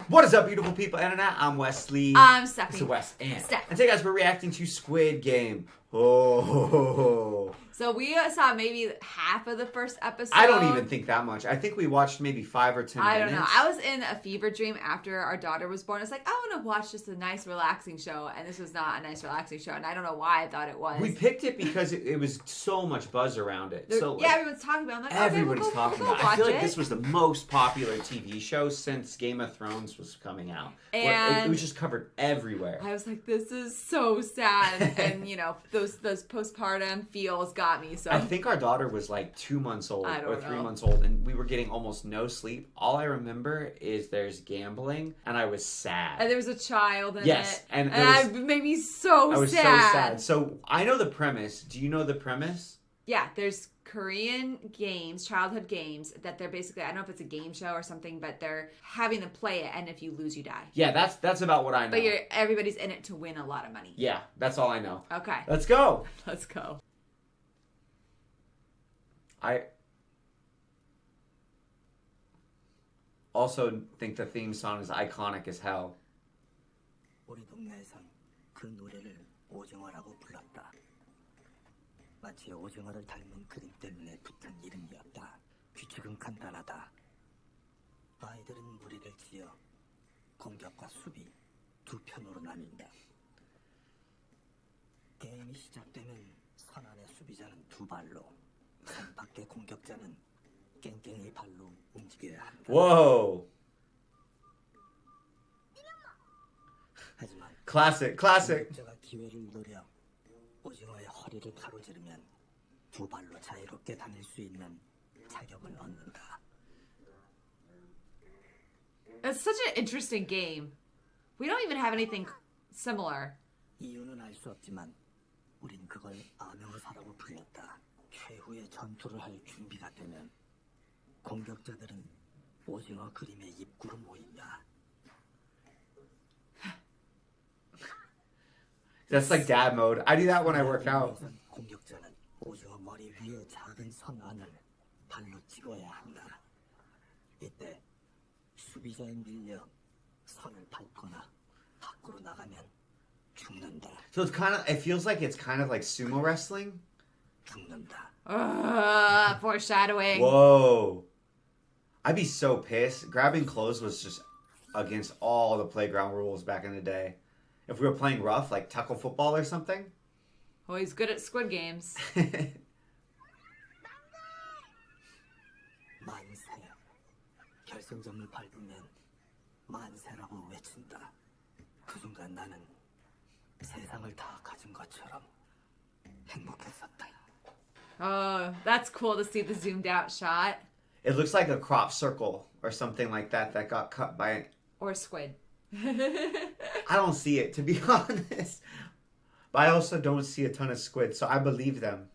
What is up, beautiful people internet? I'm Wesley. I'm Stephanie. This is Wes and Steph. And today, guys, we're reacting to Squid Game. Oh. So we saw maybe half of the first episode. I don't even think that much. I think we watched maybe 5 or 10 minutes. I don't know. I was in a fever dream after our daughter was born. I was like, I want to watch just a nice, relaxing show. And this was not a nice, relaxing show. And I don't know why I thought it was. We picked it because it was so much buzz around it. So yeah, everyone's talking about it. I'm like, everyone's okay, talking about it. I feel like this was the most popular TV show since Game of Thrones was coming out. And it was just covered everywhere. I was like, this is so sad. And, you know, those postpartum feels got me. So I think our daughter was like 2 months old or 3 know. months old, and we were getting almost no sleep. All I remember is there's gambling, and I was sad. And there was a child in yes, it. and it made me so sad. I was so sad. So I know the premise. Do you know the premise? Yeah, there's Korean games, childhood games, that they're basically, I don't know if it's a game show or something, but they're having them play it, and if you lose, you die. Yeah, that's about what I know. But everybody's in it to win a lot of money. Yeah, that's all I know. Okay. Let's go. Let's go. I also think the theme song is iconic as hell. 우리 동네에선 그 노래를 오징어라고 불렀다. 마치 오징어를 닮은 그림 때문에 붙은 이름이었다. 규칙은 간단하다. 아이들은 무리를 지어 공격과 수비 두 편으로 나뉜다. 게임이 시작되면 선 안의 수비자는 두 발로, 선 밖의 공격자는 깽깽이 발로 움직여야 한다. Whoa. 하지만 Classic. 공격자가 기회를 노려 오징어의 허리를 가로지르면 두 발로 자유롭게 다닐 수 있는 자격을 얻는다. It's such an interesting game. We don't even have anything similar. 이유는 알 수 없지만 우린 그걸 암행어사라고 불렸다. 최후의 전투를 할 준비가 되면 공격자들은 오징어 그림의 입구로 모인다. That's like dad mode. I do that when I work out. 공격자는 오징어 머리 위에 작은 선 안을 발로 찍어야 한다. 이때 수비자에 밀려 선을 밟거나 밖으로 나가면 죽는다. So it feels like it's kind of like sumo wrestling. 죽는다. Foreshadowing. Whoa. I'd be so pissed. Grabbing clothes was just against all the playground rules back in the day. If we were playing rough, like tackle football or something. Oh, he's good at Squid Games. 만세. 결승점을 밟으면 만세라고 외친다. 그 순간 나는 세상을 다 가진 것처럼 행복했었다. Oh, that's cool to see the zoomed out shot. It looks like a crop circle or something like that got cut by... Or squid. I don't see it, to be honest. But I also don't see a ton of squid, so I believe them.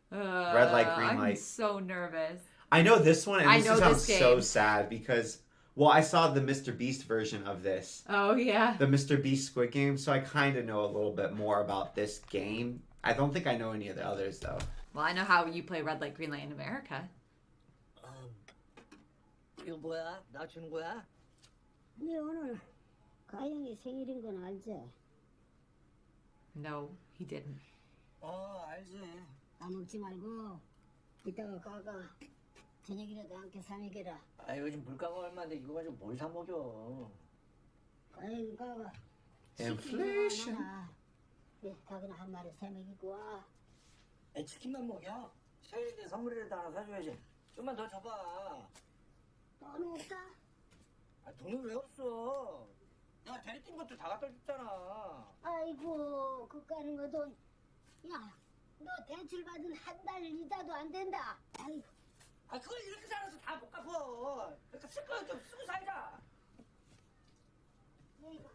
Red light, green light. I'm so nervous. I know this one, and I this know sounds this so game. sad because... Well, I saw the Mr. Beast version of this. Oh, yeah. The Mr. Beast Squid Game, so I kind of know a little bit more about this game. I don't think I know any of the others, though. Well, I know how you play red light, green light in America. 이거 뭐야? 나 주는 거야? 네 오늘 가영이 생일인 건 알지? No, he didn't. 알지. 까먹지 말고 이따가 가가 저녁이라도 함께 사 먹여라. 아 요즘 물가가 얼마인데 이거 가지고 뭘 사 먹여? 아이 가가 Inflation. 네, 가그나 한 마리 사 먹이고 와. 치킨만 먹여? 생일인데 선물이라도 하나 사줘야지. 좀만 더 줘봐. 돈 없다? 아 돈은 왜 없어? 내가 대리 뛴 것도 다 갖다 줬잖아. 아이고 그 까는 거 돈. 야, 너 대출 받은 한 달 이자도 안 된다. 아이고. 아 그걸 이렇게 살아서 다 못 갚어. 그러니까 쓸 거 좀 쓰고 살자. 아이고.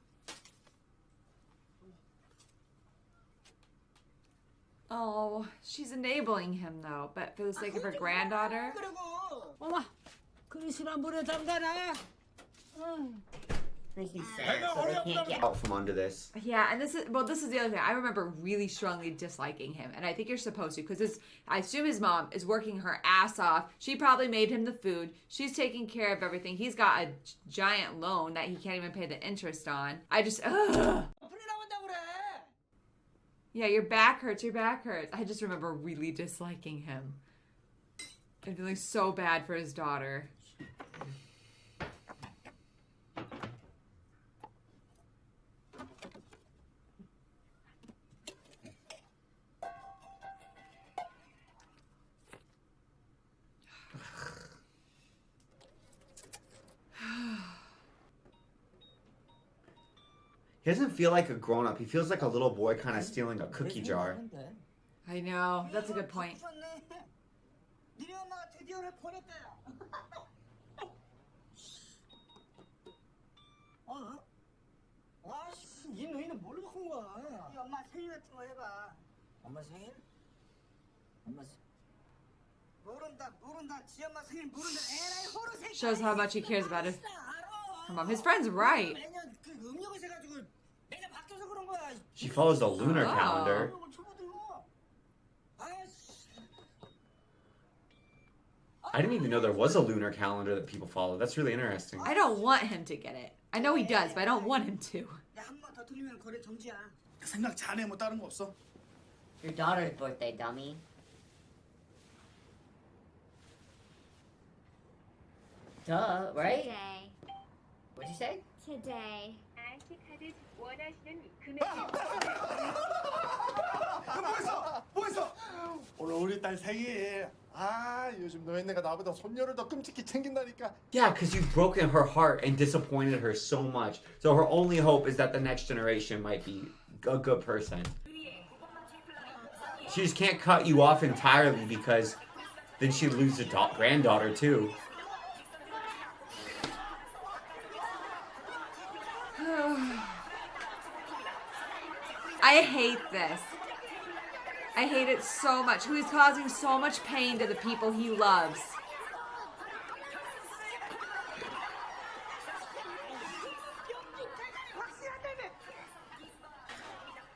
Oh, she's enabling him, though. But for the sake of her granddaughter... 그리고 엄마, 그릇이나 물에 담가라. He's sad, so they can't get Out from under this. Yeah, and this is the other thing. I remember really strongly disliking him, and I think you're supposed to because I assume his mom is working her ass off. She probably made him the food. She's taking care of everything. He's got a giant loan that he can't even pay the interest on. I just Yeah, your back hurts. Your back hurts. I just remember really disliking him and feeling so bad for his daughter. He doesn't feel like a grown-up. He feels like a little boy kind of stealing a cookie jar. I know. That's a good point. 니네 엄마가 드디어 날 보냈다. 어? 아씨, 이 너희는 뭘로 바꾼 거야? 이 엄마 생일 같은 거 해봐. 엄마 생일? 엄마 생일? 모른다. 지 엄마 생일 모른다. 에라이 호로 생일. Shows how much he cares about his mom. His friend's right. 매년 그 음력을 세가지고 매년 바뀌어서 그런 거야. She follows the lunar Oh. calendar. I didn't even know there was a lunar calendar that people follow. That's really interesting. I don't want him to get it. I know he does, but I don't want him to. 한 번 더 틀리면 거래 정지야. 생각 잘해 뭐 다른 거 없어? Your daughter's birthday, dummy. Duh, right? Today. What'd you say? Today. 아시카드 원하시는 뭐했어? 오늘 우리 딸 생일. 아, 요즘 너희네가 나보다 손녀를 더 끔찍히 챙긴다니까. Yeah, because you've broken her heart and disappointed her so much. So her only hope is that the next generation might be a good person. She just can't cut you off entirely because then she'd lose a granddaughter too. I hate this. I hate it so much. Who is causing so much pain to the people he loves.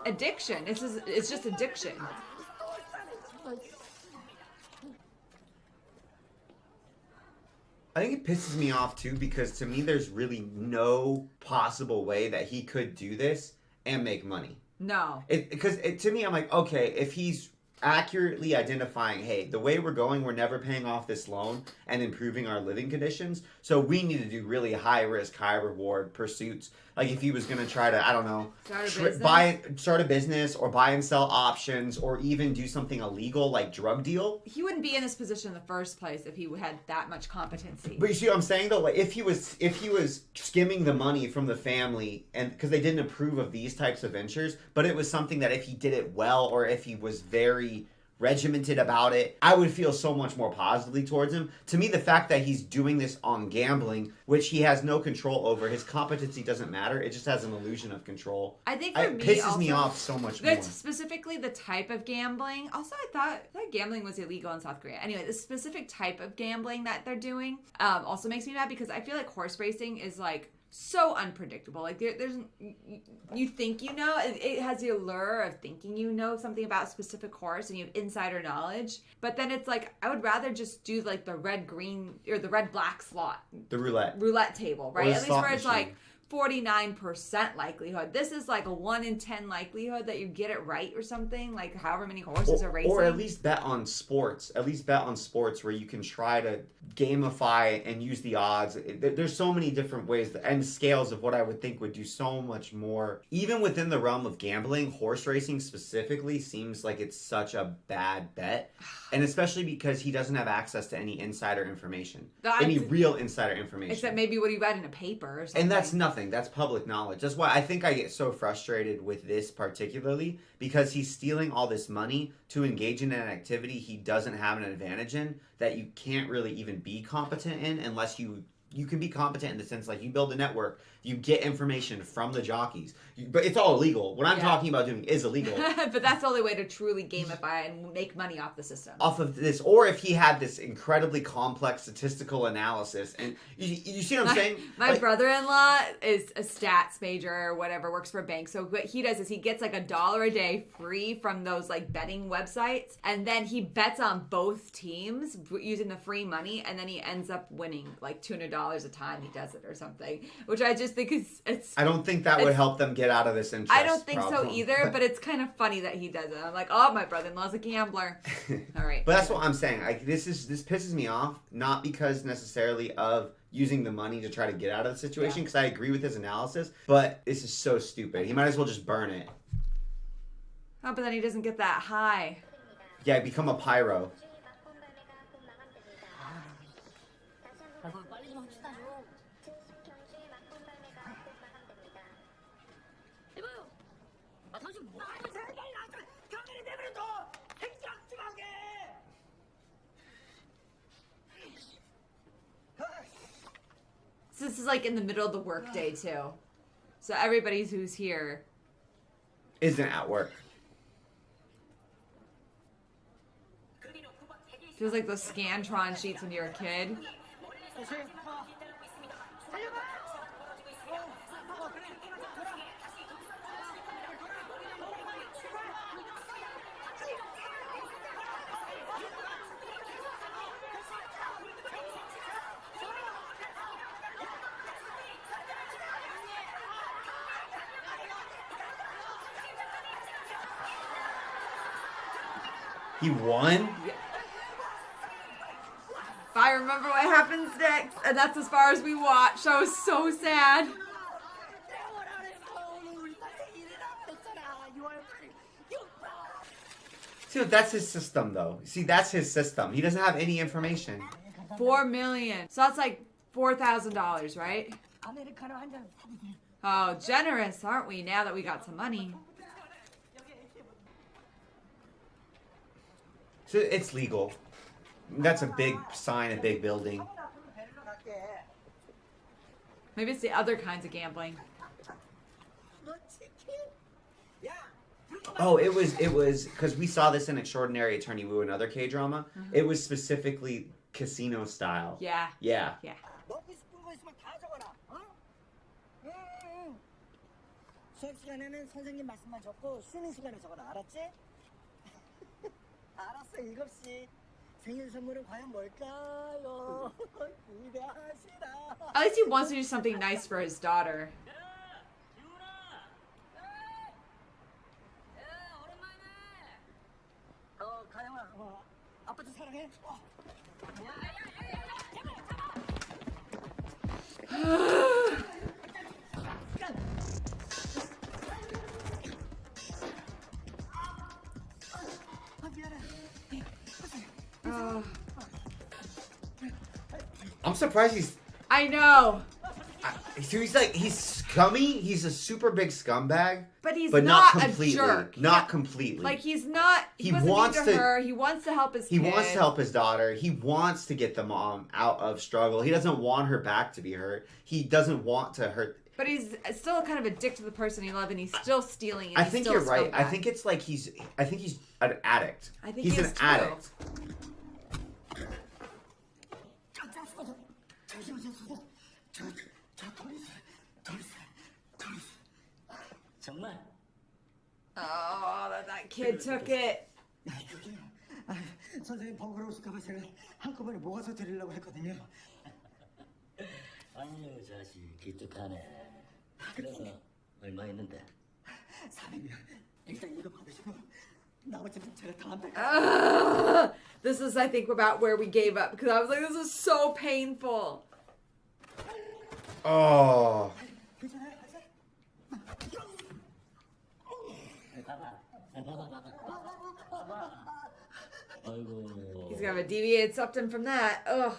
Addiction. It's just addiction. I think it pisses me off too because to me there's really no possible way that he could do this and make money. No. Because to me, I'm like, okay, if he's accurately identifying, hey, the way we're going, we're never paying off this loan and improving our living conditions, so we need to do really high risk, high reward pursuits. Like if he was going to try to, I don't know, start a business or buy and sell options or even do something illegal like drug deal. He wouldn't be in this position in the first place if he had that much competency. But you see what I'm saying though? Like if he was skimming the money from the family and because they didn't approve of these types of ventures, but it was something that if he did it well or if he was very regimented about it, I would feel so much more positively towards him. To me, the fact that he's doing this on gambling, which he has no control over, his competency doesn't matter. It just has an illusion of control. I think for It me, pisses also, me off so much more. that's specifically the type of gambling. Also, I thought gambling was illegal in South Korea. Anyway, the specific type of gambling that they're doing also makes me mad because I feel like horse racing is like so unpredictable. Like there's you think you know, it has the allure of thinking you know something about a specific horse and you have insider knowledge, but then it's like I would rather just do like the red green or the red black slot, The roulette table, right? Or the At least slot where it's machine. like 49% likelihood. This is like a 1 in 10 likelihood that you get it right or something, like however many horses are racing. Or at least bet on sports. At least bet on sports where you can try to gamify and use the odds. There's so many different ways and scales of what I would think would do so much more. Even within the realm of gambling, horse racing specifically seems like it's such a bad bet. And especially because he doesn't have access to any insider information. Any real insider information. Except maybe what he read in a paper or something. And that's nothing. That's public knowledge. That's why I think I get so frustrated with this particularly because he's stealing all this money to engage in an activity he doesn't have an advantage in that you can't really even be competent in unless you you can be competent in the sense like you build a network, you get information from the jockeys, but it's all illegal. What I'm talking about doing is illegal. But that's the only way to truly gamify and make money off the system. Off of this, or if he had this incredibly complex statistical analysis, and you see what I'm saying? My brother-in-law is a stats major or whatever, works for a bank. So what he does is he gets like $1 a day free from those like betting websites, and then he bets on both teams using the free money, and then he ends up winning like $200 a time he does it or something, which I just think it's I don't think that would help them get out of this interest. I don't think problem. so either, but it's kind of funny that he does it. I'm like, oh, my brother-in-law's a gambler. All right. But that's what I'm saying. Like this pisses me off, not because necessarily of using the money to try to get out of the situation, because I agree with his analysis, but this is so stupid. He might as well just burn it. Oh, but then he doesn't get that high. Yeah, become a pyro. 빨리 좀 합시다 좀. 이봐요. 당신 뭐 하고 있어요? 경찰이 내버려둬. 행정지방에. So this is like in the middle of the workday too. So everybody who's here Isn't at work. feels like those Scantron sheets when you're a kid. He won? If I remember what happens next, and that's as far as we watched. I was so sad. See, that's his system, though. See, that's his system. He doesn't have any information. $4 million. So that's like $4,000, right? 아메리카노 한 잔 사주세요. Oh, generous, aren't we? Now that we got some money. So it's legal. That's a big sign, a big building. Maybe it's the other kinds of gambling. Oh, it was because we saw this in Extraordinary Attorney Woo, another K-drama. It was specifically casino style. Yeah. Yeah. Yeah. 먹고 싶은 거 있으면 다 적어라. 어? 응. 수업 시간에는 선생님 말씀만 적고 쉬는 시간에 적어라. 알았지? 알았어. 7시. 생일 선물은 과연 뭘까요? 기대하시라. At least he wants to do something nice for his daughter. 가영아. 아빠도 사랑해. I'm surprised he's. I know. So he's scummy. He's a super big scumbag. But he's but not completely. a jerk. Not Yeah. completely. Like he's not. He He wasn't wants mean to to- her. He wants to help his He kid. wants to help his daughter. He wants to get the mom out of struggle. He doesn't want her back to be hurt. He doesn't want to hurt. But he's still kind of addicted to the person he loved, and he's still stealing. And I he's think still you're right. I scumbag. think it's like I think he's an addict. I think he's he an is too. addict. 정말? Oh, that kid took it. 선생님 번거로우실까봐 제가 한꺼번에 모아서 드리려고 했거든요. 아유 자식 기특하네. 그래서 얼마 있는데? 400명. 일단 이거 받으시고 나머지는 제가 다 한다. This is, I think, about where we gave up because I was like, this is so painful. Oh. 괜찮아요? 아이고. He's gonna have a deviated septum from that. Ugh.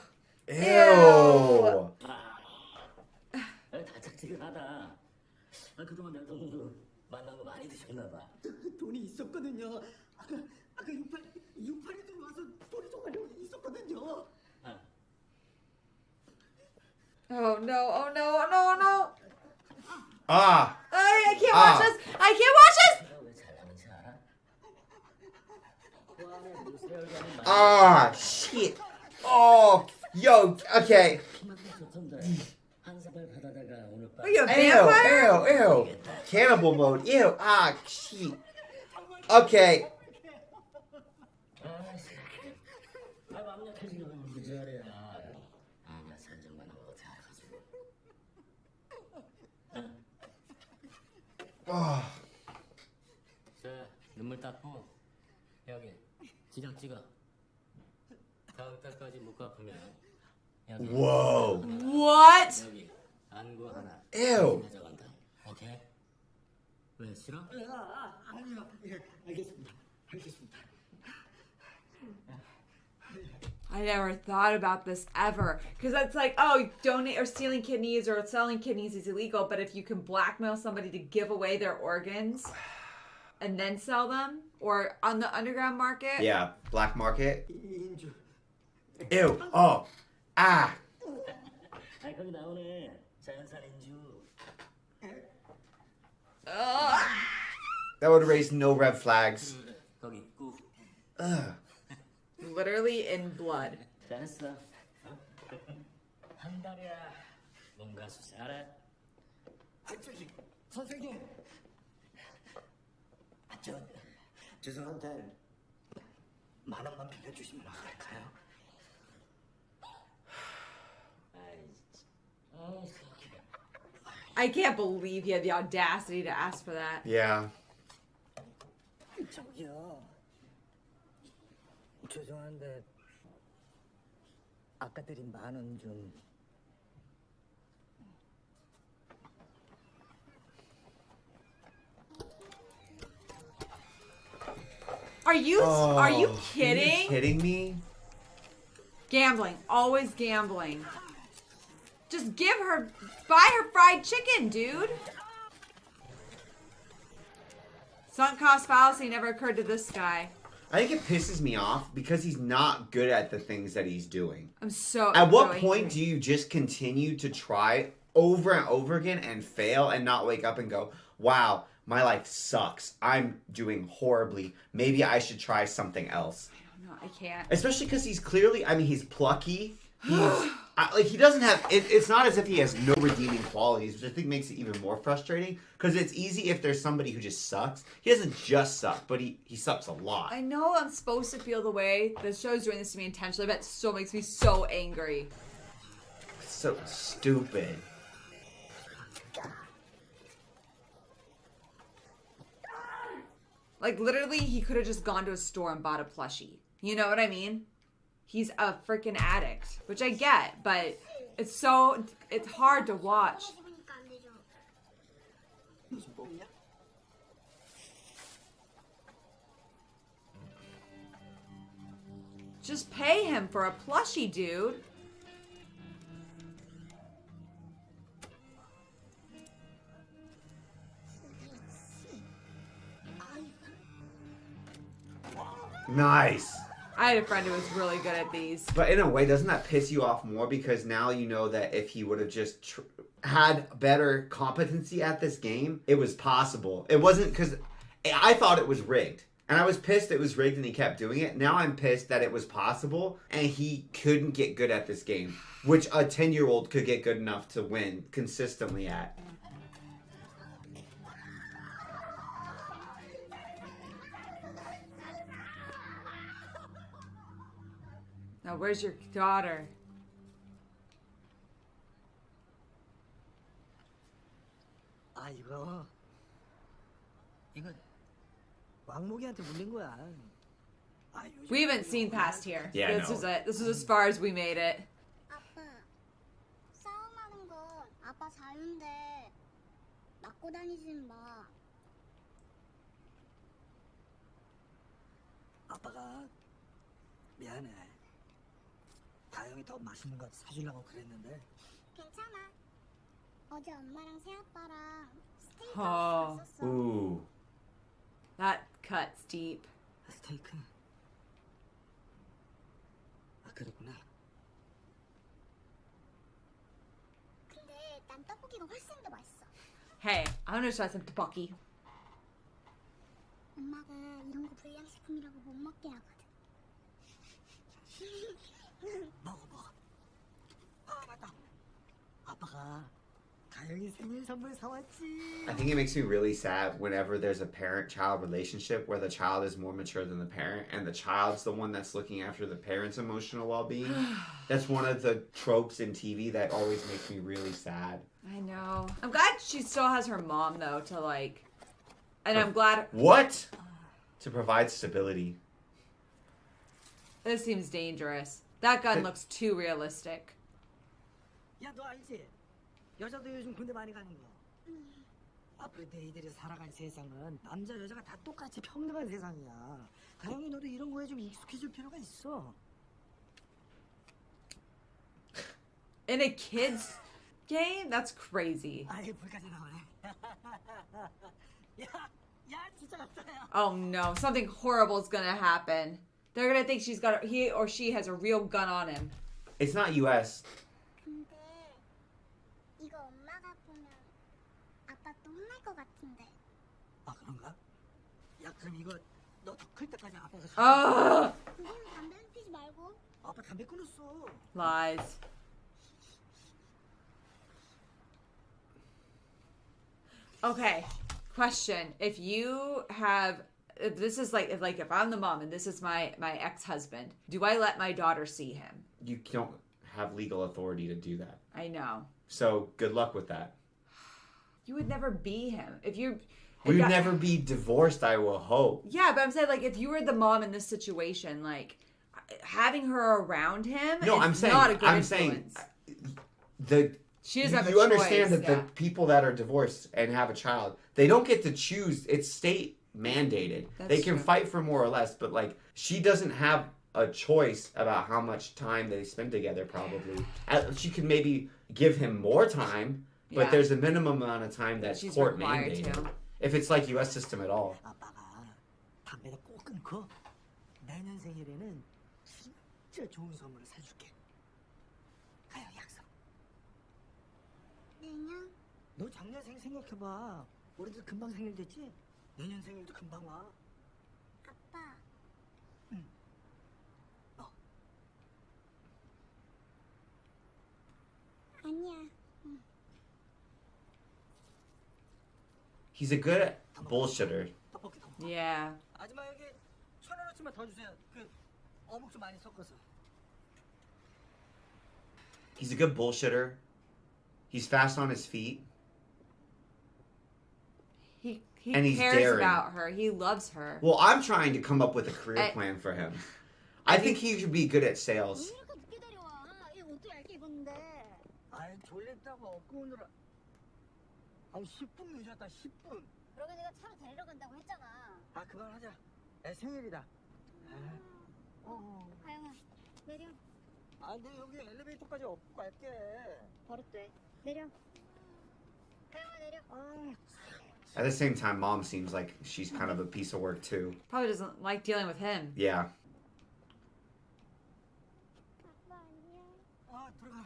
Ew. 다착지근하다. 그동안 내가 너 만난 거 많이 드셨나 봐. 돈이 있었거든요. 아까 68이 들어와서 돈이 정말 있었거든요. Oh no, oh no, oh no, oh no. Ah. I can't watch this. I can't watch this. 내가 왜 잘나는지 알아? 그 안에 루세얼이 아닌 많이 Ah, shit. Oh, yo, okay. 피만큼 좋던데. 한 사발 받아다가 오늘 밤 Are you a Ew, vampire? ew, ew. Cannibal mode. Ew. Ah, shit. Okay. 아, 완벽해지려면 이렇게 잘해야. 나 산정만 하면 어떻게 알아가지고. Oh. 자, 눈물 닦고 여기 지장 찍어. 다음 달까지 못 갚으면 여기 Whoa. What? 여기 안구 하나 Ew. 가져간다. 오케이? 왜 싫어? 아니요. 예, 알겠습니다. 알겠습니다. I never thought about this ever. Because that's like, oh, donate or stealing kidneys or selling kidneys is illegal. But if you can blackmail somebody to give away their organs and then sell them, or on the underground market, Yeah, black market. 인주. Ew. Oh. Ah. 아, 거기 나오네. 자연산 인주. ugh, That would raise no red flags. 거기 꾹. Ugh. literally in blood. 잘했어. 한 달이야. 뭔가 수사 알아? 선생님. 죄송한데 10,000원만 빌려주시면 안 될까요? 아이, 아, 새끼. I can't believe he had the audacity to ask for that. Yeah. 저기요. 죄송한데 아까 드린 10,000원 좀. Are you Oh, are you Are you kidding? kidding me? Gambling, always gambling. Just buy her fried chicken, dude. Sunk cost fallacy never occurred to this guy. I think it pisses me off because he's not good at the things that he's doing. I'm so. At what so point angry. do you just continue to try over and over again and fail and not wake up and go, wow, my life sucks. I'm doing horribly. Maybe I should try something else. No, I can't. Especially because he's clearly, I mean, he's plucky. He's, like, he doesn't have, it's not as if he has no redeeming qualities, which I think makes it even more frustrating. Because it's easy if there's somebody who just sucks. He doesn't just suck, but he sucks a lot. I know I'm supposed to feel the way the show's doing this to me intentionally, but it still makes me so angry. So stupid. Like, literally, he could have just gone to a store and bought a plushie. You know what I mean? He's a freaking addict, which I get, but it's hard to watch. 해보니까 안 되죠. 무슨 뽕이야? Just pay him for a plushie, dude. Nice. I had a friend who was really good at these. But in a way, doesn't that piss you off more? Because now you know that if he would have just had better competency at this game, it was possible. It wasn't because I thought it was rigged. And I was pissed it was rigged and he kept doing it. Now I'm pissed that it was possible and he couldn't get good at this game. Which a 10-year-old could get good enough to win consistently at. Now, where's your daughter? 아 이거 왕목이한테 물린 거야. 아, 요즘 We haven't seen past here. Yeah, this no. is it. This is as far as we made it. 아빠, 싸움하는 건 아빠 자유인데 맞고 다니진 마. 아빠가 미안해. 다영이 더 맛있는 거 사주려고 그랬는데 괜찮아. 어제 엄마랑 새아빠랑 스테이크 어. 먹었었어. Ooh. That cuts deep. 스테이크. 아 그랬구나. 훨씬 더 맛있어. Hey, I'm gonna try some tteokbokki. 엄마가 이런 거 불량식품이라고 못 먹게 하거든. 먹어. 아 맞다. 아빠가 가영이 생일 선물 사왔지. I think it makes me really sad whenever there's a parent-child relationship where the child is more mature than the parent and the child's the one that's looking after the parent's emotional well-being. That's one of the tropes in TV that always makes me really sad. I know. I'm glad she still has her mom though to like, and I'm glad. What? To provide stability. This seems dangerous. That gun looks too realistic. 야 너 알지? 여자도 요즘 군대 많이 가는 거. 앞으로 너희들이 살아갈 세상은 남자 여자가 다 똑같이 평등한 세상이야. 가영이 너도 이런 거에 좀 익숙해질 필요가 있어. In a kid's game? That's crazy. 아예 불까지 나오네. 야 진짜 같다야. Oh no, something horrible is gonna happen. They're gonna think he or she has a real gun on him. It's not US. 근데 이거 엄마가 보면 아빠 또 혼날 것 같은데. 아 그런가? 야 그럼 이거 너 더 클 때까지 아빠가. Ugh! 그냥 담배는 피지 말고. 아빠 담배 끊었어. Lies. Okay, question. If this is like if I'm the mom and this is my ex-husband, do I let my daughter see him? You don't have legal authority to do that. I know. So good luck with that. You would never be him. We would never be divorced, I will hope. Yeah, but I'm saying like if you were the mom in this situation, like having her around him No, is I'm saying not a good I'm influence. saying She doesn't have a you understand choice, that yeah. the people that are divorced and have a child, they don't get to choose. It's state mandated. That's they can true. fight for more or less, but like she doesn't have a choice about how much time they spend together probably. She could maybe give him more time, but Yeah. there's a minimum amount of time that's She's court required mandated. to. If it's like US system at all. 아빠가 담배를 꼭 끊고 내년 생일에는 진짜 좋은 선물을 사줄게. 가영 약속. 내년 너 작년 생각해봐. 우리들 금방 생일 됐지? 내년 생일도 금방 와. 아빠. 응. 아니야. He's a good bullshitter. 떡볶이 더. Yeah. 아줌마 여기 1,000원어치만 더 주세요. 그 어묵 좀 많이 섞어서. He's a good bullshitter. He's fast on his feet. He And he's cares daring. about her. He loves her. Well, I'm trying to come up with a career I- plan for him. I think he should be good at sales. 왜 이렇게 늦게 데려와? 얘 옷도 얇게 입었는데. 아이 졸렸다고 업고 오느라. 아 10분 늦었다 10분. 그러게 내가 차로 데리러 간다고 했잖아. 아 그만하자. 애 생일이다. 가영아, 내려. 아 내 여기 엘리베이터까지 업고 갈게. 버릇돼. 내려. 가영아 내려. 아 At the same time, mom seems like she's kind of a piece of work too. Probably doesn't like dealing with him. Yeah. 아빠 안녕. 아 들어가.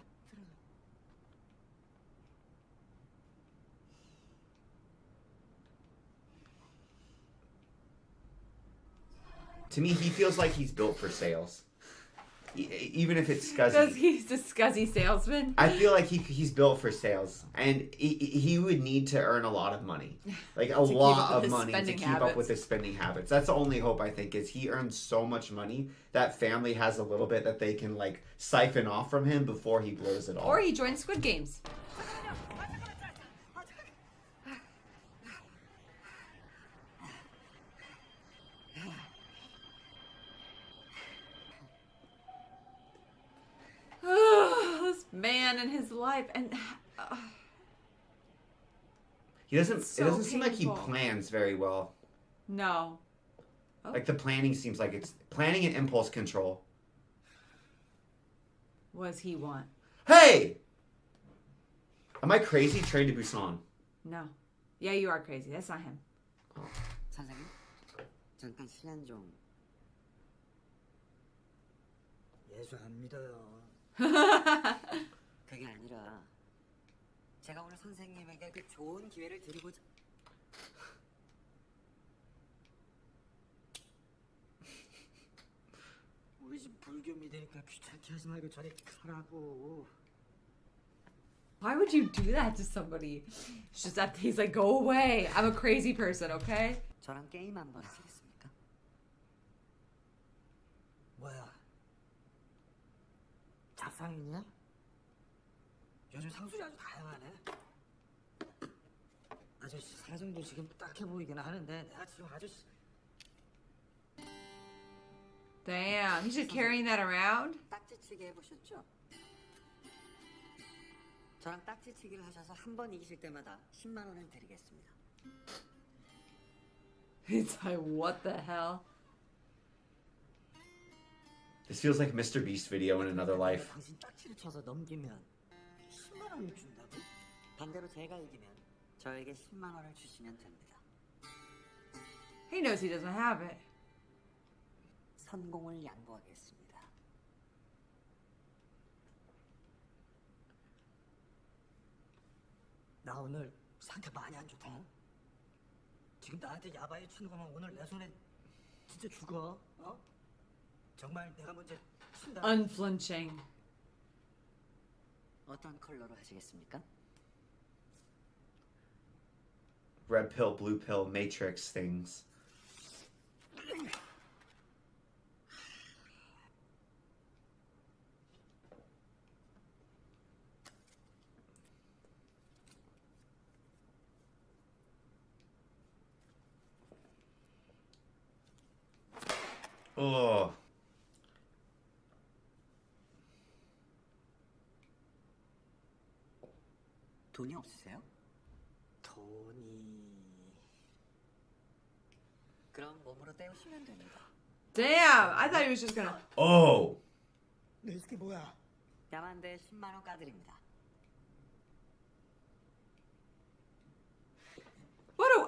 To me, he feels like he's built for sales. Even if it's Because scuzzy. he's a scuzzy salesman. I feel like he's built for sales. And he would need to earn a lot of money. Like a keep up lot with of his money to spending keep up habits. with his spending habits. That's the only hope, I think, is he earns so much money that family has a little bit that they can like siphon off from him before he blows it all. Or he joins Squid Games. This man and his life, and He doesn't. So It doesn't seem like he painful. plans very well. no. Oh. Like the planning seems like it's planning and impulse control. What does he want? Hey, am I crazy? Train to Busan. No. Yeah, you are crazy. That's not him. 선생님, 잠깐 시간 좀. 예수 안 믿어요. 그게 아니라 제가 오늘 선생님에게 그 좋은 기회를 드리고자. 우리 집 불교 믿으니까 귀찮게 하지 말고 저리 가라고. Why would you do that to somebody? It's just that he's like, go away. I'm a crazy person, okay? 저랑 게임 한번 하시겠습니까? 뭐야? 잡상이냐? 요즘 상술이 아주 다양하네. 아저씨 사정도 지금 딱해 보이긴 하는데 내가 지금 아저씨 Damn, he's just carrying that around? 딱지치기 해보셨죠? 저랑 딱지치기를 하셔서 한 번 이기실 때마다 10만 원을 드리겠습니다. He's like, what the hell? This feels like Mr. Beast video in another life. 당신 딱지를 쳐서 넘기면 10만 원을 준다고? 반대로 제가 이기면 저에게 10만 원을 주시면 됩니다. He knows he doesn't have it. 선공을 양보하겠습니다. 나 오늘 상태 많이 안 좋다. 지금 나한테 야바이 치는 거면 오늘 내 손에 진짜 죽어. 어? 정말 내가 먼저 친다. Unflinching. 어떤 컬러로 하시겠습니까? Red pill, blue pill, matrix things. Oh. 돈이 없으세요? 돈이 그럼 몸으로 때우시면 됩니다. Damn, I thought he was just gonna. Oh. 내 이게 뭐야? 야만대 10만 원 까드립니다.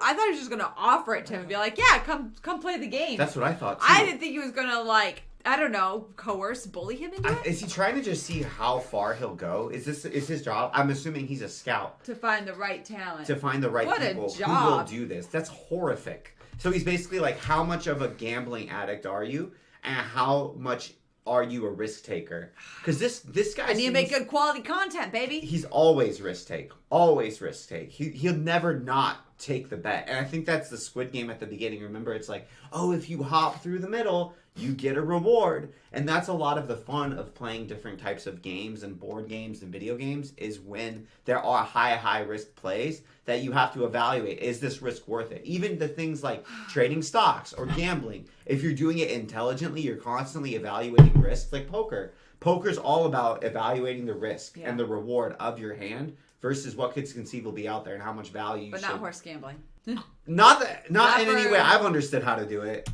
I thought he was just gonna offer it to him and be like, yeah, come play the game. That's what I thought too. I didn't think he was gonna like, I don't know, coerce, bully him into it. Is he trying to just see how far he'll go? Is his job? I'm assuming he's a scout. To find the right talent. To find the right What a people who job. will do this. That's horrific. So he's basically like, how much of a gambling addict are you? And how much are you a risk taker? Because this guy I need to make seems- good quality content, baby. He's always risk take. Always risk take. He'll never not take the bet. And I think that's the Squid Game at the beginning. Remember, it's like, oh, if you hop through the middle, you get a reward. And that's a lot of the fun of playing different types of games and board games and video games, is when there are high risk plays that you have to evaluate. Is this risk worth it? Even the things like trading stocks or gambling. If you're doing it intelligently, you're constantly evaluating risks, like poker. Poker's all about evaluating the risk and the reward of your hand versus what could conceivably be out there and how much value you But should. not horse gambling. Not in Never. any way. I've understood how to do it.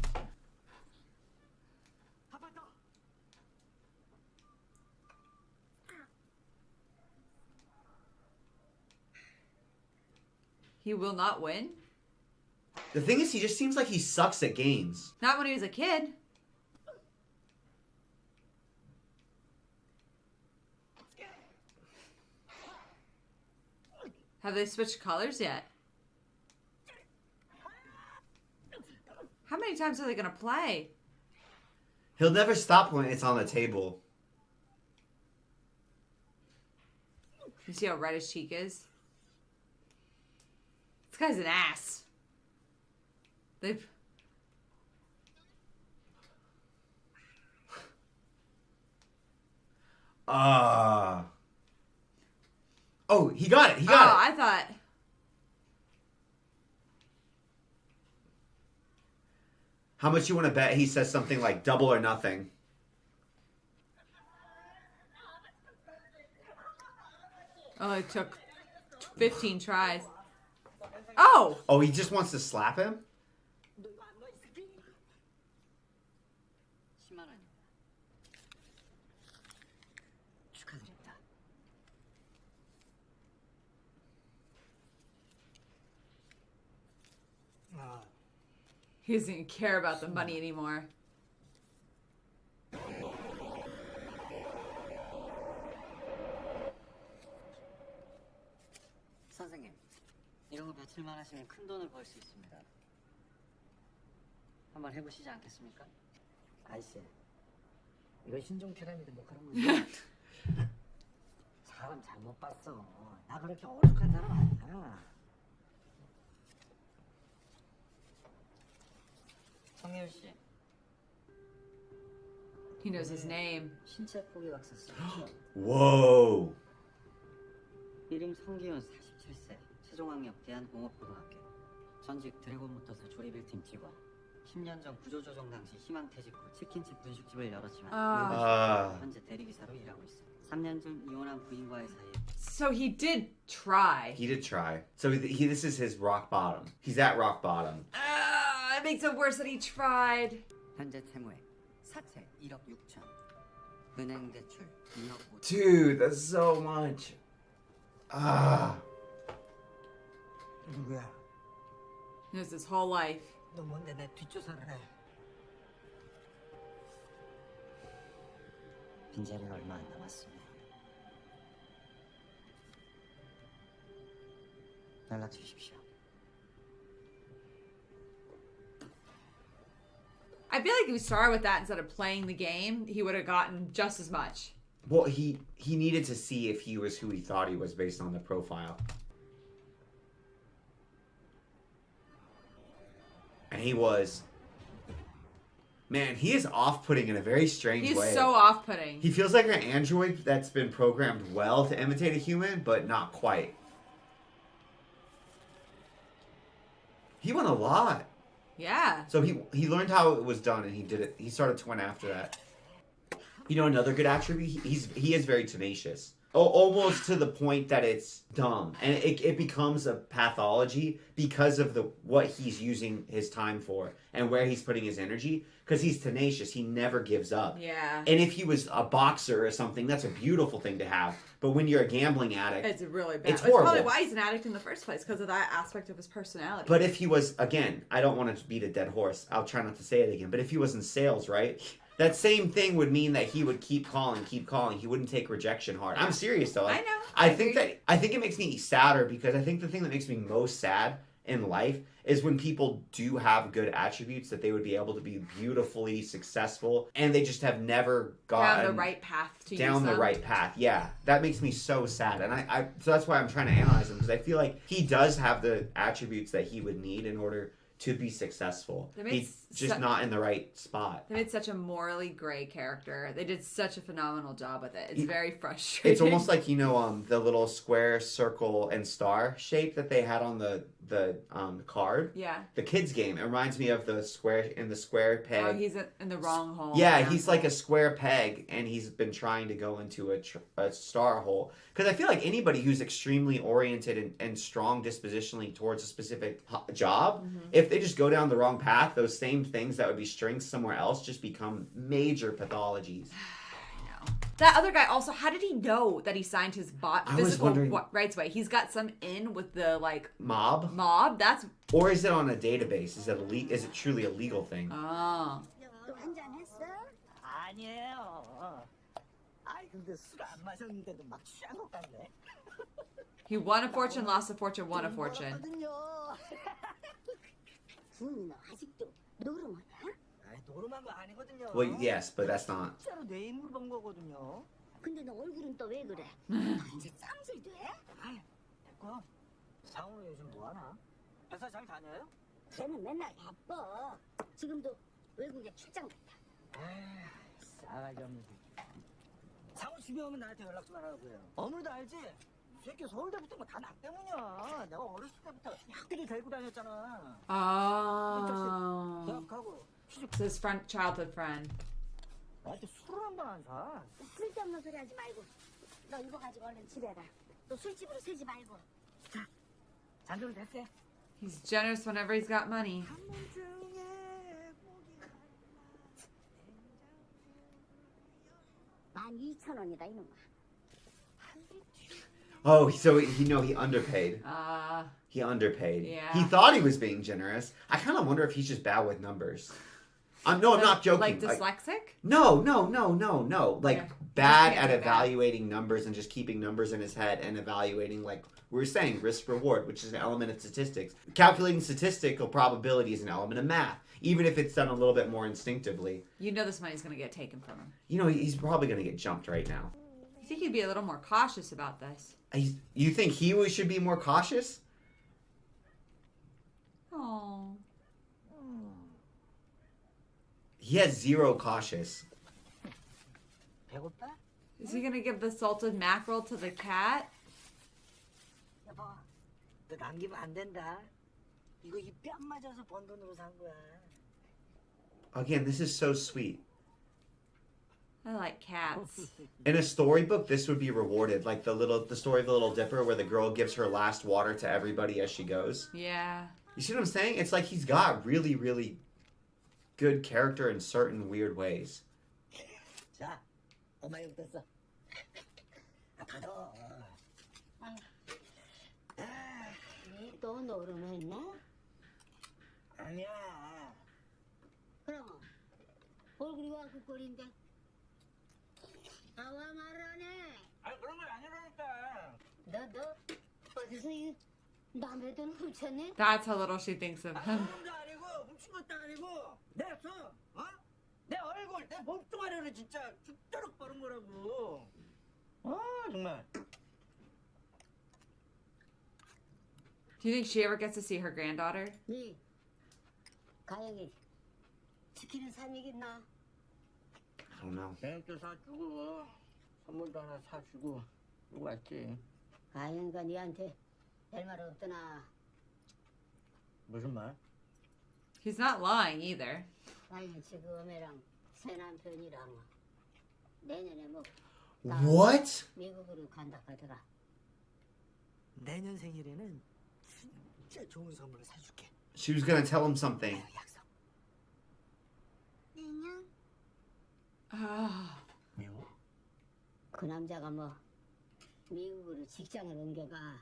He will not win? The thing is, he just seems like he sucks at games. Not when he was a kid. Have they switched colors yet? How many times are they gonna play? He'll never stop when it's on the table. You see how red his cheek is? This guy's an ass. They've... Oh, he got it. He got it. I thought... How much you want to bet he says something like double or nothing? Oh, it took 15 tries. Oh! Oh, he just wants to slap him? 10만 원입니다. 축하드립니다. He doesn't care about the money anymore. 선생님, 이런 거 며칠만 하시면 큰 돈을 벌 수 있습니다. 한번 해보시지 않겠습니까? 아이씨, 이거 신종 피라미드 뭐 그런 거지? 사람 잘못 봤어. 나 그렇게 어색한 사람 아니야. 성혜율 씨, He knows his name. 신체 포기각서 쓰시죠? Whoa. 이름 성기훈 47세, 세종학력 대한공업고등학교, 전직 드래곤모터스 조립 1팀 직원. 10년 전 구조조정 당시 희망퇴직 후 치킨집 분식집을 열었지만 현재 대리기사로 일하고 있어. 3년 전 이혼한 부인과의 사이에. So he did try. He did try. So this is his rock bottom. He's at rock bottom. It makes it worse that he tried. 현재 채무액 사채 1억 6천, 은행 대출 2억 5천. Dude, that's so much. 누구야? He knows his whole life. 너 뭔데 내 뒷조사를 해? 빈자리가 얼마 안 남았습니다. 연락 주십시오. I feel like if we started with that instead of playing the game, he would have gotten just as much. Well, he needed to see if he was who he thought he was based on the profile. And he was. Man, he is off-putting in a very strange He's way. so off-putting. He feels like an android that's been programmed well to imitate a human, but not quite. He won a lot. Yeah. So he learned how it was done, and he did it. He started to win after that. You know, another good attribute, he is very tenacious. Almost to the point that it's dumb. And it becomes a pathology because of what he's using his time for and where he's putting his energy. Because he's tenacious. He never gives up. Yeah. And if he was a boxer or something, that's a beautiful thing to have. But when you're a gambling addict, It's really bad. It's horrible. It's probably why he's an addict in the first place, because of that aspect of his personality. but if he was, again, I don't want to beat a dead horse. I'll try not to say it again. But if he was in sales, right? That same thing would mean that he would keep calling. He wouldn't take rejection hard. I'm serious though. I know. I think it makes me sadder because I think the thing that makes me most sad in life is when people do have good attributes that they would be able to be beautifully successful and they just have never gotten down the right path to down use the them. right path. Yeah, that makes me so sad, and I so that's why I'm trying to analyze him because I feel like he does have the attributes that he would need in order to be successful. He's just not in the right spot. They made such a morally gray character. They did such a phenomenal job with it. It's very frustrating. It's almost like, you know, the little square, circle, and star shape that they had on the card. Yeah. The kids game. It reminds me of the square peg. Oh, he's in the wrong hole. Yeah, he's like a square peg, and he's been trying to go into a star hole. Because I feel like anybody who's extremely oriented and strong dispositionally towards a specific job, if they just go down the wrong path, those same things that would be strengths somewhere else just become major pathologies. That other guy also, how did he know that he signed his physical wondering- rights away? He's got some in with the, like, Mob? That's... Or is it on a database? Is it truly a legal thing? Oh. 또 한잔 했어? 아니에요. 아이 근데 술 안 마셨는데도 막 취한 것 같네. He won a fortune, lost a fortune, won a fortune. 부인은 아직도 노름하냐? 아이 노름한 거 아니거든요. Well, yes, but that's not. 진짜로 내 인물 본 거거든요. 근데 너 얼굴은 또 왜 그래? 이제 쌍술 돼? 아이 됐고. 상우 요즘 뭐 하나? 회사 잘 다녀요? 쟤는 맨날 바빠. 지금도 외국에 출장 갔다. 에이 싸가지 없는 새끼. 상우 집에 오면 나한테 연락 좀 하라고요. 어물도 알지? 새끼 서울대 붙은 거 다 나 때문이야. 내가 어렸을 때부터 학교를 데리고 다녔잖아. Oh. 대학하고 취직. It's his childhood friend. 나한테 술을 한 번 안 사. 쓸데없는 소리 하지 말고 너 이거 가지고 얼른 집에 가. 너 술집으로 새지 말고. 잔소리 됐어. He's generous whenever he's got money. $12,000원이다 이놈아. Oh, so he underpaid. He underpaid. Yeah. He thought he was being generous. I kind of wonder if he's just bad with numbers. I'm not joking. Like dyslexic? No. Like Okay. bad Just at can't do that. evaluating numbers and just keeping numbers in his head and evaluating, like we were saying, risk reward, which is an element of statistics. Calculating statistical probability is an element of math, even if it's done a little bit more instinctively. You know this money's going to get taken from him. You know, he's probably going to get jumped right now. I think he'd be a little more cautious about this. You think he should be more cautious? Oh. He has zero cautious. 배고파? Is he going to give the salted mackerel to the cat? 여보, 너 남기면 안 된다. 이거 이 뺨 맞아서 번 돈으로 산 거야. Again, this is so sweet. I like cats. In a storybook, this would be rewarded, like the story of the Little Dipper, where the girl gives her last water to everybody as she goes. Yeah. You see what I'm saying? It's like he's got really, really good character in certain weird ways. 자, 엄마 여기 됐어. 받아. 또 노름했나? 아니야. 그럼 얼굴이 와 그 꼴인데 나와 말하네. 아니 그런 건 아니라니까. 너 어디서 이 남의 돈 훔쳤니? That's how little she thinks of him. 그런 거 아니고 훔친 것도 아니고 내 손, 어? 내 얼굴, 내 몸뚱아리를 진짜 죽도록 버린 거라고. 정말. Do you think she ever gets to see her granddaughter? 네 가영이 지키는 삶이겠나? I don't know. 계획도 사주고 선물도 하나 사주고 그러고 왔지. 가영이가 니한테 별 말 없더나. 무슨 말? He's not lying either. 가영이 지금 애랑 새 남편이랑 내년에 뭐 What? 미국으로 간다 하더라. 내년 생일에는 진짜 좋은 선물을 사줄게. She was gonna tell him something. 약속. 내년? Ah. 미국? 그 남자가 뭐 미국으로 직장을 옮겨가.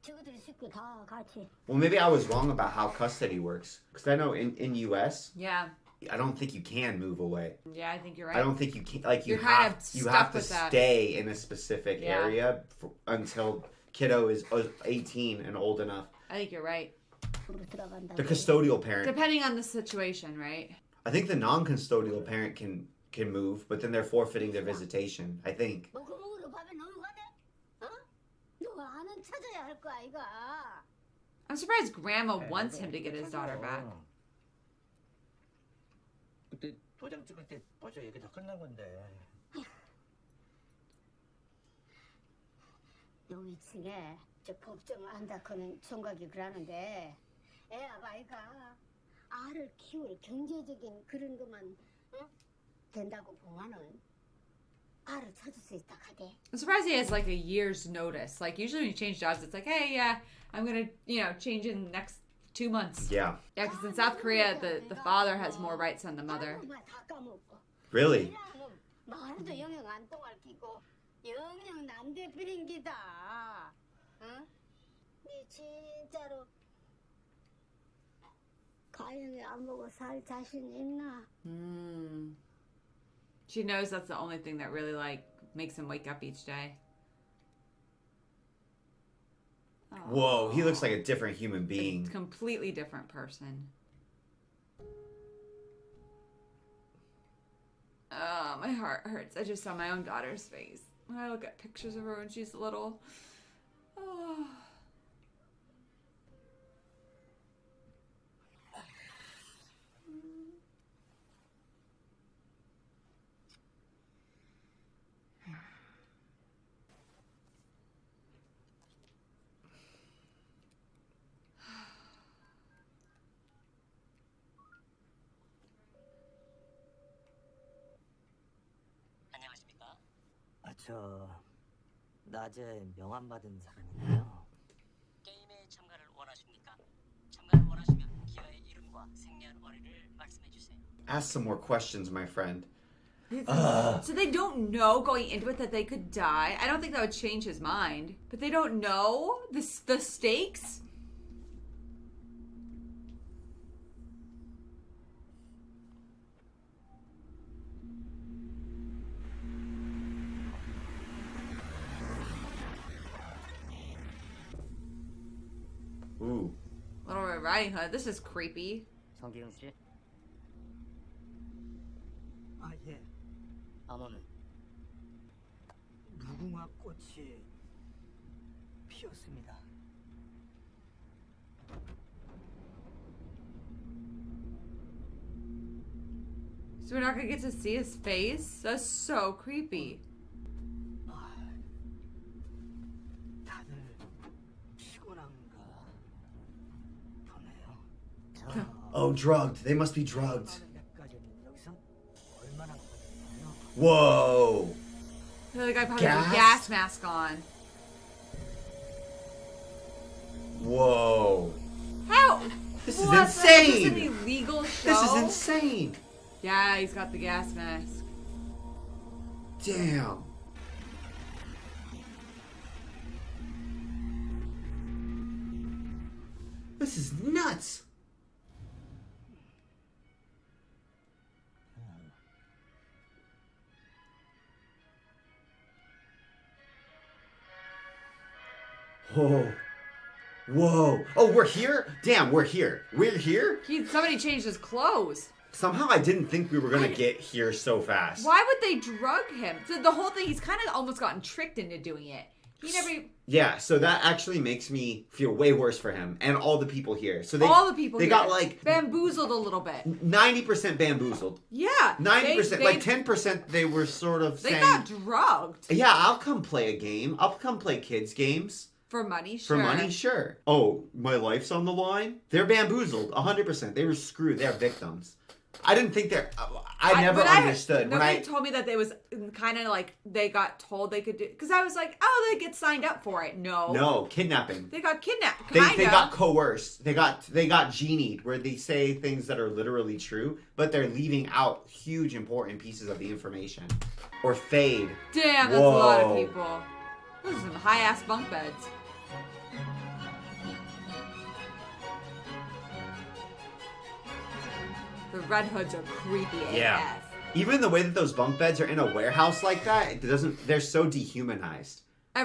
친구들 식구 다 같이. Well, maybe I was wrong about how custody works. Because I know in U.S., Yeah. I don't think you can move away. Yeah, I think you're I right. don't think you can. Like you You're kind have of you stuck have to with that. stay in a specific Yeah. area until kiddo is 18 and old enough. I think you're right. 으로 들어간다. The custodial parent. Depending on the situation, right? I think the non-custodial parent can move, but then they're forfeiting their visitation. I think. 뭐 그먹으러 밥에 넘어가네? 어? 누가 하는 찾아야 할 거 아이가. I'm surprised Grandma wants him to get his daughter back. 그때 도장 찍을 때 벌써 얘기 다 끝난 건데. 요 위층에 저 법정 안다커는 총각이 그러는데 애 아바이가 알을 키울 경제적인 그런 것만 된다고 보면은 알을 찾을 수 있다 하대. I'm surprised he has like a year's notice. Like usually when you change jobs, it's like, hey, yeah, I'm gonna, change in the next 2 months. Yeah. Yeah, because in South Korea, the father has more rights than the mother. 다 까먹고. Really? 말도 영영 안 통할 끼고 영영 남대 비린기다. 응? 니 진짜로 가영이 안 먹어 살 자신 있나? She knows that's the only thing that really like makes him wake up each day. Whoa, he looks like a different human A being. completely different person. Oh, my heart hurts. I just saw my own daughter's face. When I look at pictures of her when she's little. Oh. 안녕하십니까? 저 낮에 명함 받은 사람인데요. 게임에 참가를 원하십니까? 참가를 원하시면 기아의 이름과 생년월일을 말씀해 주세요. Ask some more questions, my friend. So they don't know going into it that they could die. I don't think that would change his mind. But they don't know the stakes. Ooh. Little Red Riding Hood. This is creepy. 성기훈 씨, 아, 예. 암호는 무궁화 꽃이 피었습니다. So we're not gonna get to see his face? That's so creepy. 다들 피곤한가 보네요. Oh, drugged. They must be drugged. 여기까지는 여기서 얼마나 걸리나요? Whoa. The other guy probably has a Gas? gas mask on. Whoa. How? This is What? insane. This is an illegal show? This is insane. Yeah, he's got the gas mask. Damn. This is nuts. Whoa. Whoa. Oh, we're here? Damn, we're here. We're here? Somebody changed his clothes. Somehow I didn't think we were going to get here so fast. Why would they drug him? So the whole thing, he's kind of almost gotten tricked into doing it. He never. Yeah, so that actually makes me feel way worse for him and all the people here. So All the people they here got like bamboozled a little bit. 90% bamboozled. Yeah. 90%, like 10% they were sort of They saying, got drugged. yeah, I'll come play a game. I'll come play kids games. For money, sure. For money, sure. Oh, my life's on the line? They're bamboozled, 100%. They were screwed. They're victims. I didn't think they're... I never understood. Nobody told me that it was kind of like they got told they could do... Because I was like, oh, they get signed up for it. No, kidnapping. They got kidnapped. They got coerced. They got genied, where they say things that are literally true, but they're leaving out huge important pieces of the information. Or fade. Damn, that's a lot of Whoa. people. Those are some high-ass bunk beds. The Red Hoods are creepy Yeah. AF. Even the way that those bunk beds are in a warehouse like that, it doesn't. They're so dehumanized.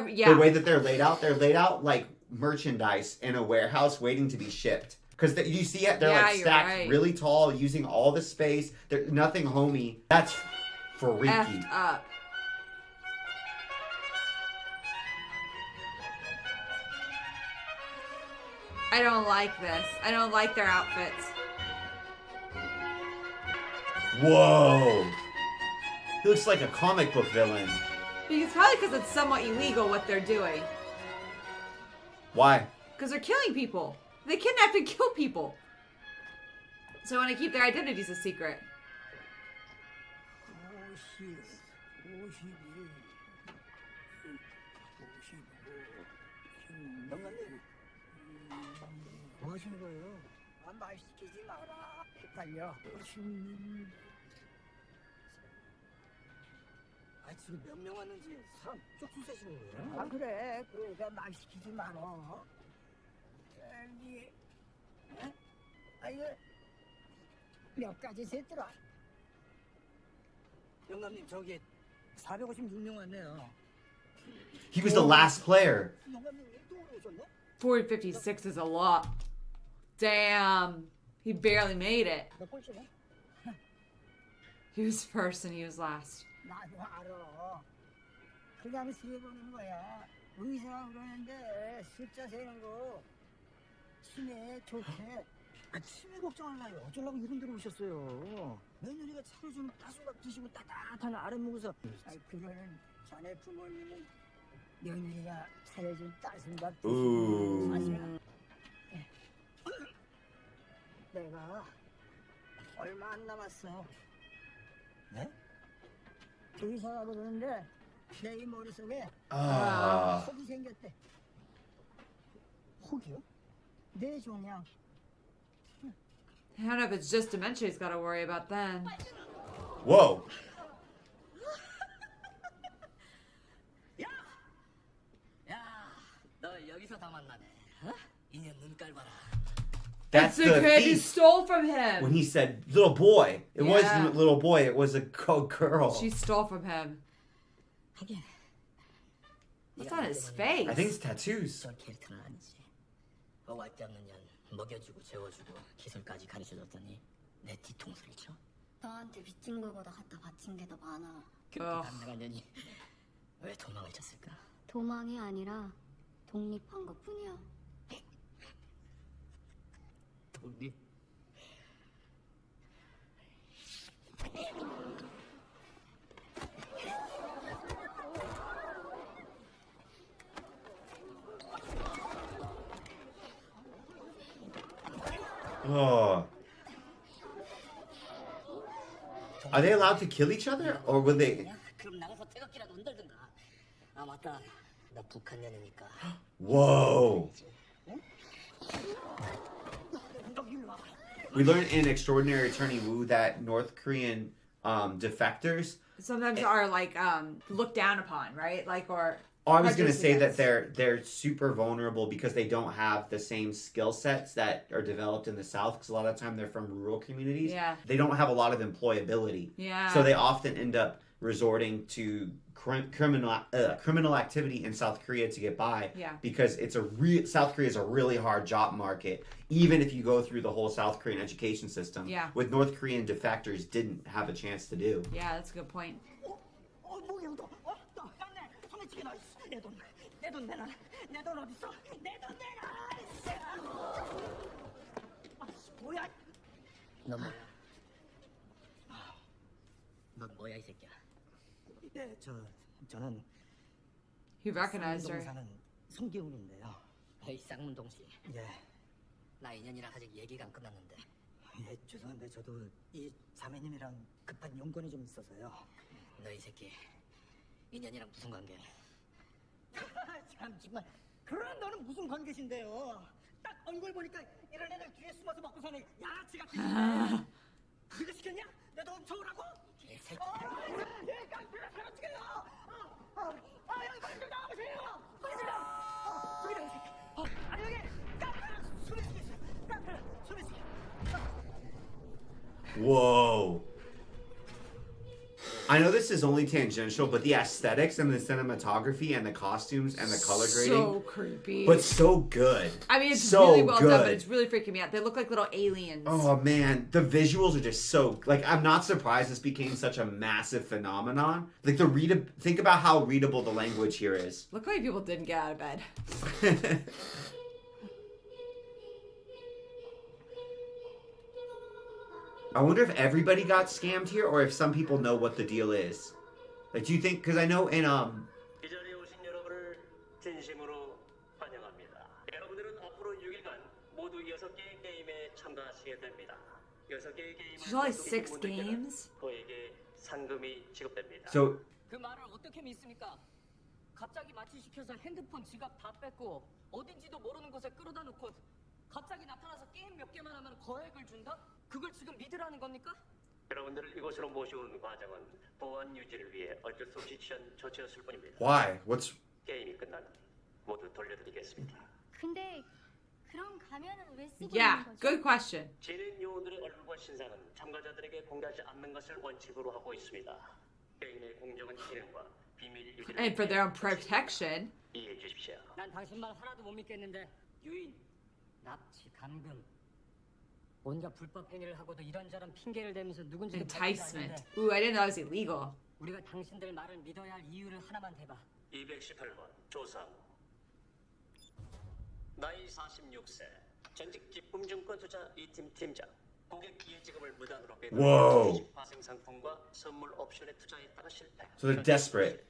Yeah. The way that they're laid out like merchandise in a warehouse waiting to be shipped. Because you see it, they're Yeah, like you're stacked right. really tall, using all the space. They're nothing homey. That's freaky. Effed up. I don't like this. I don't like their outfits. Whoa! He looks like a comic book villain. Probably because it's somewhat illegal what they're doing. Why? Because they're killing people. They kidnap and kill people. So I want to keep their identities a secret. 50, 52, 55, 영감님, 뭐 하시는 거예요? 말 시키지 마라. 헷갈려. 아, 지금 몇 명 왔는지 사람 쪽수 세시는 거예요? 아, 그래. 그러니까 말 시키지 마라. 저기, 아, 이거 몇 가지 셌더라. 영감님, 저기 456명 왔네요. He was the last player. 영감님, 또 오셨네? 456 is a lot. Damn. He barely made it. 몇 골치네? He was first and he was last. 나도 알아. 그냥 세보는 거야. 의사가 그러는데 숫자 세는 거 치매 좋대. 아, 치매 걱정할 나요. 어쩌려고 이런 데로 오셨어요. 며느리가 차려주는 따순밥 드시고 따뜻한 아래 먹어서. 아이, 그거는 자네 부모님은 며느리가 차려준 따순밥 Ooh. 드시고 사시나. 내가 얼마 안 남았어. 네? 의사가 그러는데 내 이 머릿속에 Ah. 혹이 생겼대. 혹이요? 내 종양. I don't know if it's just dementia he's got to worry about then. Whoa. 야, 너 여기서 다 만나네. 어? 인연 눈깔 봐라. That's It's the the kid who thief. stole from him. When he said little boy, it Yeah. wasn't a little boy, it was a girl. She stole from him. What's on his face? I think it's tattoos. 저 캐릭터는 아니지. 왈지 않는 년 먹여주고 재워주고 기술까지 가르쳐줬더니 내 뒤통수를 쳐? 너한테 빚진 거보다 갖다 바친 게 더 많아. 그렇게 당나간 년이 왜 도망을 쳤을까? 도망이 아니라 독립한 것 뿐이야. 독립? Oh. Are they allowed to kill each other? Or will they... 그럼 나가서 태극기라도 흔들든가. 아 맞다. 나 북한 년이니까. Whoa. We learned in Extraordinary Attorney Woo that North Korean defectors... Sometimes are like looked down upon, right? Like or I was going to say against. that they're super vulnerable because they don't have the same skill sets that are developed in the South, because a lot of the time they're from rural communities. Yeah. They don't have a lot of employability. Yeah. So they often end up resorting to criminal activity in South Korea to get by. Yeah. Because it's South Korea is a really hard job market, even if you go through the whole South Korean education system. Yeah. With North Korean defectors didn't have a chance to do. Yeah, that's a good point. 목이 너 깜네. 소매치기 너. 내 돈 내놔. 내 돈 어딨어? 내 돈 내놔. 뭐야? 너 뭐야? 넌 뭐야 이 새끼야? 네, 저는 He recognized her. 사는 성기훈인데요. 이 쌍문동 씨. 예. 나 인연이랑 아직 얘기가 안 끝났는데. 예, 죄송한데 저도 이 자매님이랑 급한 용건이 좀 있어서요. 너 이 새끼 인연이랑 무슨 관계? 참 정말. 그러는 너는 무슨 관계신데요? 딱 얼굴 보니까 이런 애들 뒤에 숨어서 먹고 사는 양아치 같으신데. 네가 시켰냐? 내 돈 줘오라고? 개새끼. 얘 깡패가 사라지게요. 여기 빨리 좀 나와보세요. 빨리 좀 나와. 저기 나와 이 새끼. 아니 여기 깡패랑 소매치기 있어요. 깡패랑 소매치기. Whoa. I know this is only tangential, but the aesthetics and the cinematography and the costumes and the color grading, So creepy. but so good. I mean, it's so really well good. done, but it's really freaking me out. They look like little aliens. Oh man, the visuals are just so like I'm not surprised this became such a massive phenomenon. Like think about how readable the language here is. Look like people didn't get out of bed. I wonder if everybody got scammed here or if some people know what the deal is. Like, do you think? Because I know in 이 자리에 오신 여러분을 진심으로 환영합니다. 여러분들은 앞으로 6일간 모두 6개의 게임에 참가하시게 됩니다. 6개의 게임을 There's only 모두 6 이긴 분들께는 games? 그에게 상금이 지급됩니다. so 그 말을 어떻게 믿습니까? 갑자기 마취시켜서 핸드폰, 지갑 다 뺏고 어딘지도 모르는 곳에 끌어다 놓고 갑자기 나타나서 게임 몇 개만 하면 거액을 준다? 그걸 지금 믿으라는 겁니까? 여러분들을 이곳으로 모셔오는 과정은 보안 유지를 위해 어쩔 수 없이 취한 조치였을 뿐입니다. why? What's 게임이 끝나면 모두 돌려드리겠습니다. 근데 그런 가면은 왜 쓰고 Yeah, 있는 거죠? good question. 진인 요원들의 얼굴과 신상은 참가자들에게 공개하지 않는 것을 원칙으로 하고 있습니다. 게임의 공정한 진행과 비밀 유지를 And for their own protection. 이해해 주십시오. 난 당신 말 하나도 못 믿겠는데 유인, 납치, 감금 온갖 불법 행위를 하고도 이런저런 핑계를 대면서 누군지를 Enticement. Ooh, I didn't know it was illegal. 우리가 당신들 말을 믿어야 할 이유를 하나만 대봐. 218번 조상우 나이 46세 전직 기품증권 투자 2팀 팀장 고객 이해지급을 무단으로 Whoa. 배달해 파생 상품과 선물 옵션에 투자했다가 실패. so they're desperate?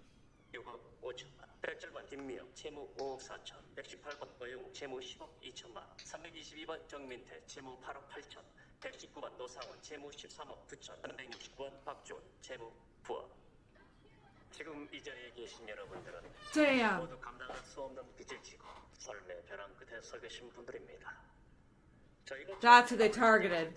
6억 5천만 원. 107번 김미영 채무 5억 4천. 118번 어영우 채무 10억 2천만 원. 322번 정민태 채무 8억 8천. 119번 노상원 채무 13억 9천. 369번 박주원 채무 9억. 지금 이 자리에 계신 여러분들은 Damn. 모두 감당할 수 없는 빚을 지고 삶의 벼랑 끝에 서 계신 분들입니다. 저희가 That's who they targeted.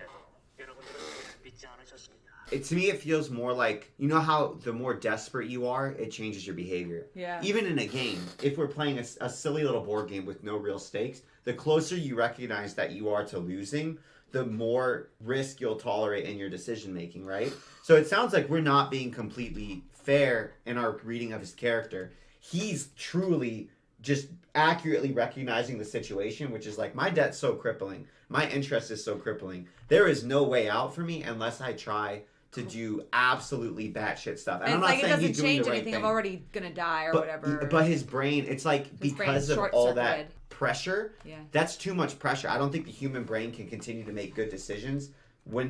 여러분들은 저희를 믿지 않으셨습니다. To me, it feels more like, you know how the more desperate you are, it changes your behavior. Yeah. Even in a game, if we're playing a silly little board game with no real stakes, the closer you recognize that you are to losing, the more risk you'll tolerate in your decision making, right? So it sounds like we're not being completely fair in our reading of his character. He's truly just accurately recognizing the situation, which is like, my debt's so crippling, my interest is so crippling, there is no way out for me unless I try to do absolutely batshit stuff. And it's I'm not like it saying doesn't he's doing change the right anything. thing. I'm already gonna die or but, whatever. But his brain, it's like, His brain's because of all that short-circuited. pressure, Yeah. that's too much pressure. I don't think the human brain can continue to make good decisions when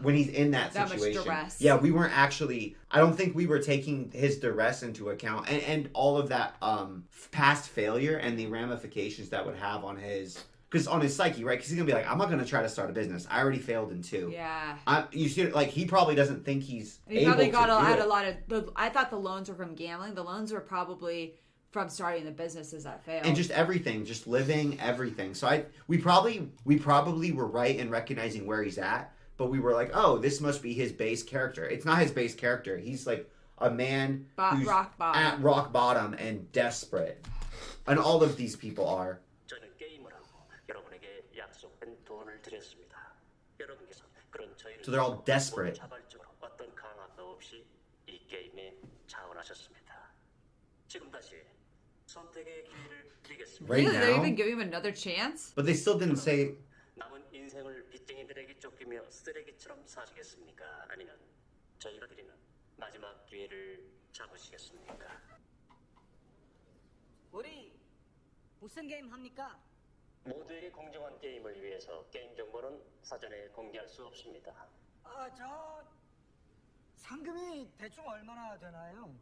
when he's in that That much situation. duress. Yeah, we weren't actually, I don't think we were taking his duress into account, and all of that past failure and the ramifications that would have on his, because on his psyche, right? Because he's gonna be like, I'm not gonna try to start a business. I already failed in 2. Yeah. You see, like, he probably doesn't think he's And he able probably to got do had it. a lot of. I thought the loans were from gambling. The loans were probably from starting the businesses that failed. And just everything, just living, everything. So we probably were right in recognizing where he's at, but we were like, oh, this must be his base character. It's not his base character. He's like a man who's rock bottom. at rock bottom and desperate. And all of these people are. 저는 게임을 하고 여러분에게 약속된 돈을 드렸습니다. 여러분께서 그런 저희를 So they're all desperate. 자발적으로 어떤 강압도 없이 이 게임에 자원하셨습니다. 지금 다시 선택의 기회를 드리겠습니다. Right Really? They're now? even giving him another chance? But they still didn't say. 남은 인생을 빚쟁이들에게 쫓기며 쓰레기처럼 사시겠습니까? 아니면 저희가 드리는 마지막 기회를 잡으시겠습니까? 우리 무슨 게임 합니까? 모두에게 공정한 게임을 위해서 게임 정보는 사전에 공개할 수 없습니다. 저 상금이 대충 얼마나 되나요?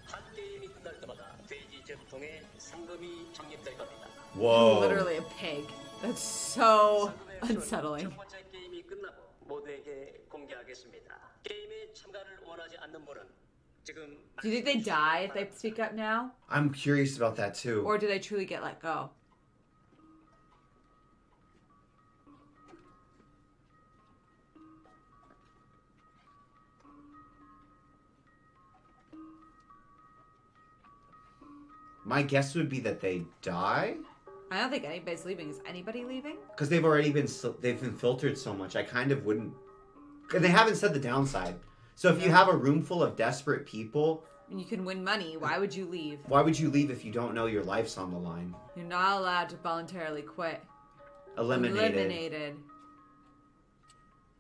한 게임이 끝날 때마다 돼지 제품통에 상금이 적립될 겁니다. Whoa. Literally a pig. That's so unsettling. 첫 번째 게임이 끝나고 모두에게 공개하겠습니다. 게임에 참가를 원하지 않는 분은 지금 Do you think they die if they speak up now? I'm curious about that too. Or do they truly get let go? My guess would be that they die. I don't think anybody's leaving. Is anybody leaving? Because they've already been filtered so much. I kind of wouldn't. And they haven't said the downside. So if you have a room full of desperate people, And you can win money. Why would you leave? why would you leave if you don't know your life's on the line? You're not allowed to voluntarily quit. Eliminated.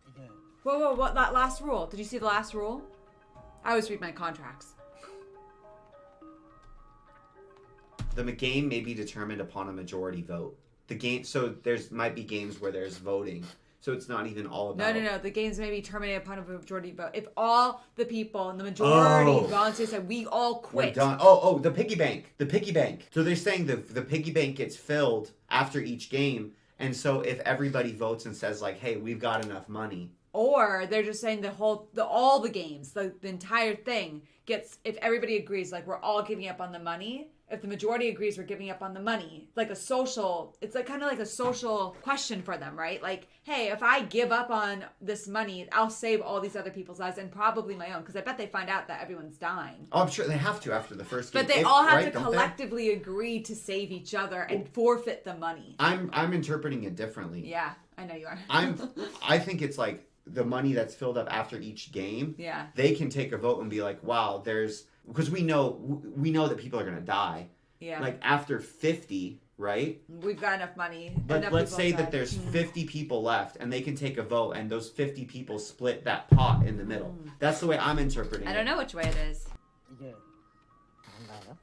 이게 Whoa, what? That last rule. Did you see the last rule? I always read my contracts. The game may be determined upon a majority vote. The game, so might be games where there's voting. So it's not even all about. No. The games may be terminated upon a majority vote. If all the people in the majority volunteers said we all We're quit. done. Oh, the piggy bank. The piggy bank. So they're saying the piggy bank gets filled after each game. And so if everybody votes and says like, hey, we've got enough money. Or they're just saying all the games, the entire thing gets, if everybody agrees, like we're all giving up on the money. If the majority agrees we're giving up on the money, it's like kind of like a social question for them, right? Like, hey, if I give up on this money, I'll save all these other people's lives and probably my own, because I bet they find out that everyone's dying. Oh, I'm sure they have to after the first game. But they all have right, to don't they? collectively agree to save each other and forfeit the money. I'm interpreting it differently. Yeah, I know you are. I think it's like the money that's filled up after each game. Yeah. They can take a vote and be like, wow, because we know that people are gonna die. Yeah. Like after 50, right? We've got enough money. But enough let's people say died. that there's 50 people left and they can take a vote and those 50 people split that pot in the middle. That's the way I'm interpreting it. I don't know which way it is. 이게 다른가요?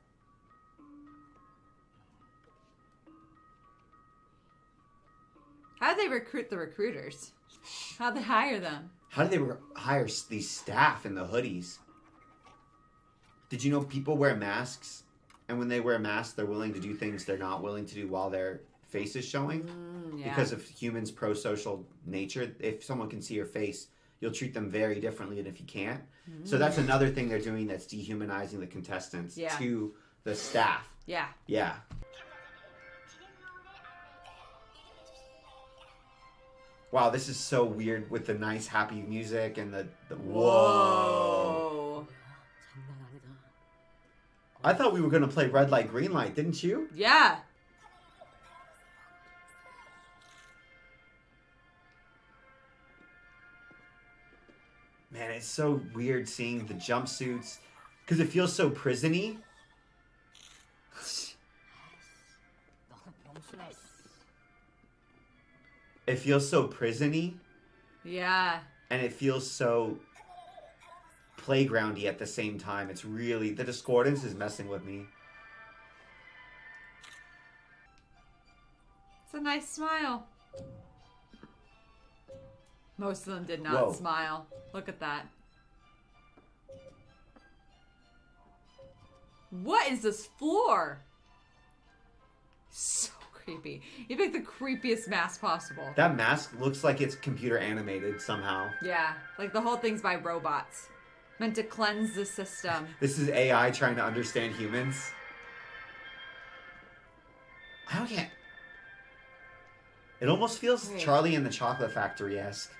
How do they recruit the recruiters? How do they hire them? How do they hire these staff in the hoodies? Did you know people wear masks? And when they wear masks, they're willing to do things they're not willing to do while their face is showing? Yeah. Because of humans' pro-social nature. If someone can see your face, you'll treat them very differently than if you can't. So that's another thing they're doing that's dehumanizing the contestants to the staff. Yeah. Yeah. Wow, this is so weird with the nice, happy music and the whoa. 장난 아니다. I thought we were going to play red light, green light, didn't you? Yeah. Man, it's so weird seeing the jumpsuits because it feels so prison-y. It feels so prison-y. Yeah. And it feels so playgroundy at the same time. It's really, the discordance is messing with me. It's a nice smile. Most of them did not smile. Look at that. What is this floor? So creepy. You picked the creepiest mask possible. That mask looks like it's computer animated somehow. Yeah, like the whole thing's by robots. Meant to cleanse the system. This is AI trying to understand humans. I can't. It almost feels Charlie and the Chocolate Factory-esque.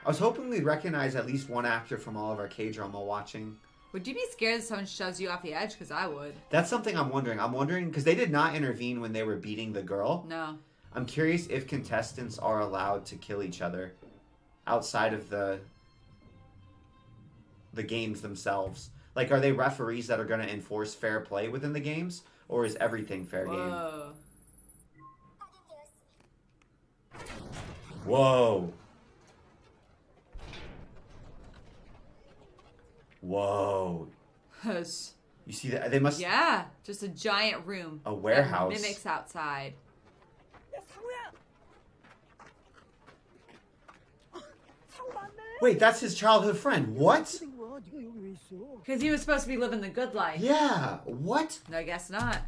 I was hoping we'd recognize at least one actor from all of our K-drama watching. Would you be scared if someone shoves you off the edge? Because I would. That's something I'm wondering. I'm wondering, because they did not intervene when they were beating the girl. No. I'm curious if contestants are allowed to kill each other outside of the games themselves. Like, are they referees that are going to enforce fair play within the games? Or is everything fair game? Whoa. Whoa. You see that? They must... Yeah, just a giant room. A warehouse. That mimics outside. Wait, that's his childhood friend. What? Because he was supposed to be living the good life. Yeah. What? No, I guess not.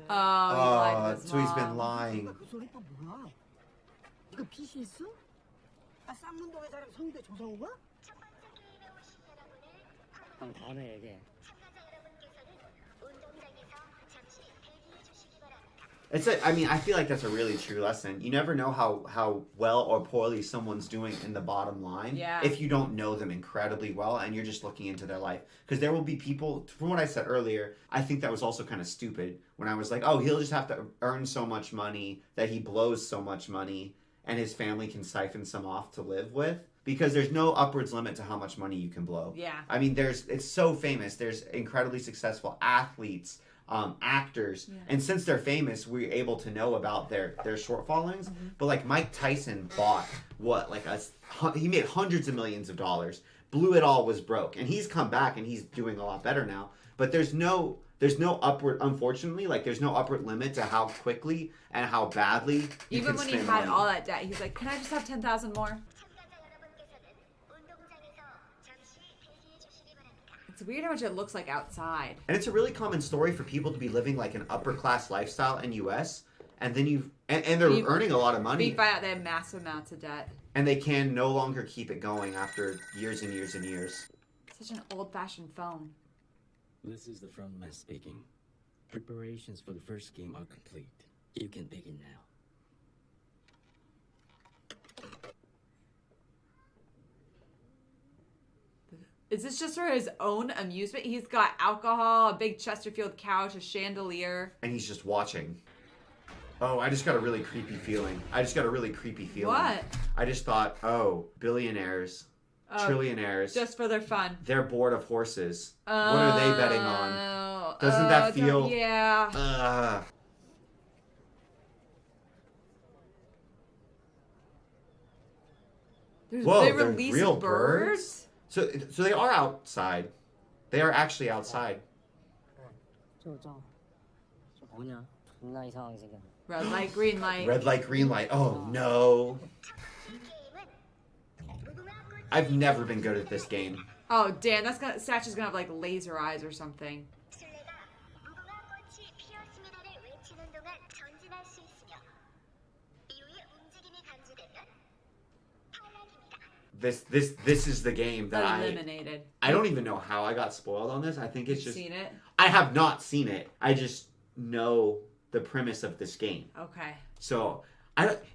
어, Oh, he lied to his so he's been mom. lying. 이거 빚이 있어? 아, 쌍문동의 사람 성대 조성우가? 형 다음에 얘기해. It's I mean, I feel like that's a really true lesson. You never know how well or poorly someone's doing in the bottom line if you don't know them incredibly well and you're just looking into their life. Because there will be people, from what I said earlier, I think that was also kind of stupid when I was like, oh, he'll just have to earn so much money that he blows so much money and his family can siphon some off to live with. Because there's no upwards limit to how much money you can blow. Yeah. I mean, it's so famous. There's incredibly successful athletes, actors, and since they're famous, we're able to know about their shortfallings. But like Mike Tyson bought he made hundreds of millions of dollars, blew it all, was broke, and he's come back and he's doing a lot better now. But there's no upward, unfortunately, like there's no upward limit to how quickly and how badly you Even can when he spend had money. all that debt, he's like, can I just have 10,000 more? It's weird how much it looks like outside. And it's a really common story for people to be living like an upper class lifestyle in US and then they're earning a lot of money. We find out they have massive amounts of debt. And they can no longer keep it going after years and years and years. Such an old-fashioned phone. This is the front man speaking. Preparations for the first game are complete. You can begin now. Is this just for his own amusement? He's got alcohol, a big Chesterfield couch, a chandelier. And he's just watching. Oh, I just got a really creepy feeling. What? I just thought, oh, billionaires, trillionaires. Just for their fun. They're bored of horses. What are they betting on? Doesn't that feel... Yeah. Whoa, they they're release real birds? So they are outside. They are actually outside. 저 뭐냐? 존나 이상하게 생겼네. Red light, green light. Red light, green light. Oh no. I've never been good at this game. Oh damn, Satch's gonna have like laser eyes or something. This is the game that Eliminated. I don't even know how I got spoiled on this. I think it's just... Seen it? I have not seen it. I just know the premise of this game. Okay. So,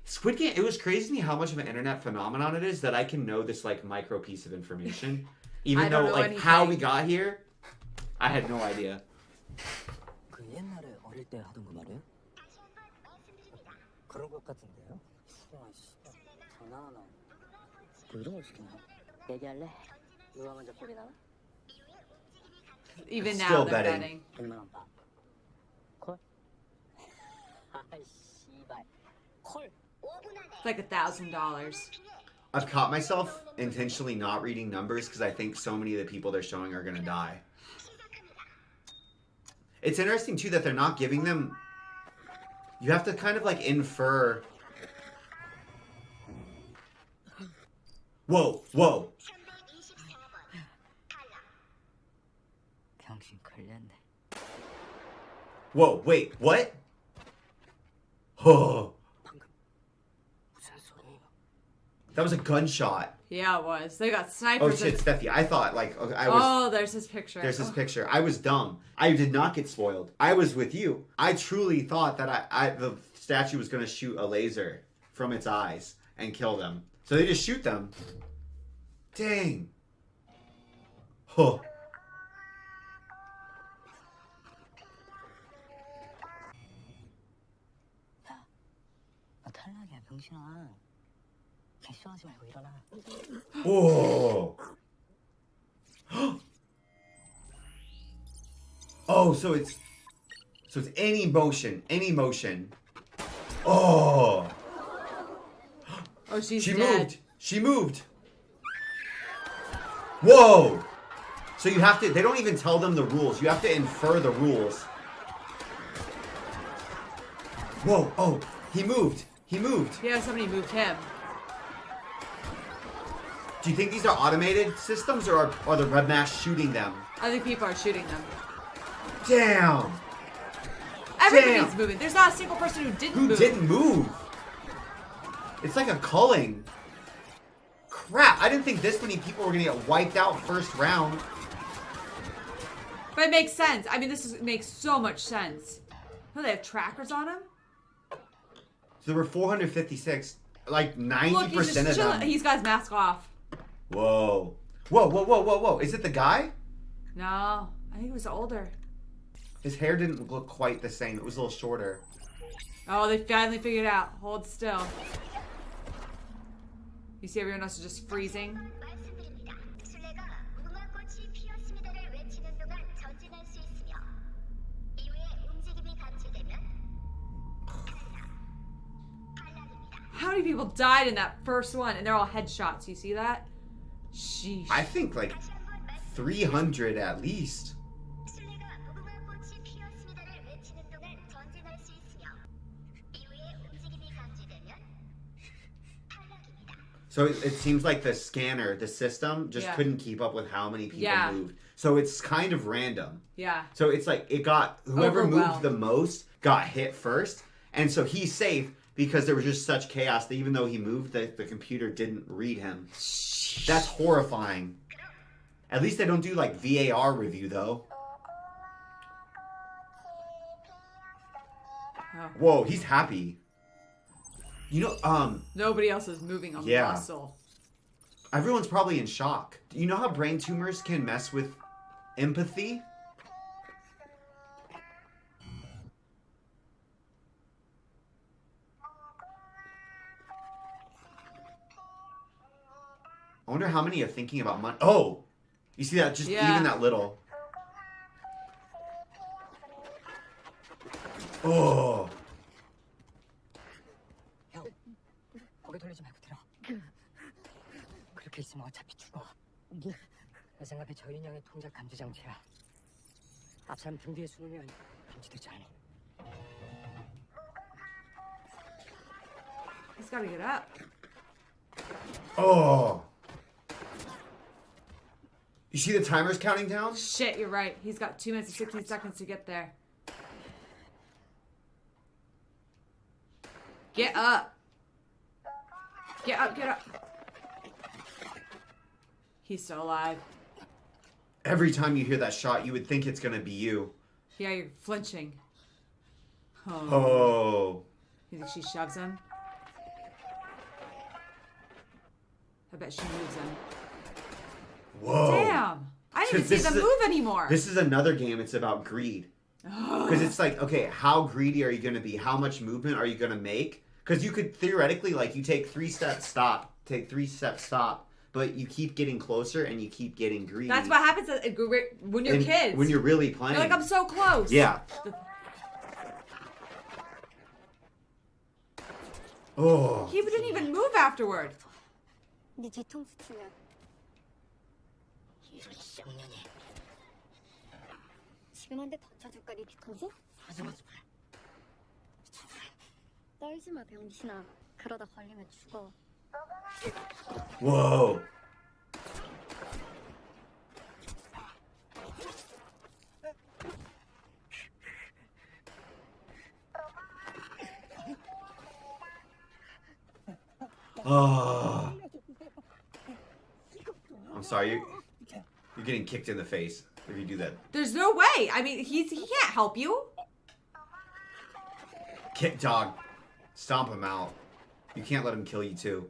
Squid Game, it was crazy to me how much of an internet phenomenon it is that I can know this like micro piece of information. Even though like how we got here, I had no idea. 그 옛날에 어릴 때 하던 거 말이에요? 그런 것 같은데요? 장난하나? 뭐 이런 걸 시키냐? 얘기할래? 누가 먼저 꼴이 나나? Even now Still they're betting. betting. 100만 원 봐. 콜? 아이 씨발. 콜? It's like $1,000. I've caught myself intentionally not reading numbers because I think so many of the people they're showing are gonna die. It's interesting too that they're not giving them. You have to kind of like infer. Whoa, whoa. 병신 걸렸네. Whoa, wait, what? Oh, 무슨 소리예요? that was a gunshot. Yeah, it was. They got Oh snipers. shit, Steffi. I thought like okay, I was. Oh, there's his picture. There's his Oh. picture. I was dumb. I did not get spoiled. I was with you. I truly thought that the statue was going to shoot a laser from its eyes and kill them. So they just shoot them. Dang. Huh. 나 탈락이야 병신아. 개쇼하지 말고 일어나. Oh. Oh, so it's any motion, any motion. Oh. Oh, she's She dead. moved. She moved. Whoa. So you have to, they don't even tell them the rules. You have to infer the rules. Whoa. Oh, he moved. He moved. Yeah, somebody moved him. Do you think these are automated systems or are the Red Mask shooting them? I think people are shooting them. Damn. Everybody's Damn. moving. There's not a single person who didn't Who move. didn't move? It's like a culling. Crap, I didn't think this many people were going to get wiped out first round. But it makes sense. I mean, makes so much sense. Oh, they have trackers on him? So there were 456. Like 90% Look, he's just of chilling. them. He's got his mask off. Whoa. Whoa, whoa, whoa, whoa, whoa. Is it the guy? No, I think he was older. His hair didn't look quite the same. It was a little shorter. Oh, they finally figured it out. Hold still. You see everyone else is just freezing? 말씀드립니다. 술래가 무궁화꽃이 피었습니다를 외치는 동안 전진할 수 있으며 이후에 움직임이 감지되면 탈락입니다. How many people died in that first one? And they're all headshots. You see that? Sheesh. I think like 300 at least. 술래가 무궁화꽃이 피었습니다를 외치는 동안 전진할 수 있으며 이후에 움직임이 감지되면 탈락입니다. So it seems like the scanner, the system, just Yeah. couldn't keep up with how many people Yeah. moved. So it's kind of random. Yeah. So it's like it got whoever moved Overwhelmed. the most got hit first, and so he's safe because there was just such chaos that even though he moved, the computer didn't read him. That's horrifying. At least they don't do like VAR review though. Oh. Whoa, he's happy. You know, Nobody else is moving on Yeah. the muscle. everyone's probably in shock. You know how brain tumors can mess with empathy? I wonder how many are thinking about money. Oh! You see that? Just Yeah. even that little. Oh! 형, 고개 돌리지 말고 들어. 그렇게 있으면 어차피 죽어. 내 생각에 저 인형의 동작 감지 장치야. 앞사람 등 뒤에 숨으면 감지되지 않아. He's gotta get up. Oh! You see the timers counting down? Shit, you're right. He's got 2 minutes and 16 seconds to get there. Get up. Get up, get up. He's still alive. Every time you hear that shot, you would think it's gonna be you. Yeah, you're flinching. Oh. Oh. You think she shoves him? I bet she moves him. Whoa. Damn! I didn't even This see them is a- move anymore. This is another game. It's about greed. Because it's like, okay, how greedy are you going to be? How much movement are you going to make? Because you could theoretically, like, you take 3 steps, stop, take 3 steps, stop, but you keep getting closer and you keep getting greedy. That's what happens when you're kids. When you're really playing. You're like, I'm so close. Yeah. Oh. He didn't even move afterward. 네 뒤통수 치면 이런 쌍년이. 지금 한 대 더 쳐줄까 네 뒤통수? 하지마. 떨지 마 병신아. 그러다 걸리면 죽어. Whoa. Oh. I'm sorry, you're getting kicked in the face if you do that. There's no way. I mean, he can't help you. Kick dog. Stomp him out. You can't let him kill you too.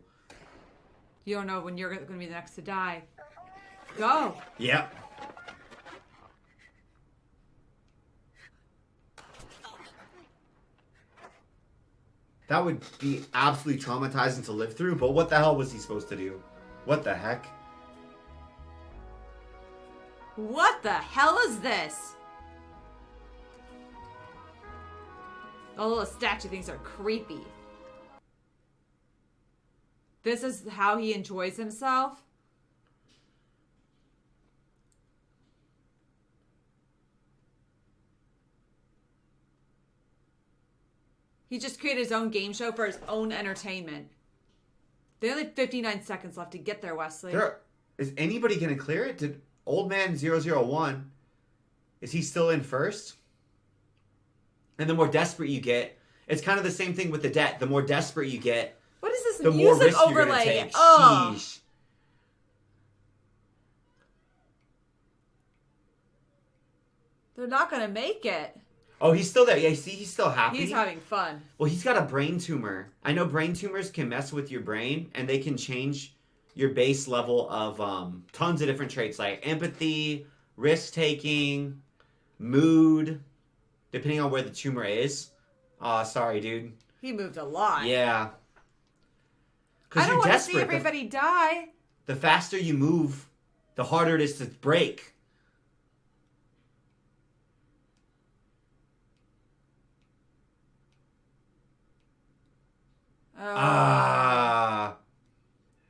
You don't know when you're going to be the next to die. Go. Yep. That would be absolutely traumatizing to live through, but what the hell was he supposed to do? What the heck? What the hell is this? The little statue things are creepy. This is how he enjoys himself? He just created his own game show for his own entertainment. They only have 59 seconds left to get there, Wesley. Is anybody going to clear it? Did Old Man 001, is he still in first? And the more desperate you get, it's kind of the same thing with the debt. The more desperate you get, what is this the more music risk you're going to overlay? take. Oh. Sheesh. They're not going to make it. Oh, he's still there. Yeah, see, he's still happy. He's having fun. Well, he's got a brain tumor. I know brain tumors can mess with your brain, and they can change your base level of tons of different traits like empathy, risk-taking, mood, depending on where the tumor is. Sorry, dude. He moved a lot. Yeah. I don't you're want to desperate. see everybody die. The faster you move, the harder it is to break.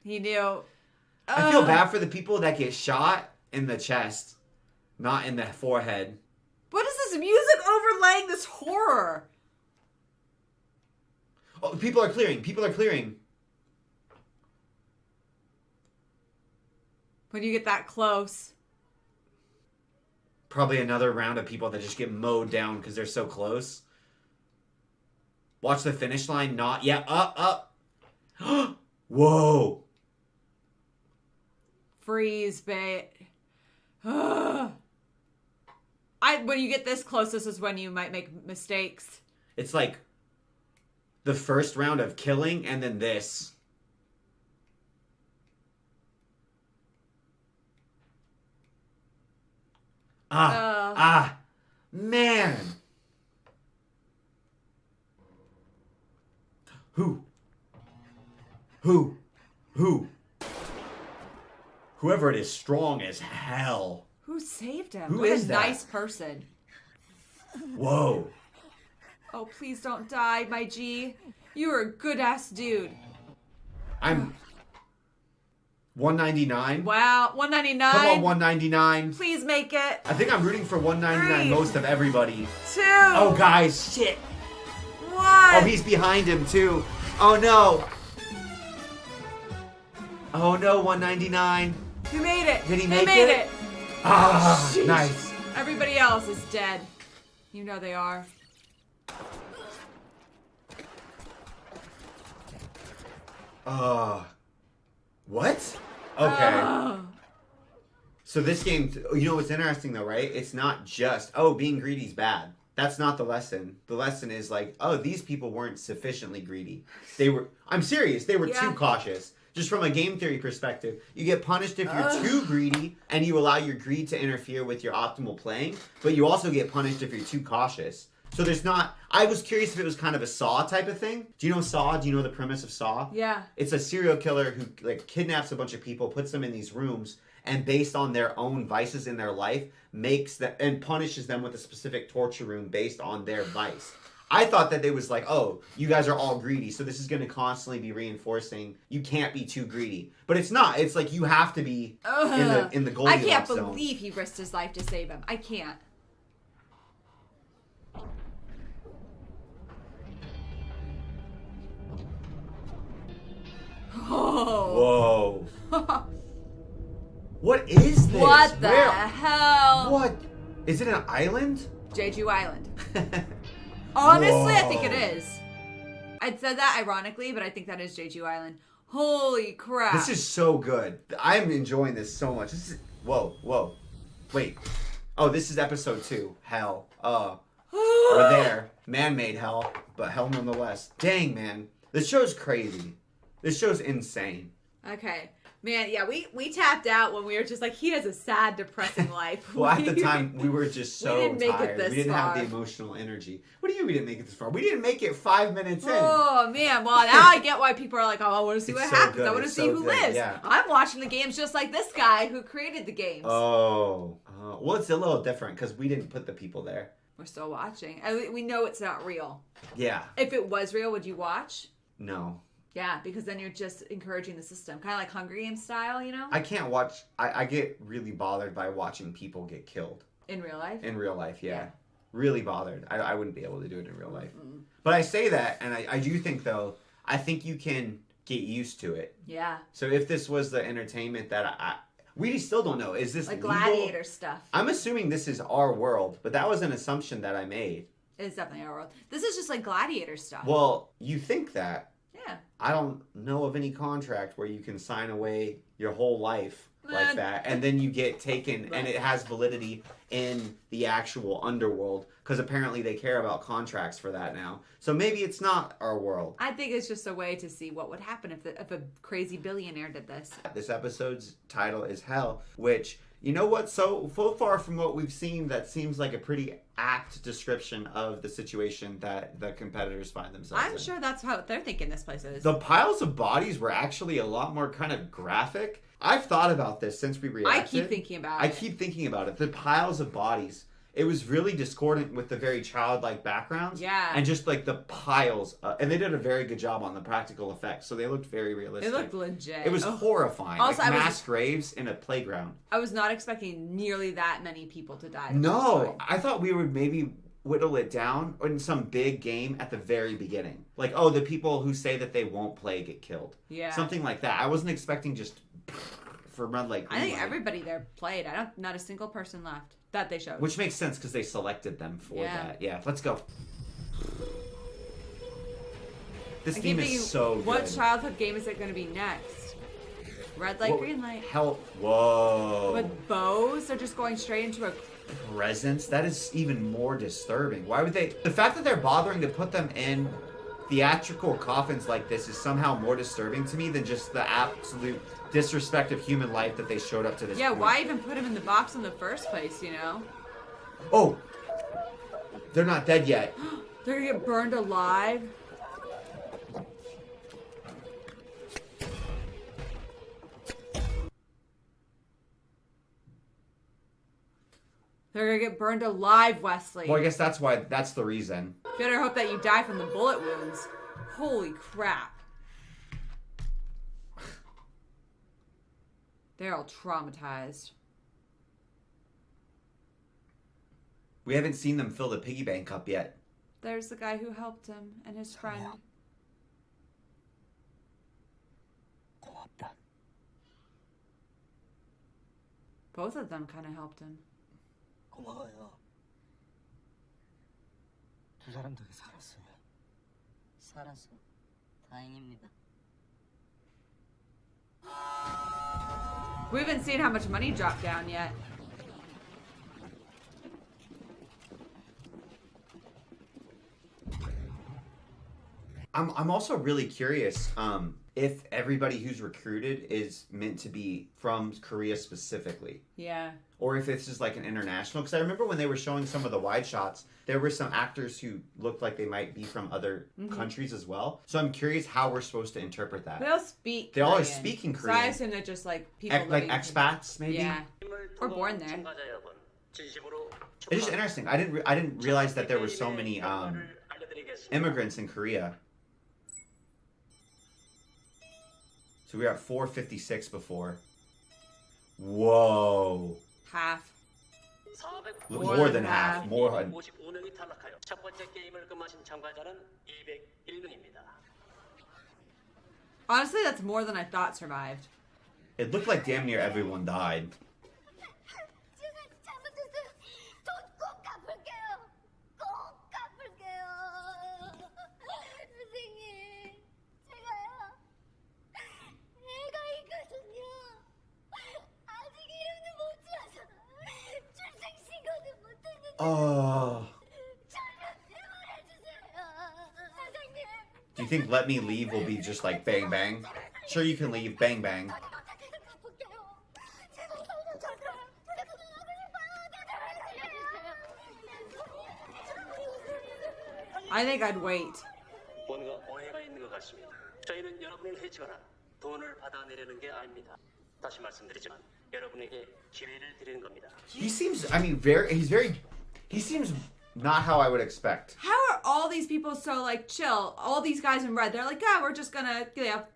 He knew. I feel bad for the people that get shot in the chest, not in the forehead. What is this music overlaying this horror? Oh, people are clearing. People are clearing. When you get that close. Probably another round of people that just get mowed down because they're so close. Watch the finish line. Not yet. Up. Whoa. Freeze, bait. When you get this close, this is when you might make mistakes. It's like the first round of killing and then this. Man. Who? Whoever it is, strong as hell. Who saved him? Who what is a that? nice person. Whoa. Oh, please don't die, my G. You are a good-ass dude. I'm 199. Wow, 199. Come on, 199. Please make it. I think I'm rooting for 199 most of everybody. 2. Oh, guys, shit. 1. Oh, he's behind him, too. Oh, no. Oh, no, 199. You made it. Did he They make made it? it. Ah, nice. Everybody else is dead. You know they are. What? Okay. So this game, you know what's interesting though, right? It's not just, being greedy's bad. That's not the lesson. The lesson is like, these people weren't sufficiently greedy. I'm serious, they were too cautious. just from a game theory perspective. You get punished if you're too greedy and you allow your greed to interfere with your optimal playing, but you also get punished if you're too cautious. So there's not... I was curious if it was kind of a Saw type of thing. Do you know Saw? Do you know the premise of Saw? Yeah. It's a serial killer who like kidnaps a bunch of people, puts them in these rooms, and based on their own vices in their life, makes them and punishes them with a specific torture room based on their vice. I thought that it was like, oh, you guys are all greedy, so this is going to constantly be reinforcing you can't be too greedy. But it's not. It's like you have to be in the Goldilocks I can't zone. believe he risked his life to save him. I can't. Whoa. What is this? What the hell? What? Is it an island? Jeju Island. Honestly, I think it Whoa. is. I said that ironically, but I think that is Jeju Island. Holy crap. This is so good. I'm enjoying this so much. This is... Whoa. Wait. Oh, this is episode 2. Hell. We're there. Man-made hell, but hell nonetheless. Dang, man. This show's crazy. This show's insane. Okay. Man, yeah, we tapped out when we were just like, he has a sad, depressing life. Well, at the time, we were just so We didn't make it tired. this We didn't have the far. emotional energy. What do you mean we didn't make it this far? We didn't make it 5 minutes in. Oh, man. Well, now I get why people are like, oh, I want to see It's what so happens. good. I want to It's see so who good. lives. Yeah. I'm watching the games just like this guy who created the games. Well, it's a little different because we didn't put the people there. We're still watching. And we know it's not real. Yeah. If it was real, would you watch? No. Yeah, because then you're just encouraging the system. Kind of like Hunger Games style, you know? I can't watch... I get really bothered by watching people get killed. In real life? In real life, yeah. Yeah. Really bothered. I wouldn't be able to do it in real life. But I say that, and I do think, though, I think you can get used to it. Yeah. So if this was the entertainment that we still don't know. Is this Like legal? gladiator stuff. I'm assuming this is our world, but that was an assumption that I made. It's definitely our world. This is just like gladiator stuff. Well, you think that. Yeah. I don't know of any contract where you can sign away your whole life like that, and then you get taken, and it has validity in the actual underworld, because apparently they care about contracts for that now. So maybe it's not our world. I think it's just a way to see what would happen if a crazy billionaire did this. This episode's title is Hell, which, you know what, so far from what we've seen, that seems like a pretty apt description of the situation that the competitors find themselves in. I'm sure that's how they're thinking this place is. The piles of bodies were actually a lot more kind of graphic. I've thought about this since we reacted. I keep thinking about it. I keep thinking about it. The piles of bodies. It was really discordant with the very childlike backgrounds. Yeah. And just like the piles. And they did a very good job on the practical effects. So they looked very realistic. It looked legit. It was horrifying. Also, like I was- mass graves in a playground. I was not expecting nearly that many people to die. No. I thought we would maybe whittle it down in some big game at the very beginning. Like, oh, the people who say that they won't play get killed. Yeah. Something like that. I wasn't expecting just for red light, green I think light. everybody there played. Not a single person left that they showed. Which makes sense because they selected them for that. Yeah, let's go. This I theme keep is thinking, so good. what childhood game is it going to be next? Red light, What- green light. Hell, whoa. With bows, they're just going straight into a... Presents? That is even more disturbing. Why would they... The fact that they're bothering to put them in theatrical coffins like this is somehow more disturbing to me than just the absolute disrespect of human life that they showed up to this Yeah, point. why even put him in the box in the first place, you know? Oh! They're not dead yet. They're going to get burned alive. They're going to get burned alive, Wesley. Well, I guess that's why... That's the reason. Better hope that you die from the bullet wounds. Holy crap. They're all traumatized. We haven't seen them fill the piggy bank up yet. There's the guy who helped him and his friend. 고맙다. Both of them kind of helped him. 고마워요. 두 사람 덕에 살았어요. 살았어. 다행입니다. We haven't seen how much money dropped down yet. I'm also really curious. if everybody who's recruited is meant to be from Korea specifically. Yeah. Or if it's just like an international. Because I remember when they were showing some of the wide shots, there were some actors who looked like they might be from other countries as well. So I'm curious how we're supposed to interpret that. They all speak They all are Korean. speaking So I Korean. assume they're just like people Like living- expats, maybe? Yeah. Or born there. It's just interesting. I didn't realize that there were so many immigrants in Korea. So we were at 456 before. Whoa. Half. More than half. More. 55명이 탈락하여 첫 번째 게임을 끝마친 참가자는 201명입니다. Honestly, that's more than I thought survived. It looked like damn near everyone died. 제가 잘못했어요. 돈 꼭 갚을게요. 꼭 갚을게요. 선생님, 제가요. 애가 있거든요. 아직 이름도 못 지어서 출생신고도 못했는데 Oh. 저를 해주세요. 선생님. Do you think Let Me Leave will be just like bang bang? Sure, you can leave. Bang bang. I think I'd wait. 뭔가 오해가 있는 것 같습니다. 저희는 여러분을 해치거나 돈을 받아내려는 게 아닙니다. 다시 말씀드리지만 여러분에게 기회를 드리는 겁니다. He seems, I mean, he seems not how I would expect. How are all these people so like chill? All these guys in red, they're like, yeah, we're just gonna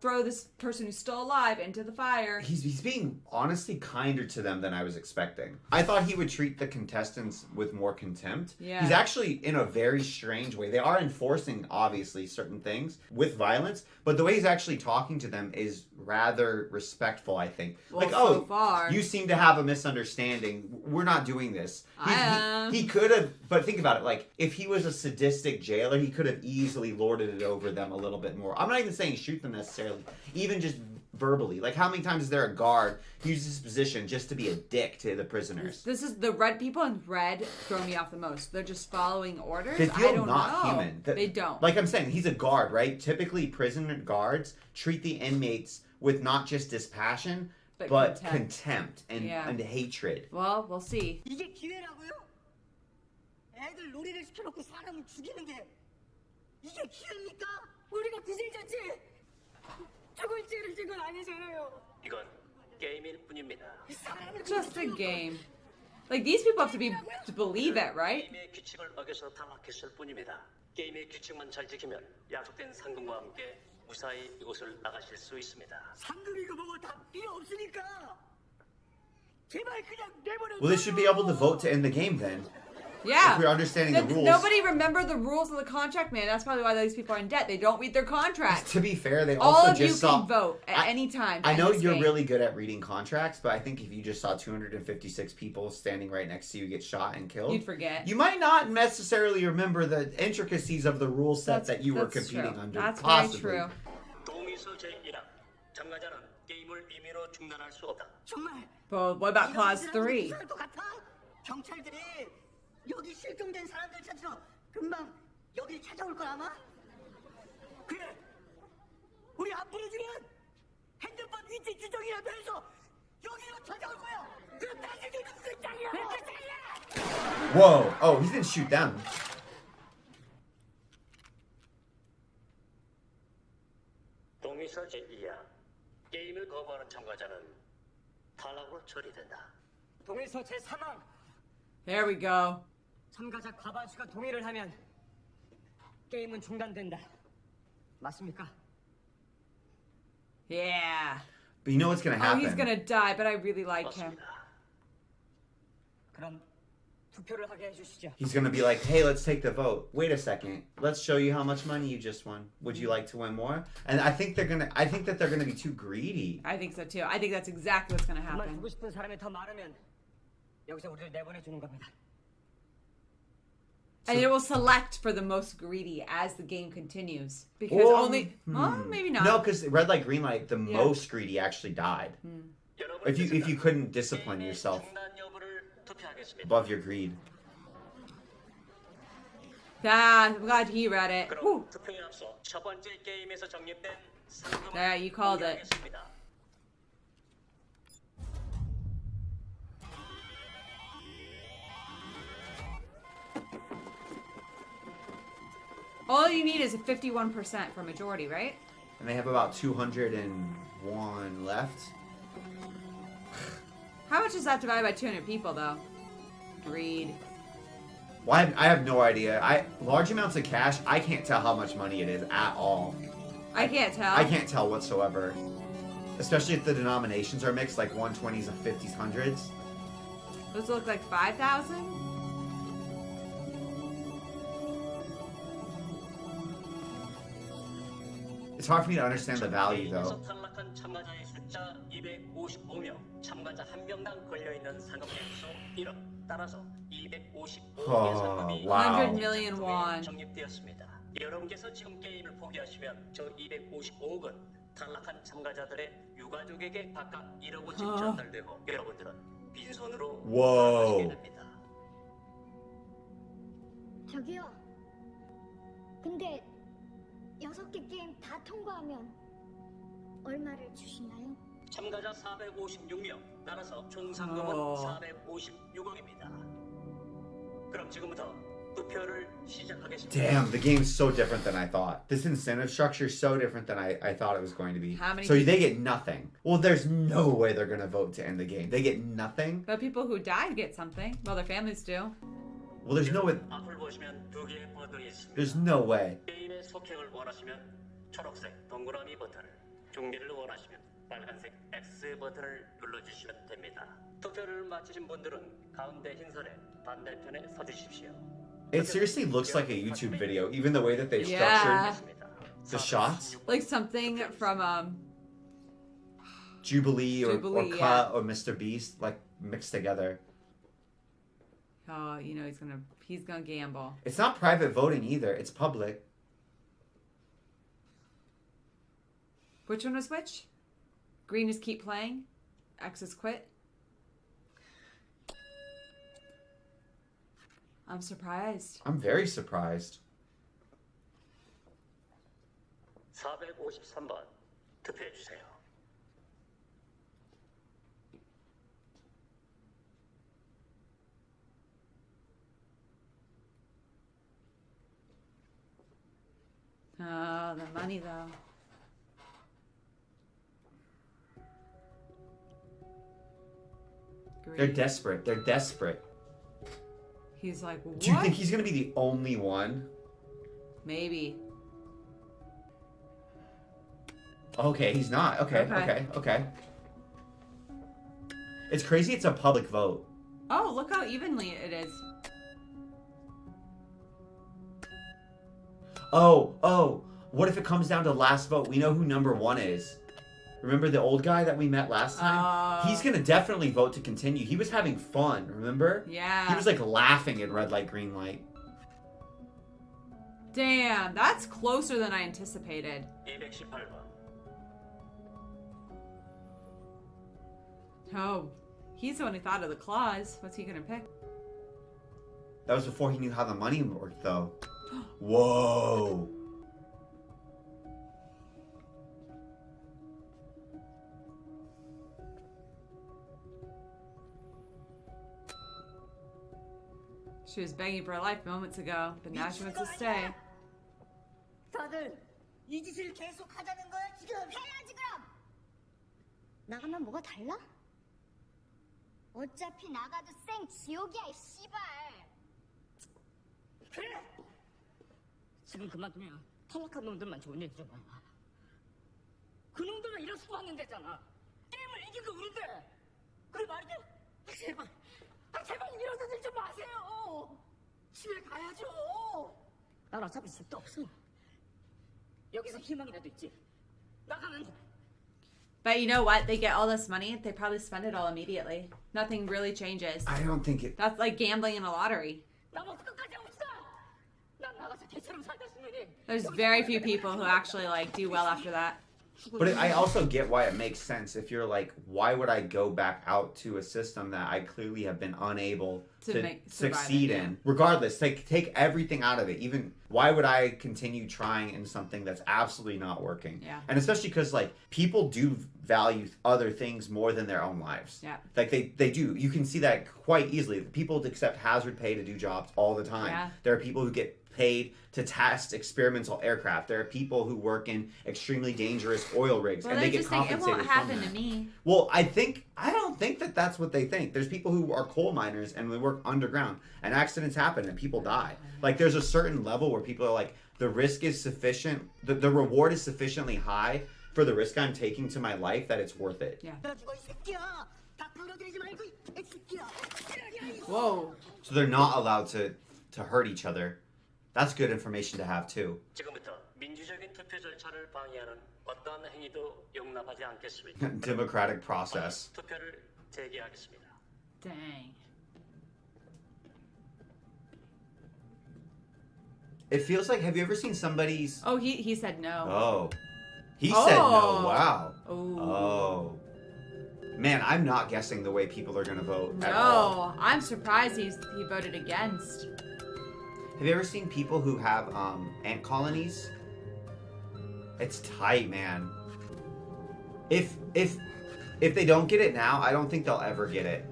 throw this person who's still alive into the fire. He's being honestly kinder to them than I was expecting. I thought he would treat the contestants with more contempt. Yeah. He's actually in a very strange way. They are enforcing, obviously, certain things with violence, but the way he's actually talking to them is rather respectful, I think. Well, like, so far. you seem to have a misunderstanding. We're not doing this. He could have, but think about it. Like, if he was a sadistic jailer, he could have easily lorded it over them a little bit more. I'm not even saying shoot them necessarily, even just verbally. Like, how many times is there a guard who uses his position just to be a dick to the prisoners? This is the red people in red throw me off the most. They're just following orders. They feel I don't not know. human. They don't. Like I'm saying, he's a guard, right? Typically, prison guards treat the inmates with not just dispassion, but contempt and hatred. Well, we'll see. 이게 기회라고요? 애들 놀이를 시켜놓고 사람을 죽이는 게 이게 기회입니까? 우리가 구세자지 죽을 죄를 진 건 아니잖아요. 이건 게임일 뿐입니다. Just a game. Like these people have to believe it, right? 게임의 규칙을 어겨서 탈락했을 뿐입니다. 게임의 규칙만 잘 지키면 약속된 상금과 함께 무사히 이곳을 나가실 수 있습니다. 상금이고 뭐고 다 필요 없으니까 제발 그냥 내버려. Well, they should be able to vote to end the game then. Yeah. If we're understanding the rules. Nobody remembered the rules of the contract, man. That's probably why these people are in debt. They don't read their contract. To be fair, they All also of you just saw. can vote at any time. I in know this you're game. really good at reading contracts, but I think if you just saw 256 people standing right next to you get shot and killed, You'd forget. You might not necessarily remember the intricacies of the rule set that you were competing true. under. That's possibly. very true. 동의서 제1항 참가자는 게임을 임의로 중단할 수 없다. 정말. But what about clause 3? 경찰들이 여기 실종된 사람들 찾으러 금방 여기 찾아올 거 아마? 그래. 우리 안 부르주면 핸드폰 위치 추적이라도 해서 여기로 찾아올 거야. 그럼 다시 그 짱이야. Whoa! Oh, he didn't shoot them. 동의서 제2항 게임을 거부하는 참가자는 탈락으로 처리된다. 동의서 제3항 There we go. 참가자 과반수가 동의를 하면 게임은 중단된다. 맞습니까? Yeah. But you know what's gonna Oh, happen? he's gonna die, but I really like him. 그럼 투표를 하게 해주시죠. He's gonna be like, "Hey, let's take the vote. Wait a second. Let's show you how much money you just won. Would you like to win more?" And I think that they're gonna be too greedy. I think so too. I think that's exactly what's gonna 정말 happen. 주고 싶은 사람이 더 많으면 여기서 우리를 내보내주는 겁니다. And it will select for the most greedy as the game continues. Because Well, maybe not. No, because red light, green light, the most greedy actually died. If you couldn't discipline yourself 중단 여부를 투표하겠습니다. above your greed. Ah, I'm glad he read it. 그럼 Whew. 투표에 앞서 첫 번째 게임에서 적립된 상금을 Yeah, you called it. 공개하겠습니다. All you need is a 51% for majority, right? And they have about 201 left. How much is that divided by 200 people, though? Greed. Well, I have no idea. Large amounts of cash, I can't tell how much money it is at all. I can't tell. I can't tell whatsoever. Especially if the denominations are mixed, like 120s and 50s, 100s. Those look like 5,000? It's hard for me to understand the value, 게임에서 though. 탈락한 참가자의 숫자 255명, 참가자 한 명당 걸려있는 상금 액수 1억. 따라서 255억의 상금이 wow. 100 million won. 적립되었습니다. 여러분께서 지금 게임을 포기하시면 저 255억은 탈락한 참가자들의 유가족에게 각각 1억 원씩 전달되고 여러분들은 빈손으로 Whoa. 돌아가시게 됩니다. 저기요. 근데 6개 게임 다 통과하면 얼마를 주시나요? 참가자 456명, 따라서 총 상금은 456억입니다. 그럼 지금부터 투표를 시작하겠습니다. Damn, the game's so different than I thought. This incentive structure is so different than I thought it was going to be. How many So people- they get nothing. Well, there's no way they're going to vote to end the game. They get nothing? But people who died get something. Well, their families do. Well, there's no way. 앞을 보시면 두 개의 버튼이 있습니다. There's no way. 게임의 속행을 원하시면 초록색 동그라미 버튼을, 중계를 원하시면 빨간색 X 버튼을 눌러주시면 됩니다. 투표를 마치신 분들은 가운데 흰선의 반대편에 서주십시오. It seriously looks like a YouTube video, even the way that they Yeah. structured the shots. Like something from, Jubilee or Jubilee, Cut or Mr. Beast, like mixed together. oh, you know, he's gonna gamble. It's not private voting either. It's public. Which one was which? Green is keep playing. X is quit. I'm surprised. I'm very surprised. 453번 투표해 주세요. Oh, the money though. They're Greed. desperate. They're desperate. He's like, what? Do you think he's going to be the only one? Maybe. Okay, he's not. Okay. It's crazy it's a public vote. Oh, look how evenly it is. Oh, what if it comes down to last vote? We know who number one is. Remember the old guy that we met last time? He's gonna definitely vote to continue. He was having fun, remember? Yeah. He was like laughing at red light, green light. Damn, that's closer than I anticipated. 218번. Oh, he's the one who thought of the clause. What's he gonna pick? That was before he knew how the money worked, though. Whoa. She was begging for her life moments ago, but now she wants to stay. 다들 이 짓을 계속 하자는 거야 지금? 해야지 그럼. 나가면 뭐가 달라? 어차피 나가도 생 지옥이야 이 씨발. 그래! 지금 그만두면 탈락한 놈들만 좋은 얘기잖아. 그 놈들은 이럴 수도 없는 데잖아. 게임을 이긴 거 우린데. 그래 말이야. 제발 이런 데들 좀 마세요. 집에 가야죠. 난 어차피 집도 없어. 여기서 희망이라도 있지. 나가면 But you know what? They get all this money, they probably spend it all immediately. Nothing really changes. I don't think it... That's like gambling in a lottery. 나부터 끝까지 하고 싶다. 난 나가서 개처럼 살다 싶으니. There's very few people who actually like do well after that. But I also get why it makes sense if you're like, why would I go back out to a system that I clearly have been unable to succeed in? Regardless, take everything out of it. Even why would I continue trying in something that's absolutely not working? Yeah. And especially because like people do value other things more than their own lives. Yeah. Like they do. You can see that quite easily. People accept hazard pay to do jobs all the time. Yeah. There are people who get paid to test experimental aircraft. There are people who work in extremely dangerous oil rigs, Well, and they get just think, compensated it won't from happen that. to me. Well, I don't think that that's what they think. There's people who are coal miners and they work underground, and accidents happen and people die. Like there's a certain level where people are like, the risk is sufficient, the reward is sufficiently high for the risk I'm taking to my life that it's worth it. Yeah. Whoa. So they're not allowed to hurt each other. That's good information to have too. 지금부터 민주적인 투표 절차를 방해하는 어떠한 행위도 용납하지 않겠습니다. Democratic process. 투표를 재개하겠습니다. Dang. It feels like, have you ever seen somebody's... Oh, he said no. Oh. He said no. Oh. Wow. Oh. Oh. Man, I'm not guessing the way people are going to vote at No, all. I'm surprised he voted against. Have you ever seen people who have ant colonies? It's tight, man. If they don't get it now, I don't think they'll ever get it.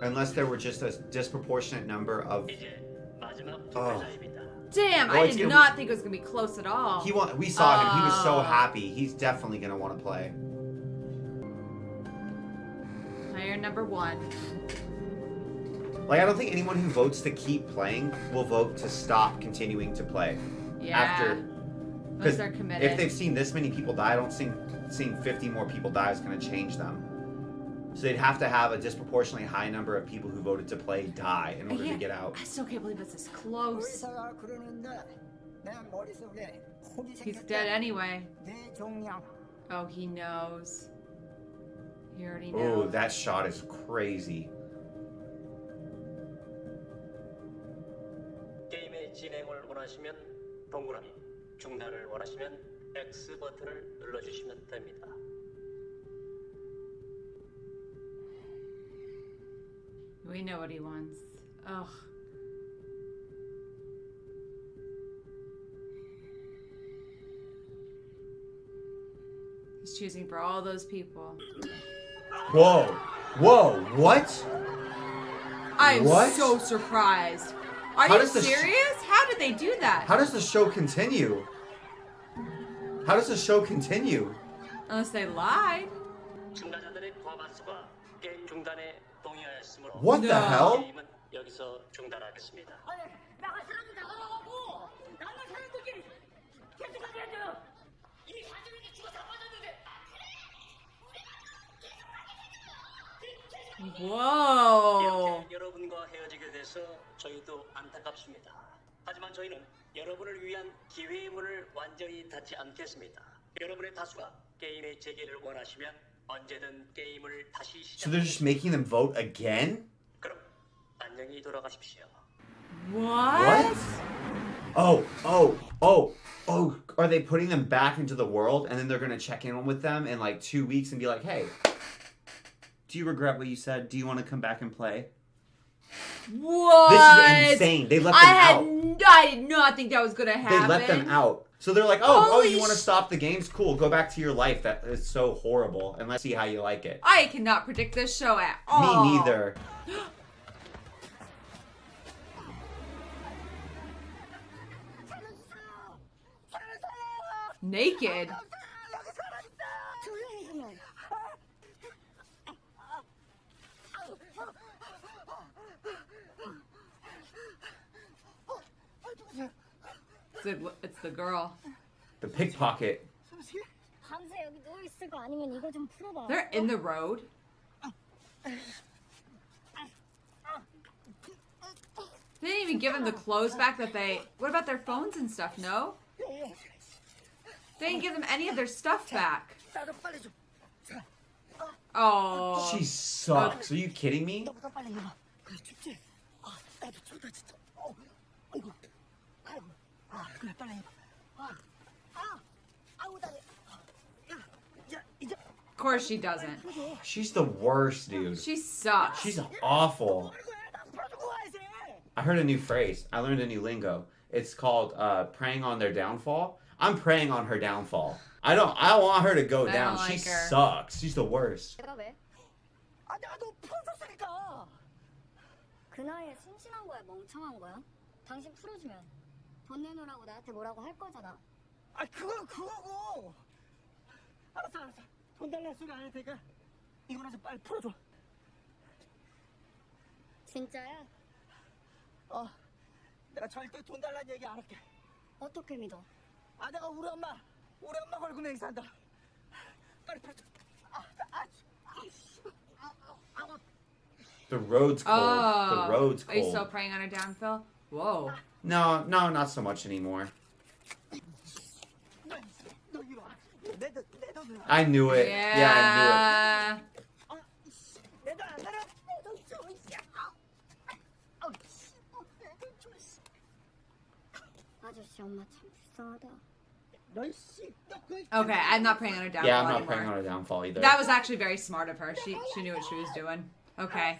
Unless there were just a disproportionate number of... 이제 마지막 투표자입니다. Damn, Well, I it's did gonna- not think it was going to be close at all. We saw him. He was so Oh. happy. He's definitely going to want to play. Player number 1. Like, I don't think anyone who votes to keep playing will vote to stop continuing to play. Yeah. After... Unless they're committed. If they've seen this many people die, I don't think seeing 50 more people die is going to change them. So they'd have to have a disproportionately high number of people who voted to play die in order to get out. I still can't believe it's this close. 의사가 그러는데 내 머릿속에 혼이 He's dead 생겼대. anyway. 내 종양. Oh, he knows. He already knows. Oh, that shot is crazy. 게임의 진행을 원하시면 동그라미, 중단을 원하시면 X 버튼을 눌러주시면 됩니다. We know what he wants. Ugh. He's choosing for all those people. Whoa. Whoa. What? I'm What? so surprised. Are How you does the sh- serious? How did they do that? How does the show continue? How does the show continue? Unless they lied. 참가자들의 과반수가 게임 중단에 동의하였으므로 What the No. hell? 게임은 여기서 중단하겠습니다. 나갈 사람도 나가라고. 나갈 사람들끼리 계속 가야죠. 이미 사진이 죽어 다 빠졌는데. Whoa. 이렇게 여러분과 헤어지게 돼서 저희도 안타깝습니다. 하지만 저희는 여러분을 위한 기회의 문을 완전히 닫지 않겠습니다. 여러분의 다수가 게임의 재개를 원하시면 언제든 게임을 다시 So they're just 시작합니다. making them vote again? 그럼 안녕히 돌아가십시오. What? Oh, are they putting them back into the world and then they're going to check in with them in like 2 weeks and be like, hey, do you regret what you said? Do you want to come back and play? What? This is insane. They let them out. I did not think that was gonna They happen. let them out. So they're like, oh, Holy you want to stop the games? Cool, go back to your life. That is so horrible. And let's see how you like it. I cannot predict this show at all. Me neither. Naked. It's the girl. The pickpocket. 밤새 여기 누워 있을 거 아니면 이거 좀 풀어봐. They're in the road. They didn't even give them the clothes back that they... What about their phones and stuff, no? They didn't give them any of their stuff back. 나도 빨리 좀. Oh. She sucks. Are you kidding me? 너보다 빨리 해봐. 그래 춥지? 나도 춥다 진짜. 아이고. 그래 빨리 해봐. 아우 다리. course she doesn't. She's the worst, dude. She sucks. She's awful. I heard a new phrase. I learned a new lingo. It's called preying on their downfall. I'm preying on her downfall. I want her to go I down. don't She like her. sucks. She's the worst. 내가 왜? 아, 내가 너 풀어줬으니까. 그 나이에 순진한 거야, 멍청한 거야? 당신 풀어주면 돈 내놓으라고 나한테 뭐라고 할 거잖아. 아, 그거고. 알았어. 돈 달라는 소리 안 할 테니까 이거라도 빨리 풀어줘. 진짜야? 내가 절대 돈 달라는 얘기 안 할게. 어떻게 믿어? 아, 내가 우리 엄마 걸고 맹세한다. 빨리 풀어줘. The road's cold. Oh. The road's Are you cold. still preying on her downfall? Whoa. No, not so much anymore. 너 이리 와. 내 돈을. I knew it. Yeah, I 내 돈 안 달아. 내돈 줘. 내돈 줘. 아저씨 엄마 참 불쌍하다. Okay, I'm not preying on her knew it. downfall Yeah, I'm not anymore. preying on her downfall either. That was actually very smart of her. She knew what she was doing. Okay.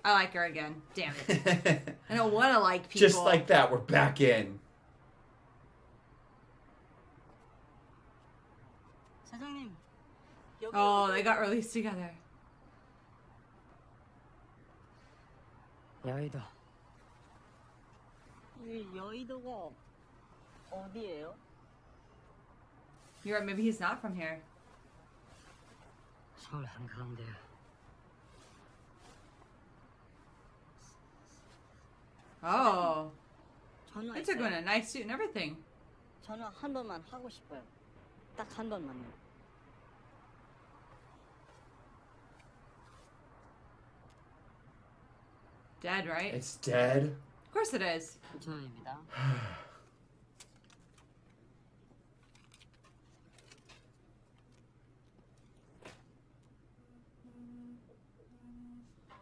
I like her again. Damn it. I don't want to like people. Just like that, we're back in. 사장님. Oh, they got released together. 여의도. 이 여의도가 어디예요? You're right, maybe he's not from here. 서울 한가운데요. Oh. 전화 They took him in a nice suit and everything. 전화 한 번만 하고 싶어요. 딱 한 번만요. Dead, right? It's dead. Of course it is. 전화입니다.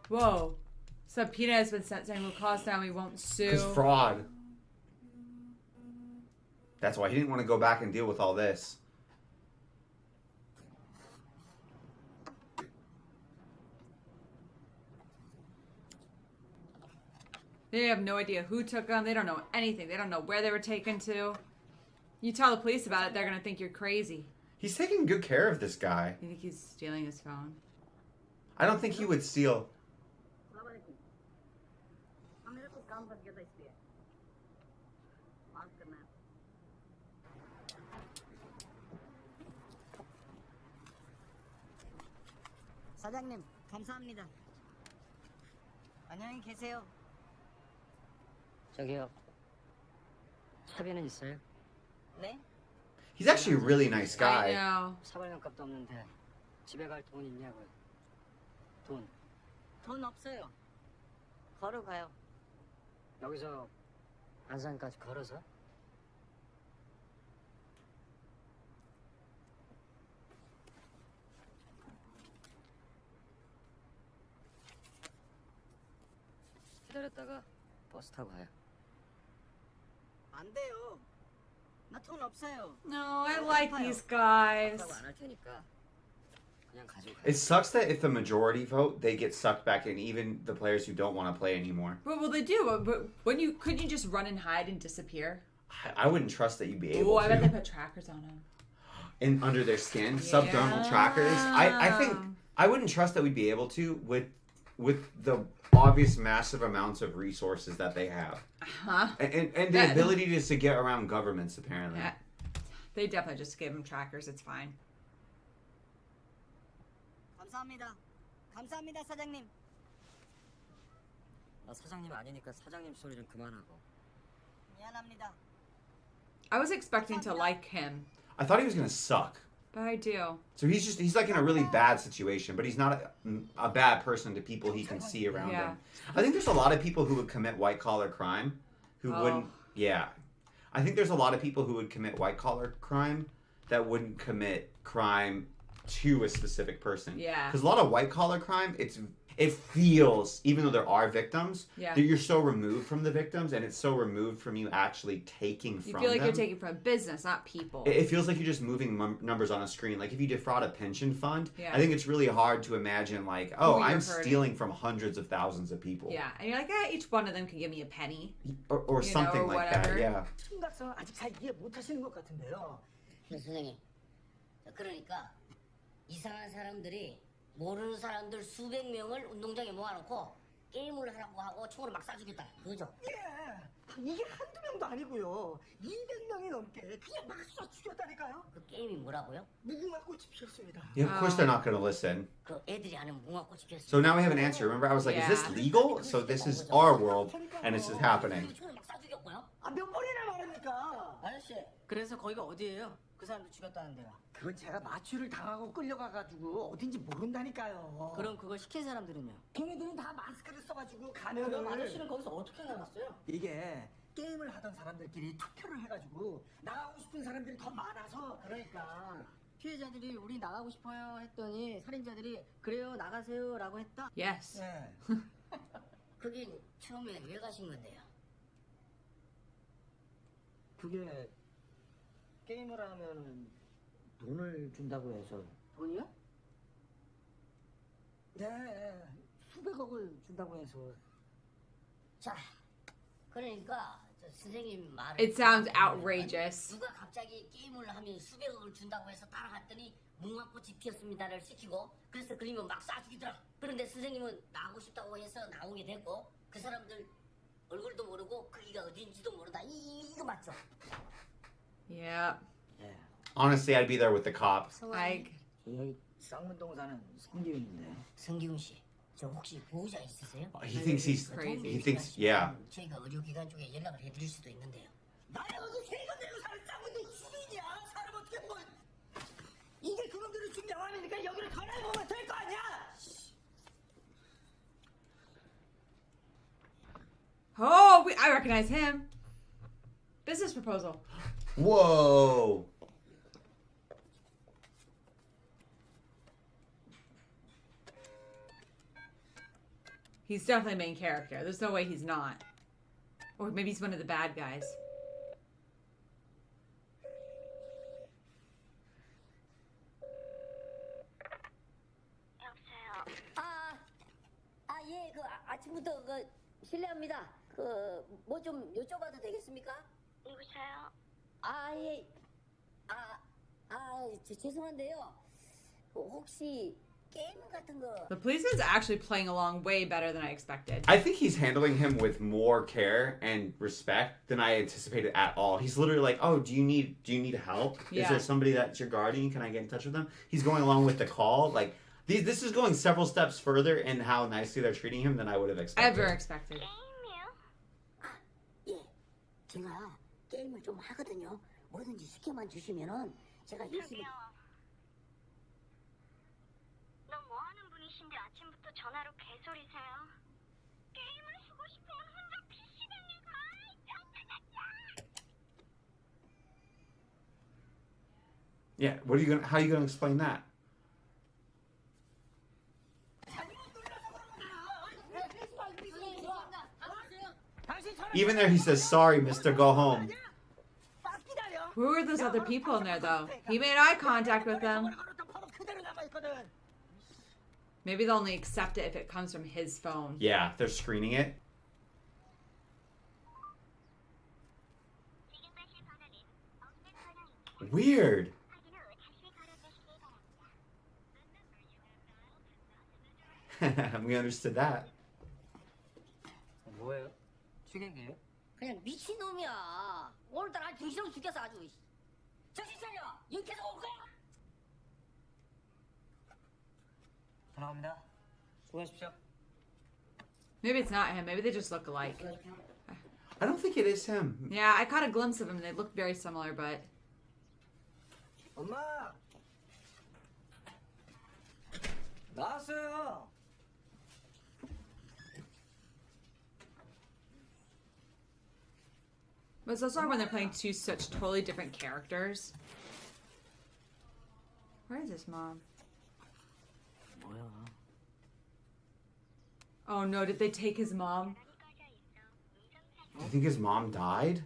Whoa. Subpoena has been sent saying we'll cost down, we won't sue. Because fraud. That's why he didn't want to go back and deal with all this. They have no idea who took them. They don't know anything. They don't know where they were taken to. You tell the police about it, they're going to think you're crazy. He's taking good care of this guy. You think he's stealing his phone? I don't think he would steal. 사장님, 감사합니다. 안녕히 계세요. 저기요. 차비는 있어요? 네? He's actually a really nice I guy. know. 사발면값도 없는데 집에 갈 돈 있냐고요? 돈? 돈 없어요. 걸어가요. 여기서 안산까지 걸어서? 기다렸다가 버스 타고 가요. 안 돼요. 나 돈 없어요. No, I like these guys. 안할 테니까 그냥 가지고 가요. It sucks that if the majority vote, they get sucked back in, even the players who don't want to play anymore. But well, they do. But couldn't you just run and hide and disappear? I wouldn't trust that you'd be able Oh, I bet they to. put trackers on them. In under their skin, subdermal trackers. I think I wouldn't trust that we'd be able to with the obvious massive amounts of resources that they have. Huh? And the Yeah. ability just to get around governments, apparently. Yeah. They definitely just gave them trackers. It's fine. 감사합니다. 감사합니다, 사장님. 나 사장님 아니니까 사장님 소리 좀 그만하고. 미안합니다. I was expecting to like him, I thought he was gonna suck. but I do. So he's like in a really bad situation, but he's not a bad person to people he can see around Yeah. him. I think there's a lot of people who would commit white collar crime who wouldn't. Yeah, I think there's a lot of people who would commit white collar crime that wouldn't commit crime to a specific person. Yeah. Because a lot of white collar crime, it feels, even though there are victims, Yeah. that you're so removed from the victims, and it's so removed from you actually taking from You feel like them. you're taking from a business, not people. It feels like you're just moving numbers on a screen. Like if you defraud a pension fund, Yeah. I think it's really hard to imagine like, Who oh, you're I'm hurting. stealing from hundreds of thousands of people. Yeah, and you're like, each one of them can give me a penny. Or You something know, or like whatever. that, yeah. 심각성 아직 잘 이해 못하시는 것 같은데요. 선생님, 그러니까 이상한 사람들이 모르는 사람들 수백 명을 운동장에 모아놓고 게임을 하라고 하고 총으로 막 쏴주겠다. 그거죠? 예, 이게 한두 명도 아니고요. 200명이 넘게 그냥 막 쏴 죽였다니까요. 그 게임이 뭐라고요? 무궁화꽃이 피었습니다. Yeah, of course they're not going to listen. 그 애들이 하는 무궁화꽃이 피었어. So now we have an answer. Remember, I was like, is this Yeah. legal? So this is our world, and this is happening. 총으로 막 쏴주겠고요. 몇 번이나 말합니까? 아저씨, 그래서 거기가 어디예요? 그 사람들 죽였다는 데가. 그건 제가 마취를 당하고 끌려가가지고 어딘지 모른다니까요. 그럼 그걸 시킨 사람들은요? 걔네들은 다 마스크를 써가지고 그럼 가면을 아저씨는 거기서 어떻게 나갔어요? 이게 게임을 하던 사람들끼리 투표를 해가지고 나가고 싶은 사람들이 더 많아서 그러니까 피해자들이 우리 나가고 싶어요 했더니 살인자들이 그래요 나가세요라고 했다. Yes. 예. 거긴 처음에 왜 가신 건데요? 그게 게임을 하면 돈을 준다고 해서 돈이요? 네 수백억을 준다고 해서 자, 그러니까 저 선생님 말을 It sounds outrageous. 누가 갑자기 게임을 하면 수백억을 준다고 해서 따라갔더니 무궁화꽃이 피었습니다를 시키고 그래서 그림을 막 쏴주기더라. 그런데 선생님은 나가고 싶다고 해서 나오게 됐고 그 사람들 얼굴도 모르고 거기가 어딘지도 모른다. 이거 맞죠? Yeah. Honestly, I'd be there with the cops. I. 저 여기 쌍문동 사는 성기훈인데 성기훈 씨, 저 혹시 보호자 있으세요? He thinks he's Crazy. he thinks yeah. 저희가 의료기관 쪽에 연락을 해드릴 수도 있는데요. 나야 어디 세금 내고 사는 쌍문동 주민이야. 사람 어떻게 뭐 이게 그놈들을 준 명함이니까 여기를 전화해보면 될 거 아니야. Oh, I recognize him. Business proposal. Whoa. He's definitely a main character. There's no way he's not. Or maybe he's one of the bad guys. 예, 아침부터 실례합니다. 뭐 좀 여쭤봐도 되겠습니까? 누구세요? 예. 죄송한데요. 혹시 게임 같은 거 The policeman's actually playing along way better than I expected. I think he's handling him with more care and respect than I anticipated at all. He's literally like, "Oh, do you need help? Is Yeah. there somebody that's your guardian? Can I get in touch with them?" He's going along with the call. Like this is going several steps further in how nicely they're treating him than I would have expected. Ever expected. 게임이요? 예, 제가 게임을 좀 하거든요. 뭐든지 시켜만 주시면은 제가 열심히. 저기요. 너 뭐 하는 분이신데 아침부터 전화로 개소리세요? 게임을 하고 싶으면 혼자 PC방에 가. Yeah. How are you gonna explain that? Even there, he says, "Sorry, Mister. Go home." Who are those other people in there, though? He made eye contact with them. Maybe they'll only accept it if it comes from his phone. Yeah, they're screening it. 지금 가실 번호는 없는 번호입니다. Weird. 확인 후 다시 걸어주시기 바랍니다. We understood that. 뭐예요? 추격이에요? 그냥 미친놈이야. 오늘따라 정신없어 죽겠어 아주. 정신 차려. 여기 계속 올 거야. 전화합니다. 수고하십시오. Maybe it's not him. Maybe they just look alike. I don't think it is him. Yeah, I caught a glimpse of him. They look very similar, but 엄마 나왔어요. but it's also hard when they're playing two such totally different characters. Where is his mom? 뭐야? Oh no, did they take his mom? Do you think his mom died?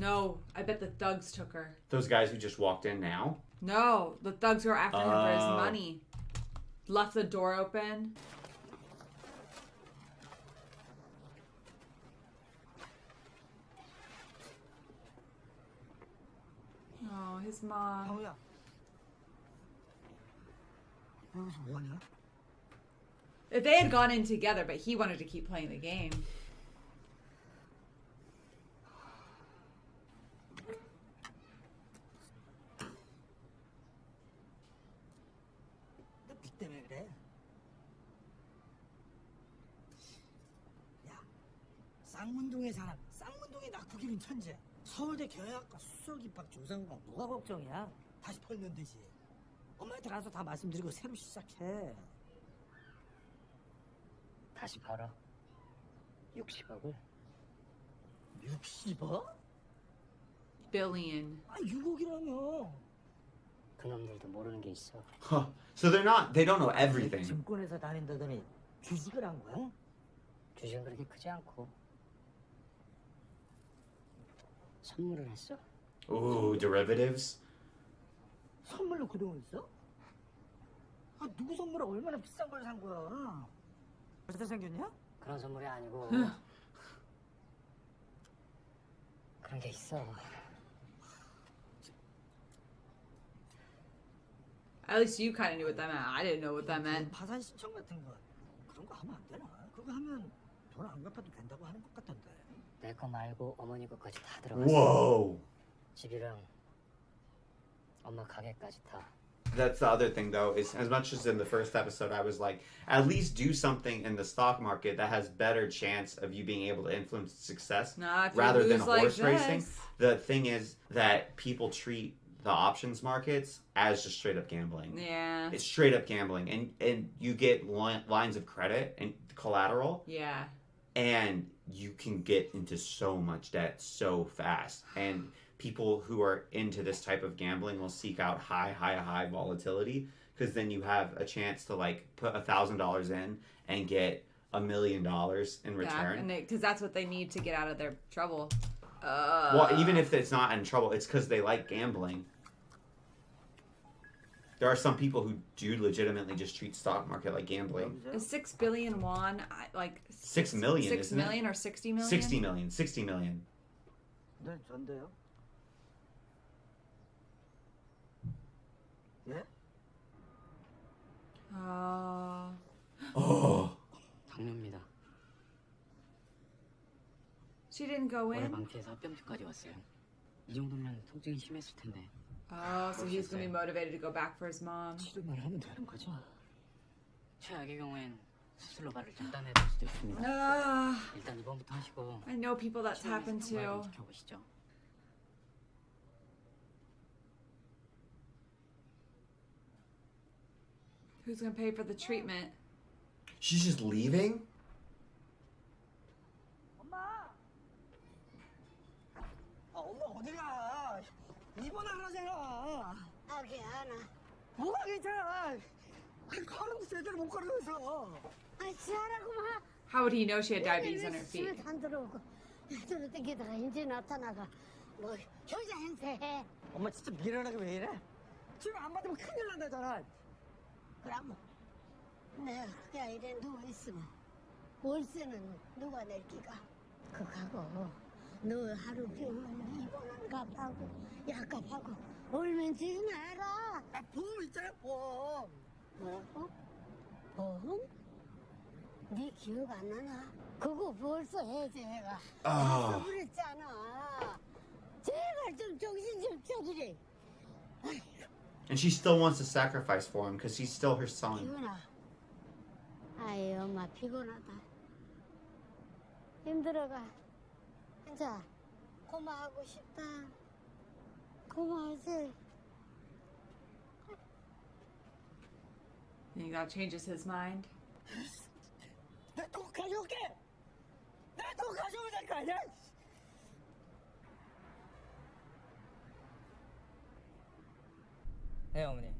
No, I bet the thugs took her. Those guys who just walked in now? No, the thugs were after him for his Oh. money. Left the door open. Oh, his mom. 강우야. 여기서 뭐하냐? If they had gone in together, but he wanted to keep playing the game. 너빚 때문에 그래? 야, 쌍문동에 사람, 쌍문동에 낙후기는 천재. 서울대 경영학과 수석 입학 조상과 뭐가 걱정이야? 다시 벌면 되지. 엄마한테 가서 다 말씀드리고 새로 시작해. 다시 벌어. 60억을. 60억? Billion. 아, 6억이라며. 그놈들도 모르는 게 있어. Huh. So they don't know everything. 증권회사 다닌다더니 주식을 한 거야? 주식은 그렇게 크지 않고. 선물을 했어? Ooh, derivatives. 선물로 그동안 있어? 아, 누구 선물을 얼마나 비싼 걸 산 거야? 벌써 생겼냐? 그런 선물이 아니고 그런 게 있어. At least you kind of knew what that meant. I didn't know what that meant. 파산 신청 같은 거 그런 거 하면 안 되나? 그거 하면 돈 안 갚아도 된다고 하는 것 같던데. 내 거 말고 어머니 거까지 다 들어갔어. Whoa. 집이랑 엄마 가게까지 다. That's the other thing, though, is as much as in the first episode, I was like, at least do something in the stock market that has better chance of you being able to influence success Nah, if you rather than lose like horse racing. this. The thing is that people treat the options markets as just straight up gambling. Yeah. It's straight up gambling, and you get lines of credit and collateral, Yeah. and you can get into so much debt so fast. And people who are into this type of gambling will seek out high volatility, because then you have a chance to like put $1,000 in and get $1 million in return. Yeah, because that's what they need to get out of their trouble. Well, even if it's not in trouble, it's because they like gambling. There are some people who do legitimately just treat stock market like gambling. Is 6 billion won like 6 million, 6 isn't it? million or 60 million? 60 million. 60 million. 네, 전데요. 예? Oh. 당뇨입니다. She didn't go 원래 in? 망태에서 합병증까지 왔어요. 이 정도면 통증이 심했을 텐데. Oh, so he's gonna be motivated to go back for his mom. 치료만 하면 되는 거죠? 최악의 경우엔 수술로 발을 절단해야 될 수도 있습니다. 일단 이번부터 하시고 I know people that's happened to. 지켜보시죠. Who's gonna pay for the treatment? She's just leaving? 엄마! 아, 엄마 어디가? 입원하라잖아. 아기 하나. 뭐가 괜찮아? 걸음도 제대로 못 걸으면서. 아, 지하라고만. How would he know she had diabetes on her feet? 집에 안 들어오고 들어다니다가 이제 나타나가 뭐 효자 행세해. 엄마 진짜 미련하게 왜 이래? 지금 안 받으면 큰일 난다잖아. 그럼 내가 그냥 이래 누워있으면 월세는 누가 낼 기가? 그거하고 너 하루 병원 입원한 값하고 약값하고 얼마인지 알아? 아, 보험 있잖아, 보험. 뭐라고? 보험? 네 기억 안 나나? 그거 벌써 해제해가 아. 그랬잖아. 제발 좀 정신 좀 차리래. And she still wants to sacrifice for him because he's still her son. 피곤하. 아이 엄마 피곤하다. 힘들어가. 앉아. 고마하고 싶다. 고마워서. You think that changes his mind? 내 돈 가져올게. 내 돈 가져오면 될 거 아니야? 네 어머니.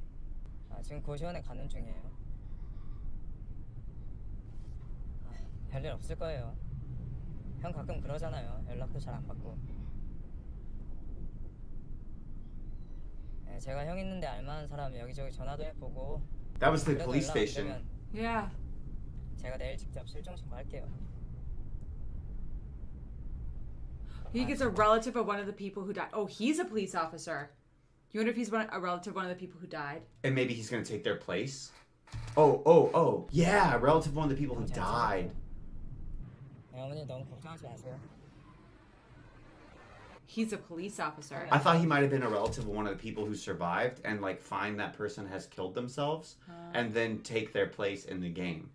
지금 고시원에 가는 중이에요. 별일 없을 거예요. 형 가끔 그러잖아요. 연락도 잘 안 받고. 네, 제가 형 있는데 알만한 사람 여기저기 전화도 해보고. That was the 그래도 police 연락 안 station. 되면 Yeah. 제가 내일 직접 실종 신고할게요. He gets a relative of one of the people who died. Oh, he's a police officer. You wonder if he's a relative of one of the people who died? And maybe he's gonna take their place. Oh. Yeah, a relative of one of the people who died. 네, 어머니 너무 걱정하지 마세요. He's a police officer. I thought he might have been a relative of one of the people who survived and like find that person has killed themselves and then take their place in the game.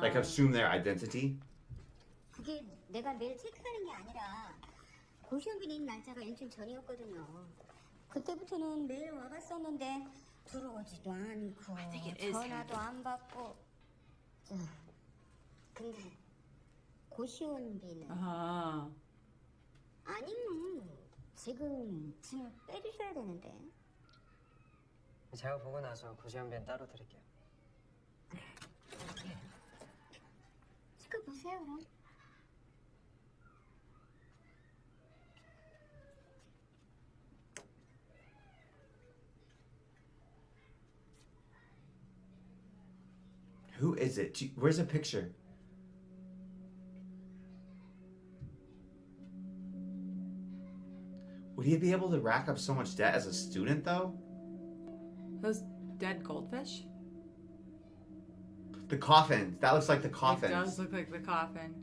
Like assume their identity. 그게 내가 매일 체크하는 게 아니라 고시원빈이 있는 날짜가 일주일 전이었거든요. 그때부터는 매일 와봤었는데 들어오지도 않고 전화도 안 받고. 근데 고시원빈은 아니면 지금 짐을 빼주셔야 되는데. 제가 보고 나서 고시원비는 따로 드릴게요. 시켜보세요 그럼. Who is it? Where's a picture? Would he be able to rack up so much debt as a student, though? Those dead goldfish? The coffins. That looks like the It coffins. does look like the coffin.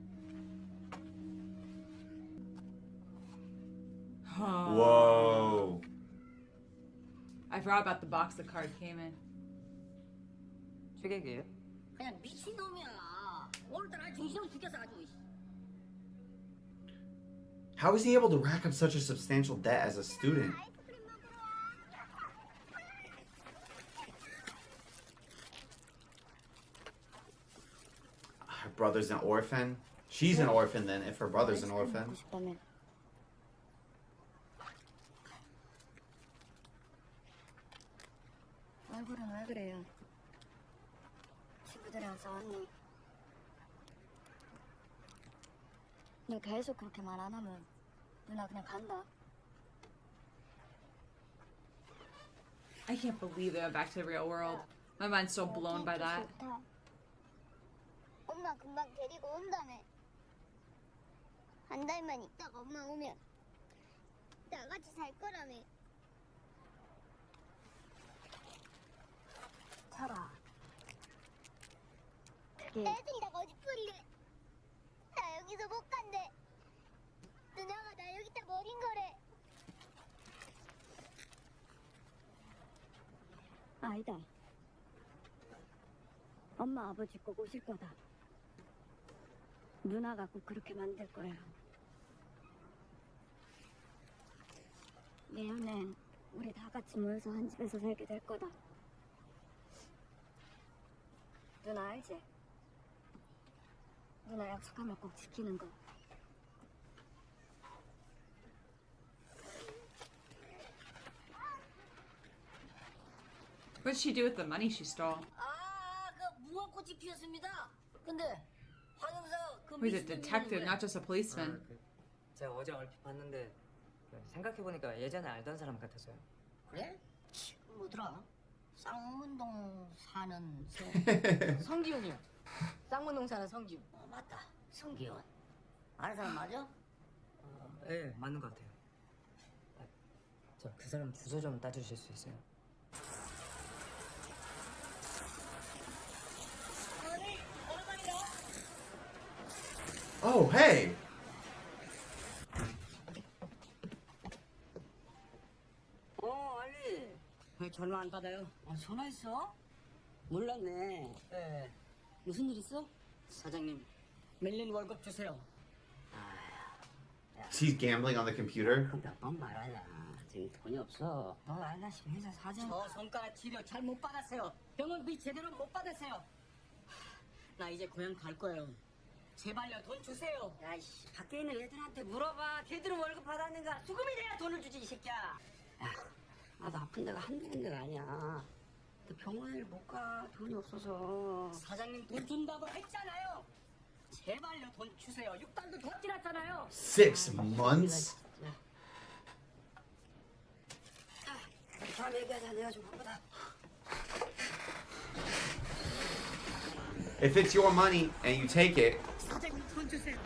Whoa. I forgot about the box the card came in. 취객이에요? 그냥 미친놈이야. 오늘따라 중심 죽여서 아주. How is he able to rack up such a substantial debt as a student? Her brother's an orphan. She's an orphan then, if her brother's an orphan. 얼굴은 왜 그래요? 친구들이랑 싸웠니? 너 계속 그렇게 말 안 하면 누나 그냥 간다. I can't believe they went back to the real world. My mind's so blown by that. 좋다. 엄마 금방 데리고 온다며. 한 달만 있다가 엄마 오면 나같이 살 거라며. 철아. 그게 애들이 다 거짓말이래. 나 여기서 못 간대. 누나가 나 여기다 버린 거래. 아니다. 엄마 아버지 꼭 오실 거다. 누나가 꼭 그렇게 만들 거야. 내년엔 우리 다 같이 모여서 한 집에서 살게 될 거다. 누나 알지? 누나 약속하면 꼭 지키는 거. What did she do with the money she stole? 그 무화꽃이 피었습니다. 근데 황영사 그 He's a detective, not just a policeman. 제가 어제 얼핏 봤는데 생각해보니까 예전에 알던 사람 같았어요. 그래? 뭐더라? 쌍문동 사는 성기훈이요. 쌍문동 사는 성기훈. 맞다. 성기훈. 아는 사람 맞아? 네, 맞는 것 같아요. 저 그 사람 주소 좀 따주실 수 있어요? Oh, hey! 알리. 왜 전화 안 받아요? 전화했어? 몰랐네. 네. 무슨 일 있어? 사장님, 밀린 월급 주세요. She's gambling on the computer. 몇번 말하냐. 지금 돈이 없어. 너 알다시피 회사 사정. 저 손가락 치료 잘 못 받았어요. 병원비 제대로 못 받았어요. 나 이제 고향 갈 거예요. 제발요, 돈 주세요. 야이씨, 밖에 있는 애들한테 물어봐. 걔들은 월급 받았는가? 수금이 돼야 돈을 주지, 이 새끼야. 야, 나도 아픈 데가 한두 군데가 아니야. 근데 병원을 못 가. 돈이 없어서. 사장님 돈 준다고 했잖아요. 제발요 돈 주세요. 6달도 더 지났잖아요. 6 months? 다음 얘기하자. 내가 좀 바쁘다. If it's your money and you take it, 사장님 돈 주세요.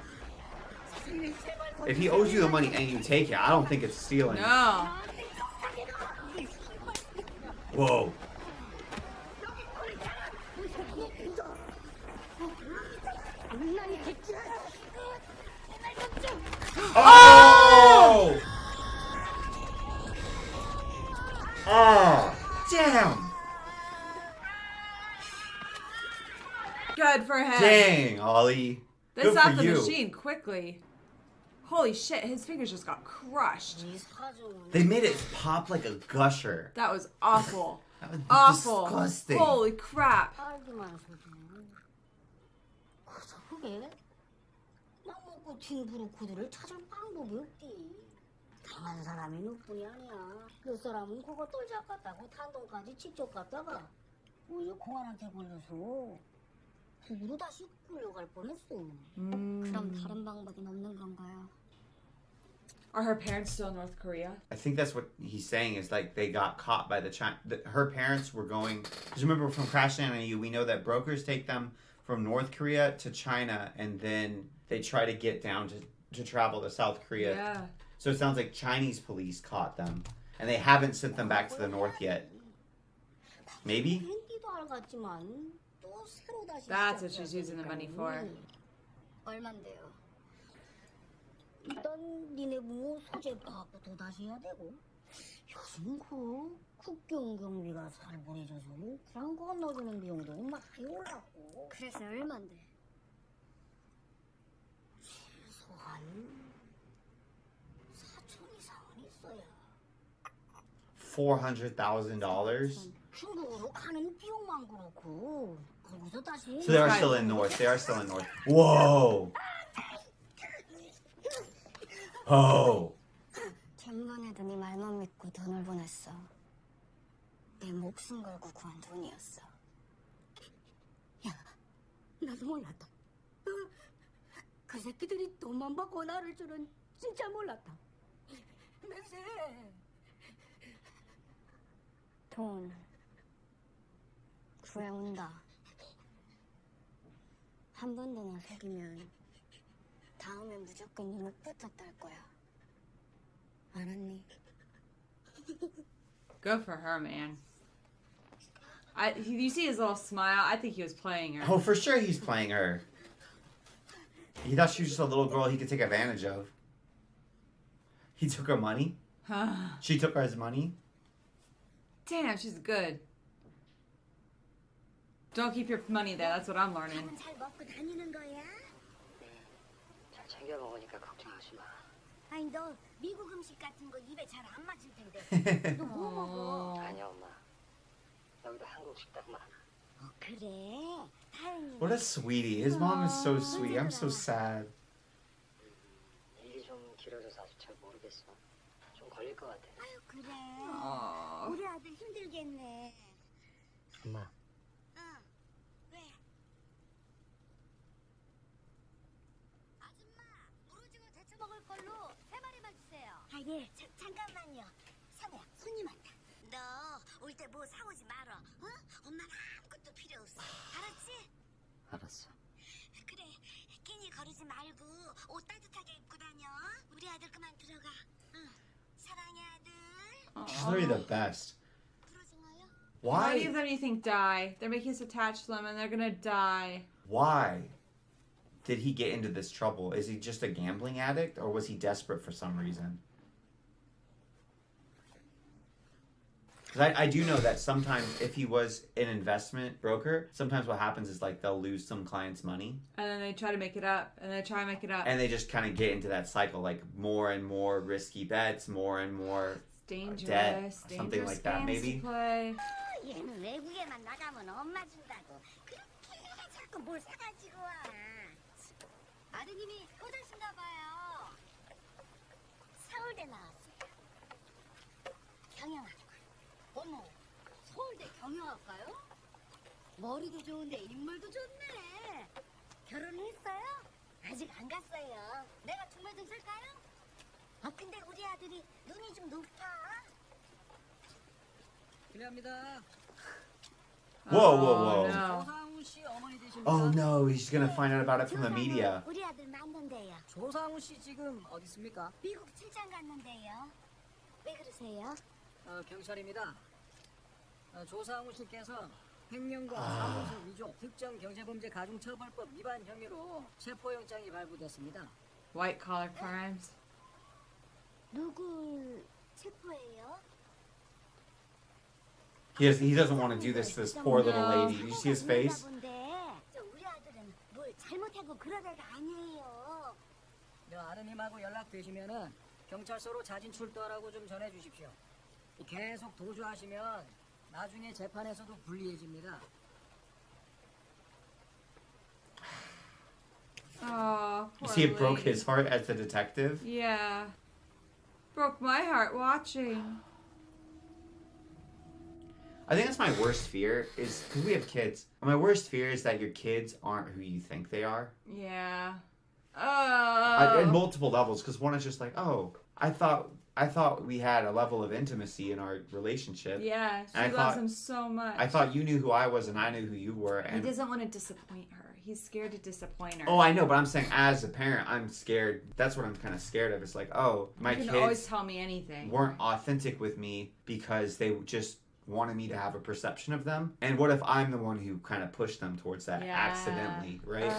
사장님 제발 돈 if he owes you the money and you take it, I don't think it's stealing. No. Whoa. Oh! Oh, damn. Good for him. Dang, Ollie. They Good stopped for the you. machine quickly. Holy shit, his fingers just got crushed. 이 사정은 They made it pop like a gusher. That was awful. That was Awful. disgusting. Holy crap. 알기만 소리. 그래서 그게 막 먹고 튄 브로코리를 찾을 방법이 없디. 당한 사람이 너뿐이 아니야. 그 사람은 그거 떨작 갔다고 탄동까지 직접 갔다가 오히려 공안한테 걸려서 북으로 다시 끌려갈 뻔했어. 그럼 다른 방법은 없는 건가요? Are her parents still in North Korea? I think that's what he's saying is like they got caught by the China. Her parents were going. Because remember from Crash Landing on You, we know that brokers take them from North Korea to China and then they try to get down to travel to South Korea. Yeah. So it sounds like Chinese police caught them and they haven't sent them back to the north yet. Maybe? 밴디도 알았지만 또 새로 다시 That's what she's using the money for. 얼만데요? 일단 니네 부모 소재값부터 다시 해야 되고 요즘 그 국경 경비가 살벌해져서 그냥 건너주는 비용도 많이 올랐고 그래서 얼만데? 최소한 4천 이상은 있어야 $400,000. 중국으로 가는 비용만 그렇고 거기서 다시 So they are still in north. They are still in north. Whoa. Oh. 쟁반에도 네 말만 믿고 돈을 보냈어. 내 목숨 걸고 구한 돈이었어. 나도 몰랐다. 그 새끼들이 돈만 받고 나를 줄은 진짜 몰랐다. 맹세. 돈 구해온다. 한 번 더 나 속이면 다음엔 무조건 네 목부터 딸 거야. 알았니? Good for her, man. You see his little smile? I think he was playing her. Oh, for sure he's playing her. He thought she was just a little girl he could take advantage of. He took her money. She took his money. Damn, she's good. Don't keep your money there. That's what I'm learning. 잘 먹고 다니는 거야? 잘 챙겨 먹으니까 걱정하지 마. 아니 너 미국 음식 같은 거 입에 잘 안 맞을 텐데. 너 뭐 먹어? 아니야 엄마. 여기도 한국 식당 많아. 그래. 다행이네. What a sweetie. His mom is so sweet. I'm so sad. 일이 좀 길어져서 아직 잘 모르겠어. 좀 걸릴 것 같아. 아유 그래. Aw. 우리 아들 힘들겠네. 엄마. 응. 왜? 아줌마, 무르징어 데쳐 먹을 걸로 3마리만 주세요. 아 예, 잠깐만요. 사모야, 손님 왔다. 너 올 때 뭐 사오지 말어. 어? 엄마는 아무것도 필요 없어. 알았지? 알았어. 그래, 끼니 거르지 말고 옷 따뜻하게 입고 다녀. 우리 아들 그만 들어가. 응. 사랑해 아들. She's literally the best. 무르징어요? How many Why? of them do you think die? They're making us attached to them and they're gonna die. Why did he get into this trouble? Is he just a gambling addict or was he desperate for some reason? Because I do know that sometimes if he was an investment broker, sometimes what happens is like they'll lose some client's money And then they try to make it up. And they try to make it up. and they just kind of get into that cycle, like more and more risky bets, more and more It's dangerous. debt, something Dangerous like that, games maybe. to play. 얘는 외국에만 나가면 엄마 준다고 그렇게 자꾸 뭘 사가지고 와. 아드님이 호자신가 봐요. 서울대 나왔어요. 경영학과. 어머, 서울대 경영학과요? 머리도 좋은데 인물도 좋네. 결혼했어요? 아직 안 갔어요. 내가 주말 좀 쓸까요? 아 근데 우리 아들이 눈이 좀 높아. 필요합니다. Whoa, whoa, whoa. No. 조상우 씨 어머니 되십니까? Oh no, he's gonna find out about it from the media. 우리 아들 맞는데요. 조상우 씨 지금 어디 있습니까? 미국 출장 갔는데요. 왜 그러세요? 경찰입니다. 조상우 씨께서 횡령과 사무소 위조, 특정 경제범죄 가중처벌법 위반 혐의로 체포영장이 발부됐습니다. White collar crimes. 누굴 체포해요? He doesn't want to do this to this poor little No. lady. You see his face? 우리 아들은 뭘 잘못하고 그럴 애가 아니에요. 아드님하고 연락되시면은 경찰서로 자진 출두하라고 좀 전해주십시오. 계속 도주하시면 나중에 재판에서도 불리해집니다. Oh, You poor see, it broke lady. his heart as the detective. Yeah. Broke my heart watching. I think that's my worst fear is because we have kids. My worst fear is that your kids aren't who you think they are. Yeah. At Oh. multiple levels. Because one is just like, oh, I thought we had a level of intimacy in our relationship. Yeah, she And I loves thought- him so much. I thought you knew who I was and I knew who you were. He And doesn't want to disappoint her. He's scared to disappoint her. oh, I know, but I'm saying as a parent, I'm scared. That's what I'm kind of scared of. It's like, oh, my you can always kids tell me anything. weren't authentic with me because they just wanted me to have a perception of them. And what if I'm the one who kind of pushed them towards that Yeah. accidentally, right?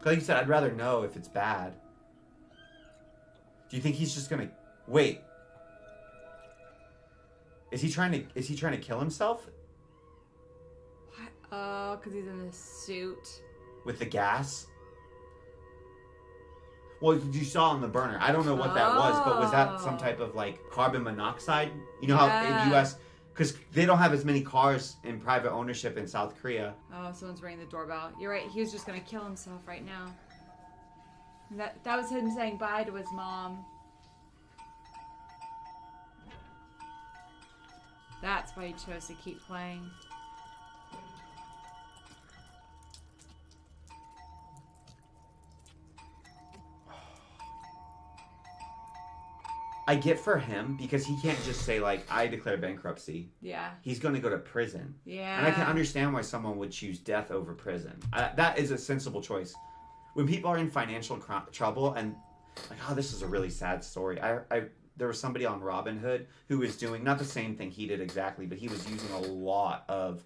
Like you said, I'd rather know if it's bad. Do you think he's just gonna wait? Is he trying to kill himself What? Oh, because he's in a suit. with the gas? Well, you saw on the burner. I don't know what that was, but was that some type of like carbon monoxide? You know how Yeah. in U.S. because they don't have as many cars in private ownership in South Korea. Oh, someone's ringing the doorbell. You're right. He was just gonna kill himself right now. That was him saying bye to his mom. That's why he chose to keep playing. I get for him because he can't just say like I declare bankruptcy. Yeah. He's going to go to prison. Yeah. And I can understand why someone would choose death over prison. That is a sensible choice. When people are in financial trouble and like, oh, this is a really sad story. There was somebody on Robinhood who was doing not the same thing he did exactly, but he was using a lot of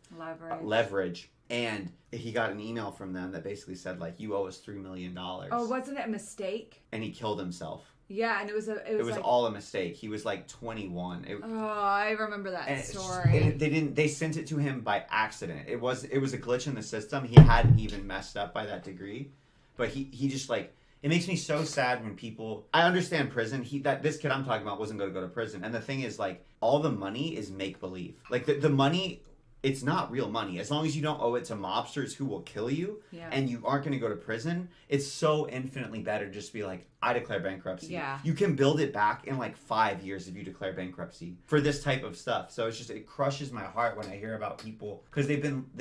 leverage. And he got an email from them that basically said like, you owe us $3 million. Oh, wasn't it a mistake? And he killed himself. Yeah, and it was like, all a mistake. He was like 21. Oh, I remember that And story. they sent it to him by accident. It was a glitch in the system. He hadn't even messed up by that degree, but he just like, it makes me so sad when people, I understand prison. This kid I'm talking about wasn't going to go to prison. And the thing is like, all the money is make believe. Like the money, it's not real money. As long as you don't owe it to mobsters who will kill you and you aren't going to go to prison, it's so infinitely better to just be like, I declare bankruptcy. Yeah. You can build it back in like 5 years if you declare bankruptcy for this type of stuff. So it crushes my heart when I hear about people because they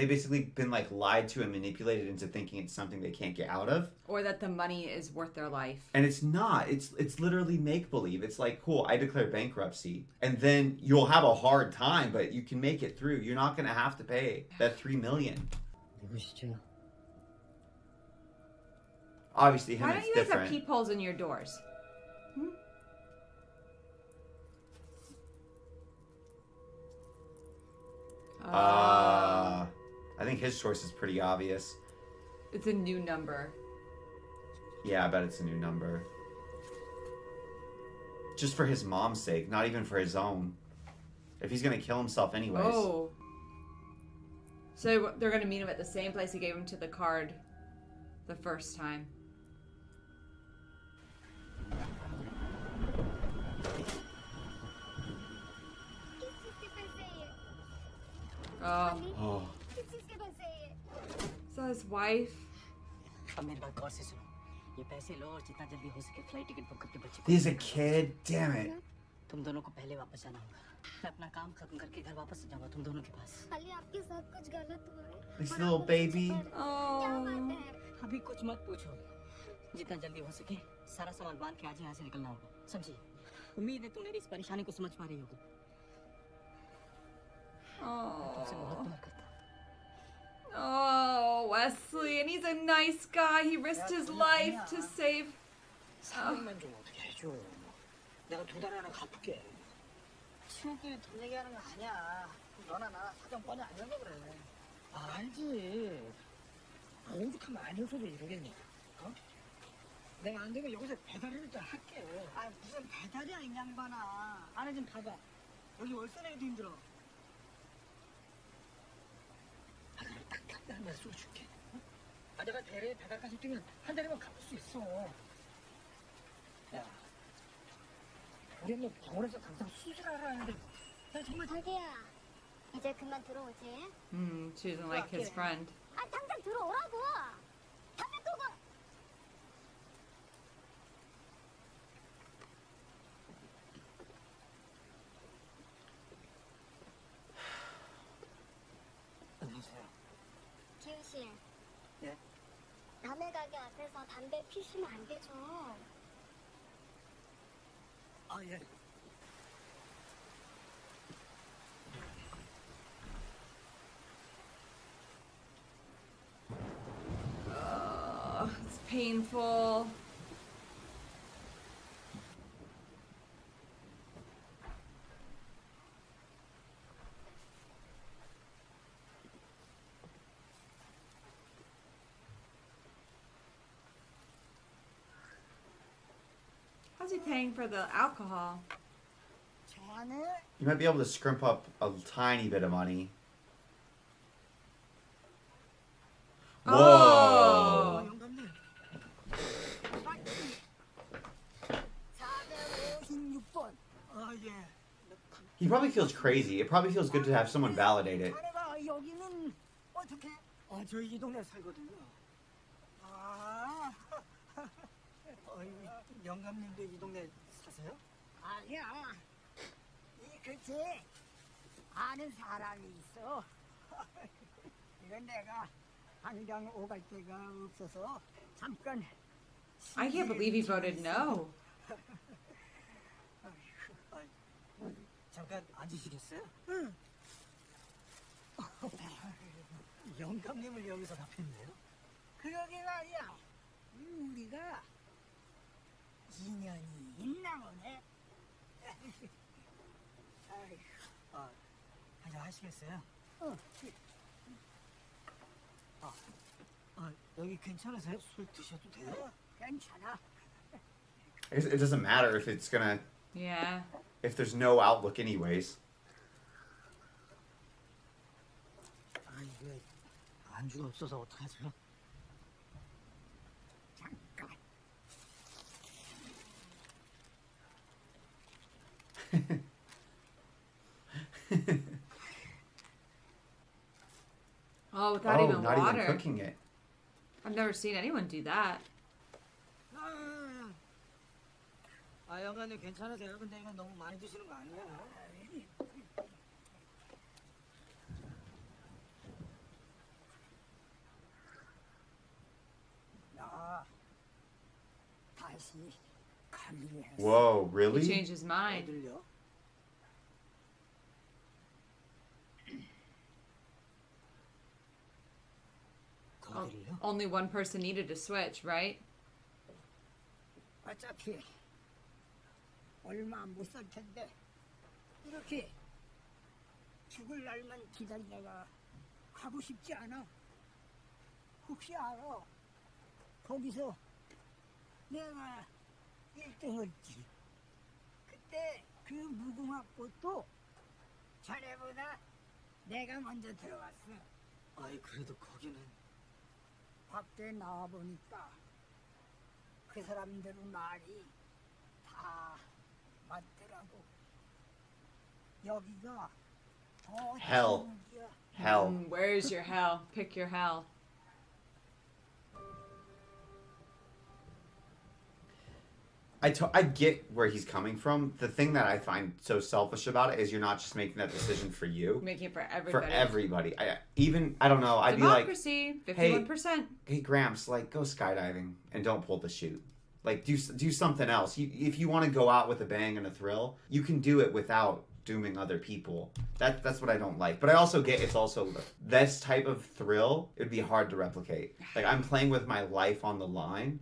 basically been like lied to and manipulated into thinking it's something they can't get out of. Or that the money is worth their life. And it's not. It's literally make believe. It's like, cool, I declare bankruptcy, and then you'll have a hard time, but you can make it through. You're not gonna have to pay that $3 million. 누구시죠? Obviously, him Why don't it's you guys have different. peepholes in your doors? I think his choice is pretty obvious. It's a new number. Yeah, I bet it's a new number. Just for his mom's sake, not even for his own. If he's gonna kill himself anyways. Oh. So they're gonna meet him at the same place he gave him to the card the first time. Oh. Is that his wife? He's a kid. Damn it. तुम दोनों को पहले वापस आना होगा। मैं अपना काम खत्म करके घर वापस जाऊंगा तुम दोनों के पास। खाली आपके साथ कुछ गलत हुआ है। This little baby. Oh. अभी कुछ मत पूछो जितना जल्दी हो सके सारा सामान बांध के आज यहाँ से निकलना होगा समझी उम्मीद है तुम मेरी इस परेशानी को समझ पा रही होगी तुमसे बहुत प्यार करता Oh, Wesley, and he's a nice guy. He risked his life to save. 사람만 좀 어떻게 해줘. 내가 2달 안에 갚을게. 친구끼리 돈 얘기하는 거 아니야. 너나 나 사정 뻔히 알려서 그래. 알지. 오죽하면 아니어서도 이러겠냐. 어? 내가 안 되면 여기서 배달을 일단 할게. 아 무슨 배달이야 이 양반아. 안에 좀 봐봐. 여기 월세 내기도 힘들어. 아 그럼 딱 간단한 술 줄게. 어? 아 내가 대래 배달까지 뛰면 한 달이면 갚을 수 있어. 야, 우리 뭐 병원에서 당장 수술하러 하는데 나 정말 자기야, 이제 그만 들어오지. She doesn't like his friend. 아, 당장 들어오라고. 담배 끄고. 안녕하세요. 기훈 씨. 예? 남의 가게 앞에서 담배 피시면 안 되죠. 아 예. It's painful. How's he paying for the alcohol? 저 안에 You might be able to scrimp up a tiny bit of money. Whoa! Oh. 영감님. 456번. 아 예. He probably feels crazy. It probably feels good to have someone validate it. 자네가 여기는 어떻게? 아 저 이 동네 살거든요. 아. 영감님도 이 동네 사세요? 아니야. 이 근처에 아는 사람이 있어. 이건 내가 당장 오갈 데가 없어서 잠깐. I can't believe he voted no. 잠깐 앉으시겠어요? 응. 영감님을 여기서 갚했네요. 그러긴 아니야. 우리가 인연이 있나 보네. 아, 한잔 하시겠어요? 여기 괜찮으세요? 술 드셔도 돼요? 괜찮아. It doesn't matter if it's gonna, Yeah. if there's no outlook anyways. 아, 이게 안주가 없어서 어떡하죠? 잠깐. Oh, without Oh, even not water. even cooking it. I've never seen anyone do that. 영감님 괜찮으세요? 근데 이건 너무 많이 드시는 거 아니에요? 나 다시 가기로 했어. Whoa, He really? changed his mind. 어딜요? Oh, 거기를요? only one person needed to switch, right? 어차피 얼마 못 살 텐데 이렇게 죽을 날만 기다리다가 가고 싶지 않아. 혹시 알아? 거기서 내가 1등을지. 그때 그 무궁화꽃도 자네보다 내가 먼저 들어갔어. 아이 그래도 거기는 밖에 나와 보니까 그 사람들 말이 다 맞더라고. 여기가 더 Hell. 지옥이야. Hell. Where's your hell? Pick your hell. I get where he's coming from. The thing that I find so selfish about it is you're not just making that decision for you. Making it for everybody. For everybody. I don't know. I'd Democracy, be like, 51%. hey, Gramps, like, go skydiving and don't pull the chute. Like, do something else. If you want to go out with a bang and a thrill, you can do it without dooming other people. That's what I don't like. But I also get it's also this type of thrill. It would be hard to replicate. Like, I'm playing with my life on the line.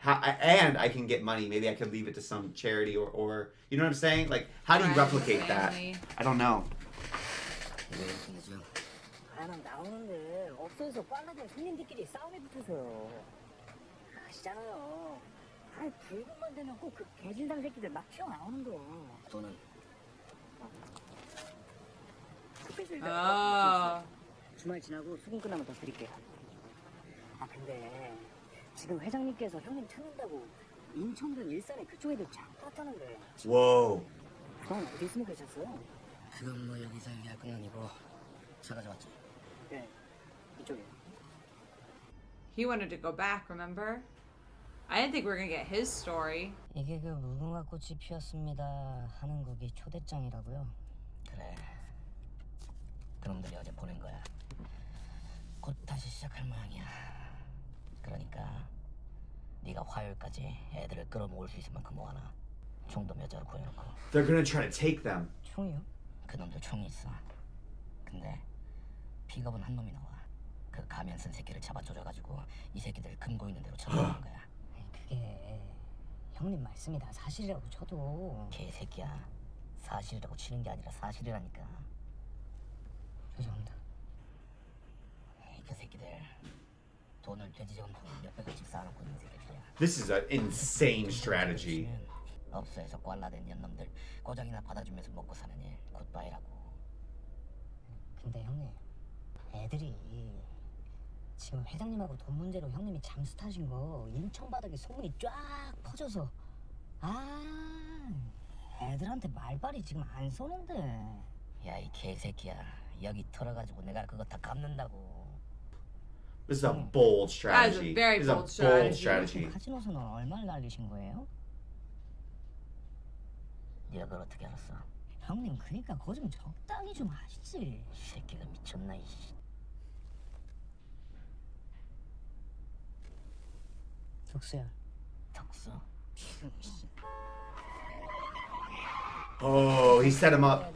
And I can get money. Maybe I could leave it to some charity or you know what I'm saying? Like, how do you replicate that? I don't know. 난 나오는데 업소에서 빨라진 손님들끼리 싸움이 붙어서 아시잖아요. 아이 불금만 되면 꼭 그 개질당 새끼들 막 튀어나오는 거. 돈은 주말 지나고 수금 끝나면 더 드릴게요. 아 근데 지금 회장님께서 형님 찾는다고 인천이랑 일산에 그쪽 애들 쫙 떴다는데. Whoa. 형 어디 숨어 계셨어요? 그건 뭐 여기서 얘기할 건 아니고 차 가져왔지. 네 이쪽에. He wanted to go back, remember? I didn't think we were gonna get his story. 이게 그 무궁화꽃이 피었습니다 하는 곡이 초대장이라고요. 그래. 그놈들이 어제 보낸 거야. 곧 다시 시작할 모양이야. 그러니까 네가 화요일까지 애들을 끌어모을 수 있을 만큼 모아놔. 총도 몇 자루 구해놓고. They're gonna try to take them. 총이요? 그놈들 총이 있어. 근데 픽업은 한 놈이 나와. 그 가면 쓴 새끼를 잡아 조져가지고 이 새끼들 금고 있는 대로 쳐버리는 거야. 그게 형님 말씀이 다 사실이라고 쳐도 개새끼야. 사실이라고 치는 게 아니라 사실이라니까. 죄송합니다. 그 새끼들 돈을 돼지저금 몇백 원씩 쌓아놓고 있는 새끼들이야. This is an insane strategy. 업소에서 꽐라된 년놈들 고장이나 받아주면서 먹고 사는 일 굿바이라고. 근데 형님 애들이 지금 회장님하고 돈 문제로 형님이 잠수 타신 거 인천 바닥에 소문이 쫙 퍼져서 애들한테 말발이 지금 안 쏘는데. 야 이 개새끼야 여기 털어가지고 내가 그거 다 갚는다고. This is a bold strategy. That is a very This is a bold bold strategy. strategy. 카지노에서는 얼마를 날리신 거예요? 네가 그걸 어떻게 알았어? 형님 그러니까 그거 좀 적당히 좀 하시지. 이 새끼가 미쳤나 이씨. 덕수야. 덕수? Oh, he set him up.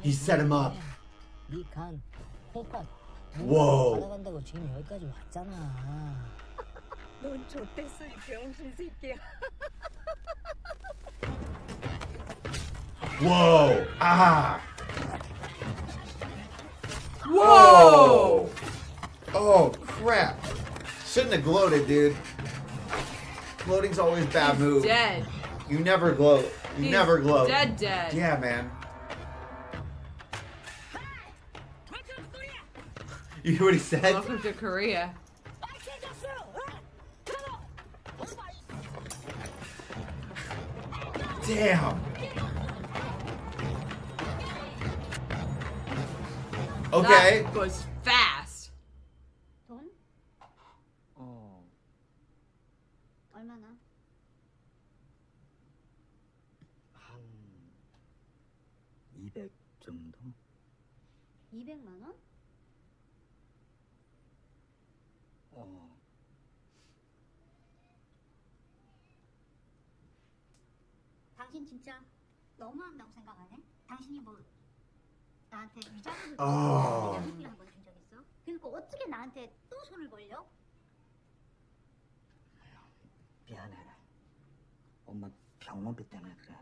He set him up. 네간 호pat Whoa. 받아간다고 지금 여기까지 왔잖아. 넌 좆됐어 이 병신 새끼야. Whoa. Ah. Whoa! Oh, crap. Shouldn't have gloated, dude. Gloating's always a bad move. Dead. You never gloat. You He's never gloat. Dead. Yeah, man. You hear what he said? Welcome to Korea. Damn. Okay. That was fast. 돈? 얼마나? 한 200 정도? 200만 원? 당신 진짜 너무한다고 생각하네? 당신이 뭐 나한테 위자료를 위자료를 한번 준 적 있어? 그러니까 어떻게 나한테 또 손을 벌려? 미안해. 엄마 병원비 때문에 그래.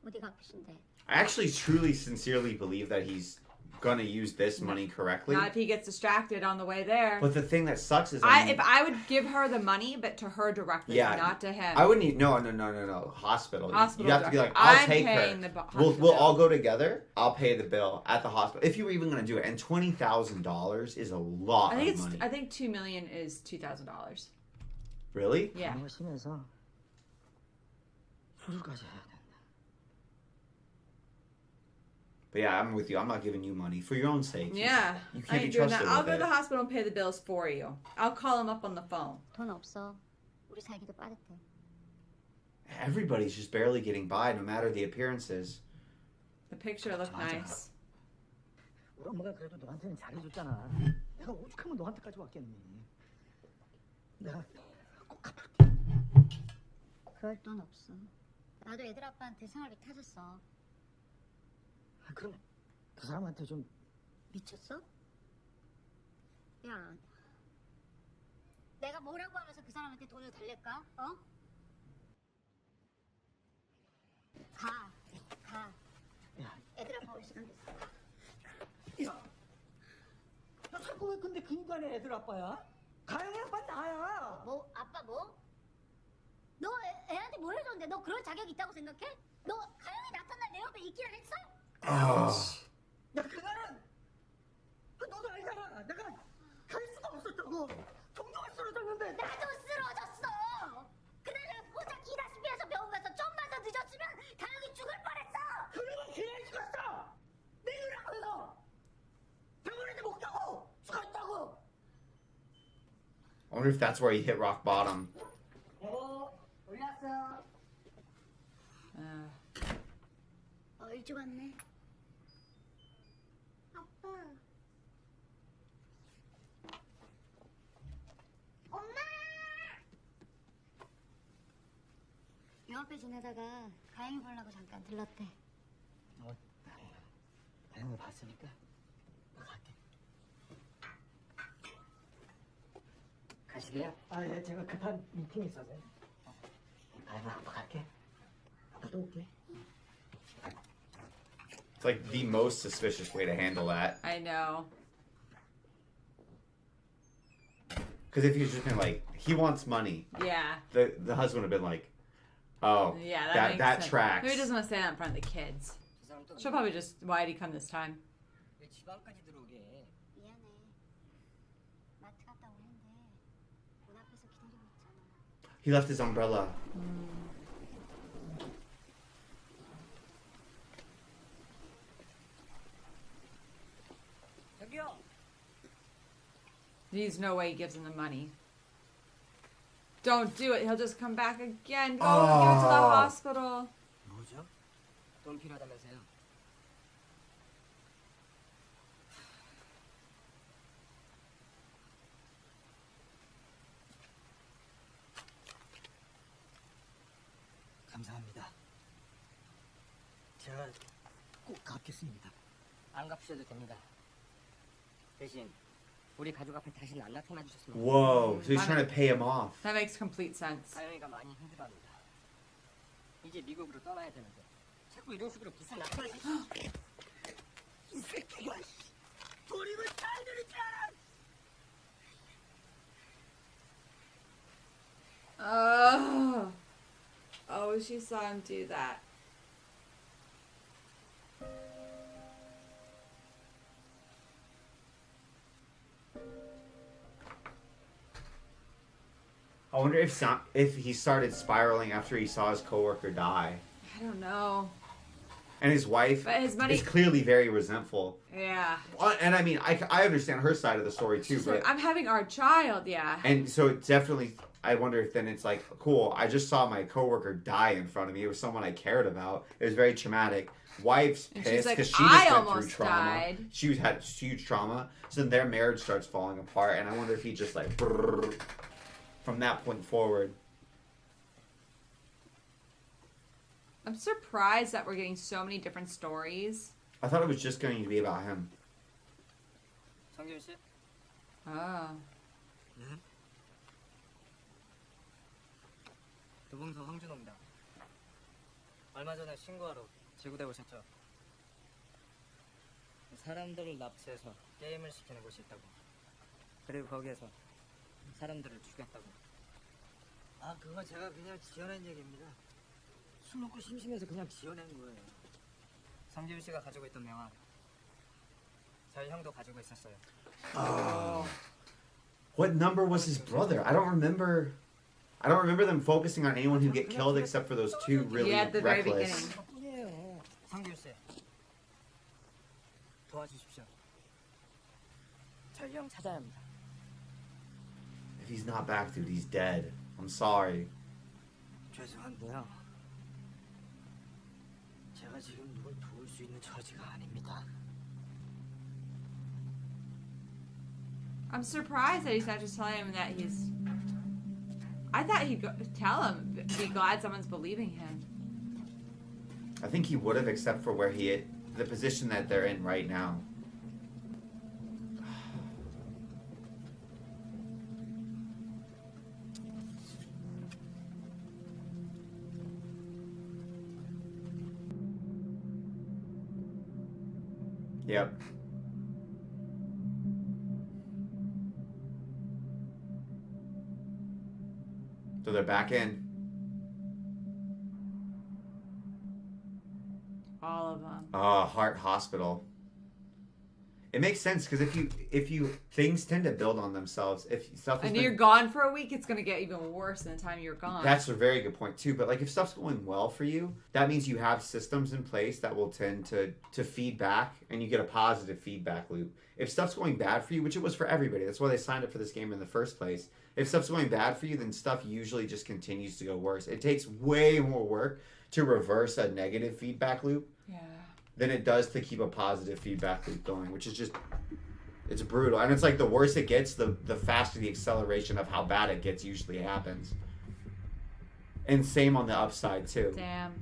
어디가 아프신데? I actually truly sincerely believe that he's gonna use this money correctly. Not if he gets distracted on the way there. But the thing that sucks is If I would give her the money, but to her directly, yeah, not to him. I wouldn't. No. Hospital. Hospital You have to be like, directly. I'll I'm take paying her. the We'll hospital. all go together. I'll pay the bill at the hospital if you were even gonna do it. And $20,000 is a lot of money. I think $2 million is $2,000. Really? Yeah. 병원 심해서 수술까지 해야 된다. But yeah, I'm with you. I'm not giving you money for your own sake. Yeah. You I can't be ain't doing trusted that. I'll with go to the it. hospital and pay the bills for you. I'll call him up on the phone. 돈 없어. 우리 살기도 빠듯해. Everybody's just barely getting by, no matter the appearances. The picture looked nice. 우리 엄마가 그래도 너한테는 잘해줬잖아. 내가 오죽하면 너한테까지 왔겠니? 내가 꼭 갚을게. 그럴 돈 없어. 나도 애들 아빠한테 생활비 타줬어. 그럼 그 사람한테 좀 미쳤어? 야, 내가 뭐라고 하면서 그 사람한테 돈을 달랠까? 어? 가. 야. 애들 아빠 올 시간 됐어. 야, 너 자꾸 왜 근데 그 인간의 애들 아빠야? 가영이 아빠 나야. 뭐? 아빠 뭐? 너 애한테 뭘 해줬는데 너 그럴 자격 있다고 생각해? 너 가영이 나타날 내 옆에 있기를 했어? 야, 그날은 너도 알잖아. 내가 갈 수가 없었다고. 동료가 쓰러졌는데. 나도 쓰러졌어. 그날은 혼자 기다시피 해서 병원 가서 좀만 더 늦었으면 가영이 죽을 뻔했어. 그러면 걔가 죽었어. 내가라고 해서 병원에도 못 가고 죽었다고. I wonder if that's where he hit rock bottom. 여보, 올렸어. 일찍 왔네. 아빠. 엄마! 요 앞에 지나다가 가영이 보려고 잠깐 들렀대. 가영을 봤으니까 나 갈게. 가시게요? 아, 예, 제가 급한 미팅이 있어서요. 가영아, 아빠 갈게. 아빠 또 올게. It's like the most suspicious way to handle that. I know. Because if he's just been like, he wants money, Yeah. the husband would have been like, oh, Yeah, that makes sense. tracks. Maybe he doesn't want to say that in front of the kids. 저 사람 또 She'll probably just, why'd he come this time? 왜 집 안까지 들어오게? 미안해. 마트 갔다 오는데 문 앞에서 기다리고 있잖아. He left his umbrella. 저기요. There's no way he gives him the money. Don't do it. He'll just come back again. Go Oh. give it to the hospital. 뭐죠? 돈 필요하다면서요? 감사합니다. 제가 꼭 갚겠습니다. 안 갚으셔도 됩니다. 대신 우리 가족 앞에 다시는 안 나타나 주셨으면 Whoa, so he's trying to pay him off. That makes complete sense. 가영이가 많이 힘들어합니다. 이제 미국으로 떠나야 되는데 자꾸 이런 식으로 무슨 나타나시? 이 새끼가 돌이면 잘 되는 줄 알아. Oh, she saw him do that. I wonder if he started spiraling after he saw his coworker die. I don't know. And his wife But his money- is clearly very resentful. Yeah. And I mean, I understand her side of the story too, She's but like, I'm having our child, yeah. and so it definitely, I wonder if then it's like, cool, I just saw my coworker die in front of me. It was someone I cared about. It was very traumatic. Wife's And she's pissed like, because she "I just went through almost trauma. died." She had huge trauma. So then their marriage starts falling apart, and I wonder if he just like from that point forward. I'm surprised that we're getting so many different stories. I thought it was just going to be about him. 정규현 씨, Oh. 도봉서 황준호입니다. 얼마 전에 신고하러 제구대 오셨죠? 사람들을 납치해서 게임을 시키는 곳이 있다고. 그리고 거기에서 사람들을 죽였다고. 아, 그거 제가 그냥 지어낸 얘기입니다. 술 먹고 심심해서 그냥 지어낸 거예요. 성규 씨가 가지고 있던 명함 저희 형도 가지고 있었어요. What number was his brother? I don't remember. I don't remember them focusing on anyone who get killed except for those two really Yeah, at the very reckless. beginning. 뿐이에요. 성규 씨, 도와주십시오. 저희 형 찾아야 합니다. If he's not back, dude, he's dead. I'm sorry. 죄송한데요. 제가 지금 누굴 도울 수 있는 처지가 아닙니다. I'm surprised that he's not just telling him that he's. I thought he'd tell him, be glad someone's believing him. I think he would have, except for where the position that they're in right now. Yep. So they're back in. All of them. Heart hospital. It makes sense because if you things tend to build on themselves. If stuff has And been, you're gone for a week, it's gonna get even worse in the time you're gone. that's a very good point too. But like if stuff's going well for you, that means you have systems in place that will tend to feed back, and you get a positive feedback loop. If stuff's going bad for you, which it was for everybody, that's why they signed up for this game in the first place. If stuff's going bad for you, then stuff usually just continues to go worse. It takes way more work to reverse a negative feedback loop Yeah. than it does to keep a positive feedback loop going, which is just, it's brutal. And it's like the worse it gets, the faster the acceleration of how bad it gets usually happens. And same on the upside too. Damn.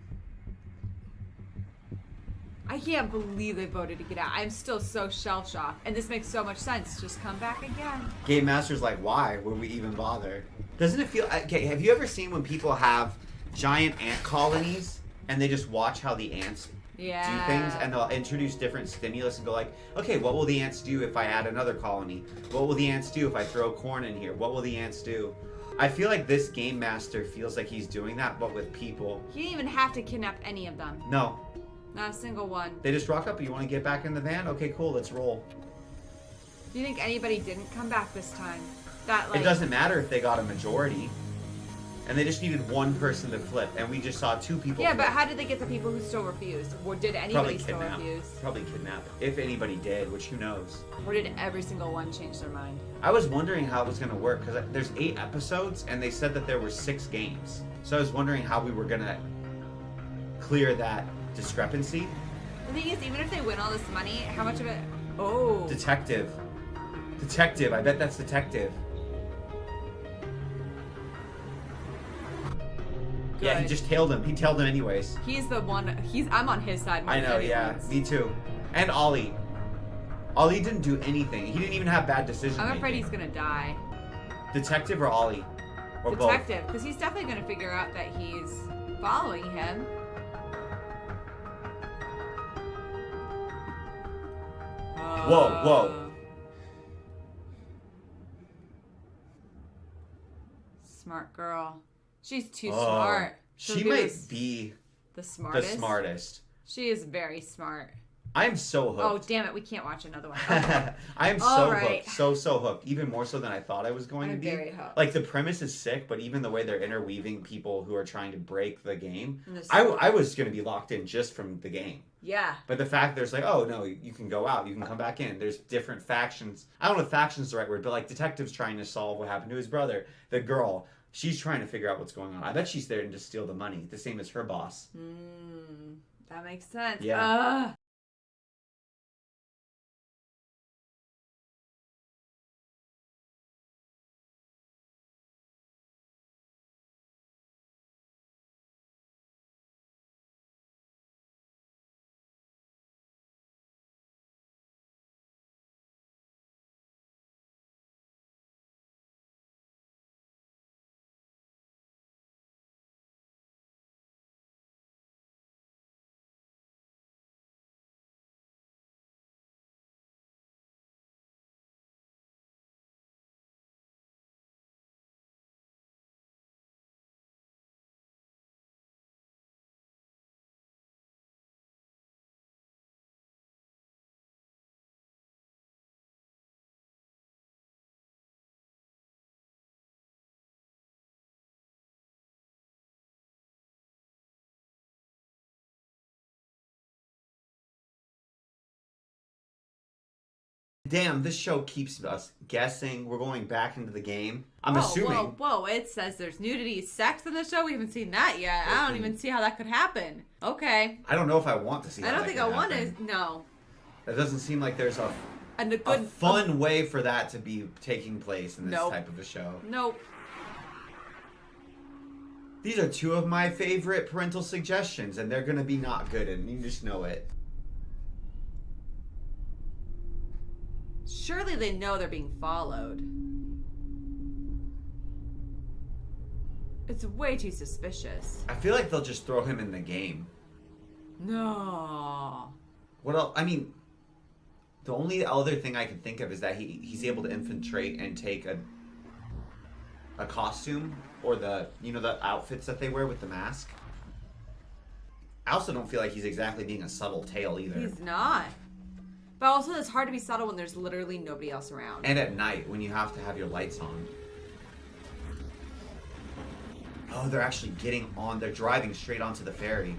I can't believe they voted to get out. I'm still so shell-shocked. And this makes so much sense. Just come back again. Game Master's like, why would we even bother? Doesn't it feel, okay, have you ever seen when people have giant ant colonies and they just watch how the ants do things, and they'll introduce different stimulus and go like, okay, what will the ants do if I add another colony? What will the ants do if I throw corn in here? What will the ants do? I feel like this Game Master feels like he's doing that, but with people. He didn't even have to kidnap any of them. No. Not a single one. They just rock up, you want to get back in the van? Okay, cool, let's roll. Do you think anybody didn't come back this time? That like It doesn't matter if they got a majority. And they just needed one person to flip, and we just saw two people Yeah, flip. but how did they get the people who still refused? Or did anybody Probably still kidnap. refuse? Probably kidnap. If anybody did, which who knows. Or did every single one change their mind? I was wondering how it was going to work, because there's 8 episodes, and they said that there were 6 games. So I was wondering how we were going to clear that discrepancy. The thing is, even if they win all this money, how much of it... Oh. Detective. Detective. I bet that's Detective. Good. Yeah, he just tailed him. He tailed him anyways. He's the one... I'm on his side more I than know, yeah. anyone's. Me too. And Ollie. Ollie didn't do anything. He didn't even have bad decisions. I'm afraid he's gonna die. Detective or Ollie? Or Detective, because he's definitely gonna figure out that he's following him. Whoa, whoa. Smart girl. She's too both. smart. She She'll might the be the smartest. the smartest. She is very smart. I'm so Oh, hooked. damn it. We can't watch another one. I'm so All right. hooked. So hooked. Even more so than I thought I was going to I'm be. very hooked. Like, the premise is sick, but even the way they're interweaving people who are trying to break the game, And the I was going to be locked in just from the game. Yeah. But the fact there's like, oh, no, you can go out. You can come back in. There's different factions. I don't know if faction's the right word, but like detectives trying to solve what happened to his brother. The girl, she's trying to figure out what's going on. I bet she's there to just steal the money, the same as her boss. That makes sense. Yeah. Damn, this show keeps us guessing. We're going back into the game. I'm assuming. Whoa, it says there's nudity, sex in the show. We haven't seen that yet. I don't even see how that could happen. Okay. I don't know if I want to see that. I don't think I want to. No. That doesn't seem like there's a good fun way for that to be taking place in this type of a show. Nope. These are two of my favorite parental suggestions, and they're going to be not good, and you just know it. Surely they know they're being followed. It's way too suspicious. I feel like they'll just throw him in the game. No. What else? I mean, the only other thing I can think of is that he's able to infiltrate and take a costume, or the outfits that they wear with the mask. I also don't feel like he's exactly being a subtle tale either. He's not. But also it's hard to be subtle when there's literally nobody else around. And at night when you have to have your lights on. Oh, they're actually getting on. They're driving straight onto the ferry.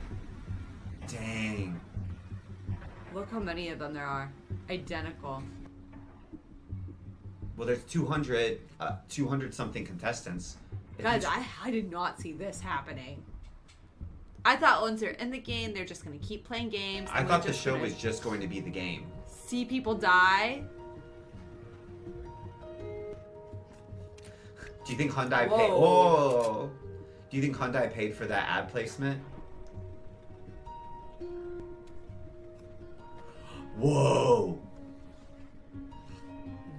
Dang. Look how many of them there are. Identical. Well, there's 200 something contestants. Guys, I did not see this happening. I thought once they're in the game, they're just going to keep playing games. I thought the show was just going to be the game. See people die. Do you think Hyundai paid? Whoa! Do you think Hyundai paid for that ad placement? Whoa!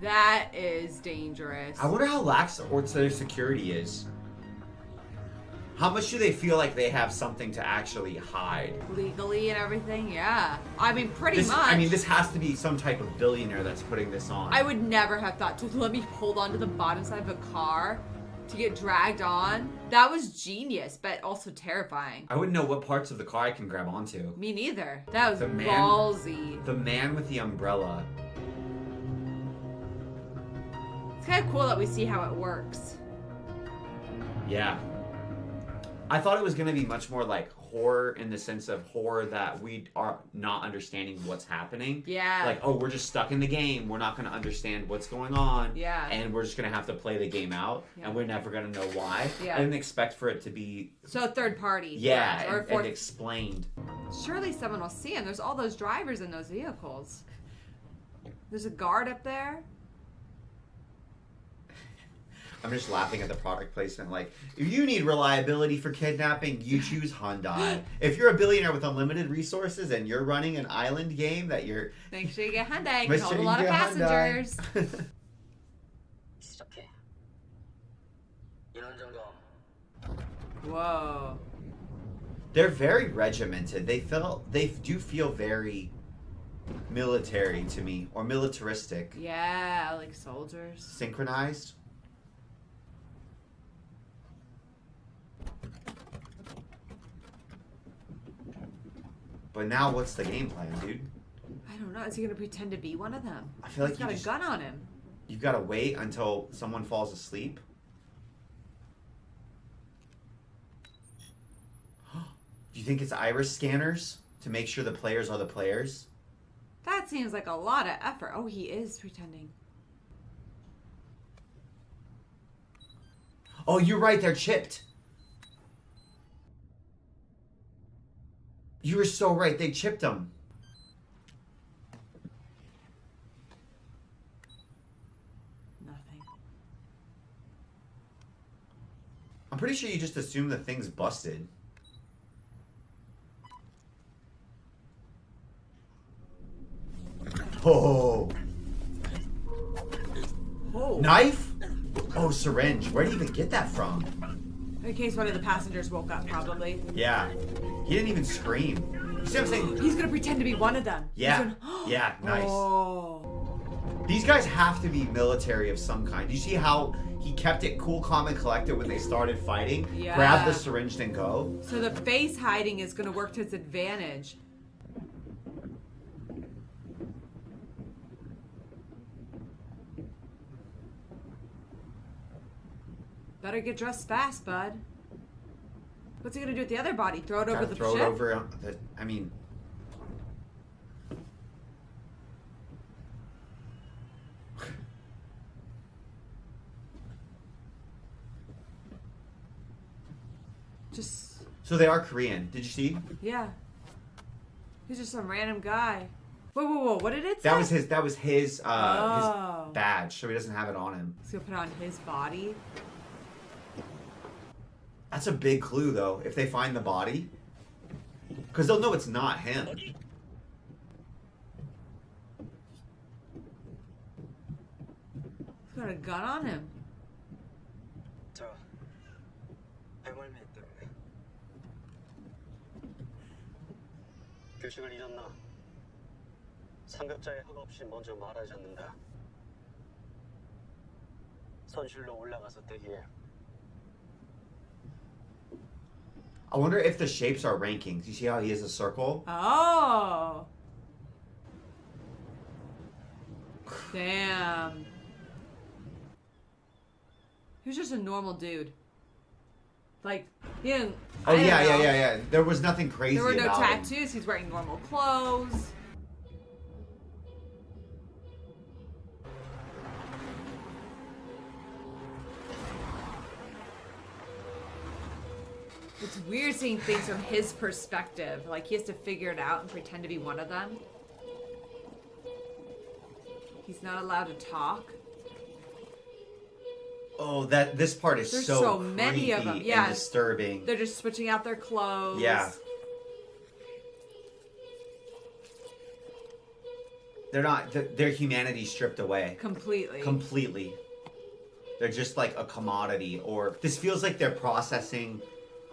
That is dangerous. I wonder how lax their security is. How much do they feel like they have something to actually hide? Legally and everything, yeah. I mean, pretty much. This has to be some type of billionaire that's putting this on. I would never have thought to let me hold on to the bottom side of a car to get dragged on. That was genius, but also terrifying. I wouldn't know what parts of the car I can grab onto. Me neither. That was ballsy. The man with the umbrella. It's kind of cool that we see how it works. Yeah. I thought it was going to be much more like horror, in the sense of horror that we are not understanding what's happening. Yeah. Like, oh, we're just stuck in the game. We're not going to understand what's going on. Yeah. And we're just going to have to play the game out. Yeah. And we're never going to know why. Yeah. I didn't expect for it to be... So third party. Yeah, or and explained. Surely someone will see him. There's all those drivers in those vehicles. There's a guard up there. I'm just laughing at the product placement. Like, if you need reliability for kidnapping, you choose Hyundai. If you're a billionaire with unlimited resources and you're running an island game that you're... Make sure you get Hyundai. You can hold a lot of passengers. Whoa. They're very regimented. They do feel very military to me, or militaristic. Yeah, like soldiers. Synchronized. But now what's the game plan, dude? I don't know. Is he going to pretend to be one of them? I feel like he's got a gun on him. You've got to wait until someone falls asleep. Do you think it's iris scanners to make sure the players are the players? That seems like a lot of effort. Oh, he is pretending. Oh, you're right. They're chipped. You were so right. They chipped them. Nothing. I'm pretty sure you just assume the thing's busted. Oh. Oh. Knife? Oh, syringe. Where did you even get that from? In case one of the passengers woke up, probably. Yeah. He didn't even scream. You see what I'm saying? He's gonna pretend to be one of them. Yeah. Yeah, nice. Oh. These guys have to be military of some kind. You see how he kept it cool, calm, and collected when they started fighting? Yeah. Grab the syringe and go. So the face hiding is gonna work to his advantage. Better get dressed fast, bud. What's he gonna do with the other body? Throw it over the throw ship? it over. I mean, So they are Korean. Did you see? Yeah. He's just some random guy. Whoa. What did it say? That was his Oh. his badge, so he doesn't have it on him. He's gonna put it on his body. That's a big clue, though, if they find the body. Because they'll know it's not him. He's got a gun on him. 저 배멀미 때문에 규칙을 잊었나? 상급자의 허가 없이 먼저 말하지 않는다. 선실로 올라가서 대기해. I wonder if the shapes are rankings. You see how he has a circle? Oh. Damn. He was just a normal dude. Like, he didn't. Oh, I don't yeah. know. There was nothing crazy There were no about him. tattoos. He's wearing normal clothes. It's weird seeing things from his perspective. Like, he has to figure it out and pretend to be one of them. He's not allowed to talk. Oh, this part is There's so so many of them. creepy Yeah. and disturbing. They're just switching out their clothes. Yeah. They're not. Their humanity stripped away. Completely. Completely. They're just like a commodity, or this feels like they're processing,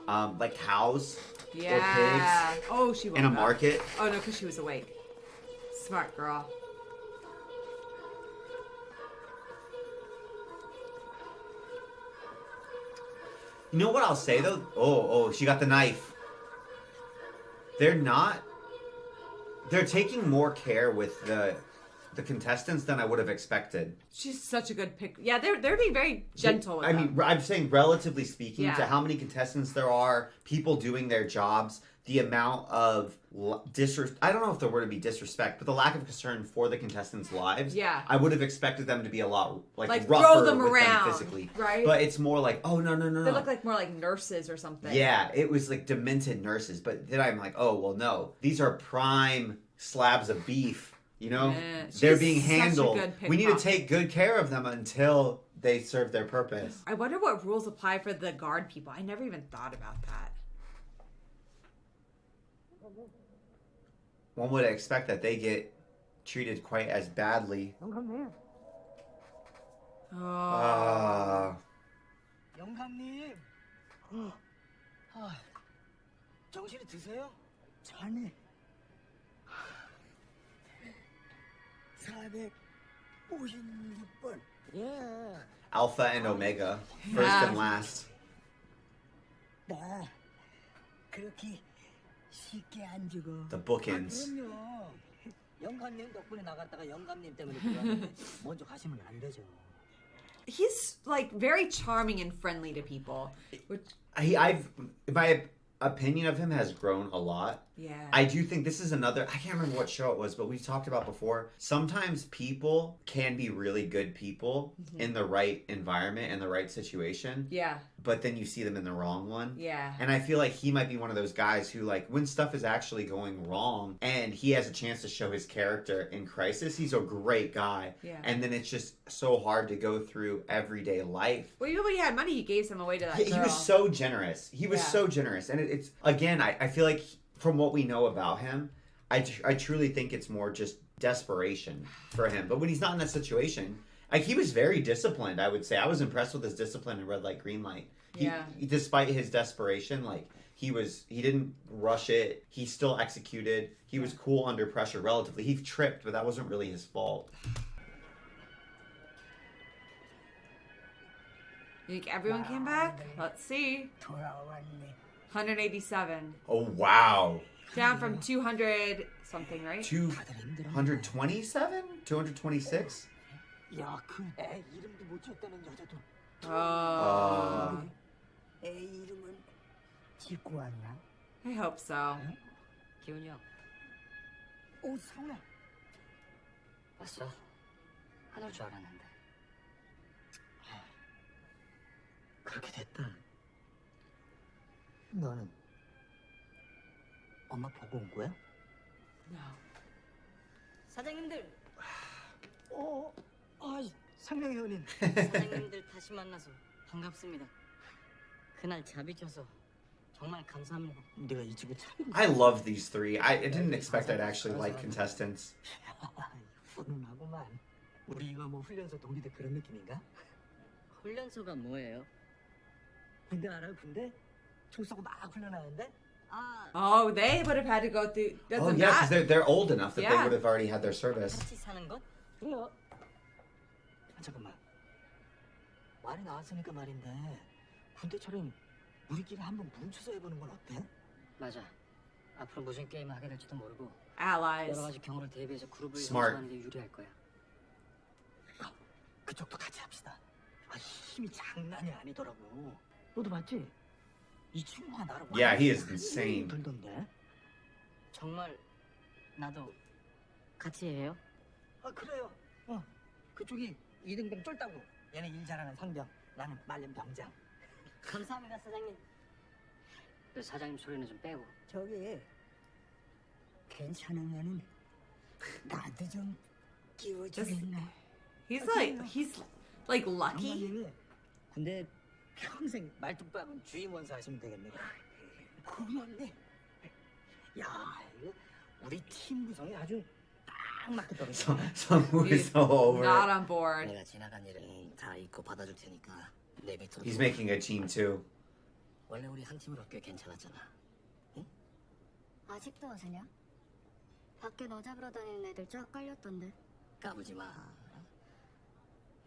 like cows Yeah. or pigs Oh, she woke in a up. market. Oh, no, because she was awake. Smart girl. You know what I'll say though? Oh, she got the knife. They're taking more care with the contestants than I would have expected. She's such a good pick. Yeah, they're being very gentle with I them. mean, I'm saying relatively speaking Yeah. to how many contestants there are, people doing their jobs, the amount of I don't know if the word would be disrespect, but the lack of concern for the contestants' lives. Yeah. I would have expected them to be a lot Like, rougher throw them with around, them physically, right? But it's more like, oh no. They look like more like nurses or something. Yeah, it was like demented nurses, but then I'm like, oh well, no, these are prime slabs of beef. You know, Yeah, they're she's being such a handled. good We need to pickpocket. take good care of them until they serve their purpose. I wonder what rules apply for the guard people. I never even thought about that. One would expect that they get treated quite as badly. 영감님. Ah. 영감님. 정신이 드세요? 아니. 456번. 예. Alpha and Omega, first Yeah. and last. 나 그렇게 쉽게 안 죽어. The bookends. 그럼요. 영감님 덕분에 나갔다가 영감님 때문에 들어왔는데 먼저 가시면 안 되죠. He's like very charming and friendly to people. Which, My opinion of him has grown a lot. yeah. I do think this is another, I can't remember what show it was, but we've talked about before. Sometimes people can be really good people in the right environment and the right situation, yeah. but then you see them in the wrong one. Yeah. And I feel like he might be one of those guys who, like, when stuff is actually going wrong and he has a chance to show his character in crisis, he's a great guy. Yeah. And then it's just so hard to go through everyday life. Well, even when he had money, he gave some away to that He girl. was so generous. He was Yeah. so generous. And it's, again, I feel like from what we know about him, I truly think it's more just desperation for him. But when he's not in that situation, like, he was very disciplined, I would say. I was impressed with his discipline in red light, green light. Despite his desperation, like, he didn't rush it. He still executed. He was cool under pressure relatively. He tripped, but that wasn't really his fault. You think everyone came back? Let's see. 돌아왔네. 187. Oh, wow. Down from 200 something, right? 227? 226? 야, 그 애 이름도 못 지었다는 여자도 Oh. 애 이름은 짓고 왔나? I hope so. 기훈이 형 오, 상아. 왔어? 안 올 줄 알았는데. 그렇게 됐다. 너는 엄마 보고 온 거야? No. 사장님들, 상명이 형님. 사장님들 다시 만나서 반갑습니다. 그날 잡이 져서 정말 감사합니다. 내가 이 집에 참 I love these three. I didn't expect I'd actually like contestants. 훈훈하구만. 우리 이거 뭐 훈련소 동기들 그런 느낌인가? 훈련소가 뭐예요? 군대 알아? 군대? 총 쏘고 막 훈련하는데? 아, Oh, they would have had to go through. Oh Doesn't yeah, because that? they're old enough that they Yeah. would have already had their service. 같이 사는 것? 그래요. 잠깐만. 말이 나왔으니까 말인데 군대처럼 우리끼리 한번 뭉쳐서 해보는 건 어때? 맞아. 앞으로 무슨 게임을 하게 될지도 모르고 Allies. 여러 가지 경우를 대비해서 그룹을 Smart. 형성하는 게 유리할 거야. 그쪽도 같이 합시다. 힘이 장난이 아니더라고. 너도 봤지? 이 친구가 나를 Yeah, he is 완전히 insane. 들던데. 정말 나도 같이 해요? 그래요. 그쪽이 이등병 쫄다고. 얘는 일 잘하는 상병. 나는 말년 병장. 감사합니다, 사장님. 그 사장님 소리는 좀 빼고. 저기 괜찮으면은 나도 좀 끼워주겠네. He's like lucky. 어머님이 군대 평생 말뚝박은 주임 원사 하시면 되겠네. 고맙네. 야, 이거 우리 팀 구성이 아주 딱 맞게 떨어져. Someone is so over Not it. on board. 내가 지나간 일은 다 잊고 받아줄 테니까 내뱉어. He's making a team too. 원래 우리 한 팀으로 꽤 괜찮았잖아. 아직도 하세냐? 밖에 너 잡으러 다니는 애들 쫙 깔렸던데. 까불지 마.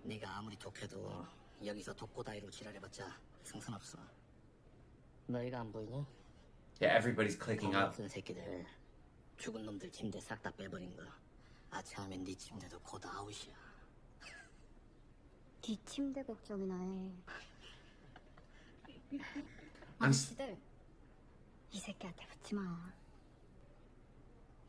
네가 아무리 독해도 여기서 독고다이로 지랄해봤자 승산 없어. 너희가 안 보이냐? Yeah, everybody's clicking up. 같은 새끼들 죽은 놈들 침대 싹 다 빼버린 거. 아차하면 네 침대도 곧 아웃이야. 네 침대 걱정이나 해. I'm s- 아저씨들 이 새끼한테 붙지 마.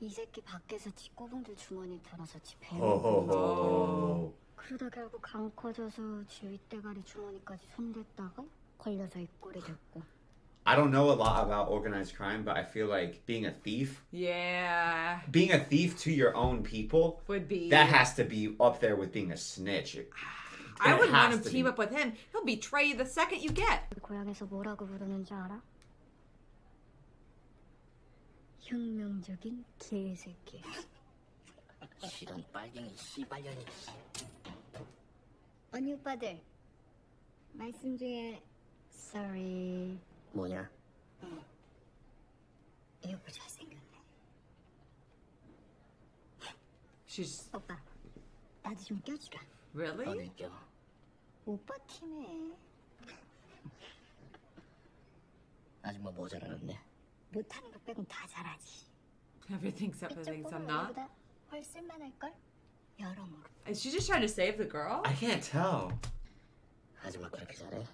이 새끼 밖에서 지 꼬붕들 주머니 털어서 지 Ho ho 배워. ho. 그러다 결국 강 커져서 지 윗대가리 주머니까지 손댔다가 걸려서 입꼬리 됐고. I don't know a lot about organized crime, but I feel like being a thief to your own people, Would be. that has to be up there with being a snitch. I It would want has him to to team be. up with him. He'll betray you the second you get. 고향에서 뭐라고 부르는지 알아? 혁명적인 개새끼. 이런 빨갱이 씨발년이. 언니 오빠들 말씀 중에 sorry. 뭐냐? 이 오빠 잘생겼네. She's 오빠 나도 좀 껴주라. really. 어딜 껴? 오빠 팀에 아직 뭐 모자라는데. 못하는 거 빼곤 다 잘하지. Everything except for the things I'm not. 우리보다 훨씬 쓸만할걸? 여러모로. Is she just trying to save the girl? I can't tell. 아직 뭐 그렇게 잘해?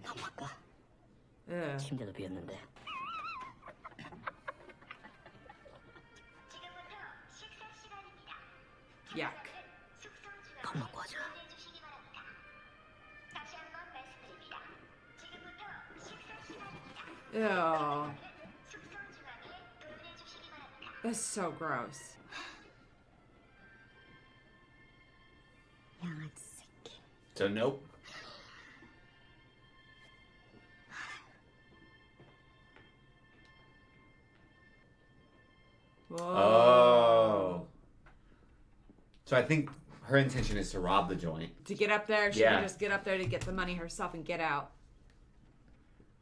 너무 아까 Ugh. 침대도 비었는데. 지금부터 식사 시간입니다. Yuck. 숙소 밥 주방에 먹고 하자. 주시기 바랍니다. 다시 한번 말씀드립니다. 지금부터 식사 시간입니다. Ew. 숙소 주방에 도전해 주시기 바랍니다. That's so gross. 양아치 새끼. So nope. Whoa. Oh. So I think her intention is to rob the joint. To get up there, she Yeah. can just get up there to get the money herself and get out.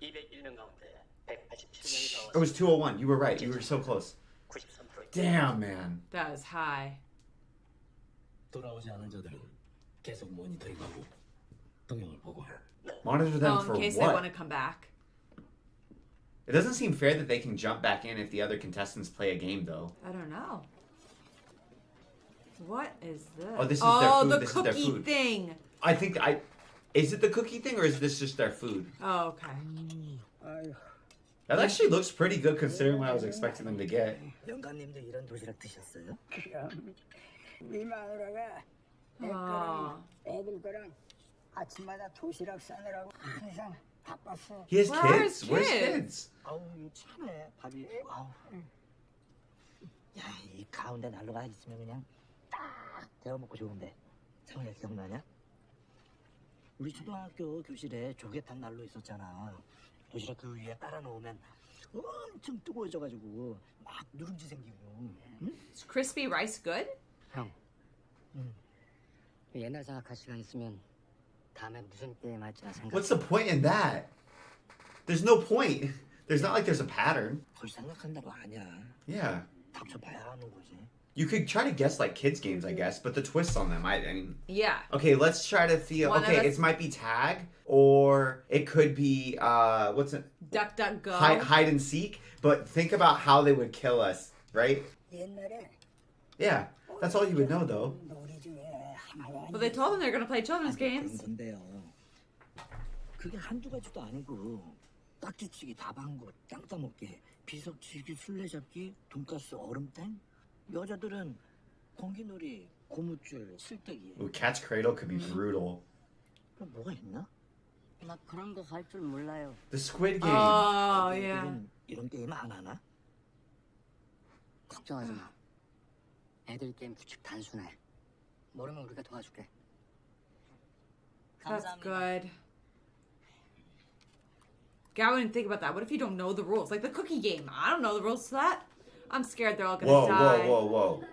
201명 가운데 187명이 It was 201. You were right. You were so close. 93%. Damn, man. That was high. 돌아오지 않은 자들은 계속 모니터링하고 동영을 보고. Monitor them Oh, for in case they want what? to come back. It doesn't seem fair that they can jump back in if the other contestants play a game, though. I don't know. What is this? Oh, this is their food. the This is their cookie food. thing. I think is it the cookie thing or is this just their food? Oh, okay. That actually looks pretty good considering what I was expecting them to get. 영감님도 이런 도시락 드셨어요? 우리 마누라가 내 Oh. 거랑 애들 거랑 아침마다 도시락 싸느라고 항상 다 빻어. He has Where are his kids? Where's kids? kids? 아우 이거 참해 밥이. 아우. 야, 이 가운데 난로가 있으면 그냥 딱 데워 먹고 좋은데. 상우야 기억나냐? 우리 초등학교 교실에 조개탕 난로 있었잖아. 도시락 그 위에 깔아놓으면 엄청 뜨거워져가지고 막 누룽지 생기고. 응? Is crispy rice good? 형. 옛날 생각할 시간 있으면 다음에 무슨 게임 할지나 생각. What's the point in that? There's no point. There's not like there's a pattern. 그걸 생각한다고 아니야. Yeah. 닥쳐봐야 하는 거지. You could try to guess like kids games, I guess, but the twists on them, I mean. Yeah. Okay, let's try to feel. One of Okay, us- it might be tag, or it could be what's it? Duck, duck, go. Hide and seek. But think about how they would kill us, right? 옛날에 Yeah, that's all you would know, though. 놀이 중에 하나가 Well, they told them they're gonna play children's 그런 games. 건데요. 그게 한두 가지도 아니고 딱지치기, 다방구, 땅 따먹기, 비석치기, 술래잡기, 돈가스, 얼음땡. 여자들은 공기놀이, 고무줄, 쓸데기. Ooh, Cat's Cradle could be brutal. 그럼 뭐가 있나? 나 그런 거 할 줄 몰라요. The Squid Game. Oh, yeah. 이런 게임 안 하나? 걱정하지 마. 애들 게임 규칙 단순해. 모르면 우리가 도와줄게. That's 감사합니다. good. God, I wouldn't think about that. What if you don't know the rules? Like the cookie game. I don't know the rules to that. I'm scared they're all gonna Whoa, die. whoa, whoa, whoa.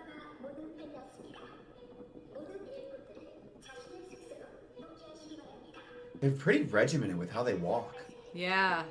They're pretty regimented with how they walk. Yeah.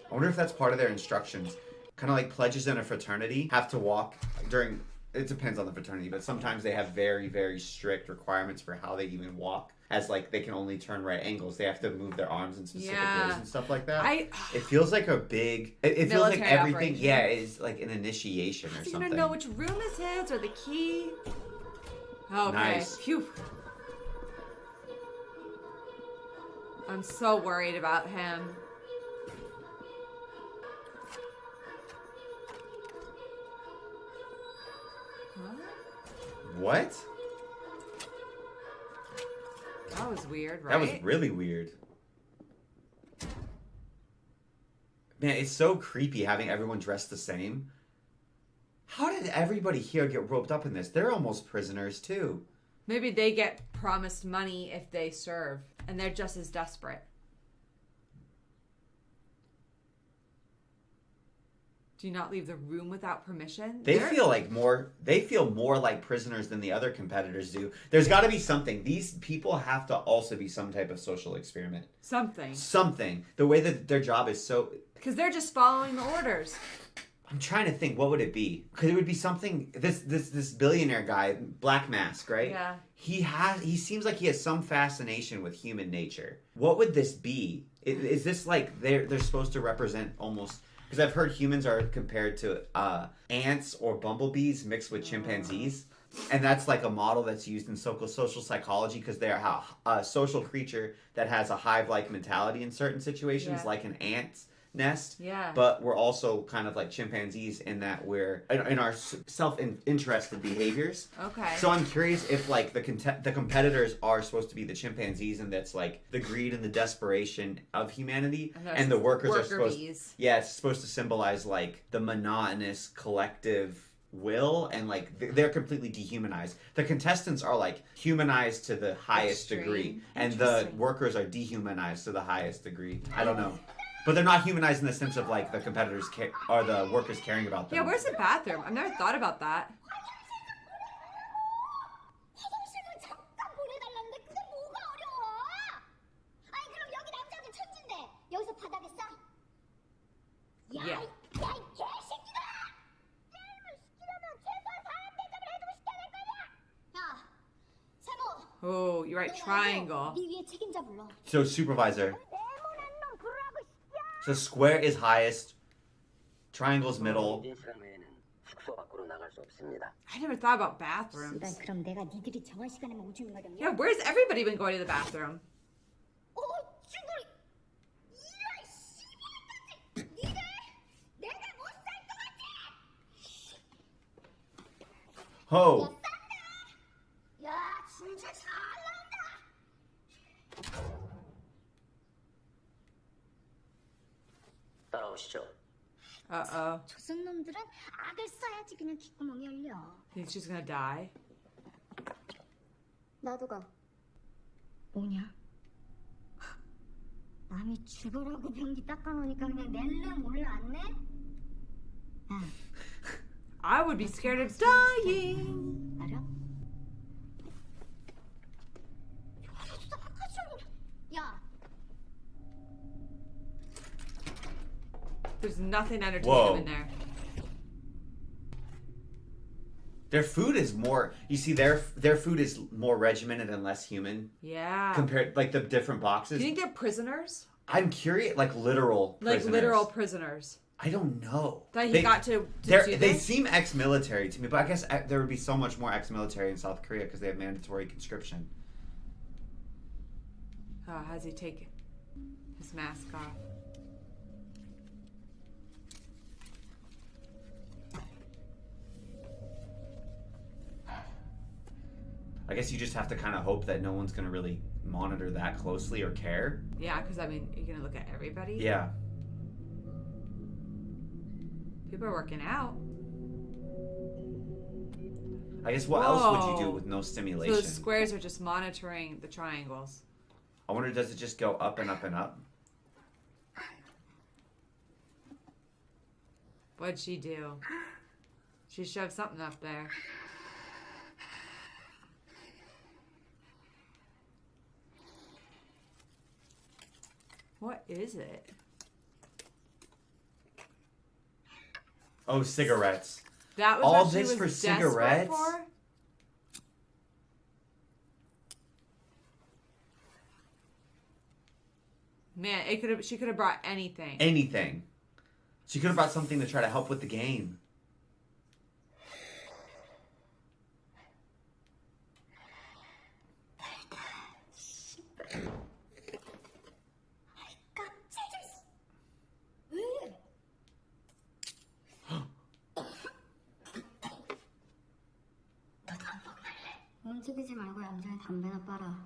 I wonder if that's part of their instructions. Kind of like pledges in a fraternity have to walk during. It depends on the fraternity, but sometimes they have very, very strict requirements for how they even walk. As like they can only turn right angles. They have to move their arms in specific Yeah. ways and stuff like that. I It feels like a big. It feels like Military everything. operation. Yeah, is like an initiation or Does he something. even know which room is his or the key? Okay. Nice. Phew. I'm so worried about him. Huh? What? That was weird, right? That was really weird. Man, it's so creepy having everyone dressed the same. How did everybody here get roped up in this? They're almost prisoners too. Maybe they get promised money if they serve, and they're just as desperate. Do you not leave the room without permission? They They're- feel more like prisoners than the other competitors do. There's got to be something. These people have to also be some type of social experiment. something. Something. The way that their job is so. Because they're just following the orders. I'm trying to think. What would it be? Because it would be something. This billionaire guy, Black Mask, right? Yeah. He seems like he has some fascination with human nature. What would this be? Is this like they're supposed to represent almost? Because I've heard humans are compared to ants or bumblebees mixed with chimpanzees. And that's like a model that's used in social psychology because they're a social creature that has a hive-like mentality in certain situations, Yeah. like an ant's nest. Yeah. But we're also kind of like chimpanzees in that we're in our self-interested behaviors. Okay. So I'm curious if like the competitors are supposed to be the chimpanzees, and that's like the greed and the desperation of humanity, and the workers are supposed. bees. Yeah, it's supposed to symbolize like the monotonous collective will, and like they're completely dehumanized. The contestants are like humanized to the highest Extreme. degree, and the workers are dehumanized to the highest degree. I don't know. But they're not humanized in the sense of like the competitors or the workers caring about them. Yeah, where's the bathroom? I've never thought about that. 화장실을 잠깐 보내달라는데 그게 뭐가 어려워? 아니 그럼 여기 남자들 천진데 여기서 바닥에 싸? 야, Yeah. 야, 이 개새끼들아! 게임을 시키려면 최소한 4대접을 해주고 시켜야 될 거 아니야? 야, 세모! Oh, you're right. Triangle. 네 위에 책임자 불러. So supervisor. 네모난 놈 부르라고 시켜! So square is highest, triangle's middle. 이 시간 외에는 숙소 밖으로 나갈 수 없습니다. I never thought about bathrooms. 난 그럼 내가 니들이 정할 시간에만 오줌을 마렵냐? Yeah, where's everybody been going to the bathroom? 쭈구리! 이런 씨발같이! 니들! 내가 못 살 것 같아! Ho! 야, 진짜 잘 나온다! Uh-oh. 조선놈들은 악을 써야지 그냥 귓구멍이 열려. Think she's gonna die? 나도 가. 뭐냐? 남이 죽으라고 변기 닦아놓으니까 그냥 낼래 몰라 안 내? I would be scared of dying. 알아? 야, There's nothing entertaining Whoa. in there. Their food is more. You see, their food is more regimented and less human Yeah. compared, like the different Do boxes. you think they're prisoners? I'm curious, like literal Like prisoners. literal prisoners. I don't know. That he got to do They this? seem ex-military to me, but I guess there would be so much more ex-military in South Korea because they have mandatory conscription. Oh, how's he take his mask off? I guess you just have to kind of hope that no one's going to really monitor that closely or care. Yeah, because I mean, you're gonna look at everybody. Yeah. People are working out. I guess what else would you do Whoa. with no So stimulation? the squares are just monitoring the triangles. I wonder, does it just go up and up and up? What'd she do? She shoved something up there. What is it? Oh, cigarettes. That was All what she this was for desperate cigarettes? for? Man, she could have brought anything. Anything. She could have brought something to try to help with the game. 움직이지 말고 얌전히 담배나 빨아.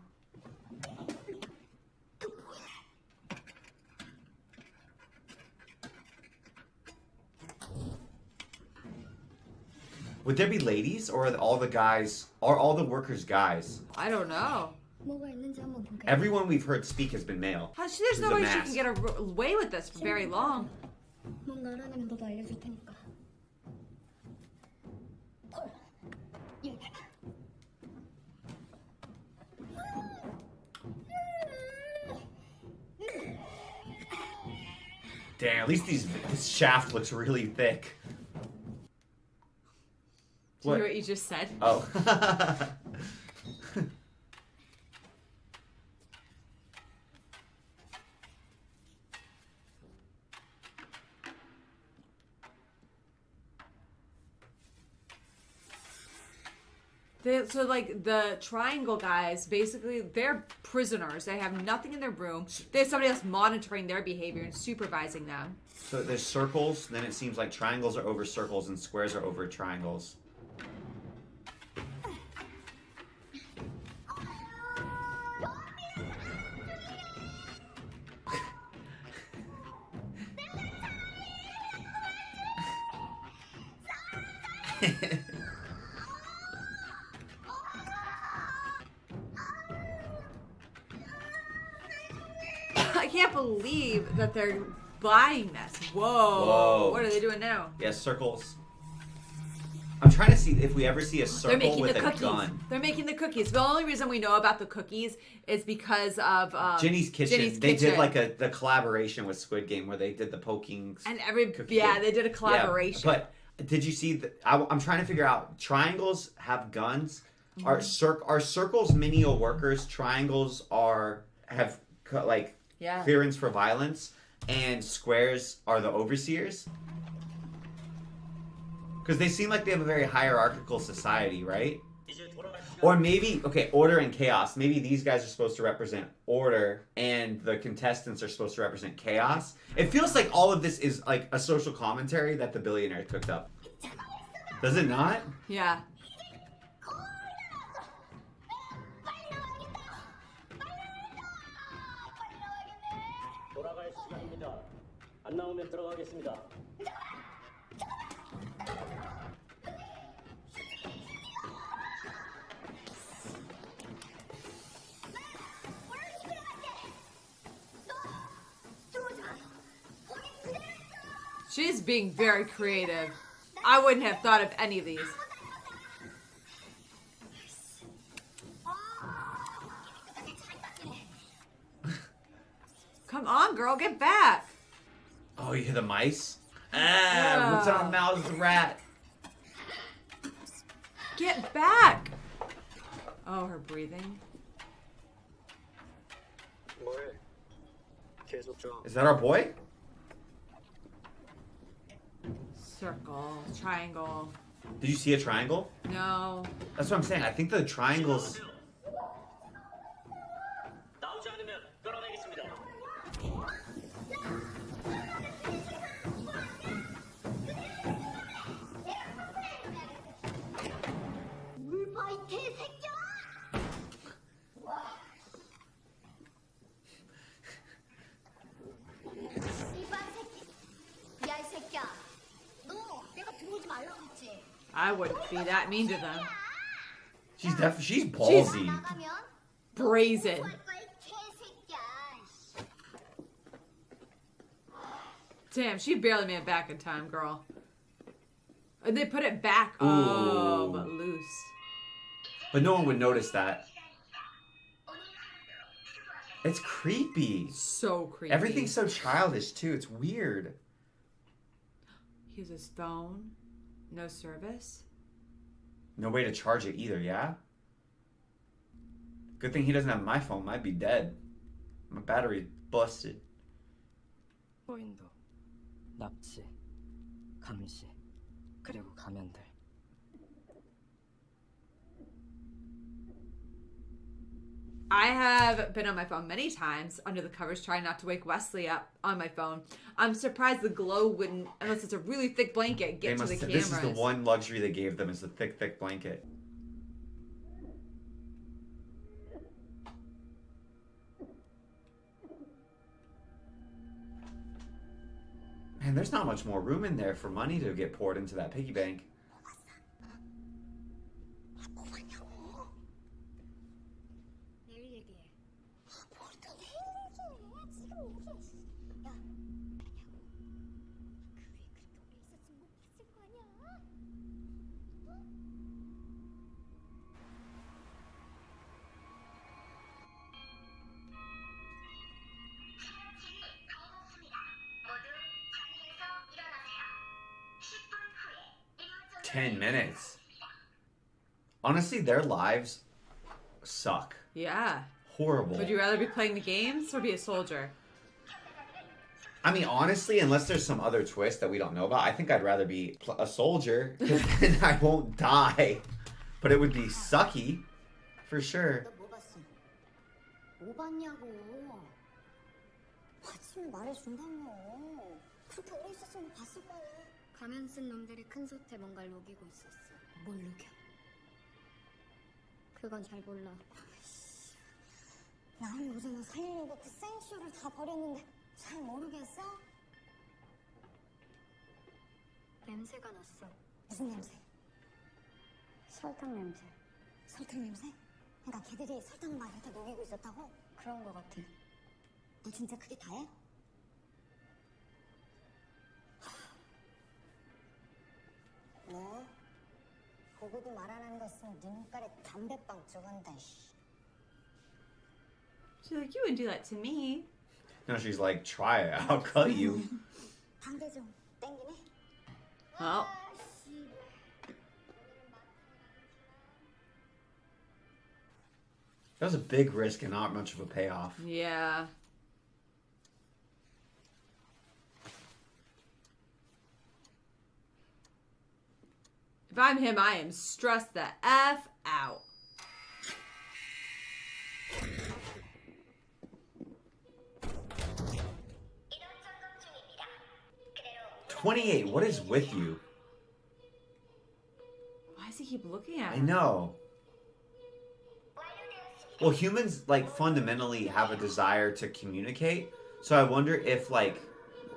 Would there be ladies, or are all the guys, are all the workers guys? I don't know. 뭐가 있는지 한번 보게. Everyone we've heard speak has been male. There's no There's a way she mask. can get away with this for very long. 뭔가 알아내면 너도 알려줄 테니까. 콜. 여기. Damn, at least this shaft looks really thick. Do you hear what you just said? Oh. So like the triangle guys, basically they're prisoners. They have nothing in their room. They have somebody else monitoring their behavior and supervising them. So there's circles, then it seems like triangles are over circles and squares are over triangles. I can't believe that they're buying this. Whoa. Whoa. What are they doing now? Yeah, circles. I'm trying to see if we ever see a They're circle making with the a cookies. gun. They're making the cookies. The only reason we know about the cookies is because of Ginny's Kitchen. Ginny's They Kitchen. did like the collaboration with Squid Game where they did the poking. And cookie yeah, game. they did a collaboration. Yeah, but did you see? I'm trying to figure out. Triangles have guns. Mm-hmm. Are circles menial workers? Triangles have Yeah. clearance for violence, and squares are the overseers. Because they seem like they have a very hierarchical society, right? Or maybe, okay, order and chaos. Maybe these guys are supposed to represent order and the contestants are supposed to represent chaos. It feels like all of this is like a social commentary that the billionaire cooked up. Does it not? Yeah. 돌아갈 시간입니다. 안 나오면 들어가겠습니다. She's being very creative. I wouldn't have thought of any of these. Come on, girl, get back. Oh, you hear the mice? Ah, what's on mouth the rat? Get back. Oh, her breathing. Is that our boy? Circle, triangle. Did you see a triangle? No. That's what I'm saying. I think the triangles. 나오지 않으면 끌어내겠습니다. 물봐 이 개새끼야! 이봐 새끼. 야 이 새끼야. 너 내가 들어오지 말라고 했지? I wouldn't be that mean to them. She's ballsy. 나가면 Brazen. 할 거야 이 개새끼야. Damn, she barely made it back in time, girl. And they put it back. Ooh. Oh, but loose. But no one would notice that. It's creepy. So creepy. Everything's so childish too. It's weird. He has his phone. No service. No way to charge it either, yeah? Good thing he doesn't have my phone. Might be dead. My battery busted. 포인도, 납치, 감시, 그리고 가면들. I have been on my phone many times under the covers trying not to wake Wesley up on my phone. I'm surprised the glow wouldn't, unless it's a really thick blanket, get to the cameras. This is the one luxury they gave them, is the thick blanket. Man, there's not much more room in there for money to get poured into that piggy bank. 내일 얘기해. 뭘또 내일 얘기해. 지금 얘기해. 야. 그 위에 그렇게 오래 있었으면 못 봤을 거 아니야? 모두 자리에서 일어나세요. 10분 후에 10 minutes. Honestly, their lives suck. Yeah. Horrible. Would you rather be playing the games or be a soldier? I mean, honestly, unless there's some other twist that we don't know about, I think I'd rather be a soldier, because then I won't die. But it would be sucky, for sure. 너 뭐 봤어? 뭐 봤냐고. 아침에 말해준다며. 그렇게 오래 있었으면 봤을 거야. 가면 쓴 놈들이 큰 솥에 뭔가를 녹이고 있었어. 뭘 녹여? 그건 잘 몰라. 나는 요새 너 살리려고 그 생쇼를 다 버렸는데 잘 모르겠어? 냄새가 났어. 무슨 냄새? 설탕 냄새. 설탕 냄새? 그러니까 걔들이 설탕을 막 여기다 녹이고 있었다고? 그런 거 같아. 너 진짜 그게 다야? 너? 고급이 말 안 하는 거 있으면 눈깔에 담배빵 쪼간다. She's like, you wouldn't do that to me. No, she's like, try it. I'll cut you. 당대 좀 땡기네? Well, That was a big risk and not much of a payoff. yeah. If I'm him, I am stressed the F out. 이동 점검 중입니다. 그대로 28, what is with you? Why does he keep looking at I her? know. Well, humans, like, fundamentally have a desire to communicate. So I wonder if, like,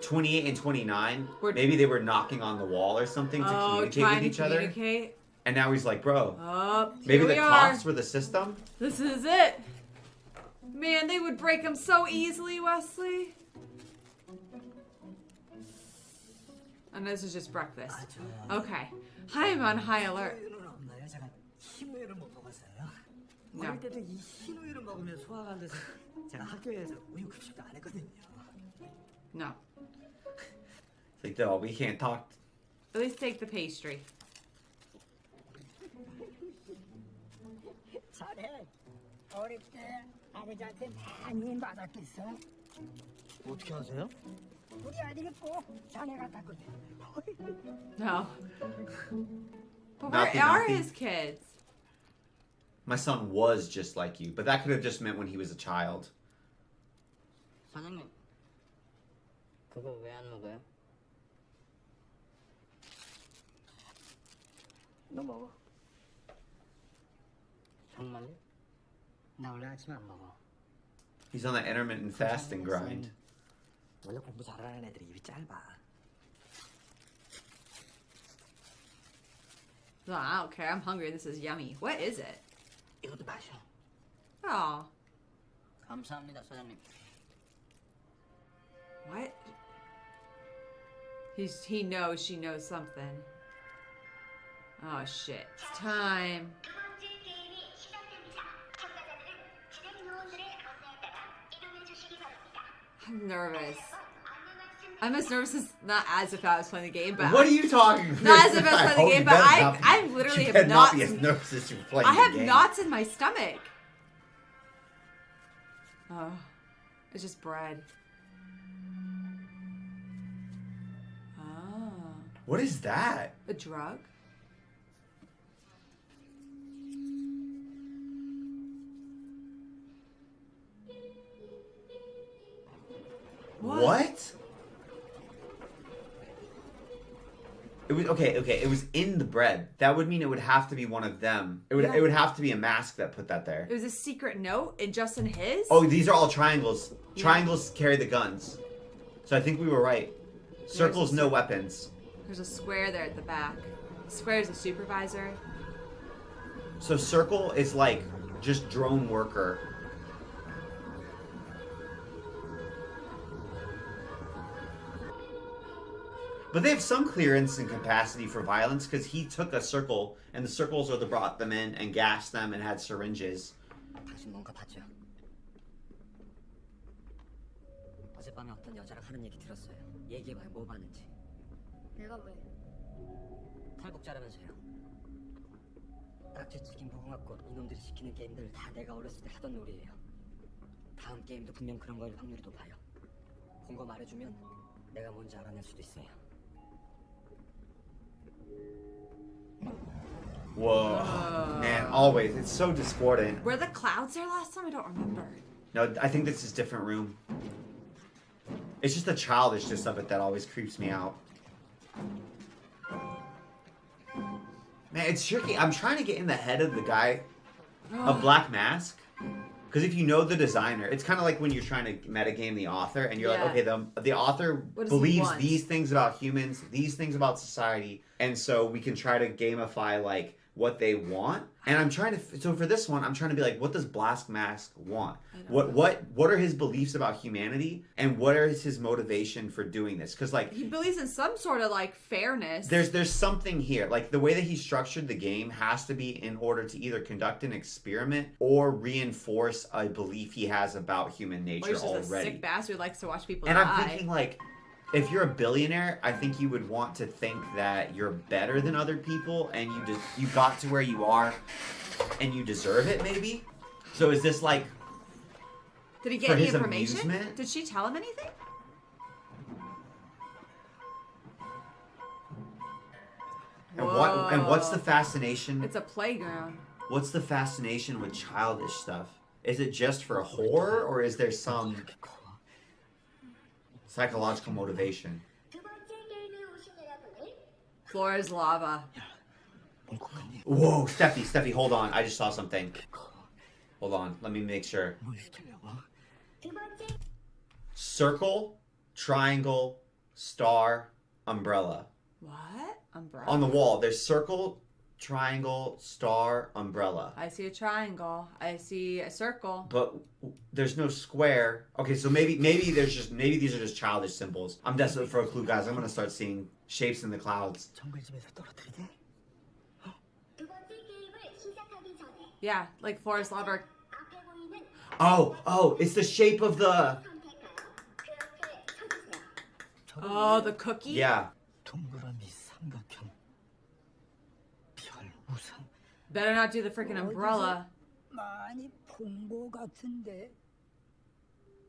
28 and 29, maybe they were knocking on the wall or something to communicate trying with each to other. communicate. And now he's like, bro, Oh, maybe here the we are. coughs were the system? This is it. Man, they would break him so easily, Wesley. And this is just breakfast. Okay. I'm on high alert. 우유는 없나요? 제가 흰 우유를 못 먹었어요. No. 어릴 때도 이 흰 우유를 먹으면 소화가 안 돼서 제가 학교에서 우유 급식도 안 했거든요. No. It's like, no, we can't talk. At least take the pastry. 잘해. 어릴 때 아버지한테 많이 맞았겠어. 어떻게 하세요? 우리 아들이 꼭 자네 같았거든. No. But Not where the- are not the- his kids? My son was just like you, but that could have just meant when he was a child. 사장님, 그거 왜 안 먹어요? 너 먹어. 정말요? 나 원래 아침 안 먹어. He's on that intermittent fasting grind. 원래 공부 잘하는 애들이 입이 짧아. No, I don't care. I'm hungry. This is yummy. What is it? 이것도 마셔. Oh. 감사합니다, 사장님. What? He knows she knows something. Oh shit. It's time. 두 번째 게임이 시작됩니다. 참가자들은 진행 요원들의 안내에 따라 이동해 주시기 바랍니다. I'm nervous. 안내 말씀 I'm as nervous as not as if I was playing the game, but What are you talking about? Not as if I was playing the hope game, you but better not be- I literally you have better not knots. be as nervous as you're playing I have the game. knots in my stomach. Oh, it's just bread. Oh, What is that? a drug? What? It was okay. It was in the bread. That would mean it would have to be one of them. It would. Yeah. It would have to be a mask that put that there. It was a secret note, and just in his. Oh, these are all triangles. Yeah. Triangles carry the guns. So I think we were right. Circles, no weapons. There's a square there at the back. Square is a supervisor. So circle is like just drone worker. But they have some clearance and capacity for violence because he took a circle and the circles are the brought them in and gassed them and had syringes. 당신 뭔가 봤죠? 어젯밤에 어떤 여자랑 하는 얘기 들었어요. 얘기해봐요, 뭐 봤는지. 내가 왜? 탈북자라면서요. 딱지 치킨 보고갖고 이놈들이 시키는 게임들 다 내가 어렸을 때 하던 놀이에요. 다음 게임도 분명 그런 걸 확률이 높아요. 본 거 말해주면 내가 뭔지 알아낼 수도 있어요. Whoa. Man, always. It's so discordant. Were the clouds there last time? I don't remember. No, I think this is a different room. It's just the childishness of it that always creeps me out. Man, it's tricky. I'm trying to get in the head of the guy of Black Mask. Because if you know the designer, it's kind of like when you're trying to metagame the author and you're Yeah. like, okay, the author What does he believes want? these things about humans, these things about society, and so we can try to gamify like what they want. And I'm trying to so for this one, I'm trying to be like, what does Black Mask want? What are his beliefs about humanity and what is his motivation for doing this? Because like He believes in some sort of like fairness. there's something here. Like the way that he structured the game has to be in order to either conduct an experiment or reinforce a belief he has about human Or nature he's just a already. sick bastard who likes to watch people And die. I'm thinking like if you're a billionaire, I think you would want to think that you're better than other people and you got to where you are and you deserve it maybe. So is this like Did he get for any his information? amusement? Did she tell him anything? and what's the Whoa. fascination? It's a playground. What's the fascination with childish stuff? Is it just for horror or is there some psychological motivation? 두 번째 게임에 오신 여러분을 Floor is lava. Whoa, Steffi, hold on. I just saw something. Hold on, let me make sure. 두 번째 Circle, triangle, star, umbrella. What? Umbrella. On the wall, there's circle, triangle, star, umbrella. I see a triangle. I see a circle. But there's no square. Okay, so maybe these are just childish symbols. I'm desperate for a clue, guys. I'm gonna start seeing shapes in the clouds. 정글집에서 떨어뜨리게? 두 번째 게임을 시작하기 전에 Yeah, like forest lover. 앞에 보이는 Oh, it's the shape of the. 선택하여 그 앞에 서주세요. Oh, the cookie? Yeah. 동그라미, 삼각형, 별, 우산. Better not do the freaking umbrella. 많이 본 거 같은데.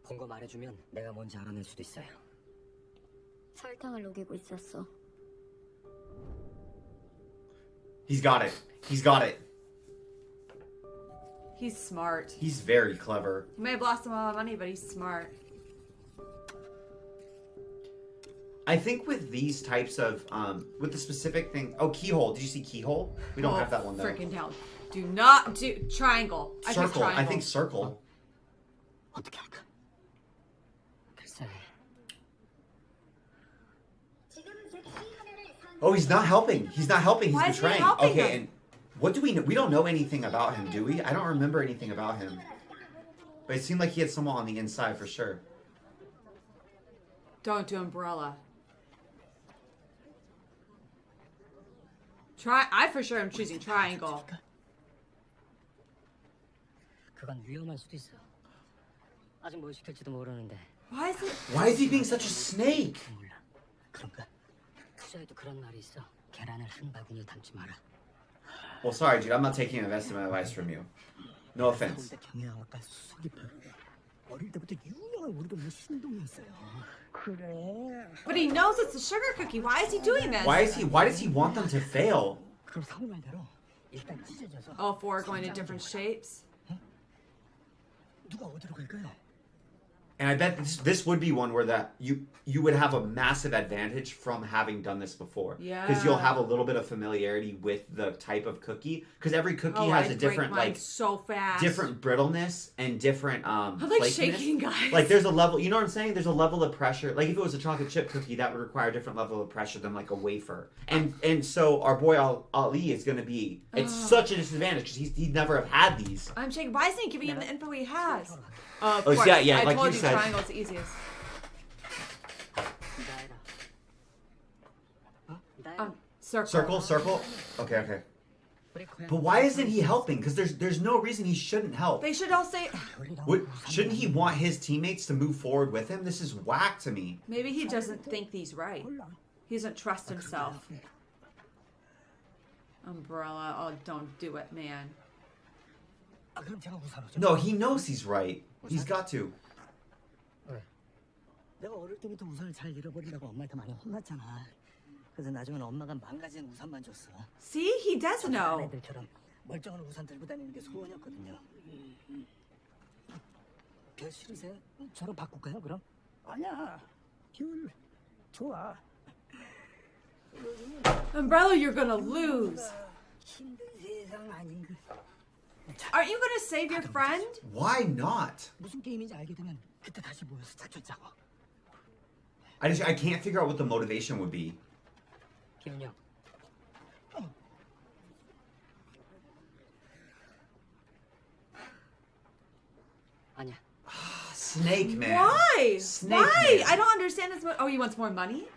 본 거 말해주면 내가 뭔지 알아낼 수도 있어요. 설탕을 녹이고 있었어. He's got it. He's got it. He's smart. He's very clever. He may have lost a lot of money, but he's smart. I think with these types of with the specific thing. Oh, keyhole. Did you see keyhole? We don't have that one though. Freaking hell. Do not do triangle. I think Circle. triangle. I think circle. 어떻게 할까? 글쎄, 지금 즉시 하나를 선 Oh, he's not helping. He's not helping. He's Why is he betraying. helping Okay, him? and what do we know? We don't know anything about him, do we? I don't remember anything about him. But it seemed like he had someone on the inside for sure. Don't do umbrella. I for sure am choosing triangle. 그건 위험할 수도 있어. 아직 뭘 시킬지도 모르는데. Why is it? Why is he being such a snake? 몰라. 그런가? 투자에도 그런 말이 있어. 계란을 한 바구니에 담지 마라. Well, sorry, dude. I'm not taking investment advice from you. No offense. 서울대 경영학과 수석이파. 어릴 때부터 유명한 우리 동네 신동이었어요. 그래. But he knows it's a sugar cookie. Why is he doing this? Why does he want them to fail? 그럼 사무 말대로 일단 찢어져서 Oh, four going to different shapes. 누가 어디로 갈까요? And I bet this would be one where that you would have a massive advantage from having done this before. Because you'll Yeah. have a little bit of familiarity with the type of cookie. Because every cookie Oh, has I'd a different break mine like so fast. different brittleness and different I'm like flakiness. shaking, guys. Like there's a level, you know what I'm saying? There's a level of pressure. Like if it was a chocolate chip cookie, that would require a different level of pressure than like a wafer. And so our boy Ali is going to be. It's such a disadvantage because he'd never have had these. I'm shaking. Why isn't he giving him the info he has? Of Oh, course. yeah, I like told you you said. triangle's the easiest. 나해라. 어? 나해라. Circle. Circle. Okay. 우리 고향. But why isn't he helping? Because there's no reason he shouldn't help. They should all say. Shouldn't he want his teammates to move forward with him? This is whack to me. Maybe he doesn't think he's right. He doesn't trust himself. Umbrella. Oh, don't do it, man. 아 그럼 제가 우산을 좀. No, he knows he's right. He's got to. 내가 어릴 때부터 우산을 잘 잃어버리려고 엄마한테 많이 혼났잖아. 그래서 나중엔 엄마가 망가진 우산만 줬어. See, he does know. 애들처럼 멀쩡한 우산 들고 다니는 게 소원이었거든요. 별 싫으세요? 저로 바꿀까요 그럼? 아니야. 별 좋아. Umbrella, you're gonna lose. 힘든 세상 아닌가. Aren't you gonna save your friend? Why not? 무슨 게임인지 알게 되면 그때 다시 모여서 작전 짜고. I can't figure out what the motivation would be. 기억력. 아니야. Snake man. Why? Snake Why? man. I don't understand this. Oh, he wants more money?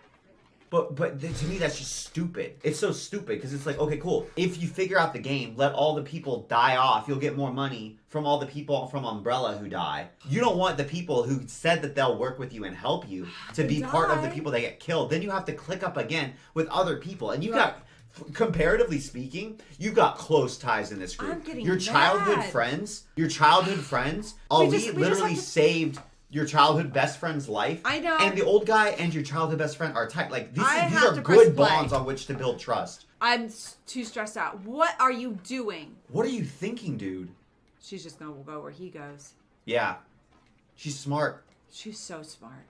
But to me that's just stupid. It's so stupid because it's like, okay, cool. If you figure out the game, let all the people die off. You'll get more money from all the people from Umbrella who die. You don't want the people who said that they'll work with you and help you to be part of the die. people that get killed. Then you have to click up again with other people. And you got, comparatively speaking, you've got close ties in this group. I'm getting your childhood mad. friends, Ali we just literally have to- saved your childhood best friend's life. I know. And the old guy and your childhood best friend are tight. Like these I are have to good press play. bonds on which to build trust. I'm too stressed out. What are you doing? What are you thinking, dude? She's just gonna go where he goes. Yeah. She's smart. She's so smart.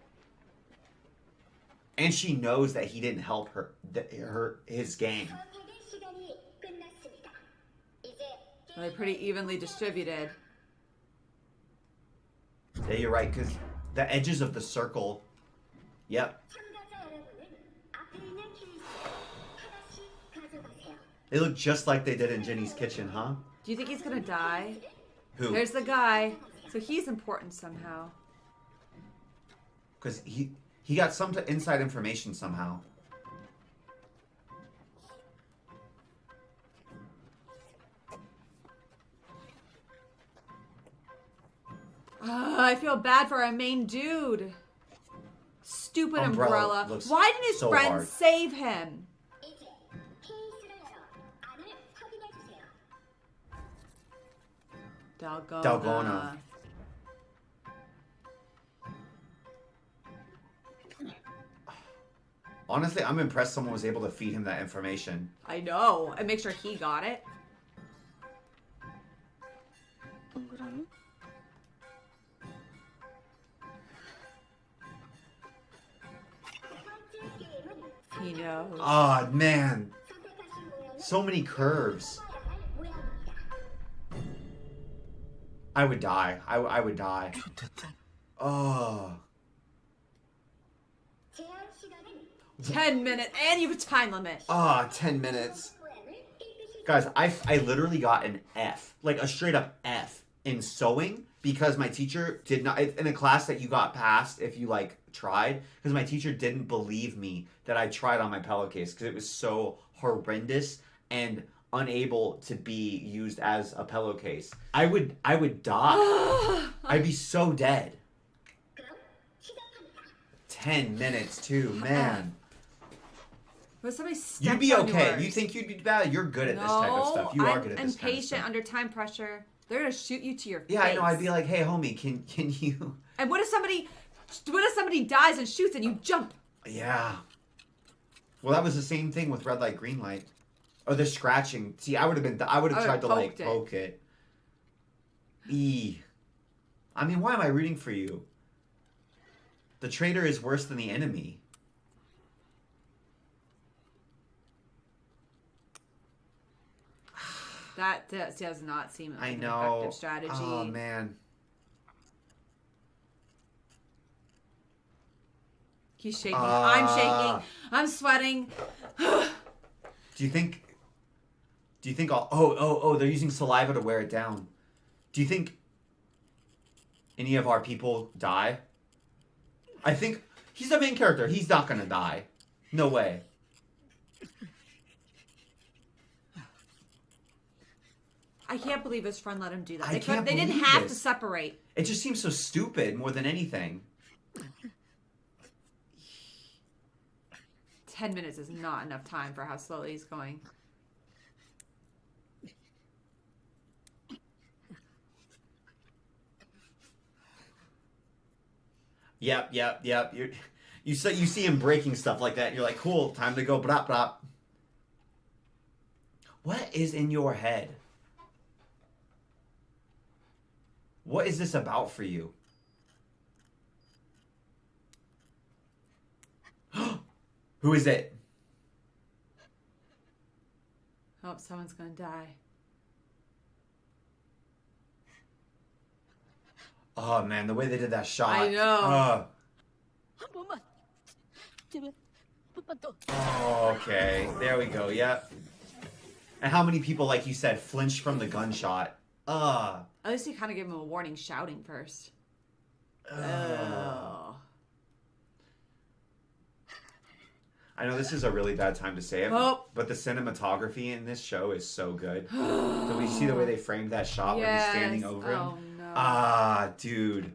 And she knows that he didn't help his gang. 선택의 시간이 끝났습니다. 이제 They're pretty evenly distributed. Yeah, you're right, because the edges of the circle. Yep. 참가자 여러분은 앞에 있는 케이스를 하나씩 가져가세요. They look just like they did in Jenny's kitchen, huh? Do you think he's gonna die? Who? There's the guy. So he's important somehow. Because he got some inside information somehow. I feel bad for our main dude. Stupid Umbrella umbrella. looks Why didn't his so friend hard. save him? 이제 케이스를 열어 안을 확인해 주세요. Dalgona. Honestly, I'm impressed someone was able to feed him that information. I know. And make sure he got it. 동그라미? He knows. Oh, man. So many curves. I would die. I would die. Oh. 10 minutes. And you have a time limit. 10 minutes. Guys, I literally got an F. Like a straight up F in sewing because my teacher did not, in a class that you got passed if you like tried, because my teacher didn't believe me that I tried on my pillowcase because it was so horrendous and unable to be used as a pillowcase. I would die. I'd be so dead. 10 minutes too, man. But somebody steps You'd be on okay. yours. You think you'd be bad? You're good at this type of stuff. You are good at this I'm kind of patient stuff. under time pressure. They're gonna shoot you to your Yeah, face. I know. I'd be like, hey, homie, can you? And what if somebody dies and shoots and you jump? Yeah. Well, that was the same thing with red light, green light. Oh, they're scratching. See, I would have tried to like poke it. I mean, why am I rooting for you? The traitor is worse than the enemy. That does not seem like I an know. effective strategy. Oh man. He's shaking. I'm shaking. I'm sweating. Do you think they're using saliva to wear it down. Do you think any of our people die? I think he's the main character. He's not gonna die. No way. I can't believe his friend let him do that. I They can't didn't believe have this. to separate. It just seems so stupid more than anything. 10 minutes is not enough time for how slowly he's going. Yep. You see him breaking stuff like that. And you're like, cool, time to go. Brap brap. What is in your head? What is this about for you? Who is it? Oh, someone's gonna die. Oh man, the way they did that shot. I know. 한 번만 제발 한 번만 더. Oh, okay, there we go. Yep. And how many people, like you said, flinched from the gunshot? At least he kind of gave him a warning shouting first. Oh. I know this is a really bad time to say it, Oh. but the cinematography in this show is so good. Do we see the way they framed that shot where he's standing over him? Oh, no. Dude.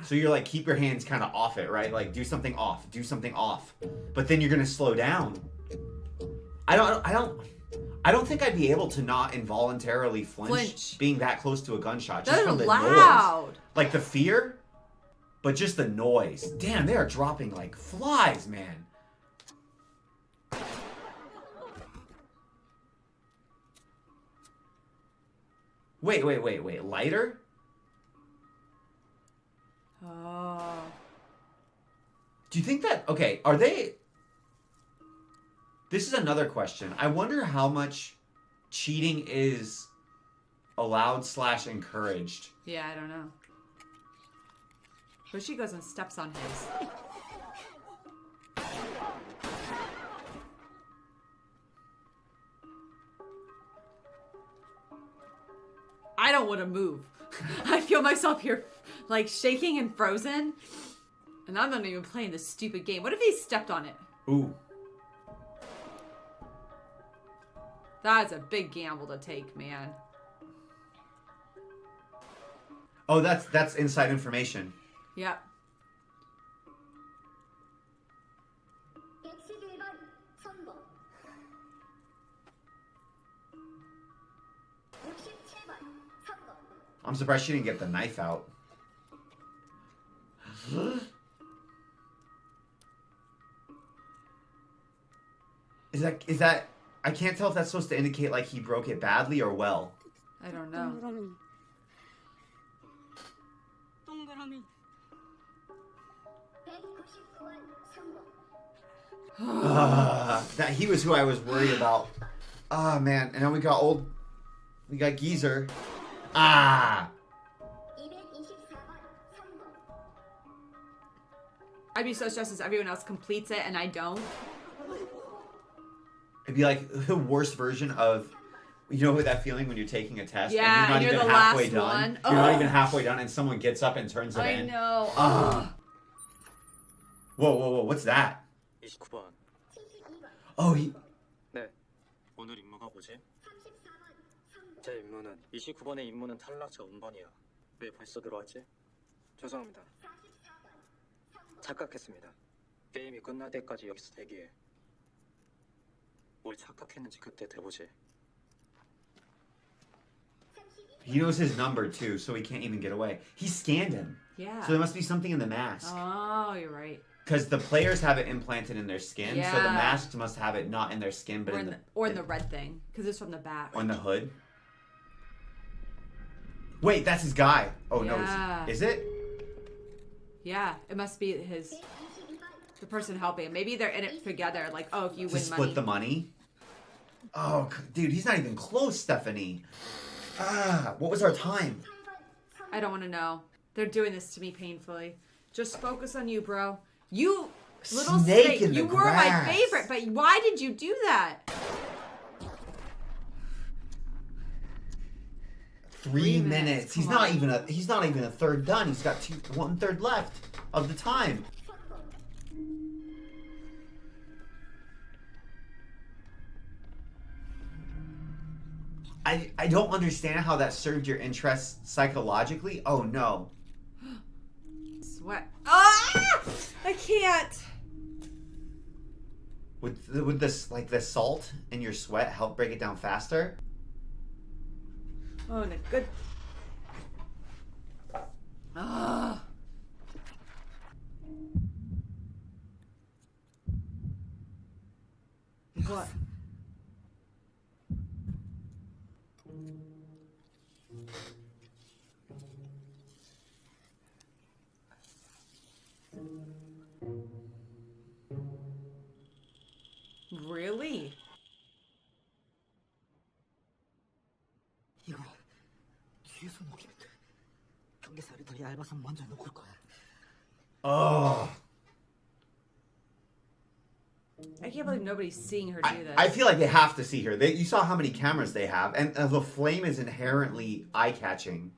So you're like, keep your hands kind of off it, right? Like, do something off. But then you're gonna slow down. I don't think I'd be able to not involuntarily flinch. Being that close to a gunshot. Just That's from the loud. noise. Like the fear, but just the noise. Damn, they are dropping like flies, man. Wait. Lighter? Oh. Do you think that... Okay, are they... This is another question. I wonder how much cheating is allowed / encouraged. Yeah, I don't know. But she goes and steps on his. I don't want to move. I feel myself here Like shaking and frozen. And I'm not even playing this stupid game. What if he stepped on it? Ooh. That's a big gamble to take, man. Oh, that's inside information. Yep. 111번 성공. 67번 성공. I'm surprised she didn't get the knife out. Is that I can't tell if that's supposed to indicate like he broke it badly or well. I don't know. 동그라미. 199번 성공. That he was who I was worried about. Ah, man. And then we got Geezer. Ah. 224번 성공. I'd be so stressed as everyone else completes it and I don't. It'd be like the worst version of, you know, that feeling when you're taking a test Yeah, and you're and not you're even the halfway last done. one. You're not Ugh. even halfway done, and someone gets up and turns it I in. know. Ah. Whoa! What's that? 29번. Oh, he. 네. 오늘 임무가 뭐지? 34번 성공. 제 임무는 29번의 임무는 탈락 저 운번이야. 왜 벌써 들어왔지? 죄송합니다. 44번 성공. 착각했습니다. 게임이 끝날 때까지 여기서 대기해. 뭘 착각했는지 그때 돼보지. He knows his number too, so he can't even get away. He scanned him. Yeah. So there must be something in the mask. Oh, you're right. Because the players have it implanted in their skin, so the Yeah. masks must have it not in their skin, but Or in in the red thing. Because it's from the back. on the hood. Wait, that's his guy. Oh Yeah. no, is it? Yeah, it must be the person helping. Maybe they're in it together. Like, oh, if you To win split money. the money? Oh, dude, he's not even close, Stephanie. Ah, what was our time? I don't want to know. They're doing this to me painfully. Just focus on you, bro. You little Snake snake. in the You were my grass. favorite, but why did you do that? 3 minutes. He's not come on. even a third done. He's got 1/3 left of the time. I don't understand how that served your interest psychologically. Oh no. Sweat. Ah! I can't. Would this like the salt in your sweat help break it down faster? Oh, no, good. Ah. What? Really? 이거 뒤에서 녹이면 돼. 경계살이 더 얇아서 먼저 녹을 거야. Oh. I can't believe nobody's seeing her do this. I feel like they have to see her. You saw how many cameras they have, and the flame is inherently eye-catching.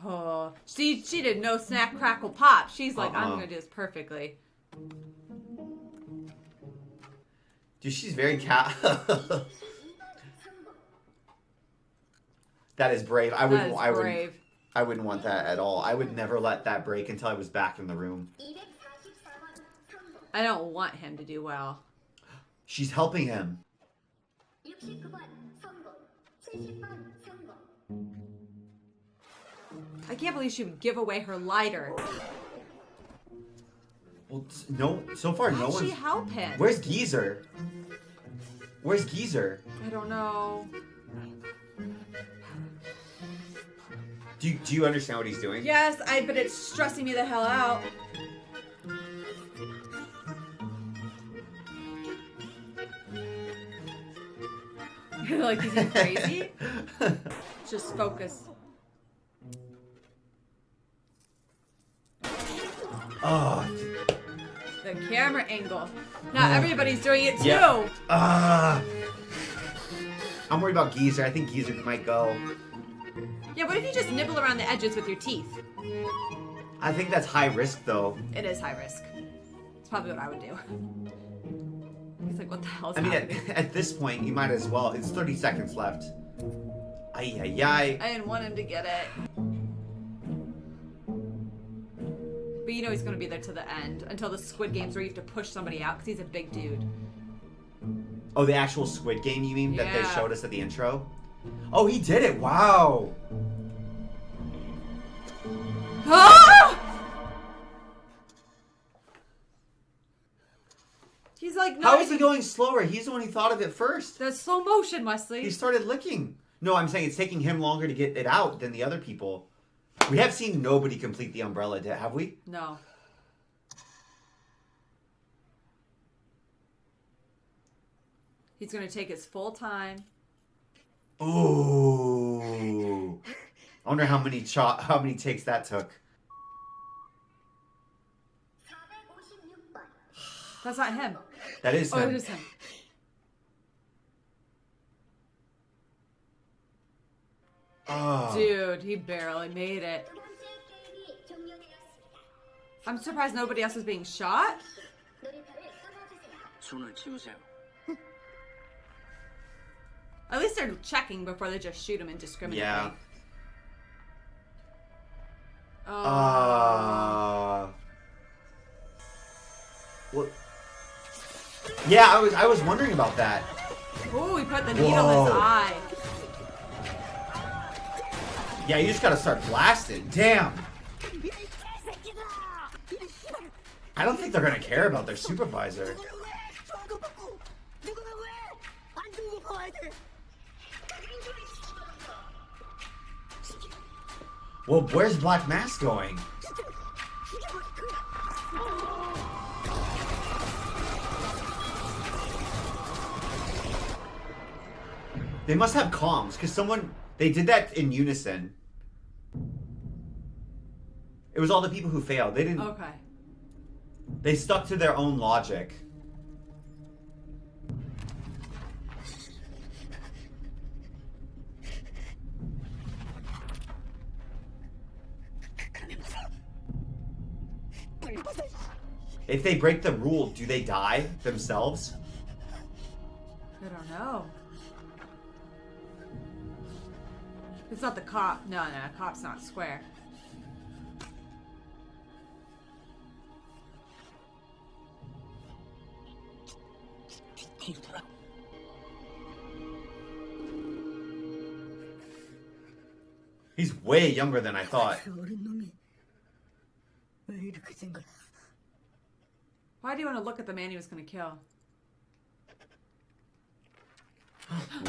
Oh, she did no snack, crackle, pop. She's like, I'm gonna do this perfectly. Dude, she's very That is brave. I wouldn't want that at all. I would never let that break until I was back in the room. 244번 성공. I don't want him to do well. She's helping him. 69번 성공. 70번 성공. I can't believe she would give away her lighter. Well, no. So far, no How'd one's. she help him? Where's Geezer? Where's Geezer? I don't know. Do you understand what he's doing? Yes, but it's stressing me the hell out. Like, is he crazy? Just focus. Oh. The camera angle. Now everybody's doing it too. Yeah. I'm worried about Geezer. I think Geezer might go. Yeah, what if you just nibble around the edges with your teeth? I think that's high risk, though. It is high risk. It's probably what I would do. He's like, what the hell's I mean, happening? at this point, you might as well. It's 30 seconds left. Ay, ay, ay. I didn't want him to get it. But you know he's going to be there to the end. Until the Squid Games where you have to push somebody out because he's a big dude. Oh, the actual Squid Game, you mean, that they Yeah. showed us at the intro? Oh, he did it. Wow. Ah! He's like, no. How is he going slower? He's the one who thought of it first. There's slow motion, Wesley. He started licking. No, I'm saying it's taking him longer to get it out than the other people. We have seen nobody complete the umbrella, have we? No. He's going to take his full time. Ooh. I wonder how many takes that took. That's not him. That is Oh, him. it is him. Oh. Dude, he barely made it. I'm surprised nobody else is being shot. 손을 치우세요. At least they're checking before they just shoot him indiscriminately. Yeah. What? Yeah, I was wondering about that. Oh, he put the needle in his Whoa. eye. Yeah, you just gotta start blasting. Damn. I don't think they're gonna care about their supervisor. Well, where's Black Mask going? They must have comms, because they did that in unison. It was all the people who failed. They didn't. Okay. They stuck to their own logic. If they break the rule, do they die themselves? I don't know. It's not the cop. No, cop's not square. He's way younger than I thought. Why do you want to look at the man he was going to kill?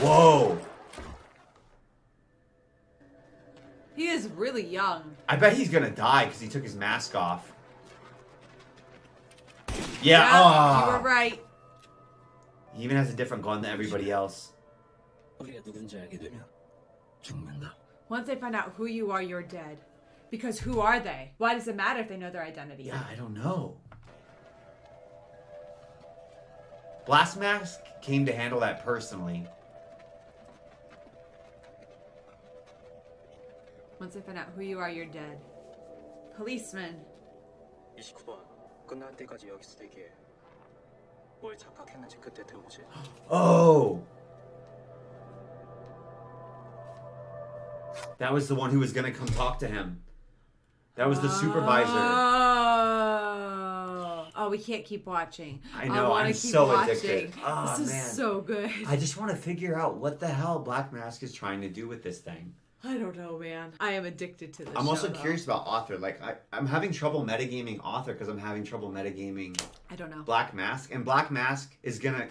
Whoa. He is really young. I bet he's gonna die because he took his mask off. Yeah, You were right. He even has a different gun than everybody else. 우리가 누군지 알게 되면 죽는다. Once they find out who you are, you're dead. Because who are they? Why does it matter if they know their identity? Yeah, I don't know. Blast Mask came to handle that personally. Once they find out who you are, you're dead. Policeman. 29번 끝날 때까지 여기서 대기해. 뭘 착각했는지 그때 들어보지. Oh! That was the one who was gonna come talk to him. That was the supervisor. Oh, we can't keep watching. I know, wanna I'm keep so watching. addicted. Oh, This is man. so good. I just want to figure out what the hell Black Mask is trying to do with this thing. I don't know, man. I am addicted to this I'm also show, though. curious about Author. Like, I'm having trouble metagaming Author because I'm having trouble metagaming I don't know. Black Mask. And Black Mask is gonna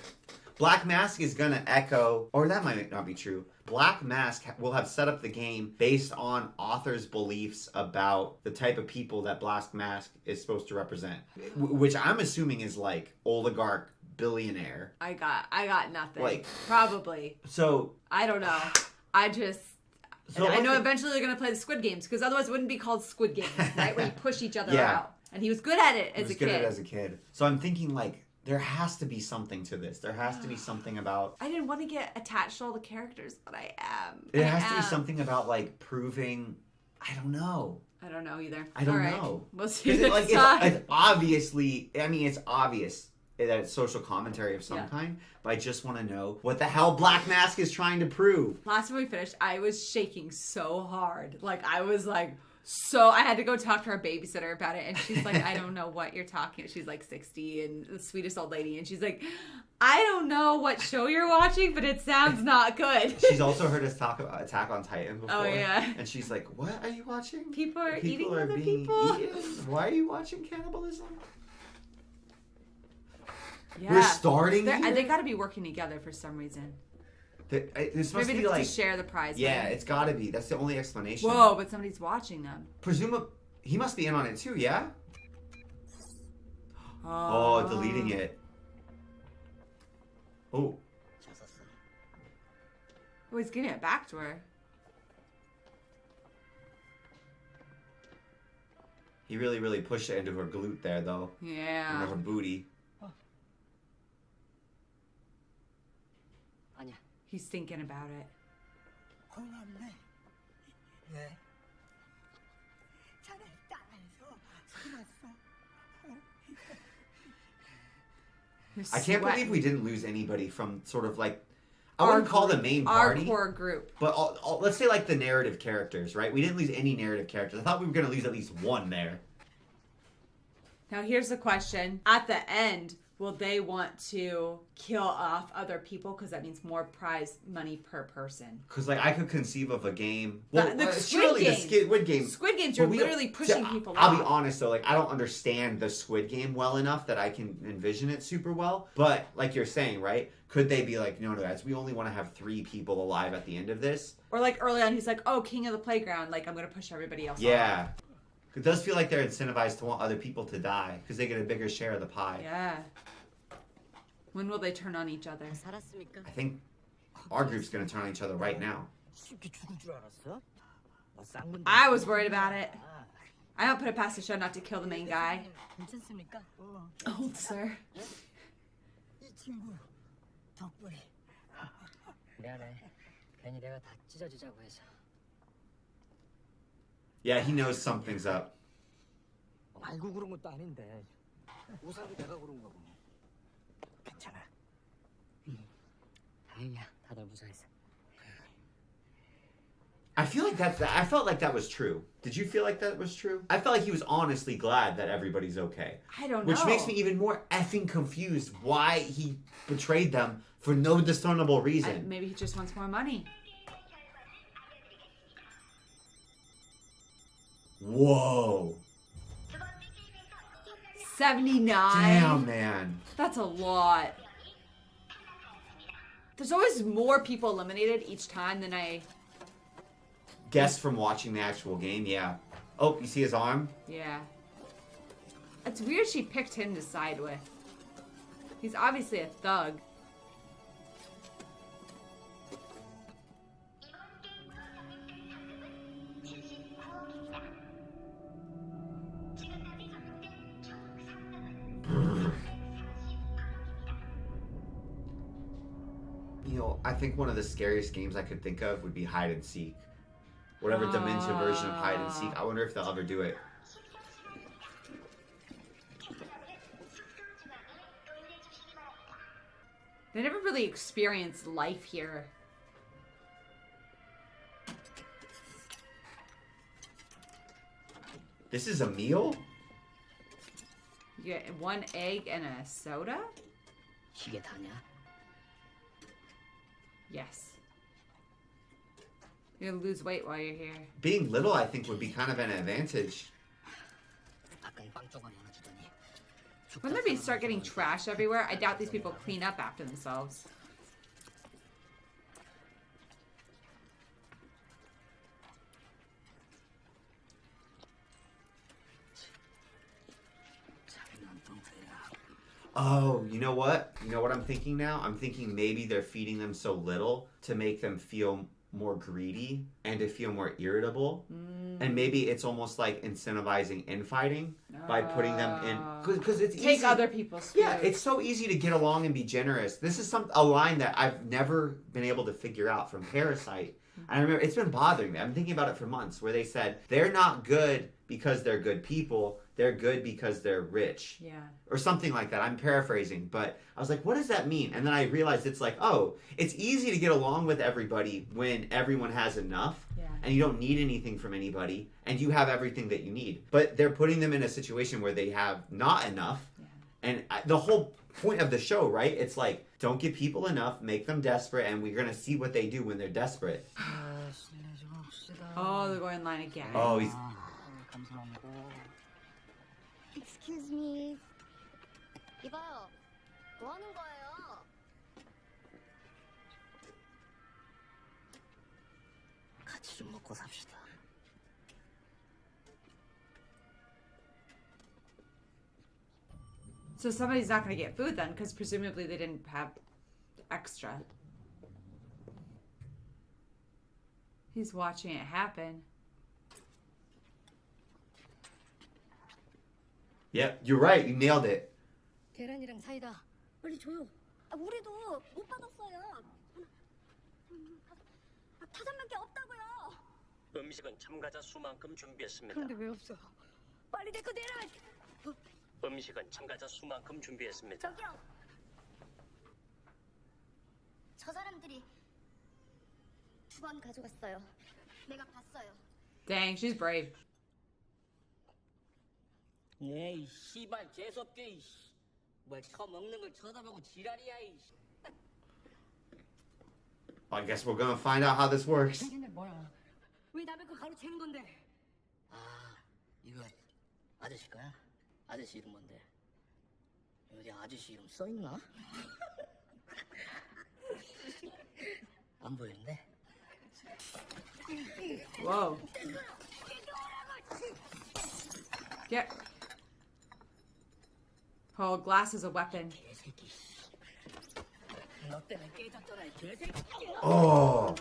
echo, or that might not be true. Black Mask will have set up the game based on Author's beliefs about the type of people that Black Mask is supposed to represent. Which I'm assuming is like oligarch, billionaire. I got nothing. Like- Probably. So, I don't know. So I know let's- eventually they're gonna play the Squid Games because otherwise it wouldn't be called Squid Games, right? Where you push each other Yeah. out. And he was good at it I as was a good kid. at it as a kid. So I'm thinking like there has to be something to this. There has to be something about... I didn't want to get attached to all the characters, but I am. There has to be something about, like, proving... I don't know. I don't know either. I don't all right. know. We'll see next like, time. it's obviously... I mean, it's obvious that it's social commentary of some kind, but I just want to know what the hell Black Mask is trying to prove. Last time we finished, I was shaking so hard. Like, I was like... So I had to go talk to our babysitter about it, and she's like, I don't know what you're talking. She's like 60 and the sweetest old lady, and she's like, I don't know what show you're watching, but it sounds not good. She's also heard us talk about Attack on Titan before. Oh, yeah. And she's like, what are you watching? People are eating are other being people. eaten? Why are you watching cannibalism? Yeah. We're starting here? They got to be working together for some reason. This must Maybe be like to share the prize. Yeah, money. it's got to be. That's the only explanation. Whoa, but somebody's watching them. Presumably, he must be in on it too, yeah? Oh, deleting it. Oh. Oh, he's getting it back to her. He really, really pushed it into her glute there, though. Yeah. Into her booty. He's thinking about it. 고맙네. 왜? 자네 따라해서 속았어. I can't believe we didn't lose anybody from sort of like... I wouldn't call the main party. Our core group. But let's say like the narrative characters, right? We didn't lose any narrative characters. I thought we were going to lose at least one there. Now here's the question. At the end, will they want to kill off other people? Because that means more prize money per person. Because like I could conceive of a game. Well, the Squid Game. Squid Games, you're literally pushing people off. I'll be honest though, like I don't understand the Squid Game well enough that I can envision it super well. But like you're saying, right? Could they be like, no, guys, we only want to have 3 people alive at the end of this? Or like early on, he's like, oh, king of the playground. Like I'm going to push everybody else off. Yeah. It does feel like they're incentivized to want other people to die because they get a bigger share of the pie. Yeah. When will they turn on each other? I think our group's gonna turn on each other right now. I was worried about it. I don't put it past the show not to kill the main guy. Oh, sir. 이 친구 덕분에. 미안해. 괜히 내가 다 찢어지자고 해서. Yeah, he knows something's up. 알고 그런 것도 아닌데. 우사도 내가 그런 거고. 괜찮아. 다행이야. 다들 무사했어. I felt like that was true. Did you feel like that was true? I felt like he was honestly glad that everybody's okay. I don't know. Which makes me even more effing confused why he betrayed them for no discernible reason. Maybe he just wants more money. Whoa. 79. Damn, man. That's a lot. There's always more people eliminated each time than I... Guess from watching the actual game, yeah. Oh, you see his arm? Yeah. It's weird she picked him to side with. He's obviously a thug. You know, I think one of the scariest games I could think of would be hide and seek. Whatever dementia version of hide and seek. I wonder if they'll ever do it. They never really experienced life here. This is a meal? You get 1 egg and a soda? 이게 다냐? Yes. You're gonna lose weight while you're here. Being little, I think, would be kind of an advantage. When they start getting trash everywhere, I doubt these people clean up after themselves. Oh, you know what? You know what I'm thinking now? I'm thinking maybe they're feeding them so little to make them feel more greedy and to feel more irritable. And maybe it's almost like incentivizing infighting by putting them in, because it's take easy. other people's food. Yeah, it's so easy to get along and be generous. This is a line that I've never been able to figure out from Parasite. I remember it's been bothering me. I'm thinking about it for months, where they said they're not good because they're good people. They're good because they're rich. Yeah. Or something like that. I'm paraphrasing, but I was like, what does that mean? And then I realized it's like, oh, it's easy to get along with everybody when everyone has enough. Yeah. And you don't need anything from anybody, and you have everything that you need. But they're putting them in a situation where they have not enough. Yeah. And the whole point of the show, right? It's like, don't give people enough, make them desperate, and we're going to see what they do when they're desperate. Oh, they're going in line again. Oh, he's... Excuse me. 이봐요. 뭐 하는 거예요? 같이 좀 먹고 삽시다. So somebody's not going to get food then, because presumably they didn't have extra. He's watching it happen. Yep, you're right. You nailed it. 계란이랑 사이다. 빨리 줘요. 우리도 못 받았어요. 타잔몇 개 없다고요. 음식은 참가자 수만큼 준비했습니다. 그런데 왜 없어요? 빨리 내 거 내라. 음식은 참가자 수만큼 준비했습니다. 저기요. 저 사람들이 2번 가져갔어요. 내가 봤어요. Dang, she's brave. 에이 씨발 재수없게 뭘 처먹는 걸 쳐다보고 지랄이야 이. I guess we're gonna find out how this works. 근데 뭐야? 왜 남의 거 가로채는 건데? 아 이거 아저씨 거야? 아저씨 이름 뭔데? 어디 아저씨 이름 써 있나? 안 보이는데? Whoa. Get. Oh, glass is a weapon. Oh,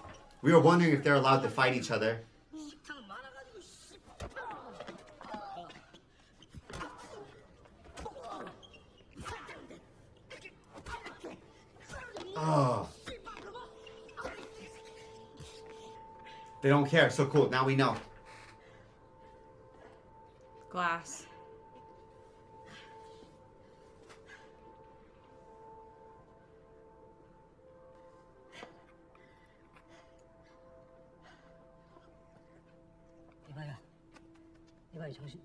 we were wondering if they're allowed to fight each other. Oh. They don't care. So cool. Now we know. Glass. 이봐요 정신.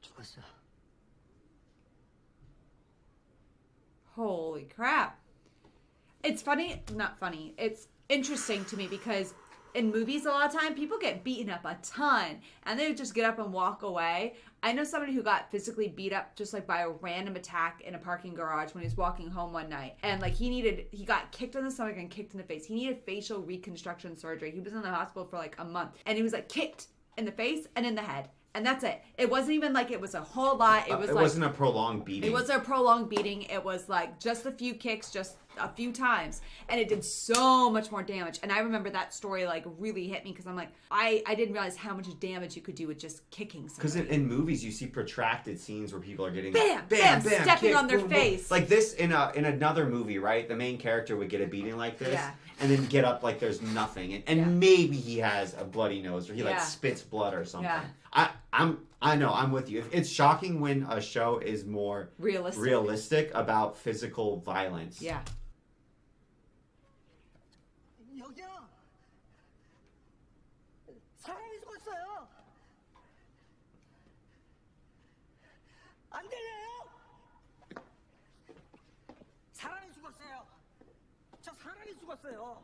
죽었어. Holy crap. It's funny, not funny. It's interesting to me because in movies a lot of time people get beaten up a ton and they just get up and walk away. I know somebody who got physically beat up just like by a random attack in a parking garage when he was walking home one night. And like he got kicked in the stomach and kicked in the face. He needed facial reconstruction surgery. He was in the hospital for like a month and he was like kicked in the face and in the head. And that's it. It wasn't even like it was a whole lot. It was it wasn't a prolonged beating. It wasn't a prolonged beating. It was like just a few kicks, just a few times. And it did so much more damage. And I remember that story like really hit me because I'm like, I didn't realize how much damage you could do with just kicking somebody. Because in movies you see protracted scenes where people are getting bam, stepping kick, on their boom, face. Boom. Like this in another movie, right? The main character would get a beating like this. Yeah. And then get up like there's nothing. And maybe he has a bloody nose or he like spits blood or something. Yeah. I know, I'm with you. It's shocking when a show is more realistic about physical violence. Yeah. 여기요. 사람이 죽었어요. 안 들려요? 사람이 죽었어요. 저 사람이 죽었어요.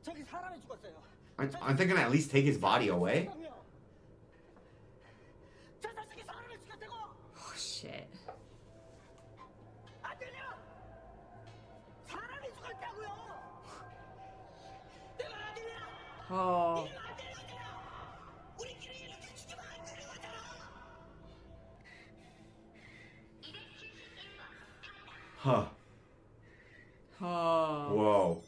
저기 사람이 죽었어요. Aren't they gonna at least take his body away? Oh, shit. Oh. Huh. Oh. Whoa.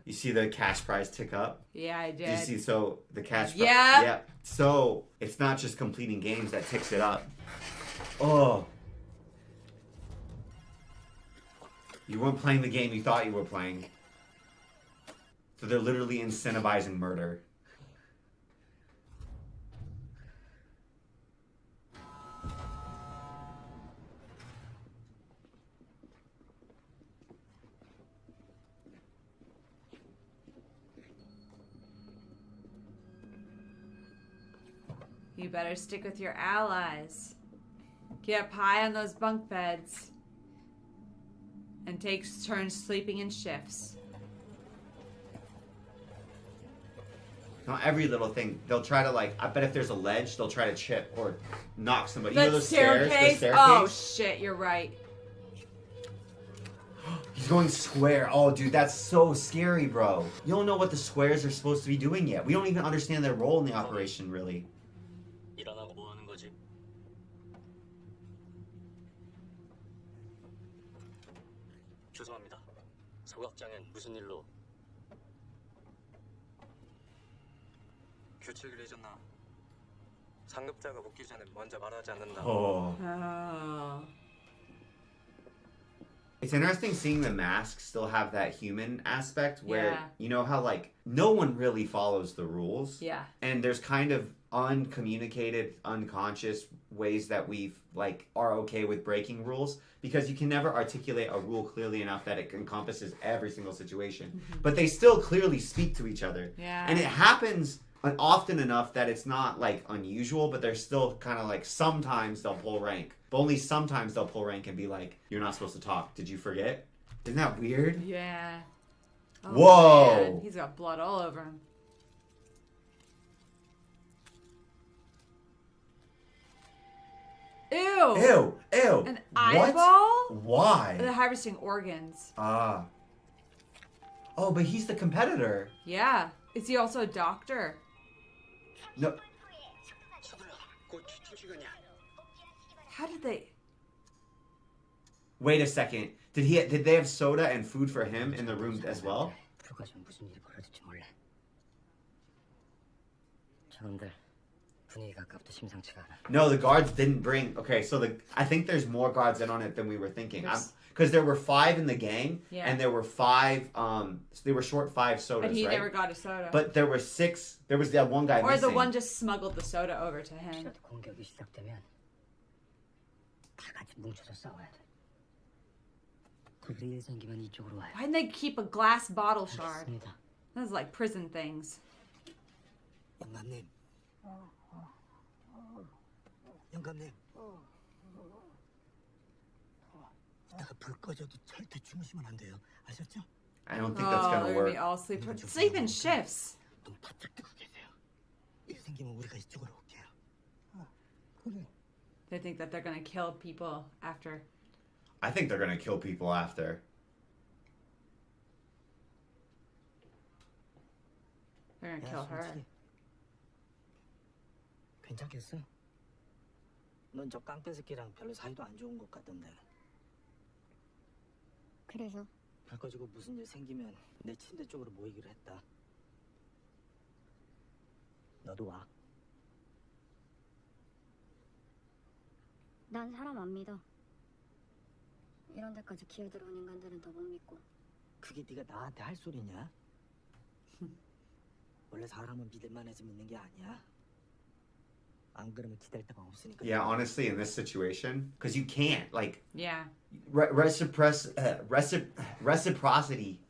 You see the cash prize tick up? Yeah, I did. Did you see? So the cash prize. Yeah. Yeah. So it's not just completing games that ticks it up. Oh. You weren't playing the game you thought you were playing. So they're literally incentivizing murder. You better stick with your allies. Get up high on those bunk beds. And take turns sleeping in shifts. Not every little thing. They'll try to I bet if there's a ledge, they'll try to chip or knock somebody. The You know those stairs? staircase? The staircase? Oh shit, you're right. He's going square. Oh, dude, that's so scary, bro. You don't know what the squares are supposed to be doing yet. We don't even understand their role in the operation, really. 일어나고 뭐 하는 거지? 죄송합니다. 소각장엔 무슨 일로? 규칙을 잊었나? 상급자가 묻기 전에 먼저 말하지 않는다. Oh. Oh. It's interesting seeing the masks still have that human aspect where, Yeah. you know how, no one really follows the rules. Yeah. And there's kind of uncommunicated, unconscious ways that we are okay with breaking rules because you can never articulate a rule clearly enough that it encompasses every single situation. Mm-hmm. But they still clearly speak to each other. Yeah. And it happens often enough that it's not unusual, but they're still kind of sometimes they'll pull rank. But only sometimes they'll pull rank and be like, you're not supposed to talk. Did you forget? Isn't that weird? Yeah. Oh, Whoa. man. He's got blood all over him. Ew. Ew. Ew. An What? eyeball? Why? They're harvesting organs. Ah. Oh, but he's the competitor. Yeah. Is he also a doctor? No. How did they... Wait a second. Did they have soda and food for him in the room as well? 불가지고 무슨 일이 벌어질지 몰라. 저놈들 분위기가 아까부터 심상치가 않아. No, the guards didn't bring. Okay, so I think there's more guards in on it than we were thinking. Because there were 5 in the gang, Yeah. and there were 5. They were short 5 sodas, But he right? never got a soda. But there were 6. There was that one guy or missing. the one just smuggled the soda over to him. 혹시라도 공격이 시작되면 다 같이 뭉쳐서 싸워야 돼. 거기서 일 생기면 이쪽으로 와요. Why didn't they keep a glass bottle shard? 알겠습니다. Those like prison things. 영감님. 영감님. 이따가 불 꺼져도 절대 주무시면 안 돼요. 아셨죠? I don't think that's Oh, gonna they're work. gonna be all sleep in shifts. 눈 바짝 뜨고 계세요. 일 생기면 우리가 이쪽으로 올게요. 그래. They think that they're gonna kill people after. I think they're gonna kill people after. They're gonna kill her. 솔직히 괜찮겠어? 넌 저 깡패 새끼랑 별로 사이도 안 좋은 것 같던데. 그래서 불 꺼지고 무슨 일 생기면 내 침대 쪽으로 모이기로 했다. 너도 와. 난 사람 안 믿어. 이런 데까지 기어들어온 인간들은 더 못 믿고. 그게 네가 나한테 할 소리냐? 원래 사람은 믿을만해서 믿는 게 아니야. 안 그러면 기댈 데가 없으니까. Yeah, honestly, in this situation, because you can't Yeah. reciprocity.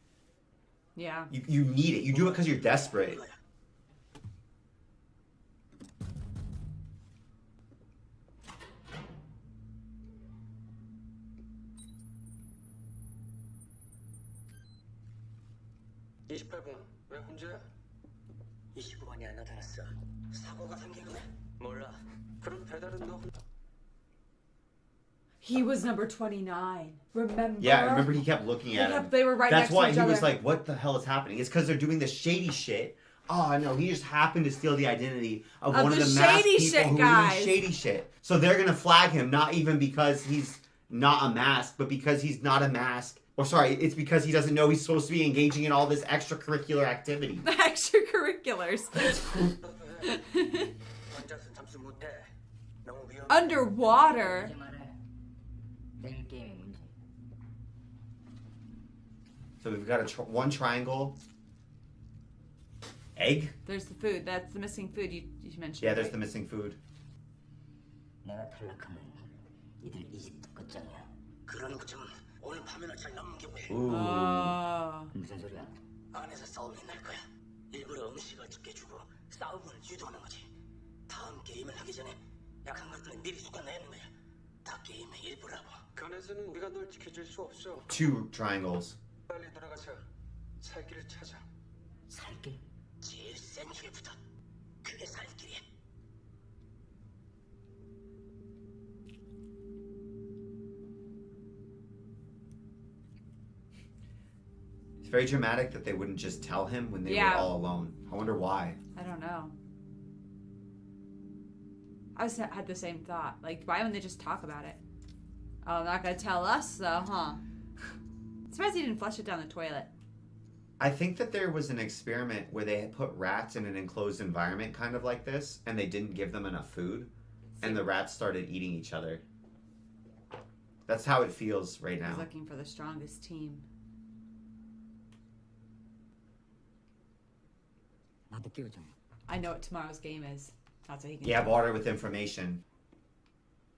Yeah. You need it. You do it because you're desperate. 왜 혼자야? 29번이 안 나타났어. 사고가 생긴 거야? 몰라. 그럼 배달은 너 He was number 29. Remember? Yeah, I remember he kept looking at him. They were right That's next why to each he other. was like, what the hell is happening? It's because they're doing this shady shit Oh no, he just happened to steal the identity of Of one of the the masked shady people shit who were guys. doing shady shit. So they're gonna flag him, not even because he's not a mask, but because he's not a mask. Or sorry, it's because he doesn't know he's supposed to be engaging in all this extracurricular activity. The extracurriculars. 혼자서 잠수 못해. 너무 위험해. Underwater. 이제 말해. 내일 게임의 문제. So we've got one triangle. Egg? There's the food. That's the missing food you mentioned. Yeah, there's right? the missing food. 내가 탈락하면 이들 이집트 끝장이야. 그런 것처럼 오늘 밤에나 잘 넘기고 해. Ooh. Oh. 무슨 소리야? 안에서 싸움이 날 거야. 일부러 음식을 적게 주고 싸움을 유도하는 거지. 다음 게임을 하기 전에 약한 것들은 미리 쏟아내는 거야. 다 게임의 일부라고. 간에서는 우리가 널 지켜줄 수 없어. Two triangles. 빨리 돌아가서 살 길을 찾아. 살길? 제일 센 길부터. 그게 살 길이야. It's very dramatic that they wouldn't just tell him when they Yeah. were all alone. I wonder why. I don't know. had the same thought. Like, why wouldn't they just talk about it? Oh, not gonna tell us, though, huh? Surprised he didn't flush it down the toilet. I think that there was an experiment where they had put rats in an enclosed environment kind of like this, and they didn't give them enough food, and the rats started eating each other. That's how it feels right now. He's looking for the strongest team. 나도 끼워줘. I know what tomorrow's game is. That's what he can Yeah, do. water with information.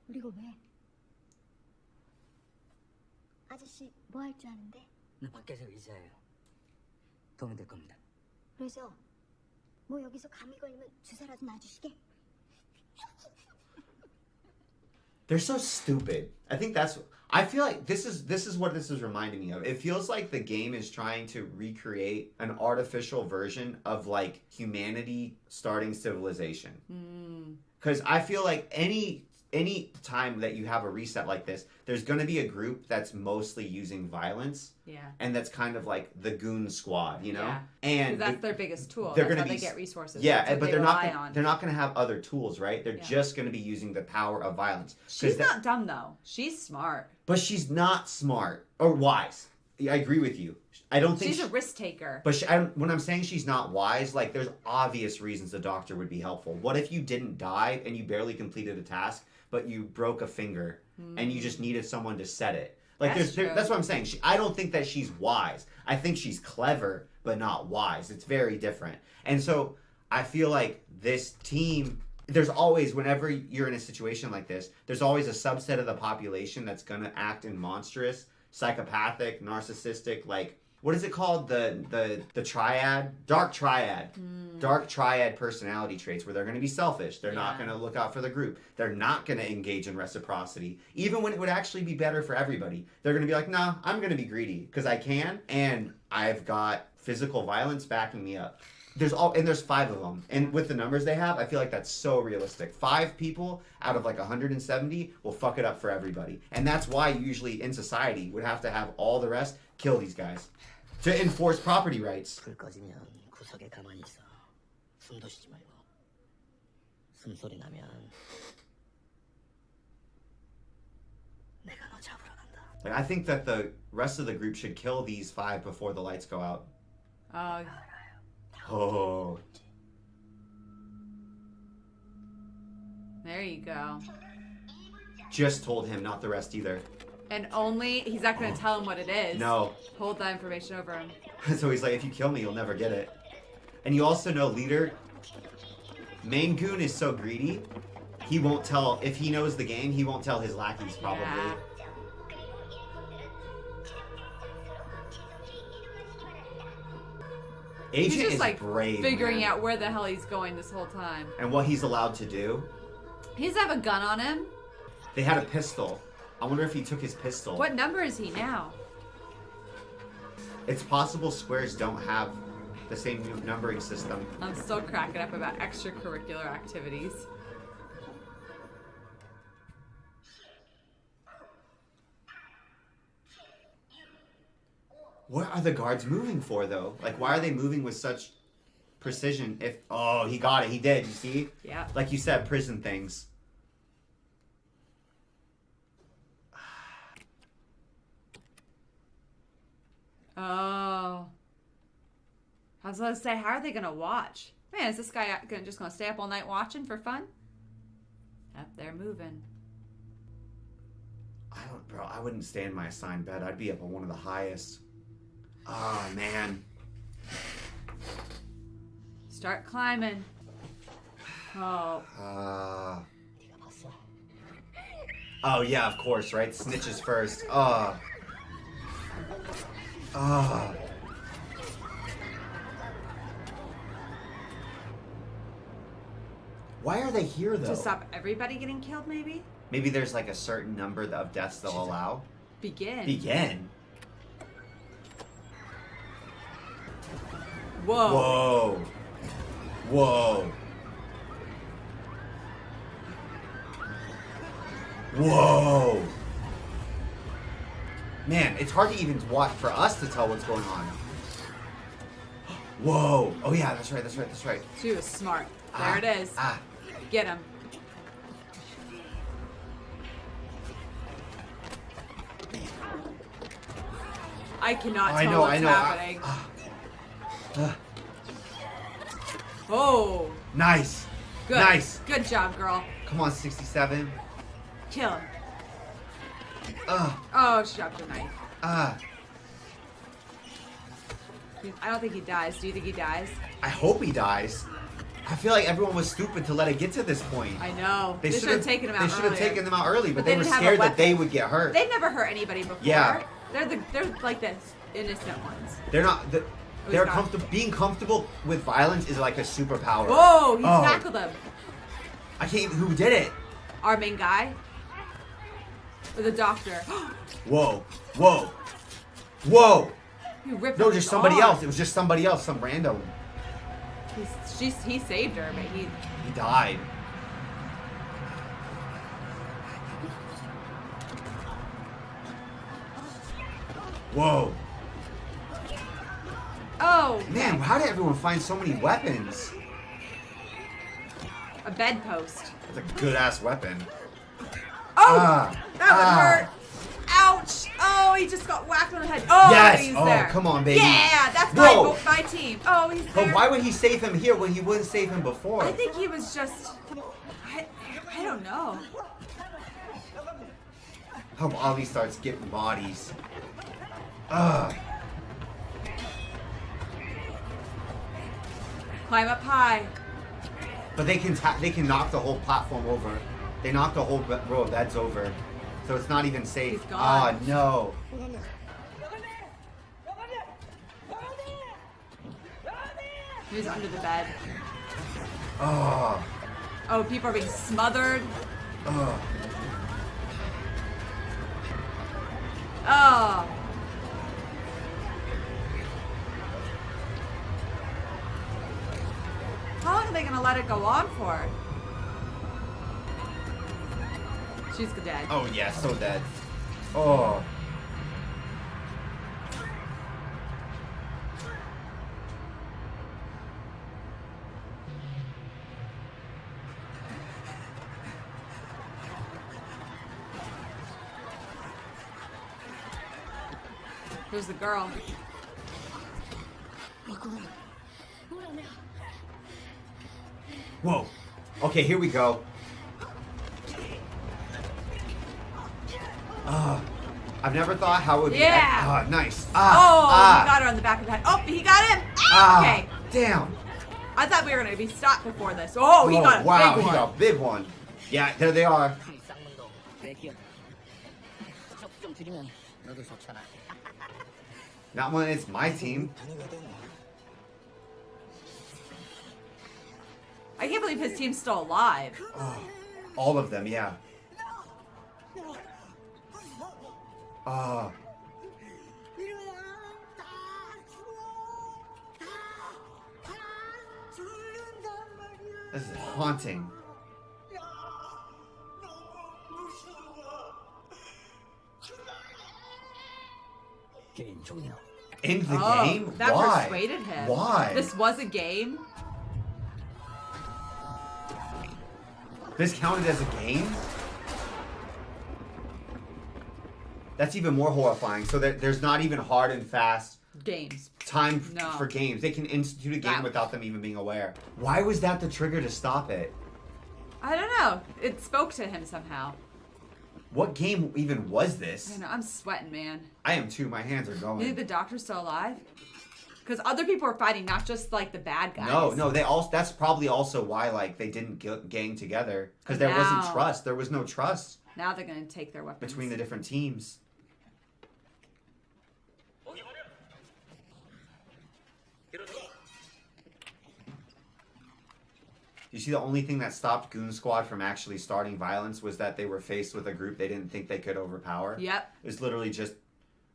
그리고 왜? 아저씨 뭐 할 줄 아는데? 나 밖에서 의사예요. 도움이 될 겁니다. 그래서 뭐 여기서 감이 걸리면 주사라도 놔주시게? They're so stupid. I feel like this is what this is reminding me of. It feels like the game is trying to recreate an artificial version of like humanity starting civilization. Because I feel like any time that you have a reset like this, there's going to be a group that's mostly using violence. Yeah. And that's kind of like the goon squad, you know? Yeah. And 'Cause that's their biggest tool. They're That's going how to they get resources. Yeah, That's what but they they're rely on. not going to have other tools, right? They're Yeah. just going to be using the power of violence. 'Cause She's not dumb, though. She's smart. But she's not smart or wise. I agree with you. I don't think She's a risk taker. But when I'm saying she's not wise, like there's obvious reasons the doctor would be helpful. What if you didn't die and you barely completed a task, but you broke a finger and you just needed someone to set it? Like that's what I'm saying. I don't think that she's wise. I think she's clever, but not wise. It's very different. And so I feel like this team. There's always, whenever you're in a situation like this, there's always a subset of the population that's going to act in monstrous, psychopathic, narcissistic, like, what is it called? The triad? Dark triad. Dark triad personality traits where they're going to be selfish. They're not going to look out for the group. They're not going to engage in reciprocity. Even when it would actually be better for everybody. They're going to be like, nah, I'm going to be greedy because I can. And I've got physical violence backing me up. There's 5 of them. And with the numbers they have, I feel like that's so realistic. 5 people out of like 170 will fuck it up for everybody. And that's why usually in society would have to have all the rest kill these guys to enforce property rights. 불 꺼지면 구석에 가만히 있어. 숨도 쉬지 말고. 숨소리 나면 내가 너 잡으러 간다. Like, I think that the rest of the group should kill these 5 before the lights go out. Oh. There you go. Just told him, not the rest either. And he's not going to tell him what it is. No. Hold that information over him. So he's like, if you kill me, you'll never get it. And you also know leader, main goon is so greedy, he won't tell, if he knows the game, he won't tell his lackeys probably. Yeah. Agent he's just is like brave, figuring man. out where the hell he's going this whole time. And what he's allowed to do. He doesn't have a gun on him. They had a pistol. I wonder if he took his pistol. What number is he now? It's possible squares don't have the same numbering system. I'm still cracking up about extracurricular activities. What are the guards moving for, though? Like, why are they moving with such precision. If oh, he got it. He did. You see? Yeah. Like you said, prison things. Oh. I was going to say, how are they going to watch? Man, is this guy just going to stay up all night watching for fun? Yep, they're moving. Bro, I wouldn't stay in my assigned bed. I'd be up on one of the highest. Oh, man. Start climbing. Oh. Oh, yeah, of course, right? Snitches first. Why are they here, though? To stop everybody getting killed, maybe? Maybe there's like a certain number of deaths they'll allow. Begin. Whoa. Whoa. Whoa. Man, it's hard to even watch for us to tell what's going on. Whoa. Oh, yeah, that's right. She was smart. There it is. Get him. I cannot tell what's happening. Oh. Nice. Good. Nice. Good job, girl. Come on, 67. Kill him. Oh, she dropped a knife. I don't think he dies. Do you think he dies? I hope he dies. I feel like everyone was stupid to let it get to this point. I know. They should have taken him out. They should have taken them out early, but they were didn't have a scared that weapon. they would get hurt. They've never hurt anybody before. Yeah. They're like the innocent ones. They're not. They're not. comfortable. Being comfortable with violence is like a superpower. Whoa! He tackled him. I can't. Who did it? Our main guy. Or the doctor. Whoa! Whoa! Whoa! He ripped No, off just his somebody arm. else. It was just somebody else. Some random. He saved her, but he died. Whoa. Oh Man, how did everyone find so many weapons? a bedpost. That's a good ass weapon. Oh, that would hurt. Ouch! Oh, he just got whacked on the head. Oh, yes! he's Oh, there. come on, baby. Yeah, that's Whoa. my team. Oh, he's there. But why would he save him here when he wouldn't save him before? I think he was just. I don't know. Hope Ollie starts getting bodies. Climb up high. But they can knock the whole platform over. They knock the whole row of beds over. So it's not even safe. He's gone. Oh, no. He's under the bed. Oh. Oh, people are being smothered. Oh. Oh. How long are they gonna let it go on for? She's dead. Oh, yeah, so dead. Oh. Who's the girl? Whoa. Okay, here we go. I've never thought how it would be. Yeah. Nice. He got her on the back of the head. Oh, he got him. Okay. Damn. I thought we were gonna be stopped before this. Oh, he got a wow, big one. he got a big one. Yeah, there they are. Not when it's my team. I can't believe his team's still alive. All of them, yeah. This is haunting. In the game? That Why? persuaded him. Why? This was a game. This counted as a game? That's even more horrifying. So that there's not even hard and fast Games. time No. for games. They can institute a game Wow. without them even being aware. Why was that the trigger to stop it? I don't know. It spoke to him somehow. What game even was I this? know. I'm sweating, man. I am too. My hands are You think going. the doctor's still alive? Because other people are fighting, not just like the bad guys. No. They also. That's probably also why like they didn't gang together because there Now- wasn't trust. There was no trust Now they're gonna take their weapons. between the different teams. You see, the only thing that stopped Goon Squad from actually starting violence was that they were faced with a group they didn't think they could overpower. Yep. It was literally just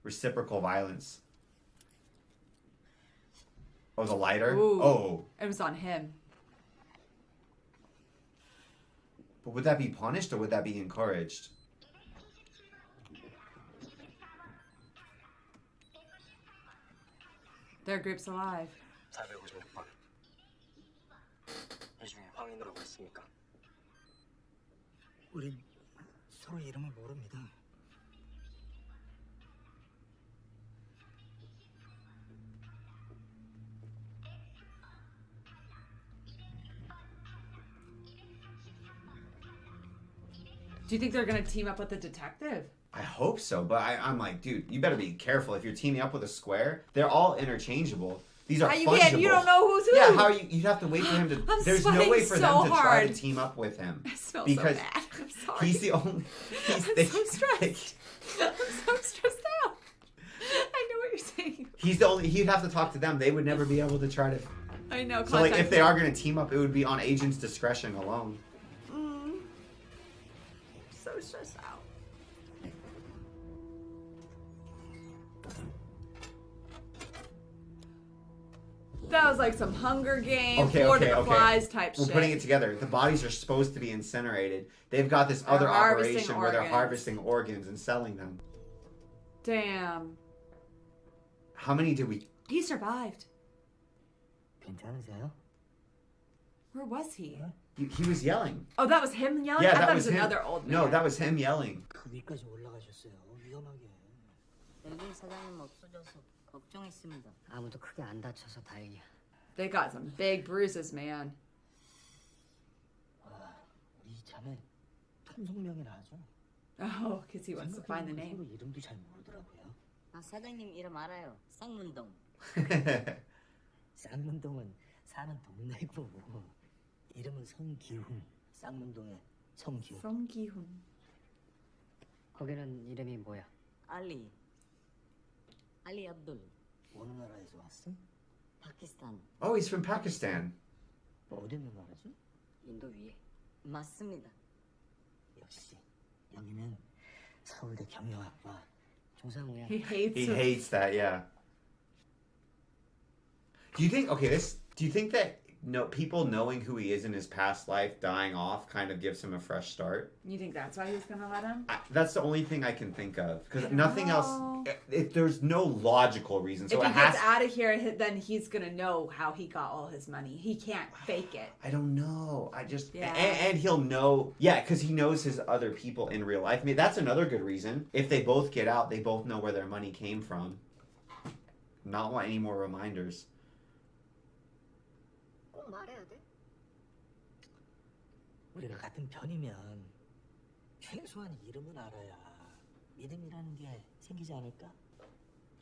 reciprocal violence. Oh, the lighter? Ooh. Oh. It was on him. But would that be punished or would that be encouraged? Their group's alive. 456번. 이 중에 황인으로가 있습니까? 우린 서로 이름을 모릅니다. Do you think they're gonna team up with the detective? I hope so, but I'm like, dude, you better be careful. If you're teaming up with a square, they're all interchangeable. These are You fungible. can't. You don't know who's who. Yeah, how are you? You'd have to wait for him to. I'm There's no sweating way for so them to try hard. to team up with him I smell because so bad. I'm sorry. he's the only. He's, I'm so stressed. I'm so stressed out. I know what you're saying. He's the only. He'd have to talk to them. They would never be able to try to. I know. So like, if contact they them. are going to team up, it would be on agent's discretion alone. So stressed out. That was like some Hunger Games, Lord of the Flies type We're shit. putting it together. The bodies are supposed to be incinerated. They've got this other harvesting operation where they're organs. harvesting organs and selling them. Damn. How many did we? He survived. 괜찮으세요? Where was he? He was yelling. Oh, that was him yelling? Yeah, I that thought it was was him. another old man. No, that was him yelling. 그 위까지 올라가셨어요. 위험하게. 멜빈 사장님 없어져서 걱정했습니다. 아무도 크게 안 다쳐서 다행이야. They got some big bruises, man. 우리 자매 통성명이라 하죠. Oh, because he wants to find the name. 서로 이름도 잘 모르더라고요. 아, 사장님 이름 알아요. 쌍문동. 쌍문동은 사는 동네고 이름은 성기훈. 쌍문동의 성기훈. 성기훈. 거기는 이름이 뭐야? 알리. 알리 압둘. 어느 나라에서 왔어? 파키스탄. Oh, he's from Pakistan. 어디 있는 나라지? 인도 위에. 맞습니다. 역시 여기는 서울대 경영학과 조상우야. He hates He him. hates that, yeah. Do you think? Okay, this. Do you think that people knowing who he is in his past life, dying off, kind of gives him a fresh start? You think that's why he was gonna let him? That's the only thing I can think of because I nothing else. know. There's no logical reason. So If it he has. gets out of here, then he's gonna know how he got all his money. He can't fake it. I don't know. I just Yeah. and he'll know. Yeah, because he knows his other people in real life. I mean, that's another good reason. If they both get out, they both know where their money came from. Not want any more reminders. 꼭 말해야 돼? 우리가 같은 편이면 최소한 이름은 알아야 믿음이라는 게 생기지 않을까?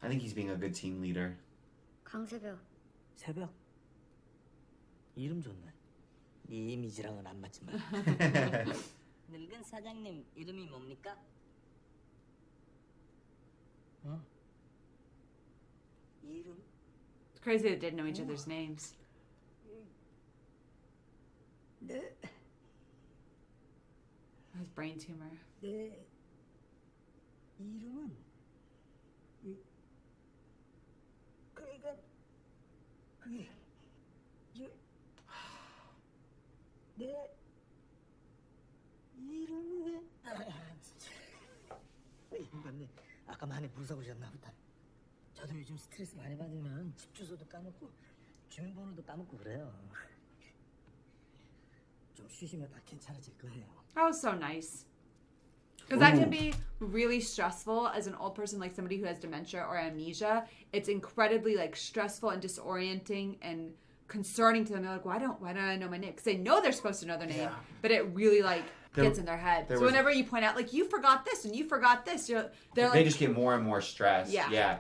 I think he's being a good team leader. 강새벽. 새벽. 이름 좋네. 네 이미지랑은 안 맞지만. 늙은 사장님 이름이 뭡니까? 어? 이름? It's crazy they didn't know each other's names. 네. His brain tumor. 내 이름은 그러니까 그게 내 이름은 힘들네. 아까 많이 무서우셨나 보다. 저도 요즘 스트레스 많이 받으면 집 주소도 까먹고 주민번호도 까먹고 그래요. 좀 좀 쉬시면 다 괜찮아질 거예요. That was so nice. Because that can be really stressful as an old person, like somebody who has dementia or amnesia. It's incredibly like stressful and disorienting and concerning to them. They're like, why don't I know my name? Because they know they're supposed to know their name, but it really like gets in their head. So whenever you point out, like, you forgot this and you forgot this, they just get more and more stressed. Yeah.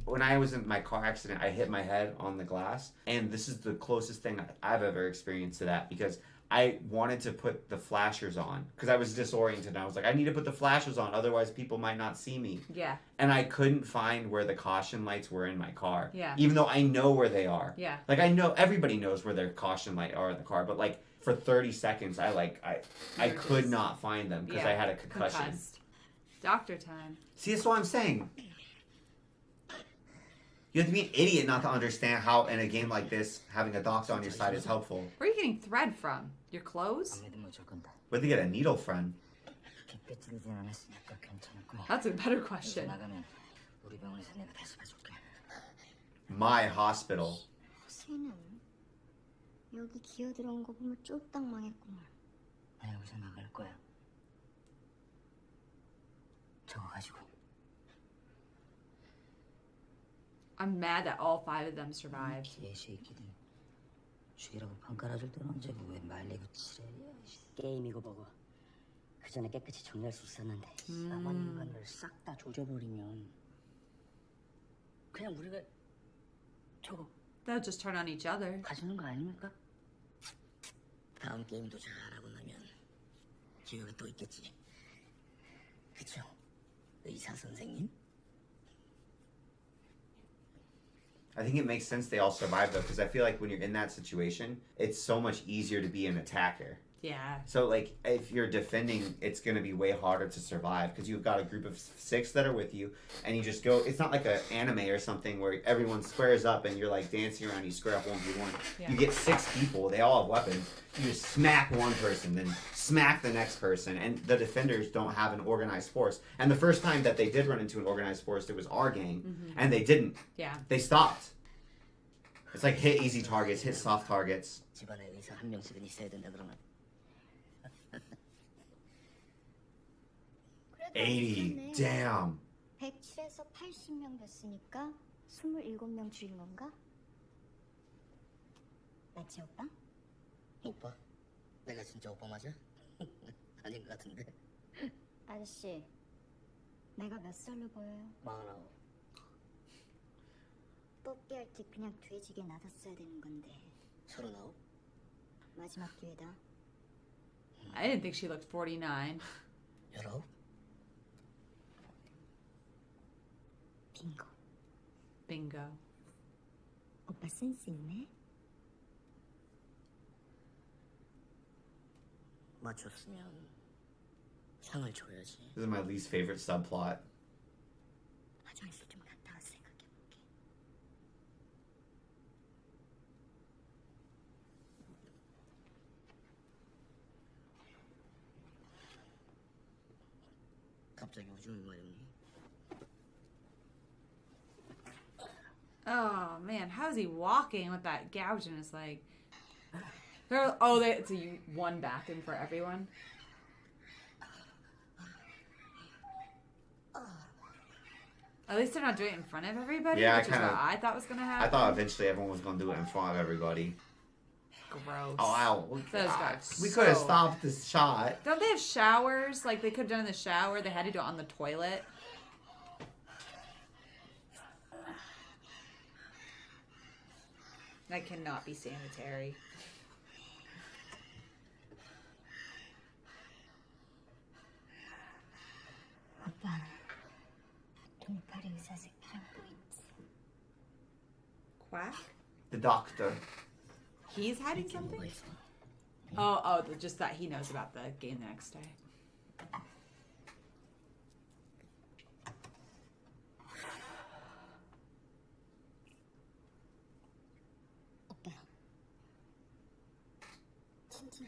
When I was in my car accident, I hit my head on the glass, and this is the closest thing I've ever experienced to that, because I wanted to put the flashers on because I was disoriented. And I was like, I need to put the flashers on, otherwise people might not see me. Yeah. And I couldn't find where the caution lights were in my car. Yeah. Even though I know where they are. Yeah. Like, I know everybody knows where their caution light are in the car, but like for 30 seconds, I could not find them because I had a concussion. Concussed. Doctor time. See, that's what I'm saying. You have to be an idiot not to understand how, in a game like this, having a doctor on your side is helpful. Where are you getting thread from? Your clothes? Where'd they get a needle from? That's a better question. My hospital. 쟤는 여기 기어 들어온 거 보면 쫄딱 망했구만. 나 여기서 나갈 거야. 저거 가지고. I'm mad that all 5 of them survived. 개새끼들. 죽이라고 판 깔아줄 때는 언제고 왜 말리고 지랄이야. 게임이고 뭐고. 그 전에 깨끗이 정리할 수 있었는데 남은 인간을 싹 다 조져버리면 그냥 우리가 저거 They'll just turn on each other. 가지는 거 아닙니까? 다음 게임도 잘하고 나면 기회가 또 있겠지. 그쵸? 의사 선생님? I think it makes sense they all survive, though, because I feel like when you're in that situation, it's so much easier to be an attacker. Yeah. So, like, if you're defending, it's going to be way harder to survive because you've got a group of 6 that are with you, and you just go. It's not like an anime or something where everyone squares up and you're like dancing around. You square up 1v1. Yeah. You get 6 people. They all have weapons. You just smack one person, then smack the next person, and the defenders don't have an organized force. And the first time that they did run into an organized force, it was our gang, and they didn't. Yeah. They stopped. It's like hit easy targets, hit soft targets. 집안에 의사 한 명씩은 있어야 된다 그러면. 80. Damn. 107에서 80명 됐으니까 27명 줄인 건가? 맞지, 오빠? 오빠? 내가 진짜 오빠 맞아? 아닌 것 같은데. 아저씨, 내가 몇 살로 보여요? 49. 뽑기할 때 그냥 돼지게 놔뒀어야 되는 건데. 39? 마지막 기회다. I didn't think she looked 49. 19? 빙고. Bingo. 오빠 센스 있네? 맞췄으면 상을 줘야지. This is my least favorite subplot. 화장실 좀 갔다 와서 생각해볼게. 갑자기 오줌이 마렵니? Oh man, how is he walking with that gouge in his leg? It's one bathroom for everyone. At least they're not doing it in front of everybody, Yeah, which is what I thought was gonna happen. I thought eventually everyone was going to do it in front of everybody. Gross. Oh, wow. Those guys. We could have so- stopped this shot. Don't they have showers? Like, they could have done it in the shower. They had to do it on the toilet. That cannot be sanitary. 오빠, 동파리 의사 새끼랑 또 있지. Quack? The doctor. He's hiding something? Just that he knows about the game the next day. 오빠, 진짜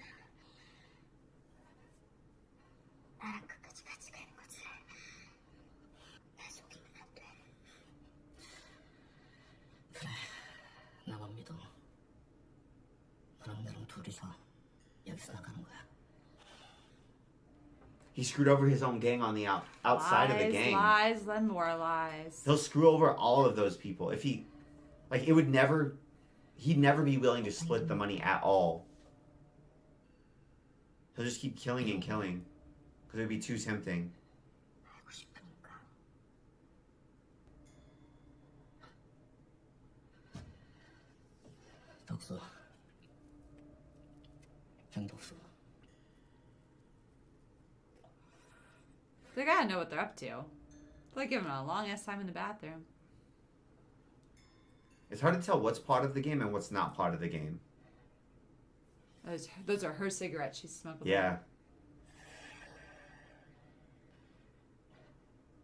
나랑 끝까지 같이 가는 거지. 나 속이면 안 돼. 그래, 나만 믿어. 너랑 나랑 둘이서 여기서 나가는 거야. He screwed over his own gang on the outside of the gang. Lies, then more lies. He'll screw over all of those people. If he, like, it would never, he'd never be willing to split the money at all. He'll just keep killing and killing. Because it would be too tempting. 알고 싶으니까. 덕수. 현덕수. They gotta know what they're up to. They're giving a long ass time in the bathroom. It's hard to tell what's part of the game and what's not part of the game. Those are her cigarettes she's smoking. Yeah.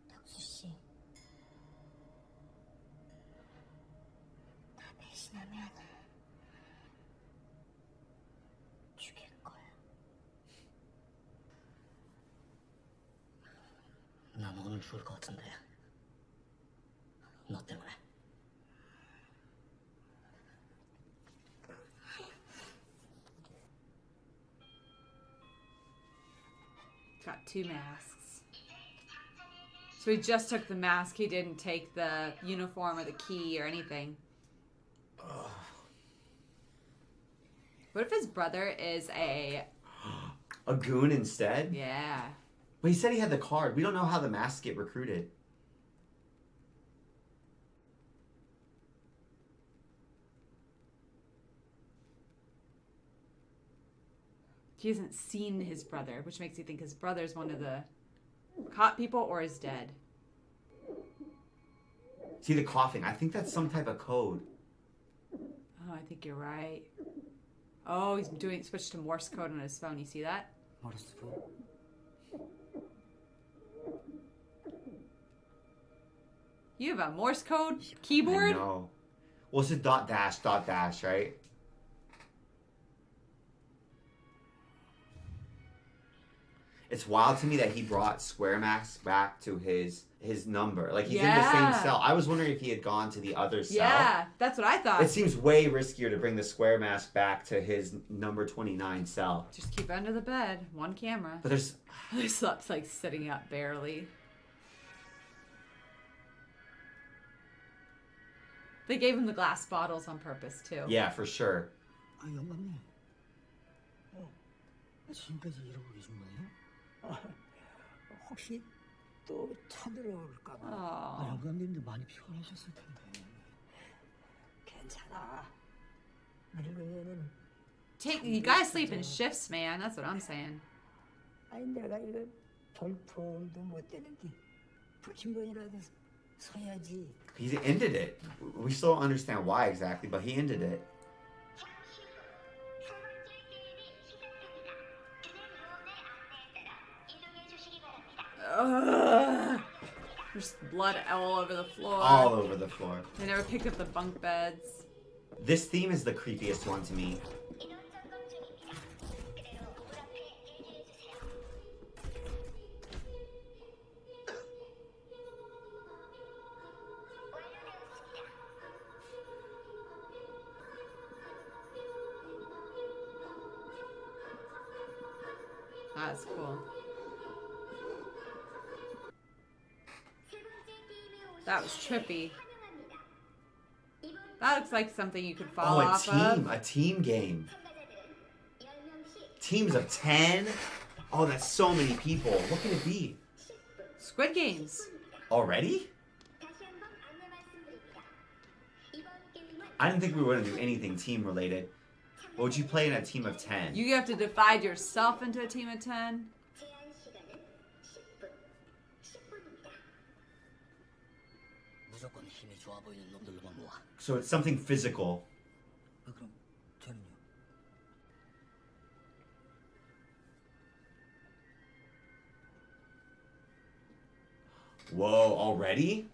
덕수 씨, 나 배신하면 죽일 거야. 난 오늘 죽을 것 같은데. 너 때문에. Got 2 masks. So he just took the mask. He didn't take the uniform or the key or anything. What if his brother is a goon instead? Yeah. But he said he had the card. We don't know how the masks get recruited. He hasn't seen his brother, which makes you think his brother's one of the cop people or is dead. See the coughing? I think that's some type of code. Oh, I think you're right. Oh, he's switched to Morse code on his phone. You see that? Morse code. You have a Morse code keyboard? No. Well, it's a dot dash, right? It's wild to me that he brought Square Max back to his number. Like, he's in the same cell. I was wondering if he had gone to the other cell. Yeah, that's what I thought. It seems way riskier to bring the Square Mask back to his number 29 cell. Just keep it under the bed. One camera. But there's... They slept, like, sitting up barely. They gave him the glass bottles on purpose, too. Yeah, for sure. 아, 영감님. 지금까지 이러고 계신 거예요? 혹시 또 쳐들어올까 봐. 영감님도 많이 피곤하셨을 텐데. 괜찮아. 늙으면은. You guys sleep in shifts, man. That's what I'm saying. 아니 내가 이거 별 도움도 못 되는데 불침번이라도 서야지. He ended it. We still don't understand why exactly, but he ended it. There's blood all over the floor. All over the floor. They never picked up the bunk beds. This theme is the creepiest one to me. That's cool. That was trippy. That looks like something you could fall off of. A team game. Teams of 10? Oh, that's so many people. What can it be? Squid Games. Already? I didn't think we were going to do anything team related. What would you play in a team of 10? You have to divide yourself into a team of 10. 무조건 힘이 좋아 보이는 놈들로만 모아. So it's something physical. 그럼 저는요? Whoa, already?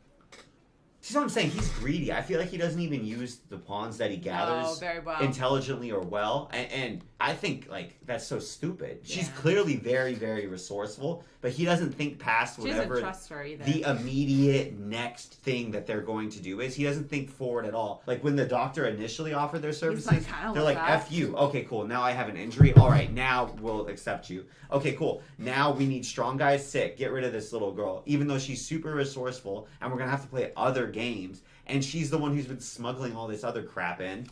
See what I'm saying? He's greedy. I feel like he doesn't even use the pawns that he gathers very well. intelligently or well. And I think, like, that's so stupid. She's clearly very, very resourceful, but he doesn't think past She doesn't whatever trust her either. the immediate next thing that they're going to do is. He doesn't think forward at all. Like, when the doctor initially offered their services, like, "I don't they're want like, that." F you. Okay, cool. Now I have an injury. All right, now we'll accept you. Okay, cool. Now we need strong guys sick. Get rid of this little girl. Even though she's super resourceful, and we're going to have to play other games. And she's the one who's been smuggling all this other crap in.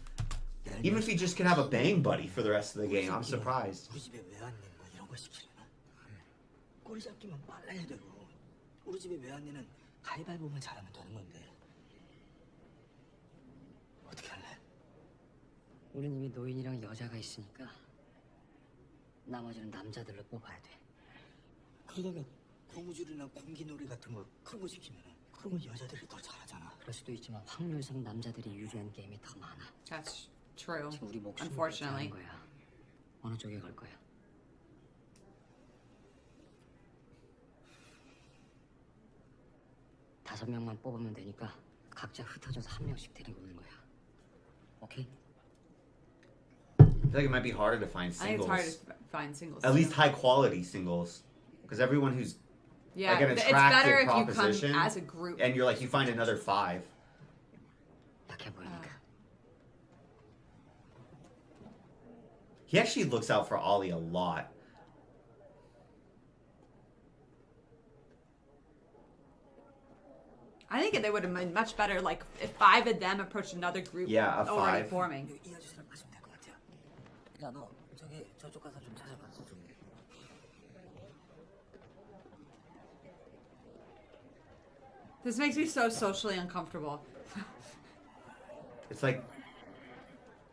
Even if he just could have a bang buddy for the rest of the game, I'm surprised. 우리 집에 외환님 뭐 이런 거 시키려나? 꼬리 잡기만 빨라야 되고 우리 집에 외환님은 가위바위보만 잘하면 되는 건데 어떻게 할래? 우린 이미 노인이랑 여자가 있으니까 나머지는 남자들로 뽑아야 돼. 그러다가 고무줄이나 공기놀이 같은 거 그런 거 시키면은 그러면 여자들이 더 잘하잖아. 그럴 수도 있지만 확률상 남자들이 유리한 게임이 더 많아. That's true. 지금 우리 목숨을 Unfortunately. 걸자는 거야. 어느 쪽에 걸 거야? 다섯 명만 뽑으면 되니까 각자 흩어져서 한 명씩 데리고 오는 거야. 오케이? I feel like it might be harder to find I think singles. it's hard to find singles. At too. least high quality singles. Because everyone who's Yeah, like an it's attractive better if you proposition, come as a group. and you're like, you find another 5. 약해 보이니까. He actually looks out for Ollie a lot. I think they would have been much better, like, if 5 of them approached another group Yeah, a already 5. forming. 이 아저씨랑 마시면 될 것 같아. 야, 너 저기 저쪽 가서 좀 찾아봐. 좀. This makes me so socially uncomfortable. It's like,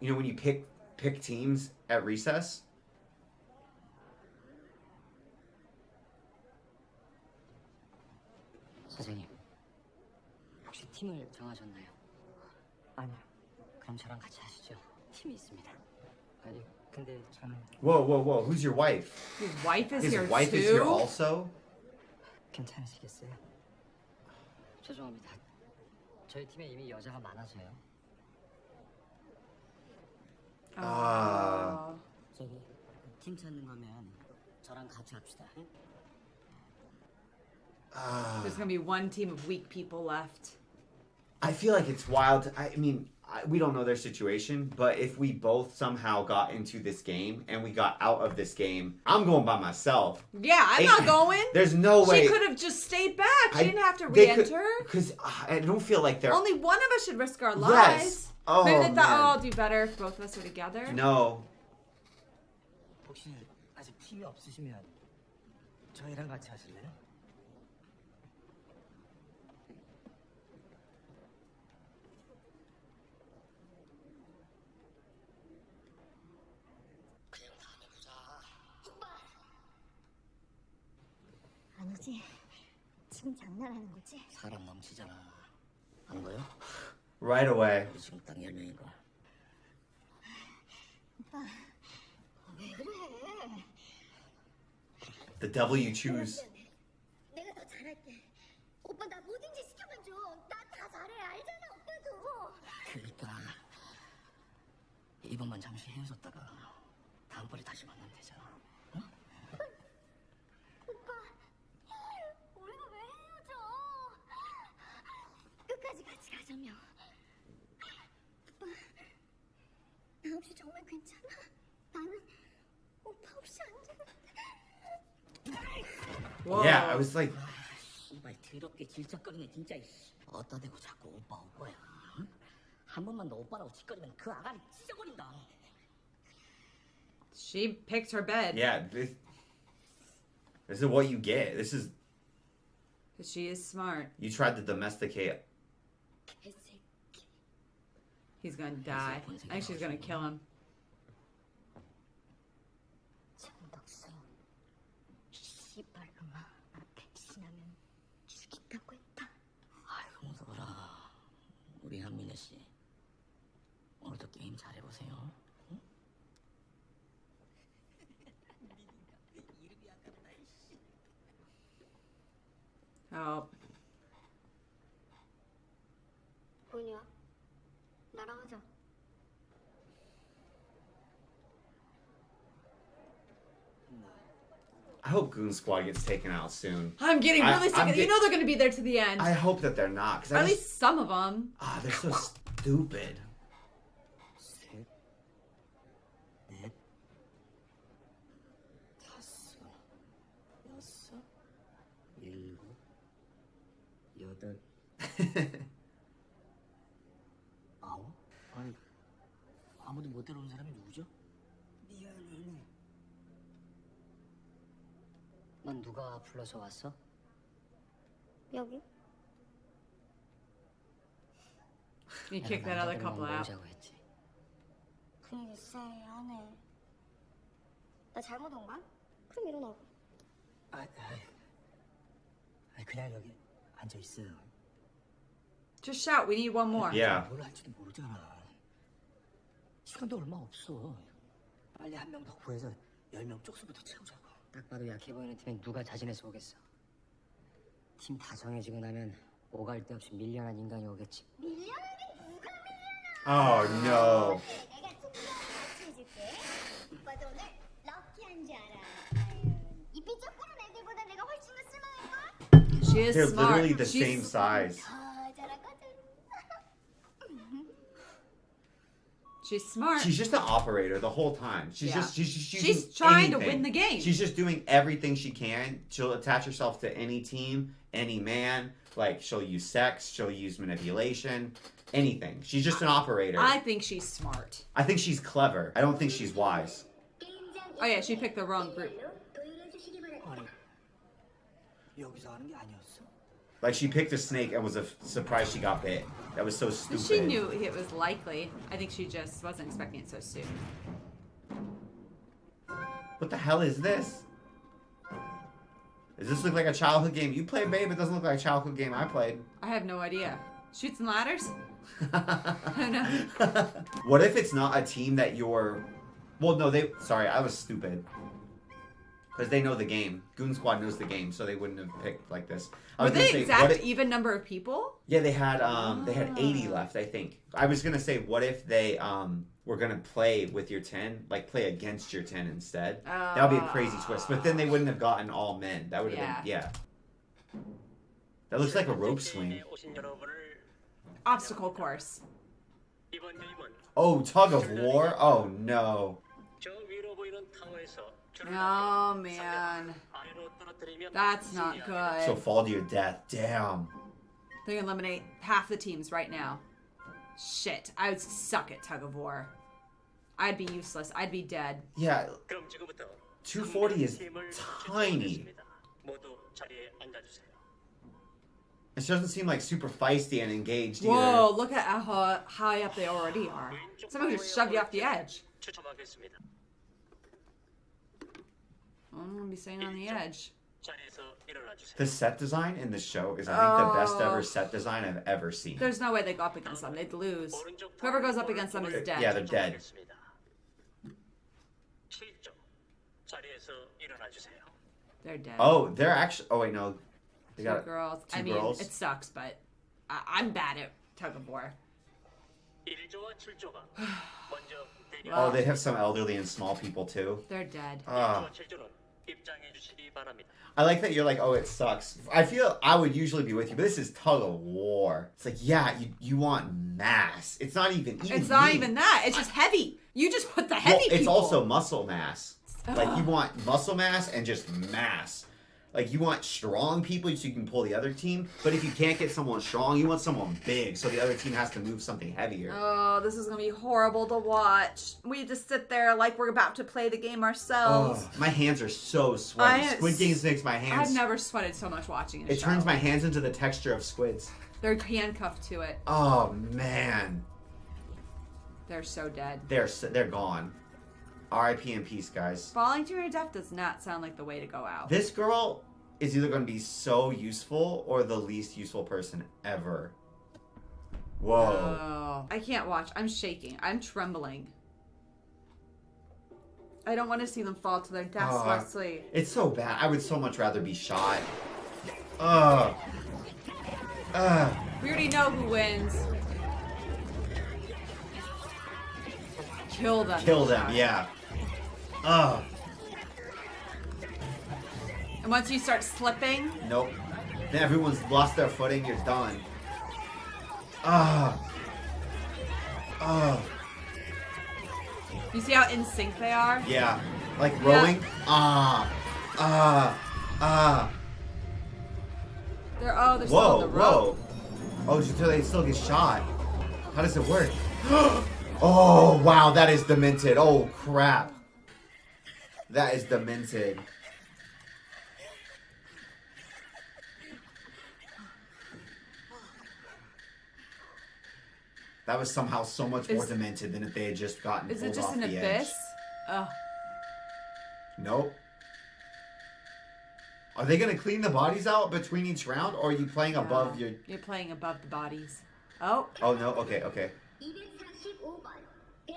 you know, when you pick teams at recess. 선생님, 혹시 팀을 정하셨나요? 아니요. 그럼 저랑 같이 하시죠. 팀이 있습니다. 아니, 근데 저는 Whoa. Who's your wife? His wife is His here wife too? is here also? 괜찮으시겠어요? 죄송합니다. 저희 팀에 이미 여자가 많아서요. 아. 저기 팀 찾는 거면 저랑 같이 합시다. 응? There's gonna be one team of weak people left. I feel like it's wild. I mean, we don't know their situation, but if we both somehow got into this game and we got out of this game, I'm going by myself. Yeah, I'm not going. There's no way. She could have just stayed back. She didn't have to re-enter. Because I don't feel like they're. Only one of us should risk our lives. Yes. Oh, Maybe they thought, man. I'll do better if both of us are together. No. 혹시 아직 팀이 없으시면 저희랑 같이 하실래요? 아니지. 지금 장난하는 거지? 사람 넘치잖아. 안 보여? Right away. 우리 지금 딱 10명이고. 오빠, 왜 그래? The devil you choose. 내가 더 잘할게. 오빠 나 뭐든지 시켜만 줘. 나 다 잘해. 알잖아, 오빠도. 그러니까 이번만 잠시 헤어졌다가 다음번에 다시 만나면 되잖아. 응? 오빠, 우리가 왜 헤어져? 끝까지 같이 가자며. 오빠, 나 없이 정말 괜찮아? 나는 오빠 없이 안 되는데. Yeah, I was like. 씨발 더럽게 질척거리네 진짜. 어따 대고 자꾸 오빠야. 응? 한 번만 더 오빠라고 짓거리면 그 아가리 찢어버린다. She picked her bed. Yeah, this is what you get. This is. She is smart. You tried to domesticate. He's gonna die. I think she's gonna kill him. 정덕수, 씨발놈아, 백신하면 죽인다고 했다. 아이고 무서워라. 우리 한민혜 씨 오늘도 게임 잘해보세요. 응? Oh. 뭐냐? 나랑 하자. I hope Goon Squad gets taken out soon. I'm getting really sick. You know they're going to be there to the end. I hope that they're not. Or at least some of them. Ah, they're so stupid. 셋, 넷, 다섯, 여섯, 일곱, 여덟, 아홉? 아니, 아무도 못 데려온 사람이 누구죠? 미안해. 넌 누가 불러서 왔어? 여기? You kick that other couple out. 모으자고 했지. 글쎄, 안 해. 나 잘못 온 거야? 그럼 일어나고. 그냥 여기 앉아 있어요. Just shout. We need one more. Yeah. 뭘 할지도 모르잖아. 시간도 얼마 없어. 빨리 한 명 더 구해서 10명 쪽수부터 채우자고. 딱 봐도 약해 보이는 팀에 누가 자진해서 오겠어. 팀 다 정해지고 나면 오갈 데 없이 밀려난 인간이 오겠지. Oh no. 내가 친구랑 같이 해줄게. 오빠도 오늘 럭키한 줄 알아. 아유, 이 삐쩍거린 애들보다 내가 훨씬 더 쓸만할걸? She is They're smart. literally the She's same size. 더 잘하거든. She's smart. She's just an operator the whole time. She's Yeah. just she's She's trying to win the game. She's just doing everything she can. She'll attach herself to any team, any man. Like she'll use sex, she'll use manipulation, anything. She's just an operator. I think she's smart. I think she's clever. I don't think she's wise. Oh yeah, she picked the wrong group. 아니, 여기서 하는 게 아니었어. Like she picked a snake and was surprised she got bit. That was so But stupid. she knew it was likely. I think she just wasn't expecting it so soon. What the hell is this? Does this look like a childhood game you played, babe? It doesn't look like a childhood game I played. I have no idea. Shoots and ladders? I don't know. What if it's not a team that you're... Well, no, Sorry, I was stupid. Because they know the game. Goon Squad knows the game, so they wouldn't have picked like this. I Were was gonna they say, exact what if- even number of people? Yeah, they had 80 left, I think. I was gonna say, what if they were gonna play with your 10, like play against your 10 instead? That would be a crazy twist. But then they wouldn't have gotten all men. That would have been That looks like a rope swing. Obstacle course. 이번 게임은 Oh, tug of war? Oh no. 저 위로 보이는 타워에서 줄을 Oh man. 아래로 떨어뜨리면 That's not So good. fall to your death. Damn. They're gonna eliminate half the teams right now. Shit. I would suck at tug of war. I'd be useless. I'd be dead. Yeah, 그럼 지금부터 240 is 팀을 tiny. 추천하겠습니다. 모두 자리에 앉아주세요. It doesn't seem like super feisty and engaged either. Whoa, look at how high up they already are. Someone could shove you off the edge. 추첨하겠습니다. I'm gonna be staying on the edge. 자리에서 일어나 주세요. The set design in this show is, I think, the best ever set design I've ever seen. There's no way they go up against them. They'd lose. Whoever goes up against them is dead. Yeah, they're dead. 7점. 자리에서 일어나 주세요. They're dead. Oh, they're actually... Oh, wait, no. They Two got girls. two I mean, girls. it sucks, but I'm bad at tug of war. 1조와 7조가 먼저 대결. Oh, they have some elderly and small people, too. They're dead. Ah. 1조와 7조는 입장해 주시기 바랍니다. I like that you're like, oh, it sucks. I feel I would usually be with you, but this is tug of war. It's like, yeah, you want mass. It's not even It's not me. even that. It's just heavy. You just put the heavy Well, it's people. also muscle mass. Like, you want muscle mass and just mass. Like, you want strong people so you can pull the other team, but if you can't get someone strong, you want someone big, so the other team has to move something heavier. Oh, this is gonna be horrible to watch. We just sit there like we're about to play the game ourselves. Oh, my hands are so sweaty. Squid Games makes my hands... I've never sweated so much watching a It show. turns my hands into the texture of squids. They're handcuffed to it. Oh, man. They're so dead. They're gone. R.I.P. in peace, guys. Falling to your death does not sound like the way to go out. This girl is either going to be so useful or the least useful person ever. Whoa. Oh, I can't watch. I'm shaking. I'm trembling. I don't want to see them fall to their deaths, Oh, Leslie. It's so bad. I would so much rather be shot. Ugh. Ugh. We already know who wins. kill them. Kill them, yeah. Ugh. And once you start slipping, Nope. Then everyone's lost their footing, you're done. Ugh. Ugh. you see how in sync they are? Yeah. Like rowing. They're still Whoa, on the rope. whoa. Oh, so they still get shot. How does it work? Oh, wow, that is demented. Oh, crap. That is demented. That was somehow so much more demented than if they had just gotten Is pulled it just off an the abyss? edge. Ugh. Nope. Are they gonna clean the bodies out between each round, or are you playing above your... You're playing above the bodies. Oh. Oh, no? Okay, okay. 245번, 120번,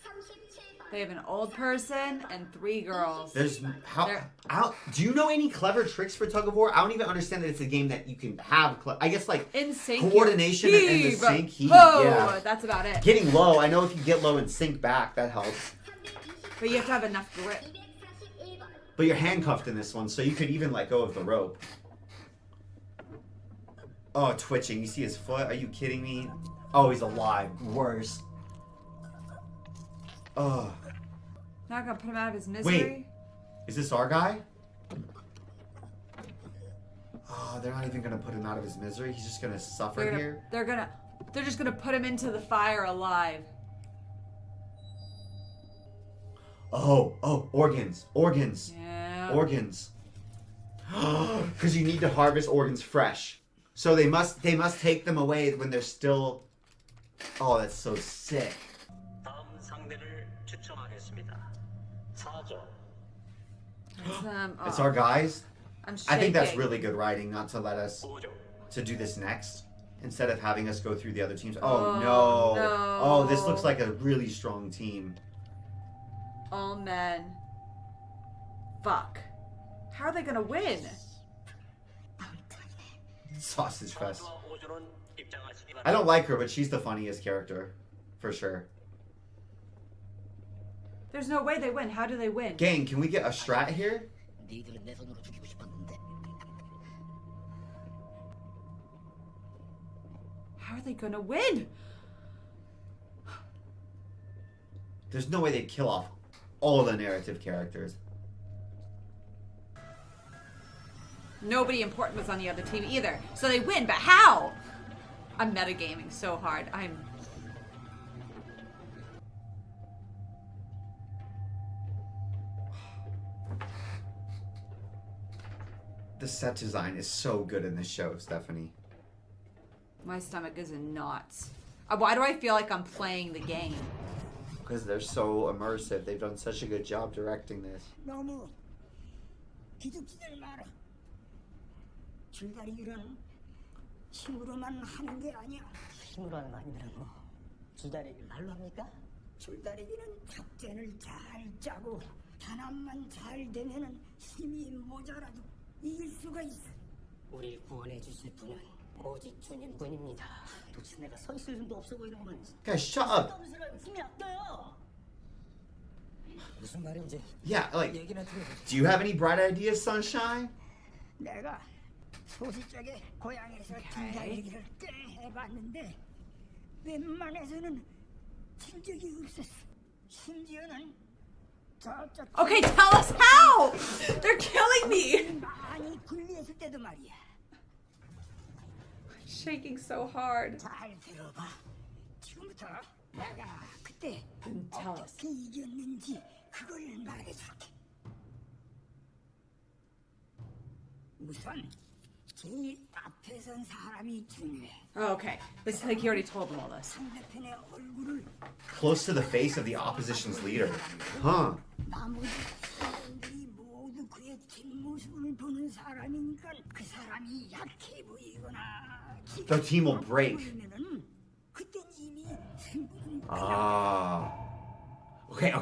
37번. They have an old person and 3 girls. There's... do you know any clever tricks for tug of war? I don't even understand that it's a game that you can have... I guess, like, in sync, coordination and the sync heat. Oh, Yeah. that's about it. Getting low, I know if you get low and sink back, that helps. But you have to have enough grip. But you're handcuffed in this one, so you could even let go of the rope. Oh, twitching. You see his foot? Are you kidding me? Oh, he's alive. Worse. Oh. Not gonna put him out of his misery. Wait. Is this our guy? Oh, they're not even gonna put him out of his misery. He's just gonna suffer here. They're just gonna put him into the fire alive. Oh, organs. Yeah. Organs. Because you need to harvest organs fresh. So they must take them away when they're still... Oh, that's so sick. 다음 상대를 추첨하겠습니다. 4조. It's our guys? I'm I think that's shaking. really good writing not to let us... 5조. to do this next instead of having us go through the other teams. Oh, Oh, no. no. Oh, this looks like a really strong team. All men. Fuck. How are they gonna win? Sausage fest. 4조와 5조는 입장하시기 I don't 바랍니다. like her, but she's the funniest character. For sure. There's no way they win. How do they win? Gang, can we get a strat here? 니들은 내 손으로 죽이고 싶었는데 How are they gonna win? There's no way they'd kill off all the narrative characters. Nobody important was on the other team either. So they win, but how? I'm metagaming so hard. The set design is so good in this show, Stephanie. My stomach is in knots. Why do I feel like I'm playing the game? Because they're so immersive. They've done such a good job directing this. 너무 기죽지들 마라. 줄다리기는 힘으로만 하는 게 아니야. 힘으로 하는 거 아니라고. 줄다리기를 말로 합니까? 줄다리기는 작전을 잘 짜고 단합만 잘 되면은 힘이 모자라도 이길 수가 있어. 우리 구원해 주실 분은 오직 주님뿐입니다. 도대체 내가 서 있을 힘도 없어 보이는구만. Guys, shut up. 힘이 안 떠요. 무슨 말인지. Yeah, like, 얘기나 들어보자. do you have any bright ideas, Sunshine? 내가 소시적에 고향에서 줄다리기를 꽤 해봤는데 웬만해서는 친 적이 없었어. 심지어는 저쪽 Okay, tell us how! They're killing me! 많이 불리했을 때도 말이야. Shaking so hard. 잘 들어봐. 지금부터 내가 그때 tell us. 어떻게 이겼는지 그걸 말해줄게. 우선 제일 앞에 선 사람이 중요해. Oh, okay. It's like you already told them all this. 상대편의 얼굴을 Close to the face of the opposition's leader. Huh. 나머지 사람들이 모두 그의 뒷모습을 보는 사람이니까 그 사람이 약해 보이거나 The team will break. 보이면은 그땐 이미 승부는 Ah. Okay.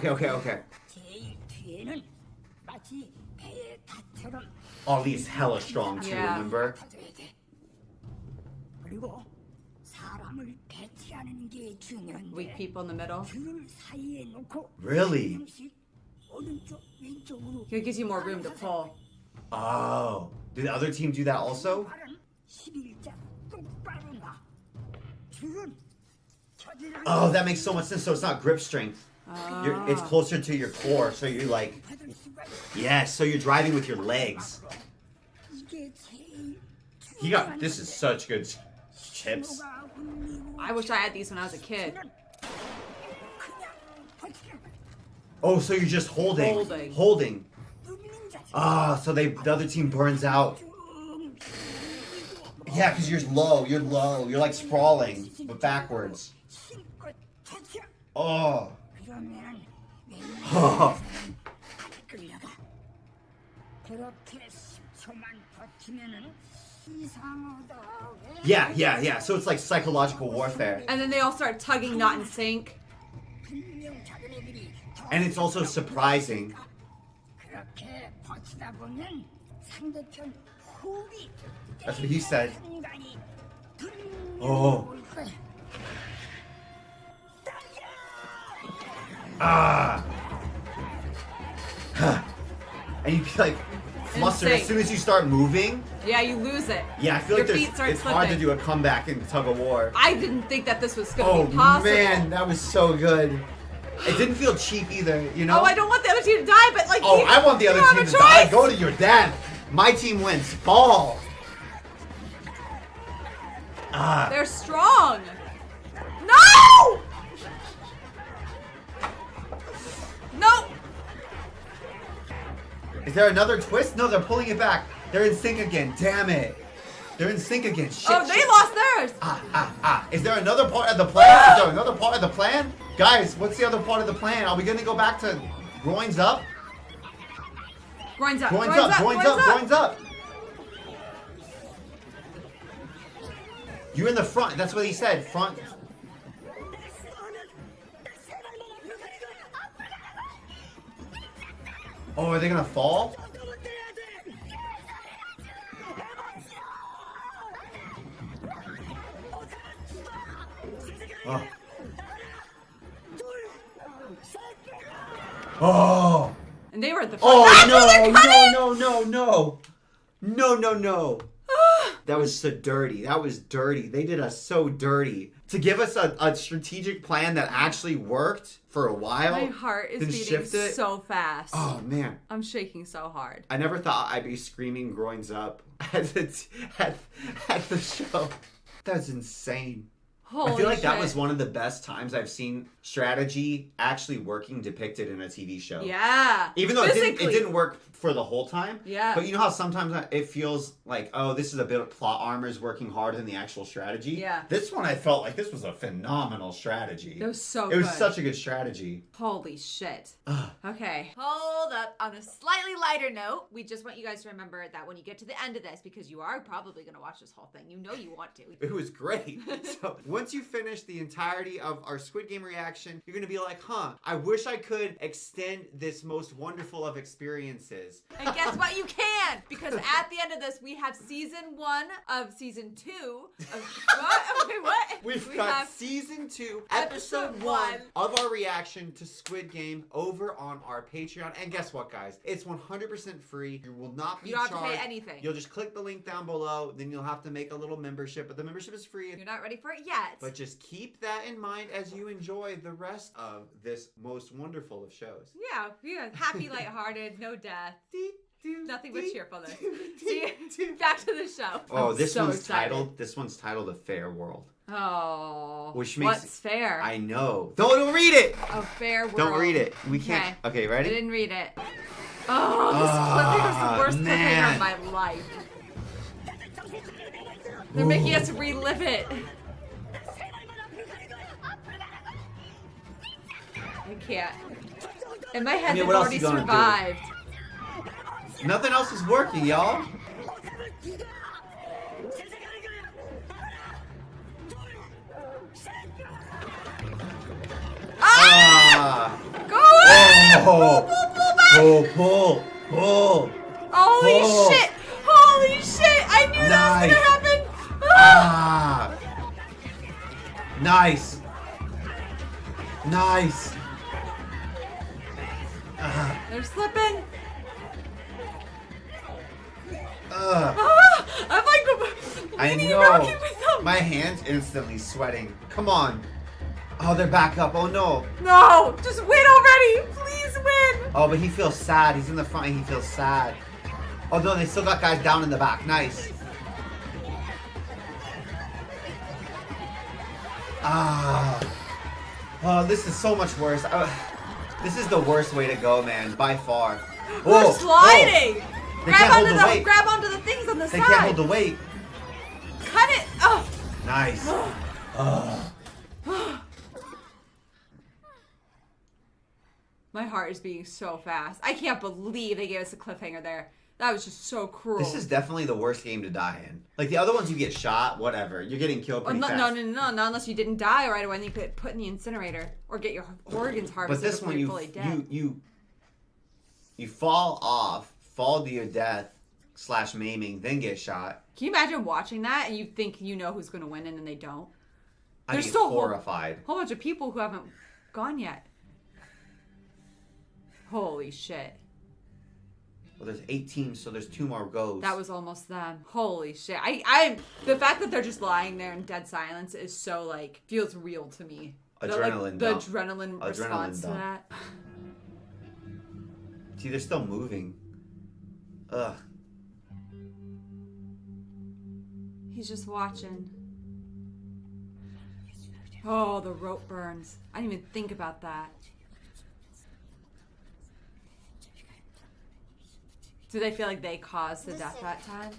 제일 뒤에는 마치 배의 탑처럼 Ollie's hella strong too, Yeah. remember? 타줘야 돼. 그리고 사람을 배치하는 게 중요한데. Weak people in the middle. 줄을 사이에 놓고 Really? 조금씩 오른쪽 왼쪽으로. It gives you more room to pull. Oh. Did the other team do that also? 발은 11자 똑바로 놔. 줄은 켜지를 Oh, that makes so much sense. So it's not grip strength. It's closer to your core. So you're like, 받을 수가 있어. yes. So you're driving with your legs. 이게 제일 He got. This is such good chips. 신호가 울리고 I wish I had these when I was a kid. 그냥 버티는 Oh, so you're just holding. Holding. 눕는 자세. Ah, so the other team burns out. Yeah, because you're low. You're low. You're like sprawling, but backwards. 힘껏 버텨. Oh. 그러면 Oh. 끌려가. 그렇게 10초만 버티면은 이상하다. Yeah. So it's like psychological warfare. And then they all start tugging, not in sync. 분명 작은 애들이 더 And it's also surprising. 그렇게 버티다 보면 상대편 호흡이 That's what he said. 순간이 Oh. 올 거야. Ah. And you'd be like flustered as sync. soon as you start moving. Yeah, you lose it. Yeah, I feel like Your feet start it's hard to slipping. do a comeback in tug of war. I didn't think that this was going Oh to be possible. man, that was so good. It didn't feel cheap either, you know? Oh, I don't want the other team to die, but like. Oh, you, I want the other you have team a to die. choice. Go to your death. My team wins. Ball. Ah. They're strong. No! No! Is there another twist? No, they're pulling it back. They're in sync again. Damn it. They're in sync again. Shit. Oh, they shit. lost theirs. Is there another part of the plan? Is there another part of the plan? Guys, what's the other part of the plan? Are we going to go back to groins up? Groins up. Groins up, groins up, groins up. You're in the front. That's what he said. Front. Oh, are they going to fall? Oh. Oh. And they were at the front. Oh That's where they're cutting! No. That was so dirty. That was dirty. They did us so dirty. To give us a strategic plan that actually worked for a while. My heart is then beating shift it. so fast. Oh man. I'm shaking so hard. I never thought I'd be screaming groins up at the show. That's insane. Holy I feel like that shit. was one of the best times I've seen strategy actually working depicted in a TV show. Yeah. Even though it Physically. didn't work for the whole time. Yeah. But you know how sometimes it feels like, oh, this is a bit of plot armors working harder than the actual strategy? Yeah. This one I felt like this was a phenomenal strategy. It was so It was good. such a good strategy. Holy shit. Okay. Hold up. On a slightly lighter note, we just want you guys to remember that when you get to the end of this, because you are probably going to watch this whole thing, you know you want to. It was great. So once you finish the entirety of our Squid Game reaction, you're going to be like, I wish I could extend this most wonderful of experiences. And guess what? You can! Because at the end of this, we have season 1 of season 2 of... What? Wait, what? We got season 2, episode 1 of our reaction to Squid Game over on our Patreon. And guess what, guys? It's 100% free. You will not be You don't charged. have to pay anything. You'll just click the link down below. Then you'll have to make a little membership. But the membership is free. You're not ready for it yet. But just keep that in mind as you enjoy the rest of this most wonderful of shows. Yeah. Happy, lighthearted, no death. Nothing but cheerfulness. See, back to the show. Oh, I'm this so one's excited. titled. This one's titled "A Fair World." Oh. Which makes what's fair? I know. Don't read it. A fair world. Don't read it. We can't. Okay, ready? I didn't read it. Oh, this cliffhanger is the worst cliffhanger of my life. They're making us relive it. I can't. In my head, they've what else already you gonna do? survived. Nothing else is working, y'all. Go ahead! Pull. Holy Pull. shit! Holy shit! I knew that was gonna happen! Nice. Nice. They're slipping. I'm like, I leaning know. back in with them. My hand's instantly sweating. Come on. Oh, they're back up. Oh no. No, just win already. Please win. Oh, but he feels sad. He's in the front and he feels sad. Oh no, they still got guys down in the back. Nice. Oh, this is so much worse. This is the worst way to go, man, by far. We're sliding. They can't hold the weight. Grab onto the things on the They side. can't hold the weight. Cut it. Oh. Nice. Oh. My heart is beating so fast. I can't believe they gave us a cliffhanger there. That was just so cruel. This is definitely the worst game to die in. Like the other ones, you get shot, whatever. You're getting killed pretty fast. No, not unless you didn't die right away and you get put in the incinerator or get your organs harvested. But this before one, you're fully dead. you fall off, fall to your death / maiming, then get shot. Can you imagine watching that and you think you know who's going to win and then they don't? I'd be still horrified. Whole bunch of people who haven't gone yet. Holy shit. Well, there's 8 teams, so there's 2 more goes. That was almost them. Holy shit. I the fact that they're just lying there in dead silence is so, like, feels real to me. Adrenaline The dump. adrenaline Adrenaline response dump. to that. See, they're still moving. Ugh. He's just watching. Oh, the rope burns. I didn't even think about that. Do they feel like they caused the death that time?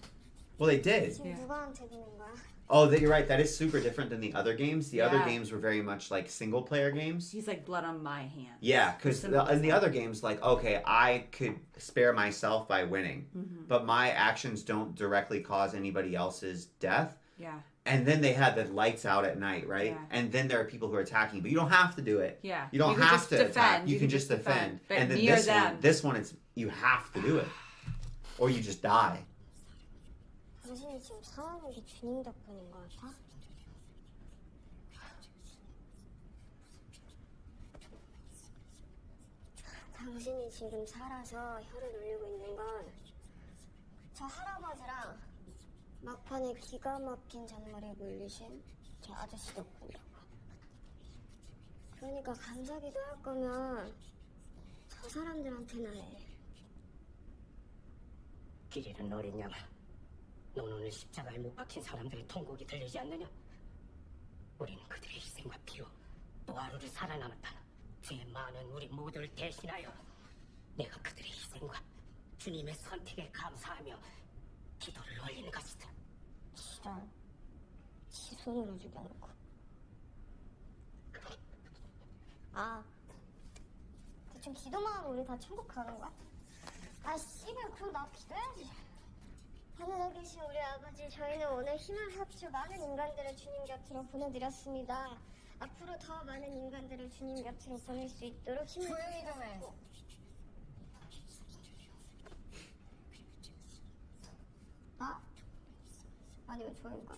Well, they did. 지금 누구한테 비는 거야? Oh, you're right. That is super different than the other games. The other Yeah. games were very much like single player games. He's like, blood on my hand. Yeah, because in the other games, like, okay, I could spare myself by winning, but my actions don't directly cause anybody else's death. Yeah. And then they had the lights out at night, right? Yeah. And then there are people who are attacking, but you don't have to do it. Yeah. You don't can have just to defend. attack. You can just defend. But And then near them. this one, it's you have to do it, or you just die. 당신이 지금 살아있는 게 주님 덕분인 것 같아? 당신이 지금 살아서 혀를 놀리고 있는 건 저 할아버지랑 막판에 기가 막힌 잔머리에 물리신 저 아저씨 덕분이라고. 그러니까 감사기도 할 거면 저 사람들한테나 해. 길이는 어린 양아. 넌 오늘 십자가에 못 박힌 사람들의 통곡이 들리지 않느냐? 우리는 그들의 희생과 피로 또 하루를 살아남았다. 죄 많은 우리 모두를 대신하여 내가 그들의 희생과 주님의 선택에 감사하며 기도를 올리는 것이다. 지랄. 지 손으로 죽여놓고. 아, 대충 기도만 하면 우리 다 천국 가는 거야? 아, 씨발, 그럼 나 기도해야지. 하늘에 계신 우리 아버지, 저희는 오늘 힘을 합쳐 많은 인간들을 주님 곁으로 보내드렸습니다. 앞으로 더 많은 인간들을 주님 곁으로 보낼 수 있도록 힘을 조용히 좀 해. 아? 아니, 왜 조용히 가?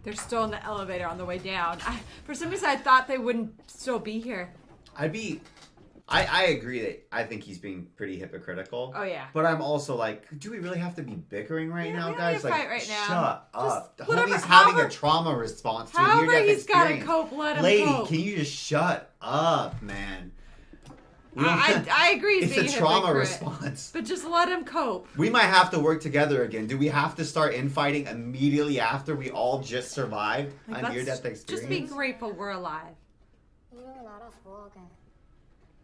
They're still in the elevator on the way down. For some reason, I thought they wouldn't still be here. I agree that I think he's being pretty hypocritical. Oh, yeah. But I'm also like, do we really have to be bickering right now, guys? need to Like, fight right now. shut up. Just whatever- Homie's having however- a trauma response to a However near-death he's got to experience. cope, let him Lady, cope. can you just shut up, man? I agree. It's being a trauma hypocrite, response. But just let him cope. We might have to work together again. Do we have to start infighting immediately after we all just survived Like, a let's near-death experience? just be grateful we're alive. 이놈은 알아서 뭐하게.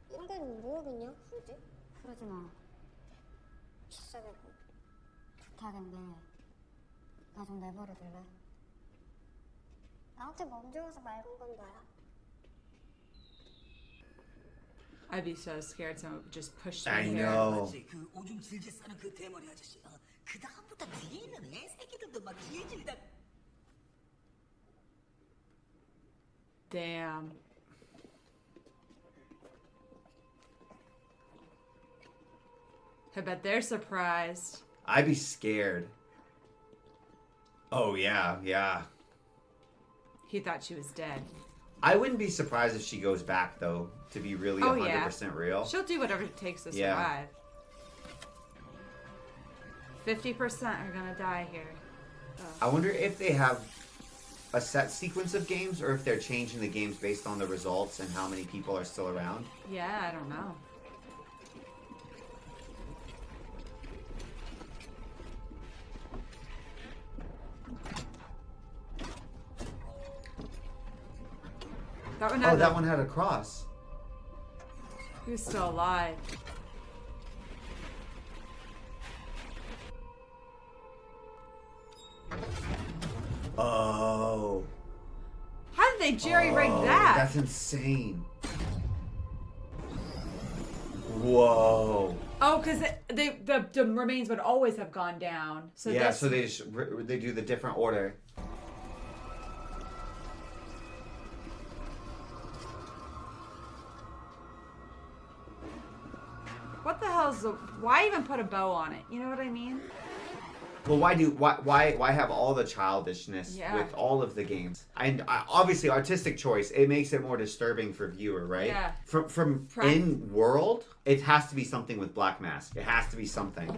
인간은 뭐하겠냐? 그러지? 그러지 마. 비싸겠고. 부탁인데 나 좀 내버려둘래? 나한테 먼저 와서 맑은 건 너야. I'd be so scared someone would just push me I here. know. 그 오줌 질질 싸는 그 대머리 아저씨. 그 다음부터 뒤에 있는 애새끼들도 막 질질다. Damn. I bet they're surprised. I'd be scared. Oh, yeah, yeah. He thought she was dead. I wouldn't be surprised if she goes back, though, to be really 100% real. She'll do whatever it takes to survive. 50% are gonna die here. I wonder if they have a set sequence of games or if they're changing the games based on the results and how many people are still around. Yeah, I don't know. That one had a cross. He was still alive. Oh. How did they jerry-rig that? That's insane. Whoa. Oh, because the remains would always have gone down. So yeah, so they do the different order. What the hell is why even put a bow on it? You know what I mean? Well, why have all the childishness with all of the games? And obviously, artistic choice. It makes it more disturbing for viewer, right? Yeah. From in world, it has to be something with Black Mask. It has to be something.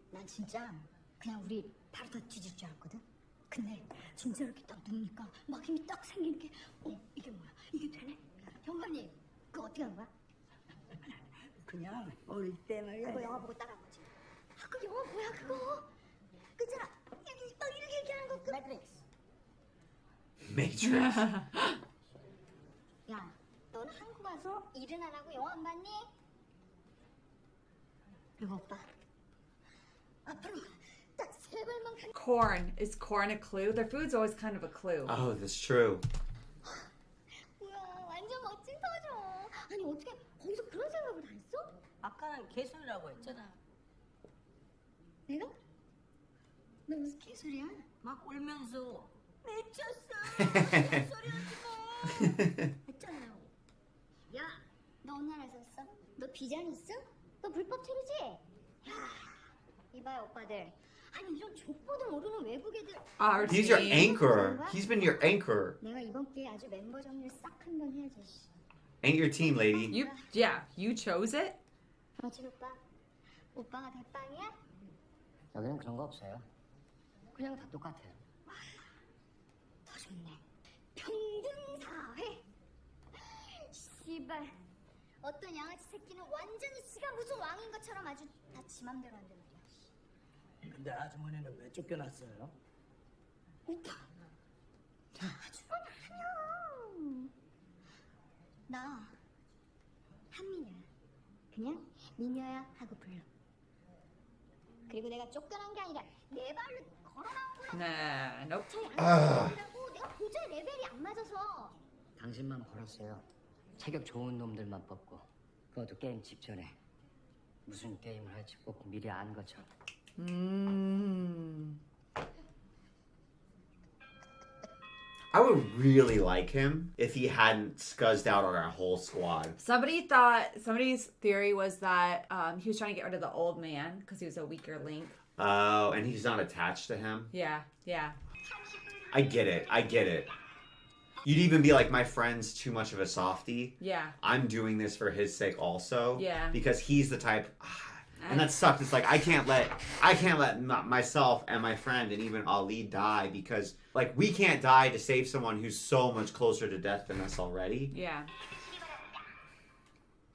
난 진짜 그냥 우리 바로 다 뒤질 줄 알았거든. 근데 진짜 이렇게 딱 누우니까 막 힘이 딱 생기는 게 이게 뭐야? 이게 되네? 현관님 그거 어떻게 한 거야? 그냥 올 때마다 그거 영화 보고 따라한 거지. 그 영화 뭐야 그거? 그잖아. 여기 막 이렇게 얘기하는 거. 매트릭스. Matrix. 야, 넌 한국 와서 일은 안 하고 영화 안 봤니? 그리고 오빠. 앞으로 딱 세 발만 가. Corn. Is corn a clue? Their food's always kind of a clue. Oh, that's true. 뭐야, 완전 멋진 터져. 아니 어떻게 거기서 그런 생각을 다 했어? 아까는 개소리라고 했잖아. 내가? 너 무슨 개소리야? 막 울면서 미쳤어. 개소리 하지 마. 했잖아. 야, 너 어느 나라 샀어? 너 비자는 있어? 너 불법 체류지? 야, 이봐요 오빠들. 아니 이런 족보도 모르는 외국 애들. He's your anchor. He's been your anchor. 내가 이번 기회에 아주 멤버 정리를 싹 한번 해야지. Ain't your team, lady. You chose it? 어진 오빠, 오빠가 대빵이야? 여기는 그런 거 없어요. 그냥 다 똑같아요. 더 좋네. 평등사회. 씨발. 어떤 양아치 새끼는 완전히 지가 무슨 왕인 것처럼 아주 다 지 맘대로 한단 말이야. 근데 아주머니는 왜 쫓겨났어요? 오빠. 아주머니 아니야. 나 한민이야. 그냥 미녀야 하고 불러. 그리고 내가 쫓겨난 게 아니라 내 발로 걸어 나온 거야. Nah, nope. 저희 안라고 내가 도저히 레벨이 안 맞아서. 당신만 벌었어요. 체격 좋은 놈들만 뽑고. 그것도 게임 직전에. 무슨 게임을 할지 꼭 미리 안 것처럼. I would really like him if he hadn't scuzzed out on our whole squad. Somebody's theory was that he was trying to get rid of the old man because he was a weaker link. Oh, and he's not attached to him? Yeah. I get it. You'd even be like, my friend's too much of a softie. Yeah. I'm doing this for his sake also. Yeah. Because he's the type... And that sucks. It's like, I can't let myself and my friend and even Ali die because, like, we can't die to save someone who's so much closer to death than us already. Yeah.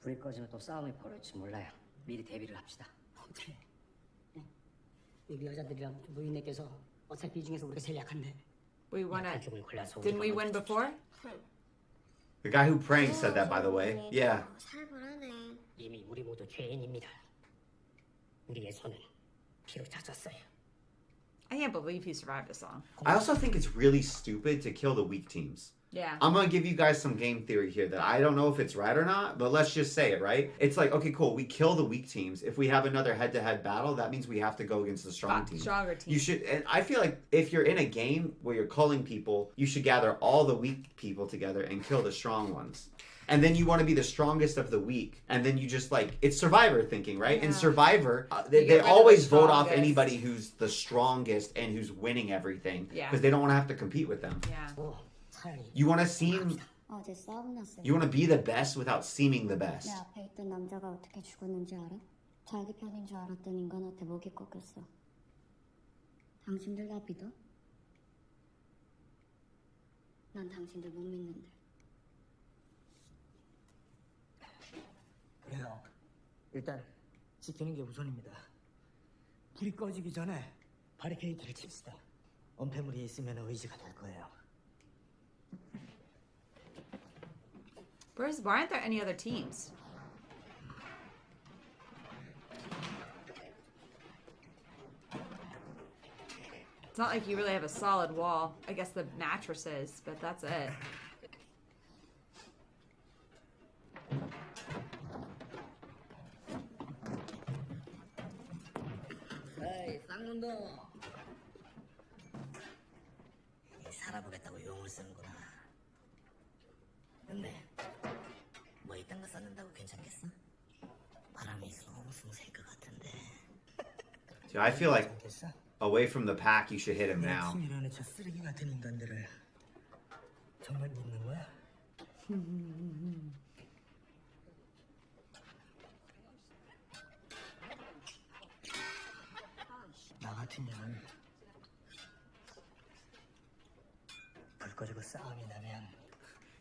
불이 꺼지면 또 싸움이 벌어질지 몰라요. 미리 대비를 합시다. 어떻게? 여기 여자들이랑 노인네께서 어차피 이 중에서 우리가 제일 약한데. Didn't we win before? The guy who pranked said that, by the way. Yeah. 이미 우리 모두 죄인입니다. 우리의 손은 피로 찼었어요. I can't believe he survived this long. I also think it's really stupid to kill the weak teams. Yeah. I'm gonna give you guys some game theory here that I don't know if it's right or not, but let's just say it, right? It's like, okay, cool, we kill the weak teams. If we have another head-to-head battle, that means we have to go against the strong team. Stronger team. You should, and I feel like if you're in a game where you're culling people, you should gather all the weak people together and kill the strong ones. And then you want to be the strongest of the weak. And then you just like, it's Survivor thinking, right? Yeah. In Survivor, You they get rid of always the vote off strongest. anybody who's the strongest and who's winning everything. Yeah. Because they don't want to have to compete with them. Yeah. You want to seem, 어제 싸움 났어요. you want to be the best without seeming the best. 내 앞에 있던 남자가 어떻게 죽었는지 알아? 자기 편인 줄 알았던 인간한테 목이 꺾였어. 당신들 나 믿어? 난 당신들 못 믿는데. 그래요. 일단 지키는 게 우선입니다. 불이 꺼지기 전에 바리케이트를 칩시다. 엄폐물이 있으면 의지가 될 거예요. Why aren't there any other teams? It's not like you really have a solid wall. I guess the mattresses, but that's it. 에이, 쌍문도. 살아보겠다고 용을 쓰는구나. 근데 뭐 이딴 거 쌓는다고 괜찮겠어? 바람이 너무 숨셀 것 같은데. So I feel like away from the pack, you should hit him now. 팀이라는 저 쓰레기 같은 인간들을 정말 믿는 거야? 나 같으면 불 꺼지고 싸움이 나면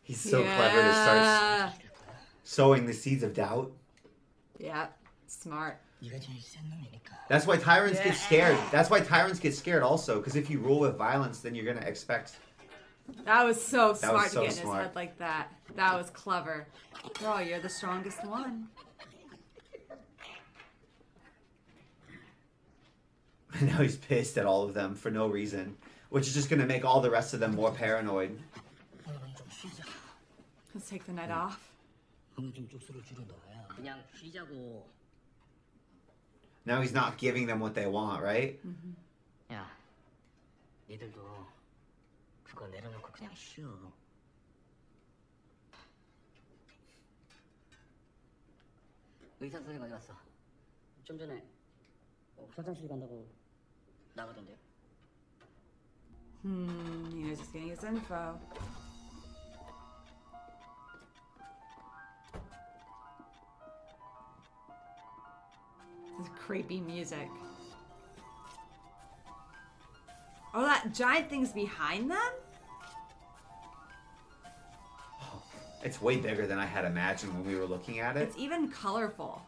He's so clever to start sowing the seeds of doubt. Yeah, smart. 네가 제일 센 놈이니까. That's why tyrants get scared. That's why tyrants get scared also, because if you rule with violence, then you're gonna expect. That was so That smart was to so get in his smart. head like that. That was clever. Bro, you're the strongest one. And now he's pissed at all of them for no reason, which is just gonna make all the rest of them more paranoid. Let's take the night off. 오늘 좀 쪽수를 줄여놔야. 그냥 쉬자고. Now he's not giving them what they want, right? 야, 니들도 그거 내려놓고 그냥 쉬어. 의사 선생님 어디 갔어? 좀 전에 화장실 간다고 나가던데요. He was just getting his info. This creepy music. Oh, that giant thing's behind them? It's way bigger than I had imagined when we were looking at it. It's even colorful.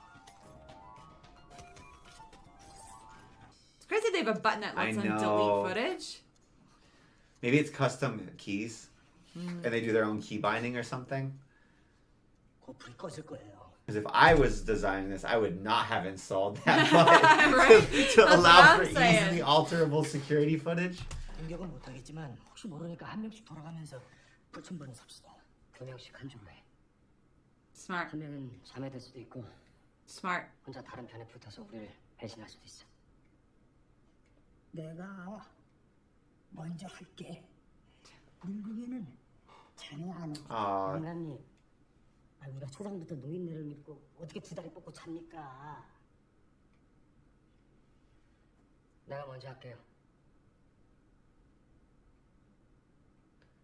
It's crazy they have a button that lets I them know. delete footage. Maybe it's custom keys, and they do their own key binding or something. 곧 불이 꺼질 거예요. Because if I was designing this, I would not have installed that button Right? to That's allow what for I'm saying. easily alterable security footage. 공격은 못하겠지만 혹시 모르니까 한 명씩 돌아가면서 불침번을 삽시다. 두 명씩 한 줄로 해. Smart. 한 명은 자매될 수도 있고 Smart. 혼자 다른 편에 붙어서 우리를 배신할 수도 있어. 내가 먼저 할게. 늙으면은 자네 안 해. Aw. 장관님, 우리가 초장부터 노인네를 믿고 어떻게 두 다리 뻗고 잡니까? 내가 먼저 할게요.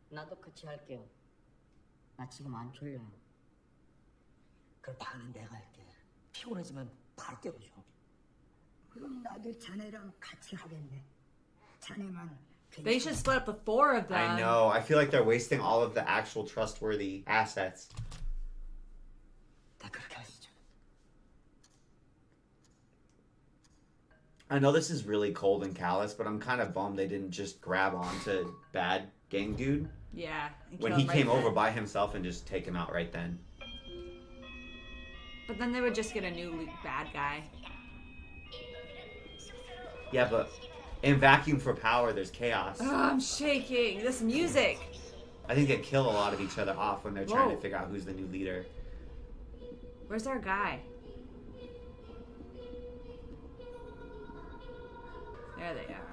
나도 같이 할게요. 나 지금 안 졸려요. 그 반은 내가 할게. 피곤하지만 바로 깨워줘. 그럼 나도 자네랑 같이 하겠네. 자네만 They should split up the four of them. I know. I feel like they're wasting all of the actual trustworthy assets. 다 그렇게 하시죠. I know this is really cold and callous, but I'm kind of bummed they didn't just grab onto bad gang dude Yeah. and when kill he him right came over then. by himself and just take him out right then. But then they would just get a new bad guy. Yeah, but in Vacuum for Power, there's chaos. Oh, I'm shaking. This music. I think they kill a lot of each other off when they're trying to Whoa. figure out who's the new leader. Where's our guy? There they are.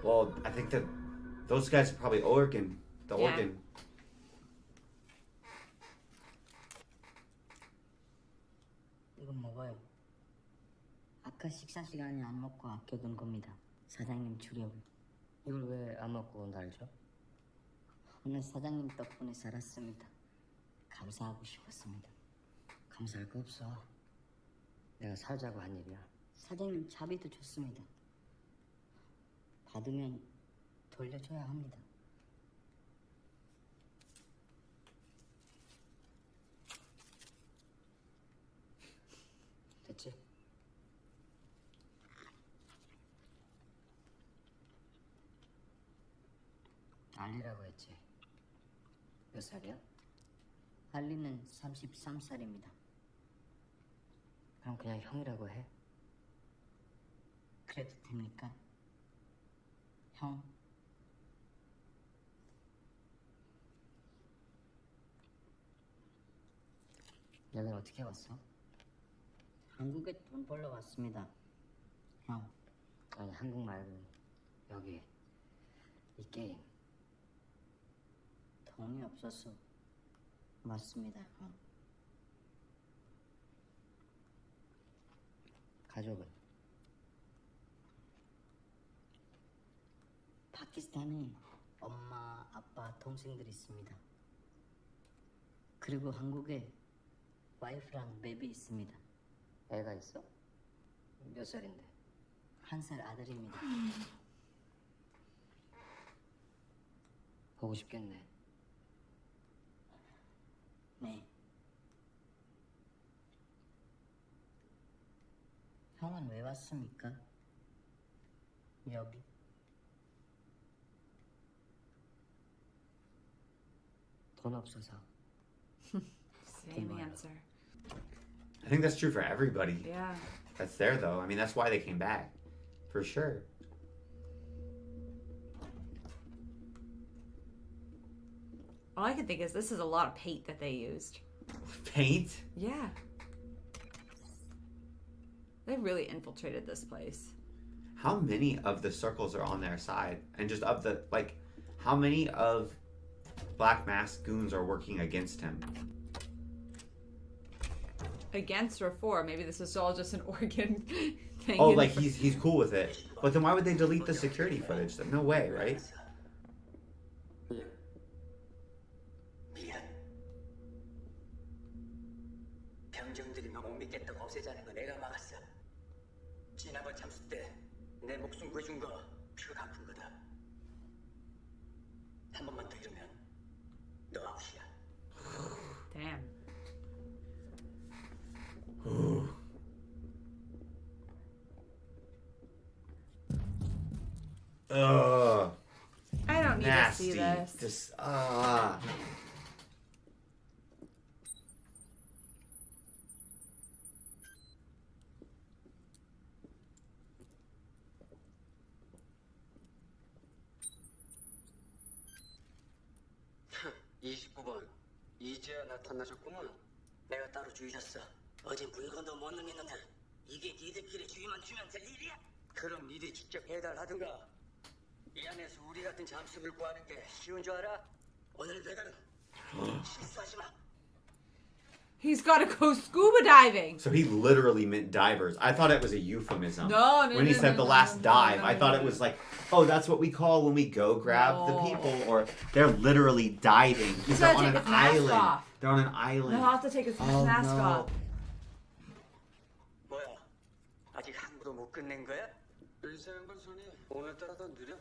Well, I think that those guys are probably Organ. The Yeah. Organ. 이건 먹어요. 아까 식사 시간에 안 먹고 아껴둔 겁니다. 사장님 주려고. 이걸 왜 안 먹고 날 줘? 오늘 사장님 덕분에 살았습니다. 감사하고 싶었습니다. 감사할 거 없어. 내가 살자고 한 일이야. 사장님 자비도 좋습니다. 받으면 돌려줘야 합니다. 됐지? 알리라고 했지. 몇 살이야? 알리는 33살입니다. 그럼 그냥 형이라고 해. 그래도 됩니까? 형. 여긴 어떻게 왔어? 한국에 돈 벌러 왔습니다. 형. 아니 한국 말고 여기 이 게임. 돈이 없어서 왔습니다. 형. 가족은? 파키스탄에 엄마, 아빠, 동생들 있습니다. 그리고 한국에 와이프랑 베비 있습니다. 애가 있어? 몇 살인데? 1살 아들입니다. 보고 싶겠네. 네. 형은 왜 왔습니까? 여기. 돈 없어서. Same answer. I think that's true for everybody. Yeah. That's there though. I mean, that's why they came back. For sure. All I can think is this is a lot of paint that they used. Paint? Yeah. They really infiltrated this place. How many of the circles are on their side? And just of the, like, how many of Black Mask goons are working against him? Against or for? Maybe this is all just an organ thing. Oh, like he's cool with it. But then why would they delete the security footage? No way, right? 미안. 병정들이 너 못 믿겠다고 없애자는 거 내가 막았어. 지난번 잠수 때 내 목숨 구해준 거 그 갚은 거다. 한 번만 더 이러면 너 아웃이야. Damn. Ugh. I don't need Nasty. to see this. Just 이제야 나타나셨구만. 내가 따로 주의 줬어. 어제 물건도 못 넘겼는데 이게 니들끼리 주의만 주면 될 일이야? 그럼 니들이 직접 배달하든가. 이 안에서 우리 같은 잠수를 구하는 게 쉬운 줄 알아? 오늘 배달은 실수하지 마. He's got to go scuba diving. So he literally meant divers. I thought it was a euphemism. No, When he said the last dive, I thought it was like, oh, that's what we call when we go grab the No. people, or they're literally diving. He's They're gotta on take an his mask island. off. They're on an island. He'll have to take his Oh, mask no. off. 뭐야? 아직 항구도 못 끝낸 거야? 의사 양반 손이 오늘따라 더 느려?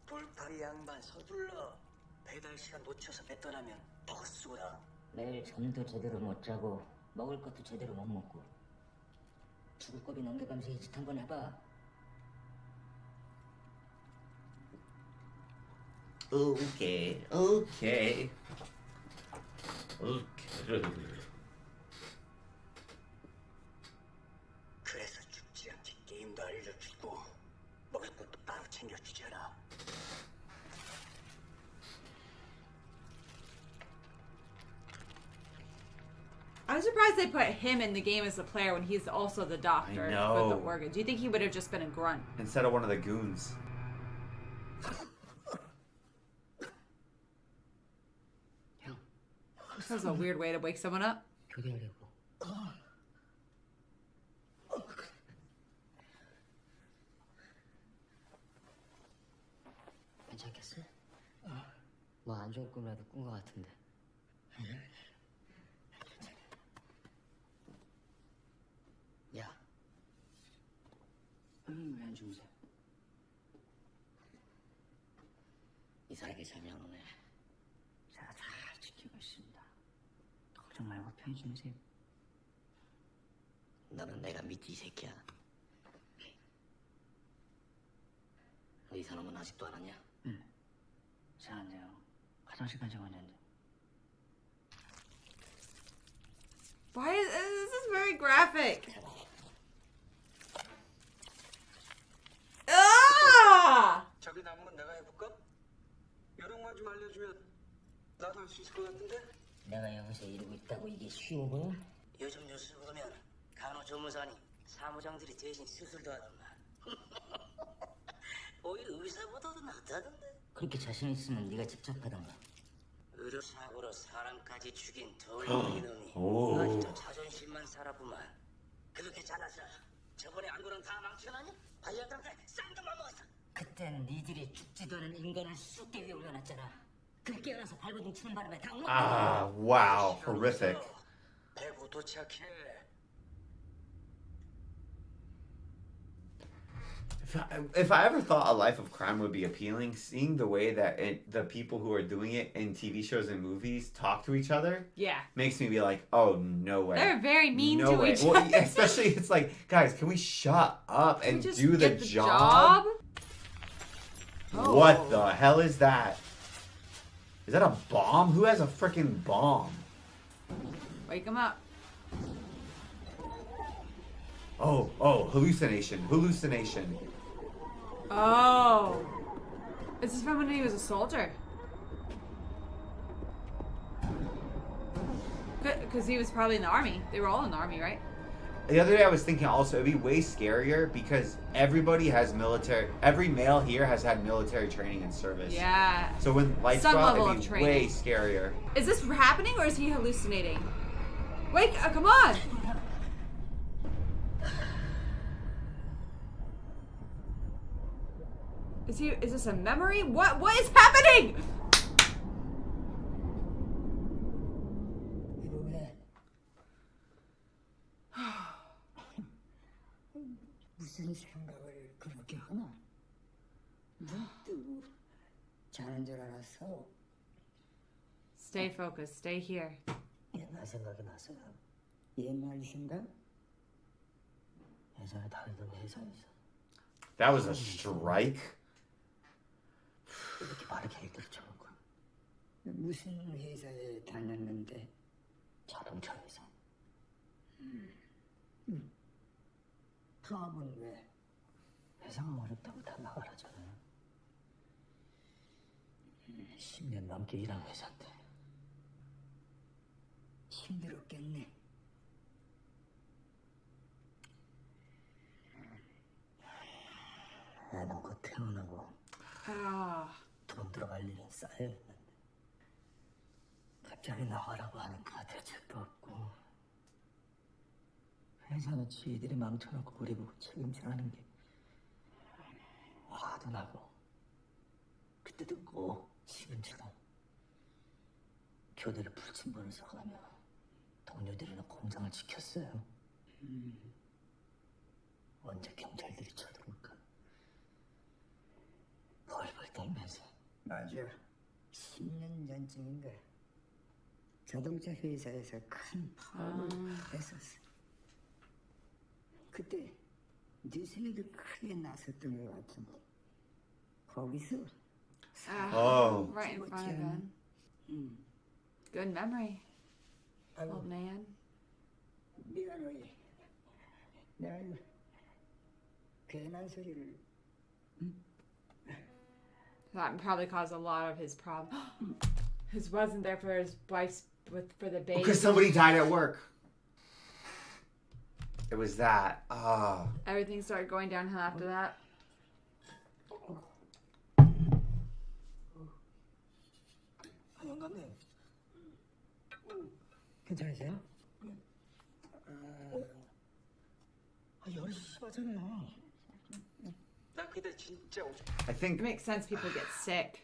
돌팔이 양반 서둘러. 배달 시간 놓쳐서 배 떠나면 더 쏘라. 매일 잠도 제대로 못 자고 먹을 것도 제대로 못 먹고 죽을 거비 넘겨가면서 이 짓 한번 해봐. Okay, okay. Okay. 그래서 죽지 않게 게임도 알려주고 먹을 것도 따로 챙겨주잖아. surprised they put him in the game as the player when he's also the doctor I know. for the organ. Do you think he would have just been a grunt? Instead of one of the goons. That was a weird way to wake someone up. 교대하려고. 괜찮겠어? 뭐 안 좋은 꿈이라도 꾼 것 같은데. 야, 왜안 주무세요? 이 사람이 잠이 안 오네. 제가 잘 지키고 있습니다. 걱정 말고 편히 주무세요. 너는 내가 믿지, 이 새끼야. 이 사람은 아직도 안 왔냐? 응. 이상한데요. 화장실까지 왔는데. Why is this is very graphic? Ah! 저기 남은 건 내가 해볼까? 요령만 좀 알려주면 나도 할 수 있을 것 같은데? 내가 여기서 이러고 있다고 이게 쉬워 보여? 요즘 뉴스 보면 간호조무사니 사무장들이 대신 수술도 하던가. 오히려 의사보다도 낫다던데. 그렇게 자신 있으면 네가 직접 하던가. 의료사고로 사람까지 죽인 돌덩이 놈이 오. 아직도 자존심만 살아보만. 그렇게 잘나서 저번에 안 그런 다 망쳐놨냐? 바이아들한테 쌍둥만 먹었어. 그땐 니들이 죽지도 않은 인간을 쑥대 위에 올려놨잖아. 그 깨어나서 발버둥 치는 바람에 다 Ah, wow. Horrific. 배구 도착해. If I ever thought a life of crime would be appealing, seeing the way that the people who are doing it in TV shows and movies talk to each other Yeah. makes me be like, oh, no way. They're very mean no to way. each Well, other. especially, it's like, guys, can we shut up and Just do the get job? Oh. What the hell is that? Is that a bomb? Who has a freaking bomb? Wake him up. Oh, hallucination. Oh. This is from when he was a soldier. Because he was probably in the army. They were all in the army, right? The other day I was thinking also it'd be way scarier because every male here has had military training and service. Yeah. So when lights Some go out, level it'd of be training. way scarier. Is this happening or is he hallucinating? Wake up, come on! Is this a memory? What is happening? 무슨 생각을 그렇게 하나? 눈 뜨고 자는 줄 알았어. Stay focused. Stay here. 옛날 생각이 나서요. 옛날 생각? 예전에 다니던 회사에서 That was a strike? 이렇게 바르게 얘기를 쳐놓고 무슨 회사에 다녔는데 자동차 회사. 사업은 왜? 회사가 어렵다고 다 나가라잖아요. 10년 넘게 일한 회사인데 힘들었겠네. 애는 곧 태어나고 돈 들어갈 일은 쌓여있는데 갑자기 나가라고 하니까 대책도 없고 회사는 지들이 망쳐놓고 우리 보고 책임지라는 게 화도 나고 그때도 꼭 지금처럼 교대를 불침번을 써가며 동료들이랑 공장을 지켰어요. 언제 경찰들이 쳐들어올까 벌벌 떨면서. 맞아. 10년 전쯤인가 자동차 회사에서 큰 파업을 했었어. 그때 뉴스에도 크게 나섰던 것 같은데 거기서 right in front of him. Good memory. Old man. 미안해. 내가 괜한 소리를. That probably caused a lot of his problem. His wasn't there for his wife's for the baby. Because somebody died at work. It was that. Ah. Everything started going downhill after that. 영감님. 괜찮으세요? 열이 심하잖아요. 나 그때 진짜 I think It makes sense people get sick.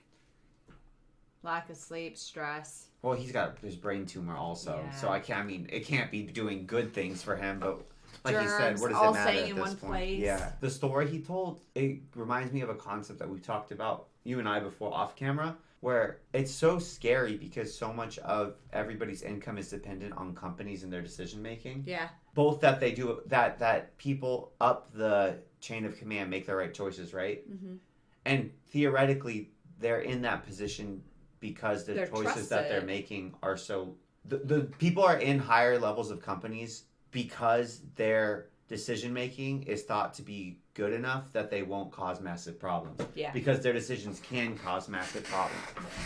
Lack of sleep, stress. well, he's got his brain tumor also, Yeah. so I mean, it can't be doing good things for him, but like he said, Germs what does all it matter staying at in this one point? place. Yeah, the story he told, it reminds me of a concept that we've talked about, you and I, before off camera, where it's so scary because so much of everybody's income is dependent on companies and their decision making. Yeah. Both that they do that people up the chain of command make the right choices, right? Mm-hmm. And theoretically, they're in that position because the They're choices that they're trusted. making are so. The people are in higher levels of companies because their decision making is thought to be good enough that they won't cause massive problems. Yeah. Because their decisions can cause massive problems.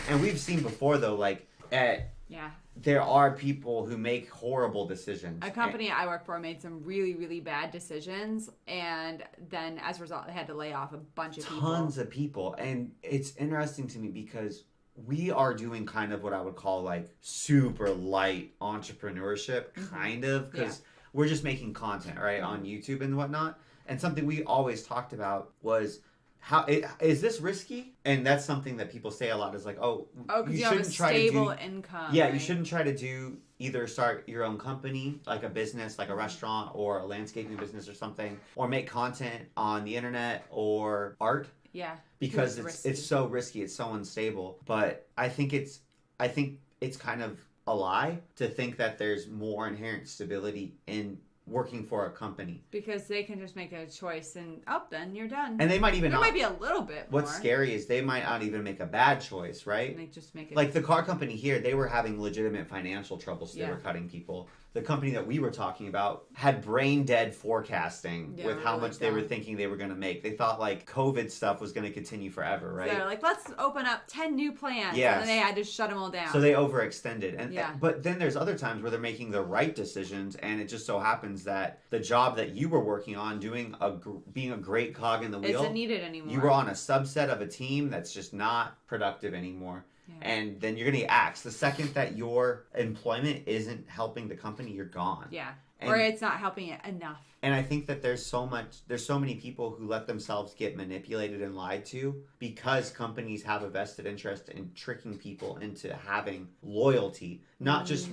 And we've seen before, though, like Yeah. there are people who make horrible decisions. A company I work for made some really, really bad decisions, and then as a result, they had to lay off a bunch of people. Tons of people. And it's interesting to me because we are doing kind of what I would call like super light entrepreneurship, kind of, because we're just making content, right, on YouTube and whatnot. And something we always talked about was is this risky? And that's something that people say a lot is like, because you have a stable income. Yeah, right? you shouldn't try to do either start your own company, like a business, like a restaurant or a landscaping business or something, or make content on the internet or art. Yeah. Because risky. it's so risky, it's so unstable. But I think it's kind of a lie to think that there's more inherent stability in working for a company. Because they can just make a choice and then you're done. And they might even there not. might be a little bit more. What's scary is they might not even make a bad choice, right? And they just make it like the car company here, they were having legitimate financial troubles. So Yeah. They were cutting people. The company that we were talking about had brain dead forecasting with how really much they were dumb. thinking they were going to make. They thought like COVID stuff was going to continue forever, right? So they're like, let's open up 10 new plants. Yes. And then they had to shut them all down. So they overextended. And Yeah. but then there's other times where they're making the right decisions, and it just so happens that the job that you were working on, being a great cog in the wheel, isn't needed anymore. you were on a subset of a team that's just not productive anymore. Yeah. And then you're going to get axed. The second that your employment isn't helping the company, you're gone. Yeah. And- or it's not helping it enough. And I think that there's so many people who let themselves get manipulated and lied to because companies have a vested interest in tricking people into having loyalty, not just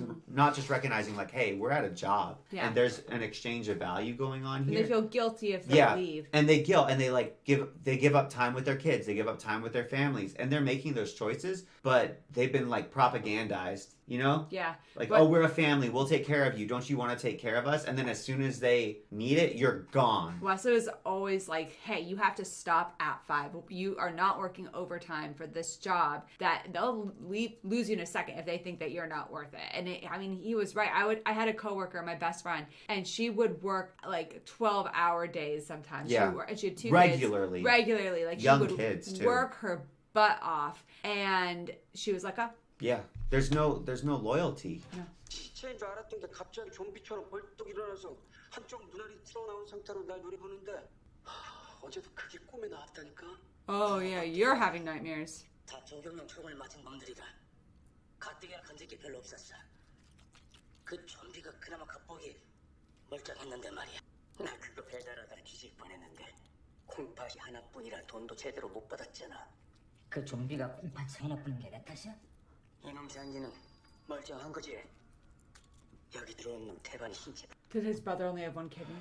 recognizing like, hey, we're at a job and there's an exchange of value going on And here. they feel guilty if they leave. And they give up time with their kids, they give up time with their families, and they're making those choices, but they've been like propagandized, you know? Yeah. Like, But- we're a family, we'll take care of you. Don't you want to take care of us? And then as soon as they need it, you're gone. Wesley was always like, hey, you have to stop at 5. You are not working overtime for this job. That they'll lose you in a second if they think that you're not worth it. And he was right. I had a coworker, my best friend, and she would work like 12-hour days sometimes. Yeah. She had 2 Regularly. kids. Regularly. Like Young she would kids, too. work her butt off. And she was like, Yeah. There's no loyalty. 시체인 줄 알았던 게 갑자기 좀비처럼 벌떡 일어나서 한쪽 눈알이 튀어나온 상태로 날 노려보는데 어제도 그게 꿈에 나왔다니까. oh yeah, you're having nightmares. 다 조경용 총을 맞은 놈들이라 가뜩이나 건질 게 별로 없었어. 그 좀비가 그나마 겉보기 멀쩡했는데 말이야. 나 그거 배달하다 뒤질 뻔했는데 콩팥이 하나뿐이라 돈도 제대로 못 받았잖아. 그 좀비가 콩팥이 하나뿐인 게 내 탓이야? 이놈 잔디는 멀쩡한 거지. 여기 들어온 놈 태반이 신체. Did his brother only have 1 kidney?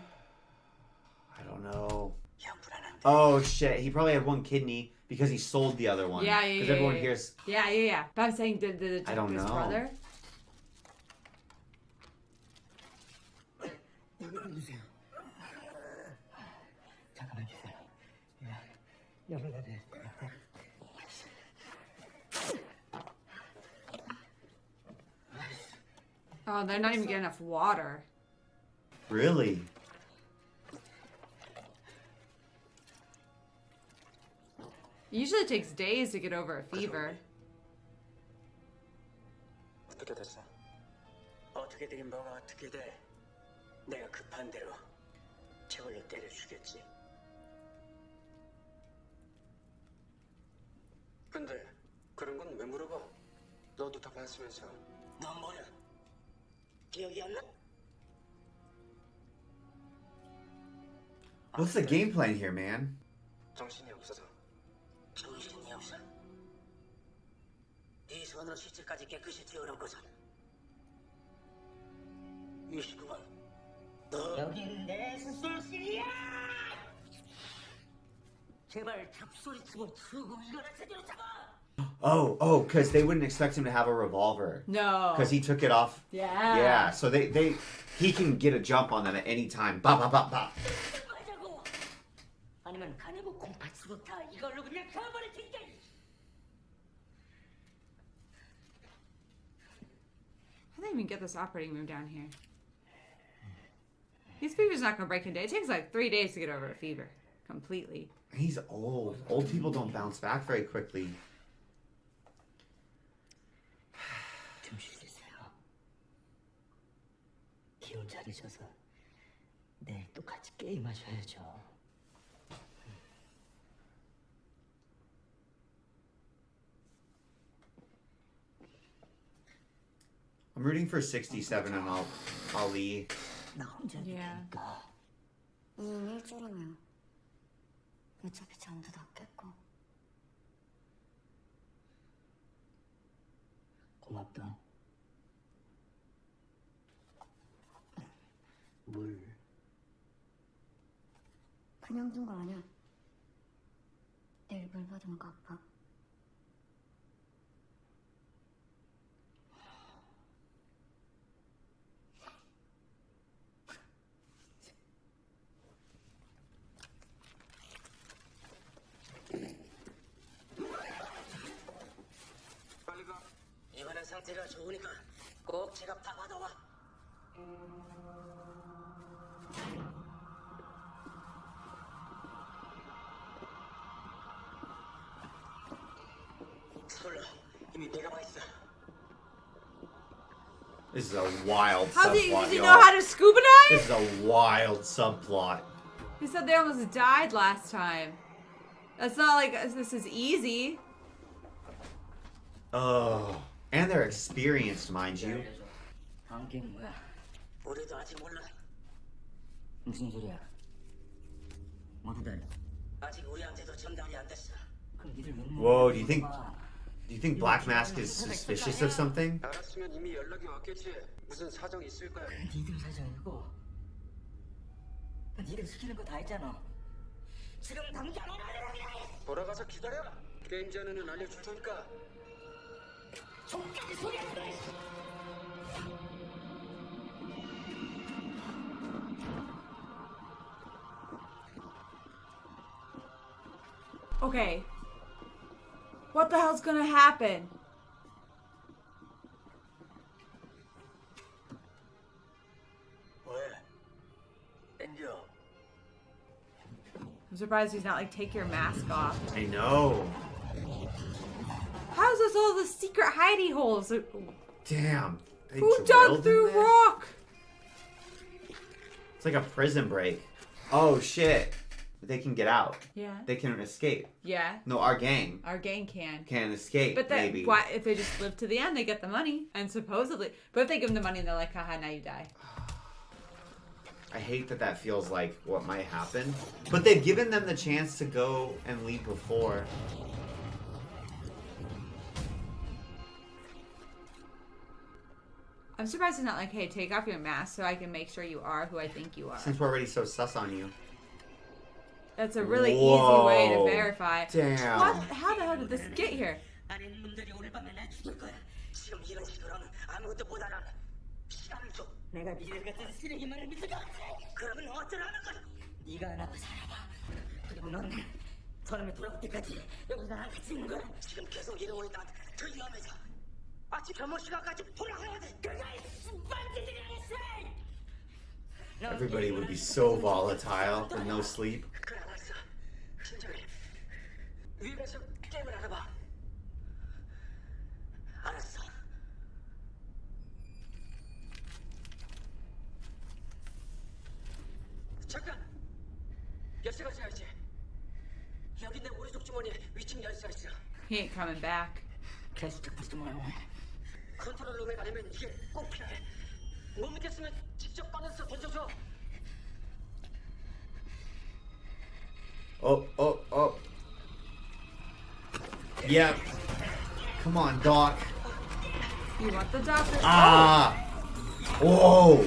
I don't know. 야 불안한데. Oh shit, he probably had 1 kidney because he sold the other one. Yeah. Because everyone hears. Yeah. But I'm saying, did I don't his know. brother? 여기 주세요. 잠깐만 주세요. 열어야 돼. Oh, they're not even getting enough water. Really? Usually it takes days to get over a fever. 어떻게 됐어? 어떻게 되긴 뭐가 어떻게 돼? 내가 급한 대로 저걸로 때려 죽였지. 근데 그런 건 왜 물어봐? 너도 다 봤으면서. 넌 뭐야? 기억이 안 나? What's the game plan here, man? 정신이 없어서. 정신이 없어. 네 손으로 시체까지 깨끗이 지우는 거잖아. 29번. 너 여긴 내 수술실이야! 제발 잡소리치고 죽고 이거나 제대로 잡아! Oh, because they wouldn't expect him to have a revolver. No. Because he took it off. Yeah. Yeah, so he can get a jump on them at any time. Ba ba ba ba. 맞아고! 아니면 가내고 공파치고 다 이걸로 그냥 가버릴 테니까! How do they even get this operating room down here? These fever's not gonna break in a day. It takes like 3 days to get over a fever. Completely. He's old. Old people don't bounce back very quickly. 좀 쉬세요. 기운 차리셔서 내일 또 같이 게임하셔야죠. I'm rooting for 67 and Ali. 나 혼자 되니까. 2인 일주일이면 어차피 잠도 다 깼고. 고맙다. 물. 그냥 둔 거 아니야. 내일 물 받으면 거 아파. 빨리 가. 이번엔 상태가 좋으니까 꼭 제값 다 받아와. 서둘러. 이미 배가 와 있어. This is a wild How subplot. does he y'all. know how to scuba dive? This is a wild subplot. He said they almost died last time. That's not like this is easy. Oh, and they're experienced, mind you. 다음 게임 뭐야? 우리도 아직 몰라. 무슨 소리야? 모두 다. 아직 우리한테도 전달이 안 됐어. 그럼 니들 왜 Whoa, do you think Black Mask is suspicious of something? 알았으면 이미 연락이 왔겠지. 무슨 사정이 있을 거야. 니들 사정이고. 니들 시키는 거 다 했잖아. 지금 당장 돌아가서 기다려. 게임 전에는 알려줄 테니까. 종까지 소리 안 내. Okay. What the hell's gonna happen? 왜? 땡겨. I'm surprised he's not like, take your mask off. I know. How's this all the secret hidey holes? Damn. They Who drilled dug in through this? rock? It's like a prison break. Oh shit. They can get out. Yeah. They can escape. Yeah. No, our gang Our gang can. can escape, But then, baby. why, if they just live to the end, they get the money. And supposedly, but if they give them the money and they're like, haha, now you die. I hate that that feels like what might happen. But they've given them the chance to go and leave before. I'm surprised it's not like, hey, take off your mask so I can make sure you are who I think you are. Since we're already so sus on you. That's a really Whoa. easy way to verify. Damn. What? How the hell did this get here? 아니 놈들이 오늘 밤에 날 죽일 거야. 지금 이런 식으로는 아무것도 못 알아. 시간을 줘. 내가 니들 같은 쓰레기만을 믿을 것 같아. 그러면 어쩌라는 거야? 네가 안 하고 살아봐. 그리고 넌 저놈이 돌아올 때까지 여기서 나랑 같이 있는 거야. 지금 계속 이러고 있다. 더 위험해져. 아침 점심 시간까지 돌아가야 돼. 그가 신발들이 했어. Everybody would be so volatile with no sleep. 그래 알았어. 진정해. 위에 가서 게임을 알아봐. 알았어. 잠깐. 열쇠가 있어야지. 여기 내 오른쪽 주머니에 위층 열쇠가 있어. He ain't coming back. 계속 잡지 마요. 컨트롤 룸에 가려면 이게 꼭 필요해. 못 믿겠으면 직접 꺼내서 던져줘. Oh. Yeah. Come on, Doc. You want the doctor? Ah. Whoa.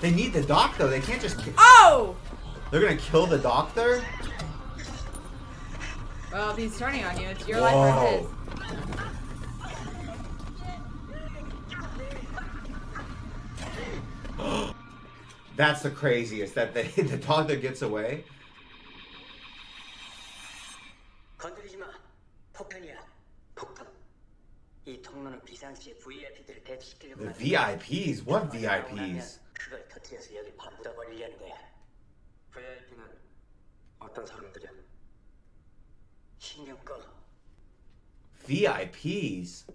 They need the doc though. They can't just. Oh! They're gonna kill the doctor. Well, if he's turning on you, it's your life or his. That's the craziest. That the doctor gets away. 건드리지 마. 폭탄이야. 폭탄. 이 통로는 비상시에 VIP들을 대피시키려고 The 하는 VIPs? What VIPs? 그걸 터뜨려서 여기 다 묻어버리려는 거야. VIP는 어떤 사람들이야? 신경 꺼. VIPs.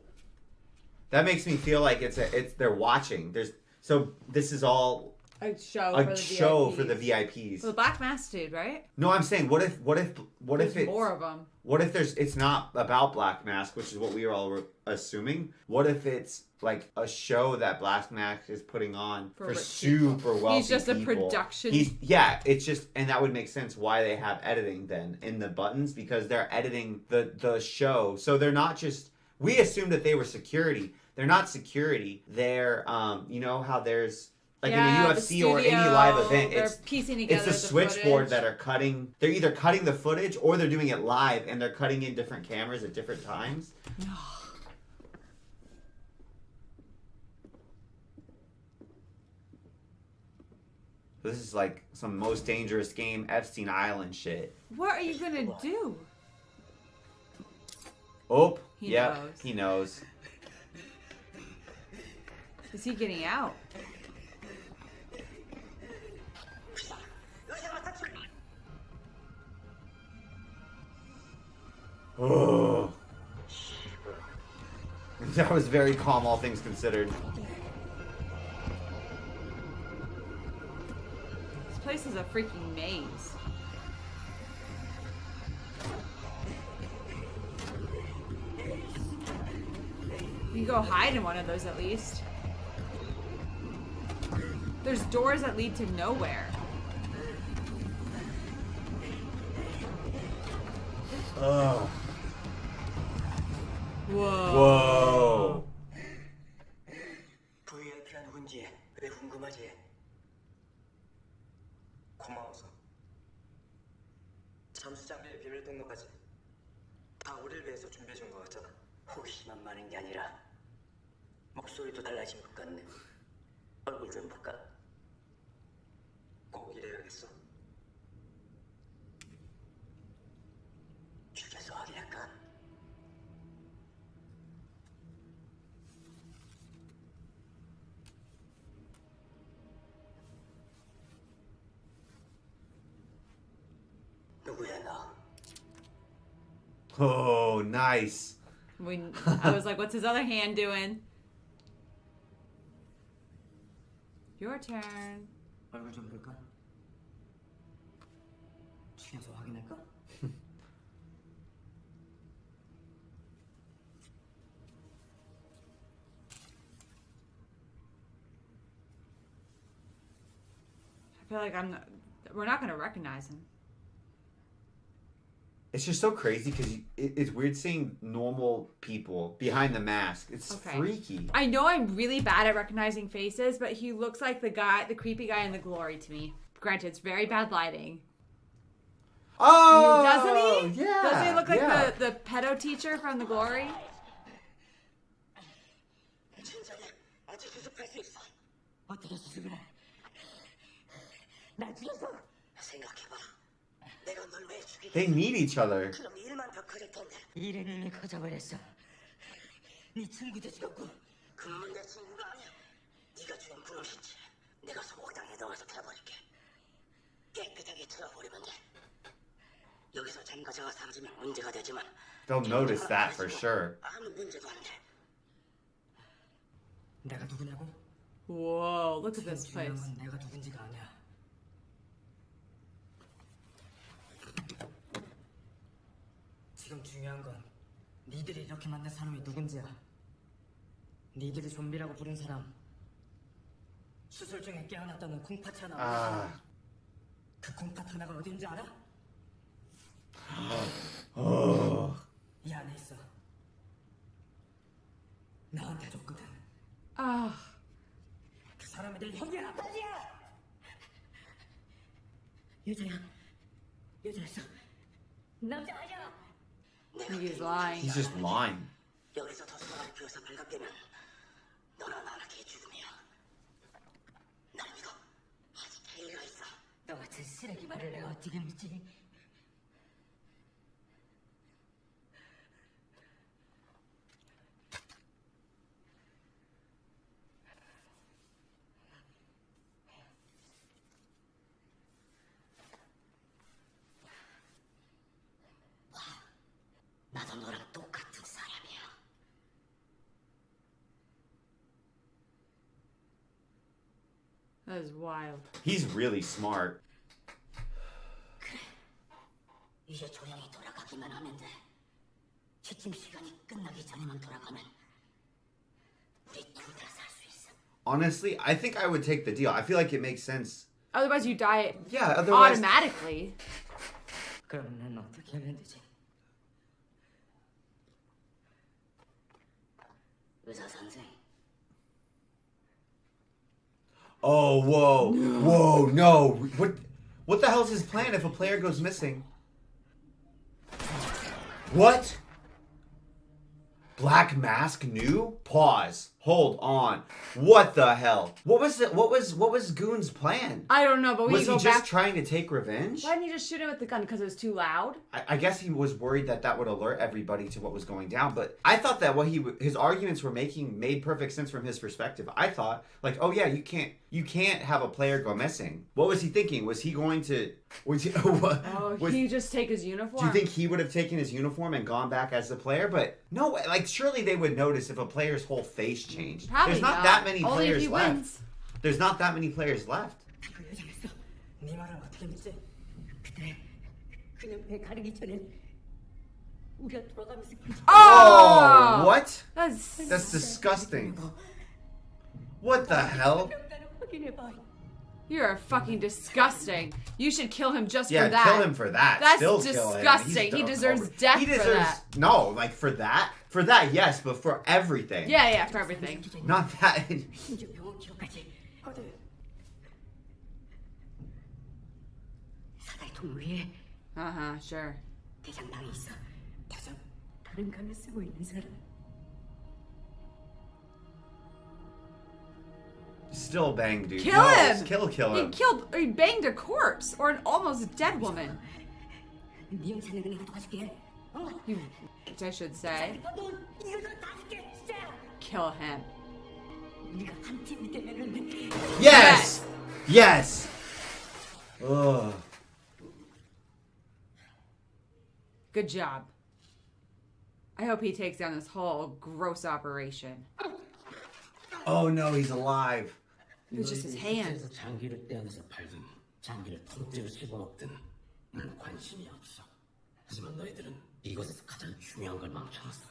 That makes me feel like it's they're watching. So this is all A show a for the show VIPs. for the VIPs. Well, the black mask dude, right? No, I'm saying what if There's it's more of them. What if it's not about Black Mask, which is what we were all assuming? What if it's like a show that Black Mask is putting on for rich super wealthy He's just people? a production. It's just, and that would make sense why they have editing then in the buttons, because they're editing the show. So they're not just, we assumed that they were security. They're not security. They're you know how there's like in a UFC or any live event, they're it's piecing together the switchboard footage. that are cutting. They're either cutting the footage or they're doing it live, and they're cutting in different cameras at different times. This is like some most dangerous game, Epstein Island shit. What are you gonna do? Oh, He yep, knows. he knows. Is he getting out? Oh, that was very calm, all things considered. This place is a freaking maze. You can go hide in one of those at least. There's doors that lead to nowhere. Oh. Whoa. VIP가 누군지 왜 궁금하지? 고마워서. 잠수 장비의 비밀 통로까지 다 우리를 위해서 준비해준 것 같잖아. 호기심만 많은 게 아니라 목소리도 달라진 것 같네. 얼굴 좀 볼까? 꼭 이래야겠어. 죽여서 확인할까? 누구야 너? Oh, nice. I was like, what's his other hand doing? Your turn. 얼굴 좀 볼까? 죽여서 확인할까? I feel like we're not gonna recognize him. It's just so crazy because it's weird seeing normal people behind the mask. It's freaky. I know I'm really bad at recognizing faces, but he looks like the creepy guy in The Glory to me. Granted, it's very bad lighting. Oh, doesn't he? Yeah. Doesn't he look like the pedo teacher from The Glory? 아직 수습할 수 있어. 어떻게 수습을 해? 날 죽였어. 생각해봐. 내가 널 왜 죽이게? They need each other. 그럼 일만 더 커질 텐데. 일은 이미 커져버렸어. 네 친구도 죽었고. 그놈은 내 친구가 아니야. 네가 죽인 그놈이지. 내가 소목당에 넣어서 태워버릴게. 깨끗하게 틀어버리면 돼. 여기서 젠가자가 사라지면 문제가 되지만 They'll notice that for sure. 아무 문제도 안 돼. 내가 누구냐고? Whoa, look at this place. 내가 누군지가 아니야. 지금 중요한 건 니들이 이렇게 만난 사람이 누군지야. 니들이 좀비라고 부른 사람. 수술 중에 깨어났다는 콩팥 하나. 그 콩팥 하나가 어딘지 알아? 이 안에 있어. 나한테 줬거든. 그 사람이 내 형이야, 아빠지야. 여자였어. 남자 아니야. He's lying. He's just lying. 여기서 더 수많은 피어서 발각되면 너나 나나 개죽음이야. 날 믿어. 아직 기회가 있어. 너 같은 쓰레기 말을 내가 어떻게 믿지? 나도 너랑 똑같은 사람이야. That is wild. He's really smart. 이제 조용히 돌아가기만 하면 돼. 취침 시간이 끝나기 전에만 돌아가면 우리 둘 다 살 수 있어. Honestly, I think I would take the deal. I feel like it makes sense. Otherwise, you die Yeah, otherwise... automatically. 그럼 난 어떻게 하면 되지? 의사 선생. Oh, whoa. Whoa, no. What the hell's his plan if a player goes missing? What? Black Mask knew? Pause. Hold on. What the hell? What was Goon's plan? I don't know, but we Was go he just back. trying to take revenge? Why didn't he just shoot him with the gun? Because it was too loud? I guess he was worried that would alert everybody to what was going down, but I thought that his arguments were making made perfect sense from his perspective. I thought, like, oh yeah, you can't have a player go missing. What was he thinking? Was he going to... He just take his uniform? Do you think he would have taken his uniform and gone back as the player? But no, like, surely they would notice if a player's whole face changed. Probably There's not that many Only if players he left. wins. There's not that many players left. 그 여자였어. 네 말은 어떻게 믿지? 그때 그냥 배 가르기 전에 우리가 돌아가면서 Oh, what? That's disgusting. What the hell? 확인해봐. You're fucking disgusting. You should kill him just Yeah, for that. kill him for that. That's Still kill him. disgusting. He He's deserves over- death He for deserves that. no, like for that. For that, yes, but for everything. Yeah, for everything. Not that. 심지어 병원 기록까지. 어디? 사다리 통 위에 Sure. 대장당이 있어. 다른 칼을 쓰고 있는 사람. Still bang, dude. Kill No, him! Kill him. He banged a corpse or an almost dead woman. 네 영상을 내가 도와줄게. Which I should say. 너 이거 다 줄게 진짜. Kill him. 우리가 한 팀이 되면은. Yes. Yes. Ugh. Good job. I hope he takes down this whole gross operation. Oh no, he's alive. It was just his hand. 장기를 떼어내서 팔든 장기를 통째로 집어먹든 난 관심이 없어. 하지만 너희들은 이곳에서 가장 중요한 걸 망쳐놨어.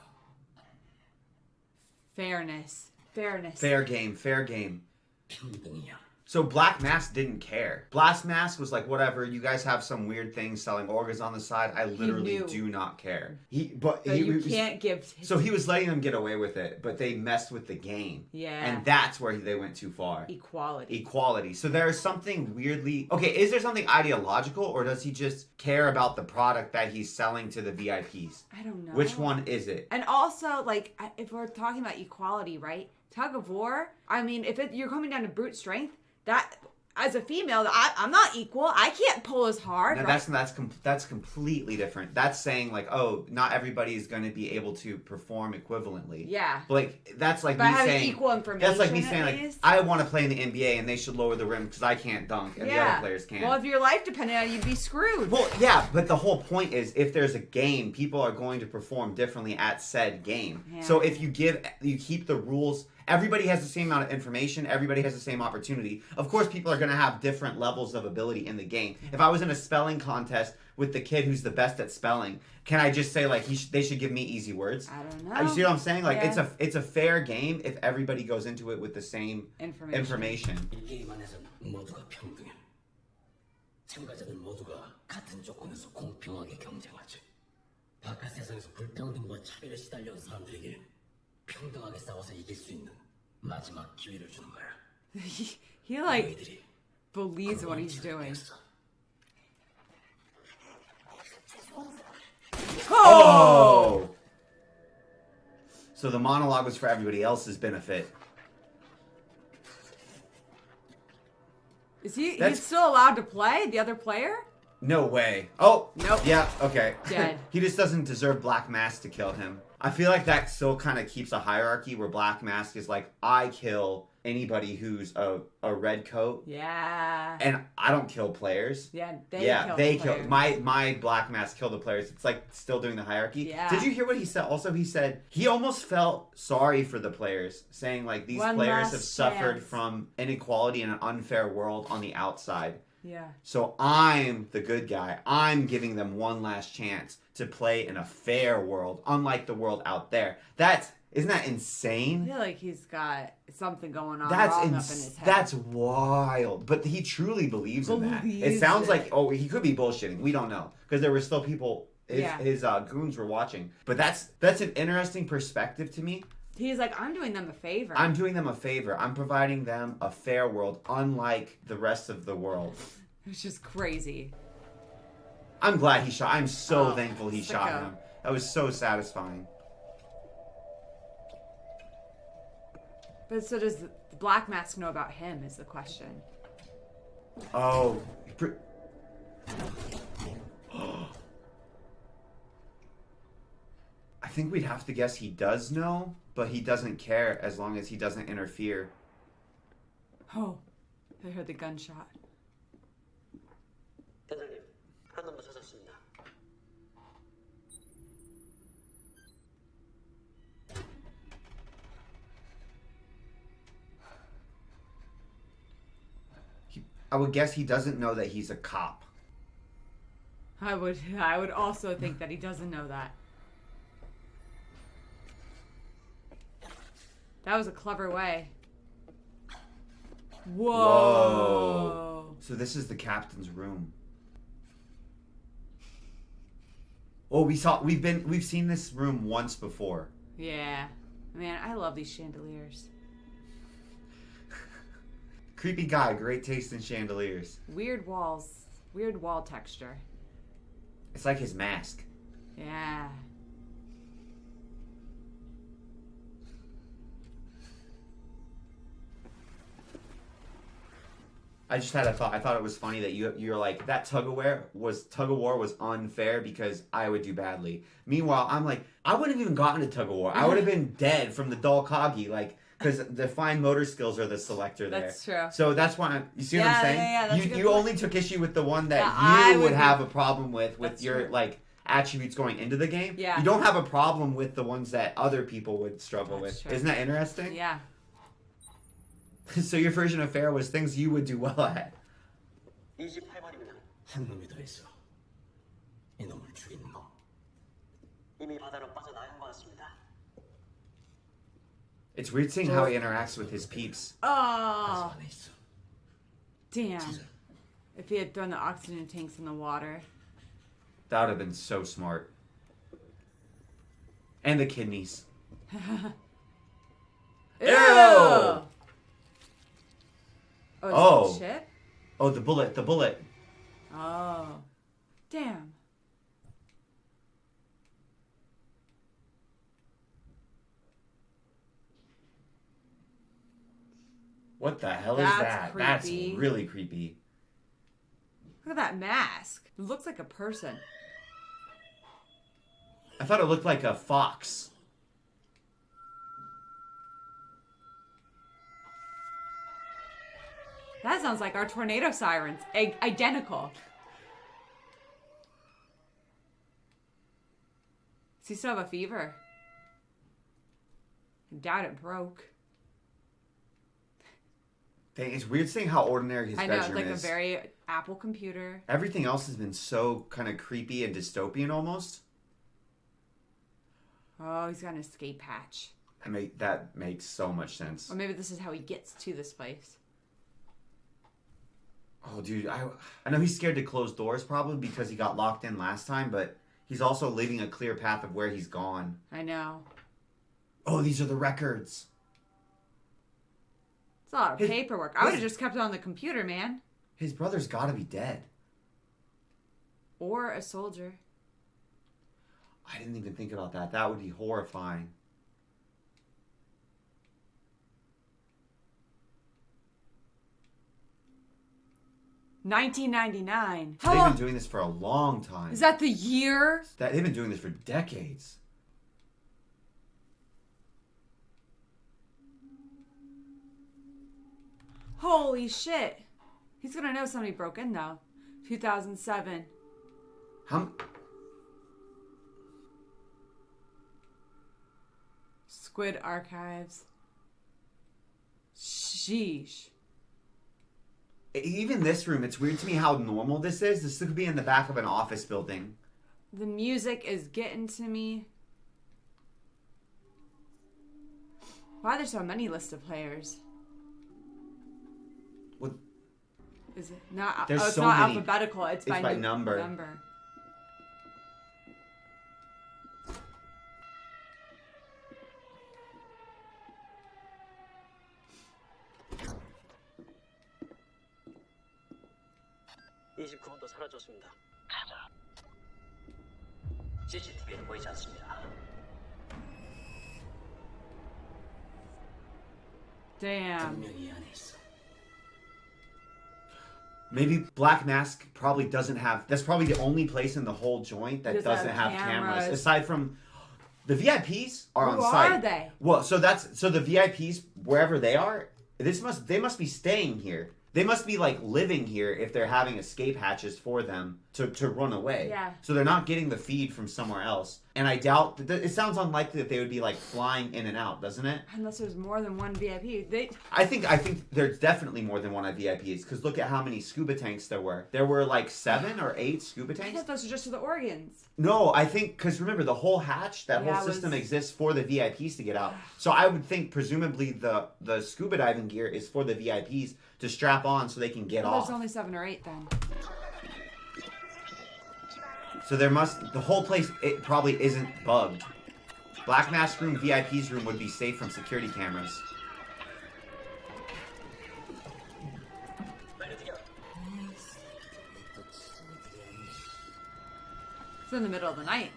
Fairness. Fair game. 평등이야. So Black Mask didn't care. Black Mask was like, whatever, you guys have some weird thing selling organs on the side. I literally do not care. But you can't give... So he was letting them get away with it, but they messed with the game. Yeah. And that's where they went too far. Equality. So there is something weirdly... Okay, is there something ideological, or does he just care about the product that he's selling to the VIPs? I don't know. Which one is it? And also, like, if we're talking about equality, right? Tug of war, I mean, you're coming down to brute strength, that as a female, I'm not equal. I can't pull as hard. No, right? that's completely different. That's saying like, oh, not everybody is going to be able to perform equivalently. Yeah. But like that's like But me having saying equal information. That's like me saying at like least. I want to play in the NBA and they should lower the rim because I can't dunk and the other players can. Well, if your life depended on it, you'd be screwed. Well, yeah, but the whole point is if there's a game, people are going to perform differently at said game. Yeah. So if you keep the rules. Everybody has the same amount of information. Everybody has the same opportunity. Of course, people are going to have different levels of ability in the game. If I was in a spelling contest with the kid who's the best at spelling, can I just say like they should give me easy words? I don't know. You see what I'm saying? Like Yeah. it's a fair game if everybody goes into it with the same information. 이 게임 안에서는 모두가 평등해. 참가자들 모두가 같은 조건에서 공평하게 경쟁하지. 바깥 세상에서 불평등과 차별에 시달려온 사람들에게 평등하게 싸워서 이길 수 있는 마지막 기회를 주는 거야. He like believes what he's doing. Oh! So the monologue was for everybody else's benefit. Is he's That's- still allowed to play? The other player? No way. Oh, Nope. Yeah, okay. Dead. He just doesn't deserve Black Mask to kill him. I feel like that still kind of keeps a hierarchy where Black Mask is like, I kill anybody who's a red coat, Yeah. and I don't kill players. Yeah, They kill kill. players. My Black Mask kill the players. It's like still doing the hierarchy. Yeah. Did you hear what he said? Also, he said he almost felt sorry for the players, saying like these One players last have suffered chance. from inequality in an unfair world on the outside. Yeah. So I'm the good guy. I'm giving them one last chance to play in a fair world, unlike the world out there. Isn't that I insane? feel like he's got something going on That's wrong up in his head. that's wild. But he truly believes in that. It Believes sounds it. like he could be bullshitting. We don't know because there were still people. His goons were watching. But that's an interesting perspective to me. He's like, I'm doing them a favor. I'm doing them a favor. I'm providing them a fair world, unlike the rest of the world. It's just crazy. I'm glad he shot. I'm so Oh, thankful he sicko. shot him. That was so satisfying. But so does the Black Mask know about him is the question. Oh. I think we'd have to guess he does know, but he doesn't care as long as he doesn't interfere. Oh, I heard the gunshot. 대장님, 한 놈 더 찾았습니다. I would guess he doesn't know that he's a cop. I would also think that he doesn't know that. That was a clever way. Whoa. So this is the captain's room. Oh, we've seen this room once before. Yeah. Man, I love these chandeliers. Creepy guy, great taste in chandeliers. Weird walls. Weird wall texture. It's like his mask. Yeah. I just had a thought. I thought it was funny that you're like that tug of war was unfair because I would do badly. Meanwhile, I'm like I wouldn't have even gotten to tug of war. I would have been dead from the dull coggy, like because the fine motor skills are the selector there. That's true. So that's why you see what I'm saying. Yeah, that's a good you point. only took issue with the one that I you would would have a problem with That's your true. like attributes going into the game. Yeah. You don't have a problem with the ones that other people would struggle That's with. true. Isn't that interesting? Yeah. So your version of fair was things you would do well at. 28번입니다. 한 놈이 더 있어. 이놈을 죽인 놈. 이미 바다로 빠져나간 것 같습니다. It's weird seeing how he interacts with his peeps. Oh. 안에 있어. Damn. If he had thrown the oxygen tanks in the water. That would have been so smart. And the kidneys. Ew! Oh. Oh, is it shit? Oh, the bullet. Oh. Damn. What the hell That's is that? That's creepy. really creepy. Look at that mask. It looks like a person. I thought it looked like a fox. That sounds like our tornado sirens. Identical. Does he still have a fever? I doubt it broke. Dang, it's weird seeing how ordinary his I know, bedroom it's like is. a very Apple computer. Everything else has been so kind of creepy and dystopian almost. Oh, he's got an escape hatch. That makes so much sense. Or maybe this is how he gets to this place. Oh, dude, I know he's scared to close doors probably because he got locked in last time, but he's also leaving a clear path of where he's gone. I know. Oh, these are the records. It's a lot of paperwork. I would have just kept it on the computer, man. His brother's got to be dead. Or a soldier. I didn't even think about that. That would be horrifying. $19.99. They've been doing this for a long time. Is that the year? They've been doing this for decades. Holy shit. He's gonna know somebody broke in though. 2007. Squid Archives. Sheesh. Even this room, it's weird to me how normal this is. This could be in the back of an office building. The music is getting to me. Why are there so many list of players? What? Is it not? There's it's so not many. alphabetical. It's by number. 사라졌습니다. CCTV에는 보이지 않습니다. Damn. 분명히 이 안에 있어. Maybe Black Mask probably doesn't have. That's probably the only place in the whole joint that doesn't have cameras. Aside from the VIPs are on site. Who are they? Well, so the VIPs wherever they are. They must be staying here. They must be like living here if they're having escape hatches for them to run away. Yeah. So they're not getting the feed from somewhere else. And I doubt it sounds unlikely that they would be like flying in and out, doesn't it? Unless there's more than one VIP. I think there's definitely more than one at VIPs because look at how many scuba tanks there were. There were like 7 or 8 scuba I tanks. thought those were just for the organs. No, I think because remember the whole hatch, that whole system exists for the VIPs to get out. So I would think presumably the scuba diving gear is for the VIPs to strap on so they can get off. There's only 7 or 8 then. So the whole place, it probably isn't bugged. Black Mask room, VIP's room would be safe from security cameras. It's in the middle of the night.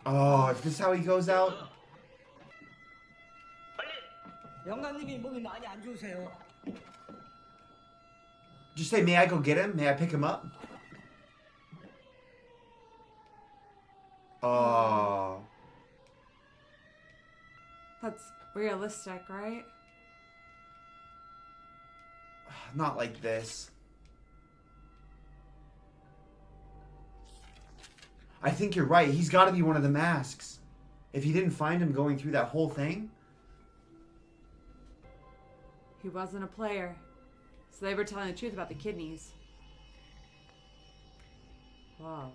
Oh, is this how he goes out? 영감님이 몸이 많이 안 좋으세요. Just say, may I go get him? May I pick him up? Oh. That's realistic, right? Not like this. I think you're right. He's got to be one of the masks. If he didn't find him going through that whole thing. He wasn't a player. So they were telling the truth about the kidneys. Wow.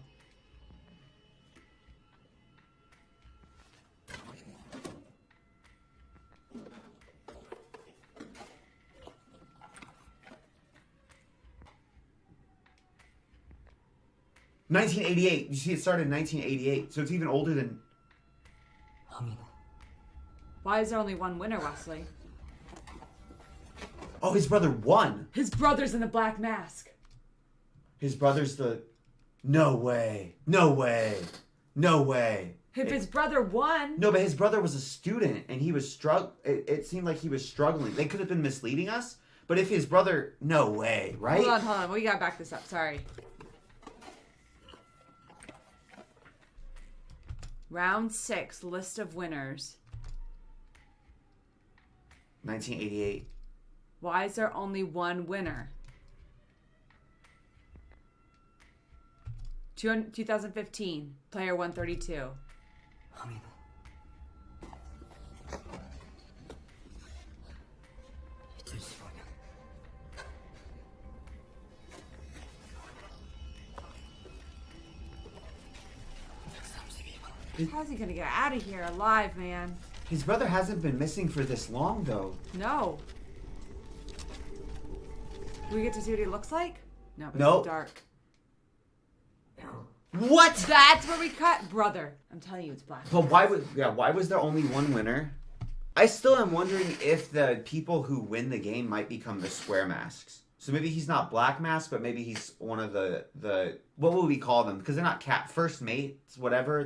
$1988. You see, it started in 1988, so it's even older than. Why is there only one winner, Wesley? Oh, his brother won. His brother's in the Black Mask. His brother's the. No way. No way. No way. If his brother won. No, but his brother was a student, and he was it seemed like he was struggling. They could have been misleading us, but if his brother. No way, right? Hold on. We gotta back this up. Sorry. Round 6, list of winners. 1988. Why is there only one winner? 2015, player 132. How's he gonna get out of here alive, man? His brother hasn't been missing for this long, though. No. Do we get to see what he looks like? No, but Nope. it's dark. What? That's where we cut, brother. I'm telling you, it's black. But why was there only one winner? I still am wondering if the people who win the game might become the square masks. So maybe he's not Black Mask, but maybe he's one of the what would we call them? Because they're not first mates, whatever.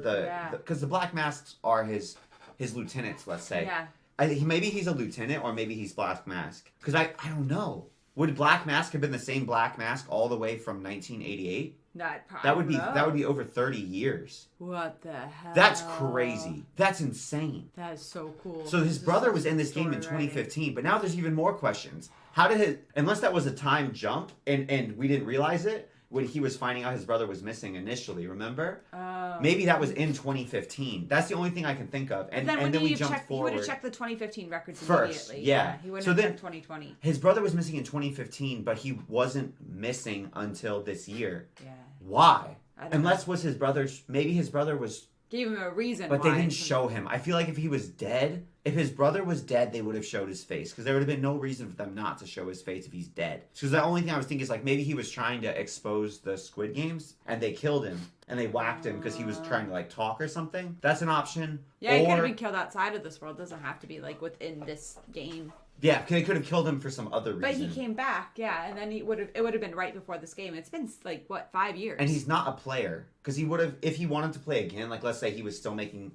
Because the Black Masks are his lieutenants, let's say. Yeah. Maybe he's a lieutenant, or maybe he's Black Mask. Because I don't know. Would Black Mask have been the same Black Mask all the way from 1988? That would be over 30 years. What the hell? That's crazy. That's insane. That is so cool. So his brother was in this game in 2015, but now there's even more questions. How did unless that was a time jump and we didn't realize it when he was finding out his brother was missing initially, remember? Oh. Maybe that was in 2015. That's the only thing I can think of. And then we jumped forward. He would have checked the 2015 records first, immediately. yeah. He wouldn't so have then, checked 2020. His brother was missing in 2015, but he wasn't missing until this year. Yeah. Why? Unless was his brother, maybe his brother was... Gave him a reason But why. they didn't show him. I feel like if he was dead, if his brother was dead, they would have showed his face. Because there would have been no reason for them not to show his face if he's dead. Because the only thing I was thinking is like maybe he was trying to expose the Squid Games and they killed him. And they whacked him because he was trying to like talk or something. That's an option. Yeah, he could have been killed outside of this world. Doesn't have to be like within this game. Yeah, they could have killed him for some other reason. But he came back, yeah, and then it would have been right before this game. It's been like what, 5 years? And he's not a player because he would have, if he wanted to play again, like let's say he was still making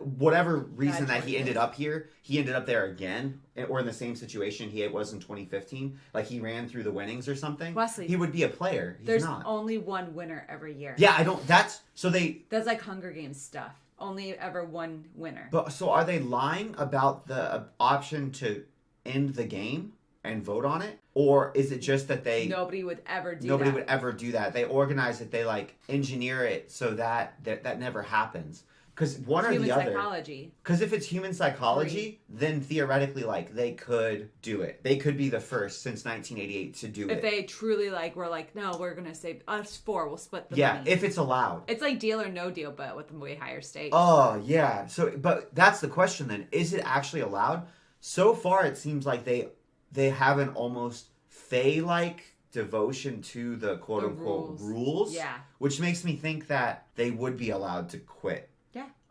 whatever reason that he ended up here, he ended up there again, or in the same situation he was in 2015, like he ran through the winnings or something. Wesley, he would be a player. There's not. only one winner every year. Yeah, I don't. That's like Hunger Games stuff. Only ever one winner. But so are they lying about the option to end the game and vote on it, or is it just that nobody would ever do that? They organize it, they like engineer it so that never happens. Because one or the other. Human psychology. Because if it's human psychology, then theoretically, like, they could do it. They could be the first since 1988 to do it. If they truly, like, were like, no, we're going to save us 4, we'll split the money. Yeah, if it's allowed. It's like Deal or No Deal, but with a way higher stakes. Oh, yeah. So, but that's the question then. Is it actually allowed? So far, it seems like they have an almost Fae-like devotion to the quote-unquote rules. Yeah. Which makes me think that they would be allowed to quit.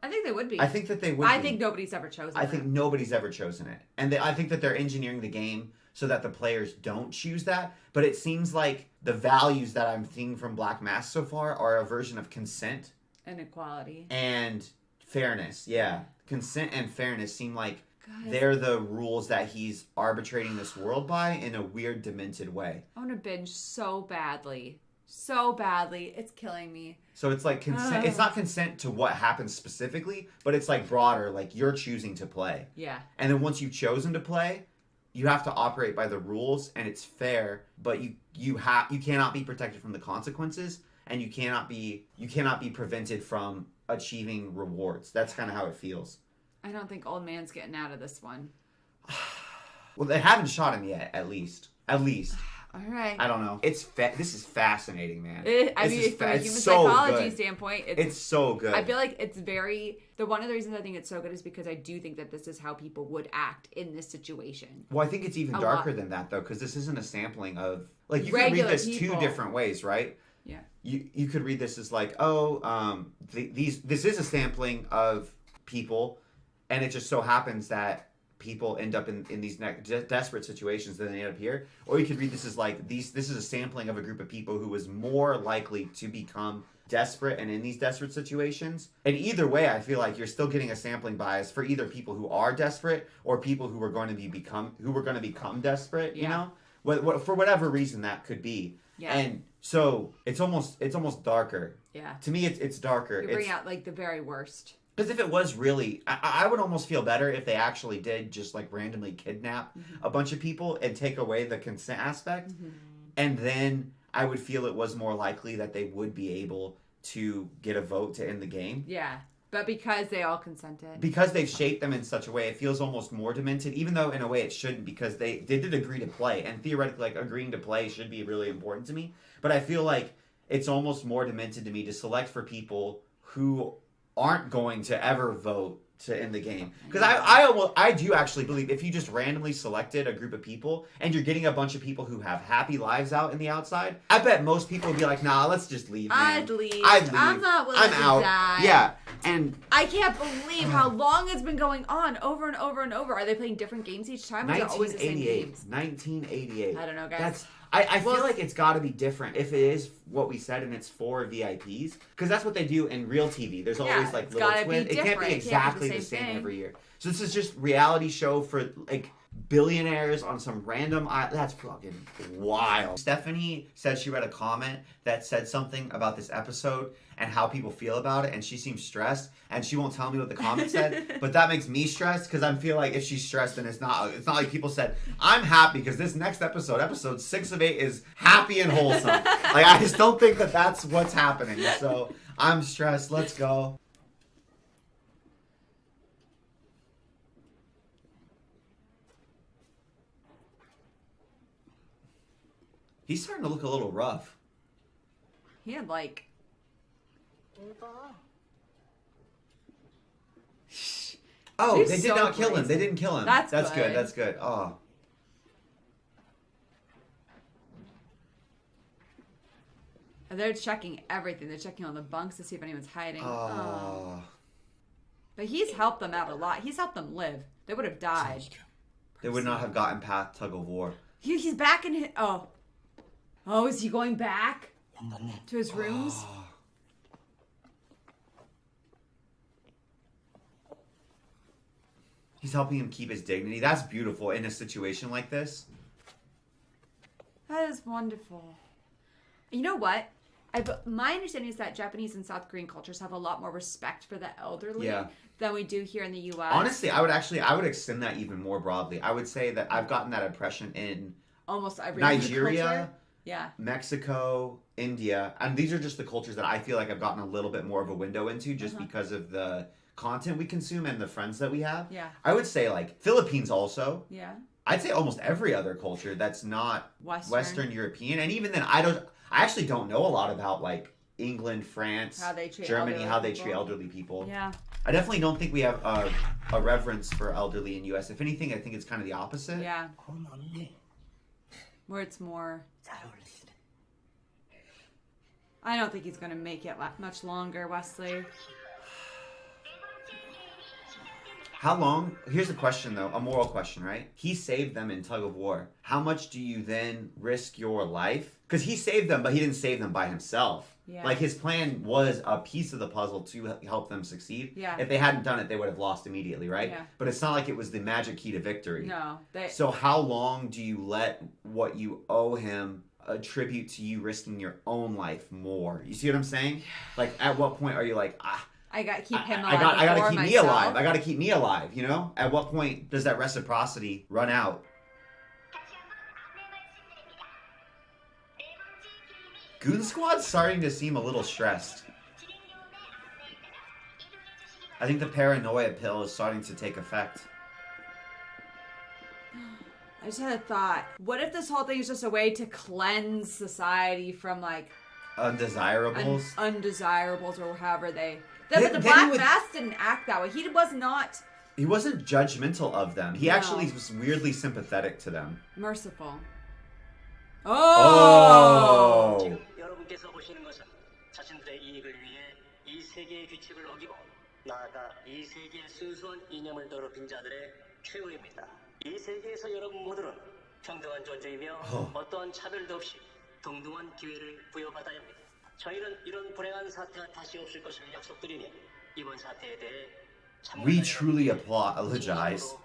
I think they would be. I think that they would I be. think nobody's ever chosen I think nobody's ever chosen it. And I think that they're engineering the game so that the players don't choose that. But it seems like the values that I'm seeing from Black Mask so far are a version of consent. And equality. And fairness, yeah. Consent and fairness seem like they're the rules that he's arbitrating this world by in a weird, demented way. I want to binge so badly. So badly. It's killing me. So it's like consent. It's not consent to what happens specifically, but it's like broader, like you're choosing to play. Yeah. And then once you've chosen to play, you have to operate by the rules, and it's fair, but you cannot be protected from the consequences, and you cannot be prevented from achieving rewards. That's kind of how it feels. I don't think old man's getting out of this one. Well, they haven't shot him yet, at least. All right. I don't know. This is fascinating, man. From a human psychology standpoint, it's so good. I feel like it's one of the reasons I think it's so good is because I do think that this is how people would act in this situation. Well, I think it's even darker than that, though, because this isn't a sampling of... Like, you could read this two different ways, right? Yeah. You could read this as like, this is a sampling of people, and it just so happens that people end up in these desperate situations than they end up here. Or you could read this as like, this is a sampling of a group of people who was more likely to become desperate and in these desperate situations. And either way, I feel like you're still getting a sampling bias for either people who are desperate or people who are going to become desperate, you know? For whatever reason that could be. Yeah. And so it's almost darker. Yeah. To me, it's darker. You bring out like the very worst. Because if it was really, I would almost feel better if they actually did just like randomly kidnap a bunch of people and take away the consent aspect. Mm-hmm. And then I would feel it was more likely that they would be able to get a vote to end the game. Yeah. But because they all consented. Because they've shaped them in such a way, it feels almost more demented, even though in a way it shouldn't, because they did agree to play. And theoretically, like, agreeing to play should be really important to me. But I feel like it's almost more demented to me to select for people who aren't going to ever vote to end the game. Because I do actually believe if you just randomly selected a group of people and you're getting a bunch of people who have happy lives out in the outside, I bet most people would be like, nah, let's just leave, man. I'd leave. I'm not willing I'm to out. die. Yeah. And I can't believe how long it's been going on over and over and over. Are they playing different games each time? Or is it always the same games? 1988. I don't know, guys. I feel like it's got to be different if it is what we said and it's for VIPs, because that's what they do in real TV. There's always like little twins. It can't be exactly the same every year. So this is just reality show for like billionaires on some random island. That's fucking wild. Stephanie said she read a comment that said something about this episode and how people feel about it, and she seems stressed, and she won't tell me what the comment said, but that makes me stressed because I feel like if she's stressed, then it's not like people said, I'm happy because this next episode 6 of 8 is happy and wholesome. Like, I just don't think that that's what's happening. So I'm stressed. Let's go. He's starting to look a little rough. He had like... Oh, they did not kill him. They didn't kill him. That's good. That's good. Oh. They're checking everything. They're checking on the bunks to see if anyone's hiding. Oh. But he's helped them out a lot. He's helped them live. They would have died. They would not have gotten past tug of war. He's back in his... Oh, is he going back to his rooms? Oh. He's helping him keep his dignity. That's beautiful in a situation like this. That is wonderful. You know what? My understanding is that Japanese and South Korean cultures have a lot more respect for the elderly than we do here in the U.S. Honestly, I would extend that even more broadly. I would say that I've gotten that impression in almost every Nigeria, culture. Mexico, India, and these are just the cultures that I feel like I've gotten a little bit more of a window into just because of the content we consume and the friends that we have. Yeah. I would say like Philippines also. Yeah. I'd say almost every other culture that's not Western European, and even then I actually don't know a lot about like England, France, Germany, how they treat elderly people. Yeah. I definitely don't think we have a reverence for elderly in U.S. If anything, I think it's kind of the opposite. Yeah. Where it's more... I don't think he's going to make it much longer, Wesley. How long? Here's a question, though. A moral question, right? He saved them in tug of war. How much do you then risk your life? Because he saved them, but he didn't save them by himself. Yeah. Like, his plan was a piece of the puzzle to help them succeed. Yeah. If they hadn't done it, they would have lost immediately, right? Yeah. But it's not like it was the magic key to victory. No. So how long do you let what you owe him attribute to you risking your own life more? You see what I'm saying? Like, at what point are you like, I got to keep him alive. I got to keep me alive. I got to keep me alive, you know? At what point does that reciprocity run out? Goon Squad's starting to seem a little stressed. I think the paranoia pill is starting to take effect. I just had a thought. What if this whole thing is just a way to cleanse society from like undesirables? Undesirables or however they... But the Black Mass didn't act that way. He was not... He wasn't judgmental of them. He actually was weirdly sympathetic to them. Merciful. Oh! 여러분께서 보시는 것은 자신들의 이익을 위해 이 세계의 규칙을 어기고 나아가 이 세계의 순수한 이념을 더럽힌 자들의 최후입니다. 이 세계에서 여러분 모두는 평등한 존재이며 어떠한 차별도 없이 동등한 기회를 부여받아야 합니다. 저희는 이런 불행한 사태가 다시 없을 것을 약속드리며 이번 사태에 대해 We truly apologize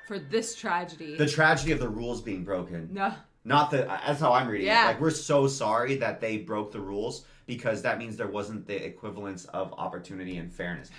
for this tragedy. The tragedy of the rules being broken. No. Not the... That's how I'm reading it. Yeah. Like, we're so sorry that they broke the rules because that means there wasn't the equivalence of opportunity and fairness.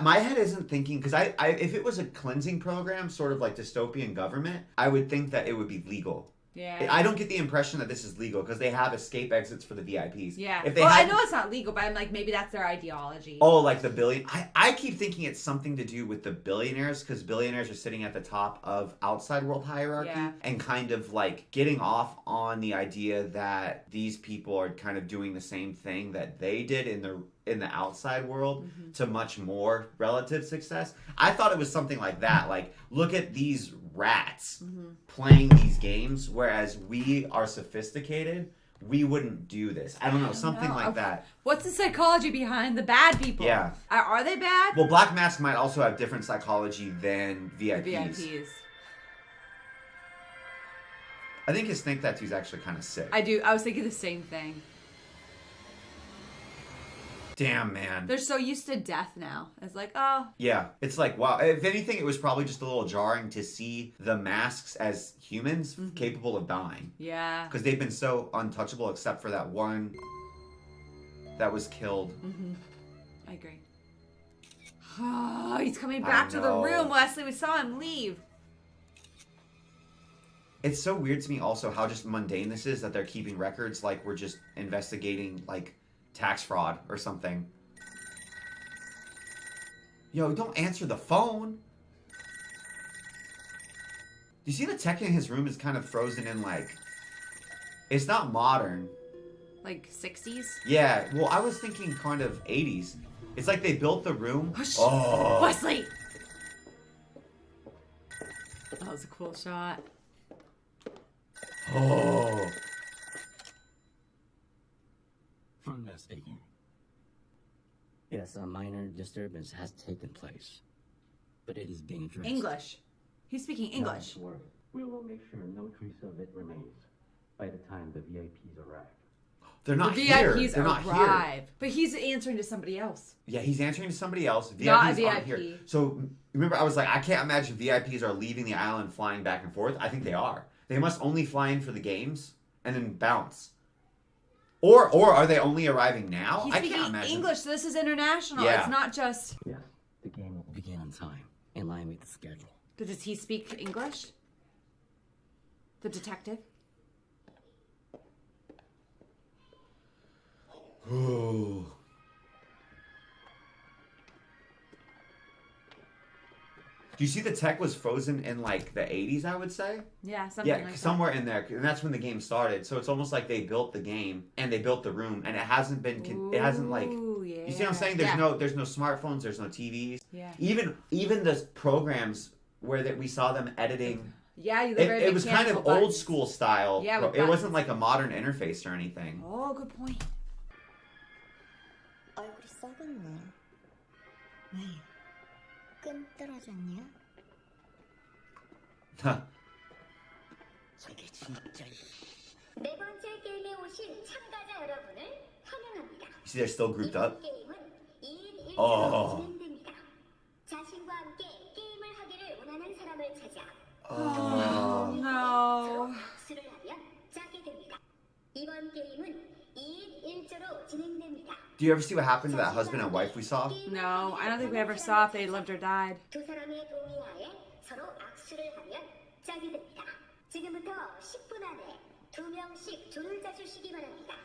My head isn't thinking... Because if it was a cleansing program, sort of like dystopian government, I would think that it would be legal. Yeah. I don't get the impression that this is legal because they have escape exits for the VIPs. Yeah. If they I know it's not legal, but I'm like, maybe that's their ideology. Oh, like the billion... I keep thinking it's something to do with the billionaires because billionaires are sitting at the top of outside world hierarchy and kind of like getting off on the idea that these people are kind of doing the same thing that they did in the in the outside world to much more relative success. I thought it was something like that. Like, look at these rats playing these games, whereas we are sophisticated. We wouldn't do this. I don't know, something like that. What's the psychology behind the bad people? Yeah. Are they bad? Well, Black Mask might also have different psychology than VIPs. The VIPs. I think his snake tattoo is actually kind of sick. I do. I was thinking the same thing. Damn, man. They're so used to death now. It's like, oh. Yeah, it's like, wow. If anything, it was probably just a little jarring to see the masks as humans capable of dying. Yeah. Because they've been so untouchable except for that one that was killed. I agree. Oh, he's coming back to the room, Wesley. We saw him leave. It's so weird to me also how just mundane this is, that they're keeping records like we're just investigating, like, tax fraud or something. Yo, don't answer the phone. Do you see the tech in his room is kind of frozen in, like, it's not modern. Like 60s? Yeah, well, I was thinking kind of 80s. It's like they built the room. Oh. Wesley! That was a cool shot. Oh. From that speaking. Yes, a minor disturbance has taken place, but it is being addressed. English. He's speaking English. Not to worry. We will make sure no trace of it remains by the time the VIPs arrive. They're not the here. VIPs They're not arrive. here. But he's answering to somebody else. Yeah, he's answering to somebody else. VIPs Not a aren't VIP. here. So remember, I was like, I can't imagine VIPs are leaving the island, flying back and forth. I think they are. They must only fly in for the games and then bounce. Or are they only arriving now? He's I speaking can't imagine. English, so this is international. Yeah. It's not just... Yes, the game will begin on time, in line with the schedule. But does he speak English? The detective? Ooh. Do you see the tech was frozen in like the 80s, I would say? Yeah, something like that. Somewhere in there. And that's when the game started. So it's almost like they built the game and they built the room and it hasn't been, it hasn't like, Ooh, yeah. you see what I'm saying? There's no smartphones, there's no TVs. Yeah. Even the programs where that we saw them editing. Yeah, it was kind of old school style. Yeah, with it wasn't like a modern interface or anything. Oh, good point. 얼굴이 썩었네. 왜? 끈 떨어졌냐? 저게 진짜. 네 번째 게임에 오신 참가자 여러분을 환영합니다. You see they're still grouped up? 게임은 2인 1조로 Oh. 진행됩니다. 자신과 함께 게임을 하기를 원하는 사람을 찾아 Oh, no. 악수를 하면 짜게 됩니다. 이번 게임은 2인 1조로 진행됩니다. Do you ever see what happened to that husband and wife we saw? No, I don't think we ever saw if they lived or died. 두 사람의 동의하에 서로 악수를 하면 짜게 됩니다. 지금부터 10분 안에 2명씩 조를 짜주시기 바랍니다.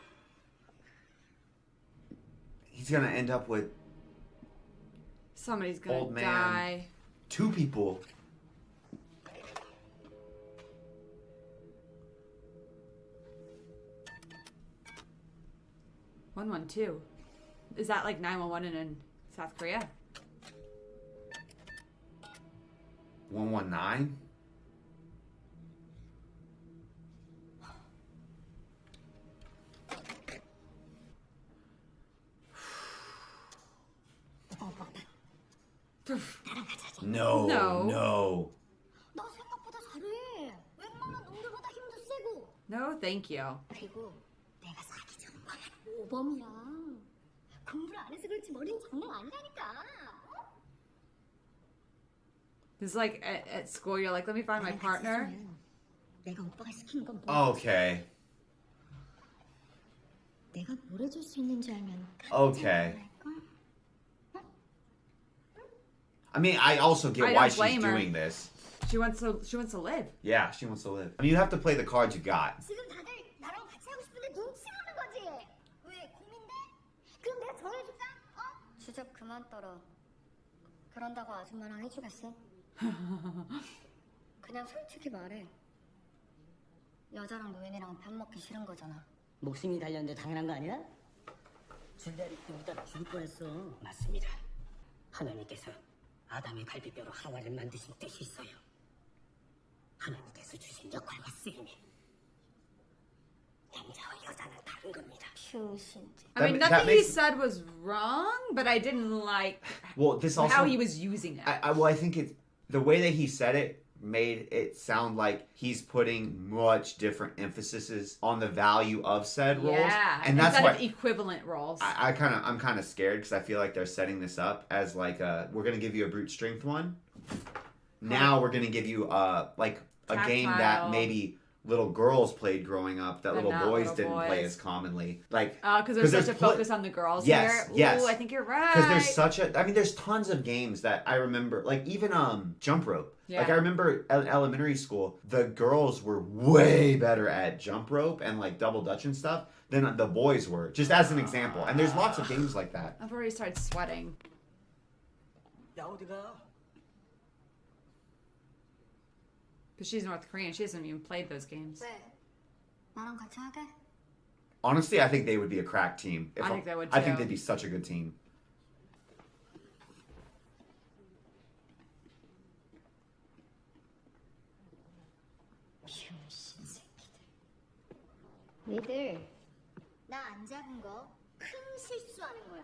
He's gonna end up with Somebody's gonna old man. die. 2 people. (112) Is that like 911 in South Korea? 119? No. No. 너 생각보다 잘해. 웬만한 놈들보다 힘도 세고. No, thank you. 그리고 내가 사기 전 모범이야. 공부를 안 해서 그렇지 머리는 장난 아니라니까. It's like at school, you're like, let me find my partner. 내가 오빠가 시키는 건 뭐? Okay. 내가 뭘 해줄 수 있는지 알면. Okay. I mean, I also get why she's doing this. She wants to live. Yeah, she wants to live. I mean, you have to play the cards you got. 지금 다들 나랑 같이 하고 싶은데 눈치 보는 거지. 왜 고민돼? 그럼 내가 정해줄까? 어? 주접 그만 떨어. 그런다고 아줌마랑 해주겠어? 그냥 솔직히 말해. 여자랑 노인이랑 밥 먹기 싫은 거잖아. 목숨이 달렸는데 당연한 거 아니야? 줄리아리 때보다 죽을 뻔했어. 맞습니다. 하나님께서 아담의 갈비뼈로 하와를 만드신 뜻이 있어요. 하나님께서 주신 역할과 쓰임이 남자와 여자는 다른 겁니다. 병신지. I mean, That nothing he makes- said was wrong, but I didn't like Well, this also how he was using it. I think it's the way that he said it made it sound like he's putting much different emphases on the value of said roles, Yeah, and that's instead why of equivalent roles. I'm kind of scared because I feel like they're setting this up as like we're gonna give you a brute strength one. Now we're gonna give you like a game that Tactile. maybe little girls played growing up that But little not boys little didn't play boys. as commonly. Like Because there's such a pl- focus on the girls Yes, here. yes. Ooh, I think you're right. Because there's such a, I mean, there's tons of games that I remember, like even jump rope. Yeah. Like I remember in elementary school, the girls were way better at jump rope and like double dutch and stuff than the boys were. Just as an example, and there's lots of games like that. I've already started sweating. 야 어디가? Because she's North Korean. She hasn't even played those games. 왜? 나랑 같이 하게? Honestly, I think they would be a crack team. I think they would, I think too. they'd be such a good team. 병신 새끼들. 니들 나 안 잡은 거 큰 실수하는 거야.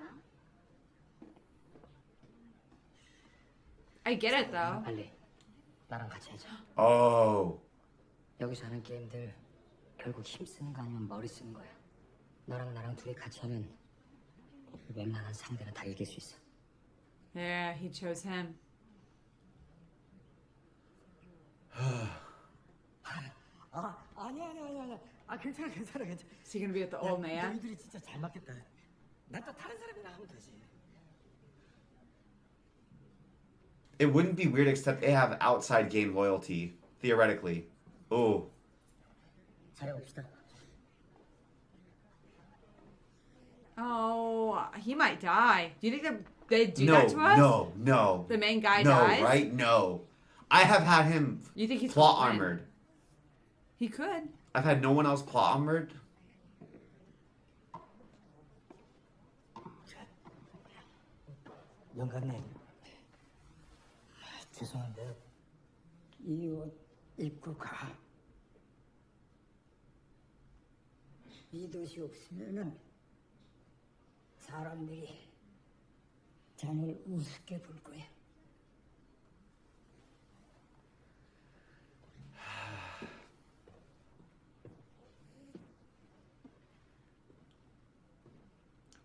I get it though. 빨리 나랑 같이 하자. Oh, 여기서 하는 게임들 결국 힘 쓰는 거 아니면 머리 쓰는 거야. 너랑 나랑 둘이 같이 하면 웬만한 상대는 다 이길 수 있어. Yeah, he chose him. 아니야. 아 괜찮아. Is he gonna be with the old man? 너희들이 진짜 잘 맞겠다. 난 또 다른 사람이나 하면 되지. it wouldn't be weird except they have outside game loyalty theoretically. Oh, 잘해봅시다. Oh, he might die. Do you think that they do no, that to us? no. The main guy no, dies? right? No. I have had him You think he's plot gonna win? armored. He could. I've had no one else plot armored. 영감님. 죄송한데 이 옷 입고 가. 이 옷이 없으면은 사람들이 자네를 우습게 볼 거야.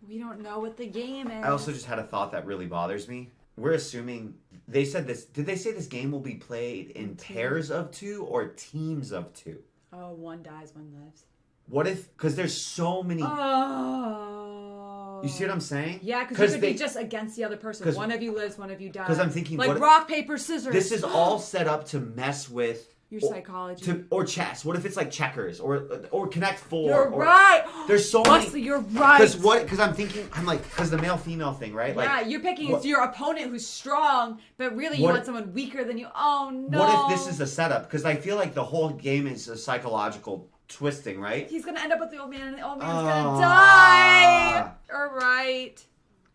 We don't know what the game is. I also just had a thought that really bothers me. We're assuming they said this. Did they say this game will be played in pairs of two or teams of two? Oh, one dies, one lives. What if? Because there's so many. Oh. You see what I'm saying? Yeah, because you could be just against the other person. 'cause- One of you lives, one of you dies. 'cause I'm thinking, like what if- rock, paper, scissors. This is all set up to mess with Your psychology. or chess. What if it's like checkers or Connect Four? You're or, right. There's so Wesley, many. you're right. Because I'm thinking, because the male female thing, right? Yeah, Like, you're picking what- your opponent who's strong, but really you What- want someone weaker than you. Oh no. What if this is a setup? Because I feel like the whole game is a psychological twisting, right? He's gonna end up with the old man, and the old man's Ah. gonna die. All right.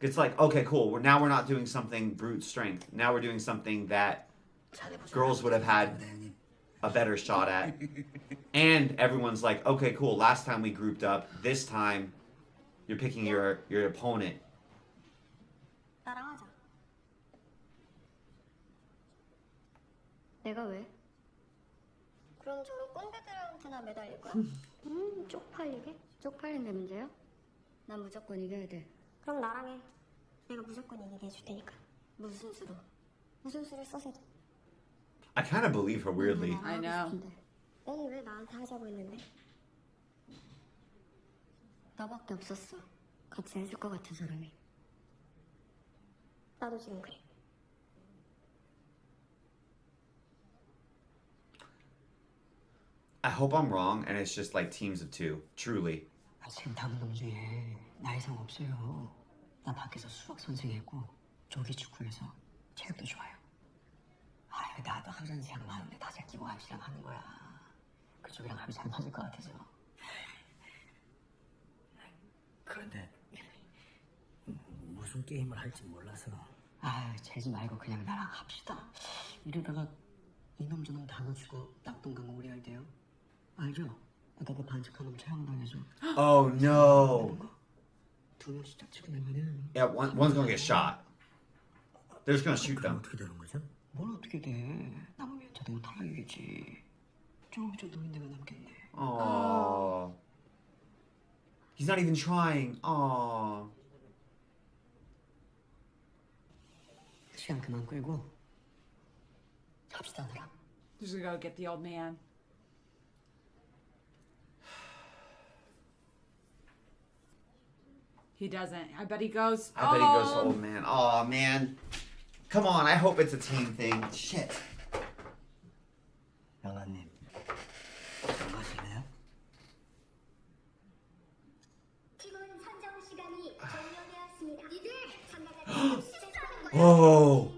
It's like, okay, cool. Now we're not doing something brute strength. Now we're doing something that girls would have had a better shot at. And everyone's like, okay, cool. Last time we grouped up. This time, you're picking your opponent. 나랑 하자. 내가 왜? 그럼 저런 꼰대들한테나 매달릴 거야. 쪽팔리게? 쪽팔린 게 문제야? 난 무조건 이겨야 돼. 그럼 나랑 해. 내가 무조건 이기게 해줄 테니까. 무슨 수로? 무슨 수를 써서? I kind of believe her weirdly. I know. 넌 왜 나한테 하자고 했는데? 너밖에 없었어. 같이 해줄 것 같은 사람이. 나도 지금 그래. I hope I'm wrong and it's just like teams of two. Truly. 아, 지금 당동 중에 나 이상 없어요. 나 밖에서 수학 선생했고 조기 축구해서 체력도 좋아요. 아, 나도 항상 생각 많은데 다 제끼고 합시랑 하는 거야. 그쪽이랑 합이 잘 맞을 것 같아서. 그런데 무슨 게임을 할지 몰라서. 아, 재지 말고 그냥 나랑 합시다. 이러다가 이놈 저놈 다 놓치고 낙동강 오래 할게요. 알죠? 아까 그 반칙한 놈 처형당해서. Oh no. 두 명씩 짝치고 나면은. Yeah, one's gonna get shot. They're just gonna shoot them. 어떻게 되는 거죠? 뭘 어떻게 돼? 남으면 자동으로 탈락이겠지. 저 노인네가 남겠네. Aww. He's not even trying. Aww. 시간 그만 끌고 갑시다 나랑. Just gonna go get the old man. He doesn't. I bet he goes. I bet he goes to old man. Aw, man. Come on, I hope it's a team thing. Shit. 영아님, 나가실래요? 팀원 선정 시간이 종료되었습니다. 이들 참가자들은 Whoa.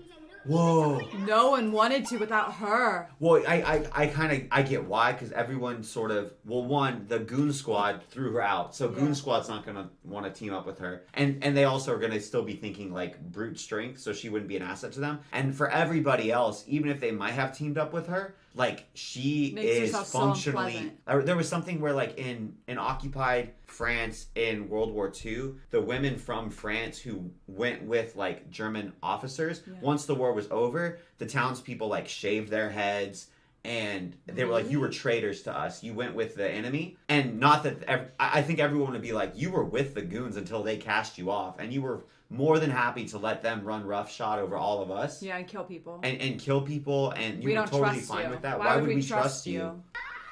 Whoa. No one wanted to without her. Well, I get why, because everyone sort of, well, one, the Goon Squad threw her out, so Goon Squad's not gonna want to team up with her, and they also are gonna still be thinking like brute strength, so she wouldn't be an asset to them. And for everybody else, even if they might have teamed up with her, like she Makes is herself so functionally. There was something where like in occupied France in World War II, the women from France who went with like German officers, once the war was over, the townspeople like shaved their heads and they were like, you were traitors to us. You went with the enemy. And not that, I think everyone would be like, you were with the goons until they cast you off. And you were more than happy to let them run roughshod over all of us. Yeah, and kill people. And kill people. And you We were don't totally trust fine you. with that. Why would we trust you?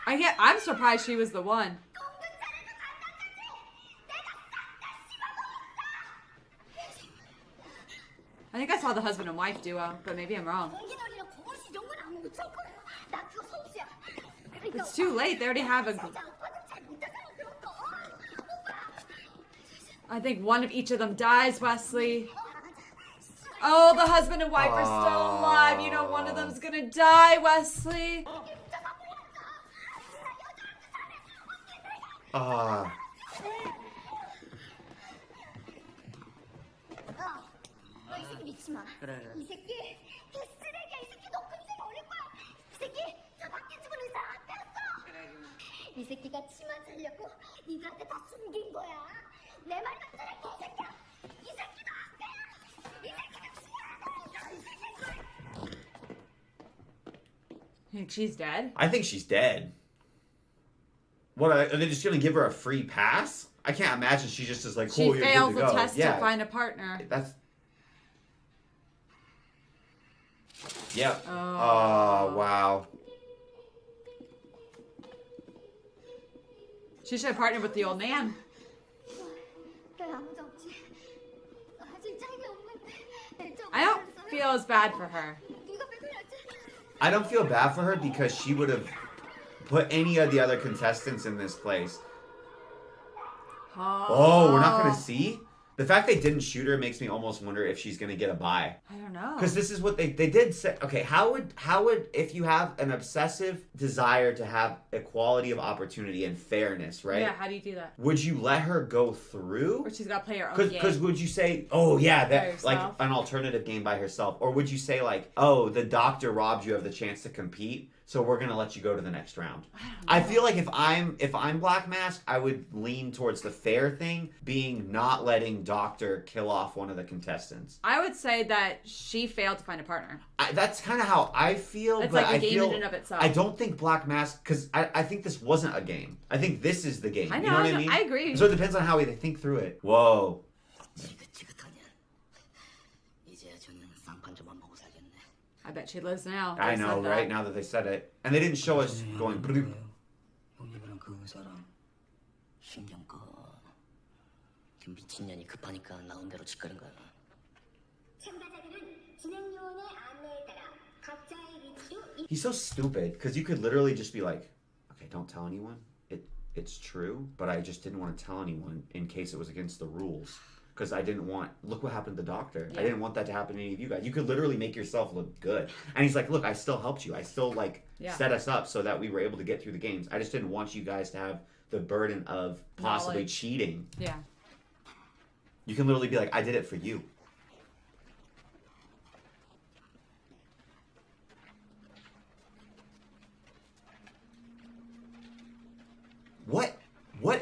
I'm surprised she was the one. I think I saw the husband and wife duo, but maybe I'm wrong. It's too late. They already have a... I think one of each of them dies, Wesley. Oh, the husband and wife are still alive. You know one of them's gonna die, Wesley. 그래. 이 새끼 쓰레기야. 이 새끼 너 금세 걸릴 거야. 이 새끼 저 밖에 죽은 의사 안 때렸어. 이 새끼가 치마 살렸고 니들한테 다 숨긴 거야. 내 말 다 들어 이 새끼야. 이 새끼도 안 돼. 이 새끼가 You think she's dead? I think she's dead. What, are they just gonna give her a free pass? I can't imagine she just is like, cool, She you're fails good to the go. test Yeah, to find a partner. that's... Yep. Oh. Wow. She should have partnered with the old man. 왜 아무도 없지? 아직 짝이 없는데. I don't feel as bad for her. 누가 빼돌렸지? I don't feel bad for her because she would have put any of the other contestants in this place. Oh, we're not gonna see? The fact they didn't shoot her makes me almost wonder if she's gonna get a bye. I don't know. Because this is what they did say. Okay, how would if you have an obsessive desire to have equality of opportunity and fairness, right? Yeah, how do you do that? Would you let her go through? Or she's got to play her own game. Because would you say, oh yeah, By that like herself? an alternative game by herself, or would you say like, oh, the doctor robbed you of the chance to compete, so we're gonna let you go to the next round? I feel like if I'm Black Mask, I would lean towards the fair thing, being not letting Doctor kill off one of the contestants. I would say that she failed to find a partner. That's kind of how I feel. It's but like a I game feel, in and of itself. I don't think Black Mask, because I think this wasn't a game. I think this is the game. I You know, know what I I know, mean? I agree. So it depends on how they think through it. Whoa. 이제야 저는 쌍판 좀만 보고 살겠네. I bet she lives now. I They know, said that. right? Now that they said it. And they didn't show us going... bloop. 형님이랑 그 의사랑 신경 꺼. 그 미친년이 급하니까 나온 대로 짓거린 거야. 참가자들은 진행 요원의 안내에 따라 각자의 위치로 He's so stupid, because you could literally just be like, okay, don't tell anyone. It's true, but I just didn't want to tell anyone in case it was against the rules. Because I didn't want... Look what happened to the doctor. Yeah. I didn't want that to happen to any of you guys. You could literally make yourself look good. And he's like, look, I still helped you. I still, set us up so that we were able to get through the games. I just didn't want you guys to have the burden of possibly Knowledge. cheating. Yeah. You can literally be like, I did it for you.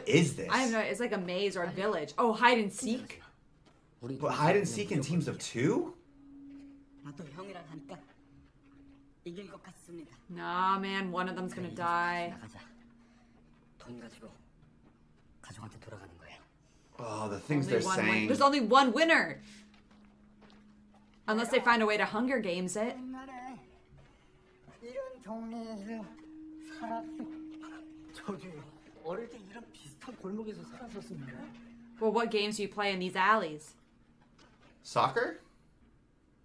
What is this? I have no. It's like a maze or a village. Oh, hide and seek. But hide and seek in teams of 2? 나도 형이랑 하니까 이길 것 같습니다. Nah, man, one of them's gonna die. 나가자. 돈 가지고 가족한테 돌아가는 거야. Oh, the things Only they're one saying. There's only one winner. Unless they find a way to Hunger Games it. 옛날에 이런 동네에서 살았어. 저기 어릴 때 이런 비슷한 골목에서 살았었습니다. Well, what games do you play in these alleys? Soccer?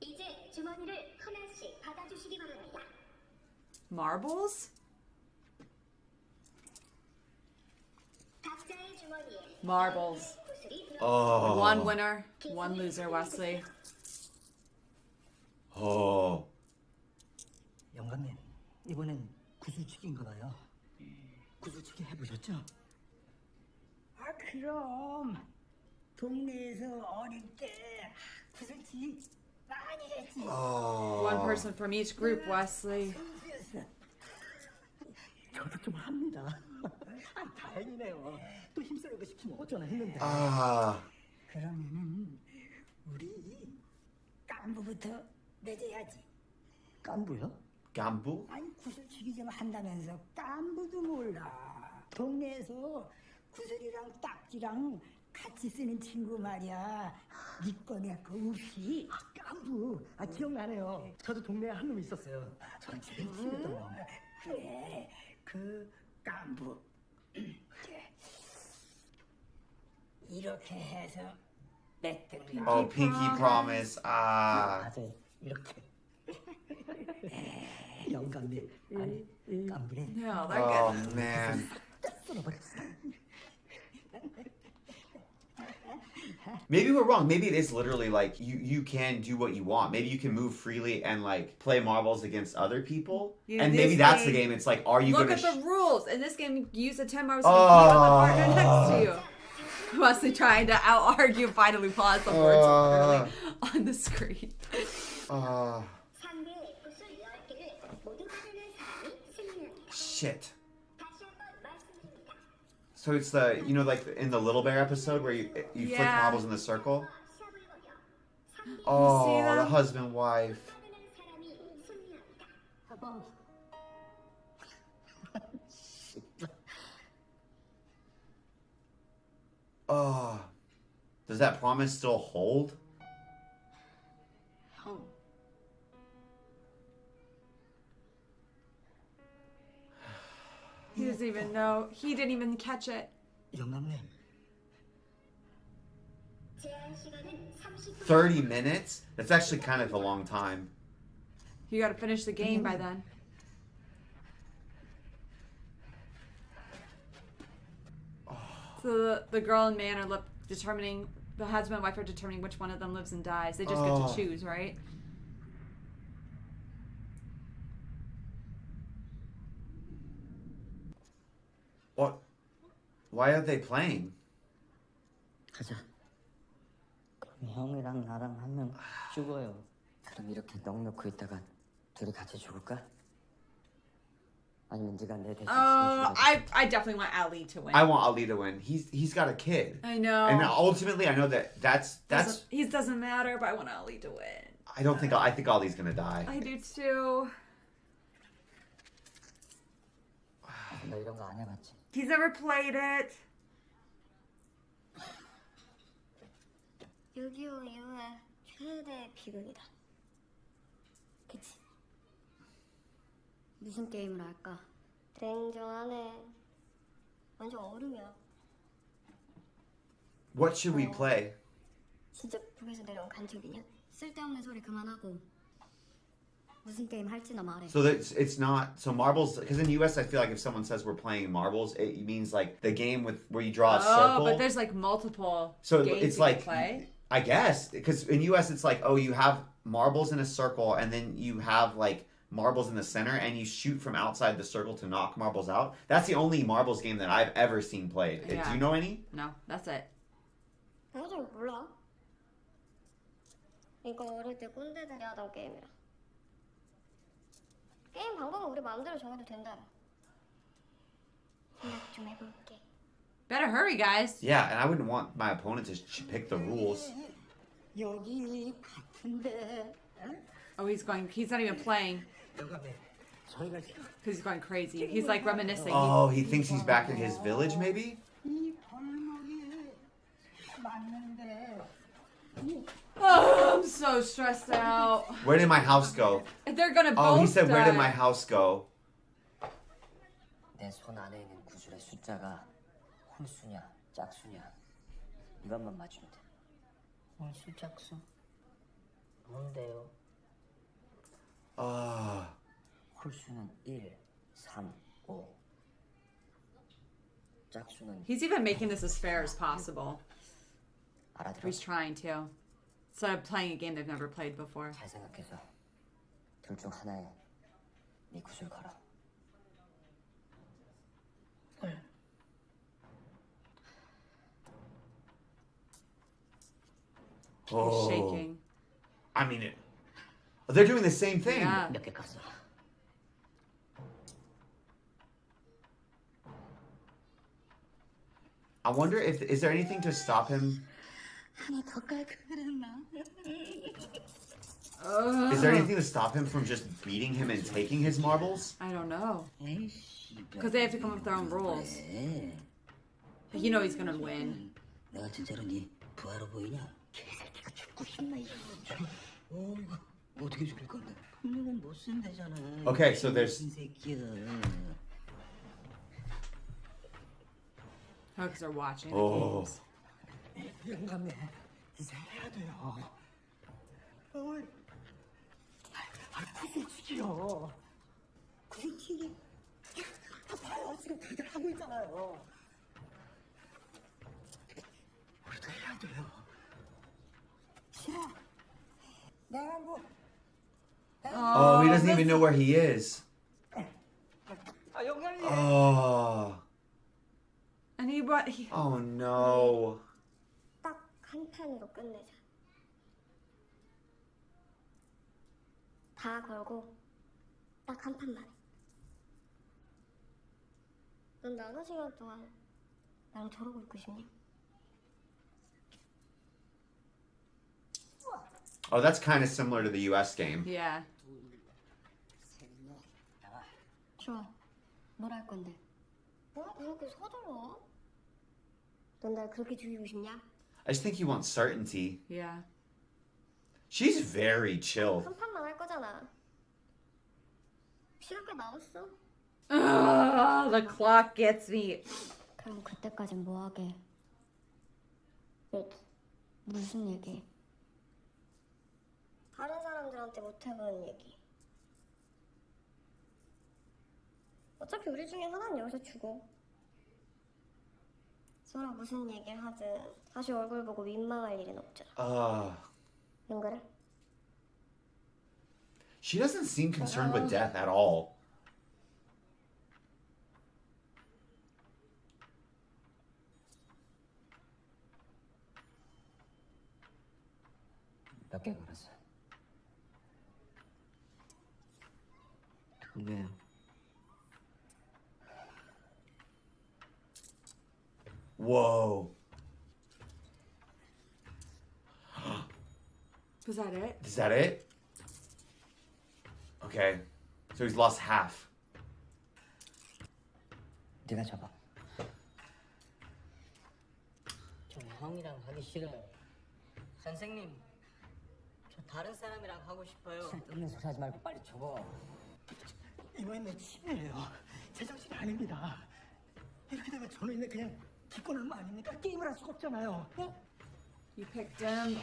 이제 주머니를 하나씩 받아주시기 바랍니다. Marbles? 각자의 주머니에 Marbles. 구슬이 들어. Oh. One winner, one loser, Wesley. Oh. 영감님, 이번엔 구슬치기인가 봐요. 구슬치기 해보셨죠? 아 그럼 동네에서 어릴 때 구슬치기 많이 했지. One person from each group, Wesley. 저도 좀 합니다. 아 다행이네요. 또 힘쓰고 싶으면 어쩌나 했는데. Ah. 그러면은 우리 깐부부터 내줘야지. 깐부요? Gambu? 아니 구슬치기 좀 한다면서 깐부도 몰라. 동네에서 구슬이랑 딱지랑 같이 쓰는 친구 말이야. 니꺼 내꺼 없이 깐부. 아 기억나네요. 저도 동네에 한 놈 있었어요. 저랑 제일 친했던 놈. 그래 그 깐부. 이렇게 해서 냈던 거야. Oh, pinky promise. Ah. 맞아요. 이렇게. 영감님 아니 깐부네. No, they're Oh, good. man. 썰어버렸어. Maybe we're wrong. Maybe it is literally like you can do what you want. Maybe you can move freely and like play marbles against other people. Yeah, and this maybe that's the game- game. It's like, are you Look going at to... the rules. In this game, you use the 10 marbles to compete with the partner next to you. Wesley trying to out-argue finally pause the words literally on the screen. 상대의 구슬 10개를 모두 받는 사람이 승리합니다. Shit. 다시 한번 말씀드립니다. So it's the, you know, like in the Little Bear episode where you flick Yeah. marbles in the circle? 시합을 벌여 상대의 Oh, the them? husband, wife. 받는 사람이 승리합니다. 여보. Oh. Does that promise still hold? 형. He doesn't even know. He didn't even catch it. 영감님. 제한 시간은 30분. 30 minutes? That's actually kind of a long time. You gotta finish the game by then. So the girl and man are determining, the husband and wife are determining which one of them lives and dies. They just get Oh. to choose, right? What? Why are they playing? 가자. 그럼 형이랑 나랑 한 명 죽어요. 그럼 이렇게 넋놓고 있다가 둘이 같이 죽을까? 아니면 네가 내 대신 I definitely want Ali to win. I want Ali to win. He's got a kid. I know. And ultimately, I know that's. He doesn't matter, but I want Ali to win. I think Ali's gonna die. I do too. 너 이런 거 안 해봤지? He's never played it. 6.25 이후에 최대 비극이다. 그치? 무슨 게임을 할까? 냉정하네. 완전 얼음이야. What should we play? 진짜 북에서 내려온 간첩이냐? 쓸데없는 소리 그만하고 무슨 게임 할지나 말해. So that it's not so marbles because in the U.S. I feel like if someone says we're playing marbles, it means like the game with where you draw a circle. But there's like multiple So games it's you like can play. I guess because in U.S. it's like, oh, you have marbles in a circle and then you have like marbles in the center and you shoot from outside the circle to knock marbles out. That's the only marbles game that I've ever seen played. Yeah. Do you know any? No, that's it. 나도 잘 몰라. 이거 어릴 때 꼰대들이 하던 게임이라. 게임 방법은 우리 마음대로 정해도 된다. 생각 좀 해볼게. Better hurry, guys. Yeah, and I wouldn't want my opponent to pick the rules. 여기 같은데. Oh, he's not even playing. Because he's going crazy. He's like reminiscing. Oh, he thinks he's back in his village, maybe? Oh, I'm so stressed out. Where did my house go? They're gonna both Oh, he said, where did my die. house go? 내 손 안에 있는 구슬의 숫자가 홀수냐 짝수냐 이것만 맞추면 돼. 홀수 짝수? 뭔데요? 아, 홀수는 1, 3, 5. 짝수는 He's even making this as fair as possible. 알아들어? He's trying to. Instead of playing a game they've never played before. 잘 생각해서 둘 중 하나에 네 구슬 걸어. He's shaking. I mean, they're doing the same thing. Yeah. 몇 개 깠어? I wonder if is there anything to stop him? 하나 더 깔까 그랬나? Is there anything to stop him from just beating him and taking his marbles? I don't know. Because they have to come up with their own rules. But you know he's gonna win. 내가 진짜로 네 부하로 보이냐? 개새끼가 죽고 싶나 이거. 어이구 어떻게 죽일 건데? 분명은 못 쓴대잖아. Okay, so there's. 이 새끼야. Oh, because they're watching. Oh. 영감해. 희생해야 돼요. 어이. 구슬치기요. 구슬치기. 봐요 지금 다들 하고 있잖아요. 우리도 해야 돼요. 싫어. 내가 뭐. Oh, he doesn't even know where he is. 아 영감이. Oh. And he Oh no. 딱 한 판으로 끝내자. 다 걸고 딱 한 판만. 넌 나눠 시간 동안 나랑 저러고 있고 싶니? Oh, that's kind of similar to the US game. Yeah. 좋아. 뭘 할 건데? 뭐 그렇게 서둘러? 넌 날 그렇게 죽이고 싶냐? I just think he wants certainty. Yeah. She's very chill. 한 판만 할 거잖아. 시간 꽤 남았어. The clock gets me. 그럼 그때까진 뭐 하게? 얘기. 무슨 얘기? 다른 사람들한테 못 해보는 얘기. 어차피 우리 중에 하나는 여기서 죽어. 서로 무슨 얘기를 하든 다시 얼굴 보고 민망할 일은 없잖아. 안 그래? She doesn't seem concerned with death at all. 몇 개 걸었어? 2개요. Whoa. Was that it? Is that it? Okay. So he's lost half. 네가 잡아. 저 형이랑 하기 싫어요. 선생님, 저 다른 사람이랑 하고 싶어요. 쓸데없는 소리 하지 말고 빨리 접어. 이번엔 내 취미예요. 제정신이 아닙니다. 이렇게 되면 저는 그냥 기권 얼마 아닙니까? 게임을 할 수가 없잖아요. You picked him.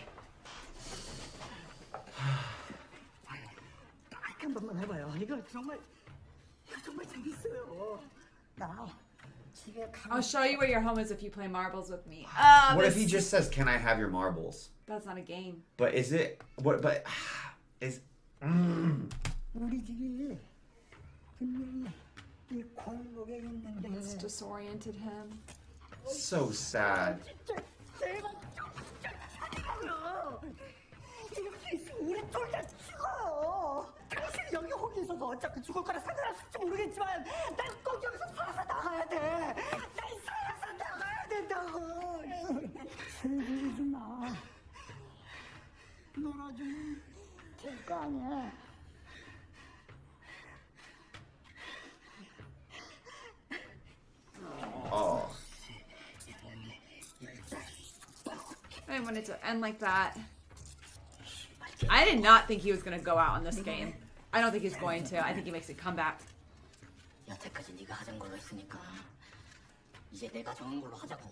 딱 한 번만 해봐요. 이거 정말 재밌어요. 나 집에 I'll show you where your home is if you play marbles with me. What if he just says, "Can I have your marbles?" That's not a game. But is it what? But is. 우리 집이 분명히 이 골목에 있는데. It's disoriented him. So sad. 제발 쫓아가요. 이렇게 있으면 우리 둘 다 죽어요. 당신 여기 혼자 있어서 어차피 죽을 거라 상관없을지 모르겠지만 난 꼭 여기서 살아서 나가야 돼. 난 살아서 나가야 들이지 마. 놀아주면 될 거 아니야. Oh. I didn't want it to end like that. I did not think he was going to go out on this game. I don't think he's going to. I think he makes a comeback. 여태까지 네가 하던 걸로 했으니까 이제 내가 정한 걸로 하자고.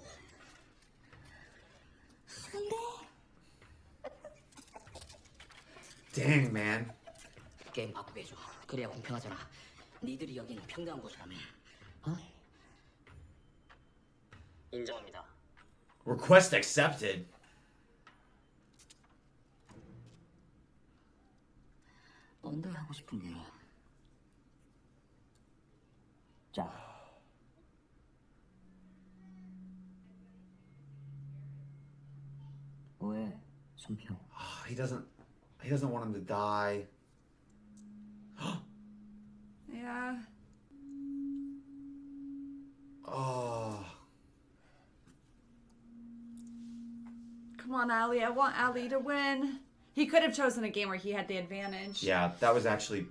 Dang, man. 게임 바꾸게 해줘. 그래야 공평하잖아. 니들이 여기는 평등한 곳이라며. 어? 인정합니다. Request accepted. 뭔데 하고 싶은 게? 자. 왜 손평? He doesn't want him to die. Yeah. Oh. Come on, Ali. I want Ali to win. He could have chosen a game where he had the advantage. Yeah, that was actually.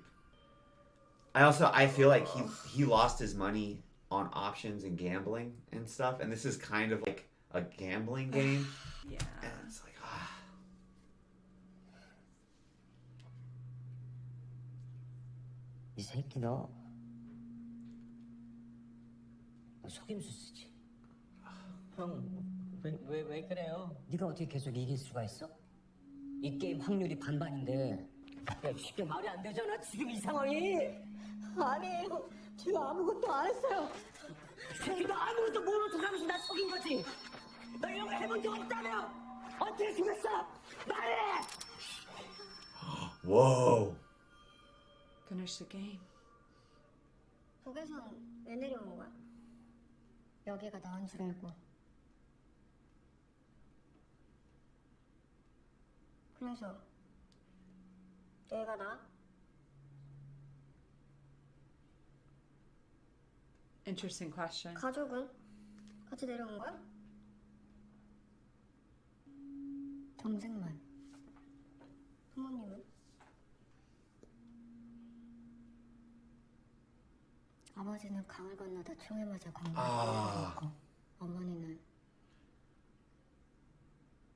I feel like he lost his money on options and gambling and stuff, and this is kind of like a gambling game. Yeah. And it's like, 이 새끼 너 속임수 쓰지. 형, 왜 그래요? 네가 어떻게 계속 이길 수가 있어? 이 게임 확률이 반반인데. 야, 쉽게 말이 안 되잖아, 지금 이 상황이. 아니에요. 제가 아무것도 안 했어요. 새끼도 아무것도 모르는 척하면서 나 속인 거지. 너 이런 거 해본 적 없다며. 어떻게 죽였어? 말해! whoa. Finish the game. 북에선 왜 내려온 거야? 여기가 나은 줄 알고. 그래서 얘가 나? Interesting question. 가족은? 같이 내려온 거야? 동생만. 부모님은? 아버지는 강을 건너다 총에 맞아 광고를 했고 어머니는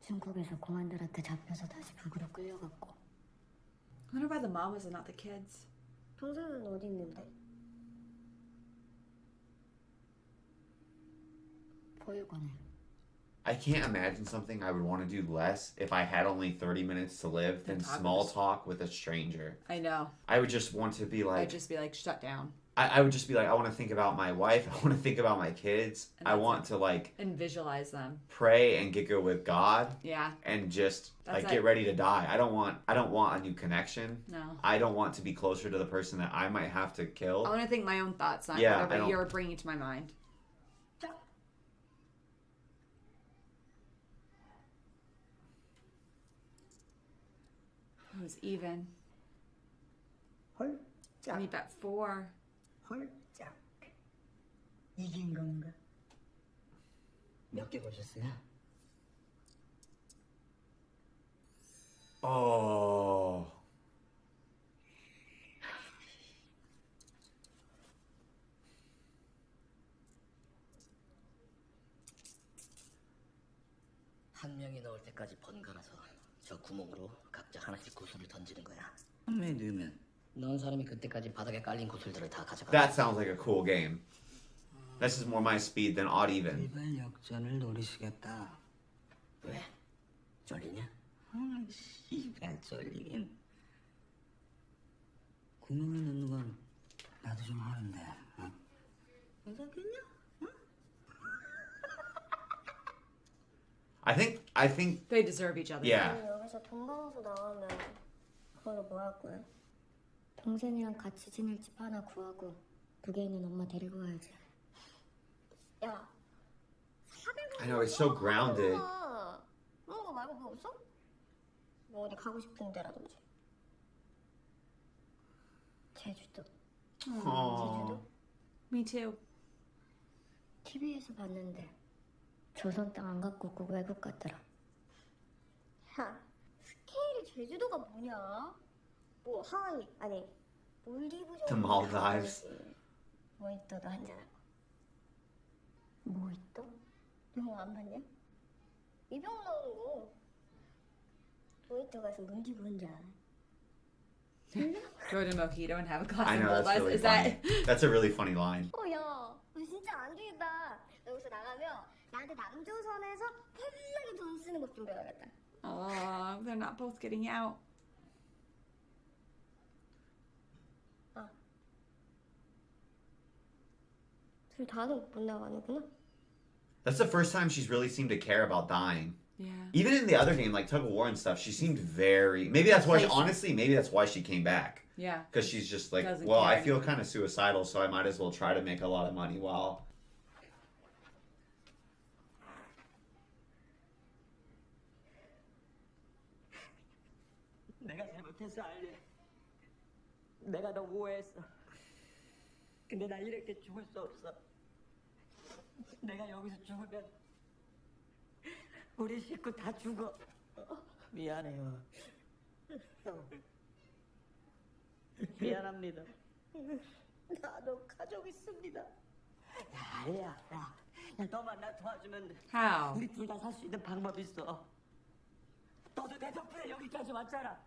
중국에서 공안들한테 잡혀서 다시 북으로 끌려갔고. I wonder why the mom was not the kids. 동생은 어디 있는데? 보육원에. I can't imagine something I would want to do less if I had only 30 minutes to live than small talk with a stranger. I know. I would just want to be like... I'd just be like, shut down. I would just be like, I want to think about my wife. I want to think about my kids. I want to like... And visualize them. Pray and get good with God. Yeah. And just That's like get ready to die. I don't want a new connection. No. I don't want to be closer to the person that I might have to kill. I want to think my own thoughts, not Yeah, whatever you're bringing to my mind. It was even. 헐짝. We bet 4. 헐짝. 이긴 건가? 몇 개 보셨어요? Oh. 한 명이 넣을 때까지 번갈아서 저 구멍으로 각자 하나씩 구슬을 던지는 거야. 한 명이 넣으면 넣은 사람이 그때까지 바닥에 깔린 구슬들을 다 가져가. That sounds like a cool game. This is more my speed than odd even. 일반 역전을 노리시겠다. 왜? 쫄리냐? 씨발 쫄리긴. 구멍을 넣는 건 나도 좀 하는데. 어? 괜찮겠냐? I think They deserve each other. Yeah. 여기서 돈 벌어서 나오면 그걸로 뭐 할 거야? 동생이랑 같이 지낼 집 하나 구하고 북에 있는 엄마 데리고 와야지. 야, 400원. I know it's so grounded. 그런 거 말고 뭐 없어? 뭐 어디 가고 싶은 데라든지. 제주도. Aww. Me too. TV에서 봤는데 조선 땅 안 갖고 꼭 외국 갔더라. 야, 스케일이 제주도가 뭐냐? 뭐 하와이 아니 몰디브 The Maldives. 모히또도 한잔하고. 모히또? 너 안 봤냐? 이병 나오는 거. 모히또 가서 몰디브 혼자. Jordan Mojito and have a glass I of know, that's Maldives. really Is funny. that That's a really funny line. 야, 너 진짜 안 되겠다. 너 여기서 나가면 나한테 남조선에서 편하게 돈 쓰는 것 좀 배워야겠다. Oh, they're not both getting out. 둘 다도 못 나가는구나. That's the first time she's really seemed to care about dying. Yeah. Even in the other game, like Tug of War and stuff, she seemed very. Maybe that's why. Honestly, maybe that's why she came back. Yeah. Because she's just like, Doesn't well, I care feel kind of suicidal, so I might as well try to make a lot of money while. 내가 잘못했어, 알리. 내가 너 오해했어. 근데 나 이렇게 죽을 수 없어. 내가 여기서 죽으면 우리 식구 다 죽어. 미안해요. 미안합니다. 나도 가족 있습니다. 야, 알리야. 야, 너만 나 도와주면 How? 우리 둘 다 살 수 있는 방법 있어. 너도 내 덕분에 여기까지 왔잖아.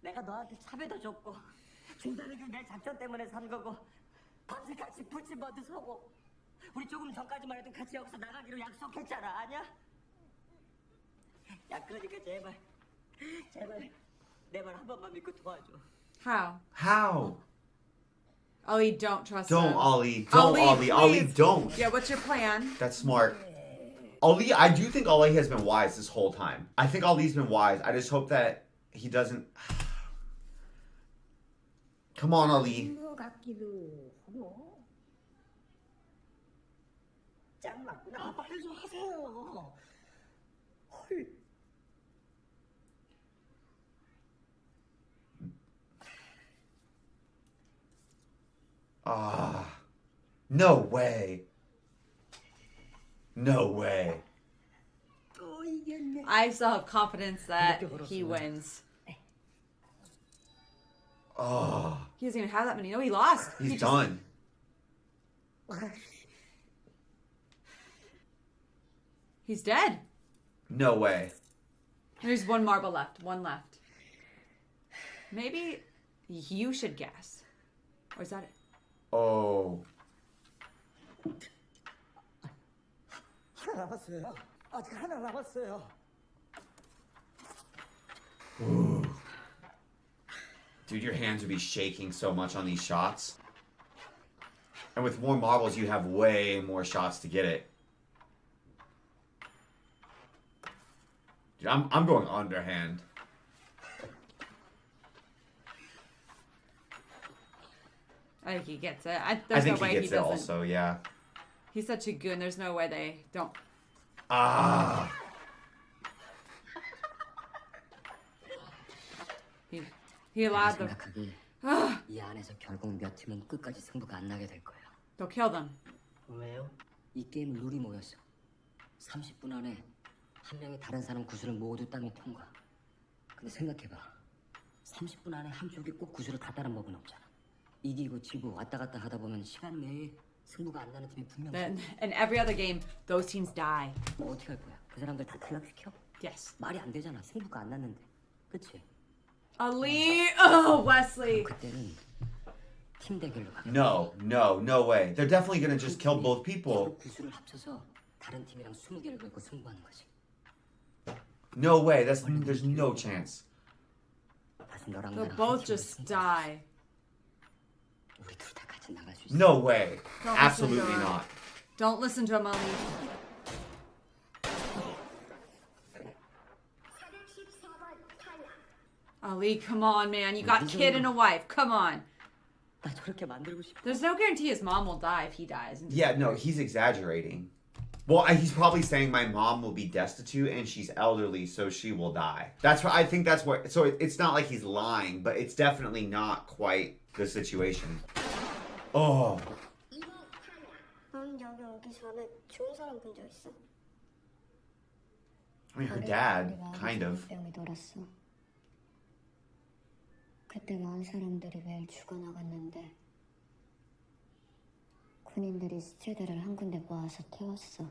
내가 너한테 차배도 줬고 중단은 내 작전 때문에 산 거고 밤새 같이 불침버드 서고 우리 조금 전까지만 해도 같이 여기서 나가기로 약속했잖아. 아니야? 야, 그러니까 제발 내 말 한 번만 믿고 도와줘. How? How? Ollie, don't trust Don't, them. Ollie. Don't, Ollie. Ollie, please. don't. Yeah, what's your plan? That's smart. Ollie, I do think Ollie has been wise this whole time. I think Ollie's been wise. I just hope that he doesn't. Come on, Ollie. 것 같기도 하고. 짱 맞구나. 빨리 좀 하세요. 헐. No way. No way. 또 이겼네. I still have confidence that he wins. Oh, He doesn't even have that many. No, he lost. he's He just- done. He's dead. No way. There's one marble left. One left. Maybe you should guess. Or is that it? Oh. 하나 남았어요. 아직 하나 남았어요. Dude, your hands would be shaking so much on these shots. And with more marbles, you have way more shots to get it. Dude, I'm going underhand. I think he gets it. I There's think no way he gets it doesn't. also, yeah. He's such a goon. There's no way they don't. Ah. He allowed the. 생각하기 이 안에서 결국 몇 팀은 끝까지 승부가 안 나게 될 거야. They'll kill them. 왜요? 이 게임 룰이 뭐였어? 30분 안에 한 명이 다른 사람 구슬을 모두 땅에 통과. 근데 생각해봐. 30분 안에 한쪽이 꼭 구슬을 다 따는 법은 없잖아. 이기고 지고 왔다 갔다 하다 보면 시간 내에 승부가 안 나는 팀이 분명. Then in every other game, those teams die. 뭐 어떻게 할 거야? 그 사람들 다 탈락시켜? Yes. 말이 안 되잖아. 승부가 안 났는데. 그치? Ali. Oh, Wesley. 그때는 팀 대결로 가. No way. They're definitely gonna just kill both people. 구슬을 합쳐서 다른 팀이랑 20개를 걸고 승부하는 거지. No way. There's no chance. They'll both just die. 우리 둘 다 같이 나갈 수 있어. No way. Don't Absolutely listen to her. not. Don't listen to him, Ali. Ali, come on, man. You got kid and a wife. Come on. 나 저렇게 만들고 싶어. There's no guarantee his mom will die if he dies. Yeah, no, he's exaggerating. Well, he's probably saying my mom will be destitute and she's elderly, so she will die. That's what I think. That's what. So it's not like he's lying, but it's definitely not quite the situation. Oh. 그럼 여기 오기 전에 좋은 사람 본 적 있어? I mean, her dad, kind of. 병이 돌았어. 그때 많은 사람들이 매일 죽어나갔는데 군인들이 시체들을 한 군데 모아서 태웠어.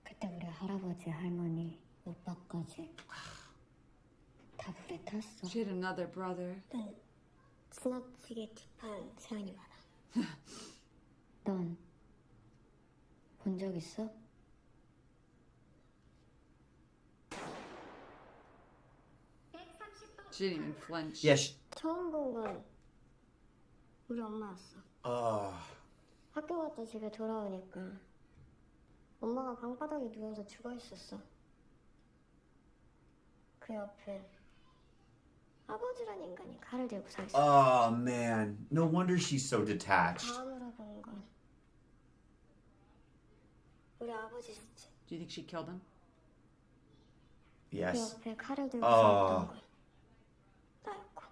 그때 우리 할아버지, 할머니, 오빠까지 다 불에 탔어. She had another brother. 난 지나치게 딥한 사연이 많아. 넌 본 적 있어? She didn't even flinch. Yeah. 처음 본 건 우리 엄마였어. 학교 갔다 집에 돌아오니까 엄마가 방바닥에 누워서 죽어 있었어. 그 옆에 아버지란 인간이 칼을 들고 서 있어. Oh man, no wonder she's so detached. 다음으로 본 건 우리 아버지 시체. Do you think she killed him? 그 Yes. 옆에 칼을 들고 서 있던 건 나였고.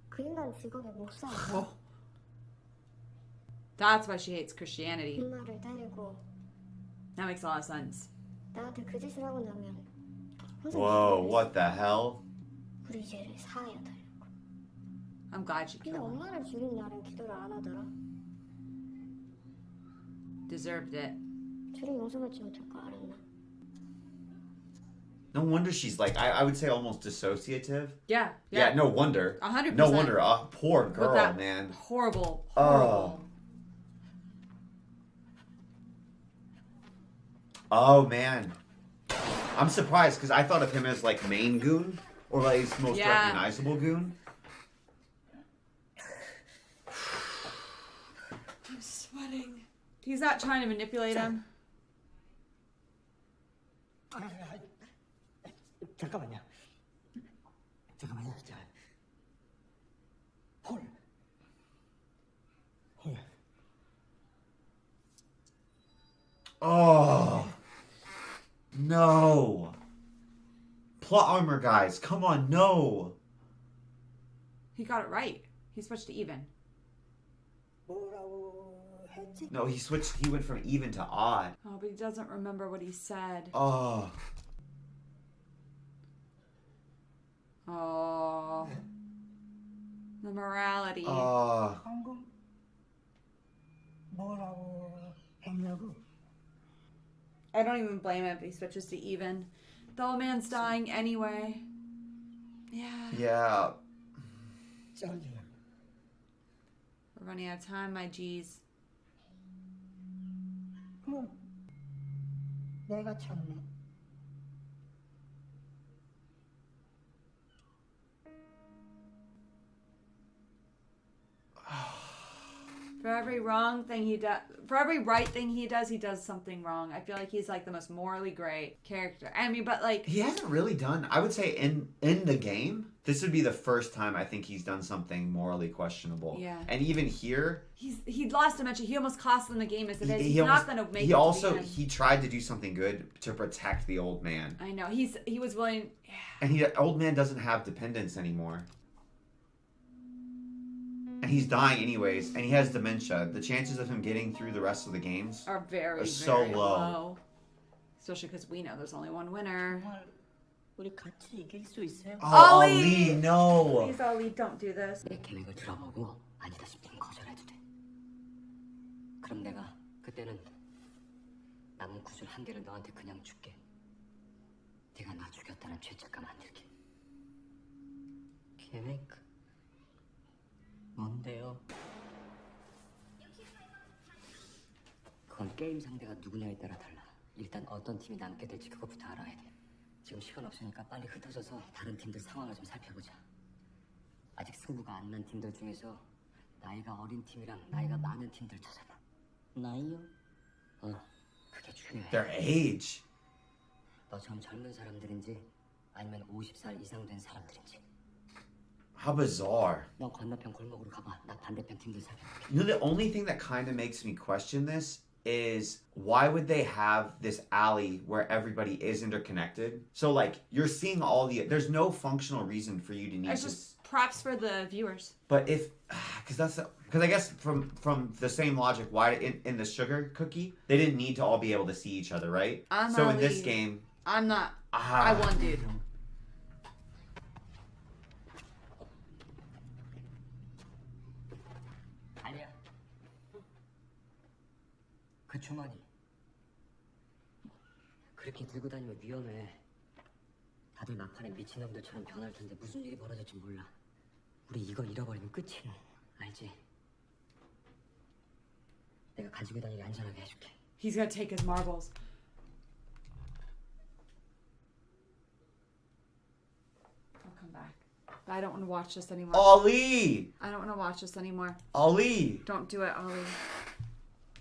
그 인간 직업에 못 살았어. That's why she hates Christianity. 엄마를 때리고 That makes a lot of sense. 나한테 그 짓을 하고 나면 Whoa, what the hell? 우리 죄를 사하여 달라고. I'm glad she 근데 killed him. 엄마를 죽인 날은 기도를 안 하더라. Deserved it. 주를 용서받지 못할 거 알았나? No wonder she's like, I would say almost dissociative. Yeah. Yeah, no wonder. 100%. No wonder. Poor With girl, that man. Horrible. Oh man. I'm surprised because I thought of him as like main goon or like his most recognizable goon. I'm sweating. He's not trying to manipulate him. 잠깐만요. 잠깐만요. 자, 홀. Oh. No. Plot armor, guys. Come on, no. He got it right. He switched to even. No, he went from even to odd. Oh, but he doesn't remember what he said. Oh. Oh. The morality. 방금 뭐라고 했냐고? I don't even blame him if he switches to even. The old man's dying anyway. Yeah. Yeah. We're running out of time, my G's. 그럼 내가 참네. For every wrong thing he does, for every right thing he does something wrong. I feel like he's like the most morally gray character. I mean, but like He hasn't really done. I would say in the game, this would be the first time I think he's done something morally questionable. Yeah. And even here, he lost dimension. He almost cost them the game as it is. He's almost- not going to make he it. also to the end. he tried to do something good to protect the old man. I know he was willing. And old man doesn't have dependence anymore. And he's dying anyways, and he has dementia. The chances of him getting through the rest of the games Are very so very low. Especially because we know there's only one winner. 우리 같이 이길 수 있어요? Oh, Ali, no. Please, Ali, don't do this. 내 계획을 들어보고 아니다 싶으면 거절해도 돼. 그럼 내가 그때는 남은 구슬 한 개를 너한테 그냥 줄게. 네가 나 죽였다는 죄책감 안 들게. 계획 뭔데요? 그건 게임 상대가 누구냐에 따라 달라. 일단 어떤 팀이 남게 될지 그것부터 알아야 돼. 지금 시간 없으니까 빨리 흩어져서 다른 팀들 상황을 좀 살펴보자. 아직 승부가 안 난 팀들 중에서 나이가 어린 팀이랑 나이가 많은 팀들 찾아봐. 나이요? 그게 중요해. Their age. 너처럼 젊은 사람들인지 아니면 50살 이상 된 사람들인지. How bizarre. 너 건너편 골목으로 가봐. 나 반대편 팀들 살펴볼게. You know, the only thing that kind of makes me question this is why would they have this alley where everybody is interconnected? So, like, you're seeing all there's no functional reason for you to need It's to. just props for the viewers. But if, because I guess from the same logic, why in the sugar cookie they didn't need to all be able to see each other, right? So in this game, I'm not. I won, dude. 아니야. 그 주머니. 그렇게 들고 다니면 위험해. 다들 막판에 미친놈들처럼 변할 텐데 무슨 일이 벌어질지 몰라. 우리 이거 잃어버리면 끝이야. 알지? 내가 가지고 다니게 안전하게 해줄게. He's gonna take his marbles. I'll come back. But I don't want to watch this anymore. Ali! I don't want to watch this anymore. Ali! Don't do it, Ali.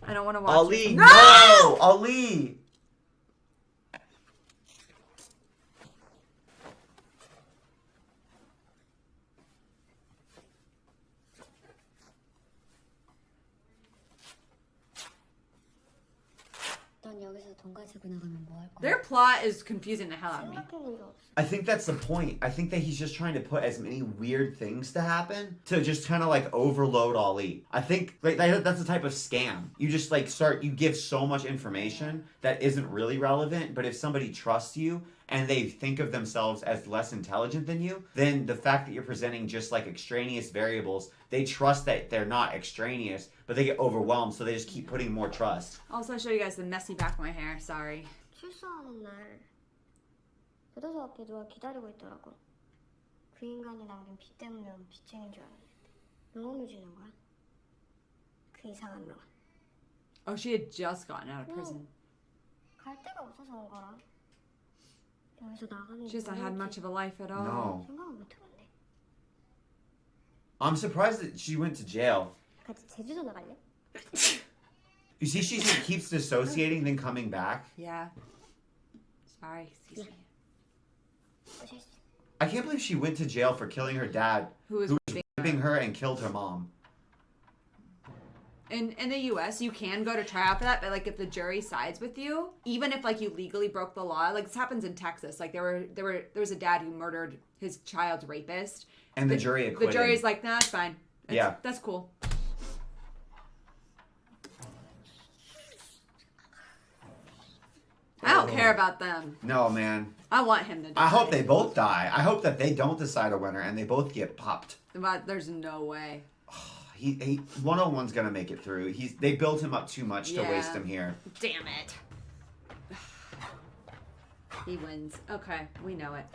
I don't want to watch Ali, this. no! Ali! 넌 여기서 돈 가지고 나가면 뭐 할 거야? Their plot is confusing the hell out of me. 생각해본 적 없어. I think that's the point. I think that he's just trying to put as many weird things to happen to just kind of like overload Ali. I think like that's the type of scam. You just like you give so much information that isn't really relevant, but if somebody trusts you and they think of themselves as less intelligent than you, then the fact that you're presenting just like extraneous variables, they trust that they're not extraneous, but they get overwhelmed, so they just keep putting more trust. Also, I'll show you guys the messy back of my hair. Sorry. 출소하는 날 교도소 앞에 누가 기다리고 있더라고. 그 인간이 남긴 빚 때문에 온 빚쟁인 줄 알았는데 명함을 주는 거야. 그 이상한 명. Oh, she had just gotten out of prison. 갈 데가 없어서 온 거라. 여기서 나가는 She hasn't had much of a life at all. No. 생각을 못 해봤네. I'm surprised that she went to jail. 같이 제주도 나갈래? You see, she keeps dissociating, then coming back. Yeah. Sorry, excuse me. I can't believe she went to jail for killing her dad, Who was raping her and killed her mom. In the U.S., you can go to trial for that, but like if the jury sides with you, even if like you legally broke the law, like this happens in Texas. Like there was a dad who murdered his child's rapist, And the jury acquitted. The jury's like, nah, it's fine. Yeah, that's cool. I don't care about them. No, man. I want him to die. I hope they both die. I hope that they don't decide a winner and they both get popped. But there's no way. He 101's gonna make it through. They built him up too much to waste him here. Damn it. He wins. Okay, we know it.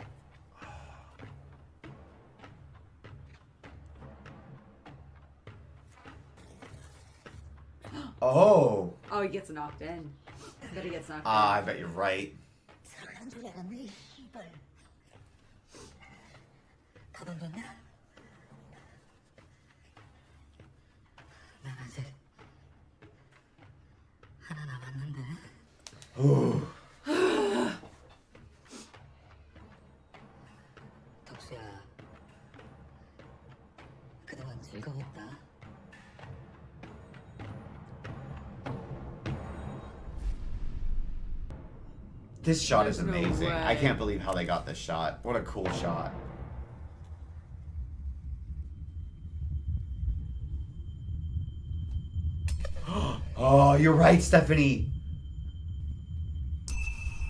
Oh. Oh, he gets knocked in. I bet he gets knocked in. I bet you're right. 사랑하는 소리 알았네, 씨발. 다 던졌냐? 난 아직 하나 남았는데. 덕수야, 그동안 즐거웠다. This shot is There's no amazing. I way. can't believe how they got this shot. What a cool shot. Oh, you're right, Stephanie.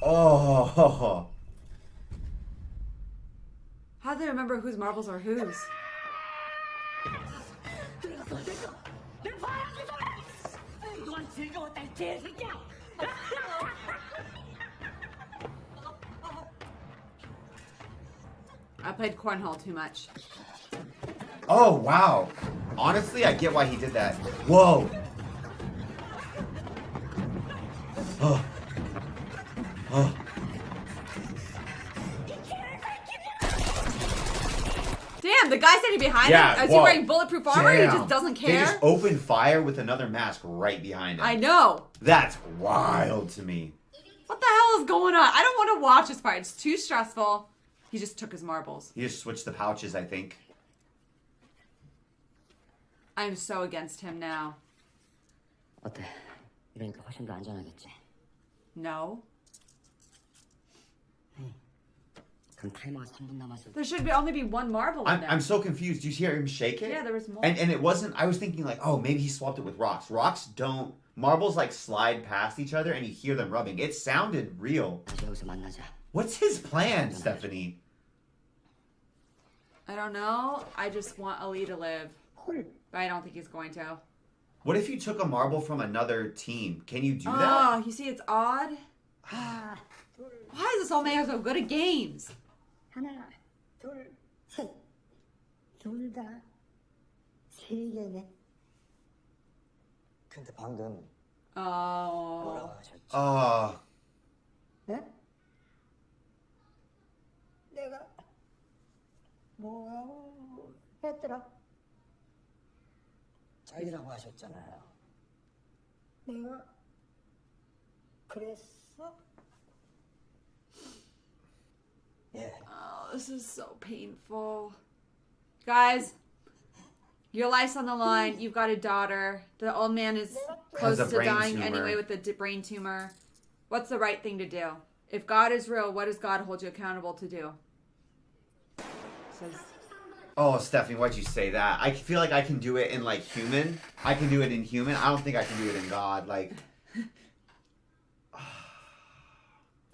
Oh. How do they remember whose marbles are whose? 넌 즐거웠다, 이 개새끼야! I played cornhole too much. Oh, wow. Honestly, I get why he did that. Whoa. Oh. Oh. Damn, the guy standing behind Yeah, him, is whoa. he wearing bulletproof armor? He Damn. just doesn't They care? just opened fire with another mask right behind him. I know. That's wild to me. What the hell is going on? I don't want to watch this part. It's too stressful. He just took his marbles. He just switched the pouches, I think. I'm so against him now. 어때? 이러니까 훨씬 더 안전하겠지? No. 그럼 타이머가 3분 남았어. There should only be one marble in there. I'm so confused. Do you hear him shake it? Yeah, there was more. And it wasn't. I was thinking like, oh, maybe he swapped it with rocks. Rocks don't. Marbles like slide past each other, and you hear them rubbing. It sounded real. 다시 여기서 만나자. What's his plan, Stephanie? I don't know. I just want Ali to live. But I don't think he's going to. What if you took a marble from another team? Can you do Oh, that? you see, it's odd. Why is this old man so good at games? 하나, 둘, 셋. 둘 다 세 개네. 근데 방금 Oh. 뭐라고 하셨지? 네? 내가 뭐라고 했더라? 잘리라고 하셨잖아요. 내가 그랬어? 예. Oh, this is so painful. Guys, your life's on the line. You've got a daughter. The old man is close Has a to brain dying tumor. anyway with a brain tumor. What's the right thing to do? If God is real, what does God hold you accountable to do? Says, Oh, Stephanie, why'd you say that? I feel like I can do it in like human. I can do it in human. I don't think I can do it in God. Like,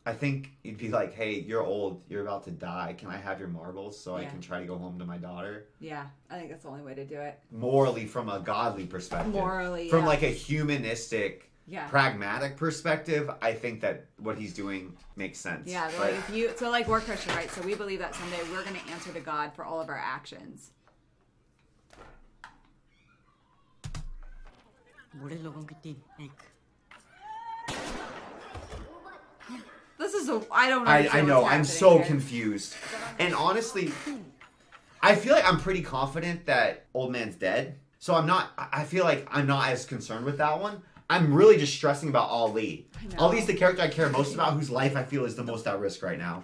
I think you'd be like, hey, you're old. You're about to die. Can I have your marbles so I Yeah. can try to go home to my daughter? yeah, I think that's the only way to do it. Morally, from a godly perspective. Morally, From yeah. like a humanistic, Yeah. pragmatic perspective, I think that what he's doing makes sense. Yeah, But like if you, so like we're Christian, right? So we believe that someday we're going to answer to God for all of our actions. This is a, I don't I understand know, what's I'm happening so here. confused. And honestly, I feel like I'm pretty confident that old man's dead. So I feel like I'm not as concerned with that one. I'm really just stressing about Ali. I know. Ali's the character I care most about, whose life I feel is the most at risk right now.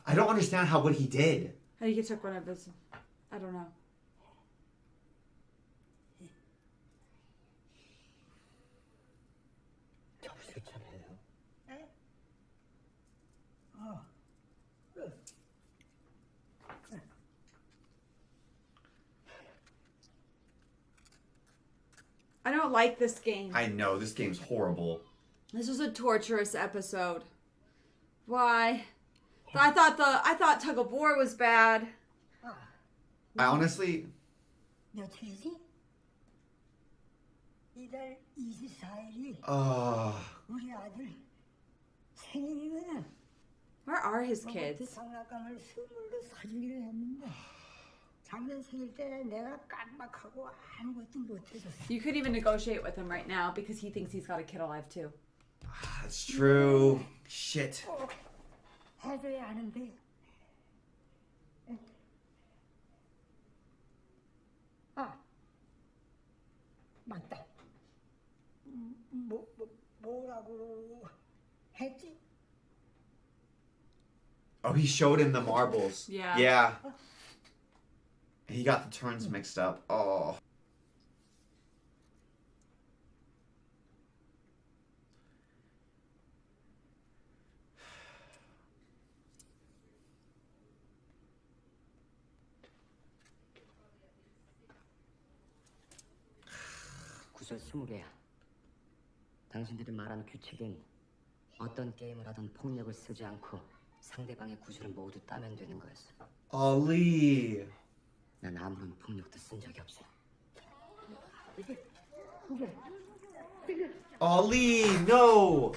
I don't understand what he did. I think he took one of his, I don't know. 정신 차려요. I don't like this game. I know, this game's horrible. This was a torturous episode. Why? I thought tug of war was bad. I honestly, 며칠이지? 이달 24일이 우리 아들 생일이거든. Where are his kids? 장난감을 선물로 사주기로 했는데 작년 생일 때 내가 깜빡하고 아무것도 못해줬어. You could even negotiate with him right now because he thinks he's got a kid alive too. that's true. Shit. 해줘야 하는데. 아, 맞다. 뭐라고 했지? Oh, he showed him the marbles. Yeah. Yeah. He got the turns mixed up. Oh. 구슬 20개야. 당신들이 말하는 규칙은 어떤 게임을 하든 폭력을 쓰지 않고 상대방의 구슬을 모두 따면 되는 거였어. Ali. 난 아무런 폭력도 쓴 적이 없어. Ali, no.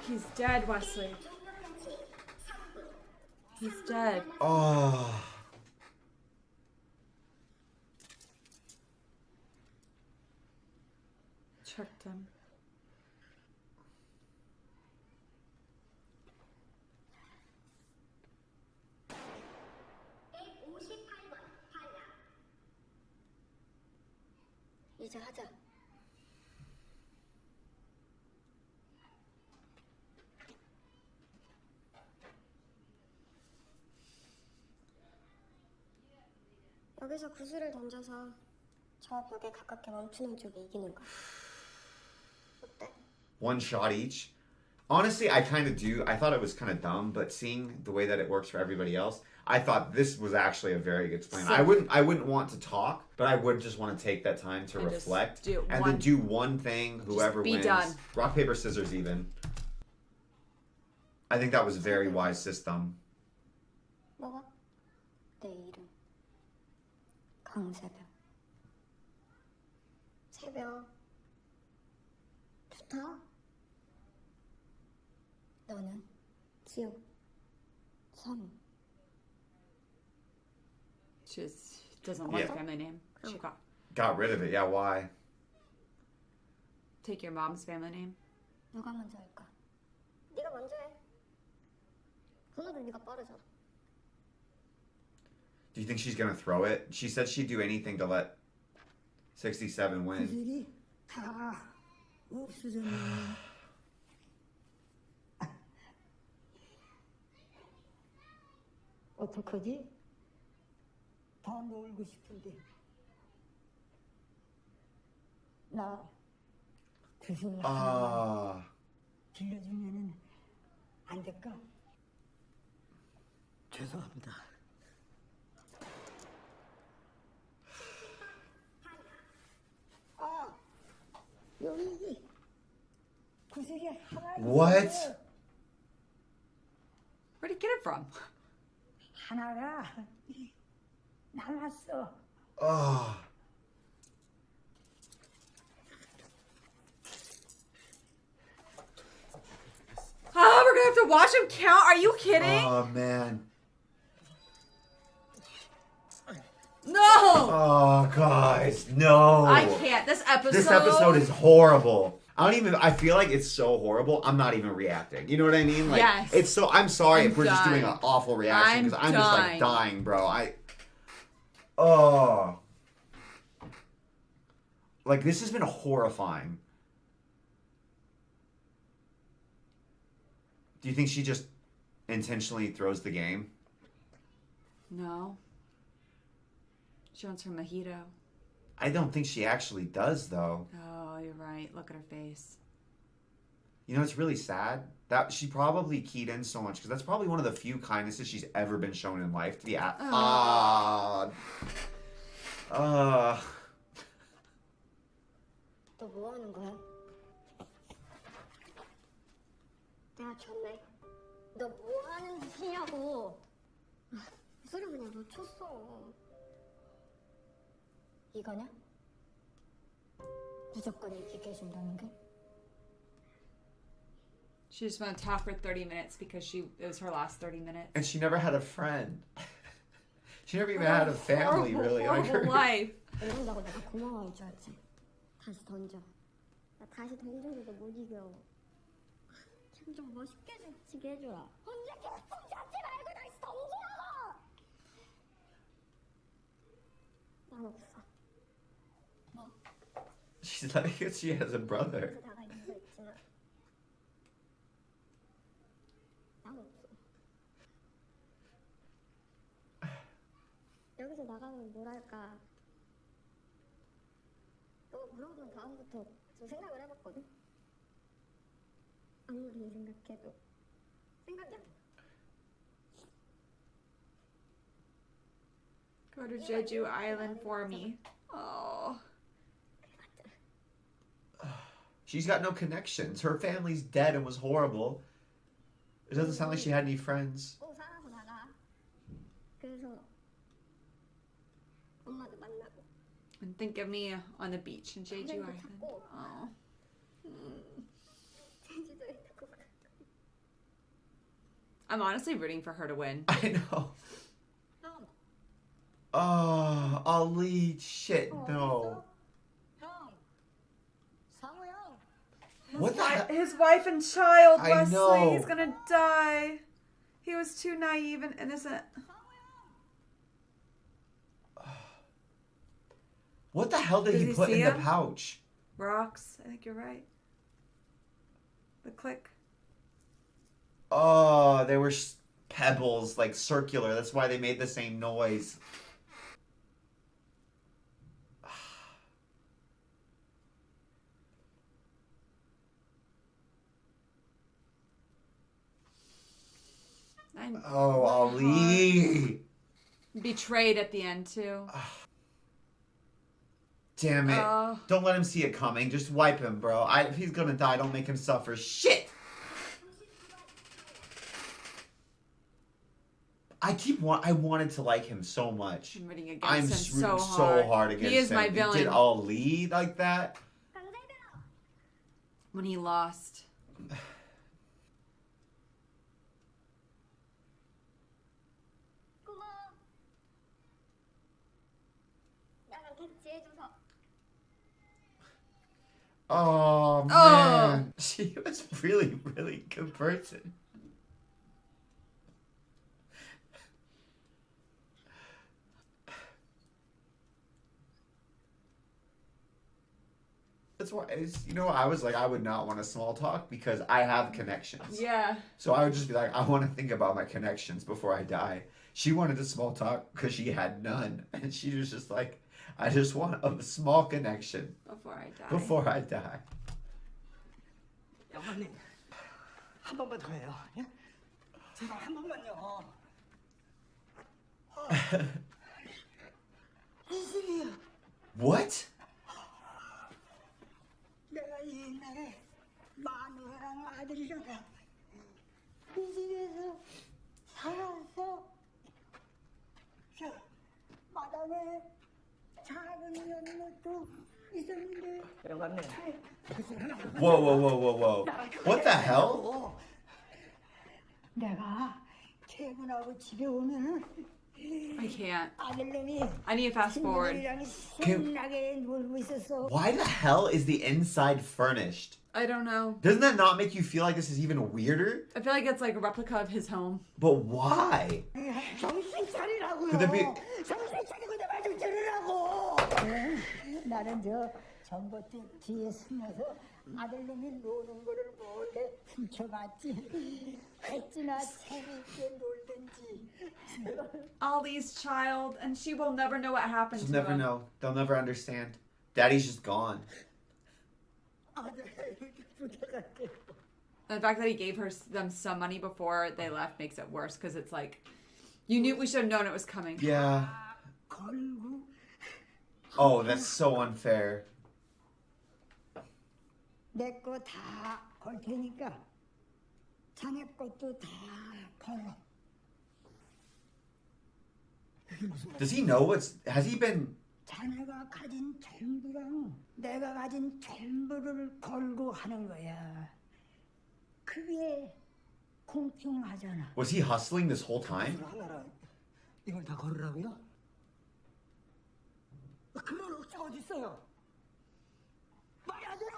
He's dead, Wesley. He's dead. Oh. Checked him. 이제 하자. 여기서 구슬을 던져서 저 벽에 가깝게 멈추는 쪽이 이기는 거야. 어때? One shot each. Honestly, I kind of do. I thought it was kind of dumb, but seeing the way that it works for everybody else, I thought this was actually a very good plan. I wouldn't want to talk, but I would just want to take that time to reflect then do one thing. Whoever wins, done. Rock paper scissors. Even. I think that was a very wise system. 뭐가? 내 이름. 강새벽. 새벽. 좋다. 너는? 지옥. 섬. She just doesn't want a family name. She got rid of it. Yeah, why? Take your mom's family name. 누가 먼저 할까? 네가 먼저 해. 그나도 네가 빠르잖아. Do you think she's gonna throw it? She said she'd do anything to let 67 win. 구슬이 다 없어졌네. 어떡하지? 더 놀고 싶은데. 나 구슬 하나 빌려주면은 안 될까? 죄송합니다. 여기 구슬이 하나. What? Where'd he get it from? 하나가 남았어. Oh. Oh, we're gonna have to watch him count. Are you kidding? Oh man. No. Oh guys, no. I can't. This episode is horrible. I feel like it's so horrible. I'm not even reacting. You know what I mean? Like, yes. It's so, I'm sorry if we're done. just doing an awful reaction because I'm just like dying. dying, bro. Like, this has been horrifying. Do you think she just intentionally throws the game? No. She wants her mojito. I don't think she actually does, though. Oh, you're right. Look at her face. You know, it's really sad that she probably keyed in so much because that's probably one of the few kindnesses she's ever been shown in life. To be 너 뭐 하는 거야? 내가 졌네. 너 뭐 하는 짓이냐고. 소리 그냥 놓쳤어. 이거냐? 무조건 이기게 해준다는 게? She just want to talk for 30 minutes because it was her last 30 minutes. And she never had a friend. She never even had a family, really. Horrible life. 이런다고 내가 고마워할 줄 알지? 다시 던져. 나 다시 던져도 못 이겨. 참 좀 멋있게 던지게 해줘라. 언제 계속 잡지 말고 다시 던지라고! 난 없어. 뭐? She's like, she has a brother. 나가 있는 거 있지만 난 없어. 여기서 나가면 뭘 할까? 너 물어본 다음부터 좀 생각을 해봤거든? 아무리 생각해도 생각이 안 나. Go to Jeju Island for me. Oh. She's got no connections. Her family's dead and was horrible. It doesn't sound like she had any friends. 꼭 살아서 나가. 그래서 엄마도 만나고. And think of me on the beach in Jeju Island. Oh. 제주도에 두고 가. I'm honestly rooting for her to win. I know. Oh, Ali, shit, no. 형, 상우 형. What the hell? His wife and child, I Wesley. know. He's gonna die. He was too naive and innocent. What the hell did Does he he put see in the him? pouch? Rocks. I think you're right. The click. Oh, they were pebbles, like circular. That's why they made the same noise. Oh, Ali. Betrayed at the end too. Damn it. Don't let him see it coming. Just wipe him, bro. If he's gonna die, don't make him suffer. Shit! I wanted to like him so much. I'm rooting against I'm him rooting so hard against him. He is my villain. He did Ali like that? When he lost. Oh, man. She was really, really good person. That's why, I was like, I would not want a small talk because I have connections. Yeah. So I would just be like, I want to think about my connections before I die. She wanted a small talk because she had none. And she was just like, I just want a small connection. Before I die. 영화님, 한 번만 더 해요. 예? 제발 한 번만요. 이슬이야. What? 내가 옛날에 마누라랑 아들이랑 이 집에서 살았어. 저 마당에 작은 연못도 있었는데. 영감님. Whoa. What the hell? 내가 퇴근하고 집에 오면은 I can't. 아들놈이 I need to fast forward. 친구들이랑 신나게 놀고 있었어. Why the hell is the inside furnished? I don't know. Doesn't that not make you feel like this is even weirder? I feel like it's like a replica of his home. But why? 정신 차리라고요. Could there be... 정신 차리고 내 말 좀 들으라고. 나는 저 전봇대 뒤에 숨어서 아들놈이 노는 거를 몰래 훔쳐봤지. 어찌나 재밌게 놀든지. Ollie's child, and she will never know what happened She'll to never him. know. They'll never understand. Daddy's just gone. The fact that he gave them some money before they left makes it worse because it's like, we should have known it was coming. Yeah. Oh, that's so unfair. 내 거 다 걸 테니까 자네 것도 다 걸어. Does he know has he been... 자네가 가진 전부랑 내가 가진 전부를 걸고 하는 거야. 그게 공평하잖아. Was he hustling this whole time? 하나랑 이걸 다 걸으라고요? 그런 억자 어디 있어요?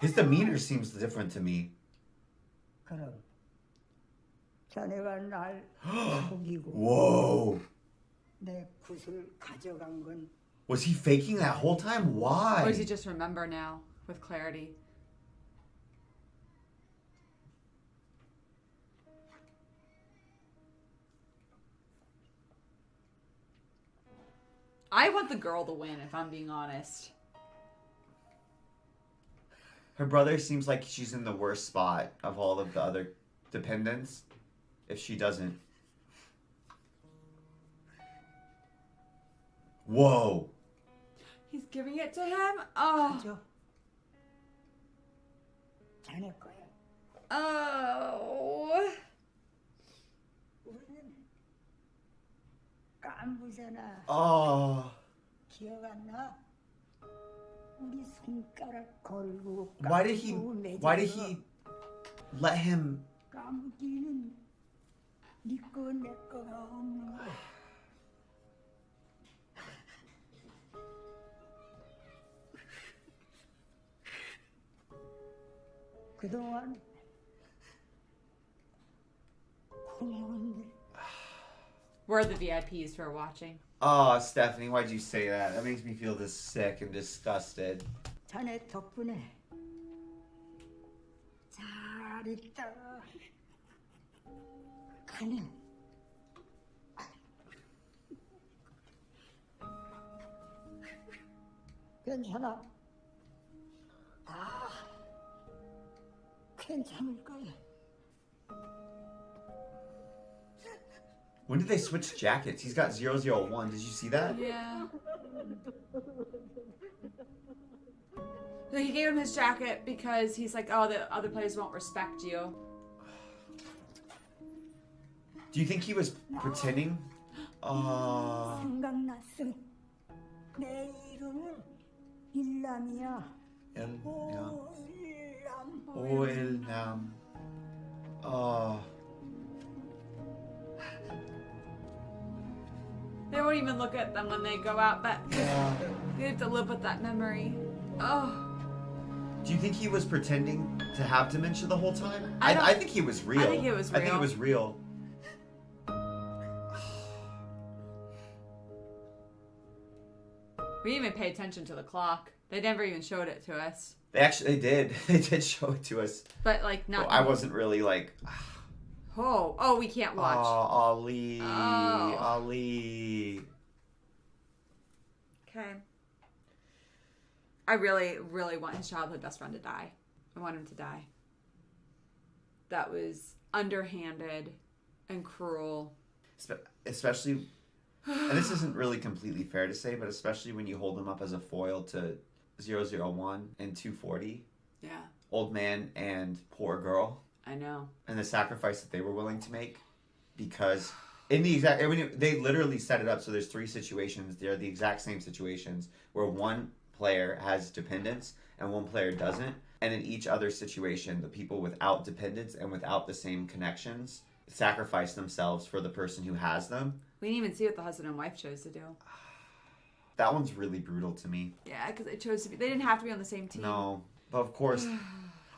His demeanor seems different to me. 그럼 자네가 날 속이고 Whoa. 내 굿을 가져간 건 Was he faking that whole time? Why? Or does he just remember now with clarity? I want the girl to win, if I'm being honest. Her brother seems like she's in the worst spot of all of the other dependents. If she doesn't. Whoa. He's giving it to him? Oh. 자네 거야. Oh. 우리는 깐부잖아. Oh. 기억 안 나? 우리 손가락 걸고 Why did he let him... 까무기는 네 거 내 거가 없는 거야. 그동안 고마운데. We're the VIPs for watching. Oh, Stephanie, why'd you say that? That makes me feel this sick and disgusted. 자네 덕분에 잘 있다. 가는. 괜찮아. 다 괜찮을 거야. When did they switch jackets? He's got 001. Did you see that? Yeah. So he gave him his jacket because he's like, oh, the other players won't respect you. Do you think he was pretending? 생각났어. 내 이름은 일남이야. 오일남. They won't even look at them when they go out, but they have to live with that memory. Oh. Do you think he was pretending to have dementia the whole time? I I think he was real. I think it was real. I think it was real. We didn't even pay attention to the clock. They never even showed it to us. They did. They did show it to us. But like not. I wasn't really like. Oh, we can't watch. Ali. Oh. Ali. Okay. I really, really want his childhood best friend to die. I want him to die. That was underhanded and cruel. Especially, and this isn't really completely fair to say, but especially when you hold him up as a foil to 001 and 240. Yeah. Old man and poor girl. I know. And the sacrifice that they were willing to make, because in the exact, I mean, they literally set it up so there's 3 situations. They're the exact same situations where one player has dependence and one player doesn't. And in each other situation, the people without dependence and without the same connections sacrifice themselves for the person who has them. We didn't even see what the husband and wife chose to do. That one's really brutal to me. Yeah, because they chose to be. They didn't have to be on the same team. No, but of course,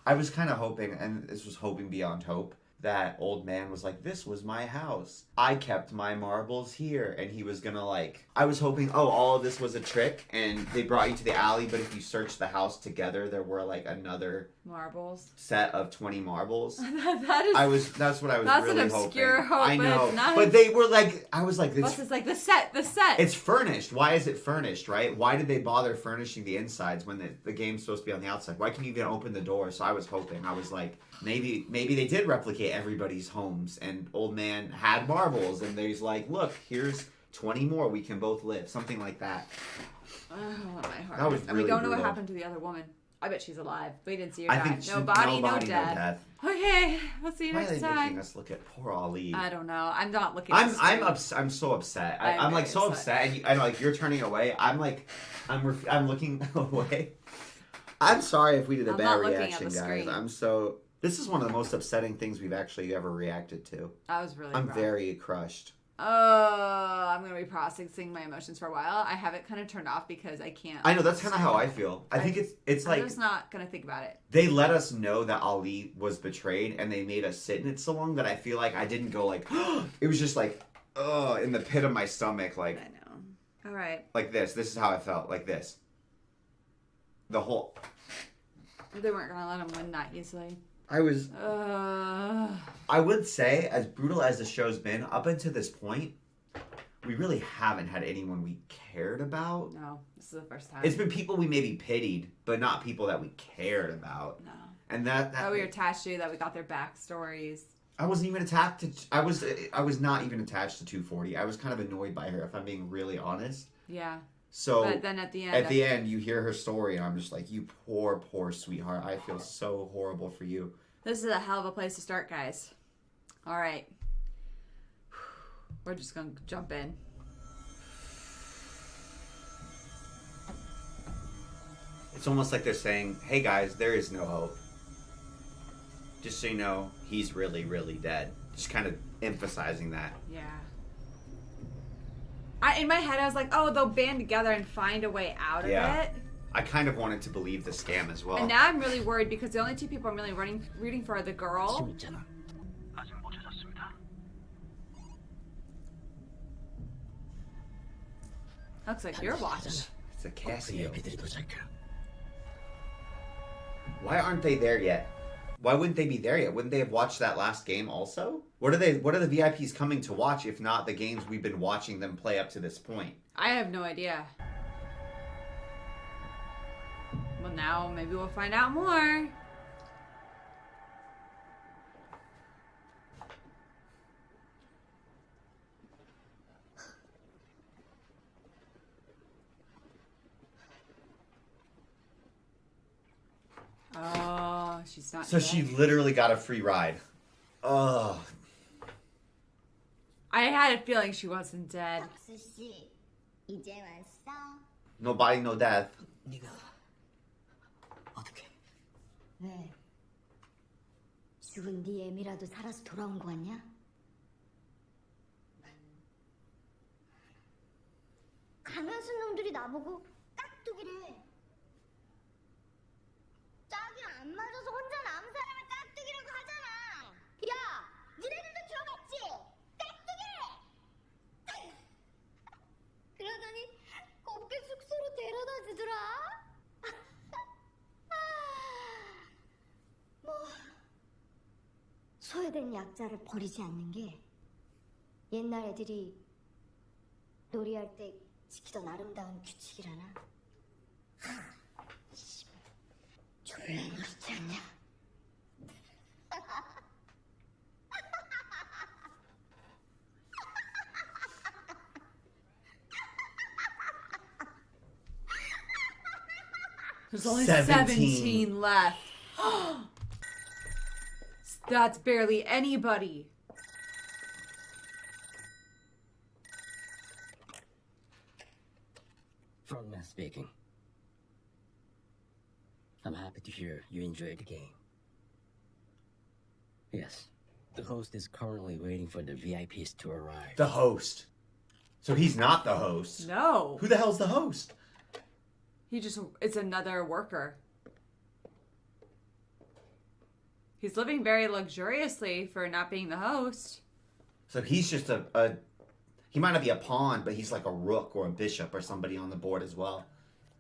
I was kind of hoping, and this was hoping beyond hope, that old man was like, this was my house. I kept my marbles here. And he was gonna like, I was hoping, all of this was a trick and they brought you to the alley, but if you searched the house together, there were like another marbles set of 20 marbles. That's what I was that's really an obscure hoping. hope. I know. It's nice. But they were like, I was like, Plus, it's like the set. it's furnished. Why is it furnished, right? Why did they bother furnishing the insides when the game's supposed to be on the outside? Why can you even open the door? So I was hoping. I was like, maybe they did replicate everybody's homes, and old man had marbles, and he's like, look, here's 20 more. We can both live. Something like that. Oh, my heart. That was And we really don't know what brutal. happened to the other woman. I bet she's alive. We didn't see her I die. think No body, no no death. death. Okay, we'll see you Why are next they time. making us look at poor Ali? I don't know. I'm not looking. I'm so upset. I'm like so upset. And I know, like, you're turning away. I'm like, I'm looking away. I'm sorry if we did a I'm bad not looking at reaction, the guys. screen. This is one of the most upsetting things we've actually ever reacted to. I was really. I'm rough. very crushed. I'm gonna be processing my emotions for a while. I have it kind of turned off because I can't. I know, that's kind of how I feel. I think it's like, I'm just not gonna think about it. they let us know that Ali was betrayed, and they made us sit in it so long that I feel like I didn't go like, it was just like, in the pit of my stomach, like. I know. All right. Like this. This is how I felt. Like this. The whole. They weren't gonna let him win that easily. I was. Uh, I would say, as brutal as the show's been, up until this point, we really haven't had anyone we cared about. No, this is the first time. It's been people we maybe pitied, but not people that we cared about. No. And that we were attached to, that we got their backstories. I wasn't even attached to. I was not even attached to 240. I was kind of annoyed by her, if I'm being really honest. Yeah. So, but then at the end, you hear her story, and I'm just like, you poor, poor sweetheart. I feel so horrible for you. This is a hell of a place to start, guys. All right. We're just going to jump in. It's almost like they're saying, hey guys, there is no hope. Just so you know, he's really, really dead. Just kind of emphasizing that. Yeah. In my head, I was like, oh, they'll band together and find a way out of it. I kind of wanted to believe the scam as well. And now I'm really worried because the only two people I'm really rooting for are the girl. Looks like you're watching. It's a Casio. Why aren't they there yet? Why wouldn't they be there yet? Wouldn't they have watched that last game also? What are the VIPs coming to watch if not the games we've been watching them play up to this point? I have no idea. Well, now maybe we'll find out more. Oh, she's not. So dead. she literally got a free ride. Oh. I had a feeling she wasn't dead. 덕수 씨, 이제 왔어? No body, no death. 네가 어떻게? 왜? 죽은 네 애미라도 살아서 돌아온 거 같냐? 가면순 놈들이 나보고 깍두기래. 짝이 안 맞아서 혼자 남은 사람을 깍두기라고 하잖아. 야, 니네들도 들어봤지? 깍두기! 그러더니 곱게 숙소로 데려다 주더라. 뭐 소외된 약자를 버리지 않는 게 옛날 애들이 놀이할 때 지키던 아름다운 규칙이라나. 졸라 멋있지 않냐? There's only 17. 17 left. That's barely anybody. Frontman speaking. I'm happy to hear you enjoyed the game. Yes, the host is currently waiting for the VIPs to arrive. The host. So he's not the host. No. Who the hell's the host? It's another worker. He's living very luxuriously for not being the host. So he's just he might not be a pawn, but he's like a rook or a bishop or somebody on the board as well.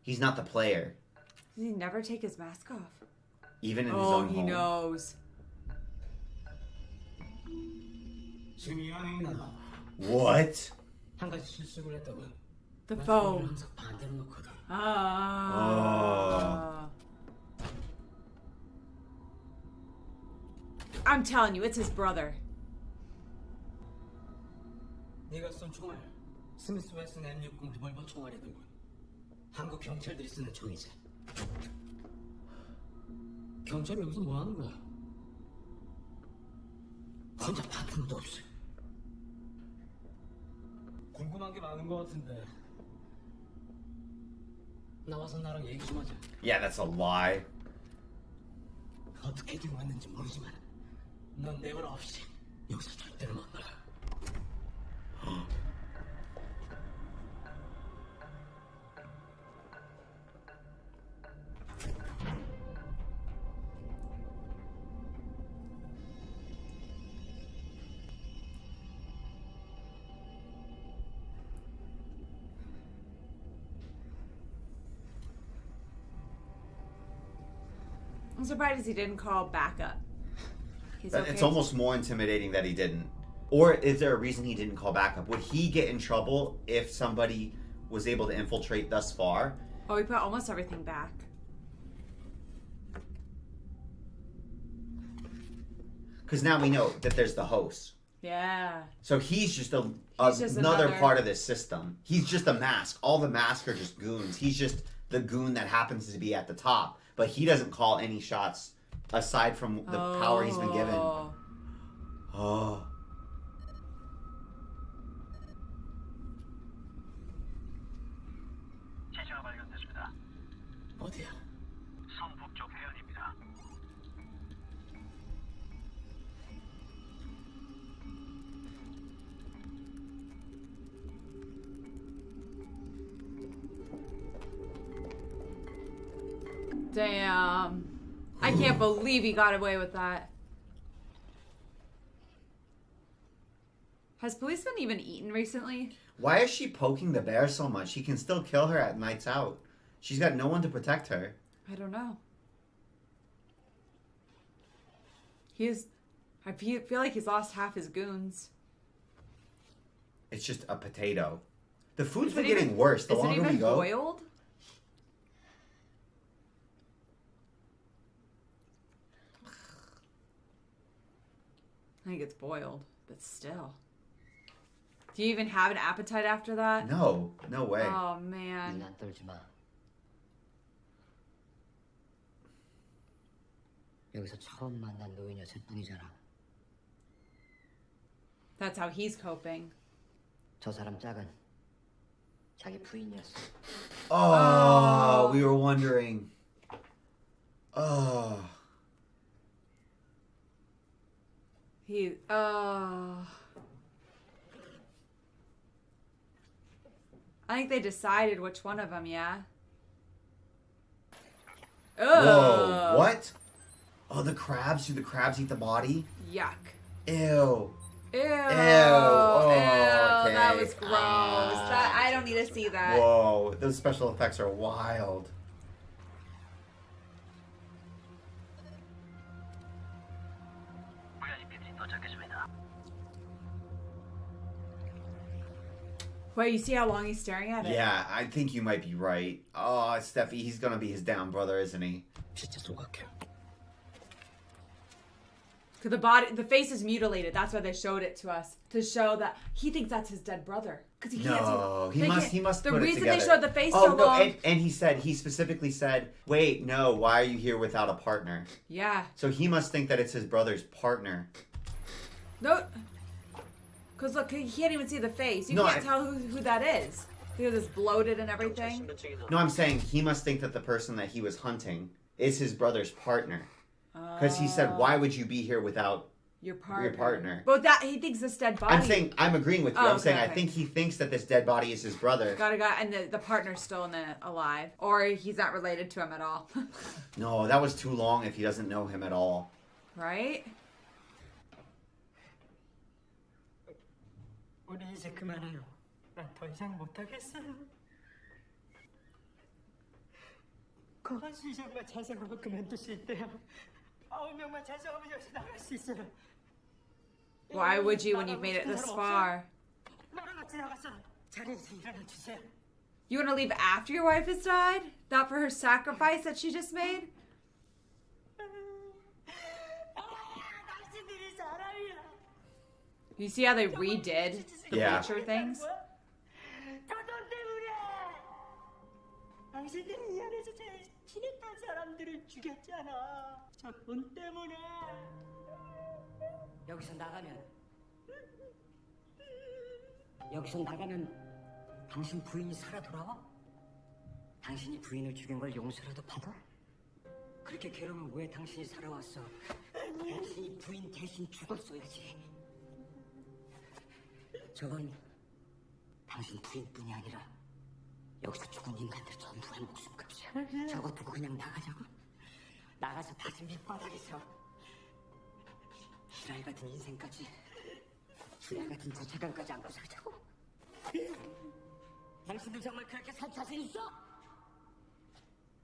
He's not the player. Does he never take his mask off? Even in his own he home. knows. What? 한 가지 실수를 했다고. The phone. 항상 반대로 놓거든. I'm telling you, it's his brother. 네가 쏜 총알, 스미스 웨슨 M60 리볼버 총알이군. 한국 경찰들이 쓰는 총이지. 경찰이 여기서 뭐 하는 거야? 혼자 파트너도 없어. 궁금한 게 많은 거 같은데. 나와서 나랑 얘기 좀 하자. Yeah, that's a lie. 어떻게 된 왔는지 모르지만 넌 내 말 없이 여기서 절대로 못 나가. I'm surprised he didn't call backup. It's almost more intimidating that he didn't. Or is there a reason he didn't call backup? Would he get in trouble if somebody was able to infiltrate thus far? Oh, we put almost everything back. Because now we know that there's the host. Yeah. So he's just just another another- part of this system. He's just a mask. All the masks are just goons. He's just the goon that happens to be at the top. But he doesn't call any shots aside from the power he's been given. Oh. 제시가 발견됐습니다. 어디야? 성북쪽 해안입니다. Damn. I can't believe he got away with that. Has policeman even eaten recently? Why is she poking the bear so much? He can still kill her at nights out. She's got no one to protect her. I don't know. I feel like he's lost half his goons. It's just a potato. The food's Is been it getting even- worse the is it longer we even go. boiled? I think it's boiled, but still. Do you even have an appetite after that? No, no way. Oh man. 눈 떨지 마. 여기서 처음 만난 노인이었을 뿐이잖아. That's how he's coping. 저 사람 짝은 자기 부인이었어. Oh, we were wondering. Oh. I think they decided which one of them, yeah? Whoa, what? Oh, the crabs? Do the crabs eat the body? Yuck. Ew. Ew. Ew. Oh, okay. that was gross. I don't need to see that. Whoa, those special effects are wild. Wait, you see how long he's staring at it? Yeah, I think you might be right. Oh, Steffi, he's gonna be his down brother, isn't he? 진짜 소각해. Because the face is mutilated. That's why they showed it to us. To show that he thinks that's his dead brother. Because he can't see. He must The put it reason together. they showed the face oh, so no, long. And he specifically said, wait, no, why are you here without a partner? Yeah. So he must think that it's his brother's partner. No. Because look, he can't even see the face. You can't tell who that is. Because it's bloated and everything. No, I'm saying he must think that the person that he was hunting is his brother's partner. Because he said, why would you be here without your partner? But that he thinks this dead body. I'm agreeing with you. I'm saying I think he thinks that this dead body is his brother. Got and the partner's still alive. Or he's not related to him at all. No, that was too long if he doesn't know him at all. Right? 우리 이제 그만해요. 난 더 이상 못하겠어요. 거한 수정만 찬성하고 그만둘 수 있대요. 9명만 찬성하면 여기서 나갈 수 있어요. Why would you when you've made it this far? 나랑 같이 나가서 자리에서 일어나 주세요. You want to leave after your wife has died? Not for her sacrifice that she just made? 당신들이 사람이야. You see how they redid the butcher things? 저돈 때문에 당신들이 이 안에서 제일 친했던 사람들을 죽였잖아. 저 돈 때문에. 여기서 나가면 당신 부인이 살아 돌아와? 당신이 부인을 죽인 걸 용서라도 받아? 그렇게 괴로우면 왜 당신이 살아왔어? 당신이 부인 대신 죽었어야지. 저건 당신 부인뿐이 아니라 여기서 죽은 인간들 전부의 목숨값이야. 저거 두고 그냥 나가자고? 나가서 다시 밑바닥에서 지랄 같은 인생까지, 지랄 같은 죄책감까지 안고 살자고? 당신들 정말 그렇게 살 자신 있어?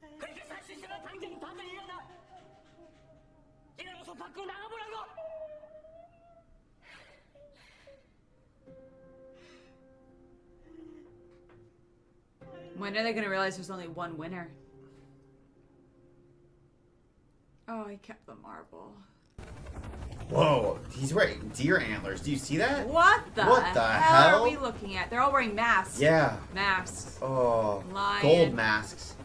그렇게 살 수 있으면 당장 다들 일어나! 일어나서 밖으로 나가보라고! When are they going to realize there's only one winner? Oh, he kept the marble. Whoa, he's wearing deer antlers. Do you see that? What the hell are we hell? looking at? They're all wearing masks. Yeah. Masks. Oh, Lion. gold masks.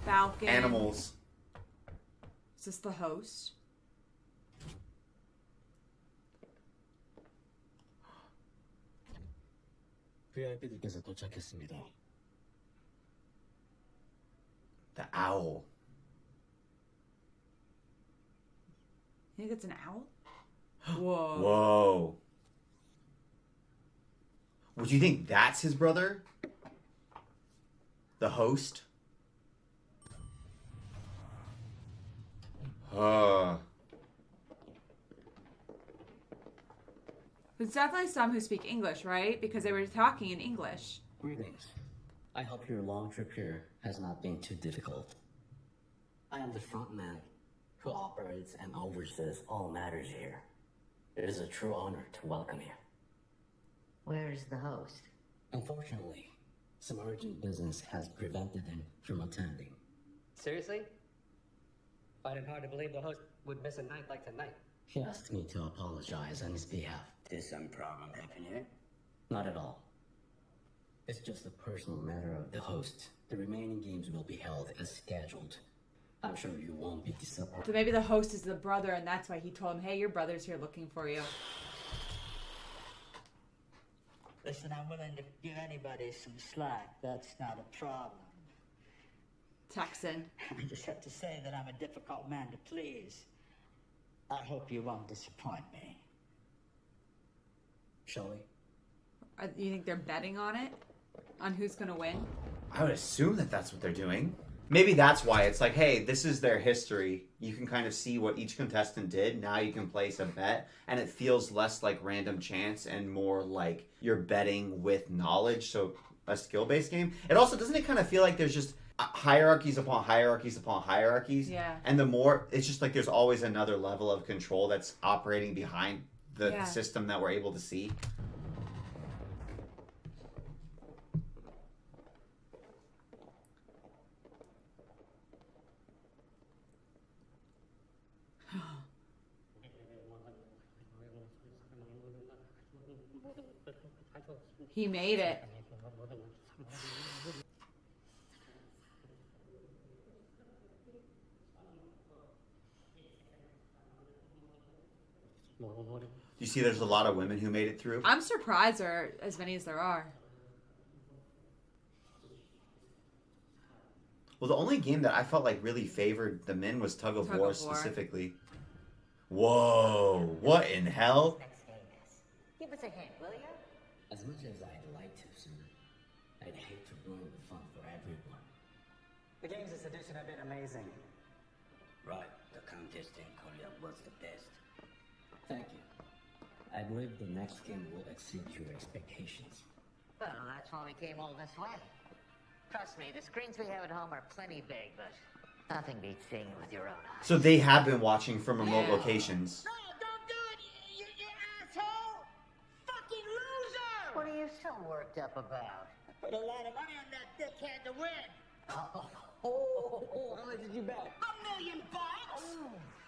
Falcon. Animals. Is this the host? VIP들께서 도착했습니다. The owl. You think it's an owl? Whoa. Whoa. Would you think that's his brother? The host? There's definitely some who speak English, right? Because they were talking in English. Greetings. I hope your long trip here has not been too difficult. I am the front man who operates and oversees all matters here. It is a true honor to welcome you. Where is the host? Unfortunately, some urgent business has prevented him from attending. Seriously? Find it hard to believe the host would miss a night like tonight. He asked me to apologize on his behalf. Did some problem happen here? Not at all. It's just a personal matter of the host. The remaining games will be held as scheduled. I'm sure you won't be disappointed. So maybe the host is the brother, and that's why he told him, hey, your brother's here looking for you. Listen, I'm willing to give anybody some slack. That's not a problem. Texan. I just have to say that I'm a difficult man to please. I hope you won't disappoint me. Shall we? You think they're betting on it? On who's going to win? I would assume that that's what they're doing. Maybe that's why it's like, hey, this is their history. You can kind of see what each contestant did. Now you can place a bet, and it feels less like random chance and more like you're betting with knowledge. So a skill-based game. It also, doesn't it kind of feel like there's just hierarchies upon hierarchies upon hierarchies? Yeah. And the more, it's just like there's always another level of control that's operating behind the system that we're able to see. He made it. You see there's a lot of women who made it through? I'm surprised there are as many as there are. Well, the only game that I felt like really favored the men was Tug of War specifically. Whoa, what in hell? Give us a hint, will you? As much as I'd like to, sir, I'd hate to ruin the fun for everyone. The games this edition have been amazing. Right, the contest in Korea was the best. Thank you. I believe the next game will exceed your expectations. Well, that's why we came all this way. Trust me, the screens we have at home are plenty big, but nothing beats seeing it with your own eyes. So they have been watching from remote locations. No, don't do it, you asshole! Fucking loser! What are you so worked up about? I put a lot of money on that dickhead to win. How much did you bet? $1 million!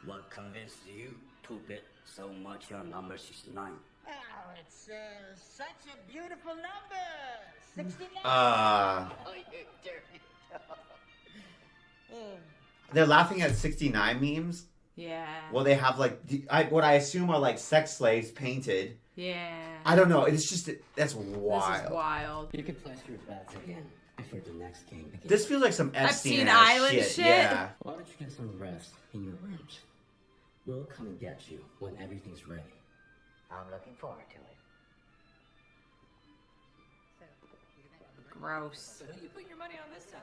What convinced you to bet so much on number 69? Oh, it's such a beautiful number. 69. Oh, you dirty dog. They're laughing at 69 memes. Yeah. Well, they have like what I assume are like sex slaves painted. Yeah. I don't know. It's just that's wild. This is wild. You can place your bets again before the next game begins. This feels like some Epstein Island shit. Yeah. Why don't you get some rest in your rooms? We'll come and get you when everything's ready. I'm looking forward to it. Gross. So who you putting your money on this time?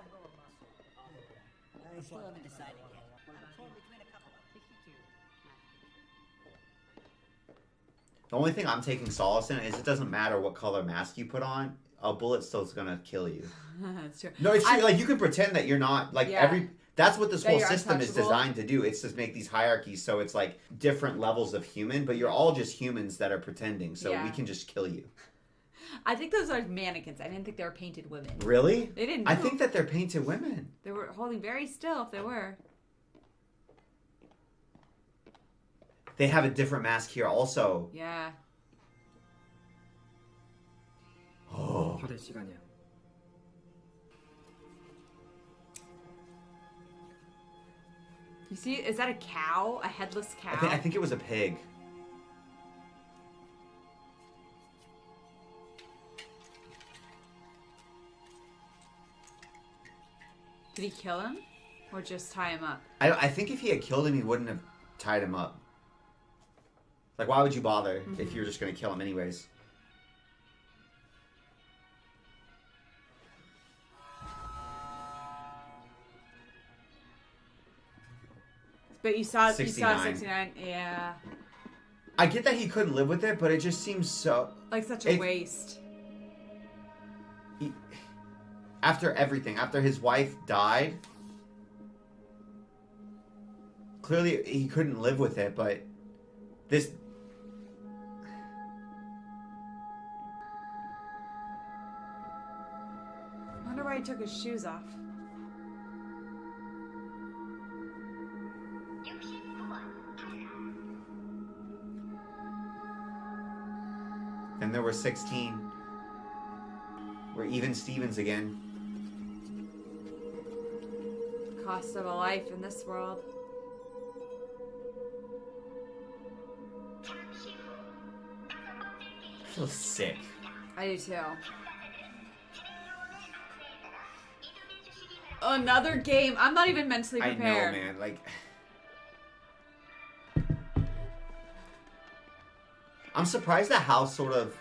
I still haven't decided yet. The only thing I'm taking solace in is it doesn't matter what color mask you put on, a bullet still is gonna kill you. That's true. No, it's true. Like you can pretend that you're not like that's what this whole you're system is untouchable. designed to do. It's to make these hierarchies so it's like different levels of human, but you're all just humans that are pretending, so we can just kill you. I think those are mannequins. I didn't think they were painted women. Really? They didn't I move. think that they're painted women. They were holding very still if they were. They have a different mask here also. Yeah. Oh. 교대 시간이야. You see, is that a cow? A headless cow? I think it was a pig. Did he kill him? Or just tie him up? I think if he had killed him, he wouldn't have tied him up. Like, why would you bother if you were just going to kill him anyways? But you saw 69. 69. Yeah. I get that he couldn't live with it, but it just seems so... Like such a waste. After everything, after his wife died, clearly he couldn't live with it, but this... I wonder why he took his shoes off. And there were 16. We're even Stevens again. cost of a life in this world. I feel sick. I do too. Another game. I'm not even mentally prepared. I know, man. Like, I'm surprised at how sort of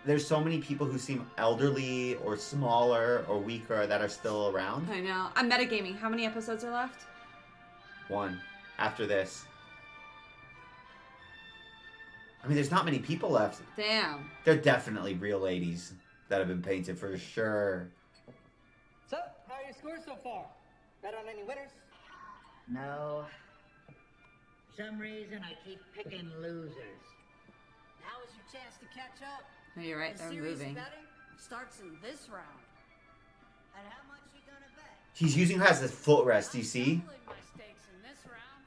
there's so many people who seem elderly or smaller or weaker that are still around. I know. I'm metagaming. How many episodes are left? 1 after this. I mean, there's not many people left. Damn. They're definitely real ladies that have been painted for sure. So, how are your scores so far? Bet on any winners? No. For some reason, I keep picking losers. Now is your chance to catch up. No, you're right. The They're serious moving. betting starts in this round. And how much you gonna bet? He's using her as a footrest, do you see? Doubling my stakes in this round.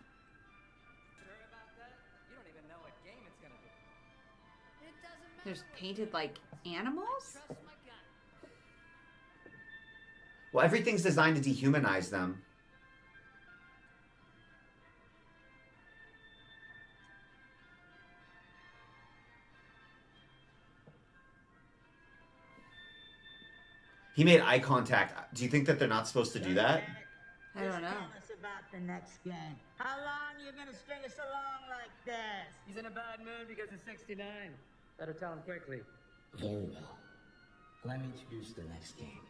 Sure about that? You don't even know what game it's gonna be. It doesn't matter. There's painted like animals? Trust my gut. Well, everything's designed to dehumanize them. He made eye contact. Do you think that they're not supposed to do that? I don't know. Tell us about the next game. How long you gonna string us along like this? He's in a bad mood because of 69. Better tell him quickly. Very well. Let me introduce the next game.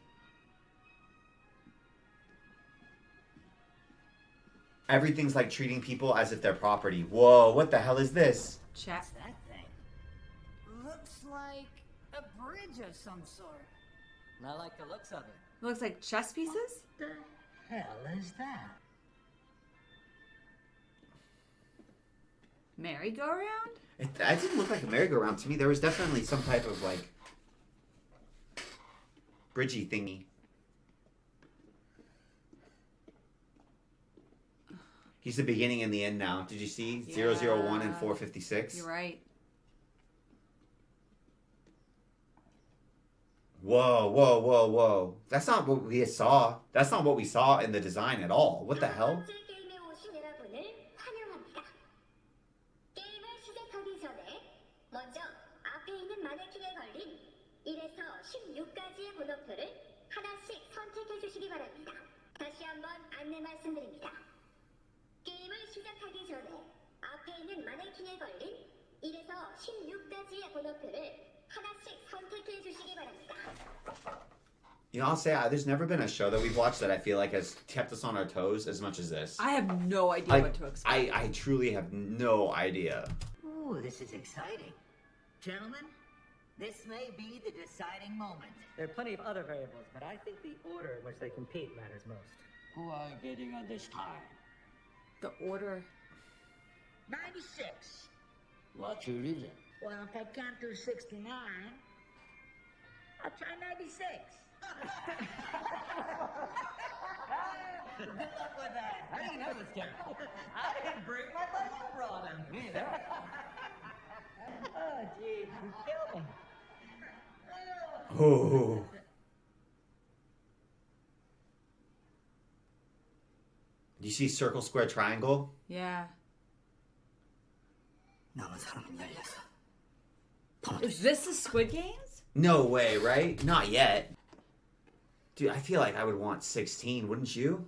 Everything's like treating people as if they're property. Whoa, what the hell is this? Chat. That thing. Looks like a bridge of some sort. Not like the looks of it. Looks like chess pieces? The hell is that? Merry-go-round? That didn't look like a merry-go-round to me. There was definitely some type of like bridgey thingy. He's the beginning and the end now. Did you see? Yeah. 001 and 456. You're right. Whoa, whoa, whoa, whoa. That's not what we saw. That's not what we saw in the design at all. What the hell? 번째 게임에 오신 여러분을 환영합니다. 게임을 시작하기 전에 먼저 앞에 있는 마네킹에 걸린 1에서 16까지의 번호표를 하나씩 선택해 주시기 바랍니다. 다시 한번 안내 말씀드립니다. 게임을 시작하기 전에 앞에 있는 마네킹에 걸린 1에서 16까지의 번호표를 하나씩 선택해 주시기 바랍니다. You know, I'll say there's never been a show that we've watched that I feel like has kept us on our toes as much as this. I have no idea what to expect. I truly have no idea. Ooh, this is exciting. Gentlemen, this may be the deciding moment. There are plenty of other variables, but I think the order in which they compete matters most. Who are you getting on this time? The order. 96. What's your reason? Well, if I can't do 69, I'll try 96. Good luck with that. I didn't know this game. I didn't break my leg and brought him. Neither. Oh, geez, you killed me. Oh. Do you see circle, square, triangle? Yeah. 남은 사람은 16. Is this the Squid Games? No way, right? Not yet. Dude, I feel like I would want 16, wouldn't you?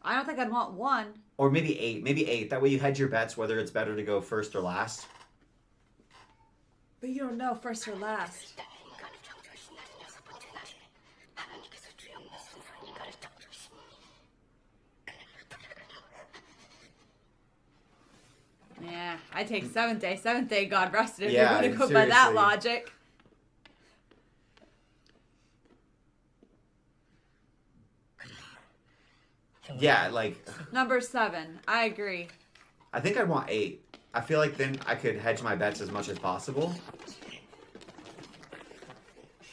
I don't think I'd want one. Or maybe 8. Maybe 8. That way you hedge your bets whether it's better to go first or last. But you don't know first or last. Yeah, I take Seventh Day. Seventh Day, God rested. If Yeah, you're going to go by that seriously. logic. Yeah, like, Number 7. I agree. I think I'd want 8. I feel like then I could hedge my bets as much as possible.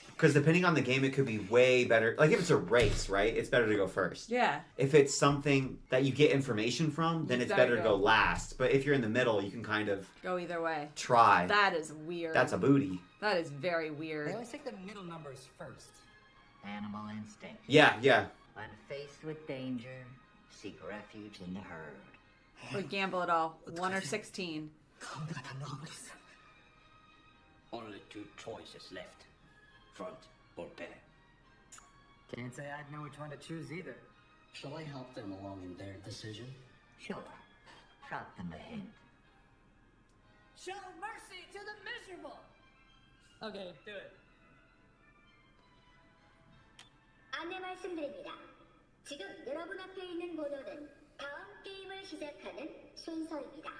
Because depending on the game, it could be way better. Like, if it's a race, right? It's better to go first. Yeah. If it's something that you get information from, then it's better to go go. last. But if you're in the middle, you can kind of Go either way. try. That is weird. That's a booty. That is very They weird. always take the middle numbers first. Animal instinct. Yeah, yeah. When faced with danger, seek refuge in the herd. Or gamble it all. 1 or 16. Only two choices left. Front or back. Can't say I'd know which one to choose either. Shall I help them along in their decision? Sure. Drop them a hint. Show mercy to the miserable. Okay, do it. 안내 말씀드립니다. 지금 여러분 앞에 있는 번호는 다음 게임을 시작하는 순서입니다.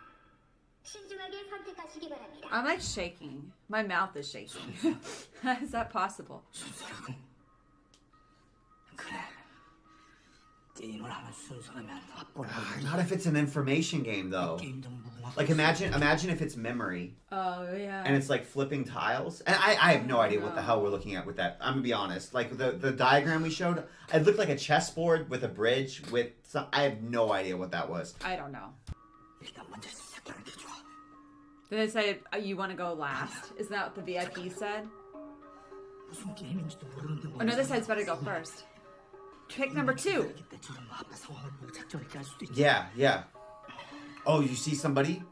신중하게 선택하시기 바랍니다. I'm like shaking. My mouth is shaking. How is that possible? Not if it's an information game though. Like imagine if it's memory. Oh yeah. And it's like flipping tiles. And I have no idea what the hell we're looking at with that. I'm gonna be honest. Like the diagram we showed, it looked like a chessboard with a bridge with some, I have no idea what that was. I don't know. Did they say you want to go last? Isn't that what the VIP said? Oh no, this said it's better to go first. Pick number 2. Yeah. Oh, you see somebody?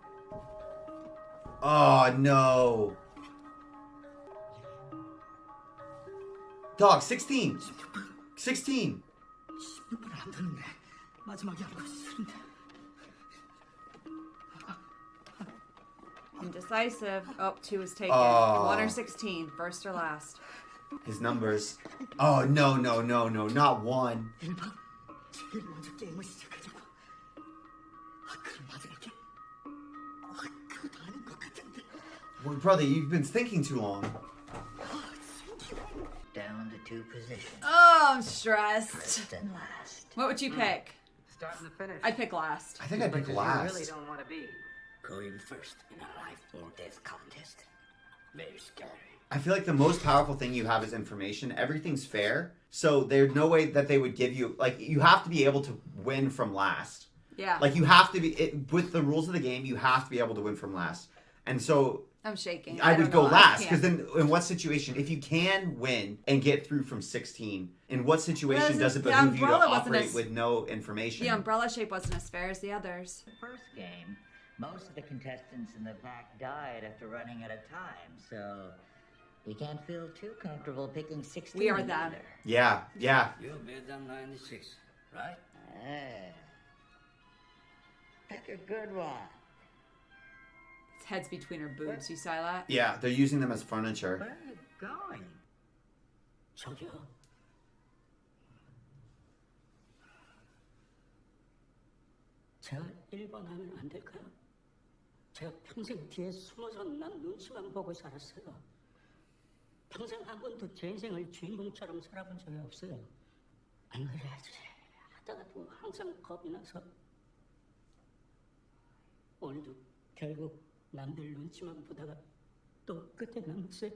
Oh no. Dog, 16. 16. Indecisive. Oh, 2 is taken. Oh. 1 or 16. First or last. His numbers. Oh, no, not 1. Well, brother, you've been thinking too long. Down to 2 positions. Oh, I'm stressed. First and last. What would you pick? Starting to finish. I'd pick last. I think I'd pick Because last. you really don't want to be. Going first in a life or death contest. Very scary. I feel like the most powerful thing you have is information. Everything's fair. So there's no way that they would give you, like, you have to be able to win from last. Yeah. Like, you have to be, with the rules of the game, you have to be able to win from last. And so I'm shaking. I would don't go know. last, I because can't. then in what situation, if you can win and get through from 16, in what situation does it the behoove you to umbrella wasn't operate as- with no information? The umbrella shape wasn't as fair as the others. The first game, most of the contestants in the pack died after running out of time, so you can't feel too comfortable picking 16. We are them. either. Yeah. You bet on 96, right? Pick a good one. Its head's between her boobs. You saw that? Yeah, they're using them as furniture. Where are you going? 저기요. 제가 1번 하면 안 될까요? 제가 평생 뒤에 숨어서 난 눈치만 보고 살았어요. 평생 한 번도 제 인생을 주인공처럼 살아본 적이 없어요. 안 그래야지 하다가도 항상 겁이 나서 오늘도 결국 남들 눈치만 보다가 또 끝에 남았어요.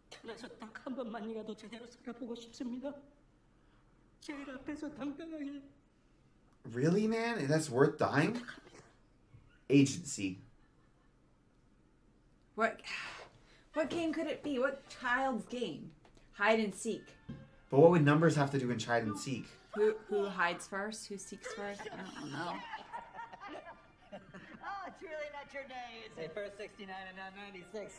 태어나서 딱 한 번만이라도 제대로 살아보고 싶습니다. 제일 앞에서 당당하게. Really, man? That's worth dying? Agency. What game could it be? What child's game? Hide and seek. But what would numbers have to do in hide and seek? Who hides first? Who seeks first? I don't know. Oh, it's really not your day, is it? First 69 and now 96.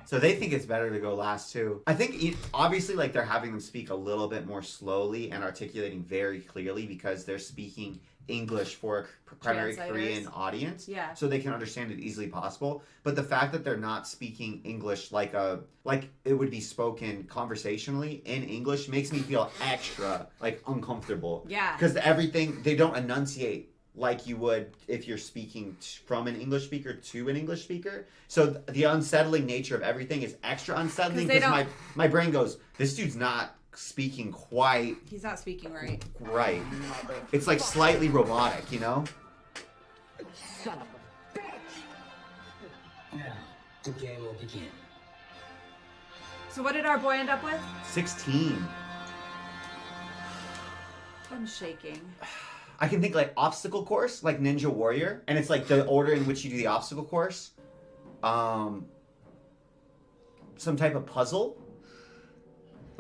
So they think it's better to go last too. I think obviously like they're having them speak a little bit more slowly and articulating very clearly because they're speaking English for a primary Translators. Korean audience. Yeah. So they can understand it easily possible. But the fact that they're not speaking English like it would be spoken conversationally in English makes me feel extra like uncomfortable. Yeah. Because everything they don't enunciate like you would if you're speaking from an English speaker to an English speaker. So the unsettling nature of everything is extra unsettling 'Cause they because don't- my brain goes, this dude's not speaking quite He's not speaking right. right. It's like slightly robotic, you know? Son of a bitch! Now, the game will begin. So what did our boy end up with? 16. I'm shaking. I can think like obstacle course, like Ninja Warrior, and it's like the order in which you do the obstacle course. Some type of puzzle.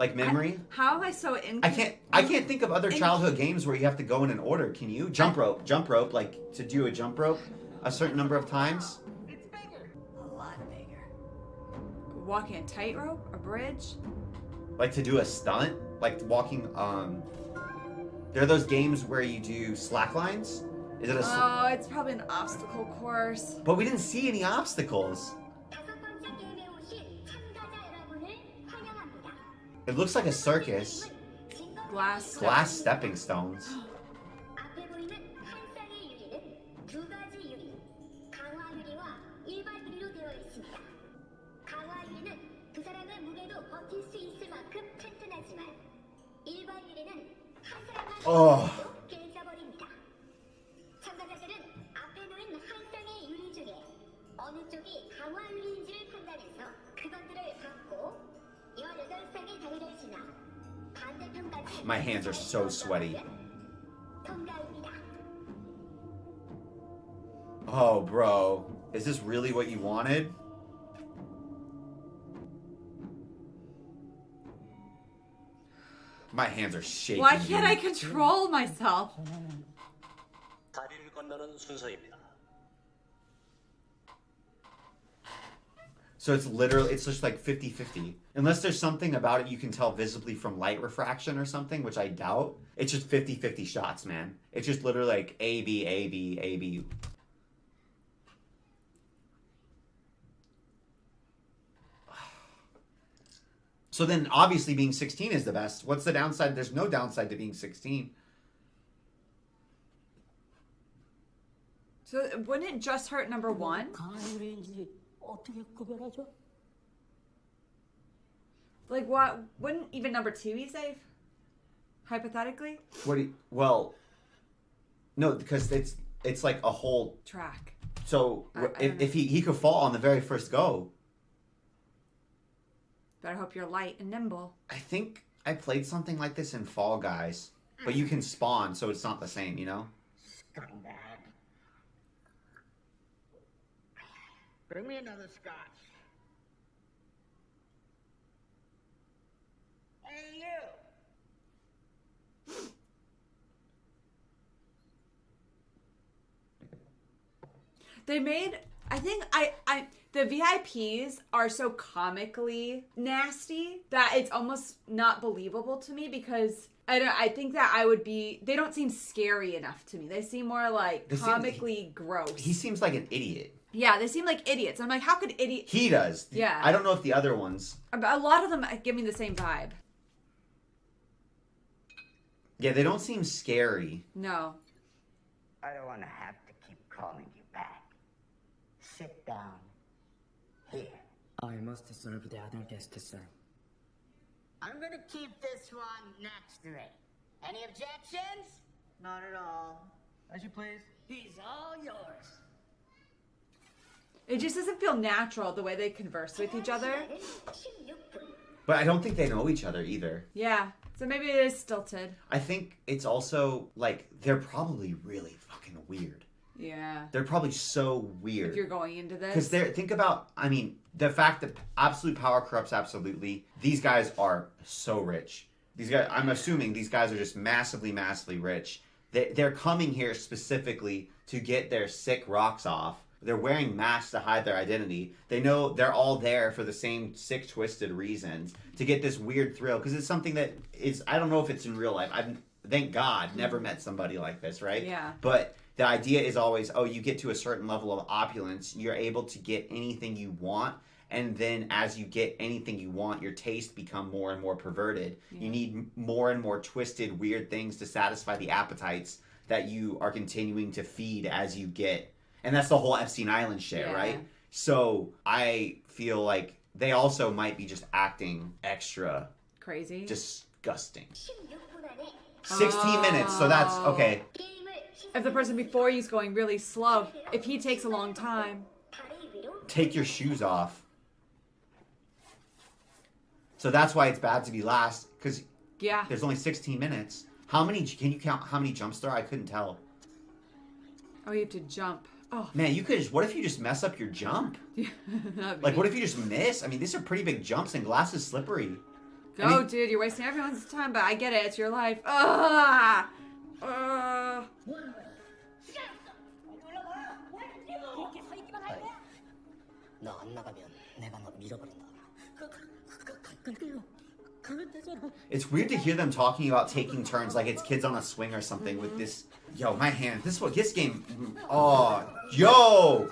like memory. How am I so in? I can't think of other childhood games where you have to go in an order. Can you? Jump rope, like to do a jump rope a certain number of times. It's bigger. A lot bigger. Walking a tightrope, a bridge. Like to do a stunt, like walking. There are those games where you do slack lines. Is it a? Oh, it's probably an obstacle course. But we didn't see any obstacles. It looks like a circus. Glass stepping stones. 앞에 보이는 한 쌍의 유리는 두 가지 유리, 강화 유리와 일반 유리로 되어 있습니다. 강화 유리는 두 사람의 무게도 버틸 수 있을 만큼 튼튼하지만 일반 유리는 한 사람만 깨져버립니다. 참가자들은 앞에 놓인 한 쌍의 유리 중에 어느 쪽이 강화 유리인지를 판단해서 그것들을 받고 18쌍의 다리를 지나 반대편까지 My hands are so sweaty. 통과입니다. Oh, bro. Is this really what you wanted? My hands are shaking. Why can't I control myself? 다리를 건너는 순서입니다. So it's just like 50-50. Unless there's something about it you can tell visibly from light refraction or something, which I doubt. It's just 50-50 shots, man. It's just literally like A, B, A, B, A, B. So then obviously being 16 is the best. What's the downside? There's no downside to being 16. So wouldn't it just hurt number one? 어떻게 구별하죠? Like what? Wouldn't even number two be safe? Hypothetically? Well, no, because it's like a whole track. So if he could fall on the very first go. Better hope you're light and nimble. I think I played something like this in Fall Guys, but you can spawn, so it's not the same, you know? Scumbag. Bring me another scotch. Hey, you! They made, I think the VIPs are so comically nasty that it's almost not believable to me because I think that they don't seem scary enough to me. They seem more like comically gross. He seems like an idiot. Yeah, they seem like idiots. I'm like, how could idiots? He does. Yeah. I don't know if the other ones. A lot of them give me the same vibe. Yeah, they don't seem scary. No. I don't want to have to keep calling you back. Sit down. Here. I must serve the other guests, sir. I'm gonna keep this one next to me. Any objections? Not at all. As you please. He's all yours. It just doesn't feel natural the way they converse with each other. But I don't think they know each other either. Yeah. So maybe it is stilted. I think it's also, like, they're probably really fucking weird. Yeah. They're probably so weird. If you're going into this. Because think about, I mean, the fact that absolute power corrupts absolutely. These guys are so rich. These guys, I'm assuming these guys are just massively, massively rich. They're coming here specifically to get their sick rocks off. They're wearing masks to hide their identity. They know they're all there for the same sick, twisted reasons to get this weird thrill. Because it's something that is, I don't know if it's in real life. I've, thank God, never met somebody like this, right? Yeah. But the idea is always, you get to a certain level of opulence, you're able to get anything you want. And then as you get anything you want, your taste become more and more perverted. Yeah. You need more and more twisted, weird things to satisfy the appetites that you are continuing to feed as you get. And that's the whole Epstein Island shit, yeah. right? So I feel like they also might be just acting extra crazy, disgusting. 16 minutes, so that's okay. If the person before you is going really slow, if he takes a long time, take your shoes off. So that's why it's bad to be last, because there's only 16 minutes. How many? Can you count how many jumps there are? I couldn't tell. Oh, you have to jump. Oh man, you could just. What if you just mess up your jump? Like, what if you just miss? I mean, these are pretty big jumps, and glass is slippery. Go, dude. You're wasting everyone's time, but I get it. It's your life. Ugh. 너 안 나가면 내가 너 밀어버린다. It's weird to hear them talking about taking turns like it's kids on a swing or something with this. Yo, my hand. This game. Oh, yo.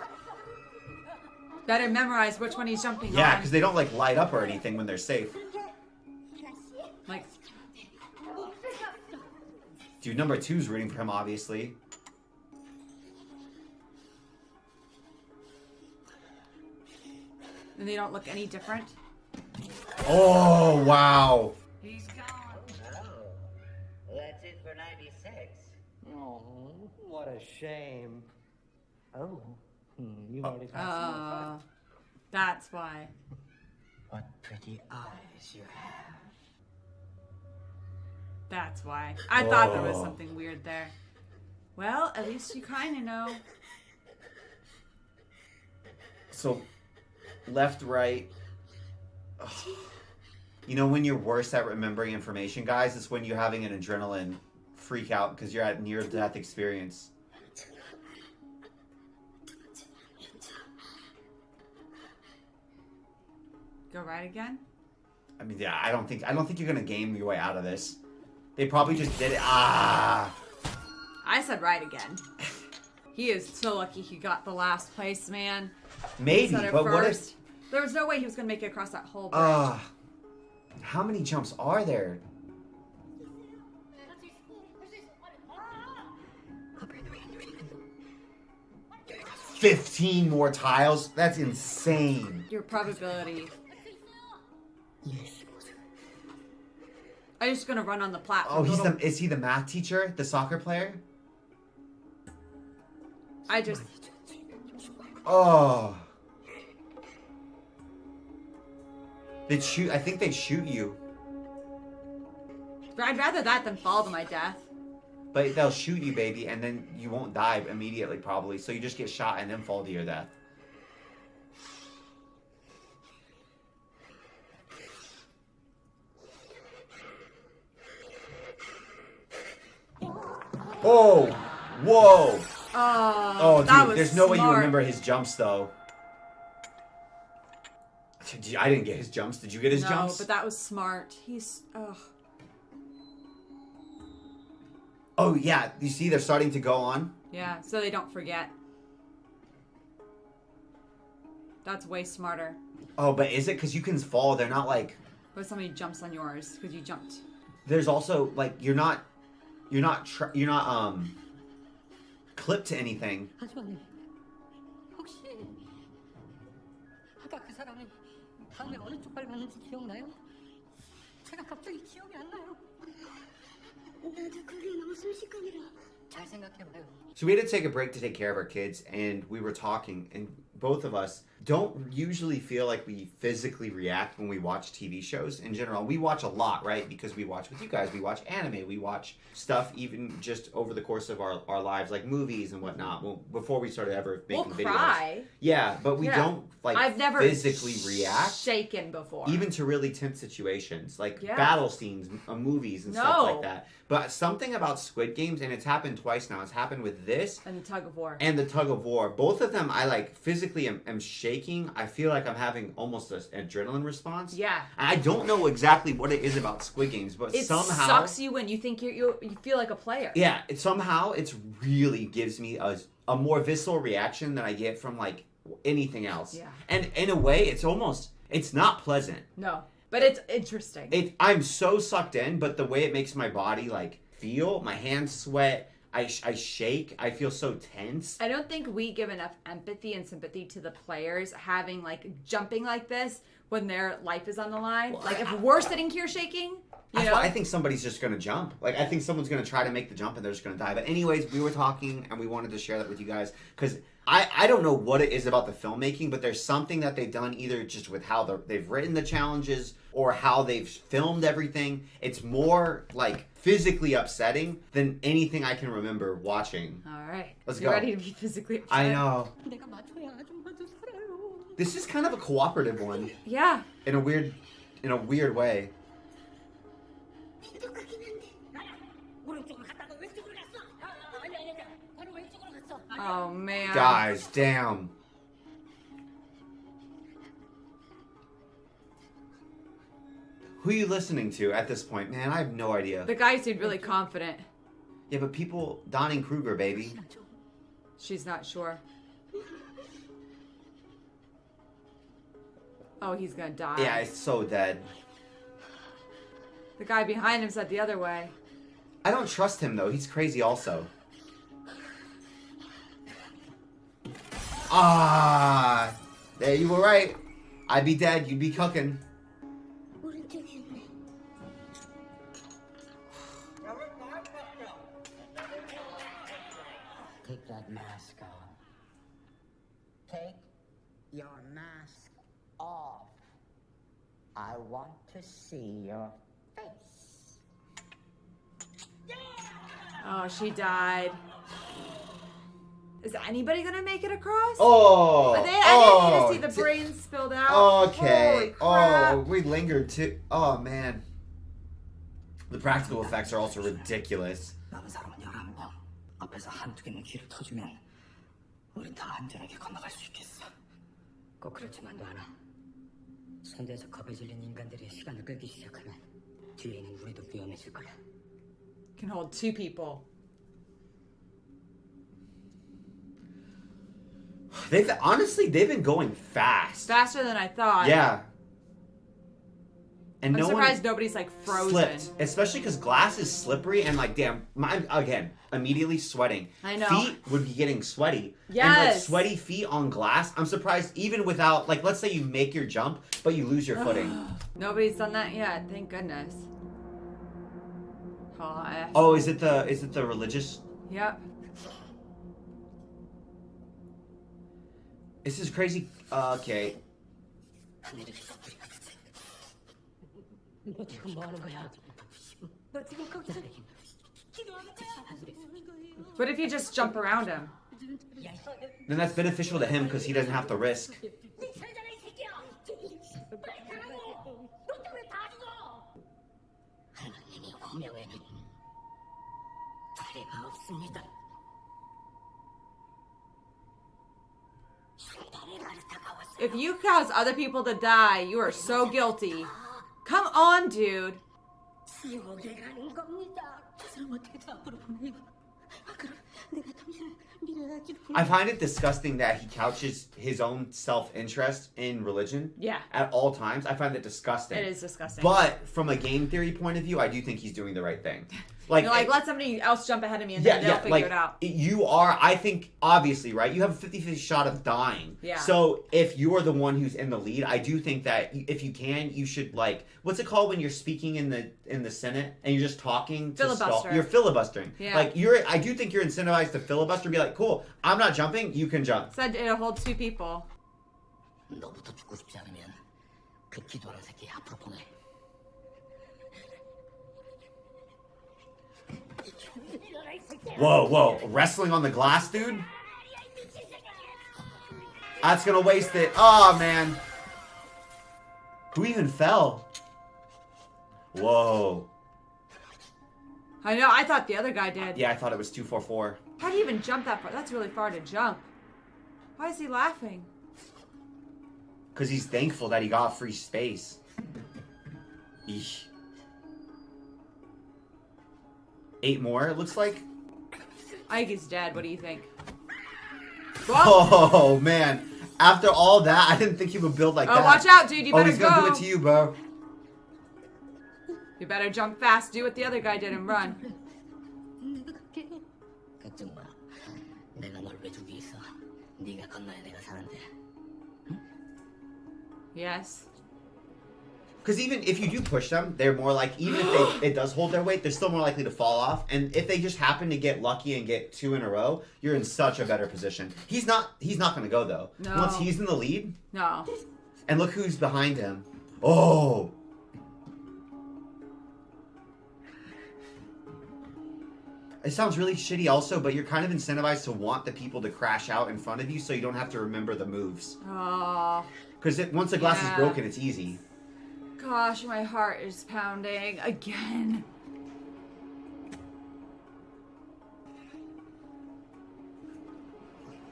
Better memorize which one he's jumping Yeah, on. because they don't like light up or anything when they're safe. Like, dude, number 2's rooting for him, obviously. and they don't look any different. Oh, wow. He's gone. Oh, that's it for 96. Oh, what a shame. Oh, you already passed. That's why. What pretty eyes you have. That's why. I thought there was something weird there. Well, at least you kind of know. So, left, right. Ugh. You know when you're worse at remembering information, guys? It's when you're having an adrenaline freak out because you're at near-death experience. Go right again? I mean, yeah, I don't think you're gonna game your way out of this. They probably just did it. Ah. I said right again. He is so lucky he got the last place, man. Maybe, but what if? There was no way he was gonna make it across that whole bridge. How many jumps are there? 15 more tiles? That's insane. Your probability. I'm just gonna run on the platform. Oh, is he the math teacher? The soccer player? Oh. They'd shoot. I think they'd shoot you. I'd rather that than fall to my death. But they'll shoot you, baby, and then you won't die immediately, probably. So you just get shot and then fall to your death. Oh! Whoa! Oh, dude, there's no way you remember his jumps, though. I didn't get his jumps. Did you get his jumps? No, but that was smart. He's... Ugh. Oh, yeah. You see, they're starting to go on. Yeah, so they don't forget. That's way smarter. Oh, but is it? Because you can fall. They're not like... But somebody jumps on yours because you jumped. There's also, like, you're not clipped to anything. 하지만 혹시 아까 그 사람이 다음에 어느 쪽 발 맞는지 기억나요? 제가 갑자기 기억이 안 나요. 나도 그게 너무 순식간이라. 잘 생각해봐요. So we had to take a break to take care of our kids, and we were talking, and both of us don't usually feel like we physically react when we watch TV shows in general. We watch a lot, right? Because we watch with you guys. We watch anime. We watch stuff even just over the course of our lives, like movies and whatnot. Well, before we started ever making videos. Cry. Yeah, but we don't I've never physically react. Shaken before. Even to really tense situations, like Yeah. battle scenes, movies, and stuff like that. But something about Squid Games, and it's happened twice now. It's happened with this and the tug of war. And the tug of war. Both of them, I like physically am shaking. I feel like I'm having almost an adrenaline response. Yeah. I don't know exactly what it is about Squid Games, but It somehow sucks you in. You think you feel like a player. Yeah, somehow it's really gives me a more visceral reaction than I get from like anything else. Yeah. And in a way, it's not pleasant. No, but it's interesting. I'm so sucked in, but the way it makes my body like feel, my hands sweat, I shake, I feel so tense. I don't think we give enough empathy and sympathy to the players having like jumping like this when their life is on the line. Well, like if we're sitting here shaking, you know? I think somebody's just going to jump. Like, I think someone's going to try to make the jump and they're just going to die. But anyways, we were talking and we wanted to share that with you guys because I don't know what it is about the filmmaking, but there's something that they've done either just with how they've written the challenges or how they've filmed everything. It's more like physically upsetting than anything I can remember watching. All right. Let's You're go. ready to be physically upset. I know. This is kind of a cooperative one. Yeah. In a weird way. 오른쪽으로 갔다가 왼쪽으로 갔어. 아니. 바로 왼쪽으로 갔어. Oh man. Guys, damn. Who are you listening to at this point? Man, I have no idea. The guy seemed really confident. Yeah, but people, Donning-Kruger, baby. She's not sure. Oh, he's gonna die. Yeah, it's so dead. The guy behind him said the other way. I don't trust him, though. He's crazy also. Ah, there you were right. I'd be dead. You'd be cooking. Take that mask off. Take your mask off. I want to see your face. Oh, she died. Is anybody gonna make it across? Oh, I didn't need to see the brains spilled out. Okay. Holy crap. Oh, we lingered too. Oh man, the practical effects are also ridiculous. 남은 사람은 11명. 앞에서 한두 개만 길을 터주면 우린 다 안전하게 건너갈 수 있겠어. 꼭 그렇지만도 않아. 선대에서 겁에 질린 인간들이 시간을 끌기 시작하면 뒤에 있는 우리도 위험해질 거야. Can hold two people. They've been going fast. Faster than I thought. Yeah. And I'm no surprised one nobody's like frozen. slipped, especially because glass is slippery and like damn. Again, immediately sweating. I know. Feet would be getting sweaty. Yes. And like sweaty feet on glass. I'm surprised even without like let's say you make your jump but you lose your footing. Nobody's done that yet. Thank goodness. Oh, is it the religious? Yep. This is crazy. Okay. 너 지금 뭐 하는 거야? 너 지금 거기서 기도하는 거야? What if you just jump around him? Then that's beneficial to him because he doesn't have to risk. 네 살잖아 이 새끼야. 빨리 가라고. 너 때문에 다 죽어. 하나님의 호명에는 다리가 없습니다. If you cause other people to die, you are so guilty. Come on, dude. 지옥에 가는 겁니다. 저 사람 어떻게 저 앞으로 보내요? 그럼 내가 당신을 미래하기로 I find it disgusting that he couches his own self-interest in religion. Yeah. At all times. I find it disgusting. It is disgusting. But from a game theory point of view, I do think he's doing the right thing. Like, You're like, let somebody else jump ahead of me and then they'll figure it out. You are, I think, obviously, right? You have a 50-50 shot of dying. Yeah. So if you're the one who's in the lead, I do think that if you can, you should like, what's it called when you're speaking in the Senate and you're just talking to Filibuster. You're filibustering. Yeah. Like I do think you're incentivized to filibuster and be like, cool, I'm not jumping, you can jump. Said it'll hold two people. 너부터 죽고 싶지 않으면 그 기도하는 새끼 앞으로 보내. Whoa, wrestling on the glass, dude? That's gonna waste it. Oh, man. Who even fell? Whoa. I know, I thought the other guy did. Yeah, I thought it was 244. How do you even jump that far? That's really far to jump. Why is he laughing? Because he's thankful that he got free space. Eesh. 8 more, it looks like. I think he's dead. What do you think? Oh, man. After all that, I didn't think he would build like that. Oh, watch out, dude. You better he's gonna go. do it to you, bro. You better jump fast. Do what the other guy did and run. 걱정 마. 내가 널 왜 주기 있어. 네가 건너야 내가 사는데. Yes. Because even if you do push them, they're more like, even if it does hold their weight, they're still more likely to fall off. And if they just happen to get lucky and get 2 in a row, you're in such a better position. He's not going to go, though. No. Once he's in the lead. No. And look who's behind him. Oh. It sounds really shitty also, but you're kind of incentivized to want the people to crash out in front of you so you don't have to remember the moves. Oh. Because once the glass is Yeah. broken, it's easy. Gosh, my heart is pounding again.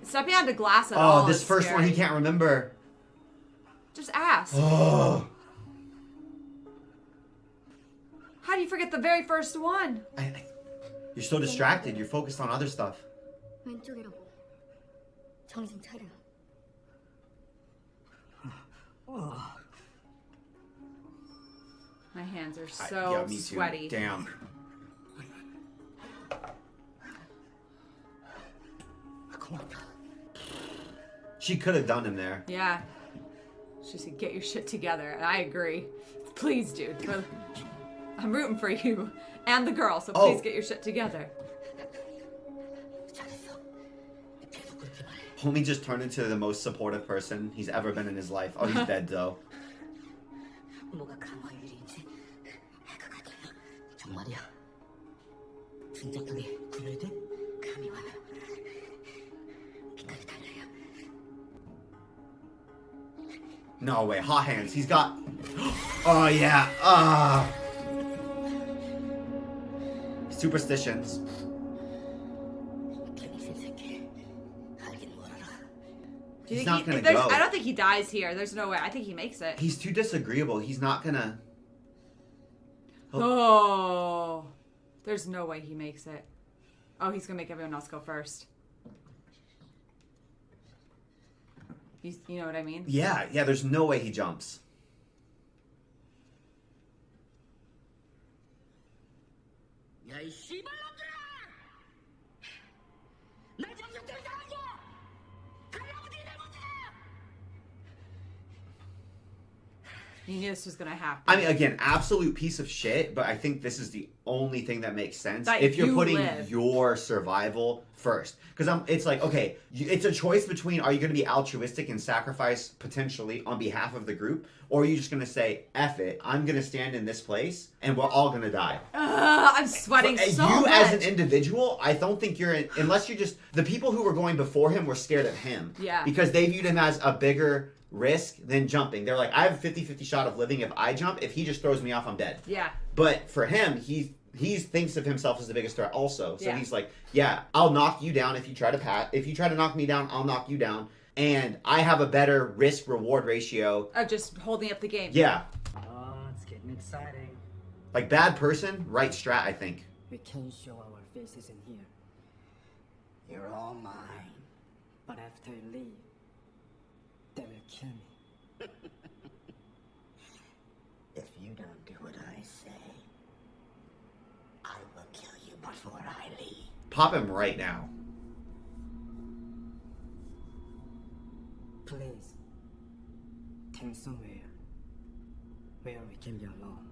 Stepping onto glass at all. Oh, this is first scary. one he can't remember. Just ask. Oh. How do you forget the very first one? You're so distracted. You're focused on other stuff. 왼쪽이라고. 정신 차려. My hands are Yeah, so me too. sweaty. Damn. She could have done him there. Yeah. She said, get your shit together. And I agree. Please, dude. I'm rooting for you and the girl, so please get your shit together. Homie just turned into the most supportive person he's ever been in his life. Oh, he's dead though. 뭐가 강화의 일인지 해가 가더라. 정말이야. 등짝턱에 구별돼? 감이 와요. 빛깔이 달라요. No way. Hot hands. He's got... Oh, yeah. Superstitions. Do you He's think not gonna there's- go. I don't think he dies here. There's no way. I think he makes it. He's too disagreeable. He's not gonna... Oh. There's no way he makes it. Oh, he's gonna make everyone else go first. You know what I mean? Yeah, there's no way he jumps. 야, 이 씨발놈들아! 나 정신 때리지 않았냐? 가려고 니네 못해! You knew this was gonna happen. I mean, again, absolute piece of shit, but I think this is the only thing that makes sense. That if you're you putting live. your survival first. Because it's like, okay, it's a choice between, are you going to be altruistic and sacrifice potentially on behalf of the group? Or are you just going to say, F it, I'm going to stand in this place and we're all going to die? I'm sweating so You much. as an individual, I don't think you're in, unless you're just, the people who were going before him were scared of him. Yeah. Because they viewed him as a bigger risk than jumping. They're like, I have a 50-50 shot of living if I jump. If he just throws me off, I'm dead. Yeah. But for him, he thinks of himself as the biggest threat also. So Yeah. he's like, yeah, I'll knock you down if you try to if you try to knock me down, I'll knock you down. And I have a better risk reward ratio. Of just holding up the game. Yeah. Oh, it's getting exciting. Like bad person, right strat, I think. We can show our faces in here. You're all mine. But after you leave, they will kill me. If you don't do what I say, I will kill you before I leave. Pop him right now. Please, take somewhere where we can be alone.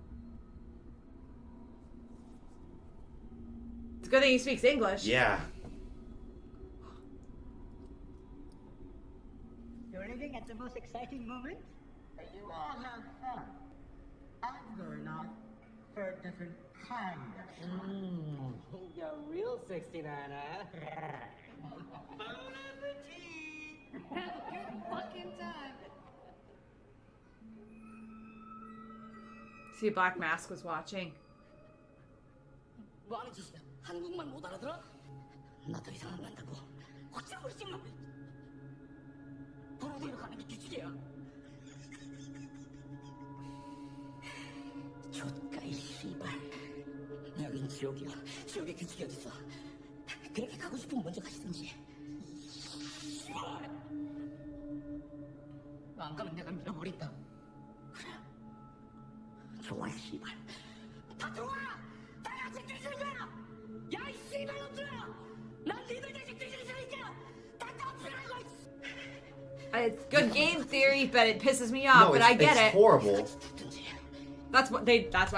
It's a good thing he speaks English. Yeah. You're living at the most exciting moment? You all have fun. I'm going out for a different kind of fun. You're real 69, huh? Bon appetit! Have a good fucking time. See, Black Mask was watching. 뭐 하는 짓이야? 한국말 못 알아들어? 나도 이상한 거 한다고. 어쩌고 있지만 도로대로 가는 게 규칙이야. 좆가 이 씨발. 여긴 지옥이야. 지옥의 규칙이 어딨어? 그렇게 가고 싶으면 먼저 가시든지. 씨발. 안 가면 내가 밀어버린다. 그래. 좋아 씨발. 다 들어와! 다 같이 뒤지자! 야 이 씨발놈들아! 난 니들 대신 뒤질 테니까 다 덮으라고! It's good game theory, but it pisses me off. No, but it's, I get it's it. horrible. That's why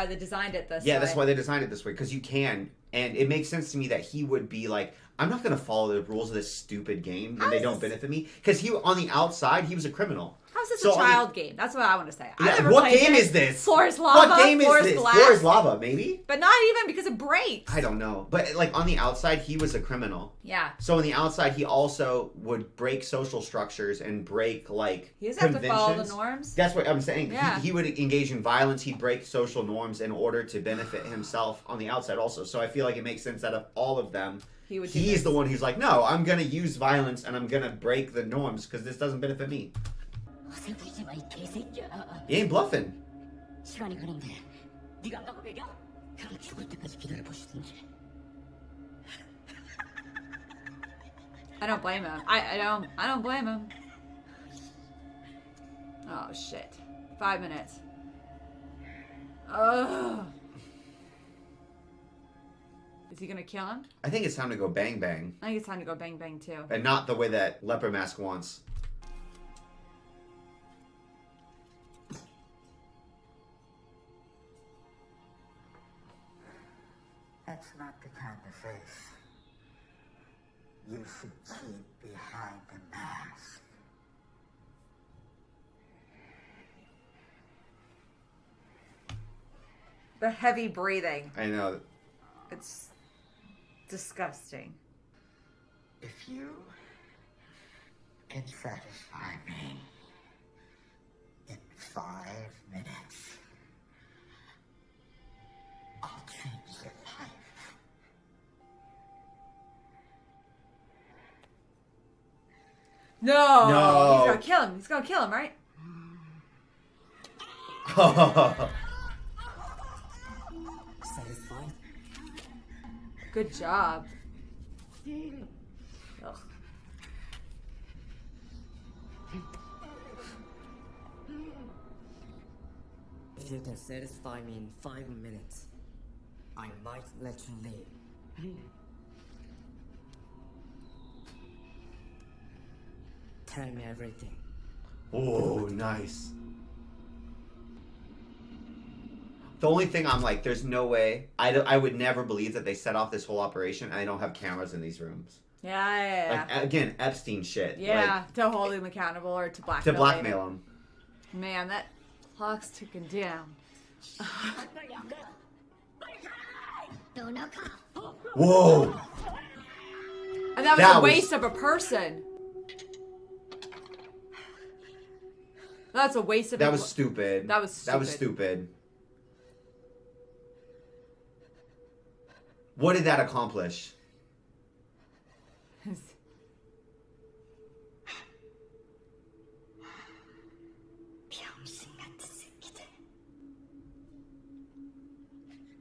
they designed it this way. Yeah, that's why they designed it this way, because you can. And it makes sense to me that he would be like, I'm not going to follow the rules of this stupid game when they don't benefit me. Because he, on the outside, he was a criminal. How's is this So a on the- child game? That's what I want to say. I've Yeah, never what played game it. is this? Floor is lava. What game floor is this? glass. Floor is lava, maybe? But not even because it breaks. I don't know. But like on the outside, he was a criminal. Yeah. So on the outside, he also would break social structures and break like He doesn't have to follow the conventions. norms. That's what I'm saying. Yeah. He would engage in violence. He'd break social norms in order to benefit himself on the outside also. So I feel like it makes sense that of all of them, he's the one who's like, no, I'm going to use violence and I'm going to break the norms because this doesn't benefit me. He ain't bluffing. 시간이 가는데 네가 안 가고 배겨? 그럼 죽을 때까지 기다려보시든지. I don't blame him. I don't blame him. Oh shit. 5 minutes. Ugh. Is he gonna kill him? I think it's time to go bang bang. I think it's time to go bang bang too. And not the way that Leopard Mask wants. That's not the kind of face you should keep behind the mask. The heavy breathing. I know. It's disgusting. If you can satisfy me in 5 minutes, I'll change your life. No. No. He's gonna kill him. He's gonna kill him, right? Satisfied? Good job. Ugh. If you can satisfy me in 5 minutes, I might let you leave. Tell me everything. Oh, nice. The only thing I'm like, there's no way. I would never believe that they set off this whole operation and they don't have cameras in these rooms. Yeah. Like, again, Epstein shit. Yeah, to hold him accountable or to blackmail. To blackmail him. Man, that clock's ticking down. Whoa! And that was a waste of a person. That's a waste of. That was stupid. That was stupid. That was stupid. What did that accomplish?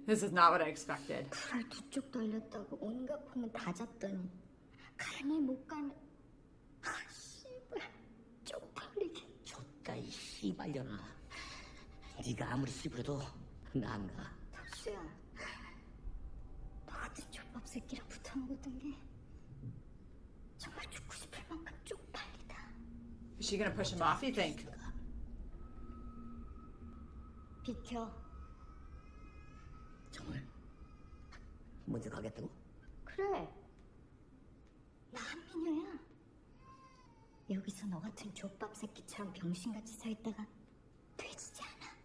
This is not what I expected. 불알 두 쪽 돌렸다고 온갖 폼은 다 잡더니 가네 못 가네. 아 씨발 쪽팔리게. 줬다 이 씨발년아. 네가 아무리 씨부려도 나 안 가. 탑수야, 너 같은 족밥 새끼랑 붙어먹었던 게 정말 죽고 싶을 만큼 쪽팔리다. Is she gonna push him off, you think? 비켜. 정말? 먼저 가겠다고? 그래. 나 한민효야. 여기서 너 같은 족밥 새끼처럼 병신같이 서 있다가 되지지 않아.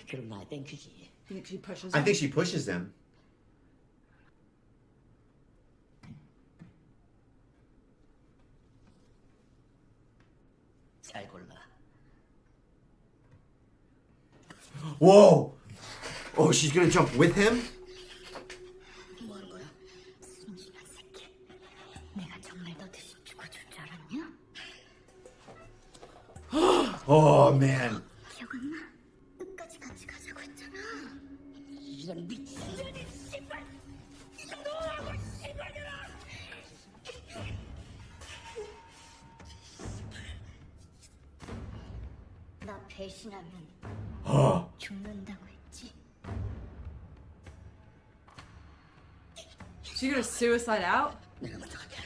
그럼 나 땡큐지. You think she pushes I him? think she pushes him. 잘 골라. Whoa! Oh, she's gonna jump with him? 뭐 하는 거야? 순진한 새끼. 내가 정말 너 대신 죽어줄 줄 알았냐? Oh, man. 기억 안 나? 끝까지 같이 가자고 했잖아. 이런 미친 년이 씨발. 이거 너라고 씨발이라. 나 배신하면 죽는다고 했지. She gonna suicide out? 내가 먼저 갈게.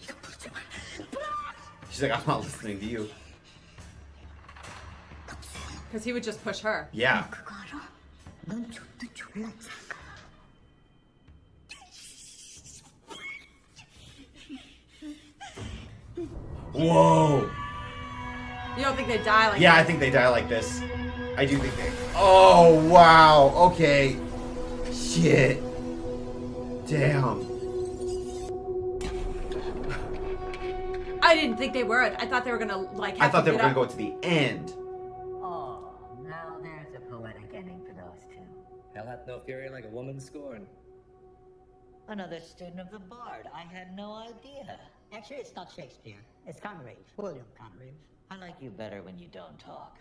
이거 부르지 마. She's like, I'm not listening to you. Because he would just push her. Yeah. 그거 알아? 넌 족도 졸라 작아. Whoa. You don't think they die like Yeah, that? I think they die like this. I do think they... Oh, wow. Okay. Shit. Damn. I didn't think they were. I thought they were gonna like. I Have thought to they were get going up. to go to the end. Oh, now there's a poetic ending for those two. Hell hath no fury like a woman scorned. Another student of the Bard. I had no idea. Actually, it's not Shakespeare. It's Congreve. William Congreve. I like you better when you don't talk.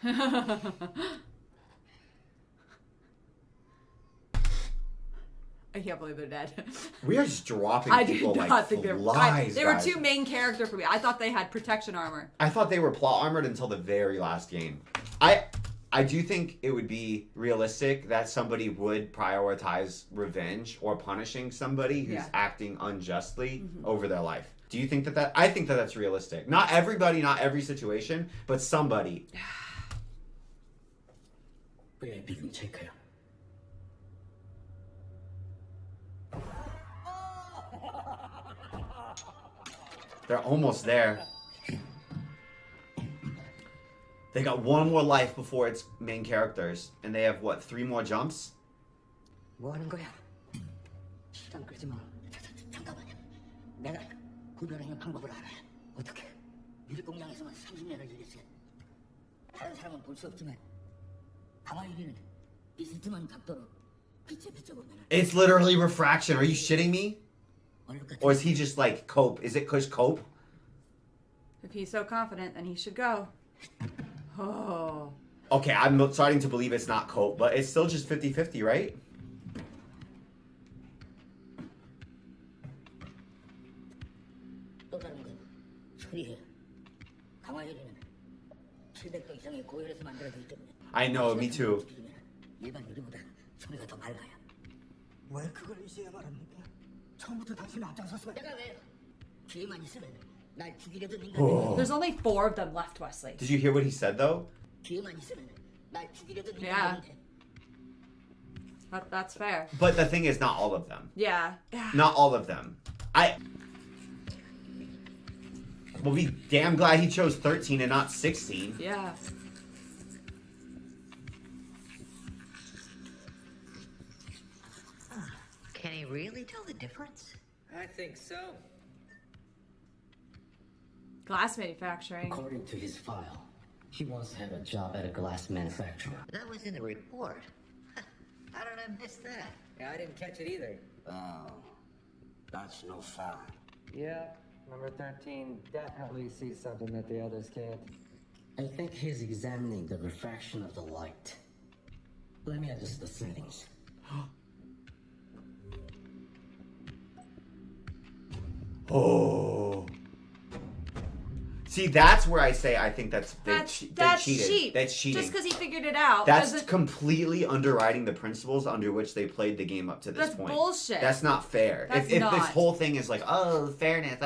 I can't believe they're dead. We are just dropping I people did not like think flies, they were guys. two main character for me. I thought they had protection armor. I thought they were plot armored until the very last game. I do think it would be realistic that somebody would prioritize revenge or punishing somebody who's acting unjustly over their life. Do you think that I think that that's realistic. Not everybody, not every situation, but somebody. VIP 룸 체크야. They're almost there. They got one more life before it's main characters. And they have, what, 3 more jumps? 뭐 하는 거야? 시간 끌지 마. 잠깐만. 내가 구별하는 방법을 알아. 어떻게? 유리공장에서만 30년을 일했어. 다른 사람은 볼 수 없지만 가만히 있는 비스듬한 각도로 빛에 비춰보면 It's literally refraction. Are you shitting me? Or is he just like cope? Is it Kush cope? If he's so confident, then he should go. Oh. Okay, I'm starting to believe it's not cope, but it's still just 50-50, right? 또 다른 건 소리해. 강화유리는 700도 이상의 고열에서 만들어져 있기 때문에 I know, me too. 일반 유리보다 소리가 더 맑아요. 왜 그걸 이제야 말합니까? 처음부터 당신은 앞장섰으면 내가 왜 기회만 있으면 날 죽이려던 Oh. There's only 4 of them left, Wesley. Did you hear what he said though? 기회만 있으면 날 죽이려던 Yeah. That's fair. But the thing is, not all of them. Yeah. Not all of them. We'll be damn glad he chose 13 and not 16. Yeah. Can he really tell the difference? I think so. Glass manufacturing. According to his file, he once had a job at a glass manufacturer. That was in the report. How did I miss that? Yeah, I didn't catch it either. Oh, that's no fun. Yeah, number 13 definitely sees something that the others can't. I think he's examining the refraction of the light. Let me adjust the settings. Oh. See, that's where I say I think that's they That's cheated. cheap. That's cheating. Just because he figured it out. That's doesn't- completely underwriting the principles under which they played the game up to this That's point. bullshit. That's not fair. That's if not. this whole thing is like, oh, fairness,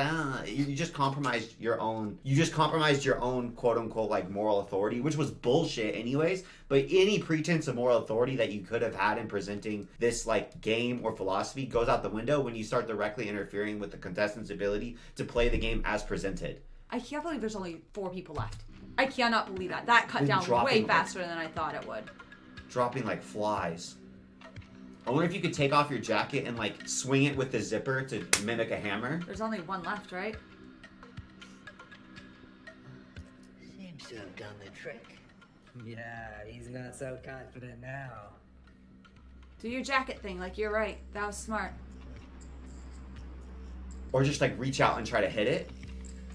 you just compromised your own. You just compromised your own quote unquote like moral authority, which was bullshit anyways. But any pretense of moral authority that you could have had in presenting this like game or philosophy goes out the window when you start directly interfering with the contestant's ability to play the game as presented. I can't believe there's only 4 people left. I cannot believe that. That cut Been down way dropping faster than I thought it would. Dropping like flies. I wonder if you could take off your jacket and like swing it with the zipper to mimic a hammer. There's only 1 left, right? Seems to have done the trick. Yeah, he's not so confident now. Do your jacket thing, like you're right. That was smart. Or just like reach out and try to hit it.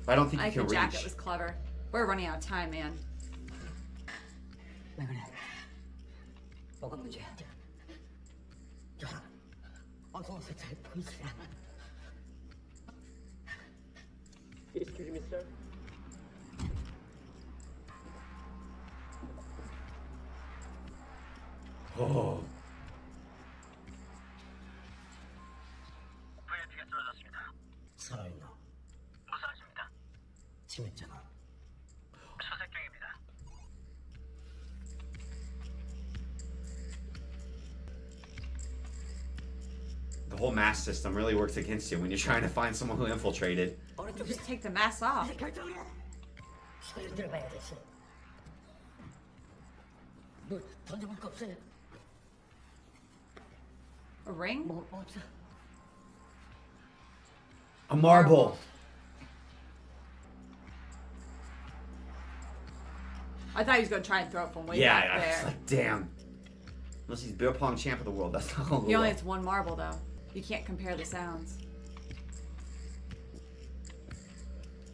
But I don't think you I can think the reach. jacket was clever. We're running out of time, man. 왜 그래? 뭐가 문제야? 야, 어서 와서 잘 보이시라. Excuse me, sir. Oh. VIP가 쓰러졌습니다. 살아있나? 무사하십니다. 침했잖아. 수색 중입니다. The whole mask system really works against you when you're trying to find someone who infiltrated. Just take the mask off. 결정을 해. 소리를 들어봐야겠어. 뭐 던져볼 거 없어요? A ring? 뭐 없어? A marble. I thought he was gonna try and throw it from way Yeah, back I was there. like, damn. Unless he's beer pong champ of the world, that's not gonna He go only well. has one marble though. You can't compare the sounds.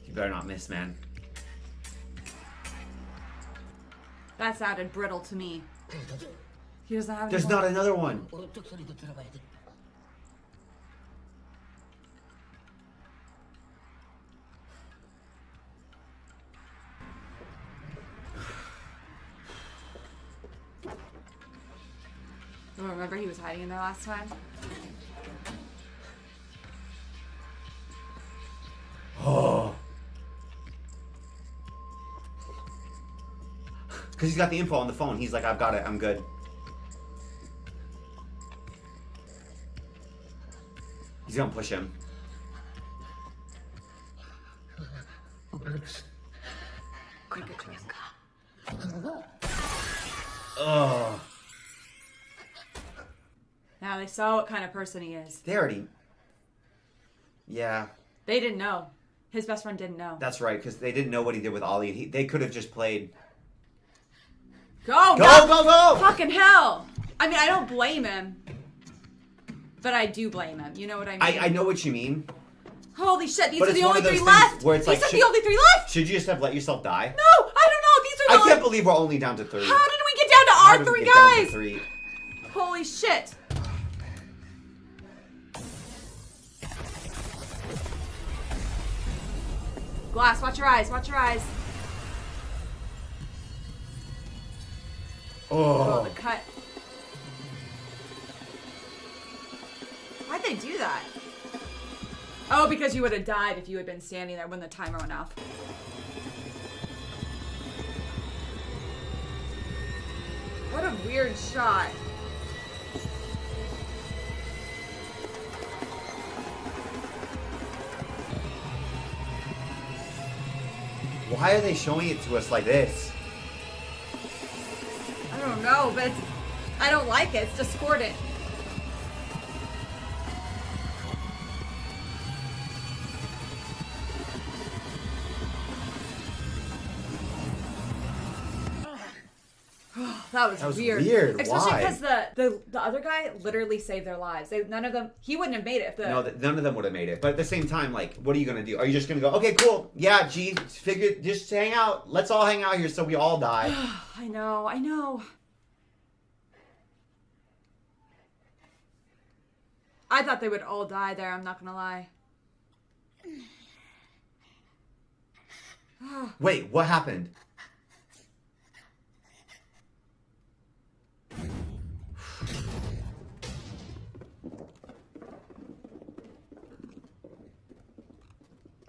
You better not miss, man. That sounded brittle to me. He doesn't have. There's any more. not another one. 오른쪽 소리도 들어봐야 돼. Oh, remember he was hiding in there last time? Oh. Because he's got the info on the phone. He's like, I've got it. I'm good. He's gonna push him. Oh. Now they saw what kind of person he is. They already. Yeah, They didn't know. His best friend didn't know. that's right. Because they didn't know what he did with Ollie. They could have just played. Go! Go! Fucking hell! I mean, I don't blame him. But I do blame him. You know what I mean? I know what you mean. Holy shit, these But are it's the one only of those three things left! where it's These like, are should- the only three left! Should you just have let yourself die? No! I don't know! These are I the can't only... believe we're only down to 3. How did we get down to How our did we three get down to guys? 3? Holy shit! Glass, watch your eyes, watch your eyes. Oh, the cut. Why'd they do that? Oh, because you would have died if you had been standing there when the timer went off. What a weird shot. Why are they showing it to us like this? I don't know, but it's, I don't like it. It's discordant. That was weird. Especially Why? because the other guy literally saved their lives. None of them. He wouldn't have made it if the. No, none of them would have made it. But at the same time, like, what are you gonna do? Are you just gonna go, okay, cool, yeah, G, figure, just hang out. Let's all hang out here so we all die. I know. I know. I thought they would all die there. I'm not gonna lie. Wait, what happened?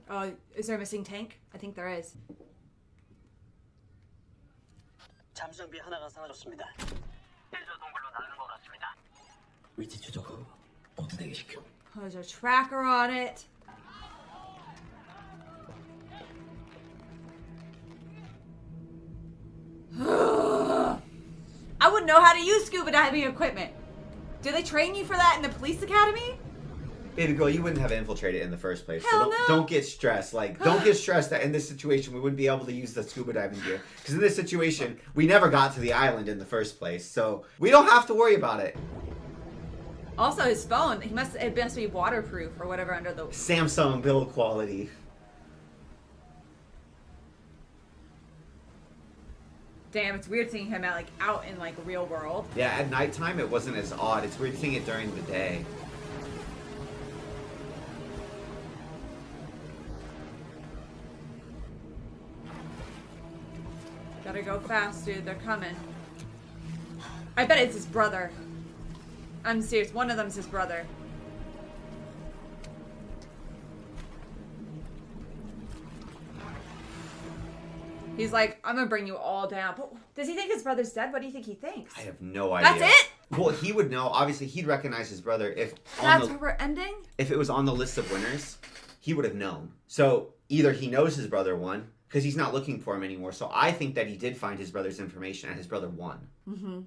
Oh, is there a missing tank? I think there is. 잠수정비 하나가 사라졌습니다. 해저 동굴로 나가는 것 같습니다. 위치 추적하고 모두 대기시켜. Oh, there's a tracker on it. I wouldn't know how to use scuba diving equipment. Do they train you for that in the police academy? Baby girl, you wouldn't have infiltrated in the first place. Hell so no. don't get stressed. Like, don't get stressed that in this situation we wouldn't be able to use the scuba diving gear. Because in this situation, we never got to the island in the first place. So we don't have to worry about it. Also, his phone, it must be waterproof or whatever under the... Samsung build quality. Damn, it's weird seeing him out in real world. Yeah, at nighttime it wasn't as odd. It's weird seeing it during the day. Gotta go fast, dude. They're coming. I bet it's his brother. I'm serious. One of them's his brother. He's like, I'm gonna bring you all down. But does he think his brother's dead? What do you think he thinks? I have no idea. That's it? Well, he would know. Obviously, he'd recognize his brother if That's where we're ending? if it was on the list of winners, he would have known. So either he knows his brother won, because he's not looking for him anymore. So I think that he did find his brother's information and his brother won. Mm-hmm.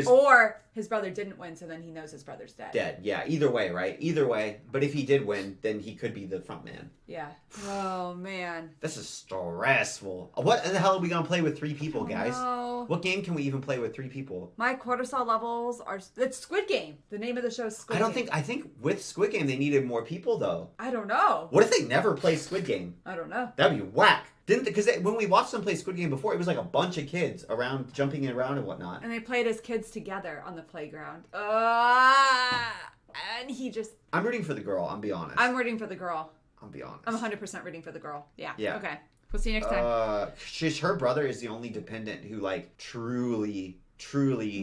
Or his brother didn't win, so then he knows his brother's dead. Dead. Yeah. Either way, right? Either way. But if he did win, then he could be the front man. Yeah. Oh man. This is stressful. What the hell are we gonna play with 3 people, guys? No. What game can we even play with 3 people? My cortisol levels are. It's Squid Game. The name of the show is Squid Game. I think with Squid Game they needed more people though. I don't know. What if they never play Squid Game? I don't know. That'd be whack. Because when we watched them play Squid Game before, it was like a bunch of kids around, jumping around and whatnot. And they played as kids together on the playground. And he just... I'm rooting for the girl, I'll be honest. I'm rooting for the girl. I'll be honest. I'm 100% rooting for the girl. Yeah. Yeah. Okay. We'll see you next time. Her brother is the only dependent who, like, truly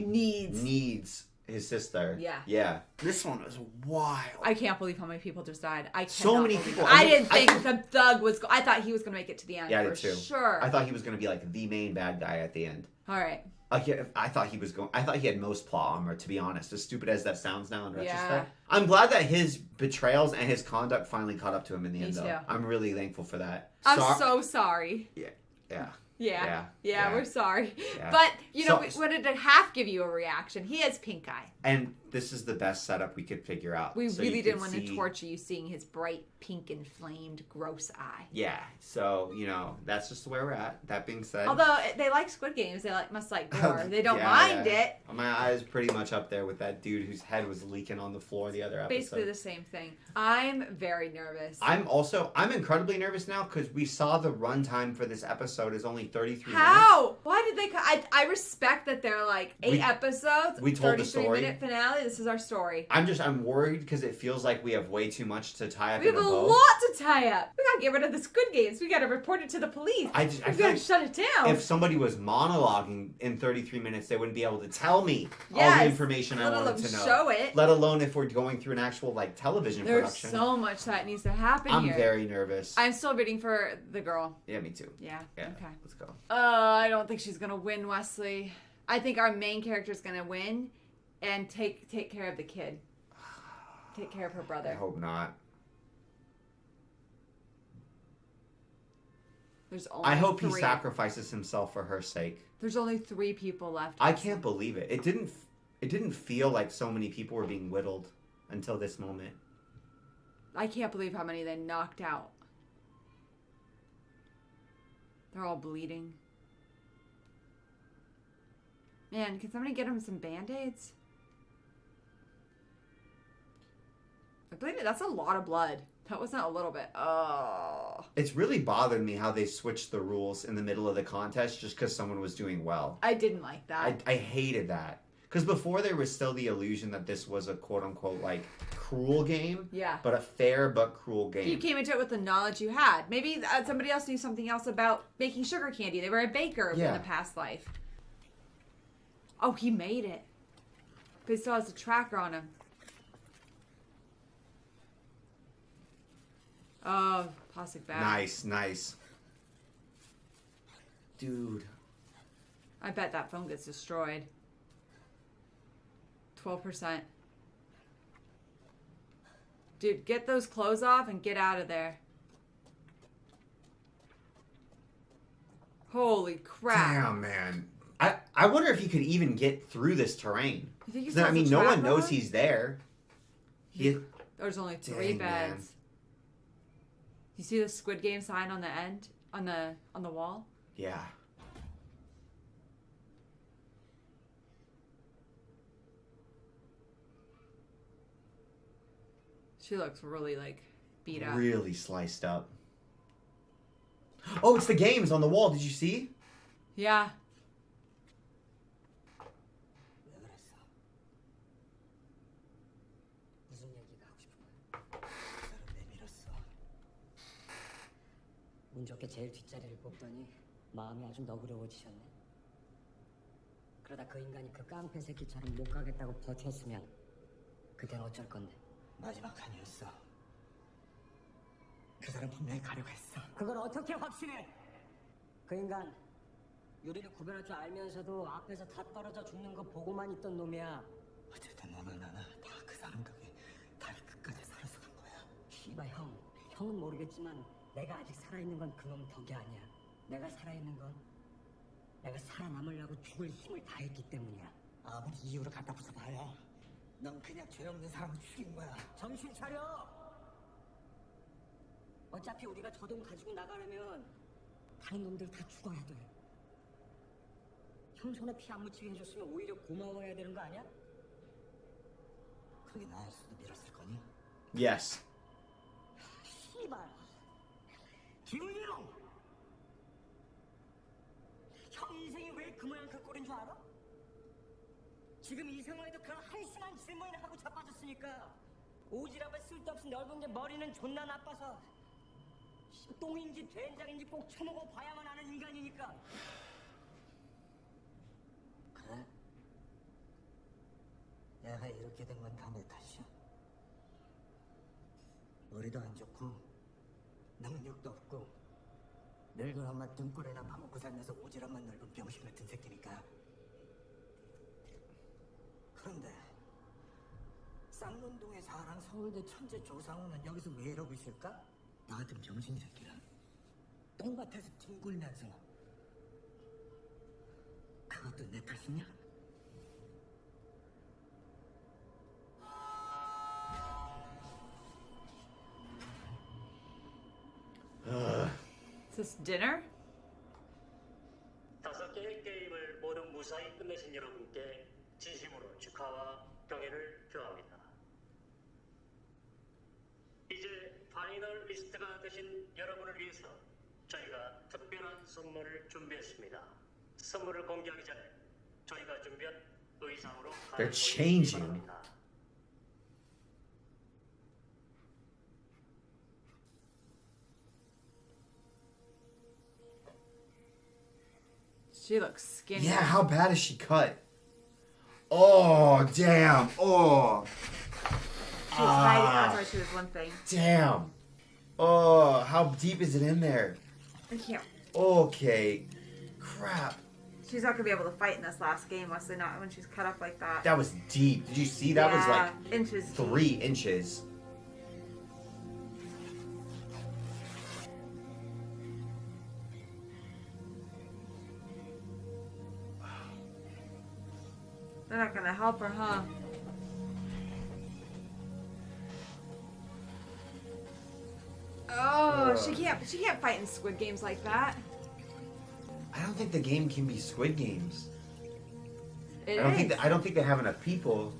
needs his sister. Yeah. Yeah. This one was wild. I can't believe how many people just died. So many people. I didn't think the thug was... I thought he was going to make it to the end. Yeah, I for did too. Sure. I thought he was going to be, like, the main bad guy at the end. All right. I thought he had most plot armor, to be honest. As stupid as that sounds now in retrospect. Yeah. I'm glad that his betrayals and his conduct finally caught up to him in the end, too. though. I'm really thankful for that. I'm so sorry. Yeah. Yeah, we're sorry. Yeah. But, we So- wanted to half give you a reaction. He has pink eye. And this is the best setup we could figure out. We So really you didn't could want to see- torture you seeing his bright, pink, inflamed, gross eye. Yeah, so, that's just where we're at. That being said... Although, they like Squid Games. They must like gore. They don't mind it. My eye is pretty much up there with that dude whose head was leaking on the floor the other episode. Basically the same thing. I'm very nervous. I'm incredibly nervous now because we saw the runtime for this episode is only 33 minutes. How? Why did they... I respect that they're like 8 episodes. We told the story. 33-minute finale. This is our story. I'm worried because it feels like we have way too much to tie up We in have a a bow. lot to tie up. We gotta get rid of the Squid Games. We gotta report it to the police. I We feel gotta like shut it down. if somebody was monologuing in 33 minutes, they wouldn't be able to tell me all Yes, the information I let wanted alone to know. show it. Let alone if we're going through an actual television There's production. so much that needs to happen I'm here. very nervous. I'm still rooting for the girl. Yeah, me too. Yeah. Okay. Let's go. I don't think she's gonna win, Wesley. I think our main character is gonna win and take care of the kid. Take care of her brother. I hope not. There's only I hope 3. he sacrifices himself for her sake. There's only 3 people left. I can't believe it. It didn't feel like so many people were being whittled until this moment. I can't believe how many they knocked out. They're all bleeding. Man, can somebody get him some Band-Aids? I believe it. That's a lot of blood. That wasn't a little bit. Oh. It's really bothered me how they switched the rules in the middle of the contest just because someone was doing well. I didn't like that. I hated that. Because before there was still the illusion that this was a quote-unquote, cruel game. Yeah. But a fair but cruel game. You came into it with the knowledge you had. Maybe somebody else knew something else about making sugar candy. They were a baker in a past life. Oh, he made it. But he still has a tracker on him. Oh, plastic bag. Nice. Dude. I bet that phone gets destroyed. 12%. Dude, get those clothes off and get out of there. Holy crap. Damn, man. I wonder if he could even get through this terrain. You think he still has a no one tracker knows on? he's there. There's only 3 Dang, beds. man. You see the Squid Game sign on the end? On the wall? Yeah. She looks really, beat up. Really sliced up. Oh, it's the games on the wall. Did you see? Yeah. 무슨 얘기가 하고 싶은 거야? 그대로 내밀었어. 운 좋게 제일 뒷자리를 뽑더니 마음이 아주 너그러워지셨네. 그러다 그 인간이 그 깡패 새끼처럼 못 가겠다고 버텼으면 그땐 어쩔 건데? 마지막 칸이었어. 그 사람 분명히 가려고 했어. 그걸 어떻게 확신해? 그 인간 유리를 구별할 줄 알면서도 앞에서 다 떨어져 죽는 거 보고만 있던 놈이야. 어쨌든 너나 나나 다 그 사람 덕에 다리 끝까지 살아서 간 거야. 씨발 형, 형은 모르겠지만 내가 아직 살아있는 건 그놈 덕이 아니야. 내가 살아있는 건 내가 살아남으려고 죽을 힘을 다했기 때문이야. 아무리 이유를 갖다 붙여봐야 넌 그냥 죄 없는 사람을 죽인 거야. 정신 차려! 어차피 우리가 저 돈 가지고 나가려면 다른 놈들 다 죽어야 돼. 형 손에 피 안 묻히게 해줬으면 오히려 고마워해야 되는 거 아니야? 그게 나였어도 밀었을 거니? Yes. 씨발! 김은영! 형 인생이 왜 그 모양 그 꼴인 줄 알아? 지금 이 상황에도 그런 한심한 질문을 하고 자빠졌으니까 오지랖은 쓸데없이 넓은 게 머리는 존나 나빠서 똥인지 된장인지 꼭 쳐먹어 봐야만 하는 인간이니까. 그래? 내가 이렇게 된 건 다 내 탓이야. 머리도 안 좋고 능력도 없고 늙은 엄마 등골에나 파먹고 살면서 오지랖만 넓은 병신 같은 새끼니까. 그런데 쌍문동의 사랑 서울대 천재 조상우는 여기서 왜 이러고 있을까? 나 같은 병신 새끼랑 똥밭에서 뒹굴면서 그것도 내 탓이냐? Is this dinner? 5개의 게임을 모두 무사히 끝내신 여러분께 진심으로 축하와 경의를 표합니다. 이제 파이널 리스트가 되신 여러분을 위해서 저희가 특별한 선물을 준비했습니다. 선물을 공개하기 전에 저희가 준비한 의상으로 They're changing. 바랍니다. She looks skinny. Yeah, how bad is she cut? Oh, damn. Oh. She was hiding. That's why she was limping. Damn. Oh, how deep is it in there? I can't. Okay. Crap. She's not gonna be able to fight in this last game, Wesley. Not when she's cut up like that. That was deep. Did you see? That was Yeah, like inches deep. 3 inches. They're not gonna help her, huh? Oh, she can't fight in Squid Games like that. I don't think the game can be Squid Games. It I don't think they have enough people.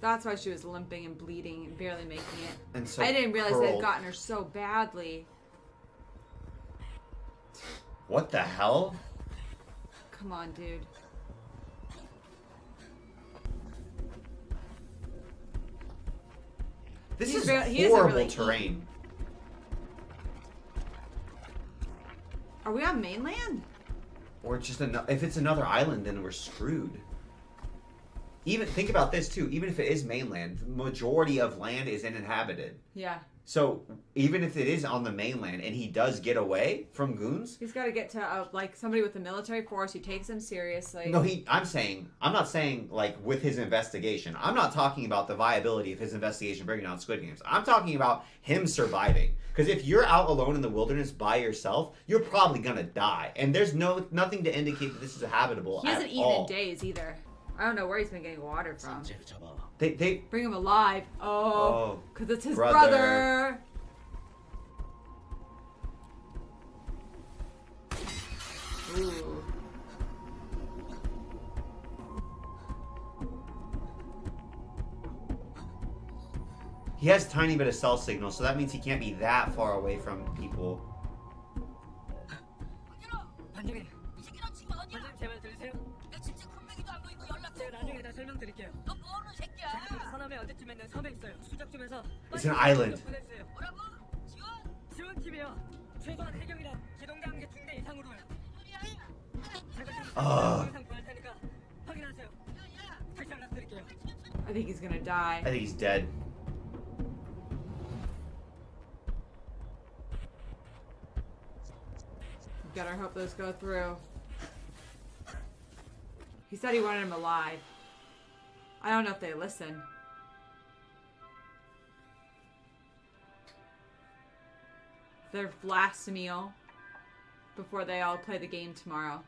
That's why she was limping and bleeding and barely making it. And so I didn't realize they'd curled. gotten her so badly. What the hell? Come on, dude. This He is doesn't horrible really terrain. Are we on mainland? Or just if it's another island, then we're screwed. Even think about this too. Even if it is mainland, the majority of land is uninhabited. Yeah. So even if it is on the mainland and he does get away from goons, He's got to get to like somebody with a military force who takes him seriously. no, I'm not saying like with his investigation. I'm not talking about the viability of his investigation bringing down Squid Games. I'm talking about him surviving. Because if you're out alone in the wilderness by yourself, you're probably gonna die. And there's nothing to indicate that this is habitable He hasn't at eaten all. in days either. I don't know where he's been getting water from. They Bring him alive. Oh, because it's his brother. brother. Ooh. He has a tiny bit of cell signal, so that means he can't be that far away from people. 반장님, 반장님 제 말 들으세요? 내 집집 컴백이도 안 보이고 연락. 제가 나중에 다 설명드릴게요. 너 뭐하는 새끼야? 제가 서남에 어디쯤에 있는 섬에 있어요. 수작 좀 해서. It's an island. 뭐라고? 지원팀이요. 최소한 해경이랑 기동대 함께 중대 이상으로요. 제가 이상 구할 테니까 확인하세요. 다시 연락드릴게요. I think he's gonna die. I think he's dead. Better hope those go through. He said he wanted him alive. I don't know if they listen. Their last meal before they all play the game tomorrow.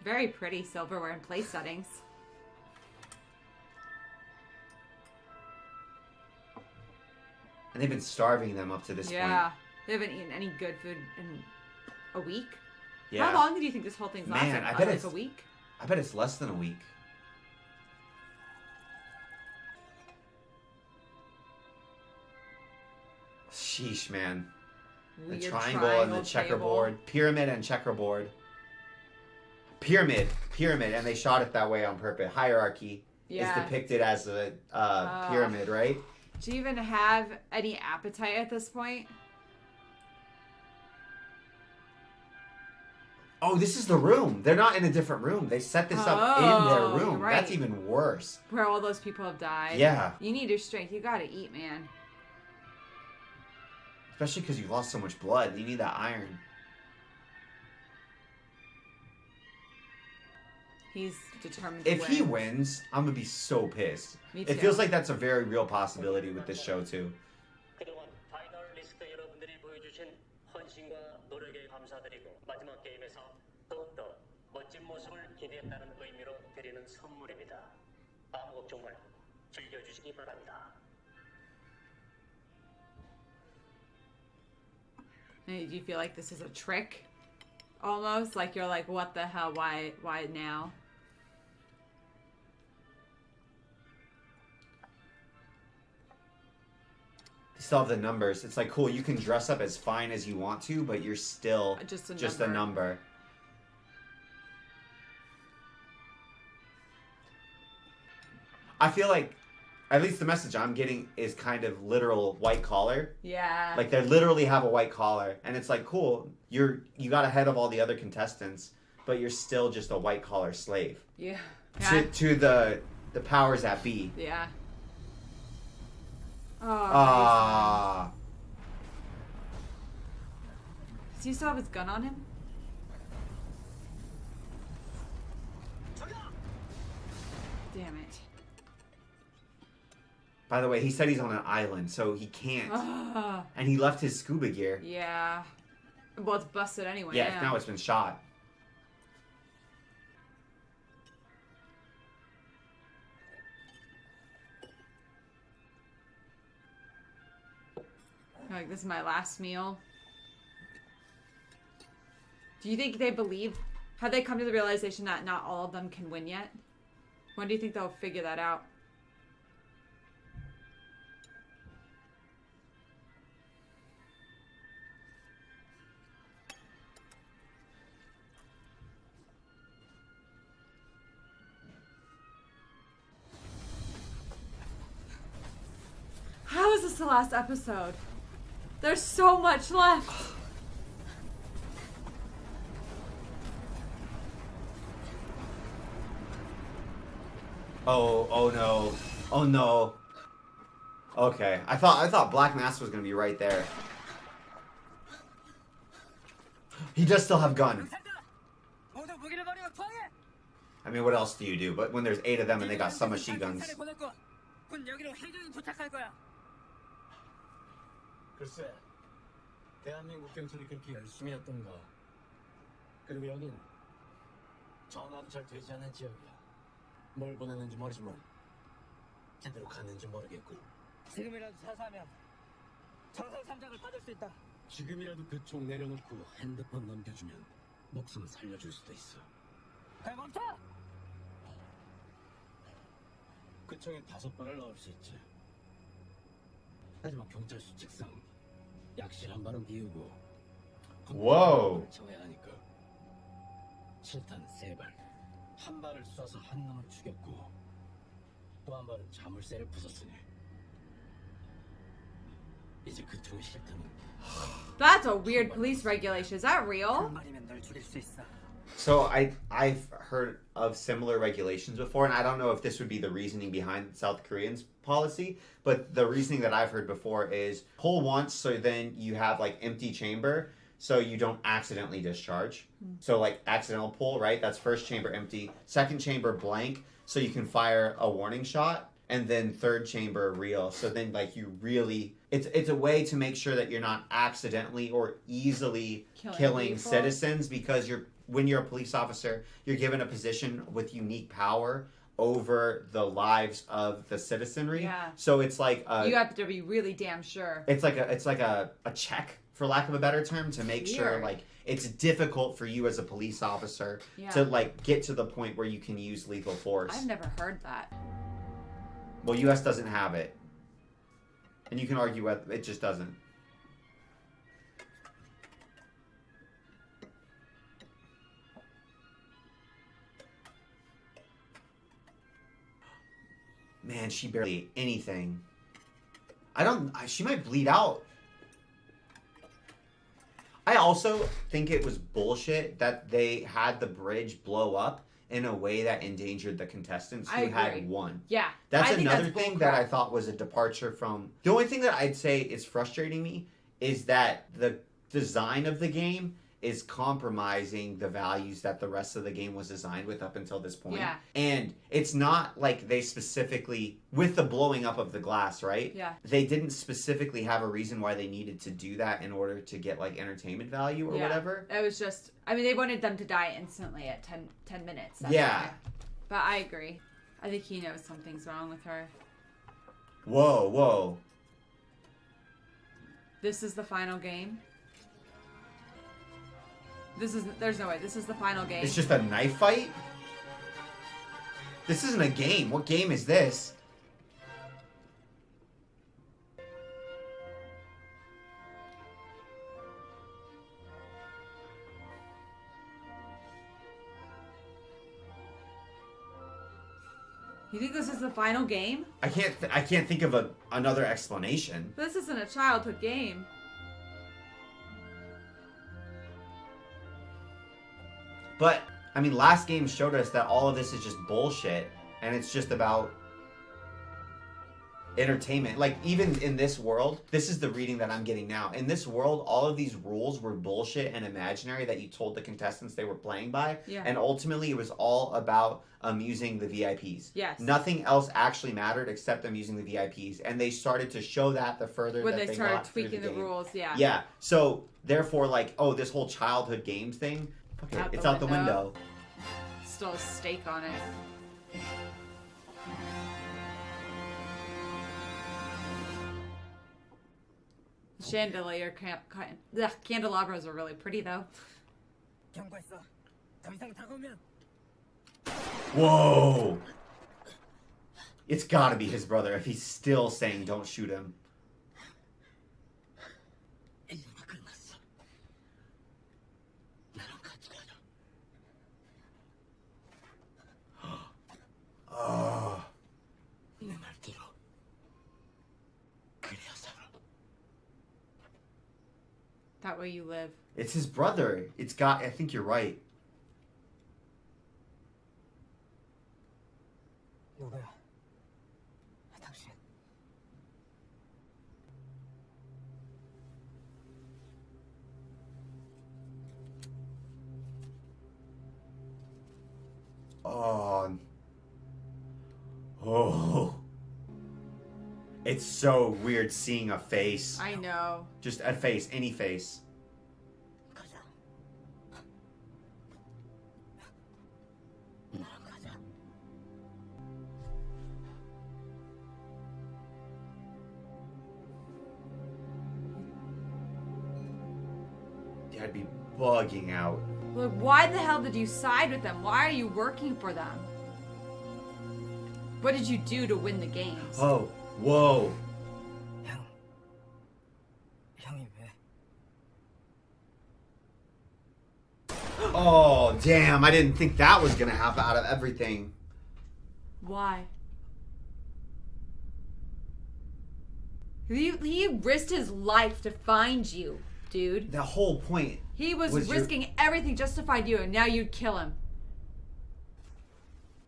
Very pretty silverware and place settings. And they've been starving them up to this point. Yeah. They haven't eaten any good food in a week. Yeah. How long do you think this whole thing's lasted? Man, I bet like it's a week? I bet it's less than a week. Sheesh, man. Weird The triangle and the checkerboard. table. Pyramid and checkerboard. Pyramid, and they shot it that way on purpose. Hierarchy Yeah. is depicted as a pyramid, right? Do you even have any appetite at this point? Oh, this is the room. They're not in a different room. They set this up in their room. right. That's even worse. Where all those people have died. Yeah. You need your strength. You gotta eat, man. Especially because you've lost so much blood. You need that iron. He's determined to If win. he wins, I'm going to be so pissed. Me It too. feels like that's a very real possibility with this show, too. 그동안 파이널리스트 여러분들이 보여주신 헌신과 노력에 감사드리고 마지막 게임에서 더욱더 멋진 모습을 기대한다는 의미로 드리는 선물입니다. 아무 걱정 말고 즐겨주시기 바랍니다. Do you feel like this is a trick? Almost? Like you're like, what the hell? Why now? They still have the numbers. It's like, cool, you can dress up as fine as you want to, but you're still Just a a number. I feel like, at least the message I'm getting is kind of literal white collar. Yeah. Like they literally have a white collar, and it's like, cool, you got ahead of all the other contestants, but you're still just a white collar slave. Yeah. To the powers that be. Yeah. Oh. Ah. Does he still have his gun on him? Damn it. By the way, he said he's on an island, so he can't. Ah. And he left his scuba gear. Yeah. Well, it's busted anyway. Yeah, now it's been shot. Like, this is my last meal. Do you think they believe? Have they come to the realization that not all of them can win yet? When do you think they'll figure that out? How is this the last episode? There's so much left. Oh no. Oh no. Okay. I thought Black Mass was gonna be right there. He does still have gun. I mean, what else do you do? But when there's 8 of them and they got submachine guns. 글쎄, 대한민국 경찰이 그렇게 열심히 했던가. 그리고 여긴 전화도 잘 되지 않는 지역이야. 뭘 보냈는지 모르지만 제대로 갔는지 모르겠고. 지금이라도 자수하면 정상 3장을 받을 수 있다. 지금이라도 그 총 내려놓고 핸드폰 넘겨주면 목숨 살려줄 수도 있어. 그래 멈춰! 그 총에 5발을 넣을 수 있지. 하지만 경찰 수칙상 약실 한 발은 비우고 Whoa. 채워야 하니까 7탄 3발 한 발을 쏴서 한 놈을 죽였고 또 한 발은 자물쇠를 부쉈으니 이제 그 총의 실탄은 That's a weird police regulation. Is that real? 말이면 널 죽일 수 있어. So I've heard of similar regulations before, and I don't know if this would be the reasoning behind South Koreans' policy, but the reasoning that I've heard before is pull once, so then you have like empty chamber, so you don't accidentally discharge. So like accidental pull, right? That's first chamber empty, second chamber blank, so you can fire a warning shot, and then third chamber real. So then like you really, it's a way to make sure that you're not accidentally or easily killing people. citizens, because when you're a police officer, you're given a position with unique power over the lives of the citizenry. Yeah. So it's like you have to be really damn sure. It's like a check, for lack of a better term, to make sure like it's difficult for you as a police officer to like get to the point where you can use lethal force. I've never heard that. Well, US doesn't have it. And you can argue it just doesn't. Man, she barely ate anything. She might bleed out. I also think it was bullshit that they had the bridge blow up in a way that endangered the contestants who had won. Yeah. That's another thing that I thought was a departure from... The only thing that I'd say is frustrating me is that the design of the game is compromising the values that the rest of the game was designed with up until this point. Yeah. And it's not like they specifically, with the blowing up of the glass, right? Yeah. They didn't specifically have a reason why they needed to do that in order to get like entertainment value or whatever. It was just, I mean, they wanted them to die instantly at 10 minutes. That's Yeah. why. But I agree. I think he knows something's wrong with her. Whoa. This is the final game. There's no way. This is the final game. It's just a knife fight? This isn't a game. What game is this? You think this is the final game? I can't think of another explanation. This isn't a childhood game. But, I mean, last game showed us that all of this is just bullshit, and it's just about entertainment. Like, even in this world, this is the reading that I'm getting now. In this world, all of these rules were bullshit and imaginary that you told the contestants they were playing by. Yeah. And ultimately, it was all about amusing the VIPs. Yes. Nothing else actually mattered except amusing the VIPs. And they started to show that the further When that they started got through tweaking the game. rules, yeah. Yeah. So, therefore, like, oh, this whole childhood games thing, okay, it's out the window. Still a stake on it. Chandelier candelabras are really pretty though. Whoa! It's gotta be his brother if he's still saying don't shoot him. Oh. That way you live. It's his brother. I think you're right. 누구야? 당신. Oh. It's so weird seeing a face. I know. Just a face, any face. I'd be bugging out. Look, why the hell did you side with them? Why are you working for them? What did you do to win the games? Oh, whoa. 형이 왜? Oh, damn. I didn't think that was going to happen out of everything. Why? He risked his life to find you, dude. The whole point. He was risking everything just to find you, and now you'd kill him.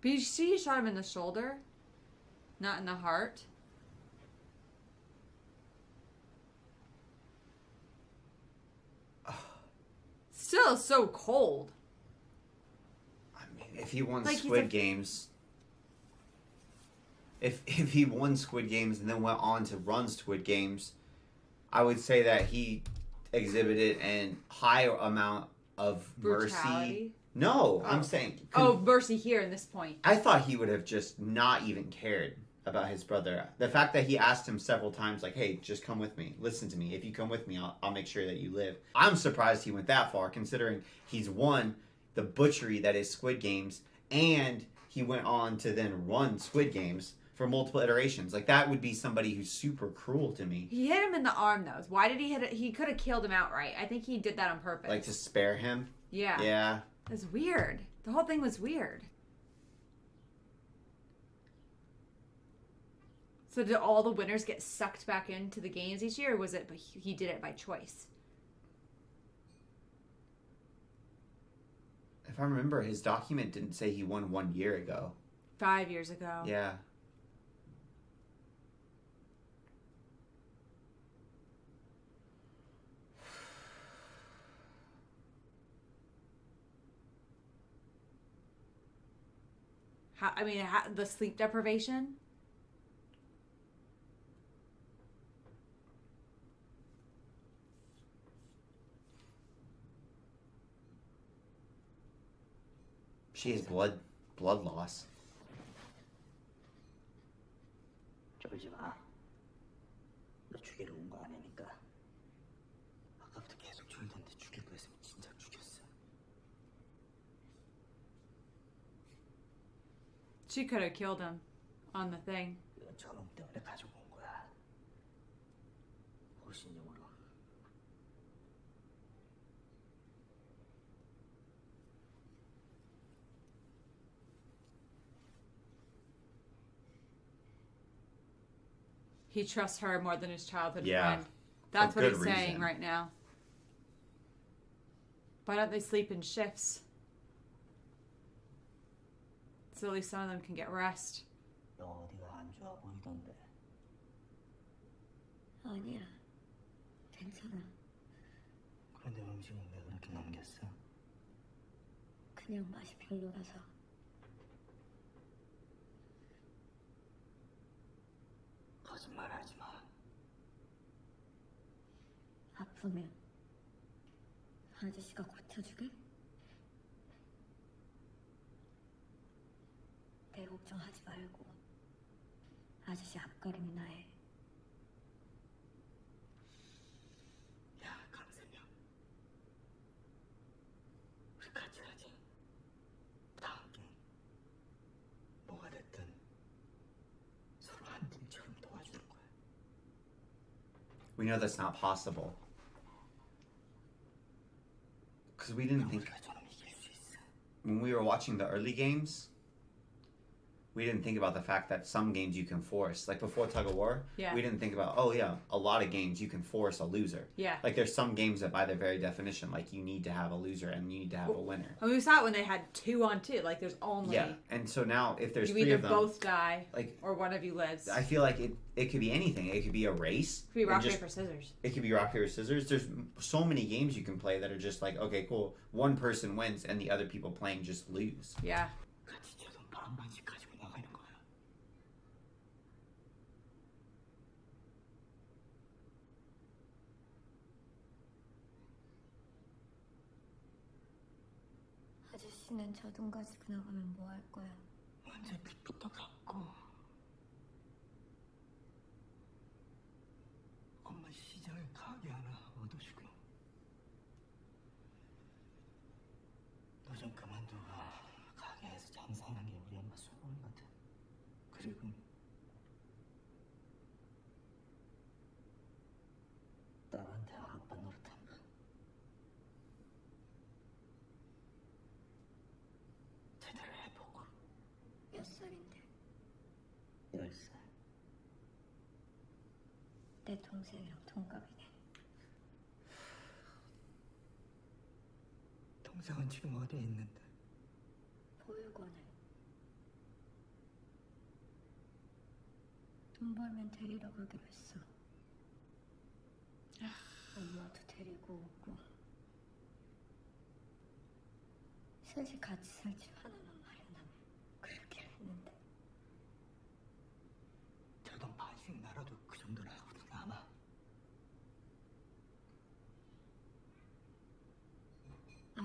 But you see, you shot him in the shoulder, not in the heart. Still so cold. I mean, if he won Like, Squid Games. if he won Squid Games and then went on to run Squid Games, I would say that he exhibited an high amount of mercy. Brutality? No, I'm saying. Mercy here in this point. I thought he would have just not even cared about his brother. The fact that he asked him several times, like, hey, just come with me. Listen to me. If you come with me, I'll make sure that you live. I'm surprised he went that far, considering he's won the butchery that is Squid Games, and he went on to then run Squid Games for multiple iterations. Like, that would be somebody who's super cruel to me. He hit him in the arm, though. Why did he hit it? He could have killed him outright. I think he did that on purpose. Like, to spare him? Yeah. Yeah. It's weird. The whole thing was weird. So did all the winners get sucked back into the games each year, or was it he did it by choice? If I remember, his document didn't say he won 1 year ago. 5 years ago. Yeah. The sleep deprivation. She has blood loss. 쫄지 마. 너 죽이러 온 거 아니니까. 아까부터 계속 쫄던데 죽일 거 했으면 진짜 죽였어. She could have killed him on the thing. 이건 저놈 때문에 가지고 온 거야. 호신용으로. He trusts her more than his childhood Yeah, friend. That's for what he's good saying reason. right now. Why don't they sleep in shifts? So at least some of them can get rest. 너 어디가 안 좋아 보이던데. 아니야. 괜찮아. 그런데 음식은 왜 그렇게 남겼어? 그냥 맛이 별로라서. 거짓말하지 마. 아프면 아저씨가 고쳐주게? 내 걱정하지 말고 아저씨 앞가림이나 해. 야, 강세명. 우리 같이 하자. 다음 게임. 뭐가 됐든 서로 한 팀처럼 도와주는 거야. We know that's not possible. Because we didn't think... When we were watching the early games, we didn't think about the fact that some games you can force. Like before Tug of War, Yeah. we didn't think about, oh yeah, a lot of games you can force a loser. Yeah. Like there's some games that by their very definition, like you need to have a loser and you need to have a winner. And we saw it when they had 2-on-2. Like there's only... Yeah, and so now if there's you three either of them... both die like, or one of you lives. I feel like it could be anything. It could be a race. It could be rock, and paper, scissors. It could be rock, paper, scissors. There's so many games you can play that are just like, okay, cool. One person wins and the other people playing just lose. Yeah. 같이 쳐서 반반씩 가지고 나가는 거야. 아저씨는 저등 가지고 나가면 뭐 할 거야? 먼저 빚부터 갚고 엄마 시장에 가게 하나 얻어주고 너 좀 그만두고 가게에서 장사하는 게 우리 엄마 소원이거든. 그리고 딸한테 아빠 노릇 한 번 제대로 해보고. 몇 살인데? 10살. 내 동생이랑 동갑이네. 동생은 지금 어디에 있는데? 보육원에. 돈 벌면 데리러 가기로 했어. 엄마도 데리고 오고. 셋이 같이 살 집 하나만 마련하면 그렇게 했는데.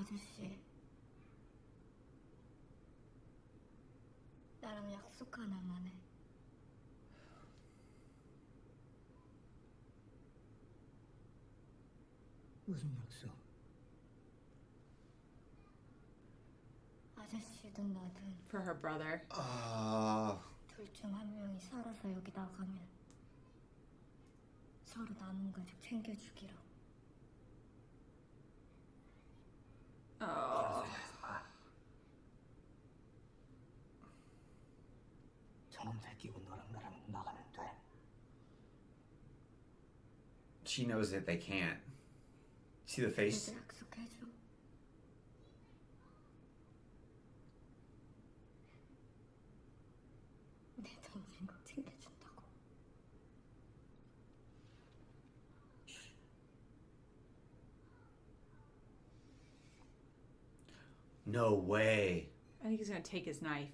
아저씨, 나랑 약속 하나만 해. 무슨 약속? 아저씨든 나든 For her brother. 둘 중 한 명이 살아서 여기 나가면 서로 남은 가족 챙겨주기로. 저놈 새끼고 너랑 나랑 나가면 돼. She knows that they can't. See the face? 그래도 약속해줘. 내 동생 챙겨준다고. No way. I think he's gonna take his knife.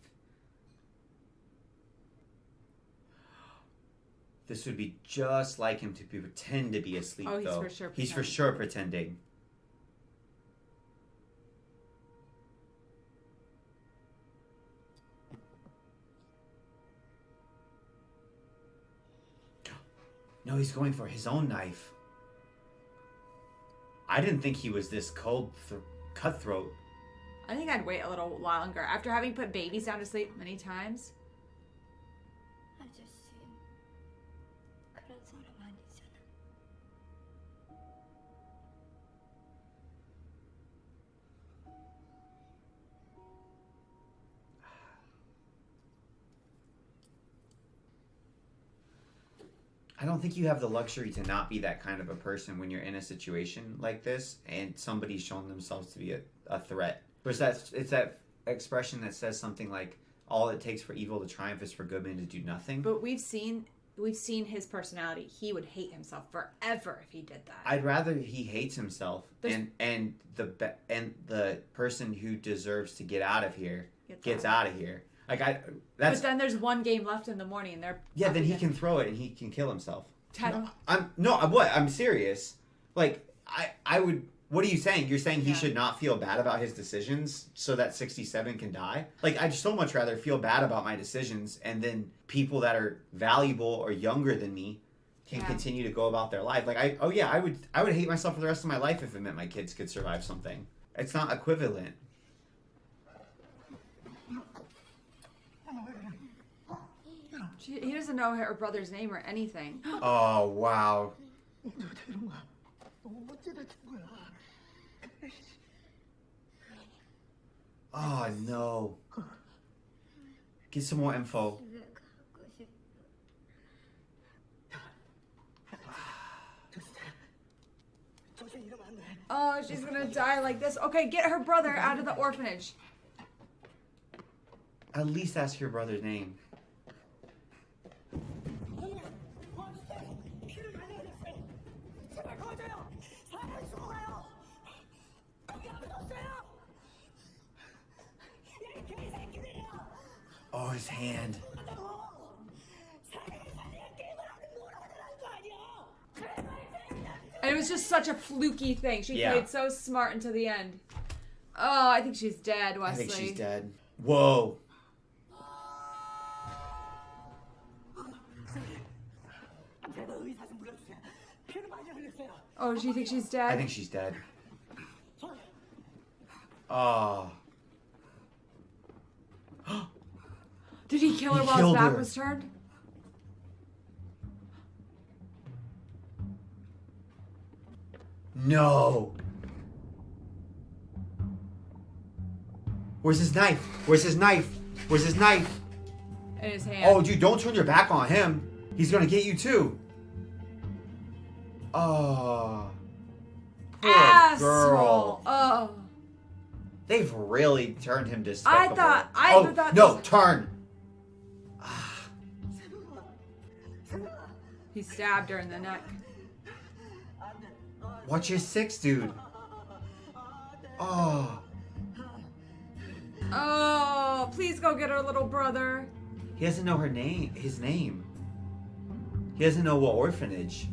This would be just like him to pretend to be asleep, Oh, he's though. for sure He's for pretending. sure pretending. No, he's going for his own knife. I didn't think he was this cutthroat. I think I'd wait a little longer. After having put babies down to sleep many times. 아저씨, 그런 사람 아니잖아. I don't think you have the luxury to not be that kind of a person when you're in a situation like this and somebody's shown themselves to be a threat. It's that expression that says something like, all it takes for evil to triumph is for good men to do nothing. But we've seen his personality. He would hate himself forever if he did that. I'd rather he hates himself and the person who deserves to get out of here gets out of here. But then there's one game left in the morning, and they're then he can throw it and he can kill himself. Ted- I'm serious. Like I would. What are you saying? You're saying he should not feel bad about his decisions so that 67 can die? Like, I'd so much rather feel bad about my decisions and then people that are valuable or younger than me can continue to go about their life. Like, I would hate myself for the rest of my life if it meant my kids could survive something. It's not equivalent. He doesn't know her brother's name or anything. Oh, wow. Oh, no. Get some more info. Oh, she's gonna die like this. Okay, get her brother out of the orphanage. At least ask your brother's name. Oh, his hand. And it was just such a fluky thing. She Yeah. played so smart until the end. Oh, I think she's dead, Wesley. I think she's dead. Whoa. Oh, do you think she's dead? I think she's dead. Oh. Did he kill her while his back was turned? No. Where's his knife? Where's his knife? Where's his knife? In his hand. Oh, dude, don't turn your back on him. He's gonna get you too. Oh. Poor Asshole. girl. Oh. They've really turned him despicable. I thought no, this- turn. He stabbed her in the neck. Watch your six, dude. Oh. Oh, please go get her little brother. He doesn't know his name. He doesn't know what orphanage.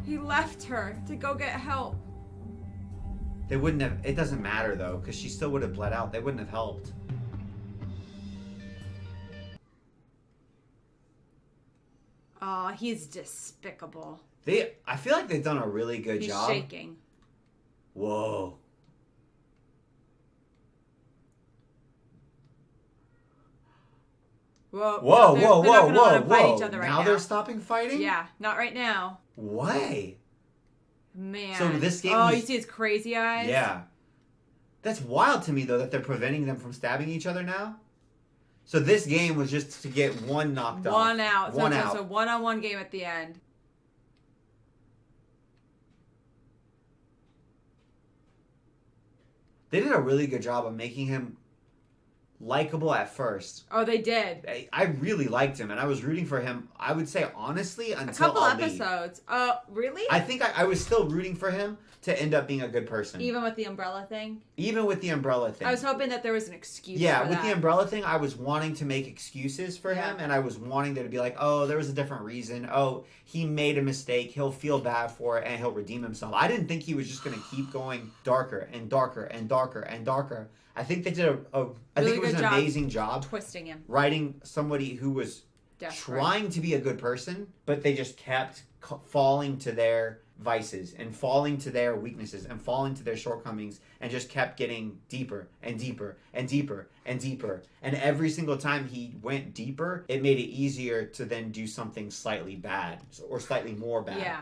He left her to go get help. They wouldn't have. It doesn't matter though, because she still would have bled out. They wouldn't have helped. Oh, he's despicable. I feel like they've done a really good job. He's shaking. Whoa. Whoa, Whoa, they're whoa, not whoa, gonna let whoa, them fight whoa. each other right Now they're stopping fighting? Yeah, not right now. Why? Man. So this game Oh, was- you see his crazy eyes? Yeah. That's wild to me, though, that they're preventing them from stabbing each other now. So this game was just to get one knocked off. One out. One So out. it's a one-on-one game at the end. They did a really good job of making him likable at first. Oh, they did. I really liked him, and I was rooting for him, I would say, honestly, until A couple Ali. episodes. Really? I think I was still rooting for him to end up being a good person. Even with the umbrella thing? Even with the umbrella thing. I was hoping that there was an excuse Yeah, for with that. the umbrella thing, I was wanting to make excuses for him, and I was wanting there to be like, oh, there was a different reason. Oh, he made a mistake. He'll feel bad for it, and he'll redeem himself. I didn't think he was just going to keep going darker and darker and darker and darker. I think they did I think it was an amazing job twisting him, writing somebody who was desperate, trying to be a good person, but they just kept falling to their vices and falling to their weaknesses and falling to their shortcomings and just kept getting deeper and deeper and deeper and deeper. And every single time he went deeper, it made it easier to then do something slightly bad or slightly more bad. Yeah.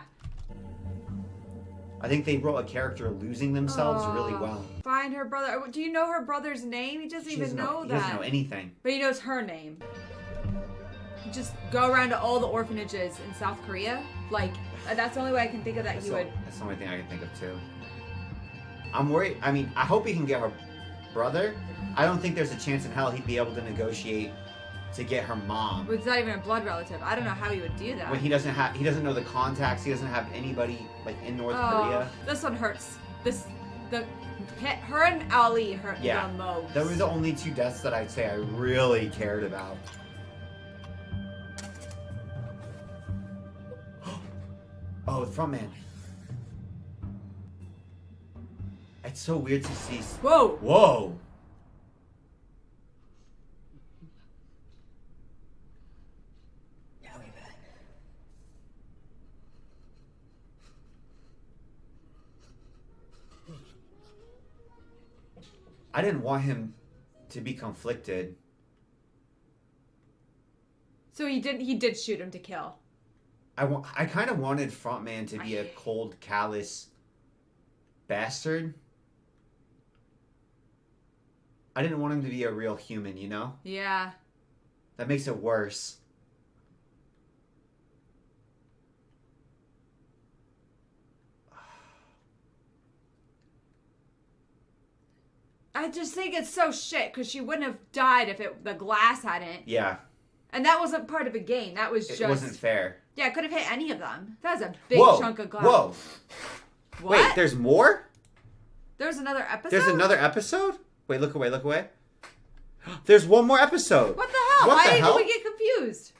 I think they wrote a character losing themselves really well. Find her brother. Do you know her brother's name? He doesn't even know that. He doesn't know anything. But he knows her name. Just go around to all the orphanages in South Korea. Like, that's the only way I can think of that That's you would. That's the only thing I can think of too. I'm worried. I mean, I hope he can get her brother. I don't think there's a chance in hell he'd be able to negotiate to get her mom. It's not even a blood relative. I don't know how he would do that. When he doesn't know the contacts. He doesn't have anybody like in North Korea. This one hurts. Her and Ali hurt Yeah, the most. those were the only two deaths that I'd say I really cared about. Oh, the front man. It's so weird to see. Whoa! Whoa! I didn't want him to be conflicted. So he did shoot him to kill. I kind of wanted Frontman to be a cold, callous bastard. I didn't want him to be a real human, you know? Yeah. That makes it worse. I just think it's so shit because she wouldn't have died if the glass hadn't. Yeah. And that wasn't part of a game. That was just. It wasn't fair. Yeah, it could have hit any of them. That was a big chunk of glass. Whoa. What? Wait, there's more? There's another episode? There's another episode? Wait, look away, look away. There's one more episode. What the hell? What Why the hell? did we get confused?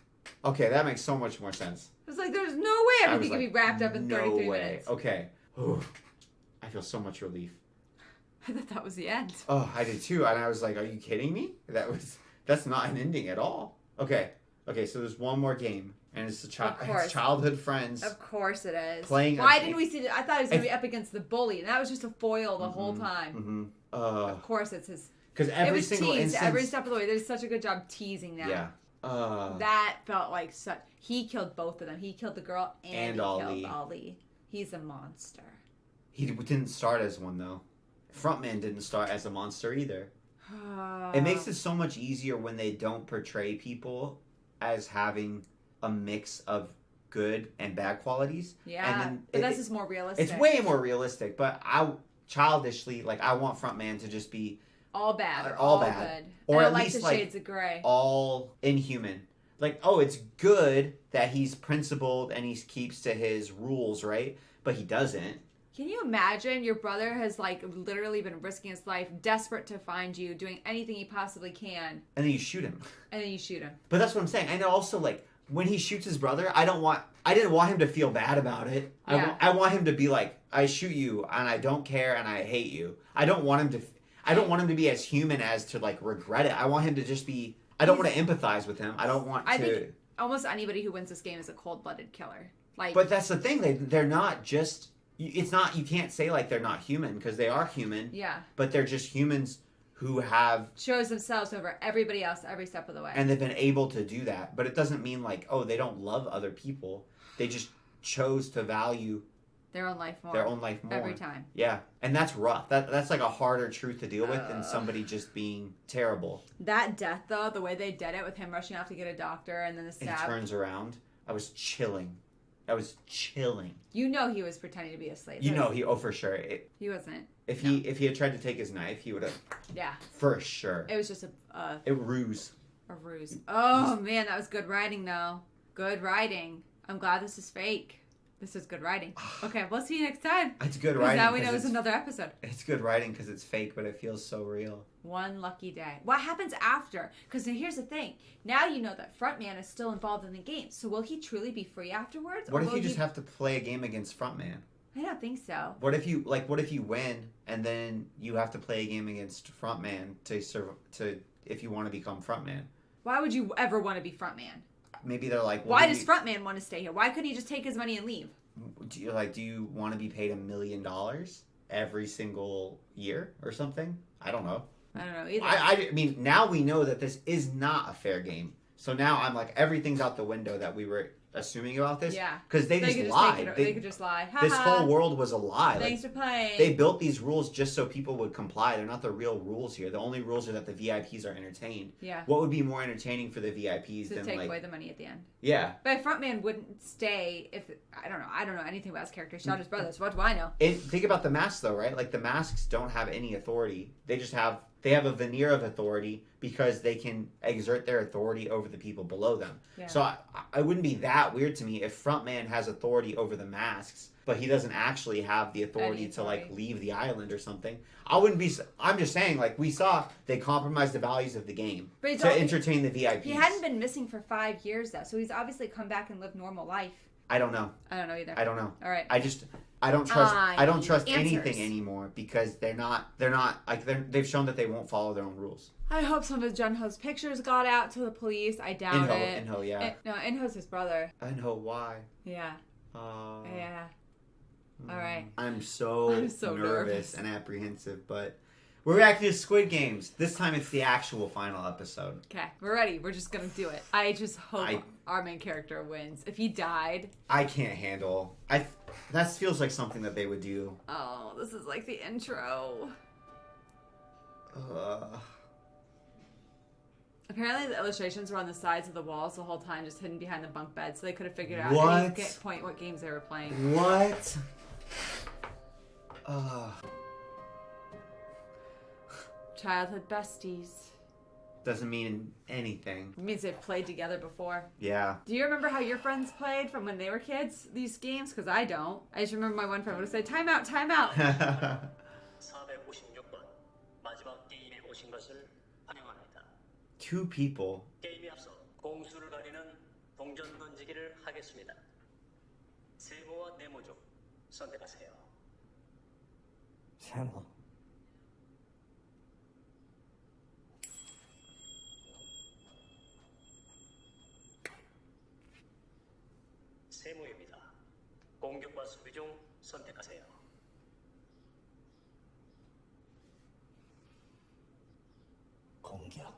Okay, that makes so much more sense. It's like, there's no way I was everything like, can be wrapped up in 33 no way. minutes. Okay. Ooh. I feel so much relief. I thought that was the end. Oh, I did too. And I was like, are you kidding me? That's not an ending at all. Okay. Okay, so there's one more game. And it's it's childhood friends. Of course it is. Playing Why a didn't we see it? I thought it was going to be up against the bully. And that was just a foil the whole time. Of course it's his. Because every it was single teased instance. every step of the way. They did such a good job teasing that. Yeah. That felt like such. He killed both of them. He killed the girl and he Ali. killed Ali. He's a monster. He didn't start as one, though. Frontman didn't start as a monster either. It makes it so much easier when they don't portray people as having a mix of good and bad qualities. Yeah, and then but this is more realistic. It's way more realistic, but I childishly, like, I want Frontman to just be all bad or all bad. Good. Or I at like least the shades of gray. All inhuman. Like, oh, it's good that he's principled and he keeps to his rules, right? But he doesn't. Can you imagine your brother has like literally been risking his life, desperate to find you, doing anything he possibly can, and then you shoot him. And then you shoot him. But that's what I'm saying. And also, like, when he shoots his brother, I didn't want him to feel bad about it. Yeah. I want him to be like, I shoot you and I don't care and I hate you. I don't want him to be as human as to like regret it. I want him to just be. I don't want to empathize with him. I don't want to. I think almost anybody who wins this game is a cold-blooded killer. Like, but that's the thing. They're not just. It's not. You can't say like they're not human because they are human. Yeah. But they're just humans who have chose themselves over everybody else every step of the way. and they've been able to do that. But it doesn't mean like, oh, they don't love other people. They just chose to value their own life more. Every time. Yeah, and that's rough. That's like a harder truth to deal with than somebody just being terrible. That death, though, the way they did it with him rushing off to get a doctor and then the stab. He turns around. I was chilling. You know he was pretending to be a slave. For sure. He wasn't. If he had tried to take his knife, he would have. Yeah. For sure. It was just a ruse. A ruse. Oh man, that was good writing though. Good writing. I'm glad this is fake. This is good writing. Okay, we'll see you next time. It's good writing. Now we know there's another episode. It's good writing because it's fake, but it feels so real. One lucky day. What happens after? Because here's the thing. Now you know that Frontman is still involved in the game. So will he truly be free afterwards? What if you just have to play a game against Frontman? I don't think so. What if you win and then you have to play a game against Frontman to if you want to become Frontman? Why would you ever want to be Frontman? Maybe they're like, why does Frontman want to stay here? Why couldn't he just take his money and leave? Do you want to be paid $1 million every single year or something? I don't know. I don't know either. I mean, now we know that this is not a fair game. So now I'm like, everything's out the window that we were assuming about this. Yeah. Because they just lied. They could just lie. This whole world was a lie. Thanks for playing. They built these rules just so people would comply. They're not the real rules here. The only rules are that the VIPs are entertained. Yeah. What would be more entertaining for the VIPs to than take like away the money at the end? Yeah. But Frontman wouldn't stay if I don't know anything about his character. Shot his brother. So what do I know? Think about the masks though, right? Like the masks don't have any authority. They have a veneer of authority because they can exert their authority over the people below them. Yeah. So I wouldn't be that weird to me if Frontman has authority over the masks, but he doesn't actually have the authority to like leave the island or something. I'm just saying, like we saw, they compromised the values of the game to entertain the VIPs. He hadn't been missing for 5 years though, so he's obviously come back and lived normal life. I don't know. I don't know either. I don't know. All right. I don't trust answers. anything anymore because they're not like they've shown that they won't follow their own rules. I hope some of Junho's pictures got out to the police. I doubt it. Inho, yeah. No, Inho's his brother. Inho, why? Yeah. Yeah. All right. I'm so nervous and apprehensive, but we're reacting to Squid Games. This time it's the actual final episode. Okay, we're ready. We're just gonna do it. I just hope our main character wins. If he died, I can't handle. That feels like something that they would do. Oh, this is like the intro. Apparently the illustrations were on the sides of the walls the whole time, just hidden behind the bunk bed, so they could have figured out at any point what games they were playing. What? Childhood besties. Doesn't mean anything. It means they've played together before. Yeah. Do you remember how your friends played from when they were kids, these games? Because I don't. I just remember my one friend would say, time out, time out. 456번 마지막 게임에 오신 것을 환영합니다. 2 people. 게임에 앞서 공수를 가리는 동전 던지기를 하겠습니다. 세모와 네모 중 선택하세요. 세모. 세모입니다. 공격과 수비 중 선택하세요. 공격.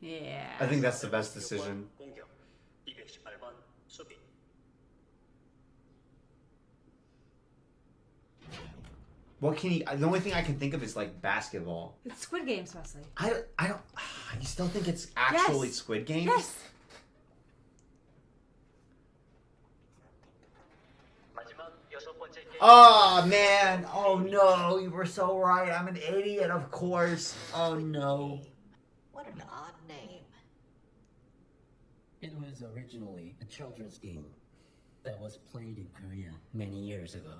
Yeah. I think that's the best decision. 공격. 218번 수비. What can he? The only thing I can think of is like basketball. It's Squid Games, Wesley. I don't. You still think it's actually Squid Game? Yes. Oh man! Oh no! You were so right. I'm an idiot, of course. Oh no! What an odd name. It was originally a children's game that was played in Korea many years ago.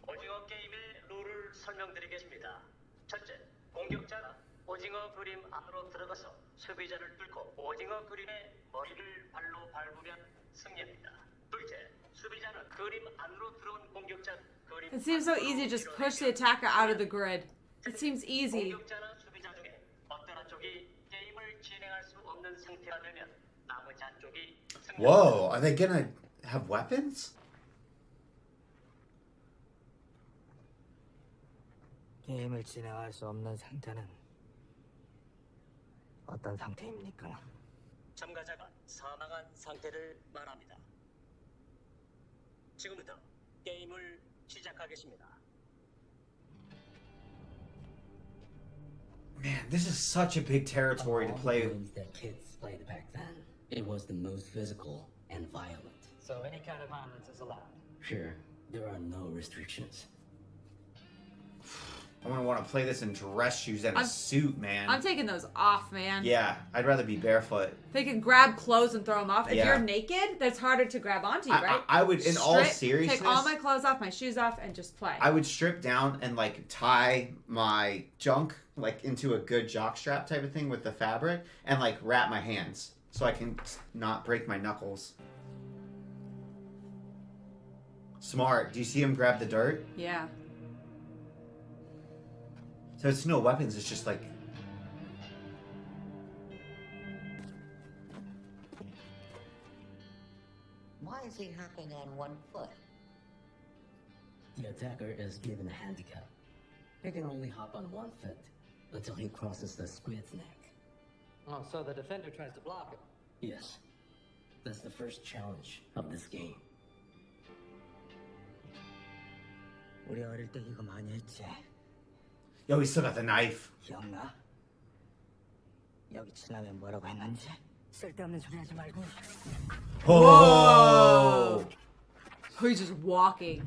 오징어 게임의 룰을 설명드리겠습니다. 첫째, 공격자가 오징어 그림 안으로 들어가서 수비자를 뚫고 오징어 그림에 머리를 발로 밟으면 승리입니다. 둘째, 수비자는 그림 안으로 들어온 공격자 그림 It seems so easy to just push the attacker out of the grid. It seems easy. 공격자나 수비자 중에 어떤 한쪽이 게임을 진행할 수 없는 상태가 되면 나머지 한쪽이 Whoa, are they gonna have weapons? 게임을 진행할 수 없는 상태는 어떤 상태입니까? 참가자가 사망한 상태를 말합니다. 지금부터 게임을 시작하겠습니다. Man, this is such a big territory to play. Games that kids played back then. It was the most physical and violent. So any kind of violence is allowed. Sure, there are no restrictions. I'm gonna want to play this in dress shoes and a suit, man. I'm taking those off, man. Yeah, I'd rather be barefoot. They can grab clothes and throw them off. If Yeah. you're naked, that's harder to grab onto you, right? I would, in all Strip, seriousness, take all my clothes off, my shoes off, and just play. I would strip down and like tie my junk like into a good jock strap type of thing with the fabric and like wrap my hands so I can not break my knuckles. Smart. Do you see him grab the dirt? Yeah. So it's no weapons, it's just like... Why is he hopping on one foot? The attacker is given a handicap. He can only hop on one foot until he crosses the squid's neck. Oh, so the defender tries to block it. Yes, that's the first challenge of this game. 우리 어릴 때 이거 많이 했지. Yo, he still got the knife. 기억나? 여기 지나면 뭐라고 했는지? 쓸데없는 소리 하지 말고. Oh! He's just walking.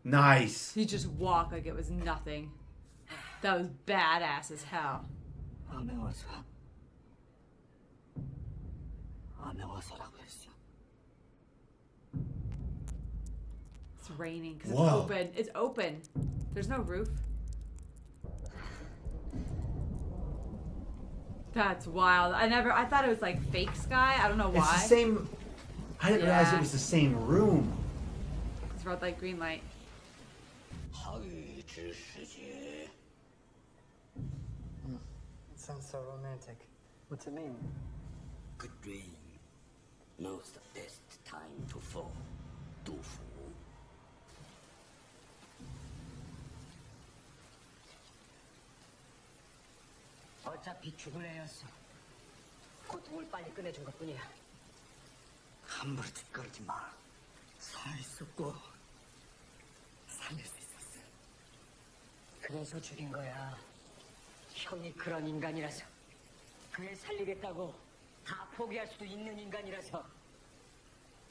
Nice. He just walked like it was nothing. That was badass as hell. 안 매워서라고 했어. It's raining because it's Whoa. open. It's open. There's no roof. That's wild. I thought it was like fake sky. I don't know why. It's the same... I didn't realize it was the same room. It's red light, green light. It sounds so romantic. What's it mean? Good dream knows the best time to fall. To fall. 어차피 죽을 애였어. 고통을 빨리 끝내준 것뿐이야. 함부로 짓거리지 마. 살아있었고 살릴 수 있었어. 그래서 죽인 거야. 형이 그런 인간이라서. 그애 살리겠다고 다 포기할 수도 있는 인간이라서.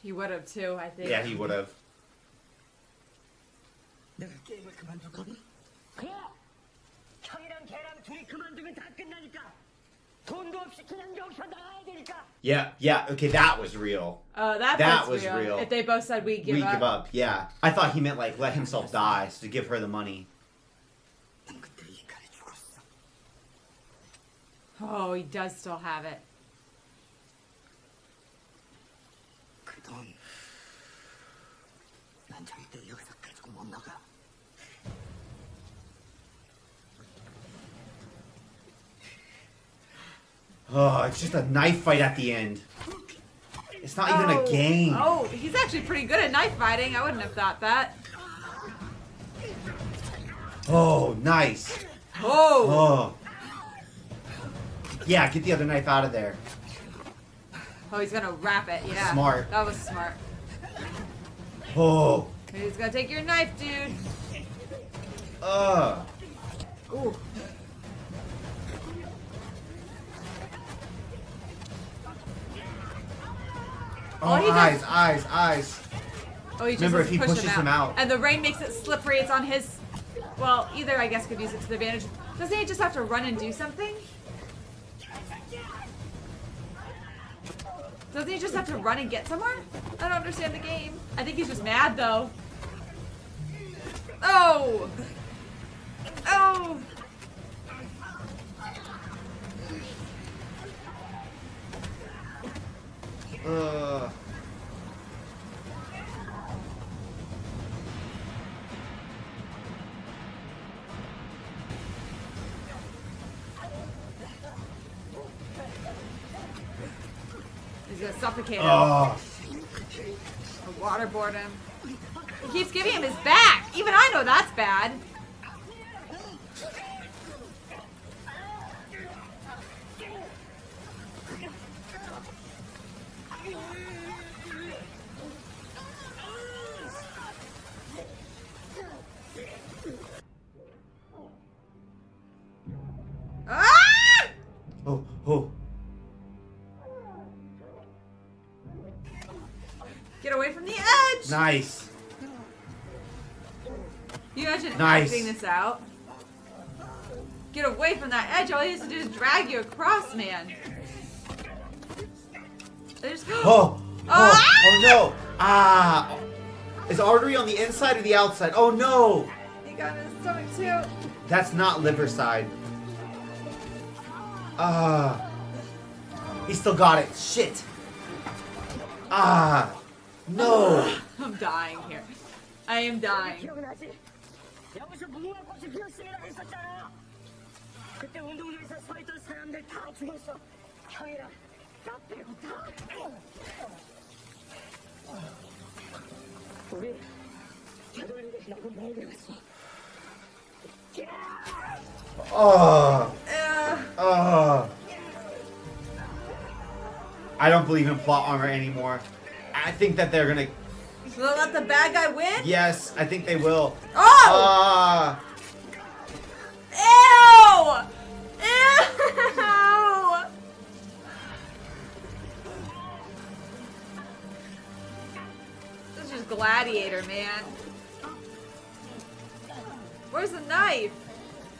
He would have too, I think. Yeah, he would have. 내가 게임을 그만둘 거니? 그래! 형이랑 걔랑 둘이 그만두면 다 끝나니까. 돈도 없이 그냥 여기서 나가야 되니까. Yeah, okay, that was real. That was real. If they both said we give up. Yeah. I thought he meant like let himself die, so to give her the money. Oh, he does still have it. 그 돈, 난 절대 여기서 가지고 못 나가. Oh, it's just a knife fight at the end. It's not even a game. Oh, he's actually pretty good at knife fighting. I wouldn't have thought that. Oh, nice. Oh. Yeah, get the other knife out of there. Oh, he's gonna wrap it. Yeah. Smart. That was smart. Oh. He's gonna take your knife, dude. Ooh. Oh, he does- eyes. Oh, he just Remember, has if he to push pushes him out. And the rain makes it slippery. It's on his... Well, either, I guess, could use it to the advantage. Doesn't he just have to run and do something? Doesn't he just have to run and get somewhere? I don't understand the game. I think he's just mad, though. Oh! Oh! He's gonna suffocate him. Oh. Or waterboard him. He keeps giving him his back. Even I know that's bad. Ah! Oh. Get away from the edge. Nice. You imagine Nice. acting this out? Get away from that edge. All he has to do is drag you across, man. There's Oh no. Ah. Is artery on the inside or the outside? Oh no. He got in his stomach too. That's not liver side. Ah. He still got it. Shit. Ah. No. I'm dying here. I am dying. 기억나지? 여기서 무궁화꽃이 피었습니다 했었잖아. 그때 운동장에서 서 있던 사람들 다 죽었어. 형이랑 나 빼고 다. 우리 되돌리게 나고 멀게 갔어. I don't believe in plot armor anymore. I think that they're gonna. So they'll let the bad guy win? Yes, I think they will. Oh! Ew! Ew! This is just Gladiator, man. Where's the knife?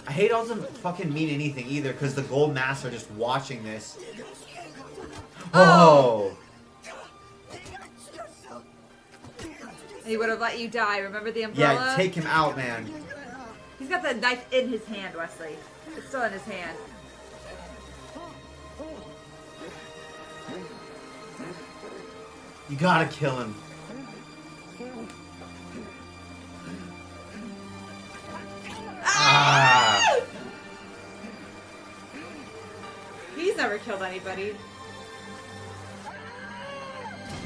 I hate it doesn't fucking mean anything either because the gold masks are just watching this. Oh! He would have let you die. Remember the umbrella? Yeah, take him out, man. He's got the knife in his hand, Wesley. It's still in his hand. You gotta kill him. Ah! He's never killed anybody.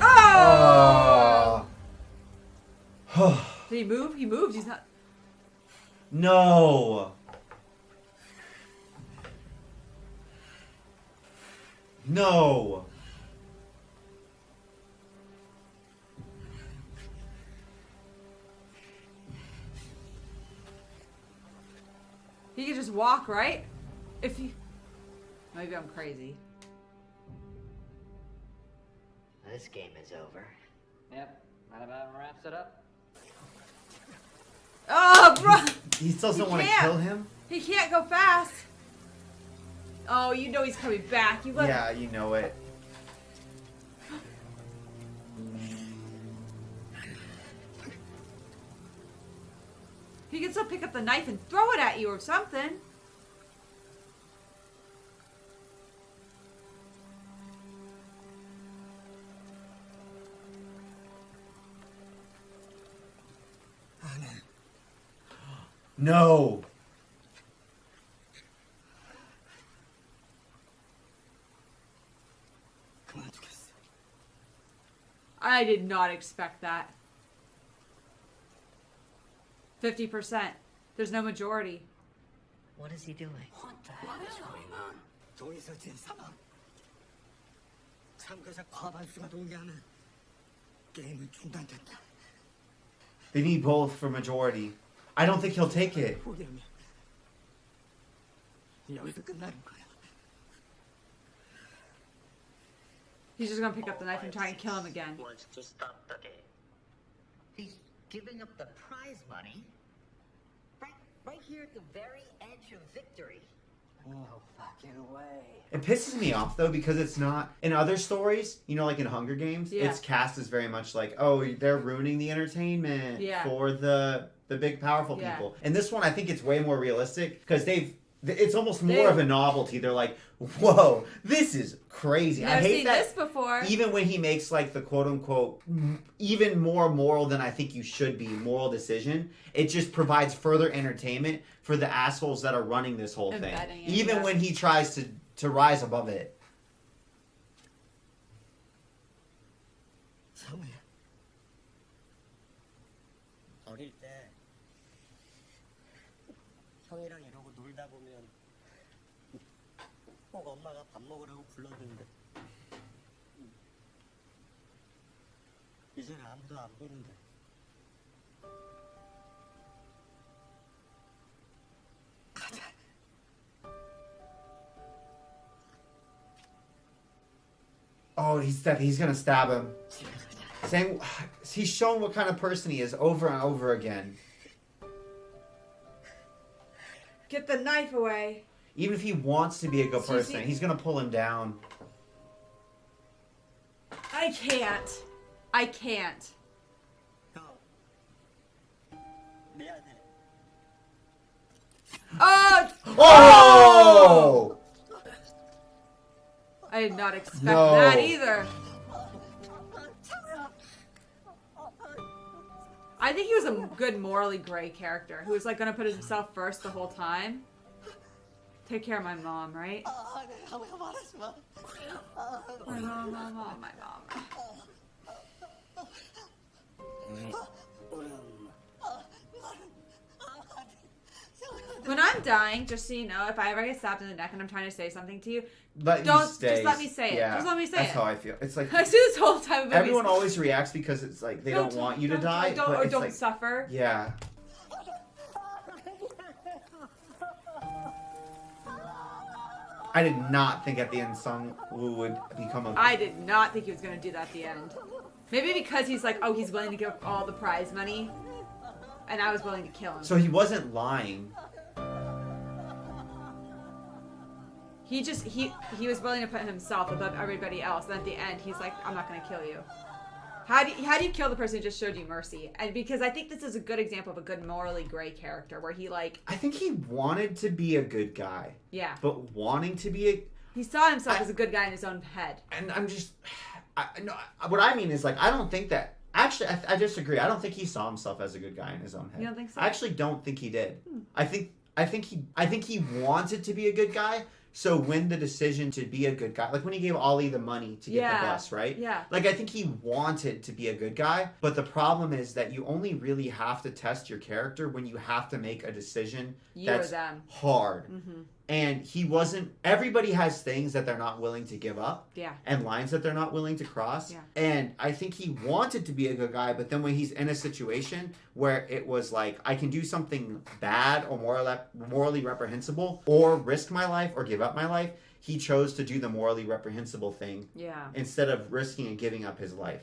Oh! Did he move? He moved. He's not. No. No. He could just walk, right? If he. Maybe I'm crazy. This game is over. Yep, that about wraps it up. Oh, bro! He still doesn't want to can't. kill him? He can't go fast. Oh, you know he's coming back. You let Yeah, you know it. He can still pick up the knife and throw it at you or something. No. I did not expect that. 50%. There's no majority. What is he doing? What the hell is going on? 동의서진 사망. 참가자 과반수가 동의하면 게임은 중단됐다. They need both for majority. I don't think he'll take it. 포기하면 여기서 끝나는 거야. He's just gonna pick up the knife and try and kill him again. Wants to stop the game. He's giving up the prize money. Right here at the very edge of victory. No fucking way. It pisses me off though because it's not in other stories, you know, like in Hunger Games, Yeah. it's cast as very much like, oh, they're ruining the entertainment Yeah. for the big powerful Yeah. people. And this one, I think it's way more realistic because they've It's almost more of a novelty. They're like, whoa, this is crazy. Never I hate seen that. this before. Even when he makes like the quote unquote even more moral than I think you should be moral decision, it just provides further entertainment for the assholes that are running this whole thing. Even when he tries to rise above it. 성우야. 어릴 때 형이랑 이러고 놀다 보면 꼭 엄마가 밥 먹으라고 불렀는데 이제는 아무도 안 보는데 가자. Oh, he's gonna stab him. Saying he's shown what kind of person he is over and over again. Get the knife away. Even if he wants to be a good person, he's gonna pull him down. I can't. I can't. Oh! Oh! I did not expect that either. I think he was a good morally gray character who was like gonna put himself first the whole time. Take care of my mom, right? My mom. When I'm dying, just so you know, if I ever get stabbed in the neck and I'm trying to say something to you, just let me say it. Yeah, just let me say that's it. how I feel. It's like I see this whole time. Everyone always reacts because it's like they don't want you to die, but don't like, suffer. Yeah. I did not think at the end Sung Woo would become a... I did not think he was going to do that at the end. Maybe because he's like, oh, he's willing to give up all the prize money, and I was willing to kill him. So he wasn't lying. He was willing to put himself above everybody else, and at the end, he's like, I'm not going to kill you. How do you kill the person who just showed you mercy? And because I think this is a good example of a good morally gray character where he like... I think he wanted to be a good guy. Yeah. But wanting to be a... He saw himself as a good guy in his own head. And I'm just... no, what I mean is like, I don't think that... Actually, I disagree. I don't think he saw himself as a good guy in his own head. You don't think so? I actually don't think he did. I think he wanted to be a good guy. So when the decision to be a good guy, like when he gave Ollie the money to get the bus, right? Yeah. Like I think he wanted to be a good guy, but the problem is that you only really have to test your character when you have to make a decision that's hard. Mm-hmm. And he wasn't... Everybody has things that they're not willing to give up. Yeah. And lines that they're not willing to cross. Yeah. And I think he wanted to be a good guy, but then when he's in a situation where it was like, I can do something bad or morally reprehensible, or risk my life or give up my life, he chose to do the morally reprehensible thing. Yeah. Instead of risking and giving up his life.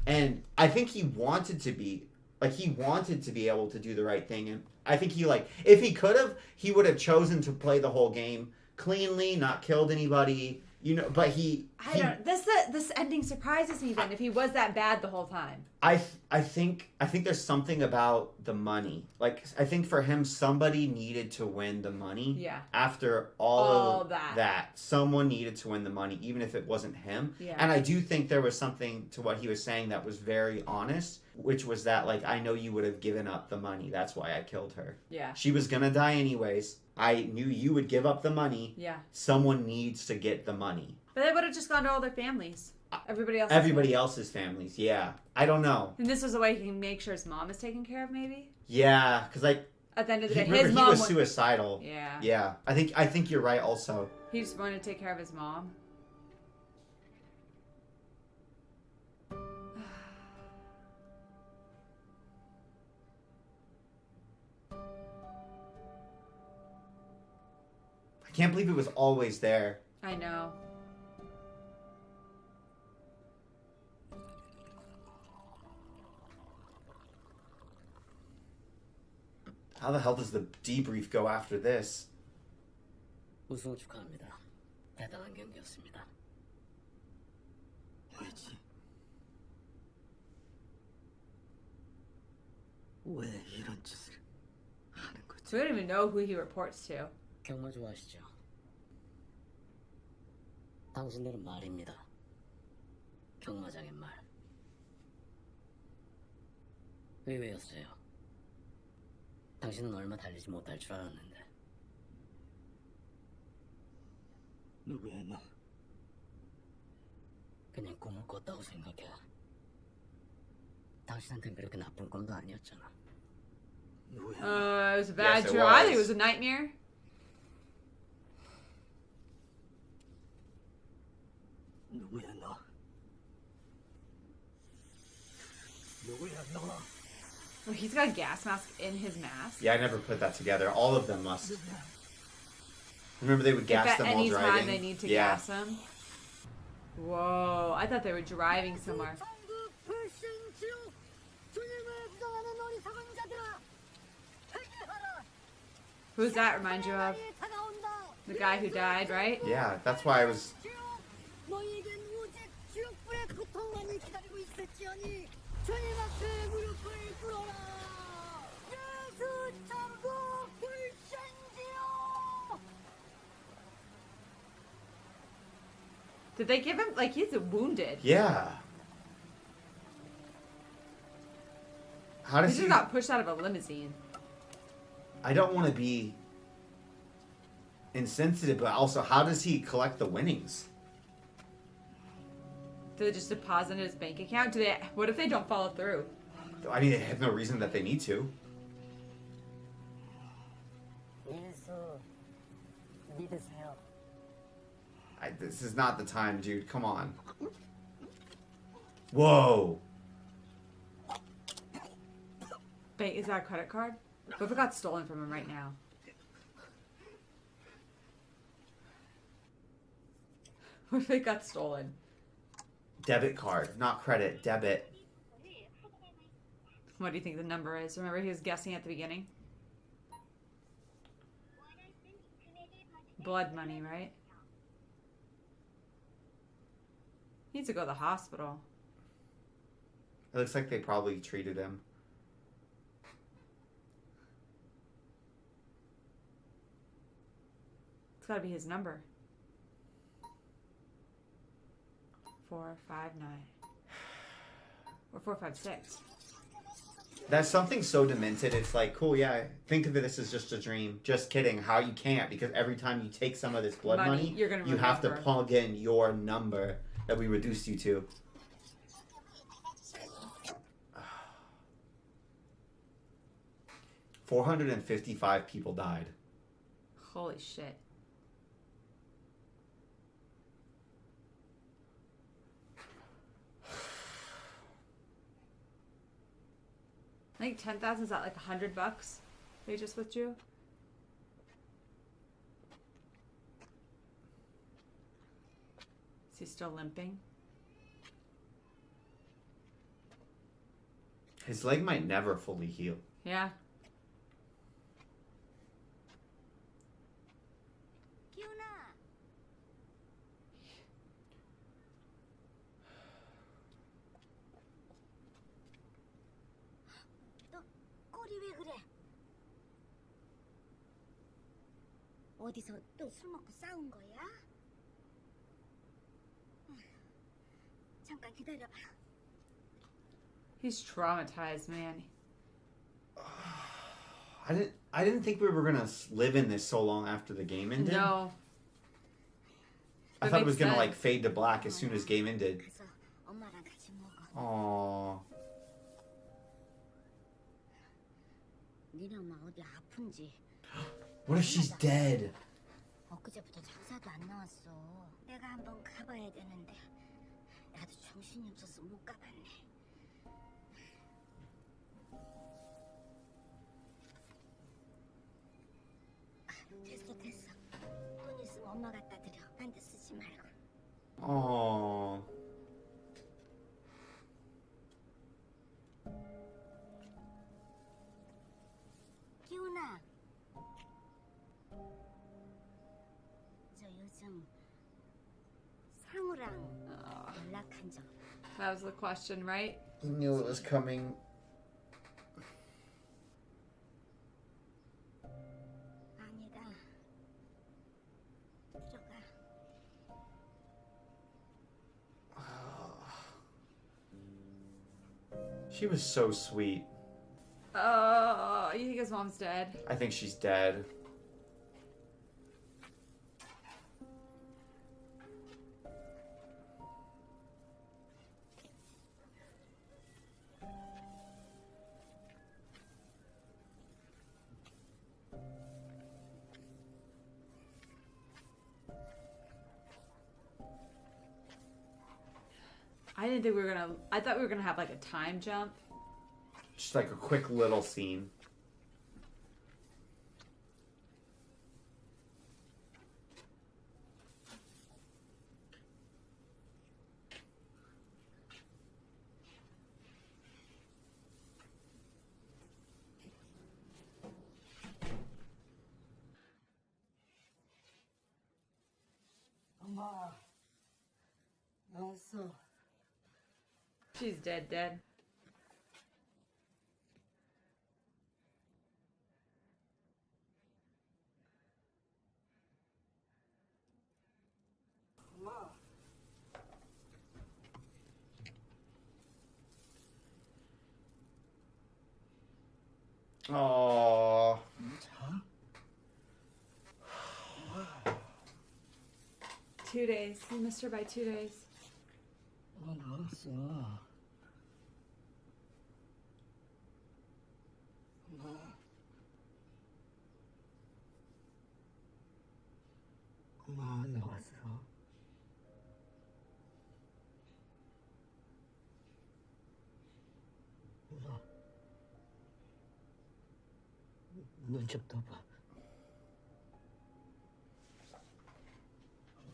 And I think he wanted to be... Like, he wanted to be able to do the right thing. And I think he, like, if he could have, he would have chosen to play the whole game cleanly, not killed anybody, you know, but this ending surprises me then, if he was that bad the whole time. I think there's something about the money. Like, I think for him, somebody needed to win the money. Yeah. After all of that. Someone needed to win the money, even if it wasn't him. Yeah. And I do think there was something to what he was saying that was very honest, which was that, like, I know you would have given up the money. That's why I killed her. Yeah. She was gonna die anyways. I knew you would give up the money. Yeah. Someone needs to get the money. But they would have just gone to all their families. Everybody else's families, yeah. I don't know. And this was a way he can make sure his mom is taken care of, maybe? Yeah, because, like... At the end of the day, his mom... He was suicidal. Yeah. Yeah. I think you're right also. He just wanted to take care of his mom. I can't believe it was always there. I know. How the hell does the debrief go after this? 우승 축하합니다. 대단한 경기였습니다. 왜지? 왜 이런 짓을 하는 거지? We don't even know who he reports to. 경마 좋아하시죠? 당신들은 말입니다. 경마장의 말. 의외였어요. 당신은 얼마 달리지 못할 줄 알았는데. 누구야 너? 그냥 꿈을 꿨다고 생각해. 당신한텐 그렇게 나쁜 꿈도 아니었잖아. It was a bad Yes, it dream. I think it was. was a nightmare. 누구야 너? 누구야 너? Oh, he's got a gas mask in his mask. Yeah, I never put that together. All of them must. Remember they would If gas at them while any driving? time they need to yeah. gas him. Whoa, I thought they were driving somewhere. Who's that remind you of? The guy who died, right? Yeah, that's why I was... 너희에겐 오직 지옥불의 고통만이 기다리고 있을지어니 주님 앞에 무릎을 꿇어라. 예수 천국 불신지요. Did they give him, like, he's wounded. Yeah. How He does just he... got pushed out of a limousine. I don't want to be insensitive, but also, how does he collect the winnings? Do they just deposit in his bank account? Do they? What if they don't follow through? I mean, they have no reason that they need to. 예수 믿으세요. This is not the time, dude. Come on. Whoa. Wait, is that a credit card? What if it got stolen from him right now? What if it got stolen? Debit card, not credit. Debit. What do you think the number is? Remember he was guessing at the beginning? Blood money, right? He needs to go to the hospital. It looks like they probably treated him. It's gotta be his number. 459. Or 456. That's something so demented. It's like, cool, yeah, think of this as just a dream. Just kidding. How you can't, because every time you take some of this blood money, you're gonna you have to remember. plug in your number that we reduced you to. 455 people died. Holy shit. I think 10,000 is that like $100 they just withdrew? Is he still limping? His leg might never fully heal. Yeah. 기훈아. 너 꼬리 왜 그래? 어디서 또 술 먹고 싸운 거야? 잠깐 기다려봐. He's traumatized, man. I didn't think we were gonna live in this so long after the game ended. No. I That thought it was makes gonna like sense. fade to black as soon as game ended. 가서 엄마랑 같이 먹어. Aww. 니네 엄마 어디 아픈지. What if she's dead? 엊그제부터 장사도 안 나왔어. 내가 한번 가봐야 되는데 나도 정신이 없어서 못 가봤네. 됐어. 돈 있으면 엄마 갖다 드려. 딴 데 쓰지 말고. Aww. 기훈아. 저 요즘 상우랑 연락한 적. That was the question, right? He knew it was coming. 아니다. She was so sweet. Oh, you think his mom's dead? I think she's dead. I didn't think we were gonna. I thought we were gonna have like a time jump. Just like a quick little scene. 엄마, 나왔어. She's dead. 엄마. Aww. 자? 2 days. He missed her by 2 days. 나왔어. 엄마 나왔어. 엄마. 눈 좀 떠봐.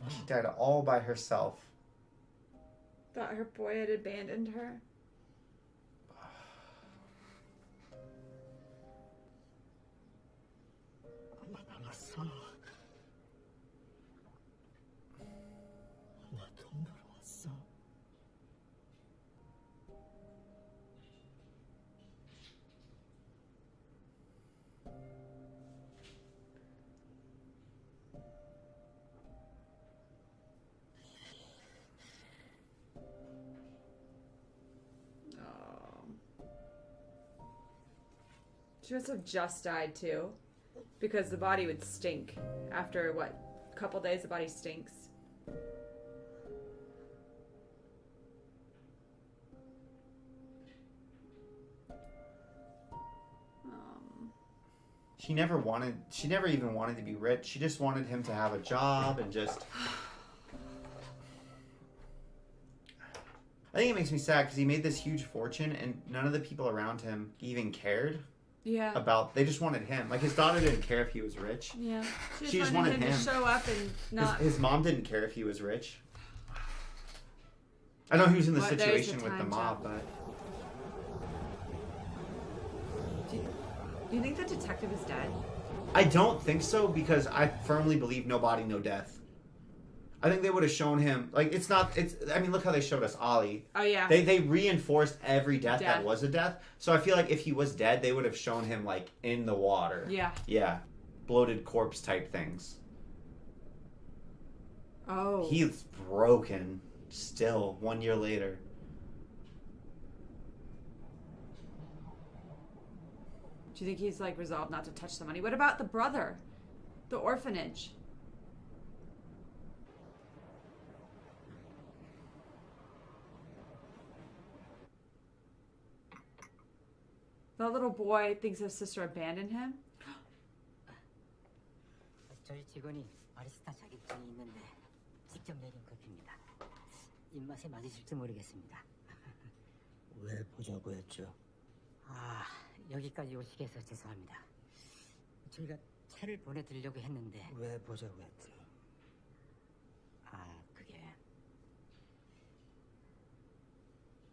She died all by herself. Thought her boy had abandoned her. 엄마 나왔어. 엄마 돈 벌어 왔어. She must have just died too, because the body would stink after what, a couple days. The body stinks. She never even wanted to be rich. She just wanted him to have a job and just... I think it makes me sad because he made this huge fortune and none of the people around him even cared. Yeah. About, they just wanted him. Like, his daughter didn't care if he was rich. Yeah. She just wanted him to show up and not... His mom didn't care if he was rich. I know he was in the What, situation there's a with the time mob, jump. but... Do you think the detective is dead? I don't think so because I firmly believe no body, no death. I think they would have shown him, like, I mean, look how they showed us Ollie. Oh, yeah. They reinforced every death that was a death. So I feel like if he was dead, they would have shown him, like, in the water. Yeah. Yeah. Bloated corpse type things. Oh. He's broken still 1 year later. Do you think he's, like, resolved not to touch the money? What about the brother? The orphanage? The little boy thinks his sister abandoned him? 저희 직원이 바리스타 자격증이 있는데 직접 내린 커피입니다. 입맛에 맞으실지 모르겠습니다. 왜 보자고 했죠? 아, 여기까지 오시게 해서 죄송합니다. 저희가 차를 보내드리려고 했는데 왜 보자고 했죠? 아, 그게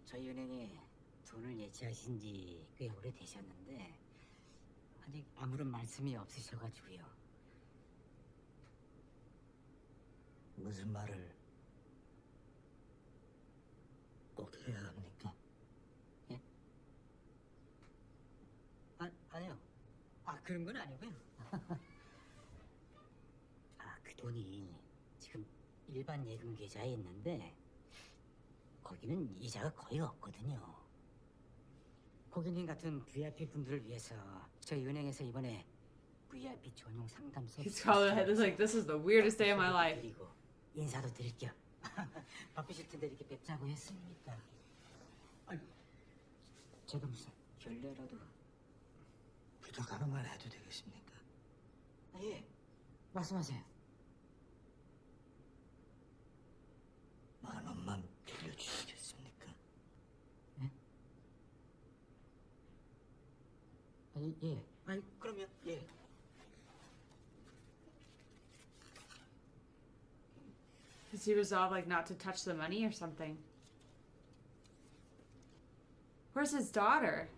저희 은행에 돈을 예치하신 지 꽤 오래되셨는데 아직 아무런 말씀이 없으셔가지고요. 무슨 말을 꼭 해야 합니까? 예? 아니요. 그런 건 아니고요. 그 돈이 지금 일반 예금 계좌에 있는데 거기는 이자가 거의 없거든요. 고객님 같은 VIP 분들을 위해서 저희 은행에서 이번에 VIP 전용 상담 서비스. He's calling it like this is the weirdest day of my life. 그리고 인사도 드릴 겸 바쁘실 텐데 이렇게 뵙자고 했으니까. 아니, 제가 무슨 결례라도 부탁 하나만 해도 되겠습니까? 예, 말씀하세요. 10,000원만 빌려주시겠습니까? 예. 아니 그러면 예. Does he resolve like not to touch the money or something? Where's his daughter?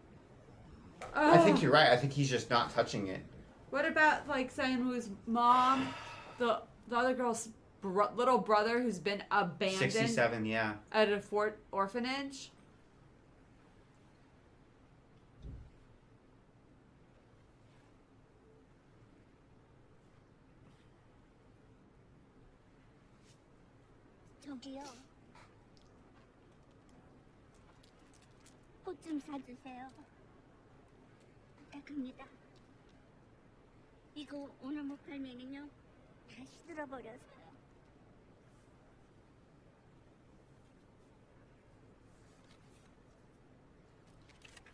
I think you're right. I think he's just not touching it. What about like saying whose mom, the other girl's little brother who's been abandoned 67, yeah. at a orphanage? 저기요. 꽃 좀 사주세요. 부탁합니다. 이거 오늘 못 팔면은요 다 시들어버려서요.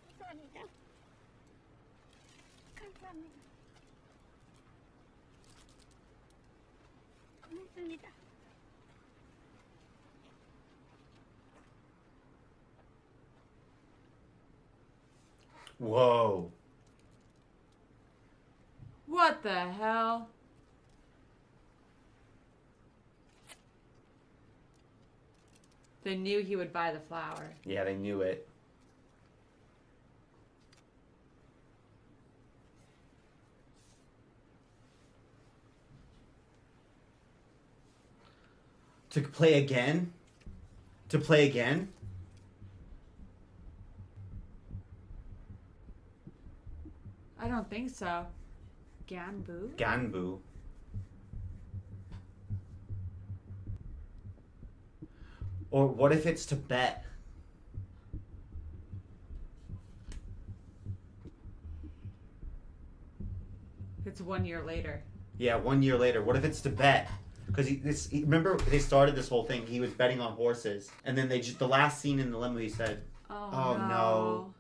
감사합니다. 감사합니다. 고맙습니다. Whoa. What the hell? They knew he would buy the flower. Yeah, they knew it. To play again? To play again? I don't think so. Ganbu? Ganbu. Or what if it's to bet? It's 1 year later. Yeah, 1 year later. What if it's to bet? Because remember they started this whole thing. He was betting on horses, and then the last scene in the limo, he said, "Oh no."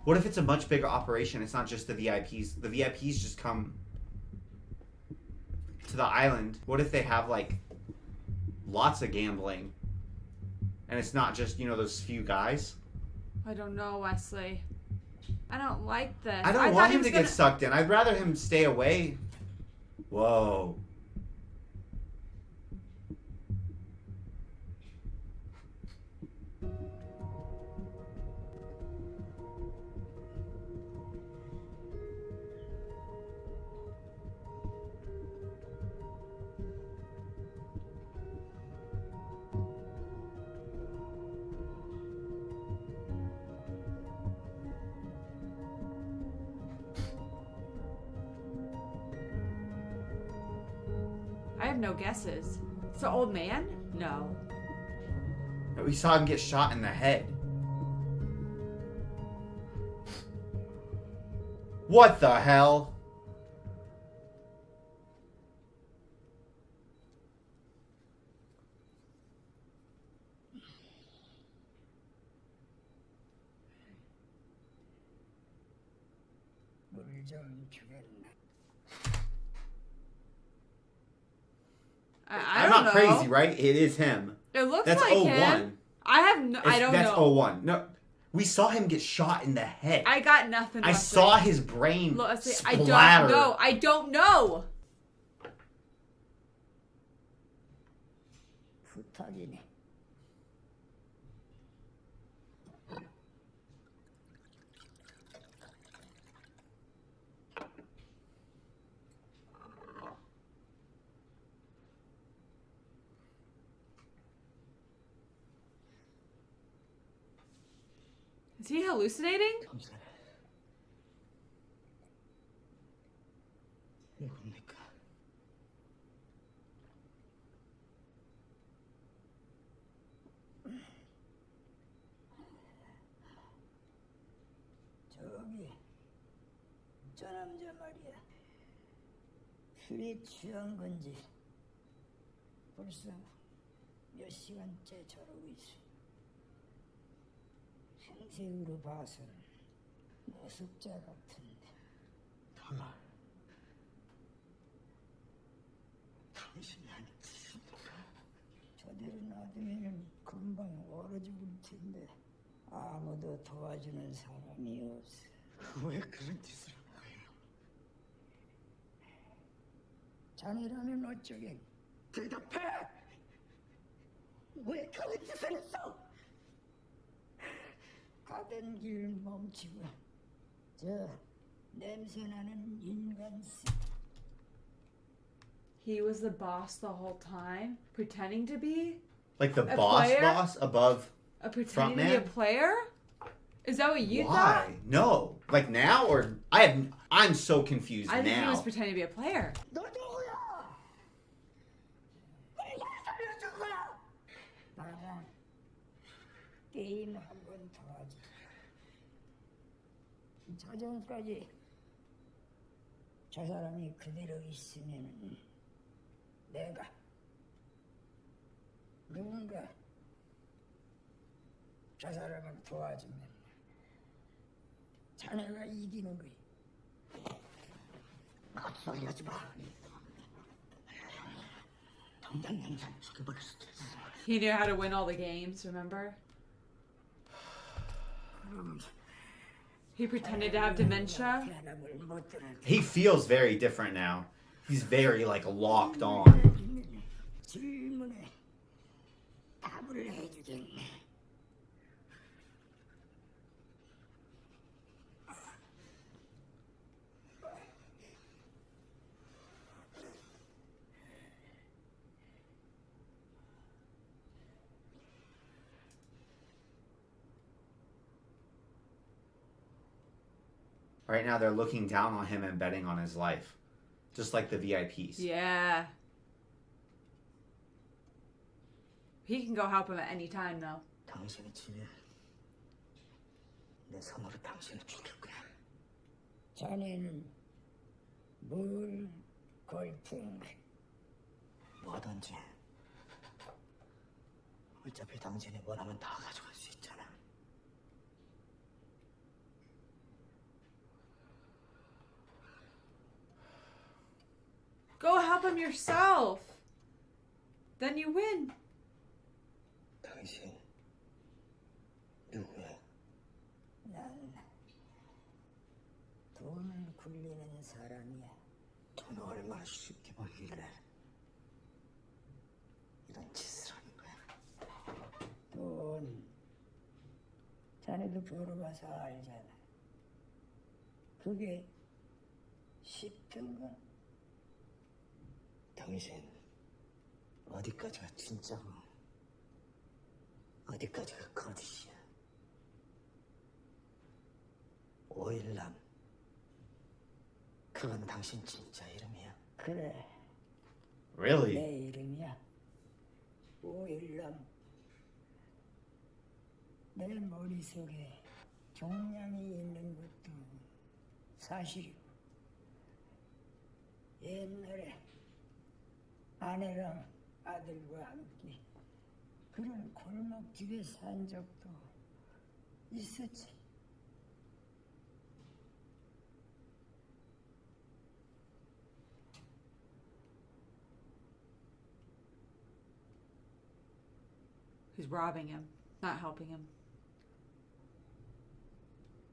What if it's a much bigger operation? It's not just the VIPs. The VIPs just come to the island. What if they have like lots of gambling, and it's not just those few guys? I don't know, Wesley. I don't like this. I don't want him to get sucked in. I'd rather him stay away. Whoa. I have no guesses. It's an old man? No. We saw him get shot in the head. What the hell? I I'm don't not know. crazy, right? It is him. It looks That's like 01. him. I don't That's know. 01. No, we saw him get shot in the head. I got nothing. I Wesley. saw his brain Wesley, splatter. I don't know. I don't know. 부탁이네. Is he hallucinating? 누굽니까? 저 남자 말이야. 술이 취한 건지 벌써 몇 시간째 저러고 있어. 생색으로 봐선 노숙자 같은데. 당신이 아니지. 저대로 놔두면 금방 얼어 죽을 텐데 아무도 도와주는 사람이 없어. 왜 그런 짓을 한 거예요? 자네라면 어쩌게? 대답해! 왜 그런 짓을 했어? 가던 길 멈추고 저 냄새나는 인간씨. He was the boss the whole time, pretending to be Like the a boss player? boss above Pretending to be a frontman? player? Is that what you Why? thought? No. Like now or I'm so confused I think he was now. pretending to be a player. 너 누구야? 왜 날 살려준 거야? 나랑 게임 한 번 더 하자. 자정까지 저 사람이 그대로 있으면 내가 누군가 저 사람을 도와주면 자네가 이기는 거야. 헛소리 하지 마. 당장 당장 죽여버릴 수도 있어. He knew how to win all the games, remember? He pretended to have dementia. He feels very different now. He's very like locked on. 질문에 답을 해주겠네. Right now they're looking down on him and betting on his life. Just like the VIPs. Yeah. He can go help him at any time, though. 당신이 지면 내 손으로 당신을 죽일 거야. 자네는 뭘 걸든가 뭐든지 어차피 당신이 원하면 다 가져갈 수 있잖아. Go help him yourself. Then you win. 당신 누구야? 난 돈을 굴리는 사람이야. 돈을 얼마나 쉽게 벌길래 이런 짓을 하는 거야? 돈 자네도 벌어봐서 알잖아. 그게 쉽던가? 당신 어디까지가 진짜고 어디까지가 거짓이야. 오일남 그건 당신 진짜 이름이야? 그래. Really? 내 이름이야. 오일남. 내 머릿속에 종량이 있는 것도 사실이고 옛날에 아내랑 아들과 함께 그런 골목집에 산 적도 있었지. He's robbing him, not helping him.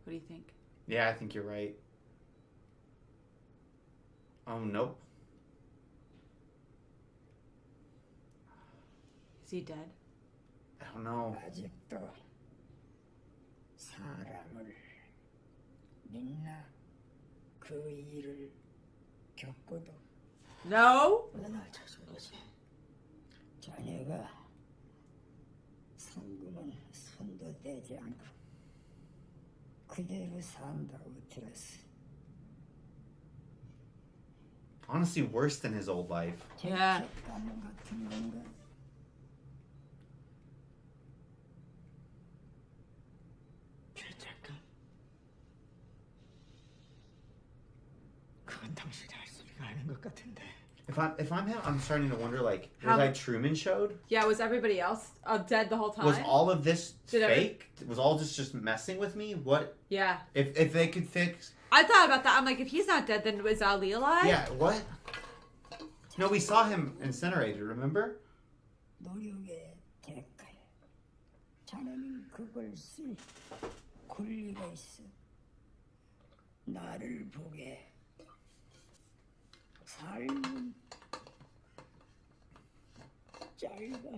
What do you think? Yeah, I think you're right. Oh, nope. Is he dead? I don't know. 아직도 사람을 믿나? 그 일을 겪고도 No? 날 찾은 거지. 자네가 상금은 손도 대지 않고 그대로 산다고 들었어. Honestly, worse than his old life. Yeah. 죄책감 같은 건가? 죄책감? 성실할 소리가 아닌 것 같은데. If I'm him, I'm starting to wonder, like, How- was I Truman Showed? Yeah, was everybody else dead the whole time? Was all of this Did every- fake? Was all this just messing with me? What? Yeah. If they could fix... I thought about that. I'm like, if he's not dead, then was Ali alive? Yeah, what? No, we saw him incinerated, remember? 노력의 대가야. 자네는 그걸 쓸 권리가 있어. 나를 보게. 삶은 짧아.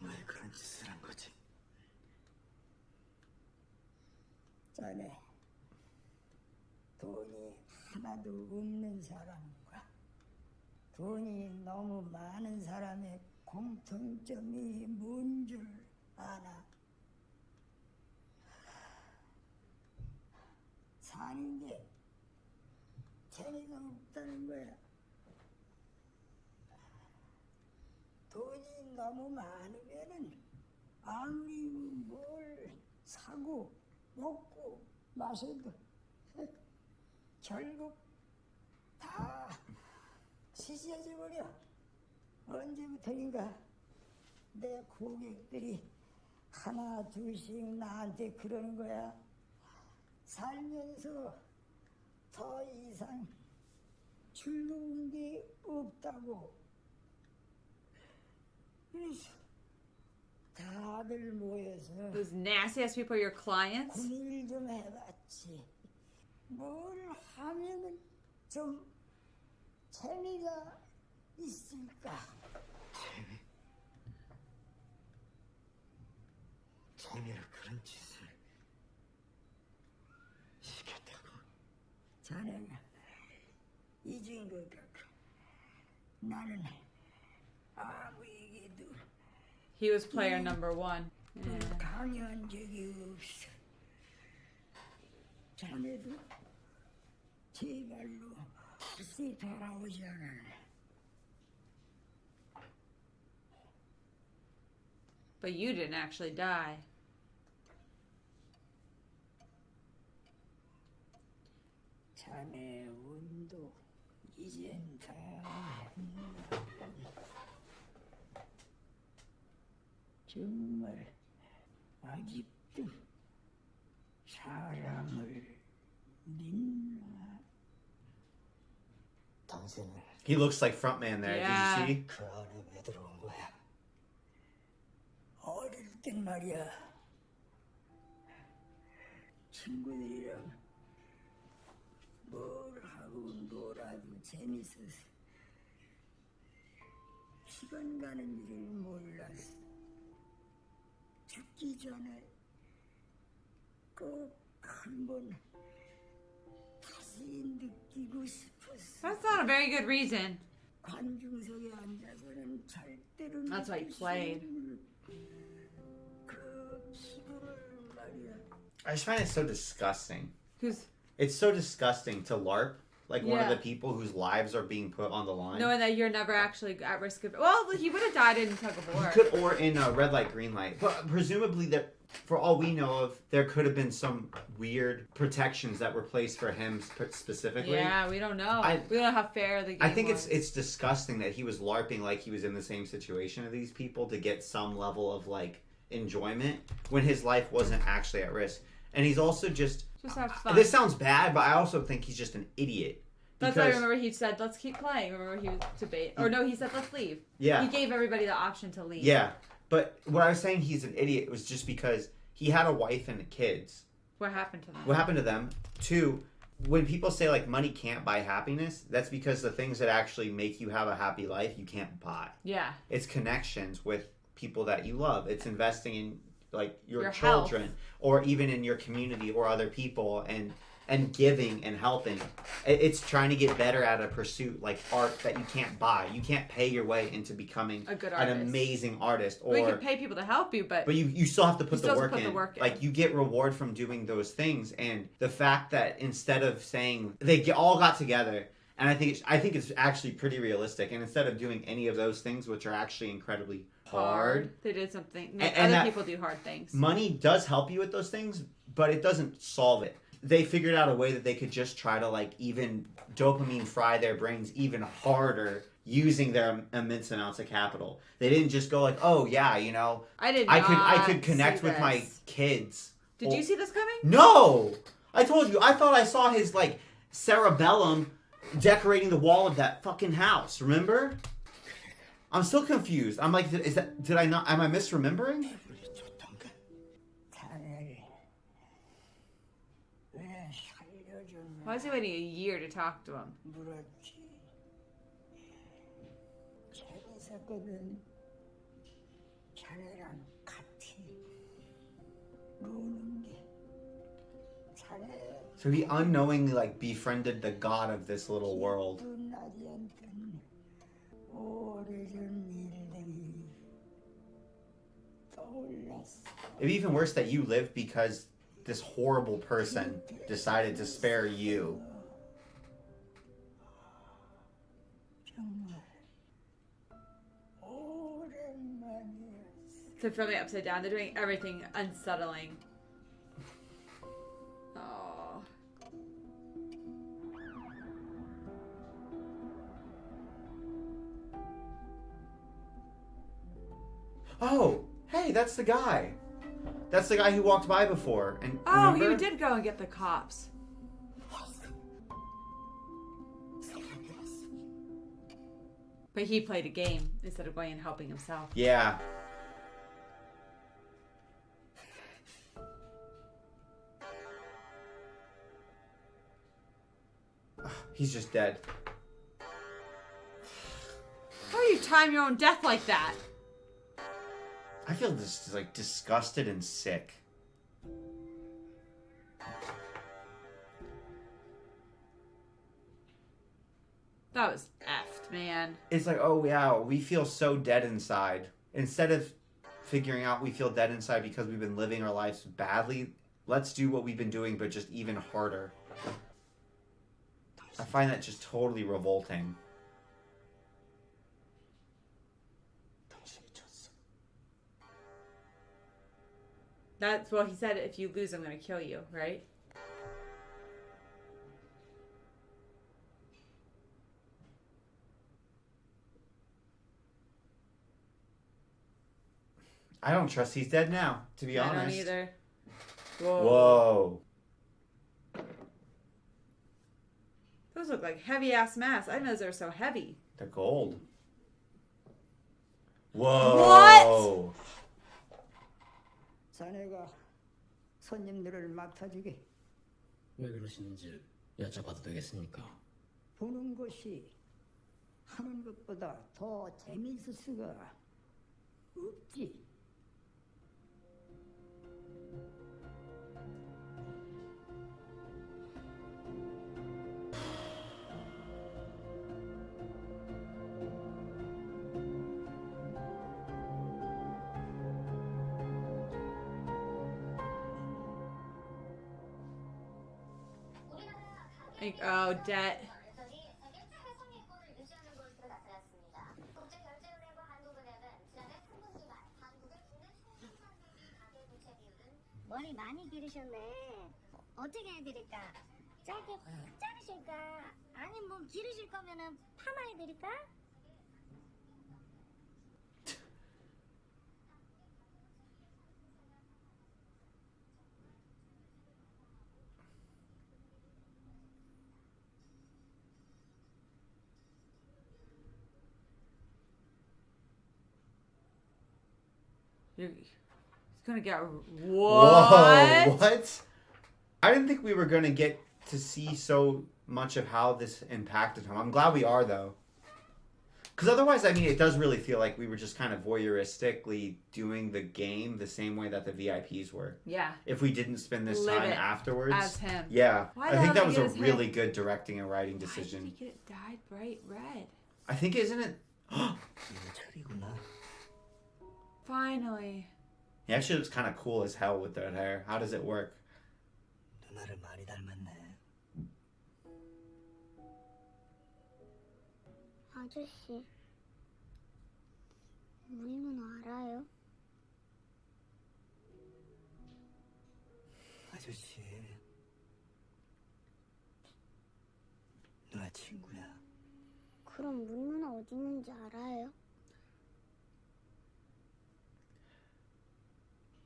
왜 그런 짓을 한 거지? 자네, 돈이 하나도 없는 사람과 돈이 너무 많은 사람의 공통점이 뭔 줄 아나? 사는 게 재미가 없다는 거야. 돈이 너무 많으면은 아무리 뭘 사고 먹고 마셔도 결국 다 시시해져 버려. 언제부터인가 내 고객들이 하나 둘씩 나한테 그러는 거야. 살면서 더 이상 즐거운 게 없다고. 그래서 다들 모여서 Those nasty ass people are your clients? 고민을 좀 해봤지. 뭘 하면은 좀 재미가 있을까? 재미로 그런 짓을 시켰다고? 자네가 잊은 것 같고 나는 아무에게도 He was player number one. Yeah. 강요한 적이 없어. 자네도 제발로 다시 돌아오잖아. But you didn't actually die. 자네 운도 이젠 다 정말 아직도 사람을 믿나? 당신은 He looks like frontman there. Yeah. Did you see? 그 안에 왜 들어온 거야? 어릴 땐 말이야. 친구들이랑 뭘 하고 놀아도 재밌어서 시간 가는 줄을 몰랐어. 죽기 전에 꼭 한번 다시 느끼고 싶었어. That's not a very good reason. 관중석에 앉아서는 절대로 That's why he played. 그 기분을 말이야. I just find it so disgusting. Who's It's so disgusting to LARP, like one of Yeah. the people whose lives are being put on the line. knowing that you're never actually at risk of... Well, he would have died in tug of war. He could, or in red light, green light. But presumably, that for all we know of, there could have been some weird protections that were placed for him specifically. Yeah, we don't know. We don't know how fair the game I think was. it's disgusting that he was LARPing like he was in the same situation as these people to get some level of like enjoyment when his life wasn't actually at risk. And he's also just have fun. This sounds bad, but I also think he's just an idiot. That's why I remember he said, let's keep playing. Remember he was debate. Or no, he said, let's leave. Yeah. He gave everybody the option to leave. Yeah, but what I was saying he's an idiot was just because he had a wife and kids. What happened to them? What happened to them? Two, when people say like money can't buy happiness, that's because the things that actually make you have a happy life you can't buy. Yeah. It's connections with people that you love. It's investing in like your health. children or even in your community or other people and giving and helping. It's trying to get better at a pursuit like art that you can't buy. You can't pay your way into becoming a good an artist. amazing artist. Or We could pay people to help you, but you still have to put you the still work have to put in. the work in. Like you get reward from doing those things, and the fact that instead of saying they all got together And I think it's actually pretty realistic. And instead of doing any of those things, which are actually incredibly hard, They did something. And Other people do hard things. money does help you with those things, but it doesn't solve it. They figured out a way that they could just try to like even dopamine fry their brains even harder using their immense amounts of capital. They didn't just go like, oh yeah, you know, I could connect with my kids. Did you see this coming? No, I told you. I thought I saw his like cerebellum decorating the wall of that fucking house. Remember? I'm still confused. I'm like, did I not? Am I misremembering? Why is he waiting a year to talk to him? 재밌었거든. 자네랑 같이 노는 게 자네 So he unknowingly like befriended the god of this little world. 나리한텐 오래전 일들이 떠올랐어. It'd be even worse that you live because this horrible person decided to spare you. 정말 오랜만이었어. They're filming upside down. They're doing everything unsettling. Oh. Oh, hey, that's the guy. That's the guy who walked by before. And Oh, remember? he did go and get the cops. But he played a game instead of going and helping himself. Yeah. He's just dead. How do you time your own death like that? I feel just like disgusted and sick. That was effed, man. It's like, oh yeah, we feel so dead inside. Instead of figuring out we feel dead inside because we've been living our lives badly, let's do what we've been doing, but just even harder. I find that just totally revolting. That's well, he said if you lose, I'm gonna kill you, right? I don't trust he's dead now, to be honest. I don't either. Whoa. Whoa. Those look like heavy ass masks. I didn't know they were so heavy. They're gold. Whoa. What? 자네가 손님들을 맡아주게. 왜 그러시는지 여쭤봐도 되겠습니까? 보는 것이 하는 것보다 더 재미있을 수가 없지. Like, oh, debt. 머리 많이 기르셨네. 어떻게 해드릴까? 짧게 확 자르실까? 아니 뭐 기르실 거면은 파마해드릴까? He's gonna get Whoa, what? what? I didn't think we were going to get to see so much of how this impacted him. I'm glad we are, though. Because otherwise, I mean, it does really feel like we were just kind of voyeuristically doing the game the same way that the VIPs were. Yeah. If we didn't spend this Live time it afterwards. as him. Yeah. Why I the think hell that did was he a get his really head- good directing and writing decision. Why did he get it dyed bright red? I think, isn't it? Finally. He actually looks kind of cool as hell with that hair. How does it work? 누나를 많이 닮았네. 아저씨, 우리 누나 알아요? 아저씨, 누나 친구야. 그럼 문 누나 어디 있는지 알아요?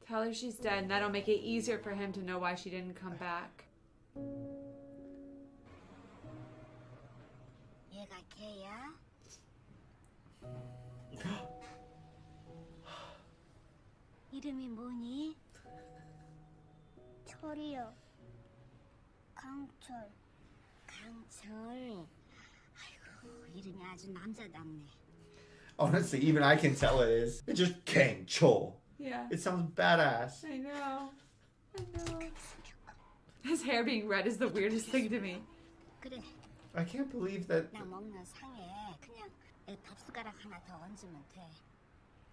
Tell her she's dead, and that'll make it easier for him to know why she didn't come back. 얘가 걔야? 이름이 뭐니? 철이요. 강철. 강철. 아이고, 이름이 아주 남자답네. Honestly, even I can tell it is. It's just Kang Chol. Yeah. It sounds badass. I know. His hair being red is the weirdest thing to me. 그래. I can't believe that. 나 먹는 상에 그냥 내 밥숟가락 하나 더 얹으면 돼.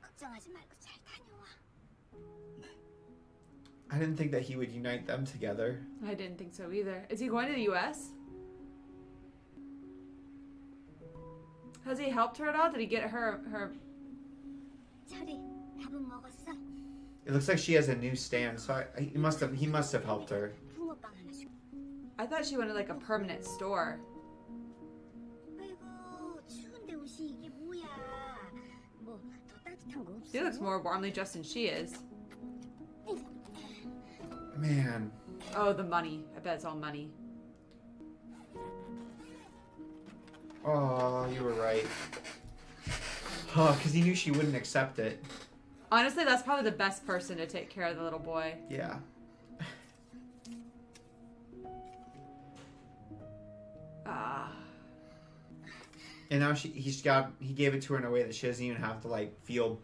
걱정하지 말고 잘 다녀와. I didn't think that he would unite them together. I didn't think so either. Is he going to the U.S.? Has he helped her at all? Did he get her? 철이 밥은 먹었어? It looks like she has a new stand, so he must have helped her. 붕어빵 하나 줘. I thought she wanted like a permanent store. 아이고, 추운데 옷이 이게 뭐야? 뭐 더 따뜻한 거 없어? He looks more warmly dressed than she is. Man. Oh, the money. I bet it's all money. Oh, you were right. Oh, because he knew she wouldn't accept it. Honestly, that's probably the best person to take care of the little boy. Yeah. Ah. And now he gave it to her in a way that she doesn't even have to like feel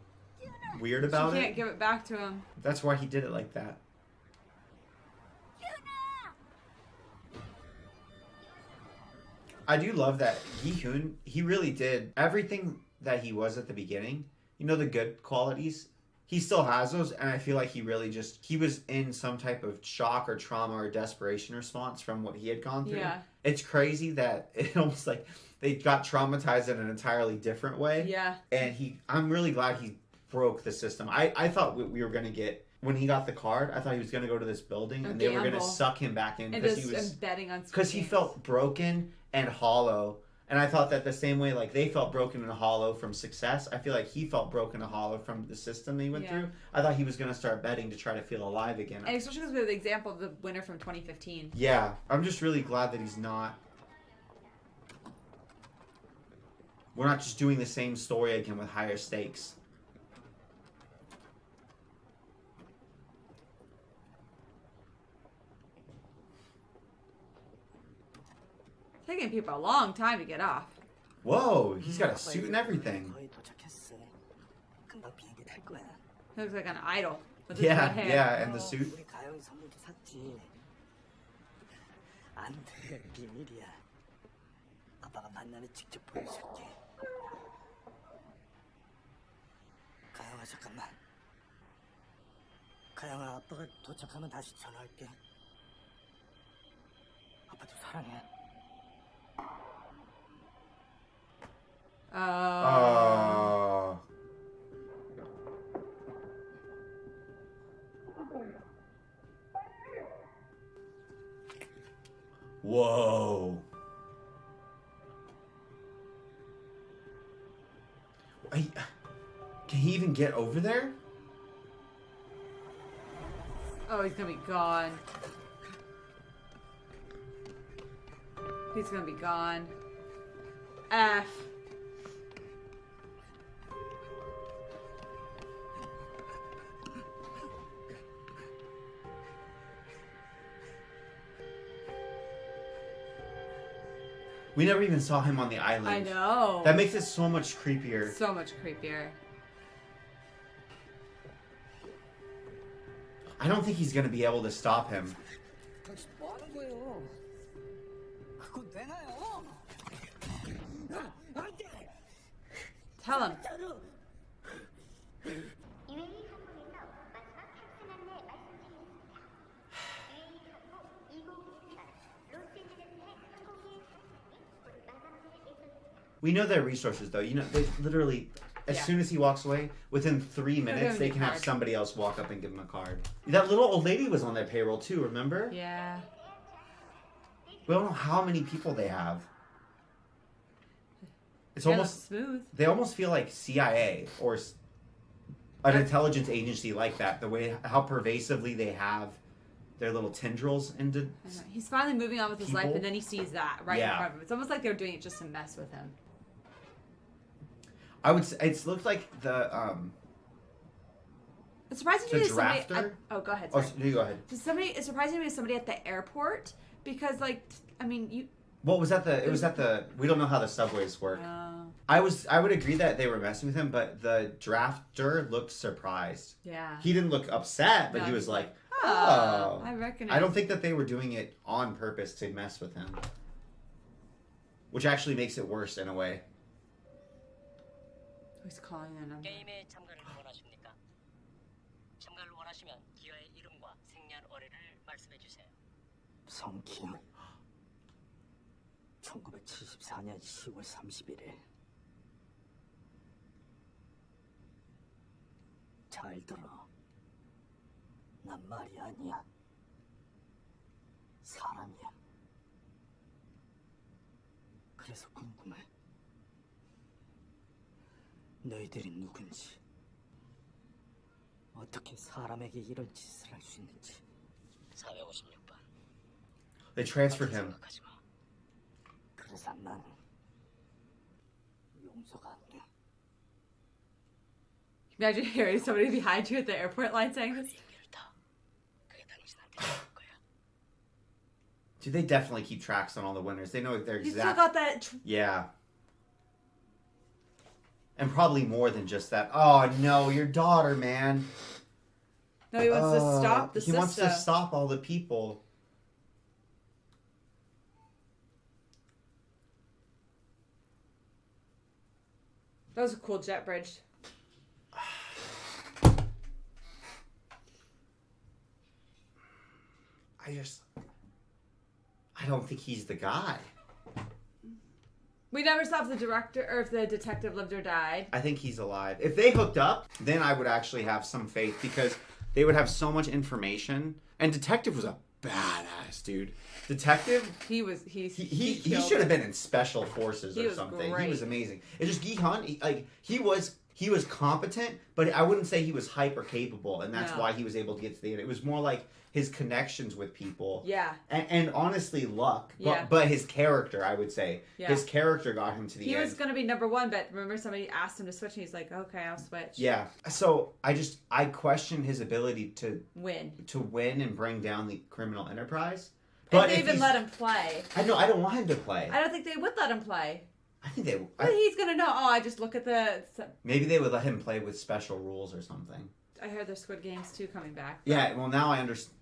weird about She it. can't give it back to him. That's why he did it like that. I do love that Gi-hoon, he really did everything that he was at the beginning. You know, the good qualities? He still has those, and I feel like he was in some type of shock or trauma or desperation response from what he had gone through. Yeah. It's crazy that it almost like they got traumatized in an entirely different way. Yeah. And I'm really glad he broke the system. I thought we were going to get, when he got the card, I thought he was going to go to this building and they were going to suck him back in and because just he was betting on Squid because he Games. felt broken and hollow. And I thought that the same way, like, they felt broken and hollow from success, I feel like he felt broken and hollow from the system he went through. I thought he was going to start betting to try to feel alive again. And especially because we have the example of the winner from 2015. Yeah, I'm just really glad that he's not. We're not just doing the same story again with higher stakes. Taking people a long time to get off. Whoa, he's got a suit and everything. 거의 도착했어. 금방 비행기 탈 거야. He looks like an idol with his Yeah, red hair. yeah, and the suit. 우리 가영이 선물도 샀지. 안 돼, 비밀이야. 아빠가 만나면 직접 보여줄게. 가영아, 잠깐만. 가영아, 아빠가 도착하면 다시 전화할게. 아빠도 사랑해. Whoa. Can he even get over there? Oh, he's gonna be gone. He's gonna be gone. F. We never even saw him on the island. I know. That makes it so much creepier. So much creepier. I don't think he's going to be able to stop him. 당신 뭐 하는 거예요? 그건 내놔요. 안 돼. Tell him. UAE 항공에서 마지막 탑승 안내 말씀드리겠습니다. UAE 항공 2024 로스앤젤레스행 항공기에 탑승이 곧 마감될 예정입니다. We know their resources, though. You know, they literally, as soon as he walks away, within 3 minutes, they can have somebody else walk up and give him a card. That little old lady was on their payroll, too, remember? Yeah. We don't know how many people they have. It's Yeah, almost smooth. They almost feel like CIA or an intelligence agency like that. The way how pervasively they have their little tendrils into. He's finally moving on with his life, and then he sees that right in front of him. It's almost like they're doing it just to mess with him. I would say it looked like the. It's surprising to me that somebody. Oh, go ahead. Sorry. You go ahead. It's surprising to me somebody at the airport because, like, I mean, you. What was that? It was at the. We don't know how the subways work. I would agree that they were messing with him, but the drafter looked surprised. Yeah. He didn't look upset, but he was like, "Oh, I recognize." I don't think that they were doing it on purpose to mess with him, which actually makes it worse in a way. Who's calling their number? 게임에 참가를 원하십니까? 참가를 원하시면 기아의 이름과 생년월일을 말씀해 주세요. 성기현 1974년 10월 31일 잘 들어 난 말이 아니야 사람이야 그래서 궁금해 너희들이 누군지 어떻게 사람에게 이런 짓을 할 수 있는지 456번 They transferred him. 그래서 난 용서가 안 돼. Imagine hearing somebody behind you at the airport line saying this. Dude, they definitely keep tracks on all the winners. They know their exact. You still got that. Yeah. And probably more than just that. Oh no, your daughter, man. No, he wants to stop the system. He wants to stop all the people. That was a cool jet bridge. I don't think he's the guy. We never saw if the director or if the detective lived or died. I think he's alive. If they hooked up, then I would actually have some faith because they would have so much information. And detective was a badass dude. Detective, he should have been in special forces or something. Great. He was amazing. It's just Gi-hun, he was competent, but I wouldn't say he was hyper capable, and that's why he was able to get to the end. It was more like his connections with people. Yeah. And honestly, luck. Yeah. But his character, I would say. Yeah. His character got him to the end. He was going to be number one, but remember somebody asked him to switch, and he's like, okay, I'll switch. Yeah. So I question his ability to win and bring down the criminal enterprise. But if they even let him play. I don't want him to play. I don't think they would let him play. I think they would. But he's going to know, I just look at the... Maybe they would let him play with special rules or something. I heard there's Squid Games 2 coming back. Yeah, well, now I understand.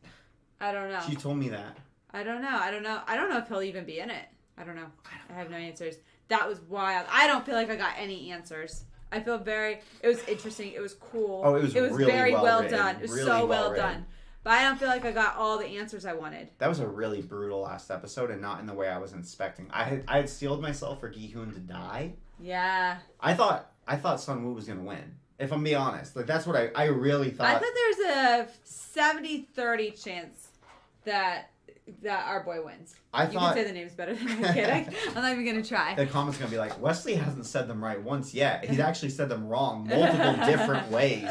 I don't know. She told me that. I don't know. I don't know if he'll even be in it. I don't know. I have no answers. That was wild. I don't feel like I got any answers. I feel it was interesting. It was cool. Oh, it was really very well written. done. It was really so well written. done. But I don't feel like I got all the answers I wanted. That was a really brutal last episode, and not in the way I was expecting. I had steeled myself for Gi-hun to die. Yeah. I thought Sun-woo was gonna win. If I'm being honest, like that's what I really thought. I thought there's a 70-30 chance that our boy wins. You can say the names better than I can. I'm not even gonna try. The comments gonna be like, Wesley hasn't said them right once yet. He's actually said them wrong multiple different ways.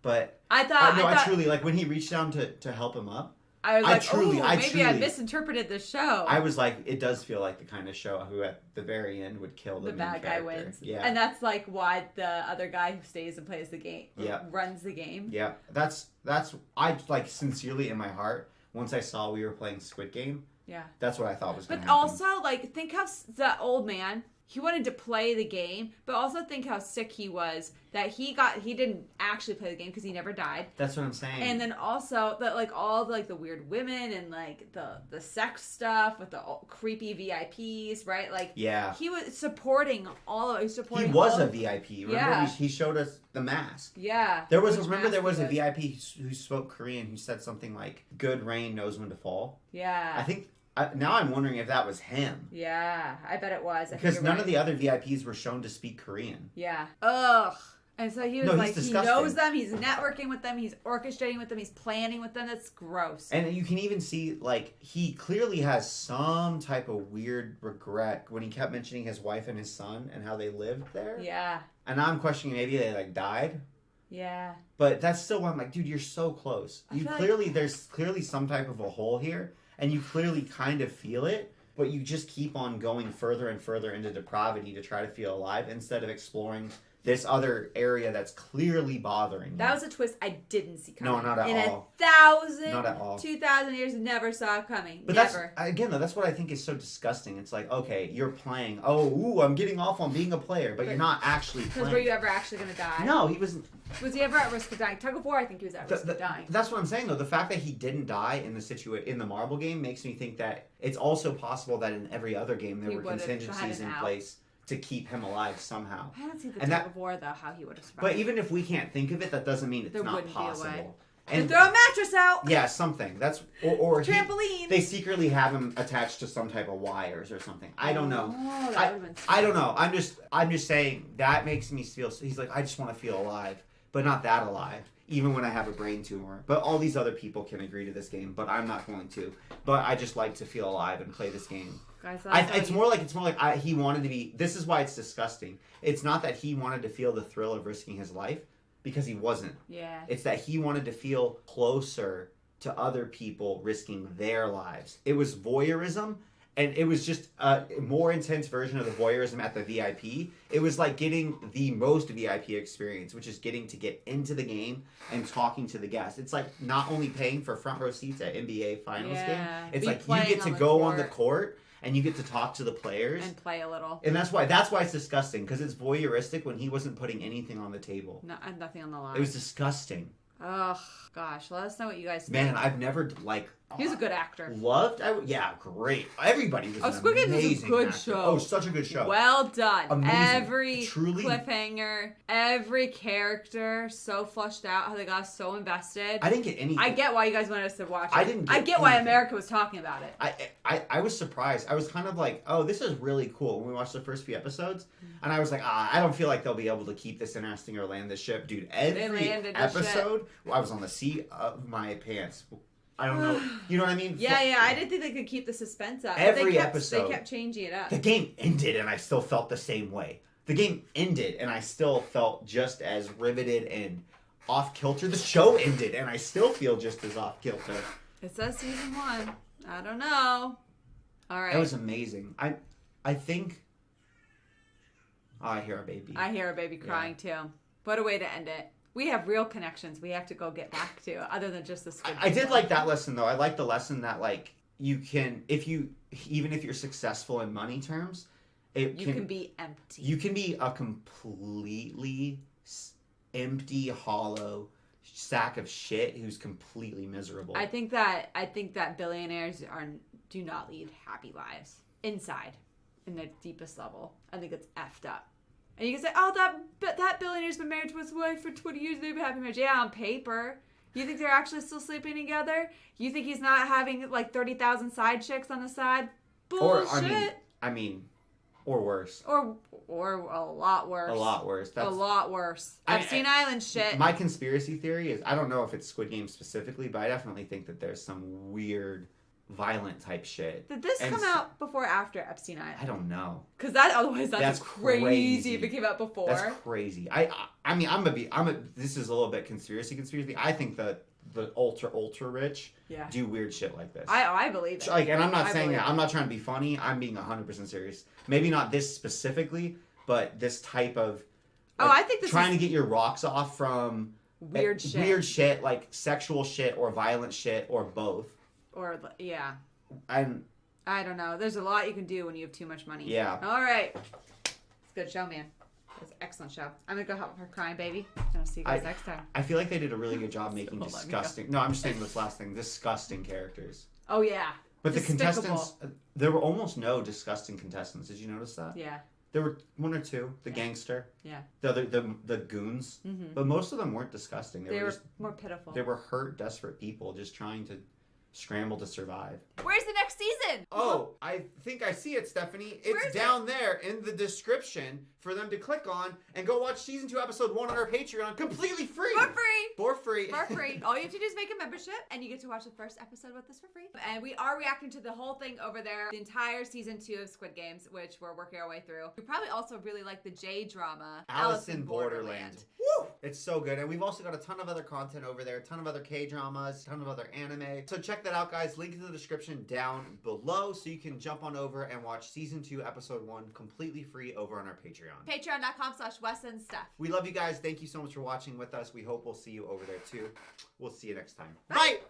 But I truly like when he reached down to help him up. I was maybe I misinterpreted the show. I was like, it does feel like the kind of show who at the very end would kill the bad guy wins. Yeah, and that's like why the other guy who stays and plays the game, runs the game. Yeah, that's I like sincerely in my heart. Once I saw we were playing Squid Game, that's what I thought was going to happen. But also, like, think how the old man, he wanted to play the game, but also think how sick he was that he didn't actually play the game because he never died. That's what I'm saying. And then also that like all the weird women and like the sex stuff with the creepy VIPs, right? Like he was supporting all of it. He was a VIP. Remember he showed us the mask. Yeah. There was a VIP who spoke Korean who said something like, "Good rain knows when to fall." Yeah. I think now I'm wondering if that was him. Yeah, I bet it was. Because none of the other VIPs were shown to speak Korean. Yeah. Ugh. And so he was like, he knows them, he's networking with them, he's orchestrating with them, he's planning with them. That's gross. And you can even see, like, he clearly has some type of weird regret when he kept mentioning his wife and his son and how they lived there. Yeah. And now I'm questioning maybe they, like, died. Yeah. But that's still why I'm like, dude, you're so close. There's clearly some type of a hole here, and you clearly kind of feel it, but you just keep on going further and further into depravity to try to feel alive instead of exploring this other area that's clearly bothering you. That was a twist I didn't see coming. No, not at all. In 1,000, not at all. 2,000 years, never saw it coming. But never. That's what I think is so disgusting. It's like, okay, you're playing. I'm getting off on being a player, but you're not actually playing. Because were you ever actually going to die? No, he wasn't. Was he ever at risk of dying? Tug of War, I think he was at risk of dying. That's what I'm saying, though. The fact that he didn't die in the marble game makes me think that it's also possible that in every other game there were contingencies in place to keep him alive somehow. I don't see the Tug of War, though, how he would have survived. But even if we can't think of it, that doesn't mean it's not possible. And throw a mattress out. Yeah, something. That's or trampoline. They secretly have him attached to some type of wires or something. I don't know. That I don't know. I'm just saying that makes me feel. He's like, I just want to feel alive, but not that alive. Even when I have a brain tumor. But all these other people can agree to this game, but I'm not going to. But I just like to feel alive and play this game. Guys, it's more like he wanted to be. This is why it's disgusting. It's not that he wanted to feel the thrill of risking his life, because he wasn't. Yeah. It's that he wanted to feel closer to other people risking their lives. It was voyeurism, and it was just a more intense version of the voyeurism at the VIP. It was like getting the most VIP experience, which is getting to get into the game and talking to the guests. It's like not only paying for front row seats at NBA Finals game. It's like you get to go on the court and you get to talk to the players and play a little. And that's why it's disgusting, because it's voyeuristic when he wasn't putting anything on the table. No, nothing on the line. It was disgusting. Oh gosh, let us know what you guys think. Man, I've never he was a good actor. Yeah, great. Everybody was. Squid Game was a good actor. show. Oh, such a good show. Well done. Amazing. Every Truly cliffhanger, every character so fleshed out. How they got so invested. I didn't get anything. I get why you guys wanted us to watch it. I get why America was talking about it. I was surprised. I was kind of like, oh, this is really cool when we watched the first few episodes, and I was like, I don't feel like they'll be able to keep this interesting or land this ship, dude. Every episode, I was on the seat of my pants. I don't know. You know what I mean? Yeah. I didn't think they could keep the suspense up. Every episode. They kept changing it up. The game ended, and I still felt the same way. The game ended, and I still felt just as riveted and off kilter. The show ended, and I still feel just as off kilter. It says season 1. I don't know. All right. That was amazing. I think. Oh, I hear a baby. I hear a baby crying too. What a way to end it. We have real connections we have to go get back to, other than just the Squid Game. I did like that lesson, though. I like the lesson that, like, you can, even if you're successful in money terms, you can be empty. You can be a completely empty, hollow sack of shit who's completely miserable. I think that billionaires do not lead happy lives inside, in the deepest level. I think it's effed up. And you can say, oh, that billionaire's been married to his wife for 20 years. They've been happy marriage. Yeah, on paper. You think they're actually still sleeping together? You think he's not having like 30,000 side chicks on the side? Bullshit. Or worse. Or a lot worse. A lot worse. A lot worse. Epstein Island shit. My conspiracy theory is, I don't know if it's Squid Game specifically, but I definitely think that there's some weird, violent type shit. Did this come out before or after Epstein Island? I don't know. Because otherwise that's crazy if it came out before. That's crazy. This is a little bit conspiracy. I think that the ultra rich do weird shit like this. I believe it. And I'm not saying that. I'm not trying to be funny. I'm being 100% serious. Maybe not this specifically, but this type of. I think this trying to get your rocks off from weird shit, like sexual shit or violent shit or both. Or yeah. And I don't know. There's a lot you can do when you have too much money. Yeah. All right. It's a good show, man. It's an excellent show. I'm going to go help her crying baby. I'll see you guys next time. I feel like they did a really good job making disgusting... No, I'm just saying this last thing. Disgusting characters. Oh, yeah. But the contestants... There were almost no disgusting contestants. Did you notice that? Yeah. There were one or two. The gangster. Yeah. The goons. Mm-hmm. But most of them weren't disgusting. They were more pitiful. They were hurt, desperate people just trying to scramble to survive. Where's the next season. Oh, I think I see it, Stephanie. Where It's is down there in the description for them to click on and go watch season 2, episode 1 on our Patreon completely free. For free. For free. For free. All you have to do is make a membership and you get to watch the first episode with us for free. And we are reacting to the whole thing over there, the entire season 2 of Squid Games, which we're working our way through. We probably also really like the J-drama, Alice in Borderland. Woo! It's so good. And we've also got a ton of other content over there, a ton of other K-dramas, a ton of other anime. So check that out, guys. Link in the description down below so you can jump on over and watch season 2, episode 1 completely free over on our Patreon. Patreon.com/Wes and Steph. We love you guys. Thank you so much for watching with us. We hope we'll see you over there too. We'll see you next time. Bye!